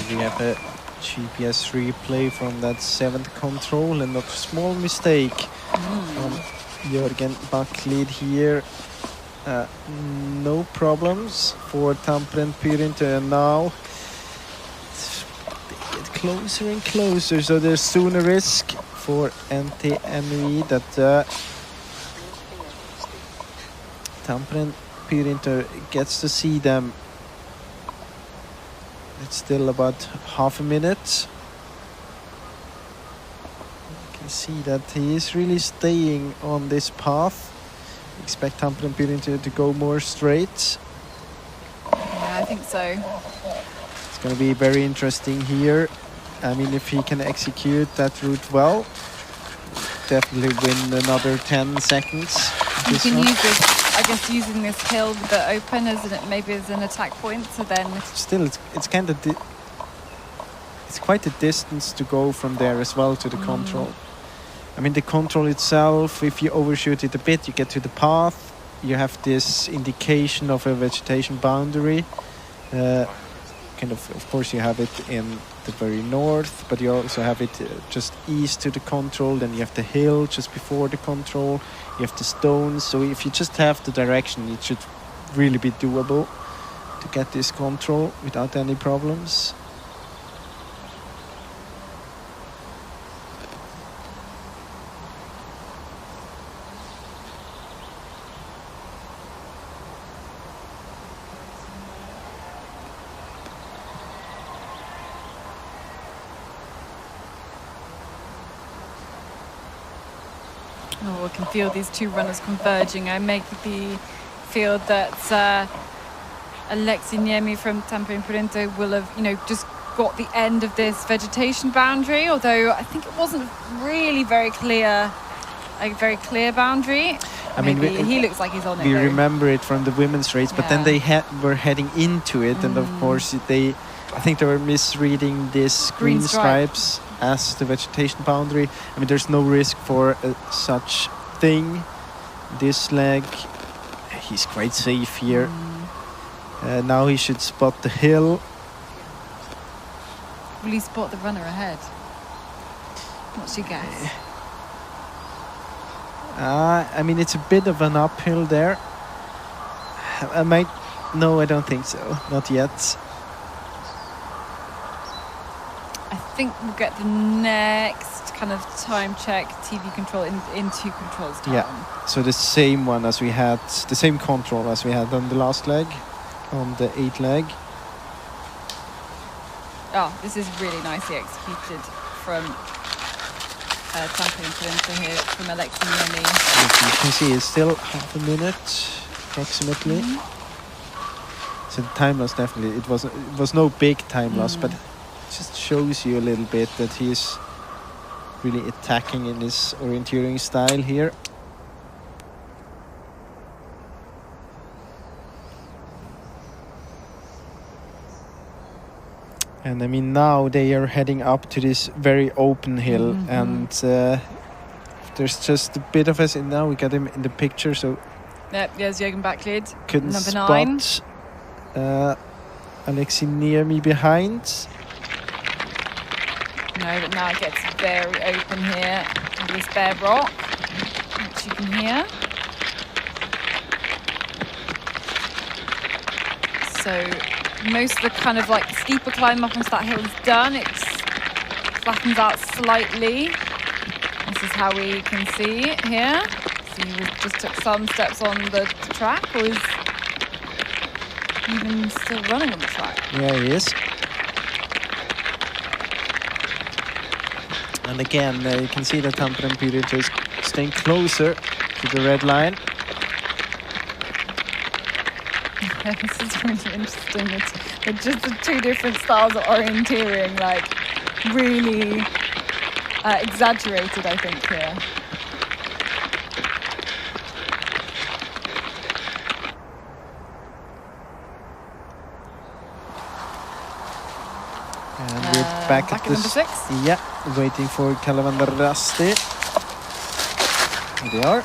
We have a GPS replay from that 7th control, and a small mistake from Jörgen Backlid here. No problems for Tampere Pyrintö, and now they get closer and closer, so there's soon a risk for NTNUI that Tampere Pyrintö gets to see them. It's still about half a minute. You can see that he is really staying on this path. Expect Tampere Pyrintö to go more straight. Yeah, I think so. It's going to be very interesting here. I mean, if he can execute that route well, definitely win another 10 seconds. You can use this, I guess, using this hill a bit open maybe as an attack point. So then, still, it's kind of it's quite a distance to go from there as well to the control. I mean, the control itself, if you overshoot it a bit, you get to the path. You have this indication of a vegetation boundary. Of course, you have it in the very north, but you also have it just east to the control. Then you have the hill just before the control. You have the stones. So if you just have the direction, it should really be doable to get this control without any problems. Oh, I can feel these two runners converging. I make the feel that Alexei Niemi from Tampere Prudente will have, just got the end of this vegetation boundary, although I think it wasn't really very clear, a very clear boundary. I mean, he looks like he's on it. We though. remember it from the women's race, but then they were heading into it, and of course I think they were misreading this green stripes as the vegetation boundary. I mean, there's no risk for such thing. This leg, he's quite safe here. Now he should spot the hill. Will he spot the runner ahead? What's your guess? I mean, it's a bit of an uphill there. No, I don't think so. Not yet. I think we'll get the next kind of time check TV control in two controls time. Yeah, so the same one as we had, the same control as we had on the last leg, on the 8 leg. Oh, this is really nicely executed from Tampere Prudente here, from Alexei Niemi. You can see it's still half a minute, approximately. So the time loss, definitely, it was no big time loss, but just shows you a little bit that he's really attacking in his orienteering style here. And I mean, now they are heading up to this very open hill, and there's just a bit of us. And now we got him in the picture, so Yep, there's Jürgen Backlid, couldn't number 9. spot Alexei Niemi behind. No, but now it gets very open here with this bare rock, which you can hear. So most of the kind of like steeper climb up onto that hill is done. It flattens out slightly. This is how we can see it here. So he just took some steps on the track, or is even still running on the track. Yeah, he is. And again, you can see that Tampere Prudente is staying closer to the red line. Yeah, this is really interesting. It's just the two different styles of orienteering, like really exaggerated, I think, here. And we're back at number 6. Yeah, waiting for Kalavander Rasti. Here they are.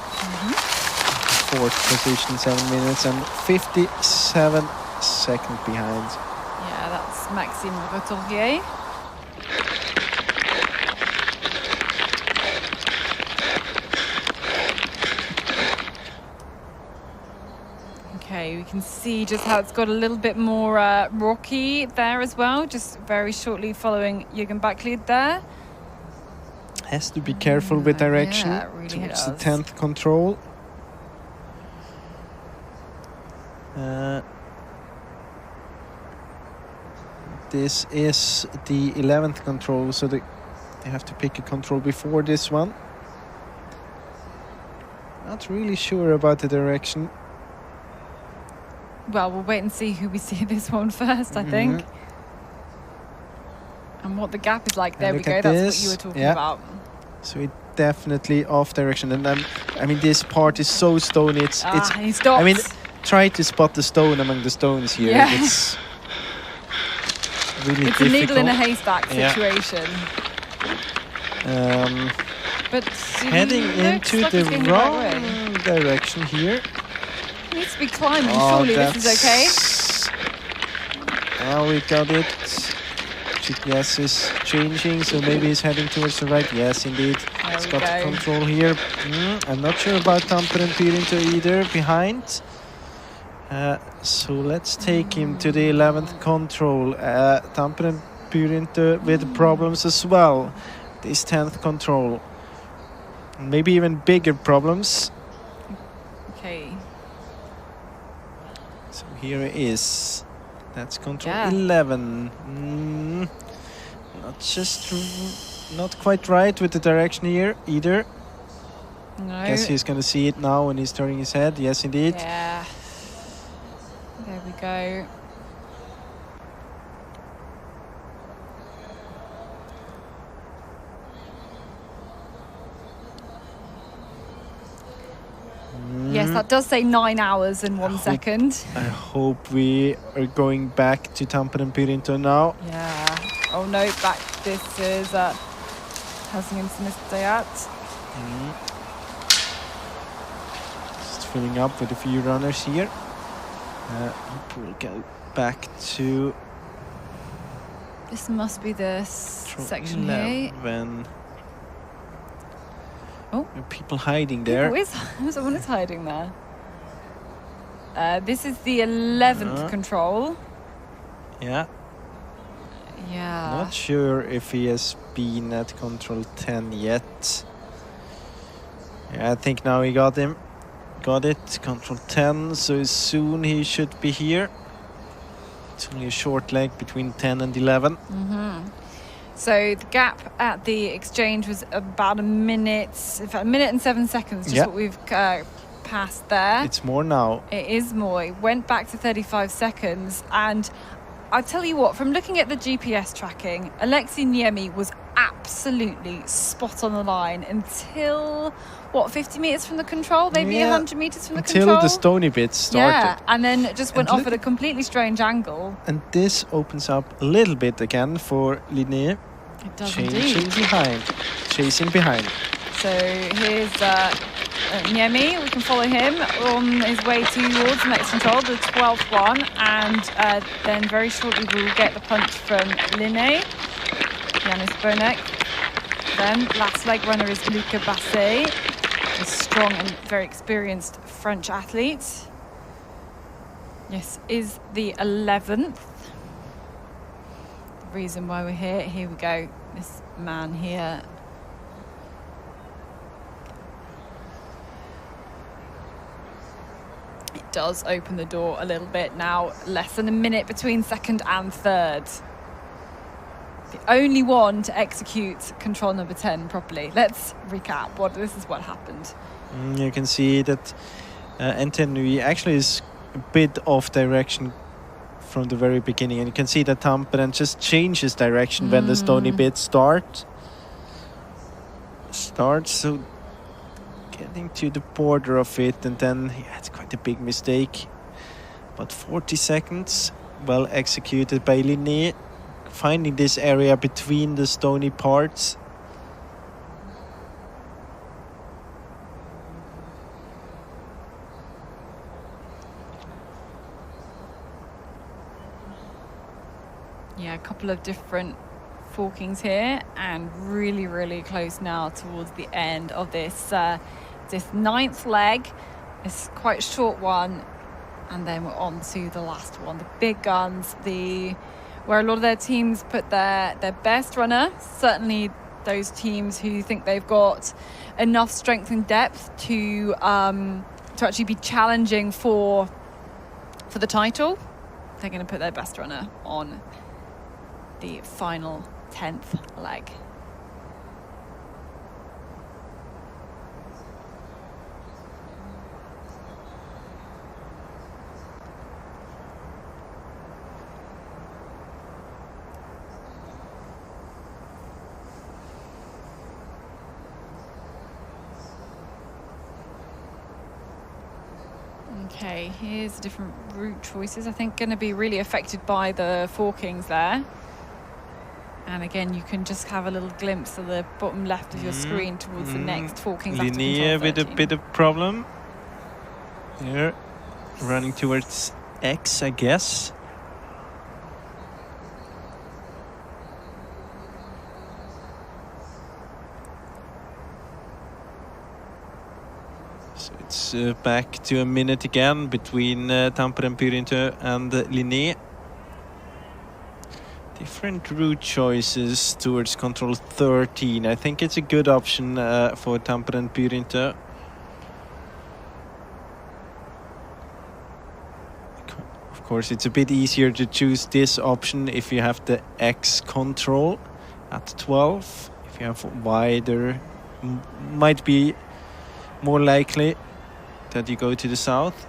Fourth position, 7 minutes and 57 seconds behind. Yeah, that's Maxime Retourier. Okay, we can see just how it's got a little bit more rocky there as well, just very shortly following Jürgen Backlid there. Has to be careful with direction yeah, it really towards the does. 10th control. This is the 11th control, so they have to pick a control before this one. Not really sure about the direction. Well, we'll wait and see who we see this one first, I think. And what the gap is like. There we Look go, at that's this. what you were talking Yeah. about. So it definitely off direction, and then I mean this part is so stony. It's he stops. I mean, try to spot the stone among the stones here. Yeah. It's really It's difficult. a needle in a haystack Yeah. situation. but heading into the wrong direction here. He needs to be climbing. Surely this is okay. Now we got it. GPS is changing, so maybe he's heading towards the right. Yes, indeed. He's got the control here. I'm not sure about Tampere and Pyrinto either behind. So let's take him to the 11th control. Tampere and Pyrinto with problems as well. This 10th control. Maybe even bigger problems. Okay. So here it is. That's control 11. Not quite right with the direction here either. No. Guess he's going to see it now when he's turning his head. Yes, indeed. Yeah. There we go. Yes, that does say 9 hours and 1 second. I hope we are going back to Tampere and Pyrinto now. Yeah. Oh no, back. This is Helsingin-Sinistäjät. Just filling up with a few runners here. We'll go back to. This must be the section 11. here. Oh, there are people hiding there. Someone is hiding there. This is the 11th control. Yeah. Yeah. Not sure if he has been at control 10 yet. Yeah, I think now he got him. Got it. Control 10. So soon he should be here. It's only a short leg between 10 and 11. So the gap at the exchange was about a minute, in fact, a minute and 7 seconds, just what we've passed there. It's more now. It is more. It went back to 35 seconds. And I tell you what, from looking at the GPS tracking, Alexei Niemi was absolutely spot on the line until, 50 meters from the control? Maybe 100 meters from the control? Until the stony bits started. Yeah, and then just went off at a completely strange angle. And this opens up a little bit again for Linné. It does Chasing behind. So here's Niemi. We can follow him on his way towards the next control, the 12th one. And then very shortly we'll get the punch from Linné. Janis Bonek. Then last leg runner is Luca Basset, a strong and very experienced French athlete. This is the 11th. The reason why we're here we go. This man here. It does open the door a little bit now. Less than a minute between second and third. The only one to execute control number 10 properly. Let's recap. This is what happened. You can see that Entenui actually is a bit off direction from the very beginning, and you can see that Tampere just changes direction when the stony bit starts. So getting to the border of it, and then it's quite a big mistake. About 40 seconds, well executed by Linné. Finding this area between the stony parts. Yeah, a couple of different forkings here, and really, really close now towards the end of this this 9th leg. It's quite a short one, and then we're on to the last one, the big guns, where a lot of their teams put their best runner. Certainly those teams who think they've got enough strength and depth to actually be challenging for the title. They're going to put their best runner on the final 10th leg. Okay, here's the different route choices. I think going to be really affected by the forkings there. And again, you can just have a little glimpse of the bottom left of your screen towards the next 4 kings after Linnea control with a 13. bit of problem. Here, running towards X, I guess. So it's back to a minute again between Tampere Pyrintö and Linnea. Different route choices towards control 13. I think it's a good option for Tampere Pyrintö. Of course, it's a bit easier to choose this option if you have the X control at 12. If you have wider, might be more likely that you go to the south.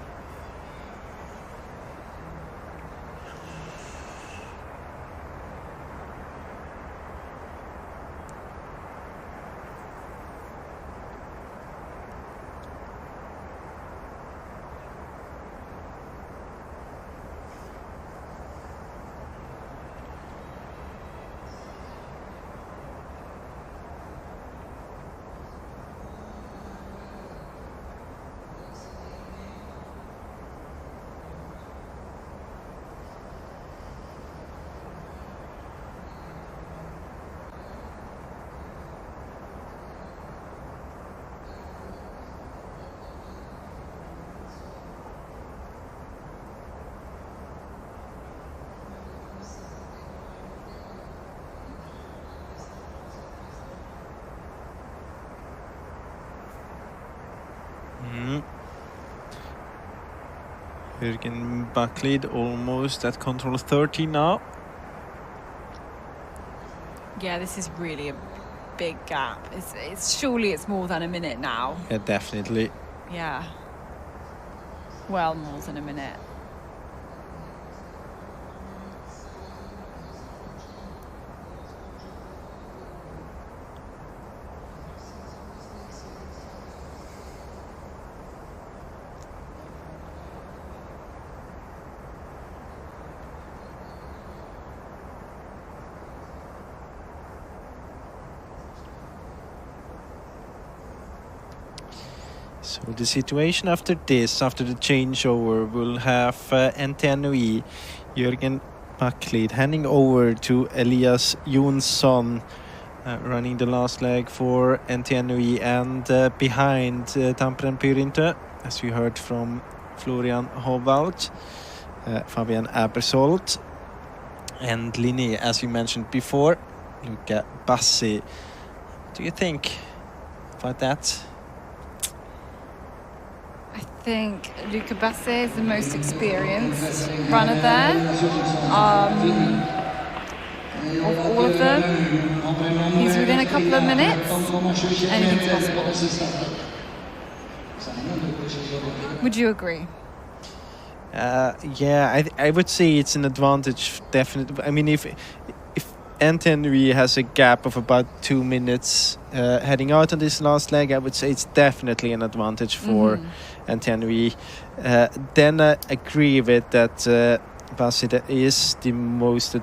Jürgen Backlid almost at control 30 now. Yeah, this is really a big gap. It's surely it's more than a minute now. Yeah, definitely. Yeah. Well, more than a minute. So the situation after this, after the changeover, we'll have NTNUI, Jürgen Backlid, handing over to Elias Jonsson, running the last leg for NTNUI, and behind Tampere Pyrintö, as we heard from Florian Hovald, Fabian Abersold, and Linnea, as we mentioned before, Luca Bassi. What do you think about that? I think Luca Bassi is the most experienced runner there. Of all of them, he's within a couple of minutes. Anything's possible. Would you agree? Yeah, I would say it's an advantage, definitely. I mean, if NTNUI has a gap of about 2 minutes heading out on this last leg, I would say it's definitely an advantage for NTNUI. Then I agree with that. Bassi is the most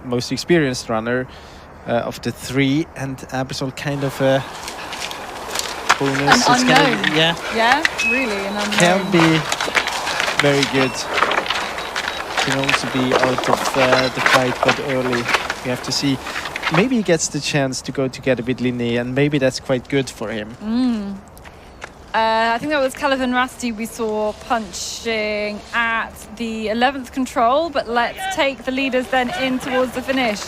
most experienced runner of the three, and Abersold kind of a bonus. An unknown. Yeah, really an unknown. Can be very good. Can also be out of the fight quite early. We have to see. Maybe he gets the chance to go together with Linnea, and maybe that's quite good for him. I think that was Calvin Rasti we saw punching at the 11th control, but let's take the leaders then in towards the finish.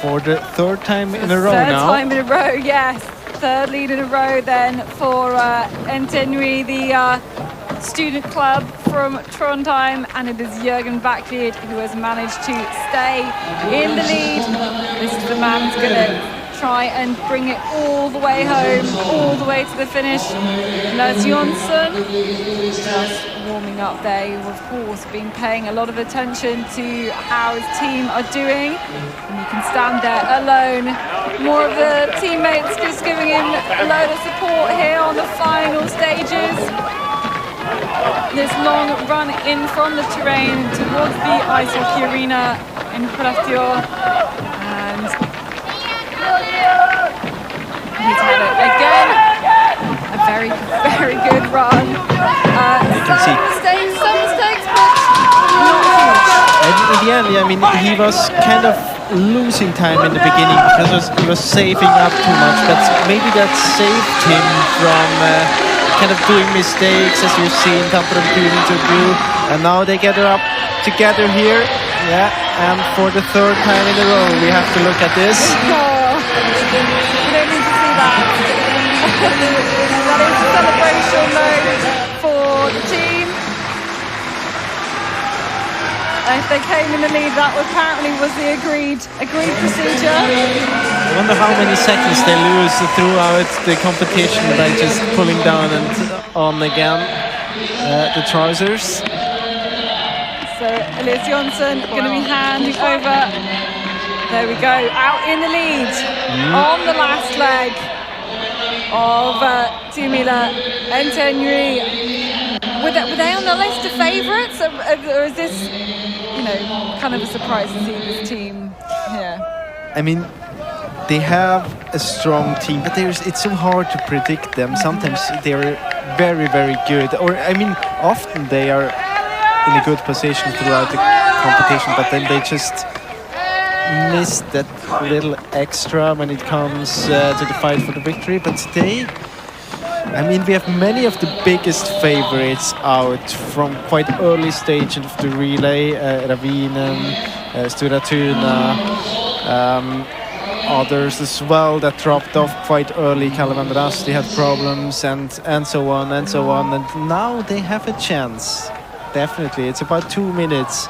For the third time in a row now. Third time in a row, yes. Third lead in a row then for NTNUI, the student club from Trondheim, and it is Jürgen Backlid who has managed to stay in the lead. This is the man who's going to try and bring it all the way home, all the way to the finish. Lars Jonsson just warming up there. You've of course been paying a lot of attention to how his team are doing, and you can stand there alone. More of the teammates just giving him a load of support here on the final stages. This long run in from the terrain towards the ice hockey arena in Skellefteå, and he's had it again. A very, very good run. Some mistakes, but not huge. And in the end, I mean, he was kind of losing time in the beginning because he was saving up too much, but maybe that saved him from kind of doing mistakes, as we've seen Tampere to do. And now they get up together here. Yeah, and for the third time in a row, we have to look at this. Oh, you don't need to see that. That is a celebration mode for the team. If they came in the lead, that apparently was the agreed procedure. I wonder how many seconds they lose throughout the competition by just pulling down and on again the trousers. So Elias Jonsson going to be handing over. There we go, out in the lead on the last leg of Tiomila and Tenry. Were they on the list of favourites, or is this, you know, kind of a surprise to see this team here? I mean, they have a strong team, but it's so hard to predict them. Sometimes they're very, very good, or I mean, often they are in a good position throughout the competition, but then they just miss that little extra when it comes to the fight for the victory. But today, I mean, we have many of the biggest favorites out from quite early stage of the relay. Ravinen, Stura Tuna, others as well that dropped off quite early. Kalevan Rasti had problems and so on and so on. And now they have a chance. Definitely, it's about 2 minutes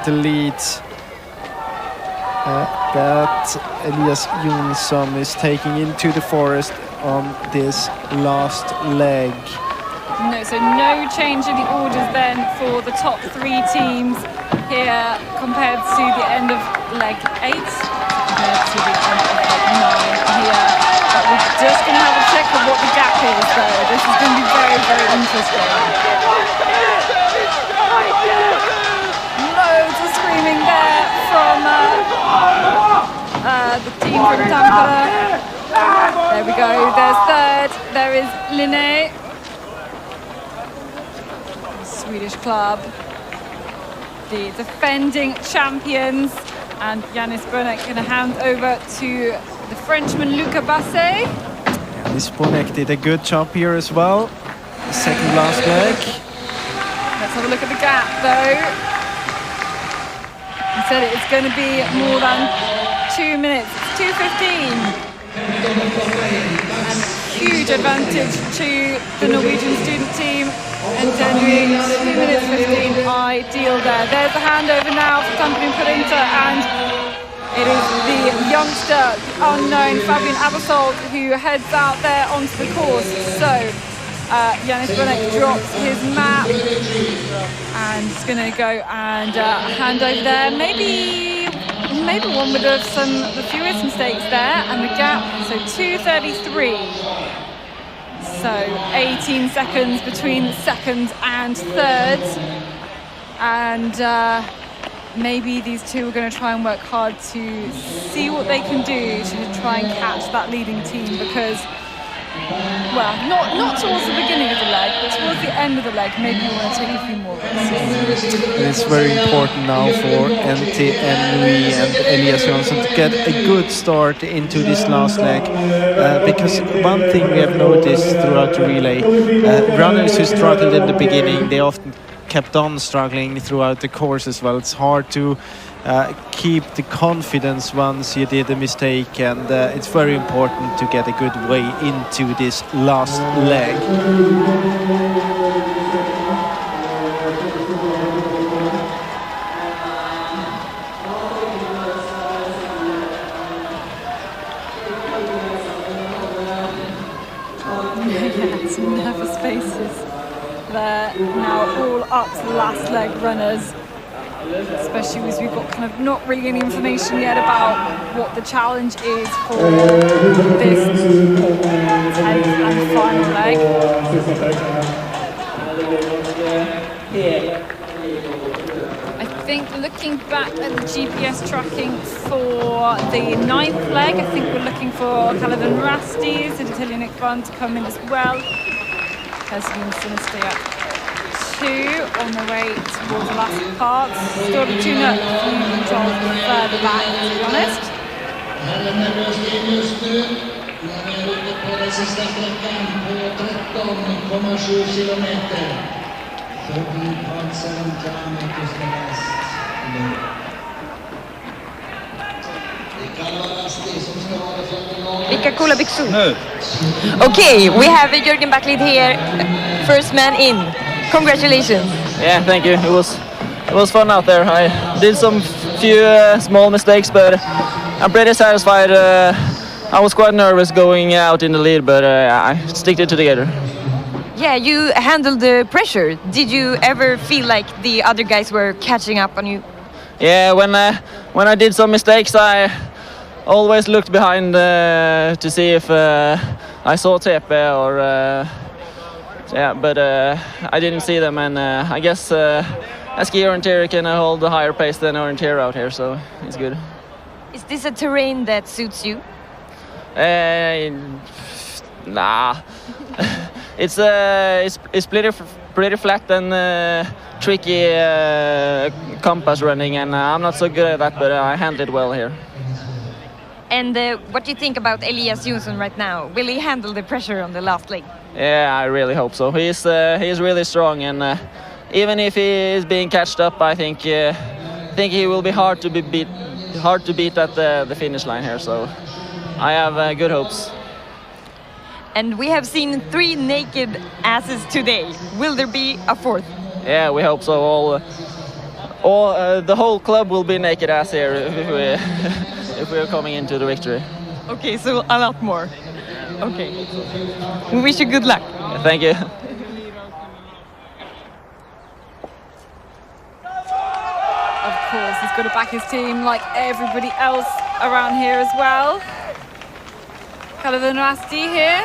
the lead that Elias Jonsson is taking into the forest on this last leg. No, so no change in the orders then for the top 3 teams here compared to the end of leg 8, compared to the end of leg 9 here. But we're just going to have a check of what the gap is though. This is going to be very, very interesting. Loads of screaming there from the team from Tampere. There we go, there's third, there is Linné, Swedish club, the defending champions, and Yanis Bonek going to hand over to the Frenchman Luca Basset. Yanis Bonek did a good job here as well, the second last leg. Let's have a look at the gap though. He said it's going to be more than 2 minutes, 2:15. And huge advantage to the Norwegian student team, and Tenry 2 minutes 15 ideal there. There's the handover now for Tampere Perinta, and it is the youngster, the unknown Fabian Abersold, who heads out there onto the course. So Yanis Bonek drops his map and is going to go and hand over there. Maybe one would have the fewest mistakes there, and the gap, so 2:33. So 18 seconds between second and third. And maybe these two are going to try and work hard to see what they can do to try and catch that leading team, because, well, not towards the beginning of the leg, but towards the end of the leg, maybe you want to take a few more risks. It's very important now for NT, Henry and Elias Jonsson to get a good start into this last leg, because one thing we have noticed throughout the relay, runners who struggled in the beginning, they often kept on struggling throughout the course as well. It's hard to keep the confidence once you did a mistake, and it's very important to get a good way into this last leg. Yeah, some nervous faces there now, all up to the last leg runners. Especially as we've got kind of not really any information yet about what the challenge is for this 10th and final leg. I think looking back at the GPS tracking for the 9th leg, I think we're looking for Katherine Rasti, Italian Ekban to come in as well. Hesselin Sinister up 2 on the way towards the last part. Stortuna, a few controls further back, to be honest. Jag är ute på den sista sträckan på 13,7 kilometer. Förbi Pansen, Commentators med väst. Det kan vara Rasti som ska vara fjärde. Vilka coola byxor. Okay, we have Jürgen Backlid here, first man in. Congratulations. Yeah, thank you. It was fun out there. I did some few small mistakes, but I'm pretty satisfied. I was quite nervous going out in the lead, but I sticked it together. Yeah, you handled the pressure. Did you ever feel like the other guys were catching up on you? Yeah, when I did some mistakes, I always looked behind to see if I saw Tepe or yeah, but I didn't see them, and I guess a ski orienteer can hold a higher pace than orienteer out here, so it's good. Is this a terrain that suits you? Nah. It's pretty flat and tricky compass running, and I'm not so good at that, but I handle it well here. And what do you think about Elias Jonsson right now? Will he handle the pressure on the last leg? Yeah, I really hope so. He's really strong, and even if he is being catched up, I think he will be hard to beat at the finish line here. So I have good hopes. And we have seen 3 naked asses today. Will there be a 4th? Yeah, we hope so. The whole club will be naked ass here if we are coming into the victory. Okay, so a lot more. Okay. We wish you good luck. Thank you. Of course, he's got to back his team like everybody else around here as well. Katherine Rasti here.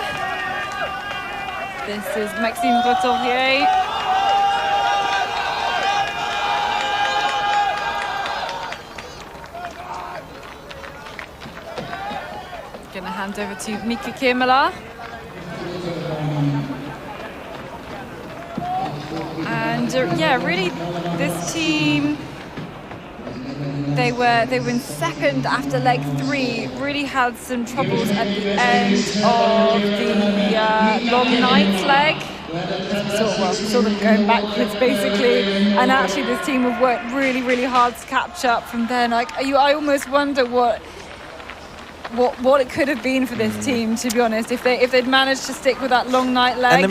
This is Maxime Rotorier. Gonna hand over to Mika Tiomila. And yeah, really, this team, they were in second after leg 3. Really had some troubles at the end of the long night leg. We saw them going backwards basically, and actually this team have worked really hard to catch up from there. Like, I almost wonder what it could have been for this team, to be honest, if they'd managed to stick with that long night leg. It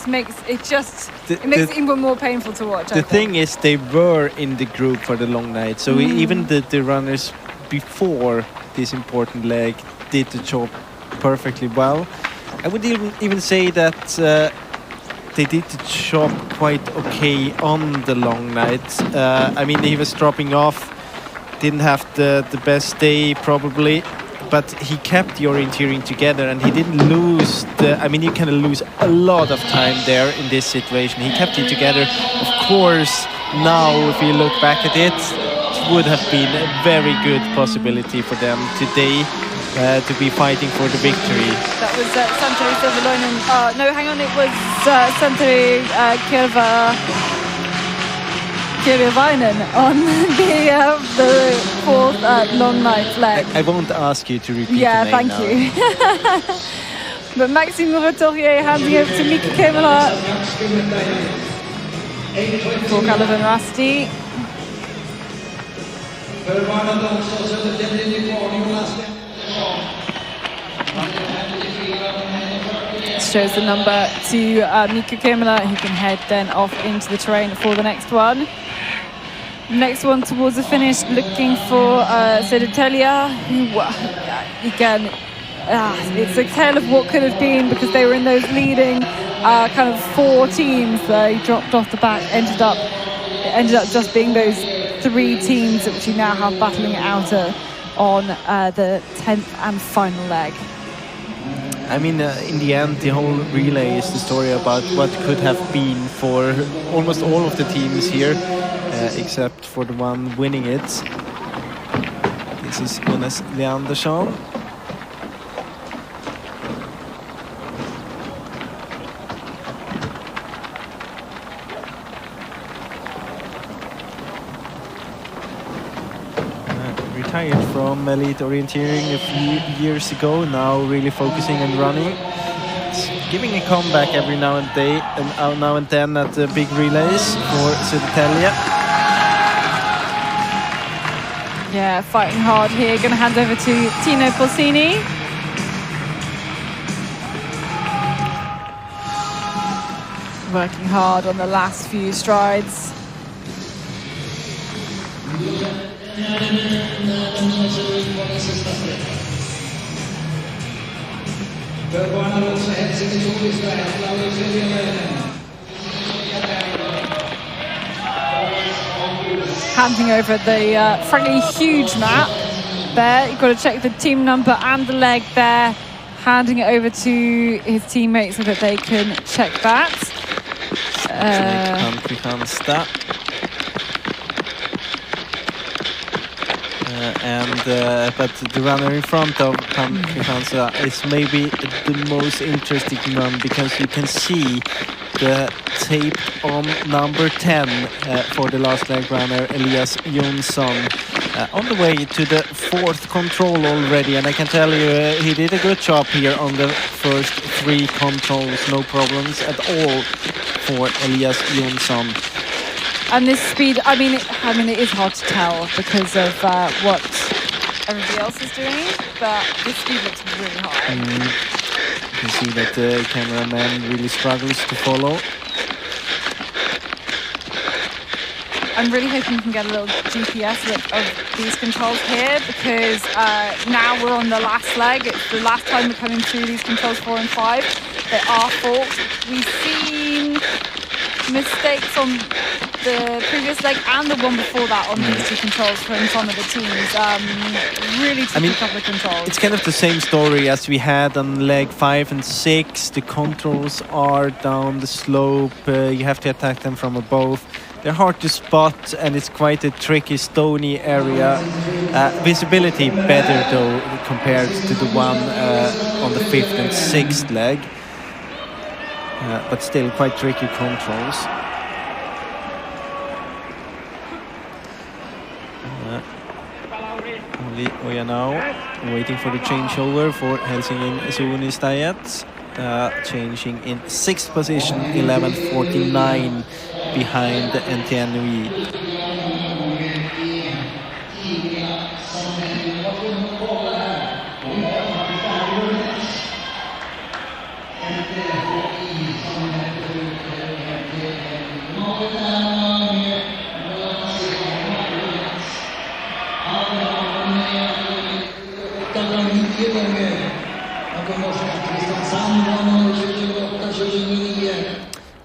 makes it even more painful to watch. The thing is, they were in the group for the long night, so even the runners before this important leg did the job perfectly well. I would even say that they did the job quite okay on the long night. I mean, he was dropping off, didn't have the best day probably, but he kept the orienteering together and he didn't lose you can lose a lot of time there in this situation. He kept it together. Of course, now if you look back at it, it would have been a very good possibility for them today to be fighting for the victory. That was Santeri Silverloinen. No, hang on, it was Santeri Kirjavainen on the 4th long night leg. I won't ask you to repeat the name thank now. You. But Maxime Rotorier handing over to Mika Tiomila for Katherine Rasti. Shows the number to Mika Tiomila. He can head then off into the terrain for the next one. Next one towards the finish, looking for Södertälje, who again, it's a tale of what could have been, because they were in those leading kind of 4 teams. They dropped off the back, ended up just being those 3 teams which you now have battling it out on the 10th and final leg. I mean, in the end, the whole relay is the story about what could have been for almost all of the teams here. except for the one winning it. This is Jonas Leandersson. Retired from elite orienteering a few years ago, now really focusing on running. Giving a comeback every now and then at the big relays for Södertälje. Yeah, fighting hard here. Going to hand over to Tino Polsini. Working hard on the last few strides. Handing over the frankly huge map there. You've got to check the team number and the leg there. Handing it over to his teammates so that they can check that. But the runner in front of Kristianstad is maybe the most interesting one, because you can see the tape on number 10 for the last leg runner, Elias Jonsson, on the way to the 4th control already. And I can tell you, he did a good job here on the first 3 controls. No problems at all for Elias Jonsson. And this speed, I mean, it is hard to tell because of what everybody else is doing, but this speed looks really high. You can see that the cameraman really struggles to follow. I'm really hoping you can get a little GPS look of these controls here, because now we're on the last leg. It's the last time we're coming through these controls 4 and 5. They are fault. We've seen mistakes on the previous leg and the one before that on these 2 controls from some of the teams. Really tricky couple of controls. It's kind of the same story as we had on leg 5 and 6. The controls are down the slope. You have to attack them from above. They're hard to spot, and it's quite a tricky, stony area. Visibility better though compared to the one on the 5th and 6th leg. But still quite tricky controls. Only Oja now waiting for the changeover for Helsingin Suunistäjät. Changing in 6th position, 11:49 behind the NTNUI.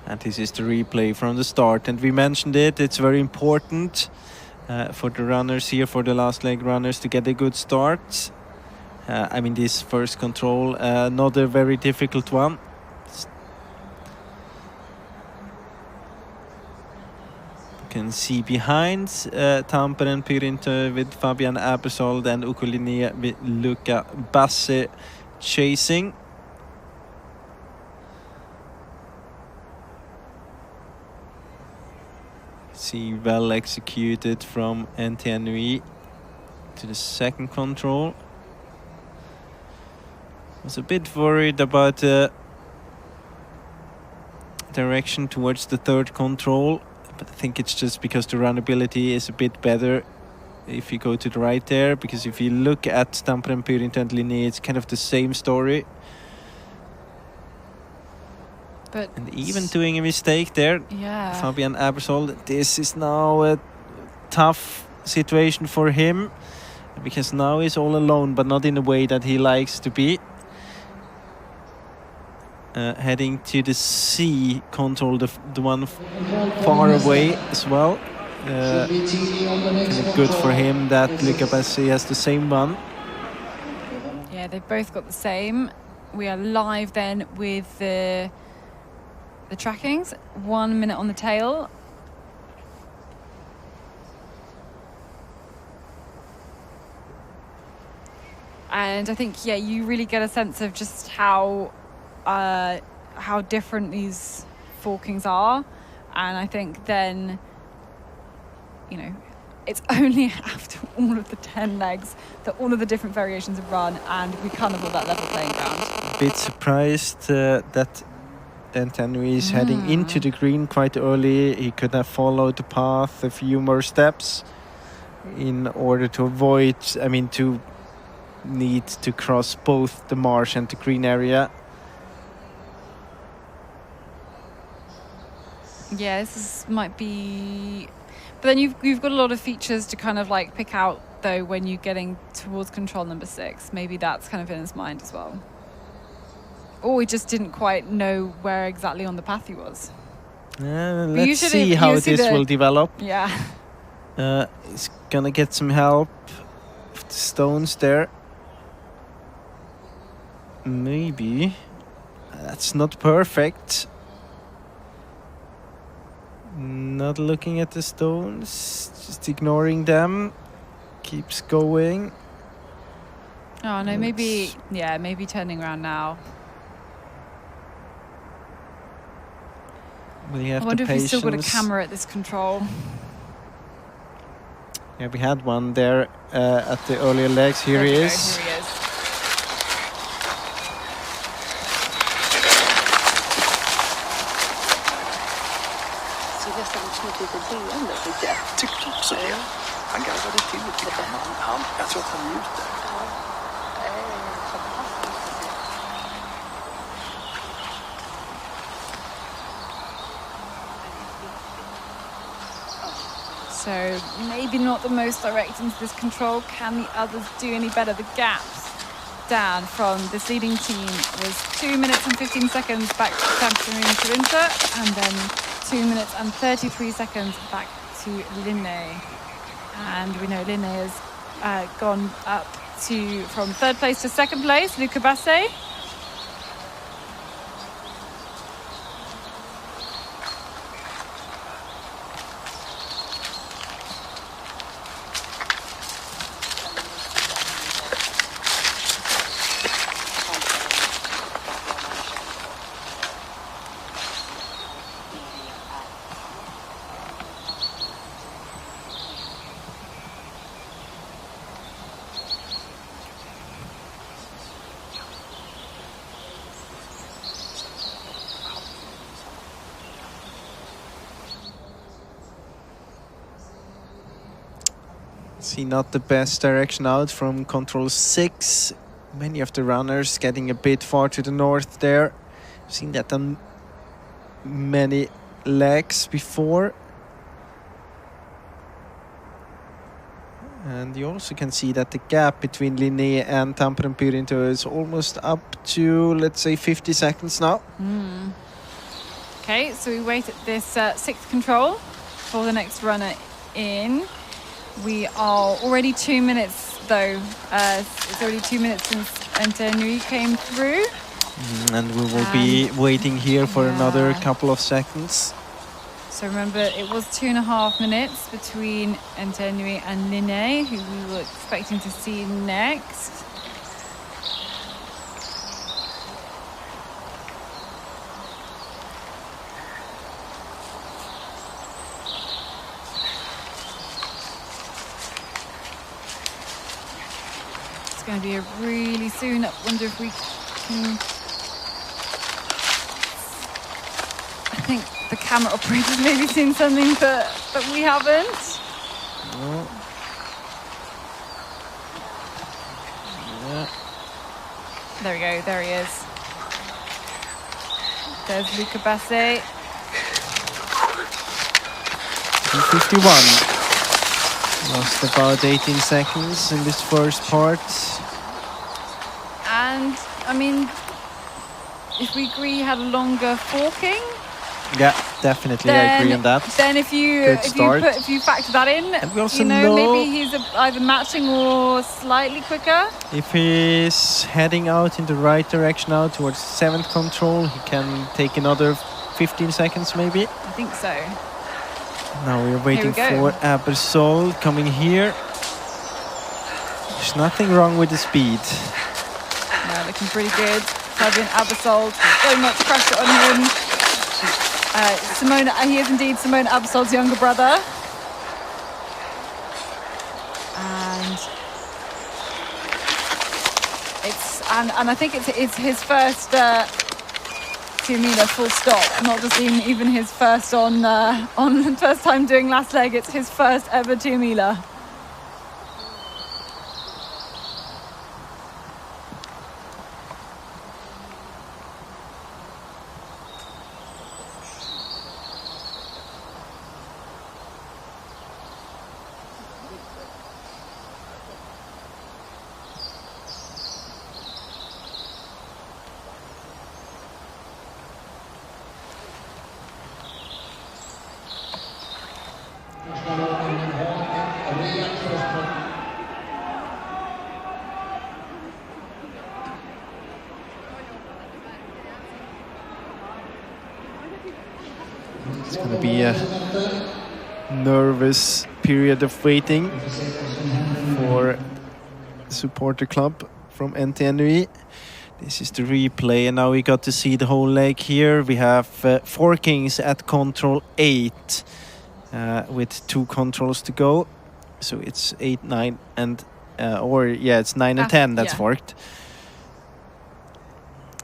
And this is the replay from the start, and we mentioned it, it's very important for the runners here, for the last leg runners, to get a good start. I mean, this first control, not a very difficult one. You can see behind Tampere Pyrintö with Fabian Abersold and Ukkolinne with Luca Basse chasing. See, well executed from NTNUI to the 2nd control. Was a bit worried about the direction towards the 3rd control, but I think it's just because the runnability is a bit better if you go to the right there, because if you look at Tampere Pyrintö and Linné, it's kind of the same story. And even doing a mistake there, Fabian Abersold, this is now a tough situation for him, because now he's all alone, but not in a way that he likes to be. Heading to the C control, the one far away as well. Good for him that Luca Bassi has the same one. Yeah, they've both got the same. We are live then with the trackings. 1 minute on the tail. And I think, yeah, you really get a sense of just how different these forkings are. And I think then, you know, it's only after all of the 10 legs that all of the different variations have run, and we kind of got that level playing ground. A bit surprised that Anthony is heading into the green quite early. He could have followed the path a few more steps in order to avoid, to need to cross both the marsh and the green area. Yeah, might be... But then you've got a lot of features to kind of like pick out, though, when you're getting towards control number 6. Maybe that's kind of in his mind as well. Or we just didn't quite know where exactly on the path he was. Let's see how this will develop. Yeah. He's gonna get some help with the stones there. Maybe. That's not perfect. Not looking at the stones, just ignoring them. Keeps going. Oh no, maybe turning around now. We have I wonder the if he's still got a patience. camera at this control. Yeah, we had one there at the earlier legs. Here he is. Here he is. Tyckte också det. Han garvade till lite grann. Jag tror att han njuter. So maybe not the most direct into this control. Can the others do any better? The gaps down from this leading team was 2 minutes and 15 seconds back to Katherine and then 2 minutes and 33 seconds back to Linné. And we know Linné has gone up from 3rd place to 2nd place, Luca Basse. See, not the best direction out from control 6. Many of the runners getting a bit far to the north there. I've seen that on many legs before. And you also can see that the gap between Linné and Tampere Pyrinto is almost up to, let's say, 50 seconds now. Okay, so we wait at this 6th control for the next runner in. We are already 2 minutes, though. It's already 2 minutes since Anthony came through. And we will be waiting here for another couple of seconds. So remember, it was 2.5 minutes between Anthony and Linné, who we were expecting to see next. It's going to be a really soon. I wonder if we can... I think the camera operator's maybe seen something that we haven't. No. Yeah. There we go, there he is. There's Luca Basse. 2:51. Lost about 18 seconds in this first part. And, I mean, if we agree he had a longer forking... Yeah, definitely, I agree on that. Then if you factor that in, And we also maybe he's either matching or slightly quicker. If he's heading out in the right direction now towards 7th control, he can take another 15 seconds maybe. I think so. Now we're waiting for Abersol coming here. There's nothing wrong with the speed. Yeah, looking pretty good. Fabian Abersold, so much pressure on him. He is indeed Simone Abersold's younger brother. And I think it's his first Tiomila full stop, not just even his first on first time doing last leg. It's his first ever Tiomila. It's going to be a nervous period of waiting for the supporter club from NTNUI. This is the replay, and now we got to see the whole leg here. We have four kings at control 8 with 2 controls to go. So it's 8, 9 and it's 9 and 10 that's forked.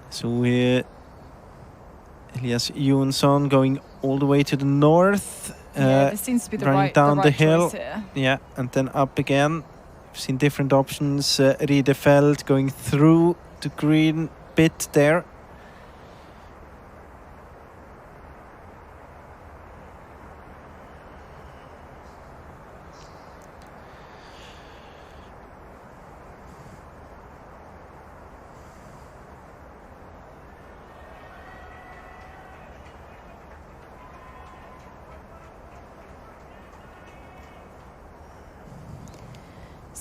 So Elias Jonsson going all the way to the north. This seems to be running down the hill. Here. Yeah, and then up again. We've seen different options. Riedefeld going through to green bit there.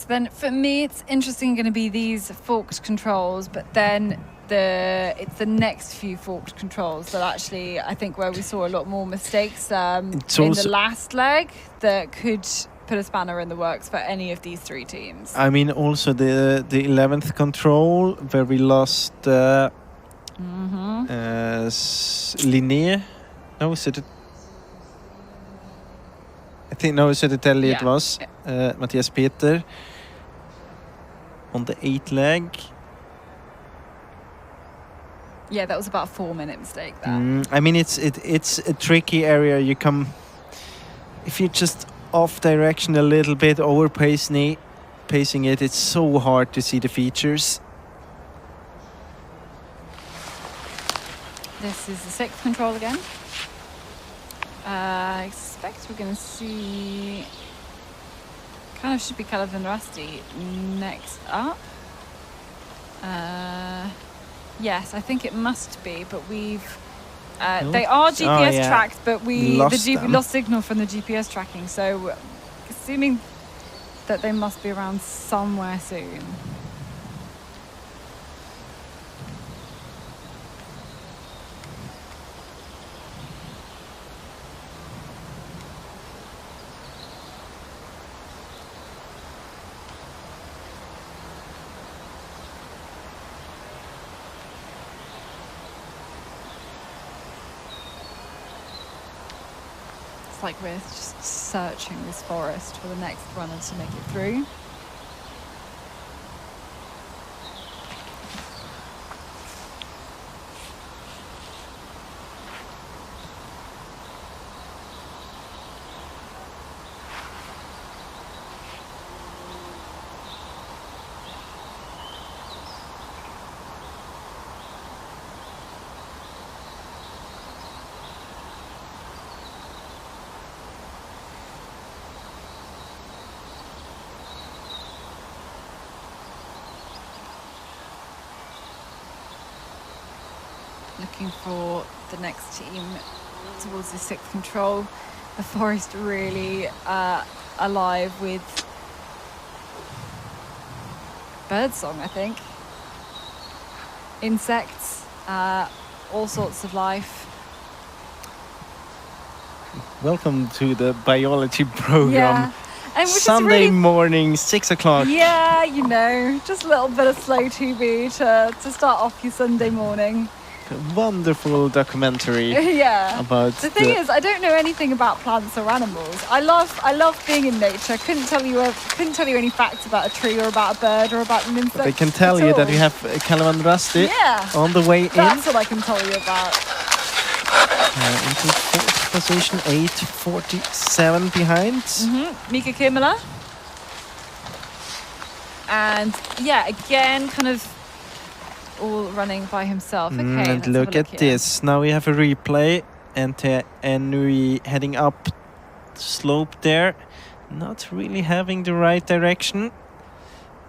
Then for me, it's interesting going to be these forked controls, but then it's the next few forked controls that actually I think where we saw a lot more mistakes in the last leg that could put a spanner in the works for any of these 3 teams. I mean, also the 11th control where we lost Linné. No, Södertälje it was. Mattias Peter on the 8th leg. Yeah, that was about a 4-minute mistake there. I mean, it's a tricky area. If you're just off direction a little bit, pacing it, it's so hard to see the features. This is the 6th control again. I expect we're going to see should be Calvin Rusty next up. Yes, I think it must be, but we've they are GPS tracked, but we lost signal from the GPS tracking, so assuming that they must be around somewhere soon. Like we're just searching this forest for the next runner to make it through. Looking for the next team towards the 6th control. The forest really alive with birdsong, I think. Insects, all sorts of life. Welcome to the biology program. Yeah, And which is Sunday really, morning, 6 o'clock. yeah, you know, just a little bit of slow TV to start off your Sunday morning. A wonderful documentary Yeah. about The thing is, I don't know anything about plants or animals. I love being in nature. Couldn't tell you any facts about a tree or about a bird or about an insect. They can tell at you all. that we have Kalevan Rusty Yeah. on the way in. That's what I can tell you about. Into fourth position, 8:47 behind. Mika Tiomila. And yeah, again, kind of all running by himself. Okay, And let's look have a at here. this. Now we have a replay. And we heading up the slope there. Not really having the right direction.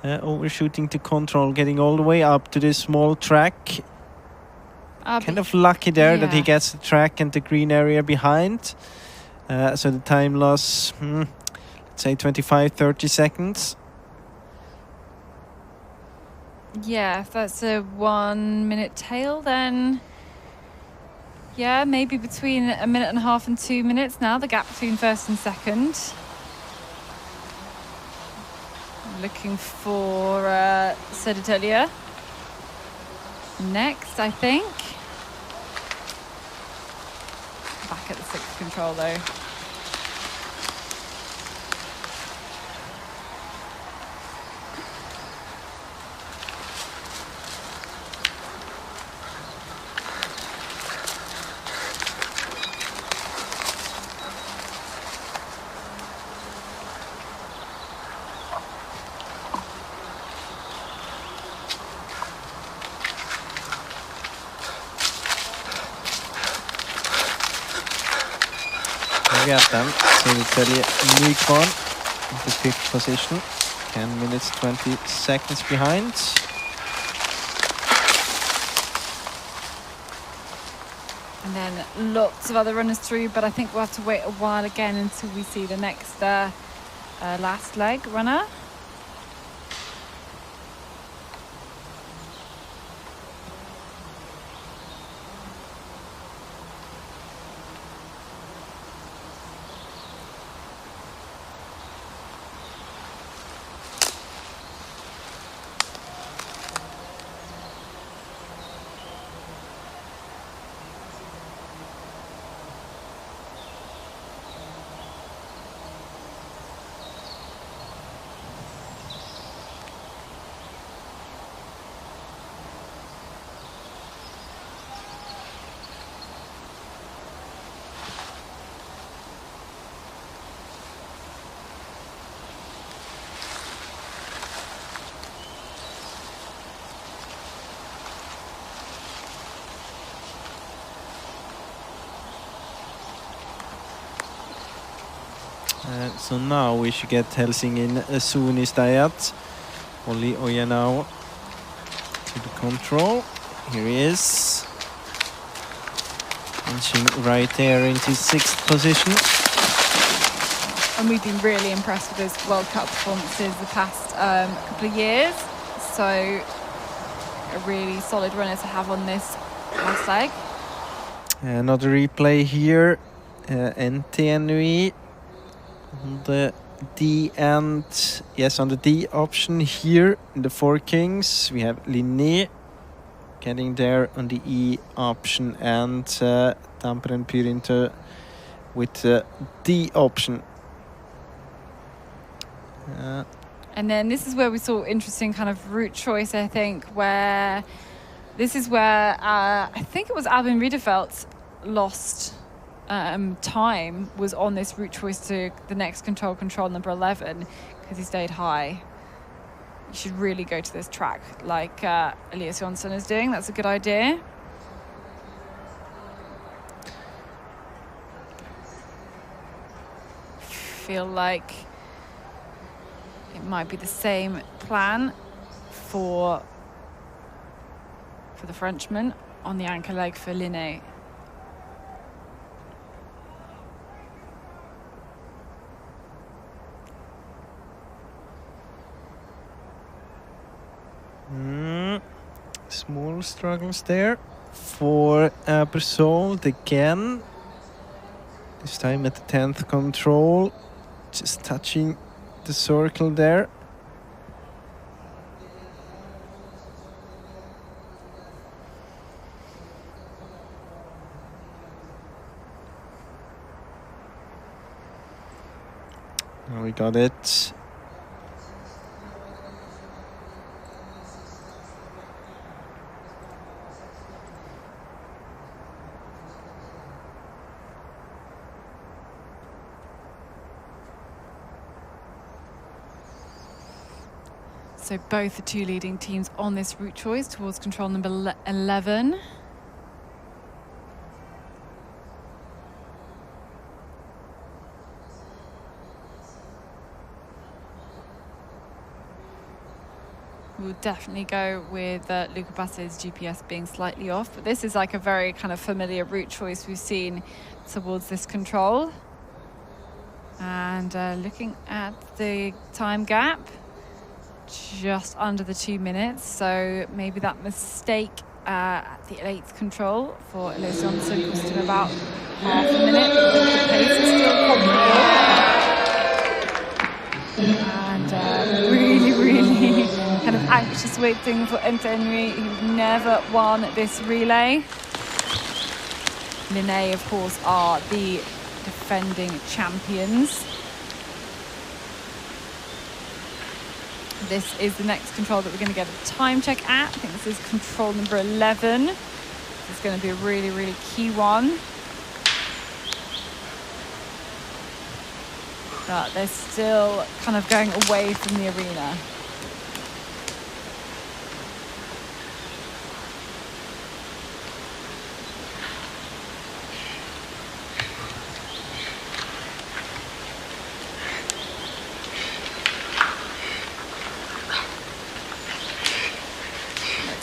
Overshooting to control, getting all the way up to this small track. Kind of lucky there that he gets the track and the green area behind. So the time loss, let's say 25-30 seconds. Yeah, if that's a 1 minute tail, then yeah, maybe between a minute and a half and 2 minutes now, the gap between first and second. Looking for Södertälje next, I think. Back at the sixth control though. We got them. Södertälje Nykvarn into fifth position. 10 minutes, 20 seconds behind. And then lots of other runners through, but I think we'll have to wait a while again until we see the next last leg runner. So now we should get Helsingin soon is that. Olli Ojenau to the control. Here he is. Inching right there into sixth position. And we've been really impressed with his World Cup performances the past couple of years. So a really solid runner to have on this last leg. Another replay here. NTNUI on the D and yes, on the D option here in the Four Kings we have Linné getting there on the E option and Tampere and Pyrinto with the D option. And then this is where we saw interesting kind of route choice, I think, where this is where I think it was Albin Riedefeld lost time was on this route choice to the next control number 11 because he stayed high. You should really go to this track like Elias Jonsson is doing. That's a good idea. Feel like it might be the same plan for the Frenchman on the anchor leg for Linné. Small struggles there for Bersold again. This time at the 10th control, just touching the circle there. Oh, we got it. So both the two leading teams on this route choice towards control number 11. We'll definitely go with Luca Basse's GPS being slightly off, but this is like a very kind of familiar route choice we've seen towards this control. And looking at the time gap, just under the 2 minutes, so maybe that mistake at the 8th control for Elias Johnson cost him about half a minute, but the pace is still comfortable. And really kind of anxious waiting for Henry, who's never won this relay. Linné, of course, are the defending champions. This is the next control that we're going to get a time check at. I think this is control number 11. This is going to be a really key one. But they're still kind of going away from the arena.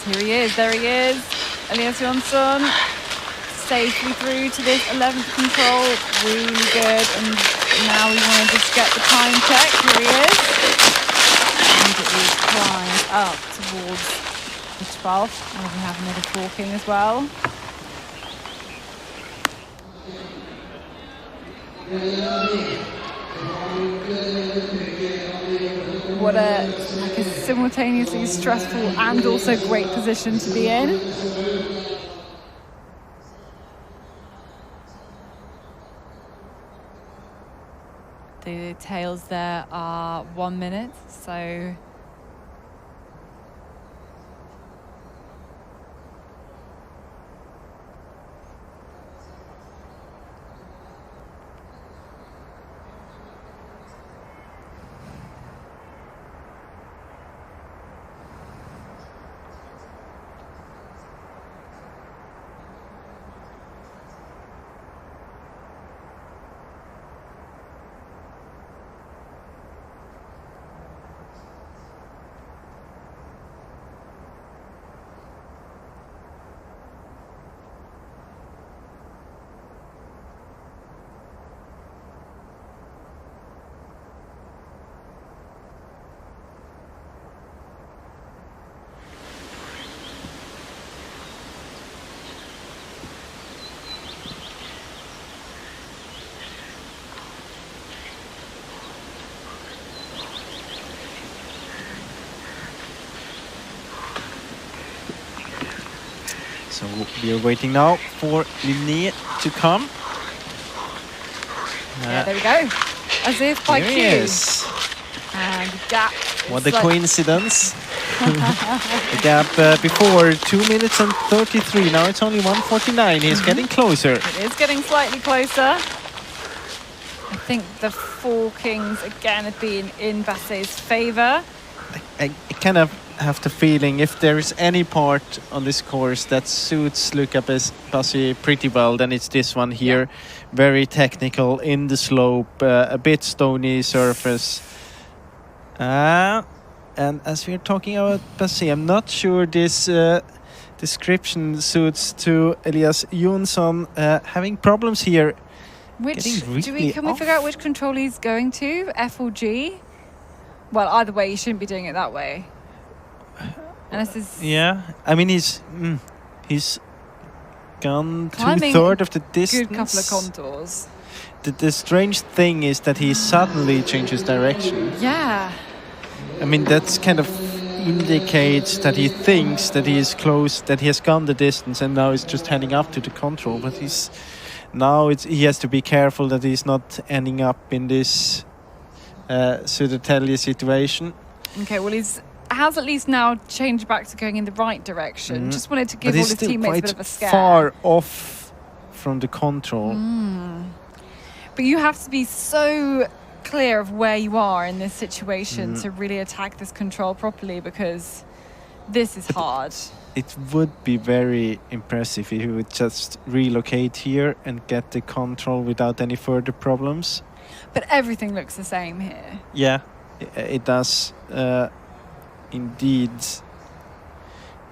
Here he is, there he is, Elias Johnson, safely through to this 11th control, really good, and now we want to just get the time check, here he is, immediately climbs up towards the 12th, and we have another forking as well. What a simultaneously stressful and also great position to be in. The tails there are 1 minute, so So we are waiting now for Linné to come. Yeah, there we go. As if by cue. Yes. And gap. What a coincidence. The gap before 2 minutes and 33. Now it's only 1:49. He's getting closer. It is getting slightly closer. I think the forkings again have been in Basse's favour. I kind of have the feeling if there is any part on this course that suits Luca Basse pretty well, then it's this one here. Yeah. Very technical in the slope, a bit stony surface. And as we're talking about Basse, I'm not sure this description suits to Elias Johnson having problems here. Which really can we figure out which control he's going to? F or G? Well, either way, you shouldn't be doing it that way. And this is I mean he's gone 2/3 of the distance. Good couple of contours. the strange thing is that he suddenly changes direction. Yeah. I mean, that's kind of indicates that he thinks that he is close, that he has gone the distance, and now he's just heading up to the control. But he has to be careful that he's not ending up in this Södertälje situation. Okay, well, has at least now changed back to going in the right direction. Just wanted to give all his teammates a bit of a scare. Far off from the control. But you have to be so clear of where you are in this situation to really attack this control properly, because this is hard. It would be very impressive if he would just relocate here and get the control without any further problems. But everything looks the same here. Yeah, it does. Indeed.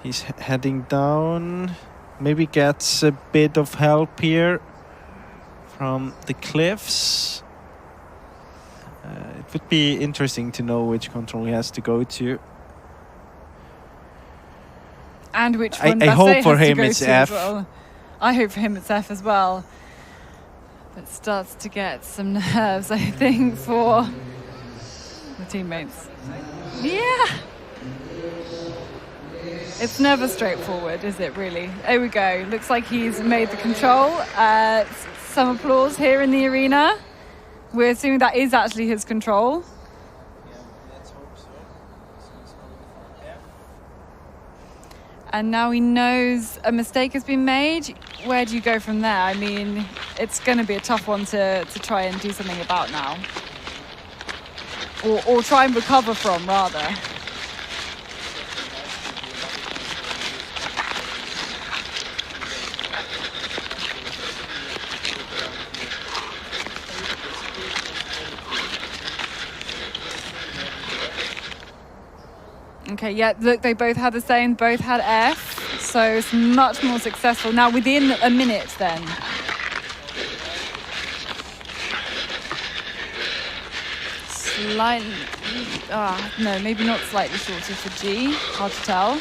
He's heading down. Maybe gets a bit of help here from the cliffs. It would be interesting to know which control he has to go to. And which one I hope for him it's F. Well. I hope for him it's F as well. But starts to get some nerves, I think, for the teammates. Yeah. It's never straightforward, is it really? There we go. Looks like he's made the control. Some applause here in the arena. We're assuming that is actually his control. And now he knows a mistake has been made. Where do you go from there? I mean, it's going to be a tough one to try and do something about now. Or try and recover from, rather. Okay, yeah, look, they both had the same, both had F, so it's much more successful. Now, within a minute, then. Slightly, no, maybe not slightly shorter for G, hard to tell.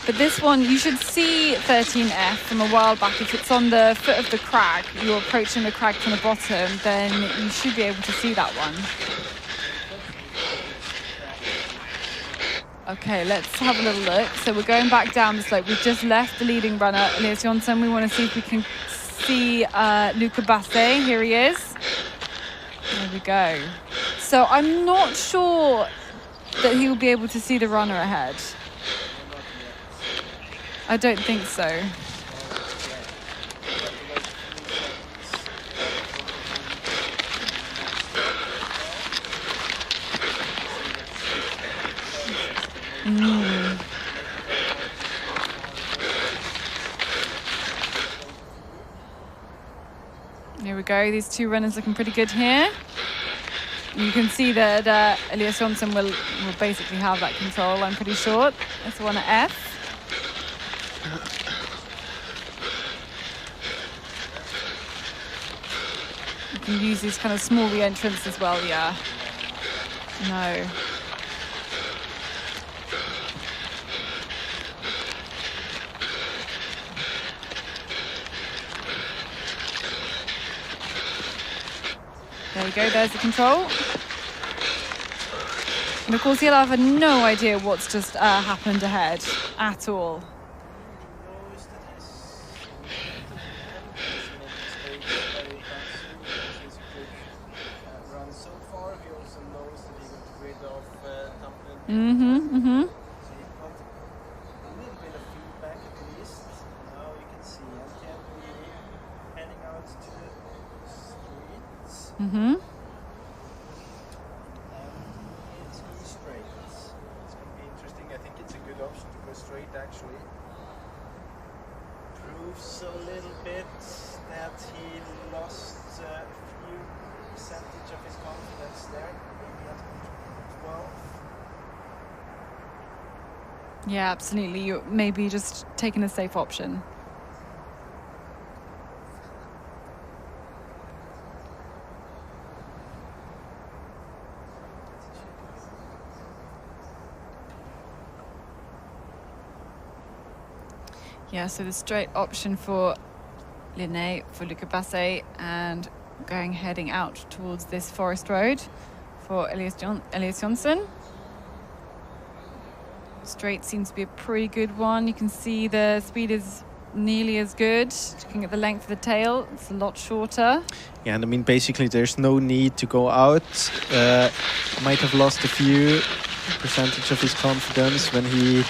But this one, you should see 13F from a while back. If it's on the foot of the crag, you're approaching the crag from the bottom, then you should be able to see that one. Okay, let's have a little look. So we're going back down the slope. We've just left the leading runner, Elias Jonsson. We want to see if we can see Luca Basse. Here he is. There we go. So I'm not sure that he will be able to see the runner ahead. I don't think so. Here we go. These two runners looking pretty good here. You can see that Elias Jonsson will basically have that control. I'm pretty sure. That's the one at F. You can use these kind of small re-entrants as well. Yeah. No. There we go, there's the control. And of course, he'll have no idea what's just happened ahead at all. Yeah, absolutely. You're maybe just taking a safe option. Yeah, so the straight option for Linné for Luca Basse, and heading out towards this forest road for Elias Johnson. Straight seems to be a pretty good one. You can see the speed is nearly as good. Looking at the length of the tail, it's a lot shorter. Yeah, and I mean, basically there's no need to go out. Might have lost a few percentage of his confidence when he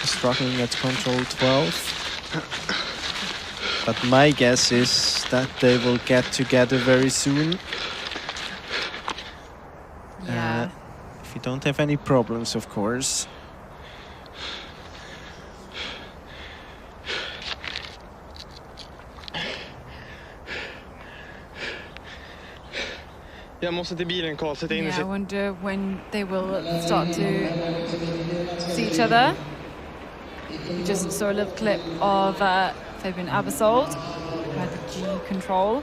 was struggling at control 12. But my guess is that they will get together very soon. Yeah. If you don't have any problems, of course. Jag måste till bilen, Karl. Sätta in I wonder when they will start to see each other. We just saw a little clip of Fabian Abersold, who had the G control.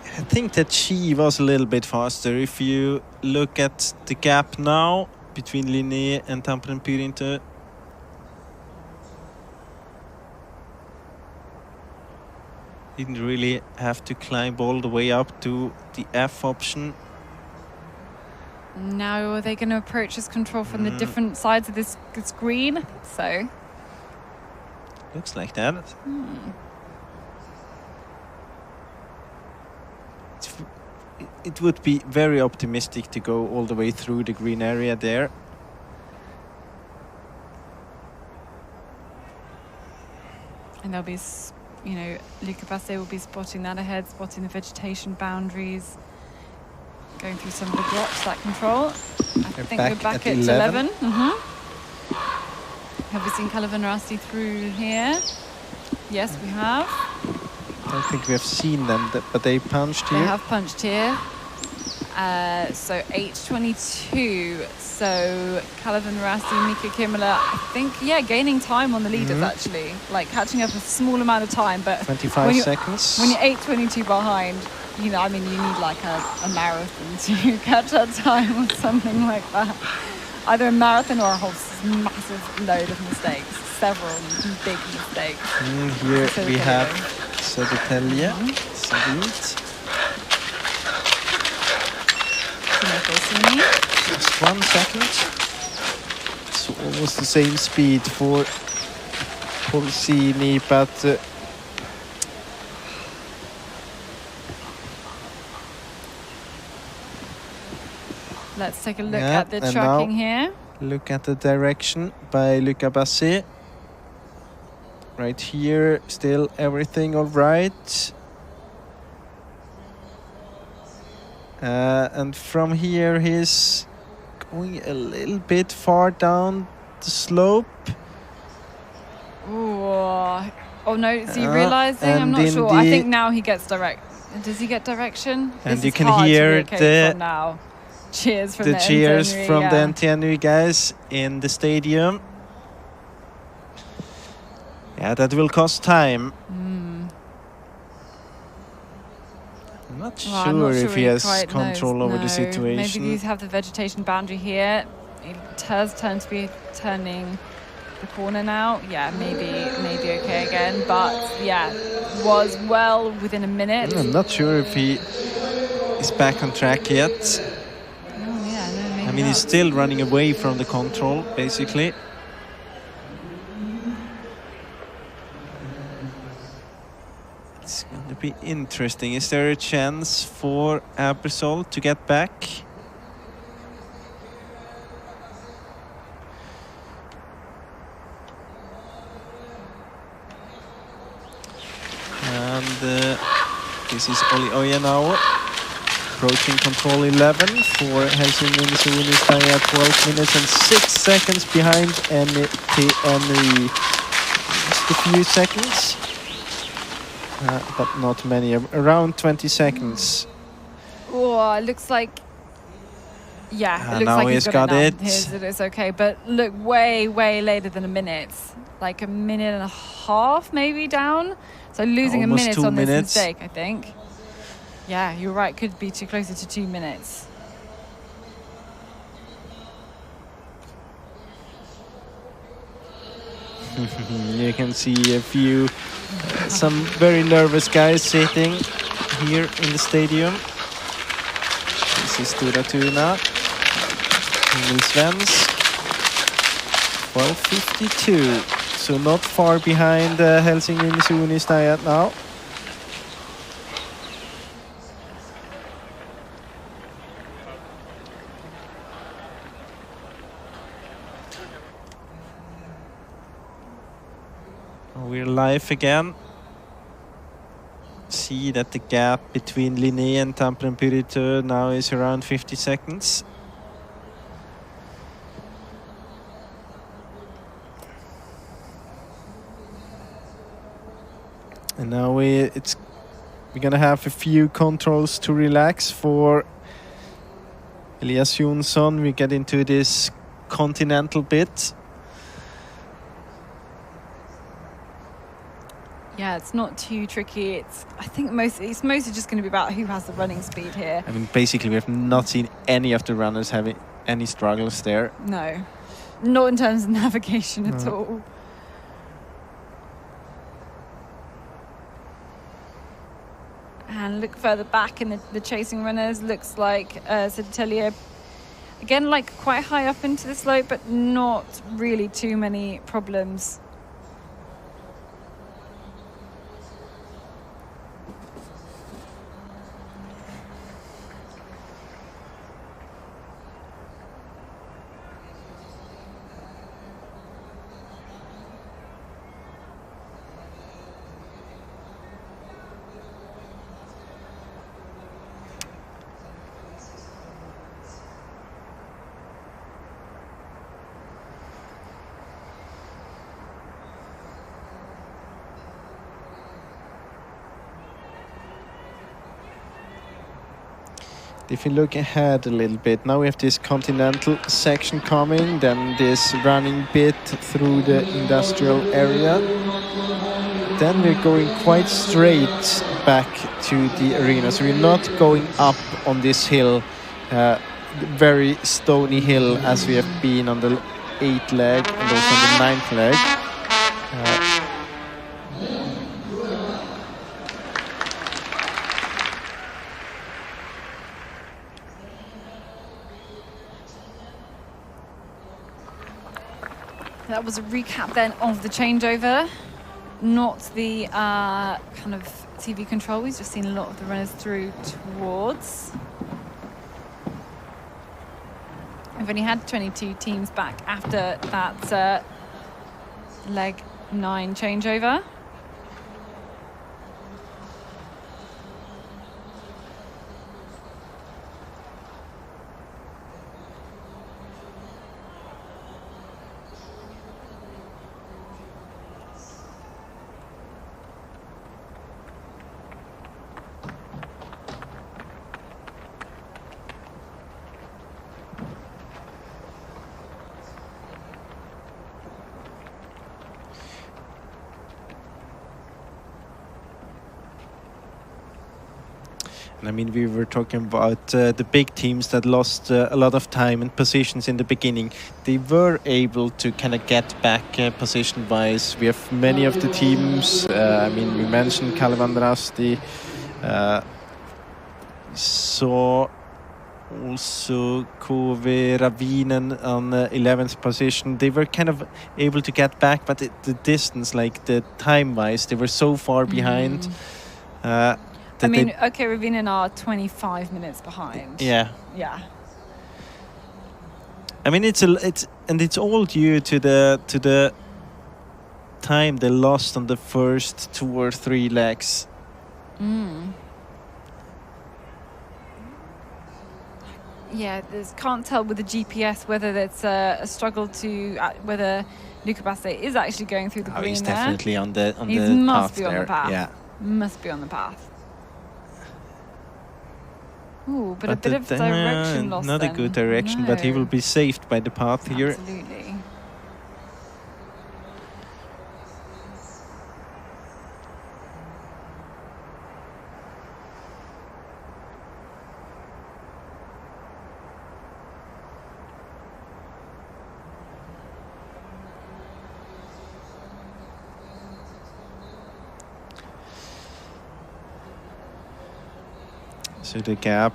I think that she was a little bit faster. If you look at the gap now between Linné and Tampere Pyrinto, didn't really have to climb all the way up to the F option. Now are they going to approach this control from the different sides of this screen? I think so. Looks like that. It would be very optimistic to go all the way through the green area there. And there'll be, you know, Luca Basse will be spotting that ahead, spotting the vegetation boundaries, going through some of the drops, that control. I think we're back at 11. Have we seen Kalevan Rasti through here? Yes, we have. I don't think we have seen them, but they punched here. They have punched here. So 8:22. So Kalevan Rasti, Mika Kimmela, I think, gaining time on the leaders actually. Like catching up a small amount of time, but 25 seconds. When you're 8:22 behind, you know, I mean, you need like a marathon to catch that time or something like that. Either a marathon or a whole massive load of mistakes. Several big mistakes. Here we have Södertälje, Savit. Just 1 second. So almost the same speed for Polsini, but let's take a look at the tracking here. Look at the direction by Luca Basse. Right here, still everything all right. And from here, he's going a little bit far down the slope. Ooh. Oh no, is he realizing? I'm not sure. I think now he gets direct. Does he get direction? And you can hear now. Cheers from the cheers NTNU, from the NTNU guys in the stadium. Yeah, that will cost time. I'm not sure if he has control over the situation. Maybe these have the vegetation boundary here. It has turned to be turning the corner now. Yeah, maybe okay again. But yeah, was well within a minute. I'm not sure if he is back on track yet. I mean, he's still running away from the control, basically. It's going to be interesting. Is there a chance for Abersold to get back? And this is Olli Ojanau. Approaching control 11 for Helsingin Suunistaya at 12 minutes and 6 seconds behind NTNU. Just a few seconds, but not many, around 20 seconds. Oh, it looks like, it looks now like he's got it. It's okay, but look, way later than a minute. Like a minute and a half maybe down. So losing almost a minute 2 on this minutes. mistake, I think. Yeah, you're right. Could be too closer to 2 minutes. You can see a few, some very nervous guys sitting here in the stadium. This is Stora Tuna. Emil Svens. 12:52. So not far behind Helsinki Misuni Stayat now. We're live again. See that the gap between Linné and Tampere and Pyrito now is around 50 seconds. And now we're gonna have a few controls to relax for Elias Jonsson. We get into this continental bit. Yeah, it's not too tricky. I think it's mostly just going to be about who has the running speed here. I mean, basically, we have not seen any of the runners having any struggles there. No, not in terms of navigation at all. And look further back in the chasing runners. Looks like Södertälje, again, like quite high up into the slope, but not really too many problems. If you look ahead a little bit, now we have this continental section coming, then this running bit through the industrial area. Then we're going quite straight back to the arena. So we're not going up on this hill, very stony hill as we have been on the 8th leg and also on the 9th leg. That was a recap then of the changeover, not the kind of TV control. We've just seen a lot of the runners through towards. We've only had 22 teams back after that leg 9 changeover. I mean, we were talking about the big teams that lost a lot of time and positions in the beginning. They were able to kind of get back position-wise. We have many of the teams. I mean, we mentioned Kalevan Rasti. Saw also Kove Ravinen on 11th position. They were kind of able to get back, but the distance, like the time-wise, they were so far behind. I mean, okay, Ravinen are 25 minutes behind. Yeah. Yeah. I mean, it's all due to the time they lost on the first 2 or 3 legs. Yeah, can't tell with the GPS whether it's a struggle to whether Luca Basse is actually going through the green. He's definitely on the path be there. On the path. Yeah, must be on the path. Ooh, but a bit of direction lost. Not a good direction, but he will be saved by the path here. Absolutely. So the gap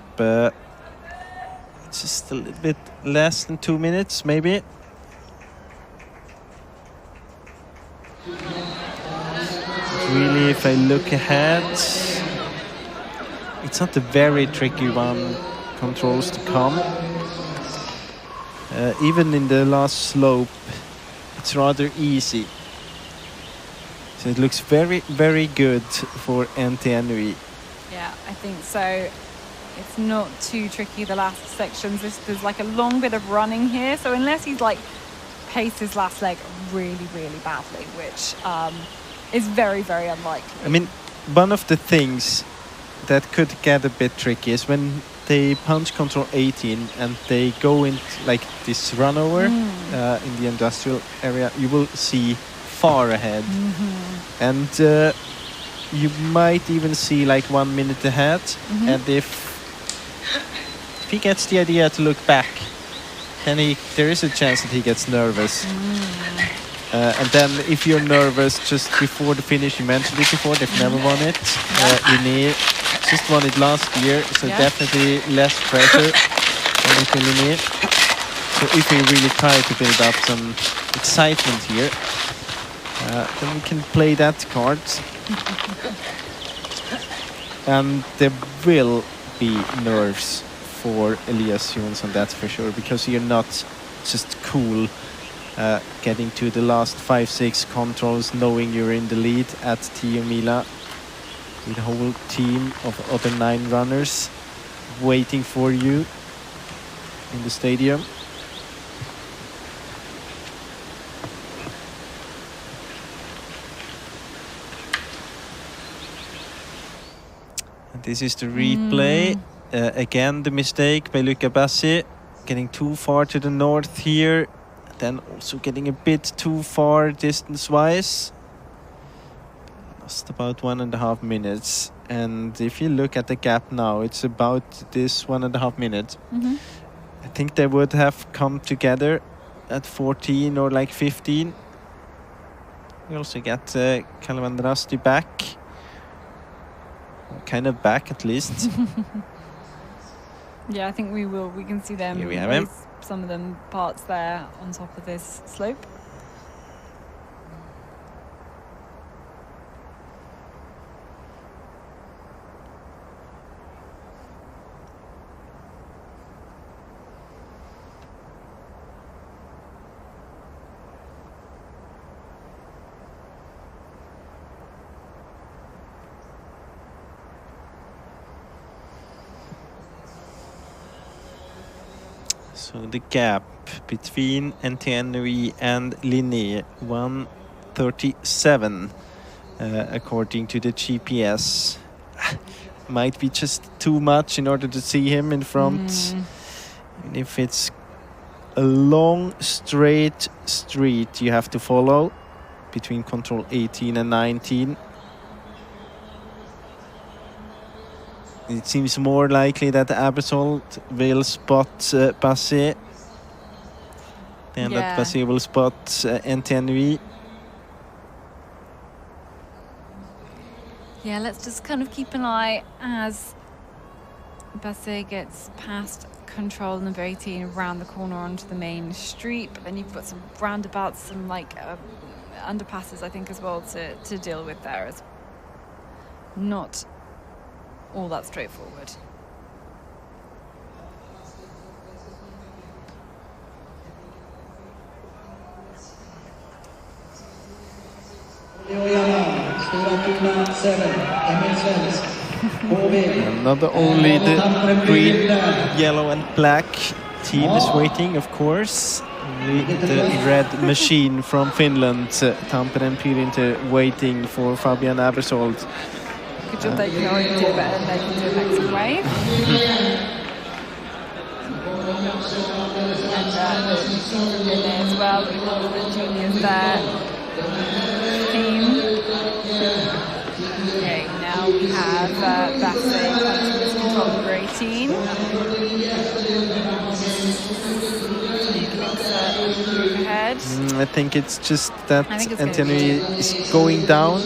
just a little bit less than 2 minutes, maybe. Really, if I look ahead, it's not a very tricky one. Controls to come. Even in the last slope, it's rather easy. So it looks very, very good for NTNUI. Yeah, I think so. It's not too tricky, the last sections. There's like a long bit of running here. So unless he's like paced his last leg really, really badly, which is very, very unlikely. I mean, one of the things that could get a bit tricky is when they punch control 18 and they go into like this run over in the industrial area, you will see far ahead. And you might even see like 1 minute ahead. And if he gets the idea to look back, then there is a chance that he gets nervous. And then if you're nervous just before the finish, you mentioned it before, they've never won it. Linné just won it last year, so definitely less pressure on Linné. So if we really try to build up some excitement here, then we can play that card. And there will be nerves for Elias Jonsson, that's for sure, because you're not just cool getting to the last 5-6 controls knowing you're in the lead at Tiomila with a whole team of other 9 runners waiting for you in the stadium. And this is the replay. Again, the mistake by Luca Bassi, getting too far to the north here, then also getting a bit too far distance-wise. Lost about 1.5 minutes. And if you look at the gap now, it's about this 1.5 minutes. I think they would have come together at 14 or like 15. We also get Kalevandrasti back. Kind of back at least. Yeah, I think we will. We can see them. Here we have him. Some of them parts there on top of this slope. So the gap between NTNUI and Linné, 1:37, according to the GPS. Might be just too much in order to see him in front. And if it's a long straight street you have to follow between control 18 and 19, it seems more likely that Abersold will spot Bassi than that Bassi will spot NTNUI. Yeah, let's just kind of keep an eye as Bassi gets past control number 18 around the corner onto the main street. But then you've got some roundabouts, some like underpasses, I think, as well to deal with there. It's not all that straightforward. Not only the green, yellow and black team is waiting, of course. The red machine from Finland, Tampere Pyrinter, waiting for Fabian Abersold. Good job, they can already do better than they can do next wave. And the team from Linné as well, we've got the juniors there. Team. Okay, now we have Bassi continuous control number 18. Ahead. I think it's just that NTNUI is going down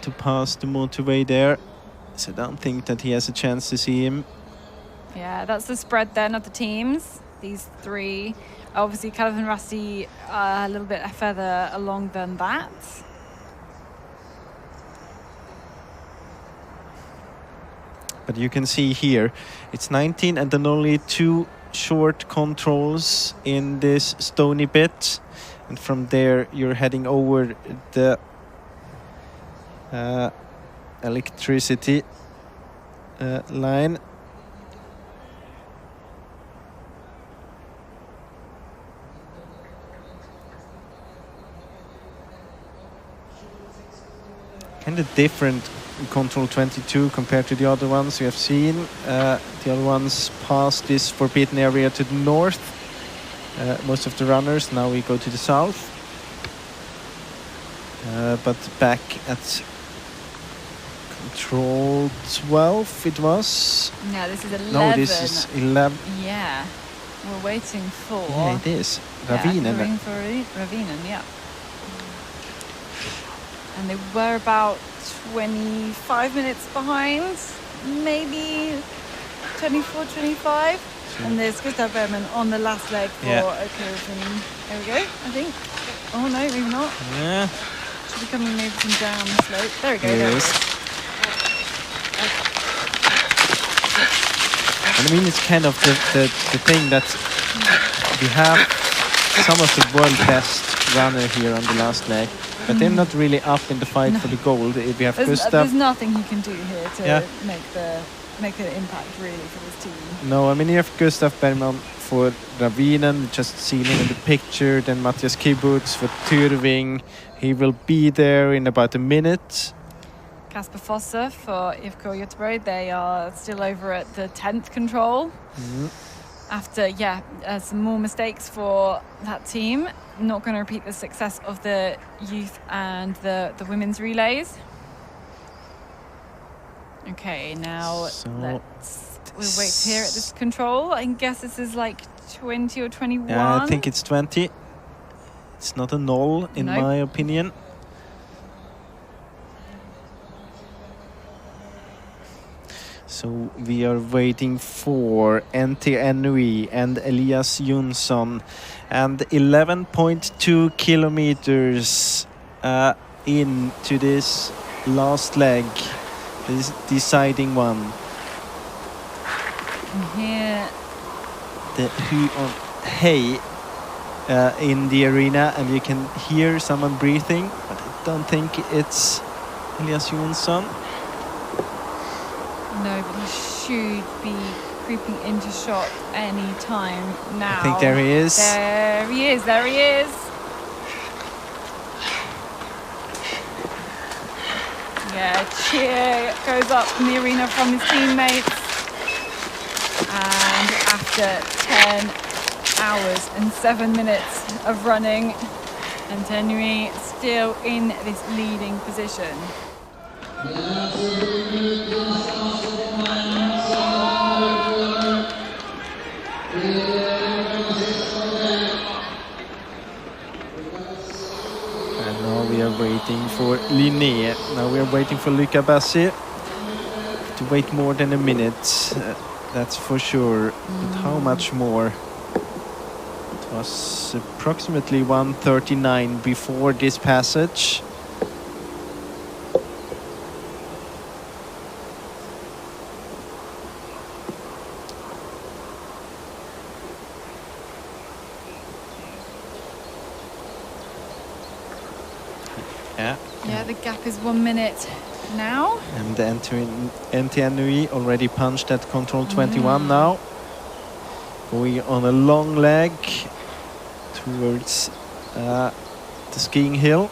to pass the motorway there. So I don't think that he has a chance to see him. Yeah, that's the spread then of the teams. These three. Obviously, Katherine and Rusty are a little bit further along than that. But you can see here, it's 19 and then only 2 short controls in this stony bit. And from there, you're heading over the electricity line. Kind of different in Control 22 compared to the other ones we have seen. The other ones passed this forbidden area to the north. Most of the runners, now we go to the south. But back at Control 12 it was. No, this is 11. No, this is 11. Yeah, we're waiting for... Yeah, it is. Ravinen. Yeah, we're waiting for Ravinen, yeah. And they were about 25 minutes behind, maybe 24, 25. And there's Gustav Bergman on the last leg for Okirchen. There we go, I think. Oh no, maybe not. Yeah. Should be coming maybe from down the slope. There we go. There we go. And I mean, it's kind of the thing that we have some of the world best runner here on the last leg. But they're not really up in the fight for the gold. If we have Gustav, there's nothing he can do here to make an impact really for this team. No, I mean you have Gustav Bergman for Ravinen, just seen him in the picture. Then Matthias Kibbutz for Tyrving. He will be there in about a minute. Kasper Fosse for IFK Göteborg. They are still over at the 10th control. After, some more mistakes for that team. Not going to repeat the success of the youth and the women's relays. Okay, now we'll wait here at this control. I guess this is like 20 or 21. Yeah, I think it's 20. It's not a null in my opinion. So we are waiting for NT Ennui and Elias Jonsson, and 11.2 kilometers into this last leg, this deciding one. Here, the hay in the arena, and you can hear someone breathing, but I don't think it's Elias Jonsson. No, but he should be creeping into shot any time now. I think there he is. There he is. There he is. Yeah, cheer goes up in the arena from his teammates. And after 10 hours and 7 minutes of running, Antenui still in this leading position. And now we are waiting for Linné. Now we are waiting for Luca Bassi. To wait more than a minute, that's for sure. But how much more? It was approximately 1:39 before this passage. Yeah, the gap is 1 minute now. And NT Ennui already punched at control 21 now. Going on a long leg towards the skiing hill.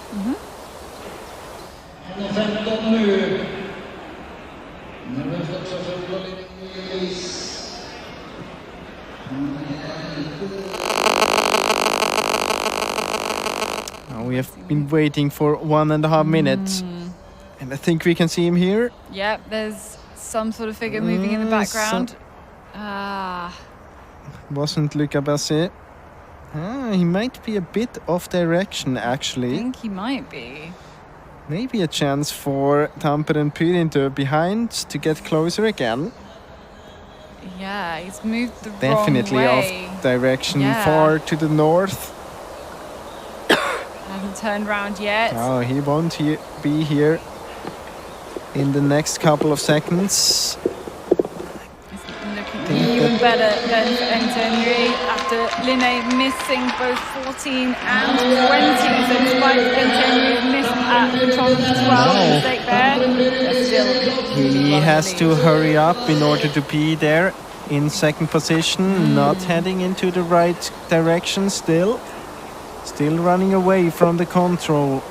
Now we have been waiting for 1.5 minutes. And I think we can see him here. Yep, there's some sort of figure moving in the background. Wasn't Luca Bassi. He might be a bit off direction, actually. I think he might be. Maybe a chance for Tampere and Pyrinto behind to get closer again. Yeah, he's moved the Definitely wrong way. off direction, Yeah. far to the north. Hasn't turned round yet. Oh, he won't be here in the next couple of seconds. Looking even better than for Entenry after Linné missing both 14 and 20. So despite Entenry's miss at control 12 mistake there, they're still He has to hurry up in order to be there in second position, not heading into the right direction still. Still running away from the control.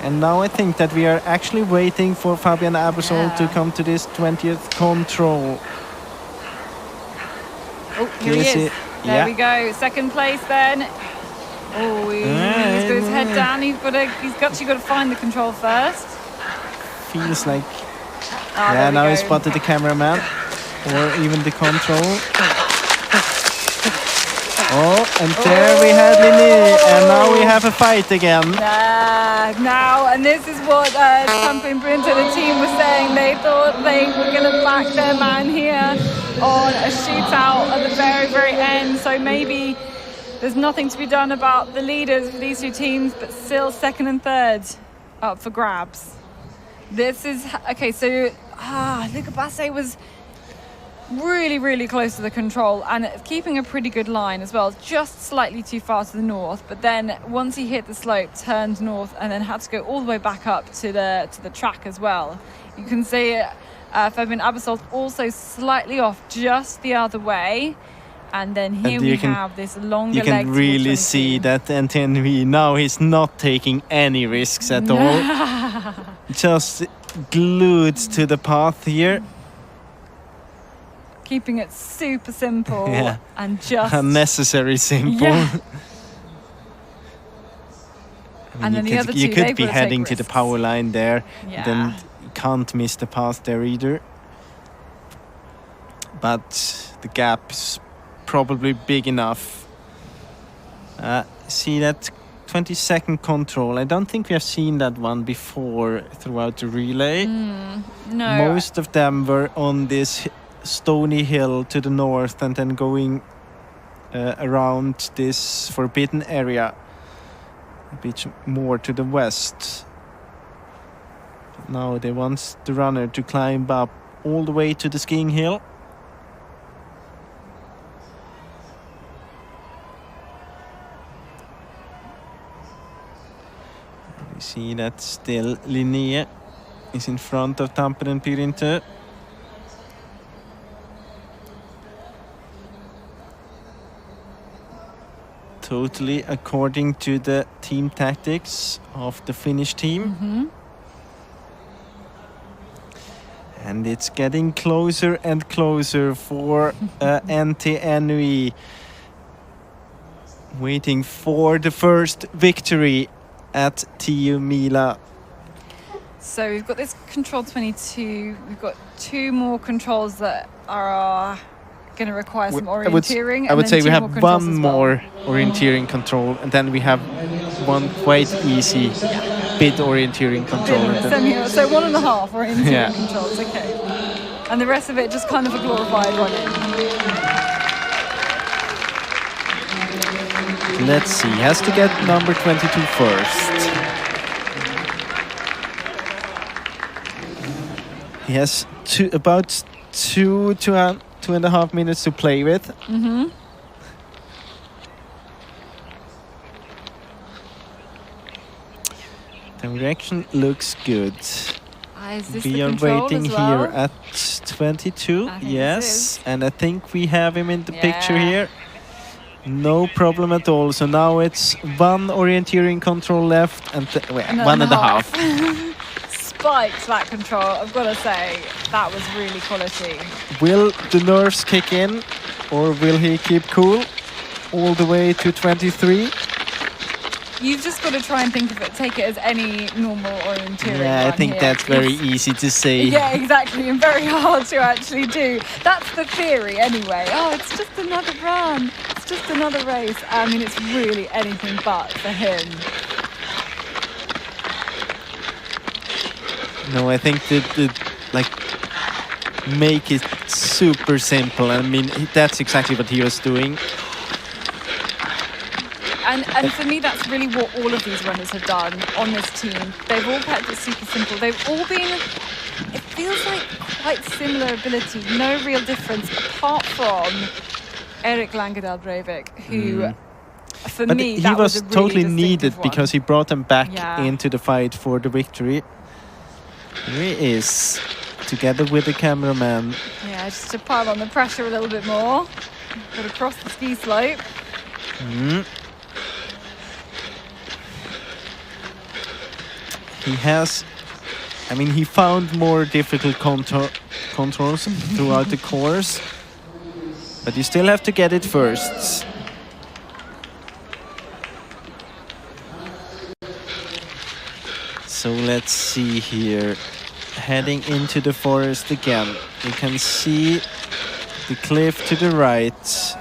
And now I think that we are actually waiting for Fabian Abersol to come to this 20th control. Oh, here he Yes, is. There yeah. we go. Second place then. Oh, he's got his head down. He's actually got to find the control first. Feels like... Ah, yeah, there we now go. he spotted the cameraman. Or even the control. Oh, and there we had Linné, and now we have a fight again. Now, and this is what Tampere and Pyrinto, the team, was saying. They thought they were going to back their man here on a shootout at the very, very end. So maybe there's nothing to be done about the leaders for these two teams, but still second and third up for grabs. This is, okay, so Luca Basse was really, really close to the control and keeping a pretty good line as well, just slightly too far to the north, but then once he hit the slope, turned north and then had to go all the way back up to the track as well. You can see Fabian Abersol also slightly off just the other way, and then here we have this longer leg. You can really see that Entenry now he's not taking any risks at all. Just glued to the path here. Keeping it super simple and just unnecessary simple. Yeah. And then you could be heading to the power line there, Yeah. then you can't miss the path there either. But the gap's probably big enough. See that 20-second control. I don't think we have seen that one before throughout the relay. No. Most of them were on this stony hill to the north and then going around this forbidden area a bit more to the west. Now they want the runner to climb up all the way to the skiing hill. We see that still Linné is in front of Tampere and Pyrinto. Totally according to the team tactics of the Finnish team. And it's getting closer and closer for NTNUE. Waiting for the first victory at Tiomila. So we've got this control 22. We've got two more controls that are going to require some orienteering. I would say we have one well. more orienteering control, and then we have one quite easy bit orienteering control. So 1.5 orienteering Yeah. controls, okay. And the rest of it just kind of a glorified running. Let's see, he has to get number 22 first. He has about 2.5 minutes to play with. Direction looks good. Is this We the are control waiting as well? here at 22. I think Yes, this is. and I think we have him in the picture here. No problem at all. So now it's one orienteering control left and 1.5. Spikes that control, I've got to say, that was really quality. Will the nerves kick in, or will he keep cool all the way to 23? You've just got to try and think of it, take it as any normal orienteering Yeah, I run think here. that's very easy to say. Yeah, exactly, and very hard to actually do. That's the theory anyway. Oh, it's just another run. It's just another race. I mean, it's really anything but for him. No, I think that like make it super simple. I mean, that's exactly what he was doing. And for me, that's really what all of these runners have done on this team. They've all kept it super simple. They've all been, it feels like quite similar ability, no real difference apart from Erik Langedal Breivik, who for but me, he that was a really totally distinctive needed one. because he brought them back Yeah. into the fight for the victory. Here he is, together with the cameraman. Yeah, just to pile on the pressure a little bit more. Got across the ski slope. He has, I mean, he found more difficult controls throughout the course, but you still have to get it first. So let's see here. Heading into the forest again. You can see the cliff to the right.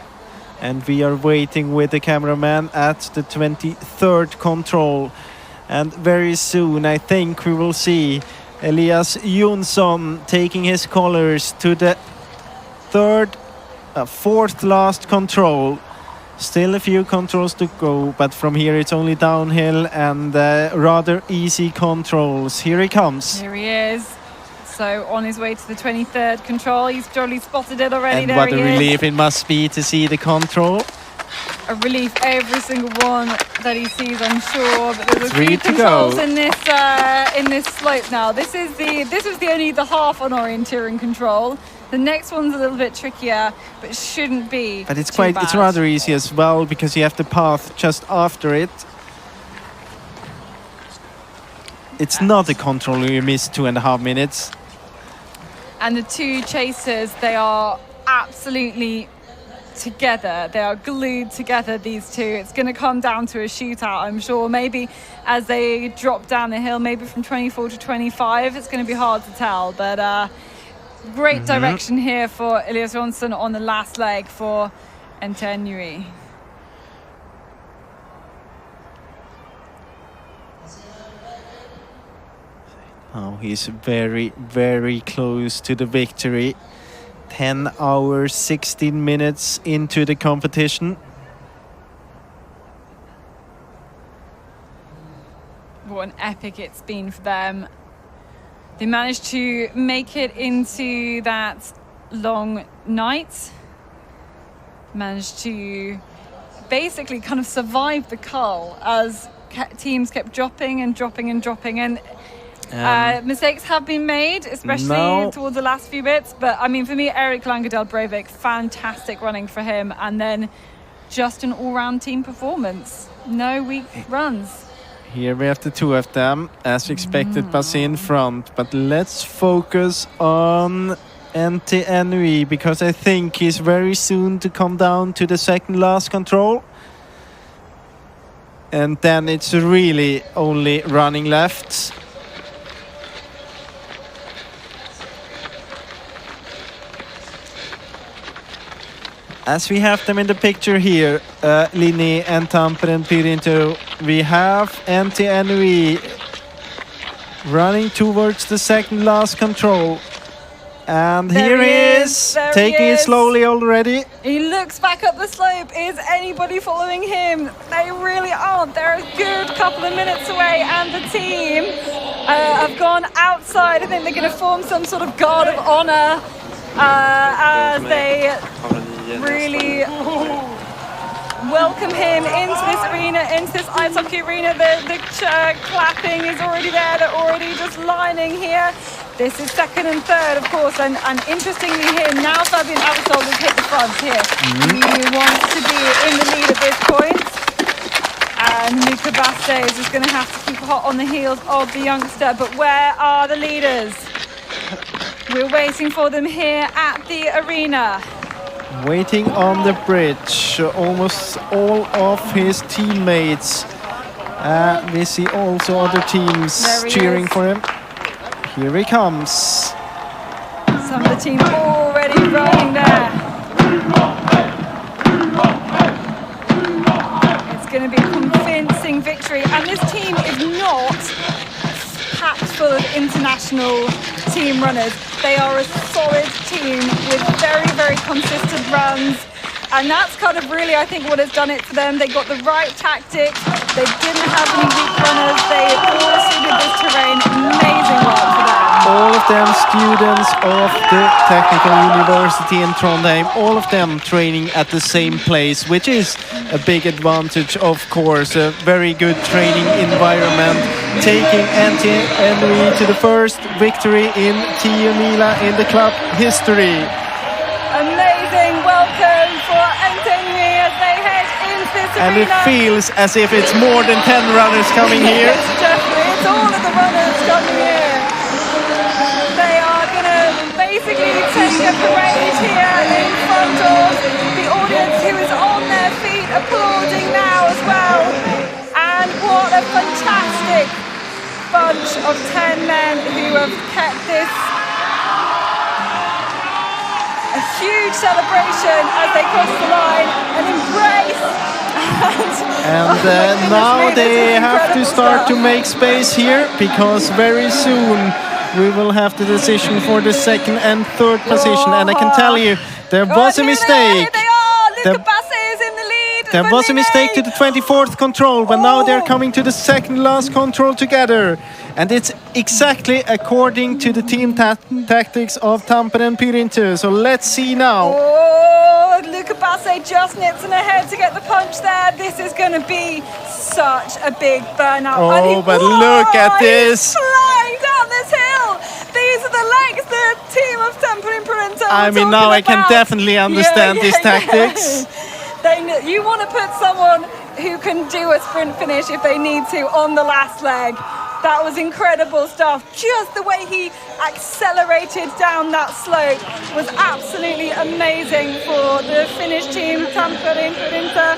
And we are waiting with the cameraman at the 23rd control. And very soon, I think we will see Elias Jonsson taking his colors to the fourth last control. Still a few controls to go, but from here it's only downhill and rather easy controls. Here he comes. Here he is. So on his way to the 23rd control, he's jolly spotted it already. And there what he a is. relief it must be to see the control. A relief every single one that he sees, I'm sure. But there's a Three few to controls go. in this slope now. This was only the half on orienteering control. The next one's a little bit trickier, but it shouldn't be. But it's too quite, bad. it's rather easy as well because you have the path just after it. It's not a control you miss 2.5 minutes. And the two chasers, they are absolutely together. They are glued together, these two. It's going to come down to a shootout, I'm sure. Maybe as they drop down the hill, maybe from 24 to 25, it's going to be hard to tell. But great direction here for Elias Jonsson on the last leg for Orienteering. Oh, he's very, very close to the victory. 10 hours, 16 minutes into the competition. What an epic it's been for them. They managed to make it into that long night. Managed to basically kind of survive the cull as teams kept dropping and dropping and dropping. And mistakes have been made, especially towards the last few bits. But I mean, for me, Erik Langedal Breivik, fantastic running for him. And then just an all-round team performance. No weak runs. Here we have the two of them, as expected, Bassi in front. But let's focus on Orienteering because I think he's very soon to come down to the second last control. And then it's really only running left. As we have them in the picture here, Linné and Tampere Pirinto, we have Orienteering running towards the second last control. And There here he he is, is, there taking he it is. slowly already. He looks back up the slope. Is anybody following him? They really aren't. They're a good couple of minutes away, and the team have gone outside. I think they're going to form some sort of guard of honor as they really welcome him into this arena, into this ice hockey arena. The clapping is already there. They're already just lining here. This is second and third, of course, and interestingly here, now Fabian Avesol will take the front here. He wants to be in the lead at this point. And Mika Basse is just going to have to keep hot on the heels of the youngster. But where are the leaders? We're waiting for them here at the arena. Waiting on the bridge, almost all of his teammates. We see also other teams There he cheering is. for him. Here he comes. Some of the team already running there. It's going to be a convincing victory. And this team is not packed full of international team runners. They are a solid team with very, very consistent runs. And that's kind of really, I think, what has done it for them. They got the right tactics. They didn't have any weak runners. They all suited this terrain. Amazing work for them. All of them students of the Technical University in Trondheim, all of them training at the same place, which is a big advantage, of course. A very good training environment, taking NTNU to the first victory in Tiomila in the club history. Amazing welcome for NTNU as they head into this arena. And it feels as if it's more than 10 runners coming here. It's all of the runners coming here. They are going to basically take a parade here in front of the audience who is on their feet applauding now as well. And what a fantastic bunch of 10 men who have kept this a huge celebration as they cross the line, an embrace. And now they have to start to make space here, because very soon we will have the decision for the second and third position. And I can tell you, there was a mistake. Luca Basse is in the lead. There was a mistake to the 24th control, but now they're coming to the second last control together. And it's exactly according to the team tactics of Tampere and Pyrintu. So let's see now. Oh, Luca Basse just nips in ahead to get the punch there. This is going to be such a big burnout. Oh, but look at this. He's flying down this hill. These are the legs the team of Tampere and Pyrintu I mean, now I can definitely understand these tactics. You want to put someone who can do a sprint finish if they need to on the last leg. That was incredible stuff. Just the way he accelerated down that slope was absolutely amazing for the Finnish team, Tampere and Pyrintu.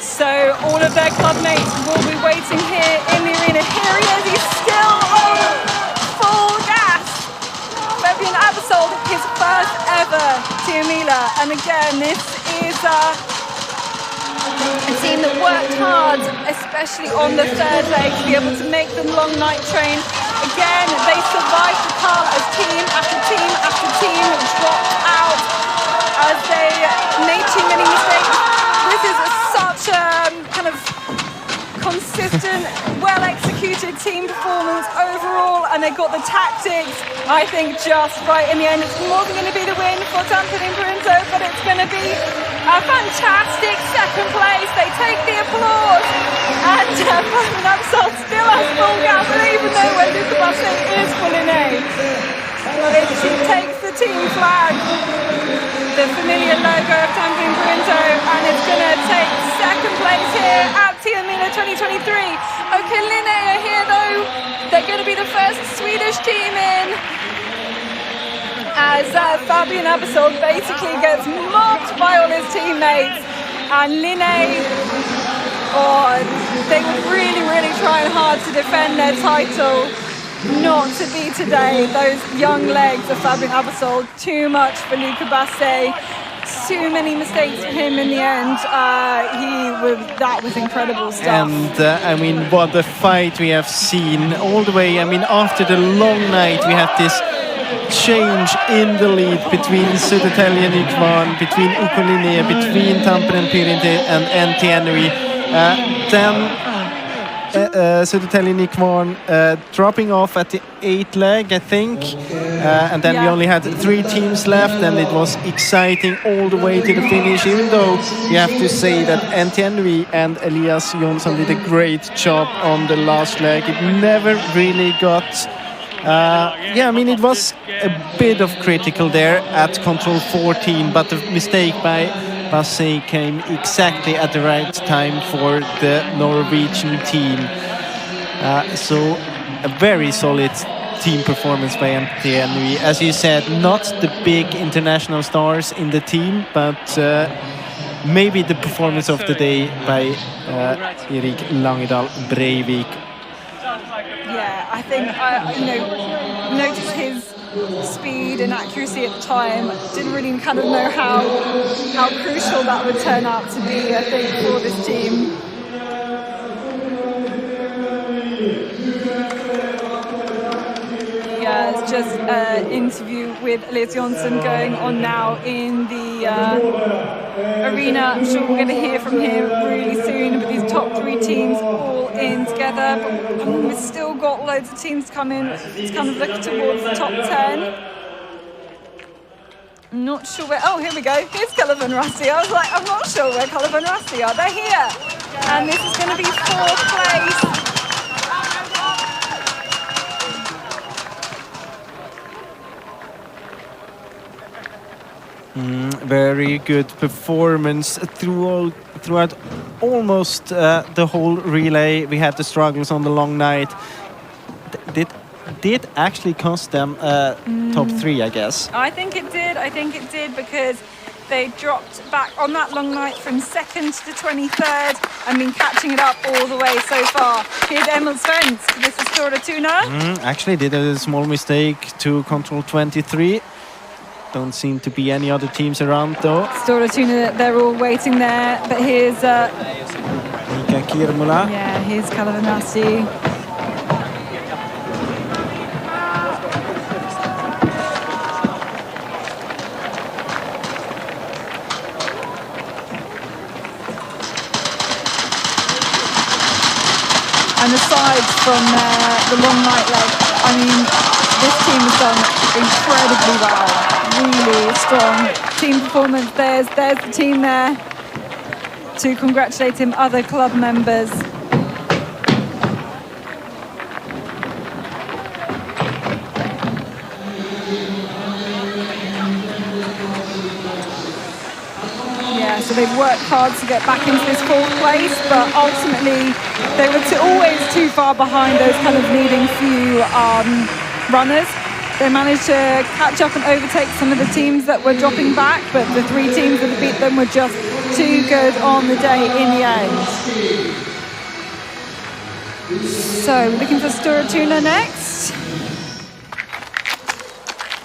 So all of their club mates will be waiting here in the arena. Here he is, he's still on full gas. Fabian Abersold, his first ever Tiomila. And again, this is a team that worked hard, especially on the third leg, to be able to make the long night train. Again, they survived the call as team after team after team dropped out as they made too many mistakes. This is such a kind of consistent, well-executed team performance overall, and they got the tactics, I think, just right in the end. It wasn't going to be the win for Tampere and Pyrintu, but it's going to be a fantastic second place. They take the applause, and Fabian Abersold still has full gas, and even though when Luca Basse is full in A, she takes the team flag, the familiar logo of Tampere and Pyrintu, and it's going to take second place here at Tiomila 2023. Okay, Linne are here though. They're going to be the first Swedish team in, as Fabian Abersold basically gets mobbed by all his teammates, and Linne, they were really, really trying hard to defend their title. Not to be today. Those young legs of Fabian Abersold, too much for Luca Basse. Too many mistakes for him in the end. That was incredible stuff. And I mean, what a fight we have seen all the way. I mean, after the long night, we had this change in the lead between Södertälje Nykvarn, between Ukko-Linne, between Tampere and Pyrintu and NTNU. Then Södertälje Nykvarn dropping off at the 8th leg, I think, and then we only had 3 teams left, and it was exciting all the way to the finish, even though you have to say that NTNU and Elias Jonsson did a great job on the last leg. It never really got I mean, it was a bit of critical there at control 14, but the mistake by Basse came exactly at the right time for the Norwegian team. So a very solid team performance by NTNU. As you said, not the big international stars in the team, but maybe the performance of the day by Erik Langedal Breivik. Yeah, I think noticed his speed and accuracy at the time. Didn't really kind of know how crucial that would turn out to be, I think, for this team. it's just an interview with Elias Jonsson going on now in the arena. I'm sure we're going to hear from him really soon, but these top 3 teams all in together. But we've still got loads of teams coming. It's kind of looking towards the top 10. I'm not sure where. Oh, here we go. Here's Skellefteå and Rasti. I was like, I'm not sure where Skellefteå and Rasti are. They're here. And this is going to be 4th place. Very good performance throughout almost the whole relay. We had the struggles on the long night. Did actually cost them top 3, I guess. I think it did because they dropped back on that long night from 2nd to 23rd and been catching it up all the way so far. Here's Emil Svensk. This is Stora Tuna. Actually did a small mistake to control 23. Don't seem to be any other teams around though. Stora Tuna, they're all waiting there. But here's Tiomila. Yeah, here's Kalavanasti. And aside from the long night leg, I mean, this team has done incredibly well. Really strong team performance. There's the team there to congratulate him, other club members. Yeah, so they've worked hard to get back into this 4th place, but ultimately they were always too far behind those kind of leading few runners. They managed to catch up and overtake some of the teams that were dropping back, but the 3 teams that beat them were just too good on the day in the end. So we're looking for Stora Tuna next.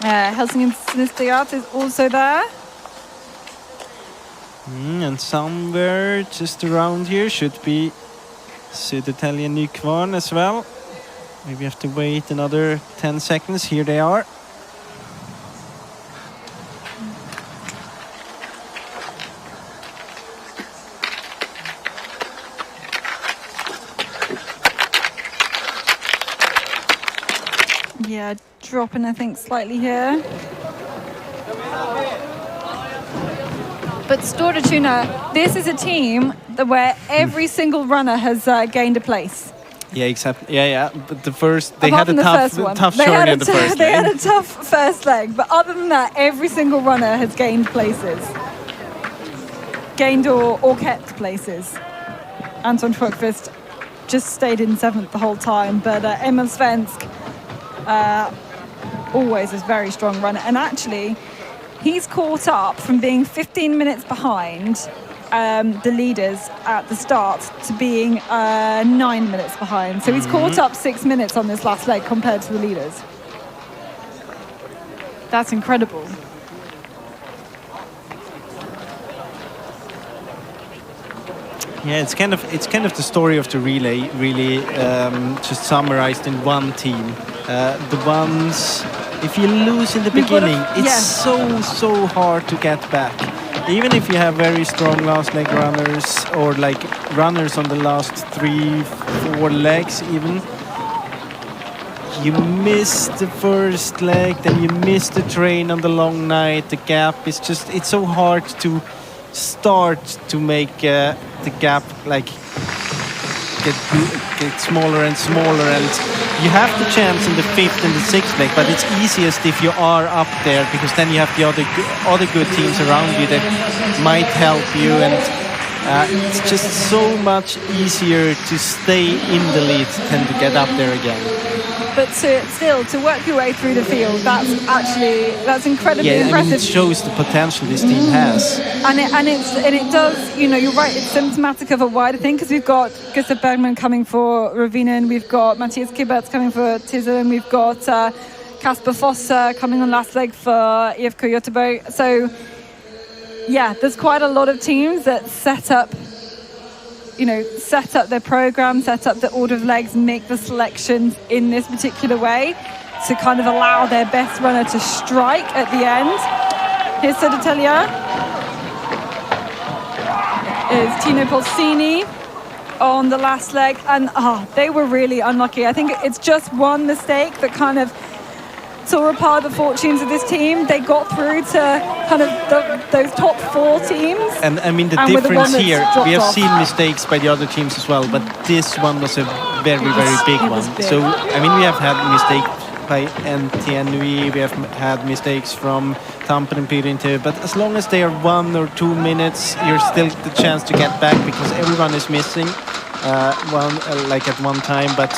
Helsingin Snistigat is also there. And somewhere just around here should be Södertälje Nykvarn as well. Maybe have to wait another 10 seconds. Here they are. Yeah, dropping I think slightly here. But Stora Tuna, this is a team where every single runner has gained a place. Yeah, exactly. Yeah. But the first, they Apart had a tough they showing in the first They leg. had a tough first leg, but other than that, every single runner has gained places. Gained or kept places. Anton Schwöckqvist just stayed in 7th the whole time, but Emil Svensk always is a very strong runner. And actually, he's caught up from being 15 minutes behind the leaders at the start to being 9 minutes behind. So he's caught up 6 minutes on this last leg compared to the leaders. That's incredible. Yeah, it's kind of the story of the relay, really, just summarized in one team. The ones, if you lose in the beginning, it's so hard to get back. Even if you have very strong last leg runners or like runners on the last 3-4 legs even, you miss the first leg, then you miss the train on the long night, the gap is just, it's so hard to start to make the gap like get smaller and smaller, and you have the chance in the 5th and the 6th leg, but it's easiest if you are up there, because then you have the other good teams around you that might help you, and it's just so much easier to stay in the lead than to get up there again. But to work your way through the field, that's incredibly impressive. I mean, it shows the potential this team has. And it does, you know, you're right, it's symptomatic of a wider thing, because we've got Gustav Bergman coming for Rovinen, we've got Matthias Kibberts coming for Tizzen, we've got Kasper Fossa coming on last leg for IFK Göteborg. So yeah, there's quite a lot of teams that set up their program, set up the order of legs, make the selections in this particular way. to kind of allow their best runner to strike at the end. Here's Södertälje. Is Tino Polsini on the last leg, and they were really unlucky. I think it's just one mistake that kind of tore apart the fortunes of this team. They got through to kind of those top 4 teams. And I mean, the difference here, we have seen mistakes by the other teams as well, but this one was a very, very big one. So, I mean, we have had mistakes by NTNUI, we have had mistakes from Tampere and Orienteering, but as long as they are 1 or 2 minutes, you're still the chance to get back because everyone is missing like at one time. But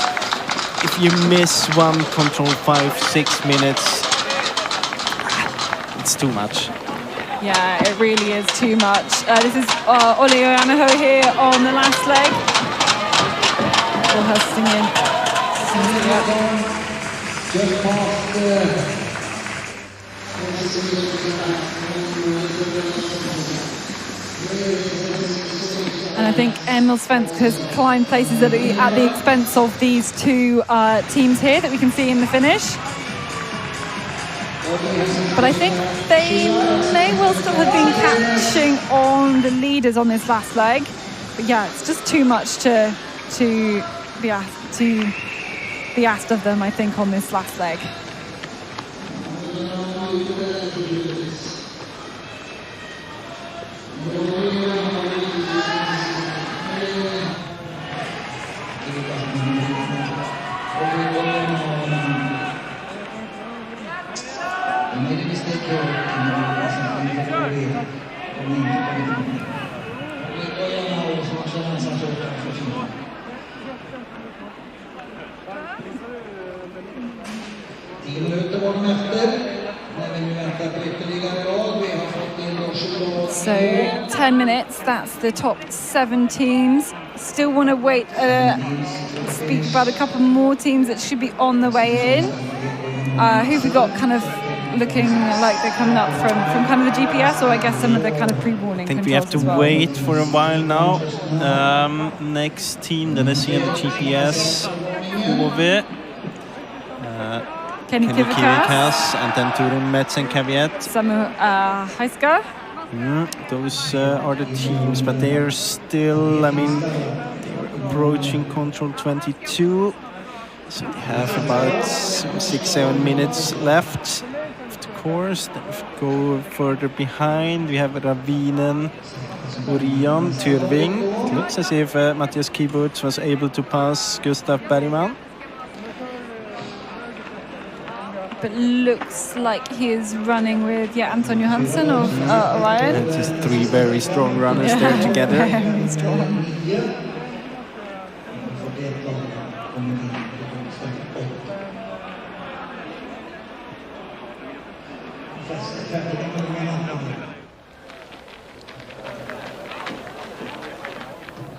if you miss one control 5-6 minutes, it's too much. Yeah, it really is too much. This is Olli Anaho here on the last leg. For her singing. And I think Emil Svensk has climbed places at the expense of these 2 teams here that we can see in the finish. But I think they may well still have been catching on the leaders on this last leg. But yeah, it's just too much to be asked of them, I think, on this last leg. So 10 minutes, that's the top 7 teams. Still want to wait, speak about a couple more teams that should be on the way in. Who've we got kind of looking like they're coming up from kind of the GPS, or I guess some of the kind of pre-warning I think we have to wait for a while now. Next team that I see on the GPS, HV. Kenny Kivikas, and then Turun Merz and Caveat. Samu Heiska. Those are the teams, but they are still, I mean, they're approaching control 22. So they have about 6-7 minutes left of the course. Then if we go further behind, we have Ravinen, Orion, Tyrving. It looks as if Matthias Kibuc was able to pass Gustav Bergman. But looks like he is running with Anton Johansson of Orion. And just 3 very strong runners there together. Very strong.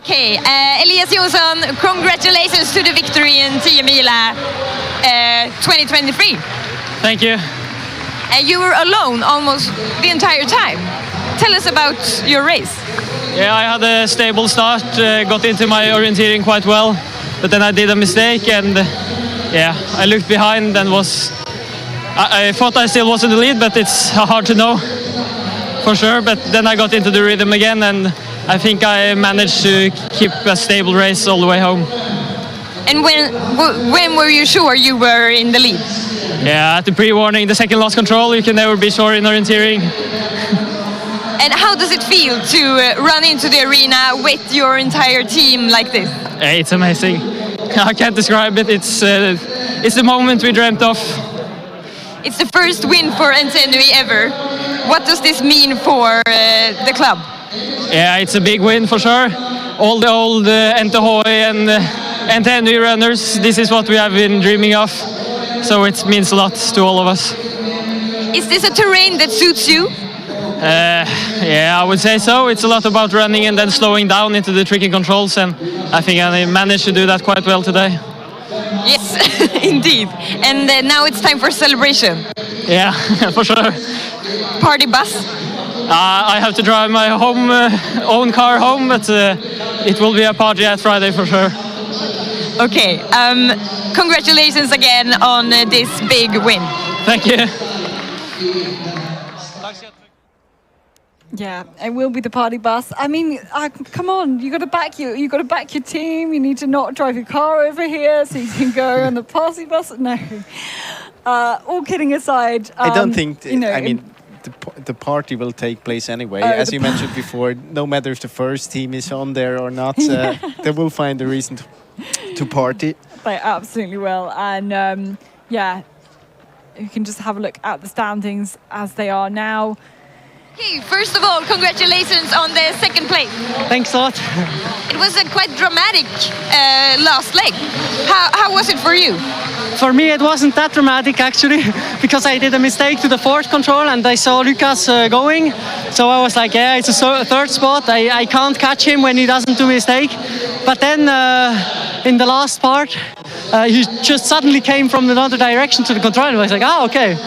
Okay, Elias Jonsson, congratulations to the victory in Tiomila 2023. Thank you. You were alone almost the entire time. Tell us about your race. Yeah, I had a stable start, got into my orienteering quite well, but then I did a mistake and I looked behind and I thought I still was in the lead, but it's hard to know for sure. But then I got into the rhythm again and I think I managed to keep a stable race all the way home. And when were you sure you were in the lead? Yeah, at the pre-warning, the second last control, you can never be sure in orienteering. And how does it feel to run into the arena with your entire team like this? It's amazing. I can't describe it. It's the moment we dreamt of. It's the first win for NTNUI ever. What does this mean for the club? Yeah, it's a big win for sure. All the old NTH and NTNUI runners, this is what we have been dreaming of. So it means a lot to all of us. Is this a terrain that suits you? Yeah, I would say so. It's a lot about running and then slowing down into the tricky controls, and I think I managed to do that quite well today. Yes, indeed. And now it's time for celebration. Yeah, for sure. Party bus? I have to drive my own car home, but it will be a party at Friday for sure. Okay. congratulations again on this big win. Thank you. Yeah, it will be the party bus. I mean, come on, you got to back your team. You need to not drive your car over here so you can go on the party bus. No, all kidding aside, I don't think. The party will take place anyway. As you mentioned before, no matter if the first team is on there or not, they will find a reason to party. They absolutely will, and you can just have a look at the standings as they are now. Okay, first of all, congratulations on the second place. Thanks a lot. It was a quite dramatic last leg. How was it for you? For me, it wasn't that dramatic actually, because I did a mistake to the fourth control and I saw Lucas going. So I was like, yeah, it's a third spot. I can't catch him when he doesn't do a mistake. But then in the last part, he just suddenly came from another direction to the control. And I was like, okay.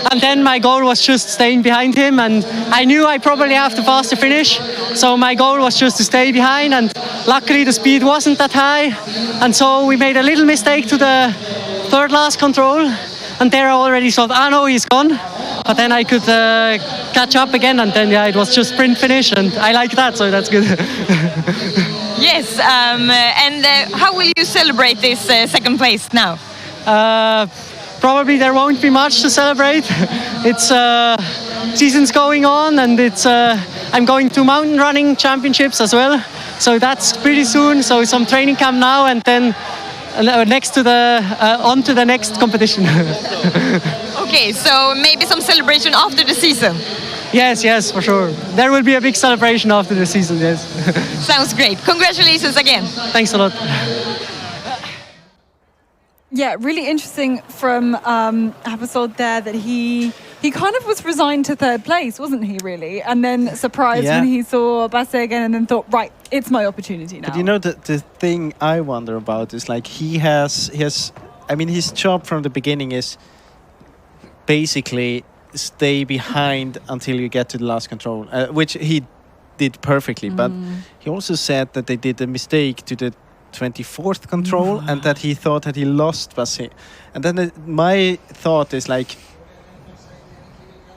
And then my goal was just staying behind him. And I knew I probably have to faster finish. So my goal was just to stay behind. And luckily the speed wasn't that high. And so we made a little mistake to the third last control. And there I already thought, no, he's gone. But then I could catch up again. And then, it was just sprint finish. And I like that, so that's good. Yes, and how will you celebrate this second place now? Probably there won't be much to celebrate. It's season's going on, and I'm going to mountain running championships as well. So that's pretty soon. So some training camp now, and then next to on to the next competition. Okay, so maybe some celebration after the season. Yes, for sure. There will be a big celebration after the season, yes. Sounds great. Congratulations again. Thanks a lot. Yeah, really interesting from episode there that he kind of was resigned to third place, wasn't he, really? And then surprised when he saw Basse again and then thought, right, it's my opportunity now. But the thing I wonder about is like he has his job from the beginning is basically stay behind until you get to the last control, which he did perfectly. But he also said that they did a mistake to the 24th control and that he thought that he lost Basse. And then my thought is like,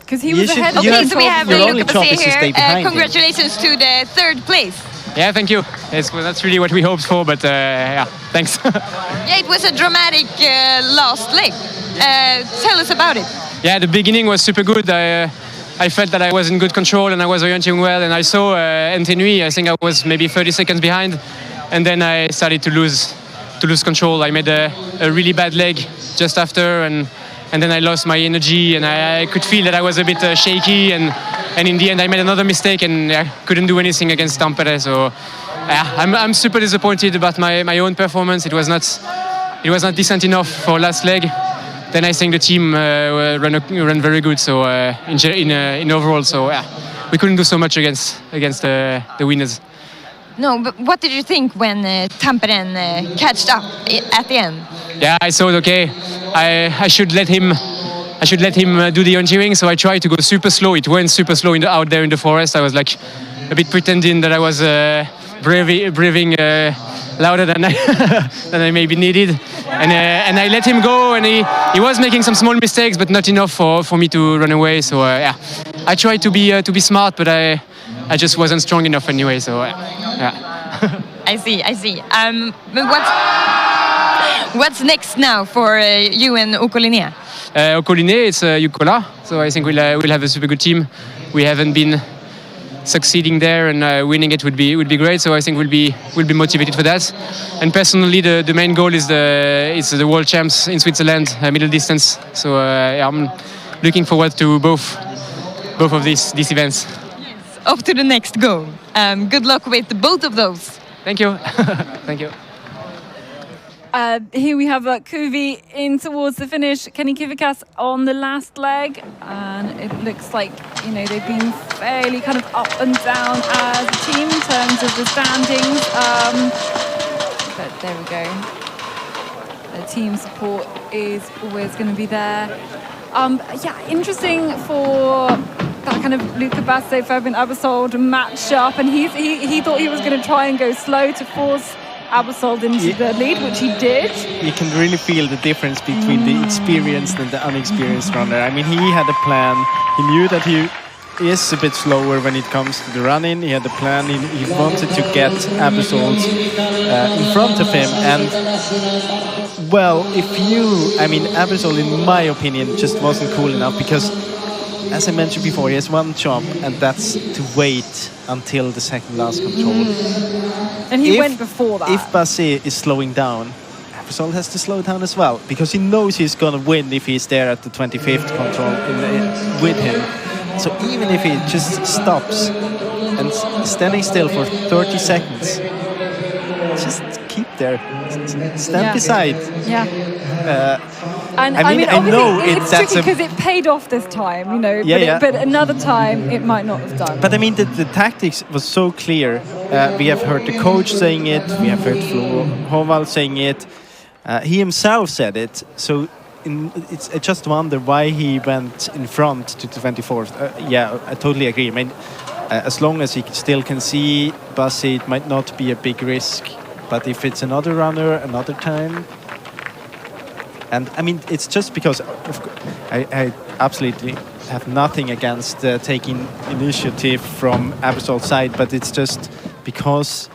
because he was ahead. Okay, so we have Luca Basse here. Congratulations to the third place. Yeah, thank you. That's really what we hoped for, but thanks. Yeah, it was a dramatic last leg. Tell us about it. Yeah, the beginning was super good. I felt that I was in good control and I was orienting well, and I saw Antenui, I think I was maybe 30 seconds behind, and then I started to lose control. I made a really bad leg just after, and then I lost my energy, and I could feel that I was a bit shaky, and in the end I made another mistake and I couldn't do anything against Tampere. So I'm super disappointed about my own performance. It was not decent enough for last leg. Then I think the team ran very good. So in overall, so we couldn't do so much against the winners. No, but what did you think when Tampere catched up at the end? Yeah, I thought okay, I should let him do the Orienteering. So I tried to go super slow. It went super slow out there in the forest. I was like a bit pretending that I was breathing louder than I maybe needed, and I let him go, and he was making some small mistakes, but not enough for me to run away. So I tried to be smart, but I just wasn't strong enough anyway. So I see. What's next now for you and Okoline? Okoline, it's Jukola. So I think we'll have a super good team. We haven't been succeeding there, and winning it would be great. So I think we'll be motivated for that. And personally, the main goal is the world champs in Switzerland, middle distance. So I'm looking forward to both of these events. Yes, off to the next goal. Good luck with both of those. Thank you. Thank you. Here we have Kuvi in towards the finish. Kenny Kivikas on the last leg, and it looks like they've been fairly kind of up and down as a team in terms of the standings. But there we go. The team support is always going to be there. Interesting for that kind of Luca Basse, Fabian Abersold match up, and he thought he was going to try and go slow to force Abersold into the lead, which he did. You can really feel the difference between the experienced and the unexperienced runner. I mean, he had a plan. He knew that he is a bit slower when it comes to the running. He had a plan. He wanted to get Abersold in front of him. And, well, Abersold, in my opinion, just wasn't cool enough because, as I mentioned before, he has one job, and that's to wait until the second last control. And he went before that. If Basset is slowing down, Abersold has to slow down as well, because he knows he's going to win if he's there at the 25th control with him. So even if he just stops and standing still for 30 seconds, just keep there, stand beside. Yeah. And I mean, I know it's tricky because it paid off this time, you know. But another time it might not have done. But I mean, the tactics was so clear. We have heard the coach saying it. We have heard Flo Hovald saying it. He himself said it. So I just wonder why he went in front to the 24th. I totally agree. I mean, as long as he still can see Basset, it might not be a big risk. But if it's another runner, another time. And I mean, it's just because I absolutely have nothing against taking initiative from Abersold's side, but it's just because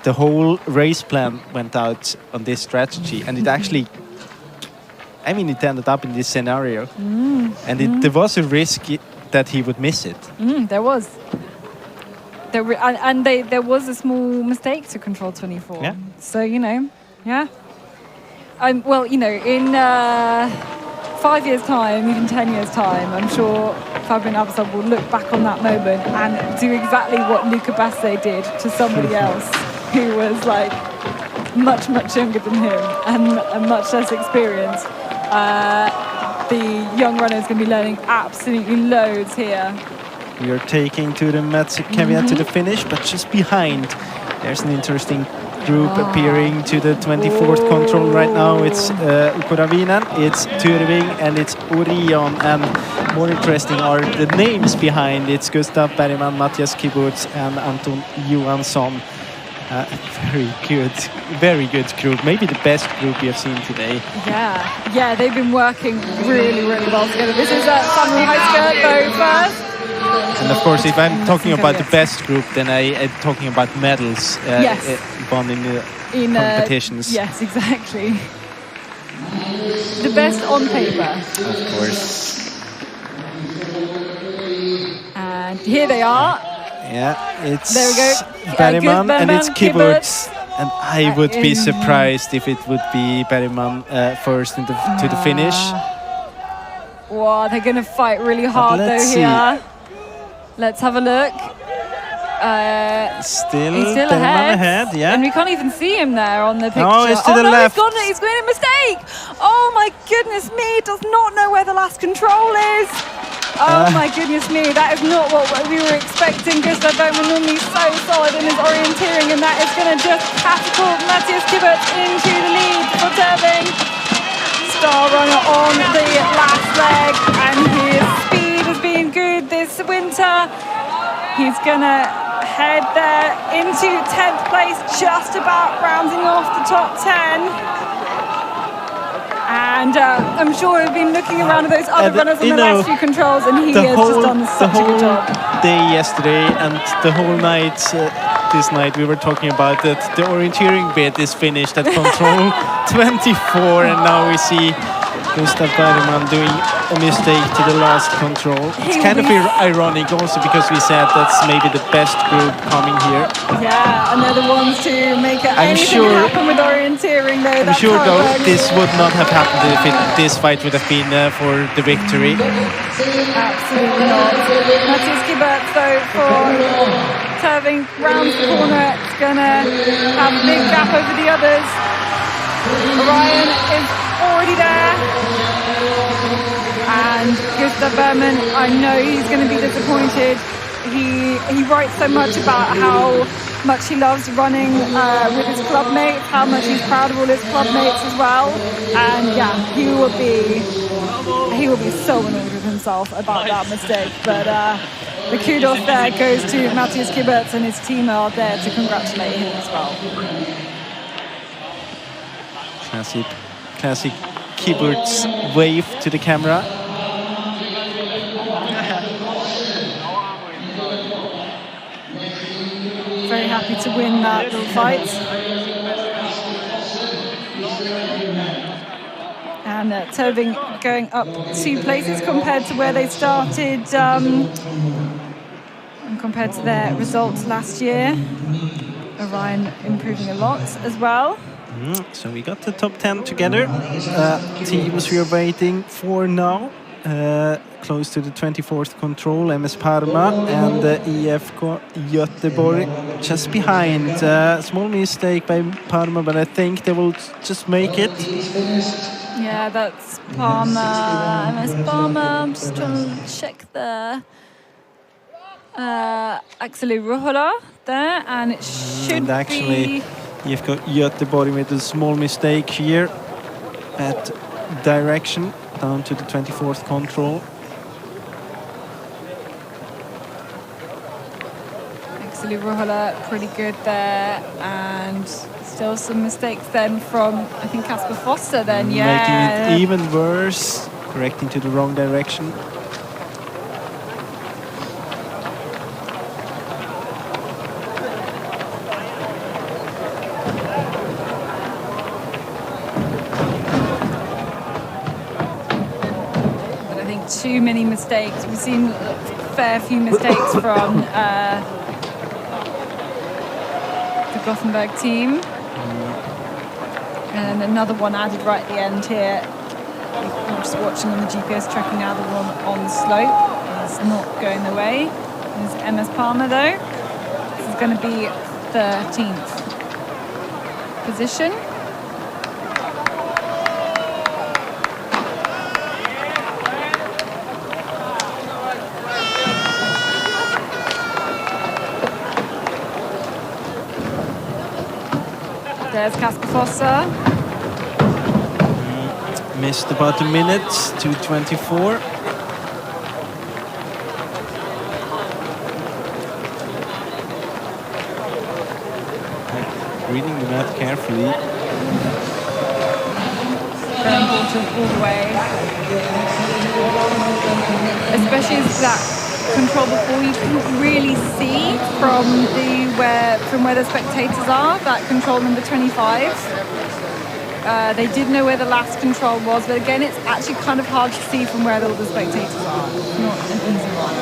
the whole race plan went out on this strategy, and it actually, it ended up in this scenario. There was a risk that he would miss it. There was. There was a small mistake to control 24. Yeah. So, yeah. Well, in 5 years' time, even 10 years' time, I'm sure Fabian Abersold will look back on that moment and do exactly what Luca Basset did to somebody else who was like much, much younger than him and much less experienced. The young runner is going to be learning absolutely loads here. We are taking to the caveat to the finish, but just behind, there's an interesting group appearing to the 24th control right now. It's Koravinen, it's Tyrving, and it's Orion. And more interesting are the names behind. It's Gustav Bergman, Matthias Kiburz, and Anton Johansson. Very good group. Maybe the best group we have seen today. Yeah, they've been working really, really well together. This is Samuel Heisker first. And of course, if I'm talking about the best group, then I'm talking about medals won in the competitions. Yes, exactly. The best on paper. Of course. And here they are. Yeah, it's there we go. Bergman and it's Kiburz. And I would be surprised if it would be Bergman first to the finish. Wow, they're going to fight really hard though here. Let's have a look. Still ahead, yeah. And we can't even see him there on the picture. No, it's to the left. He's made a mistake. Oh my goodness me, does not know where the last control is. Oh my goodness me, that is not what we were expecting. Gustav Bergman normally so solid in his orienteering, and that is going to just catapult Matthias Kiburz into the lead for Tyrving. Star runner on the last leg, and his speed has been good this winter. He's gonna head there into 10th place, just about rounding off the top 10. And I'm sure we've been looking around at those other runners on the last few controls, and he has just done such a good job. Day yesterday and the whole night, this night we were talking about that the orienteering bit is finished at control 24, and now we see Gustav Bergman doing a mistake to the last control. It's kind of ironic also because we said that's maybe the best group coming here. Yeah, and they're the ones to make anything happen with orienteering though. I'm sure though this would not have happened if this fight would have been for the victory. Absolutely not. Matthias Kiburz though for Tyrving rounds the corner. It's gonna have a big gap over the others. Orion is already there. And Gustav Bergman, I know he's going to be disappointed. He writes so much about how much he loves running with his club mates, how much he's proud of all his club mates as well. And yeah, he will be so annoyed with himself about that mistake. But the kudos there goes to Matthias Kiburz, and his team are there to congratulate him as well. Classic keyboards wave to the camera. Very happy to win that little fight. And Toving going up 2 places compared to where they started and compared to their results last year. Orion improving a lot as well. So we got the top 10 together. Teams we are waiting for now. Close to the 24th control, MS Parma and IFK Göteborg just behind. Small mistake by Parma, but I think they will just make it. Yeah, that's Parma, MS Parma. I'm just trying to check the Axeli Ruhola there, and it should and actually, IFK Göteborg with a small mistake here at direction down to the 24th control. Axeli Ruhola pretty good there, and still some mistakes then from, I think, Kasper Foster then, yeah. Making it even worse, correcting to the wrong direction. But I think too many mistakes. We've seen a fair few mistakes from the Gothenburg team. And another one added right at the end here. I'm just watching on the GPS, tracking now the one on the slope. It's not going the way. There's MS Parma though. This is going to be 13th position. There's Kasper Foster. Missed about a minute, 2:24. Reading the map carefully. Very important all the way. Especially as that control before, you couldn't really see from where the spectators are, that control number 25. They did know where the last control was, but again, it's actually kind of hard to see from where all the spectators are. It's not an easy one.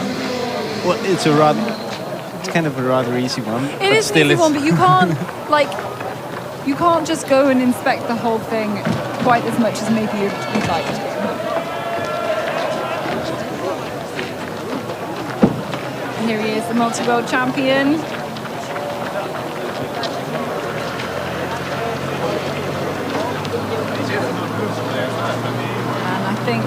Well, it's kind of a rather easy one. It is an easy one, but you can't you can't just go and inspect the whole thing quite as much as maybe you'd like to. Here he is, the multi-world champion. And I think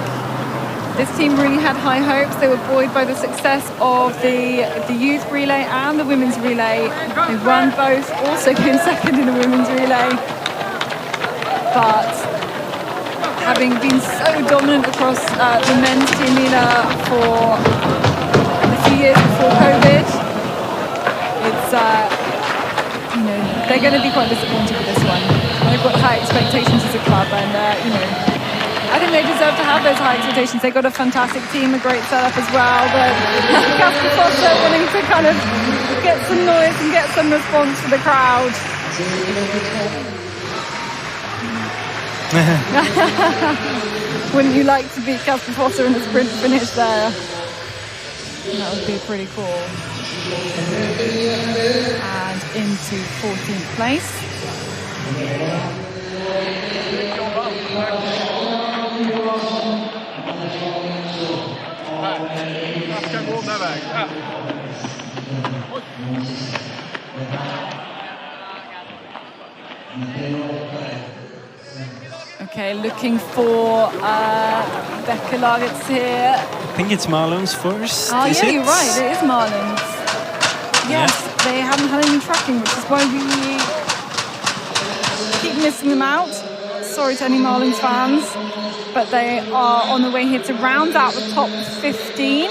this team really had high hopes. They were buoyed by the success of the youth relay and the women's relay. They won both, also came second in the women's relay. But having been so dominant across the men's Tiomila for years before COVID, it's they're going to be quite disappointed with this one. They've got high expectations as a club, and I think they deserve to have those high expectations. They've got a fantastic team, a great setup as well, but Kasper Foster wanting to kind of get some noise and get some response for the crowd. Wouldn't you like to beat Kasper Foster in the sprint finish there? That would be pretty cool. And into 14th place. Okay, looking for Becker-lagets here. I think it's Marlon's first. Oh, is yeah, it? you're right. It is Marlon's. Yes, they haven't had any tracking, which is why we keep missing them out. Sorry to any Marlon's fans, but they are on the way here to round out the top 15.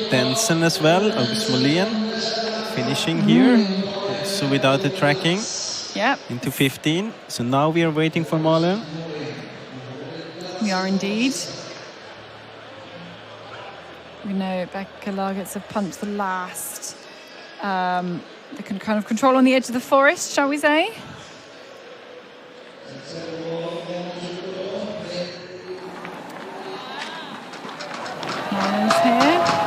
Denson as well, August Molén finishing here. So without the tracking. Yep. Into 15. So now we are waiting for Malin. We are indeed. We know Becca Lagertz have punched the last. They can kind of control on the edge of the forest, shall we say? Malin's here.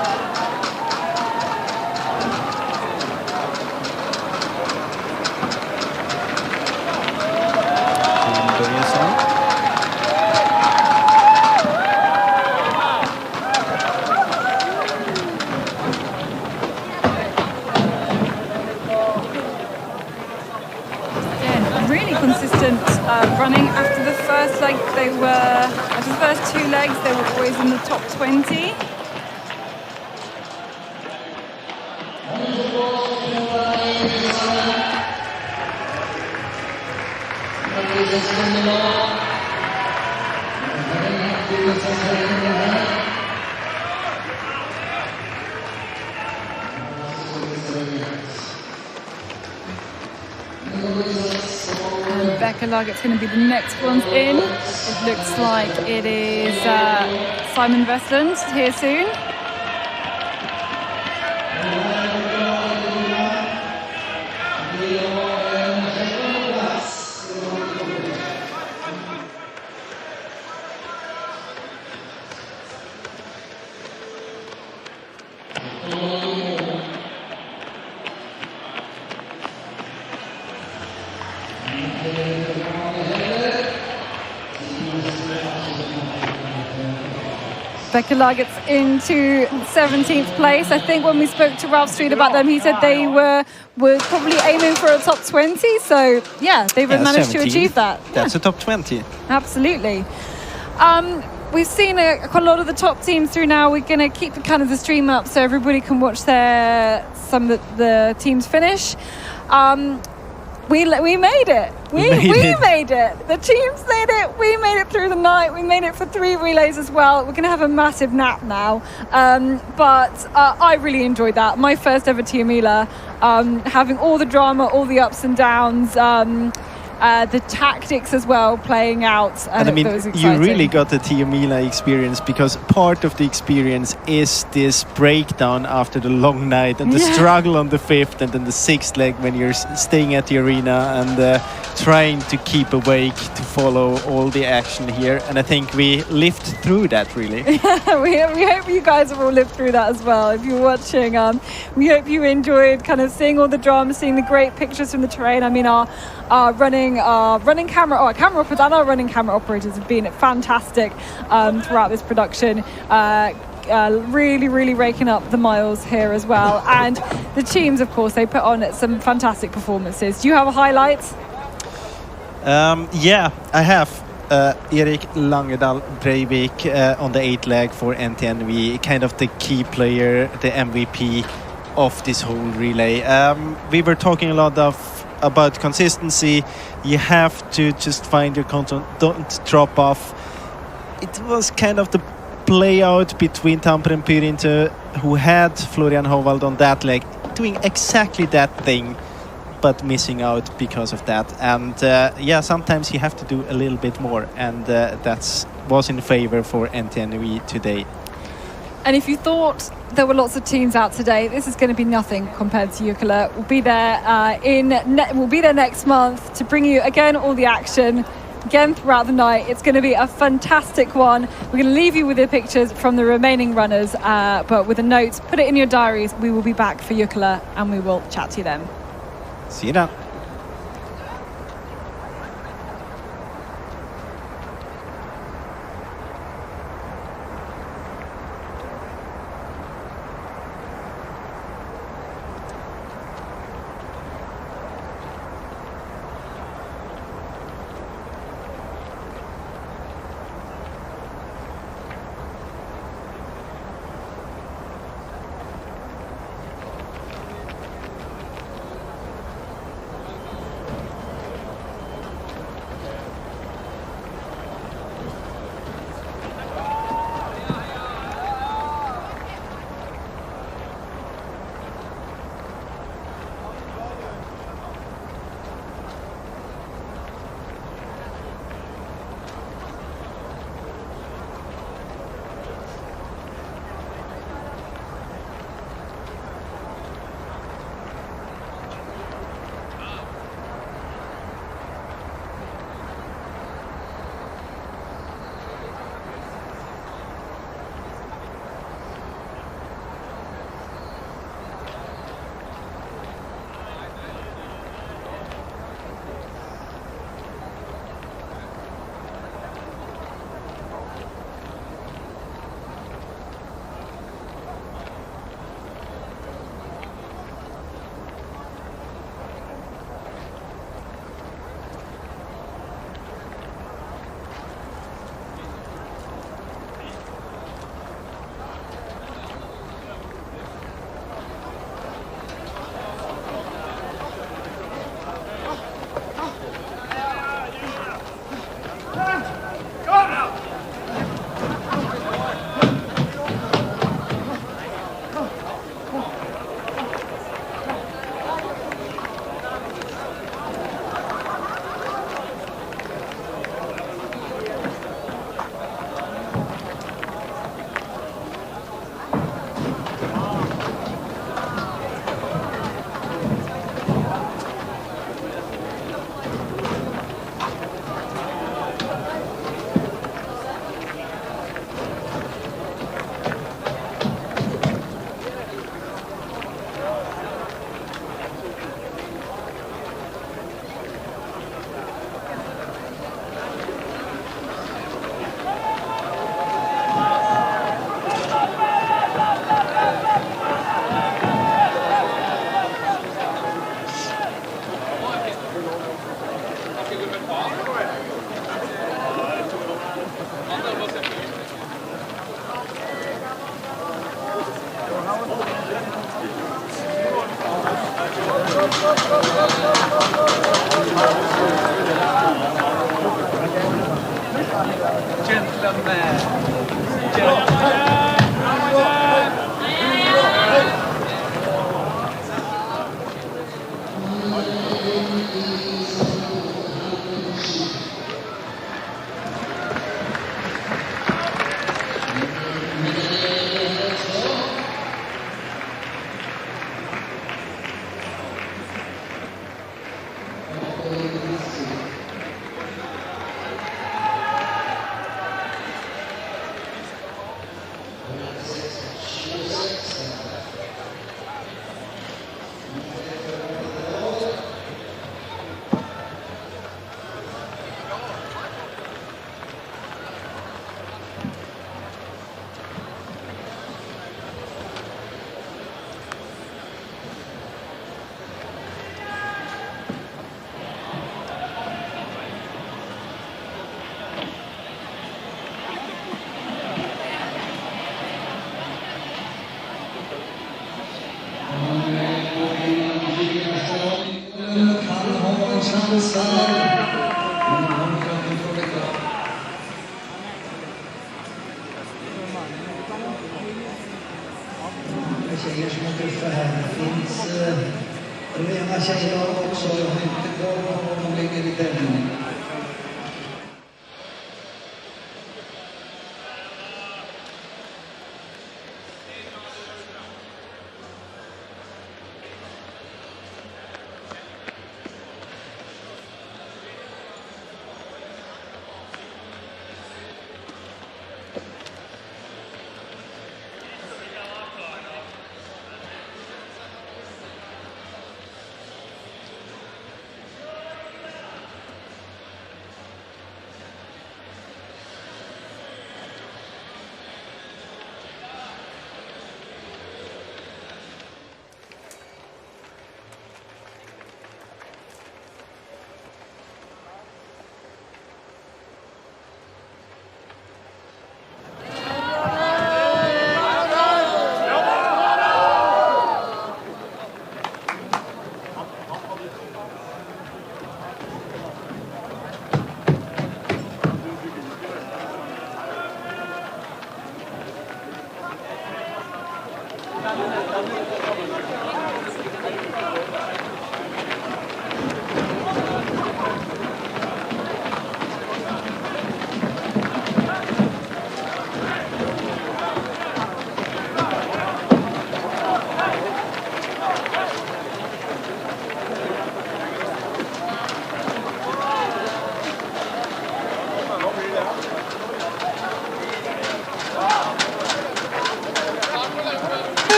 Consistent running after the first leg. After the first 2 legs, they were always in the top 20. Becca Lagertz going to be the next ones in. It looks like it is Simon Westland here soon. Becca Lagertz into 17th place. I think when we spoke to Ralph Street about them, he said they were probably aiming for a top 20. So, yeah, they've managed 17. To achieve that. That's a top 20. Absolutely. We've seen quite a lot of the top teams through now. We're going to keep the stream up so everybody can watch some of the teams finish. We made it. We made it. The teams made it. We made it through the night. We made it for 3 relays as well. We're going to have a massive nap now. But I really enjoyed that. My first ever Tiomila, having all the drama, all the ups and downs, the tactics as well playing out. And I mean, you really got the Tiomila experience, because part of the experience is this breakdown after the long night and the struggle on the 5th and then the 6th leg when you're staying at the arena and trying to keep awake to follow all the action here. And I think we lived through that, really. we hope you guys have all lived through that as well. If you're watching, we hope you enjoyed kind of seeing all the drama, seeing the great pictures from the terrain. I mean, our running camera operators and our running camera operators have been fantastic throughout this production. Really raking up the miles here as well. And the teams, of course, they put on some fantastic performances. Do you have a highlight? Yeah, I have. Erik Langedal Breivik on the 8th leg for NTNV, kind of the key player, the MVP of this whole relay. We were talking a lot about consistency. You have to just find your control, don't drop off. It was kind of the play out between Tampere and Pyrinto, who had Florian Hovald on that leg, doing exactly that thing, but missing out because of that. And sometimes you have to do a little bit more, and that was in favor for NTNV today. And if you thought there were lots of teams out today, this is going to be nothing compared to Jukala. We'll be there we'll be there next month to bring you again all the action again throughout the night. It's going to be a fantastic one. We're going to leave you with the pictures from the remaining runners, but with a note, put it in your diaries. We will be back for Jukala, and we will chat to you then. See you then. Tjejer som är tuffa här. Det finns rena tjejer också. Jag har inte koll på var de ligger i tävlingen.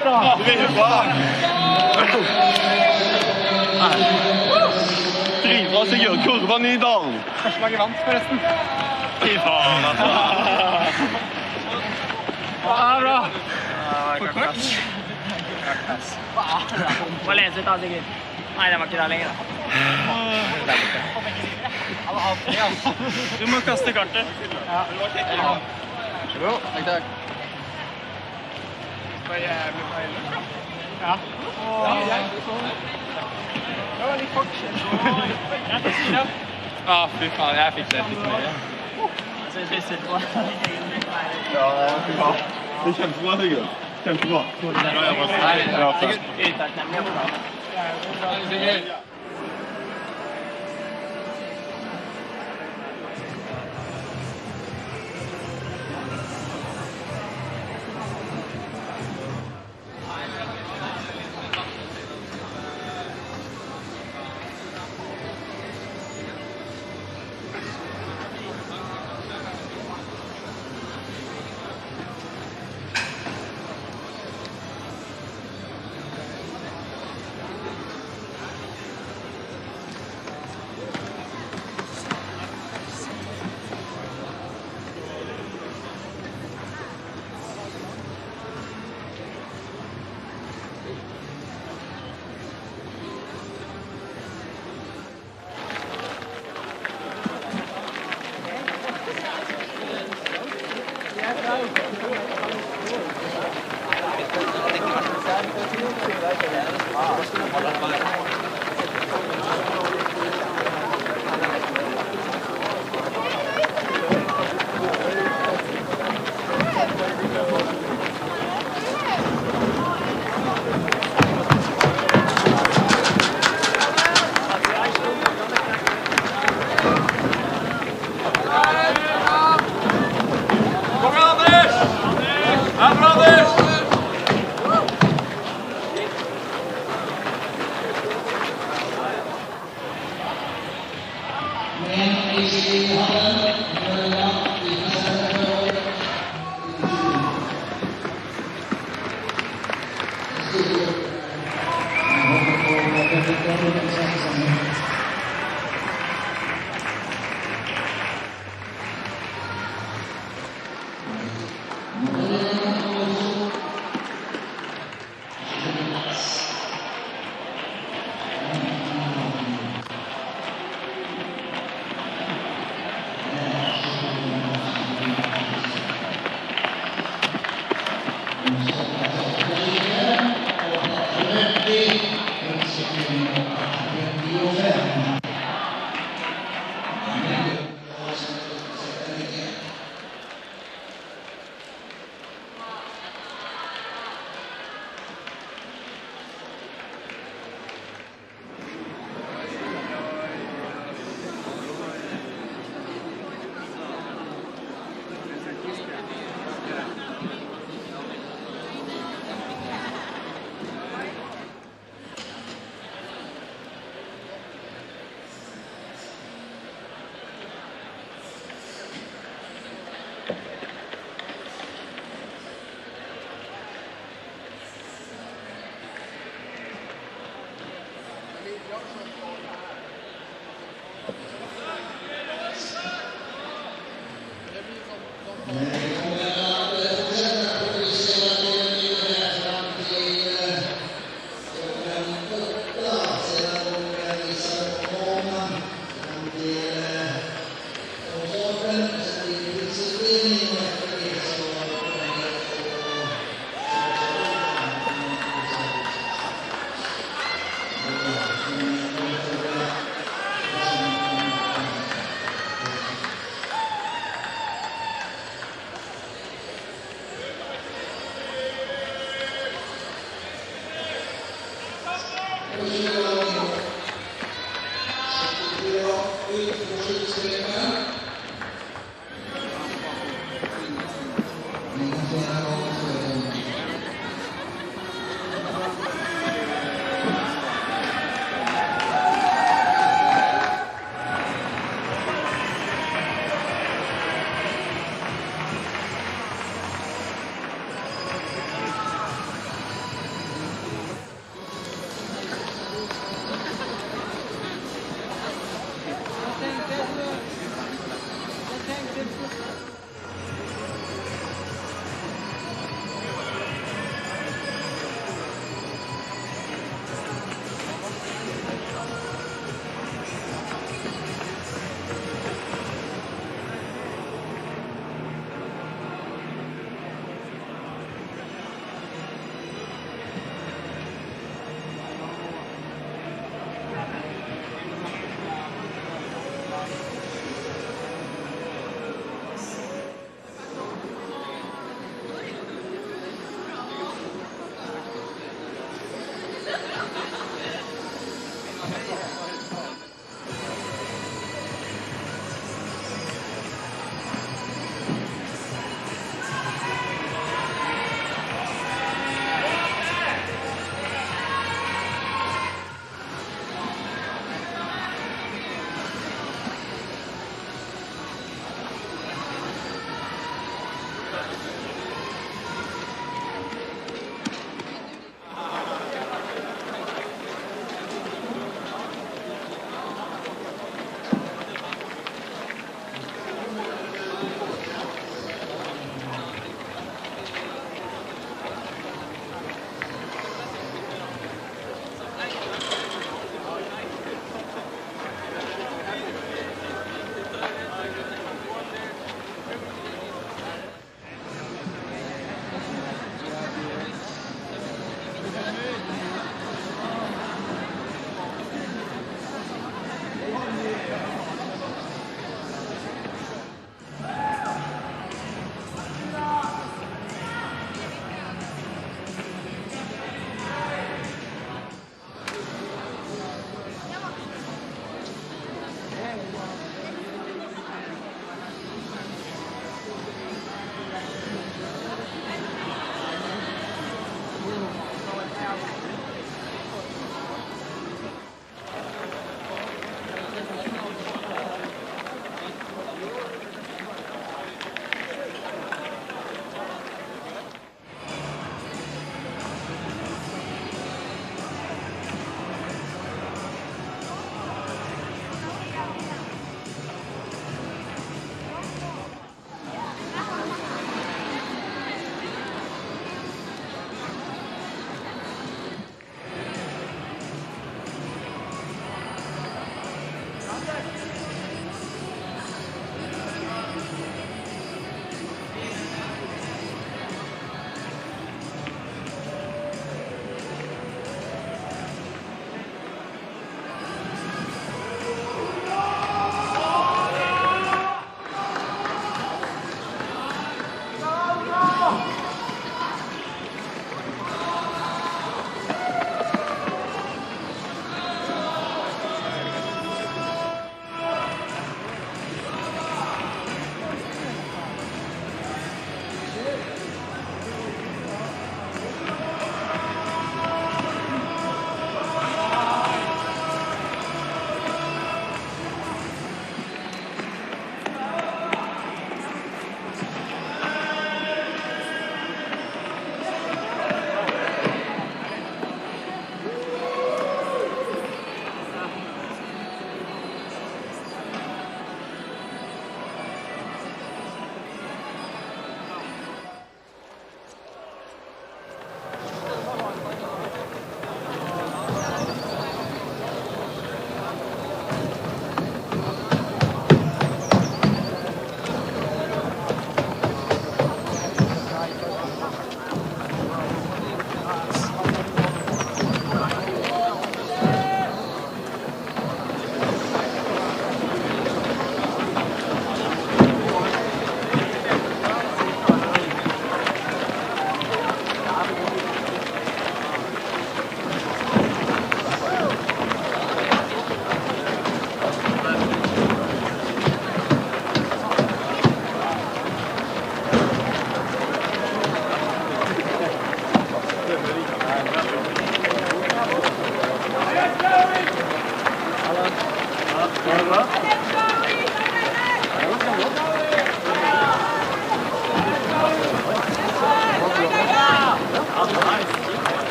bra! Du vet ju bara! Dritbra som gjør kurven i dalen. Kanskje lager vant, forresten. Fy faen, altså. Ja, bra. For kort. Må lese ut da, sikkert. Nei, det var ikke der lenger. Du må kaste kartet. Ja. Jo, takk. Det var jævlig feil. Ja. Det var litt kort. Ja, fy faen, jeg fikk det litt mer. Jeg synes vi sitter på. Ja, fy faen. Det er kjempebra, Sigurd. Kjempebra. Bra jobba. Sikkert utakknemlig å få bra.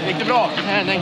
Riktigt bra. Nej.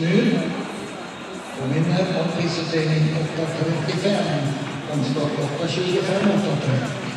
Nu påminner om prisutdelning 8.35, omstart 8.25, 8.30.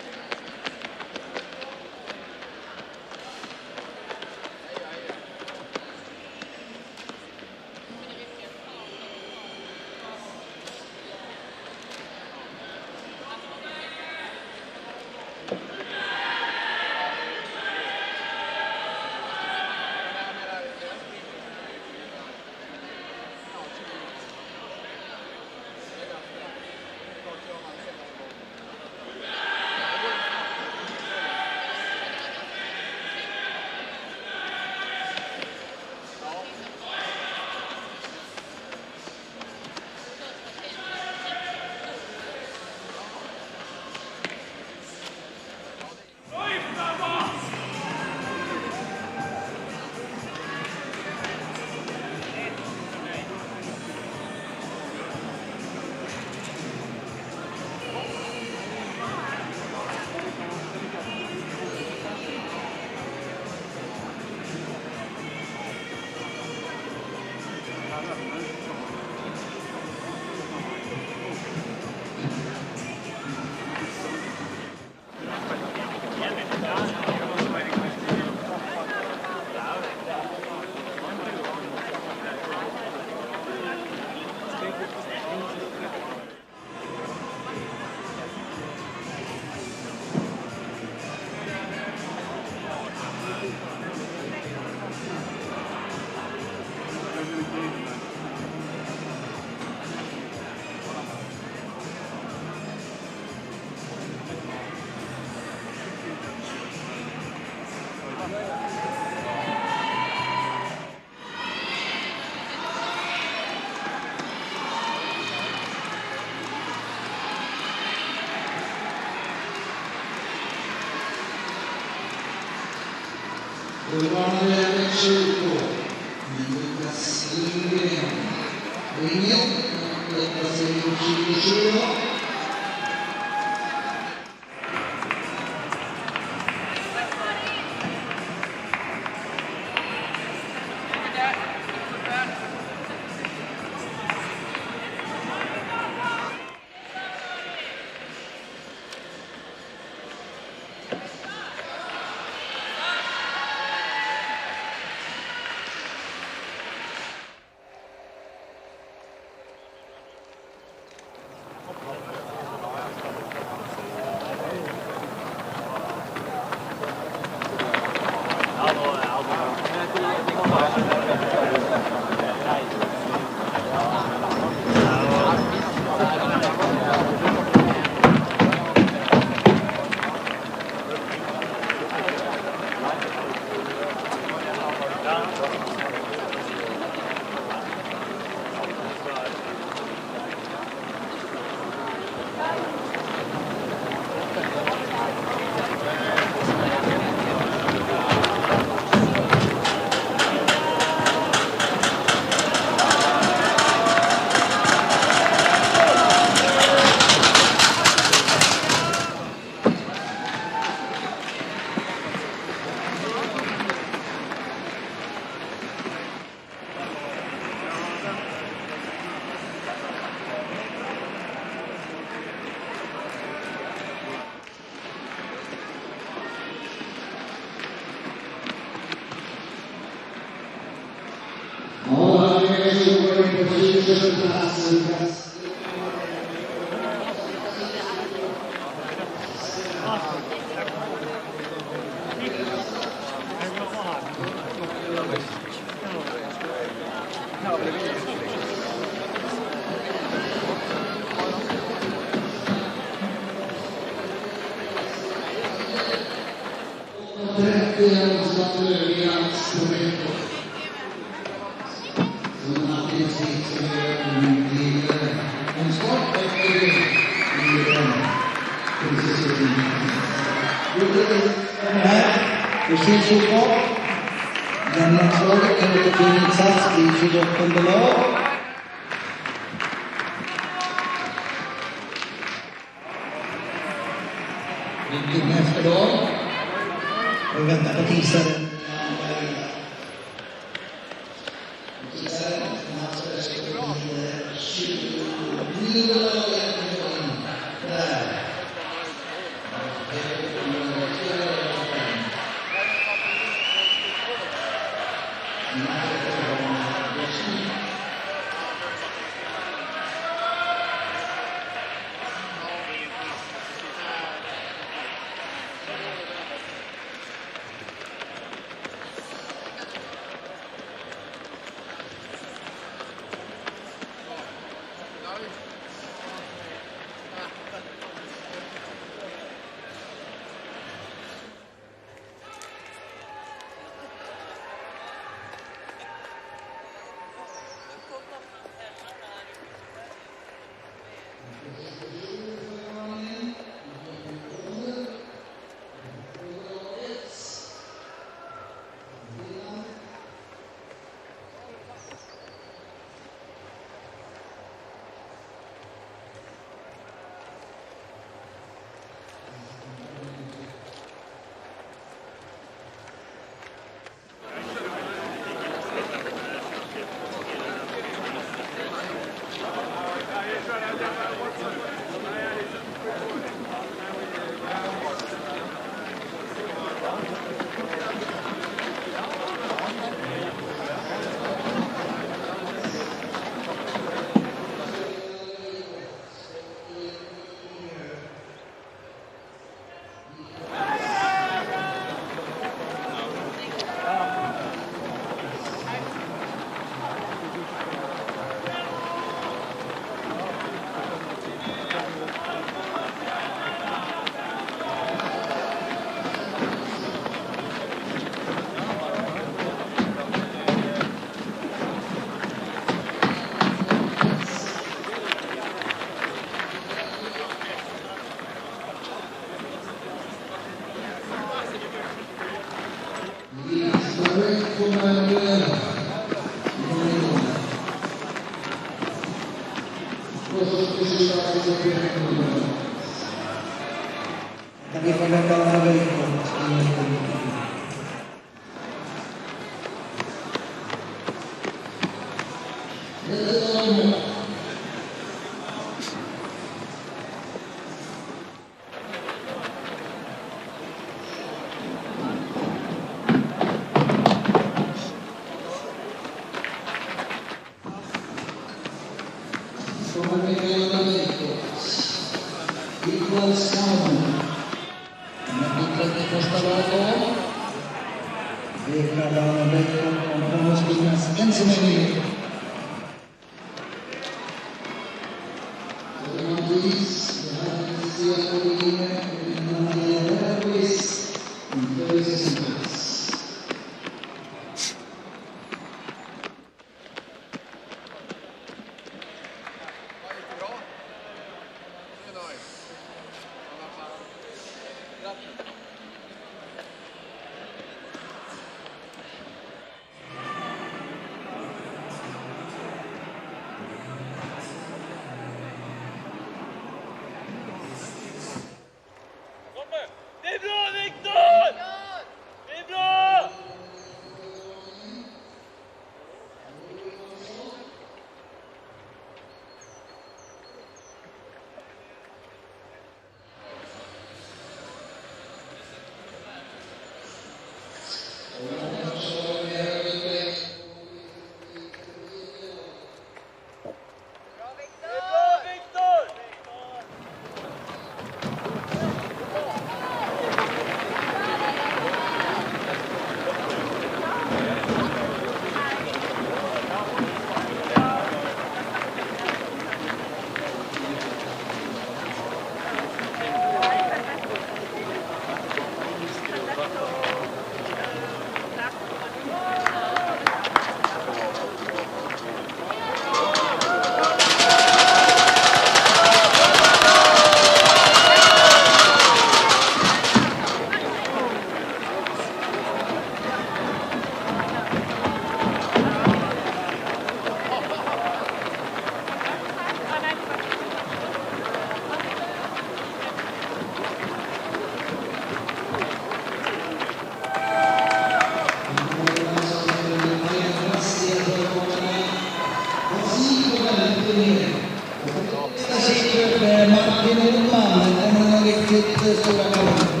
riktigt stora kamper.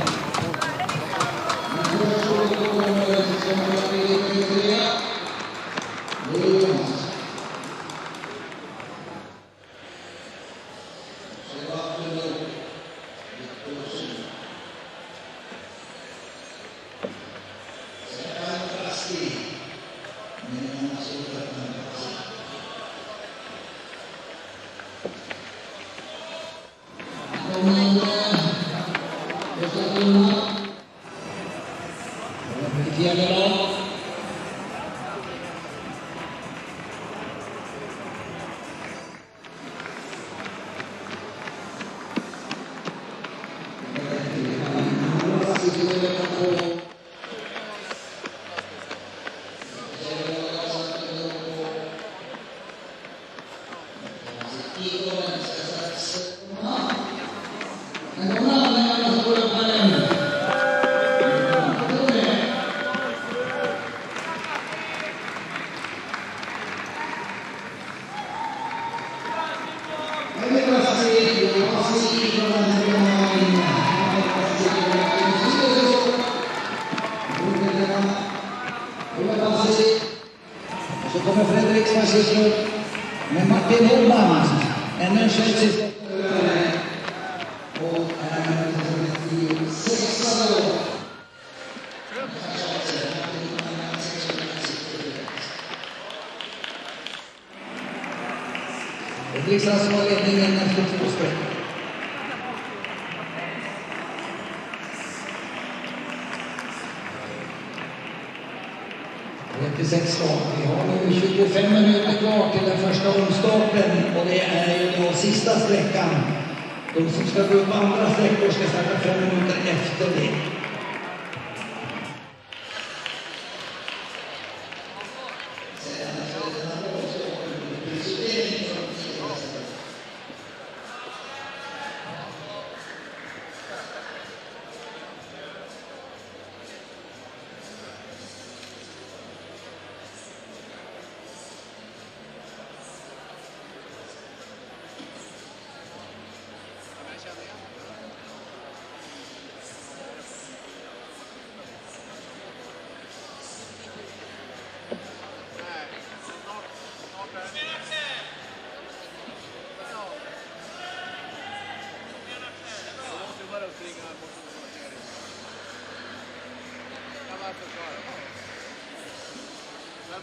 Så kommer Fredriks fascism med Martin Holman. Ännu en schweizisk. Och i sexta då. Fredriks har ledningen efter 2 sträckor. 36 år. Vi har nu 25 minuter kvar till den första omstarten och det är ju då sista sträckan. De som ska gå upp andra sträckor ska starta 5 minuter efter det.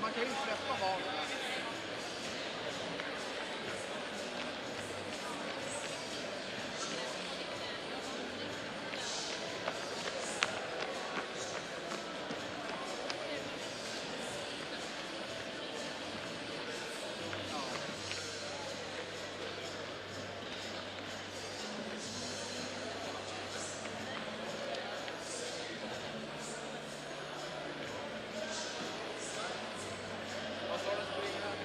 Man kan ju inte släppa barnen. Vad sa du?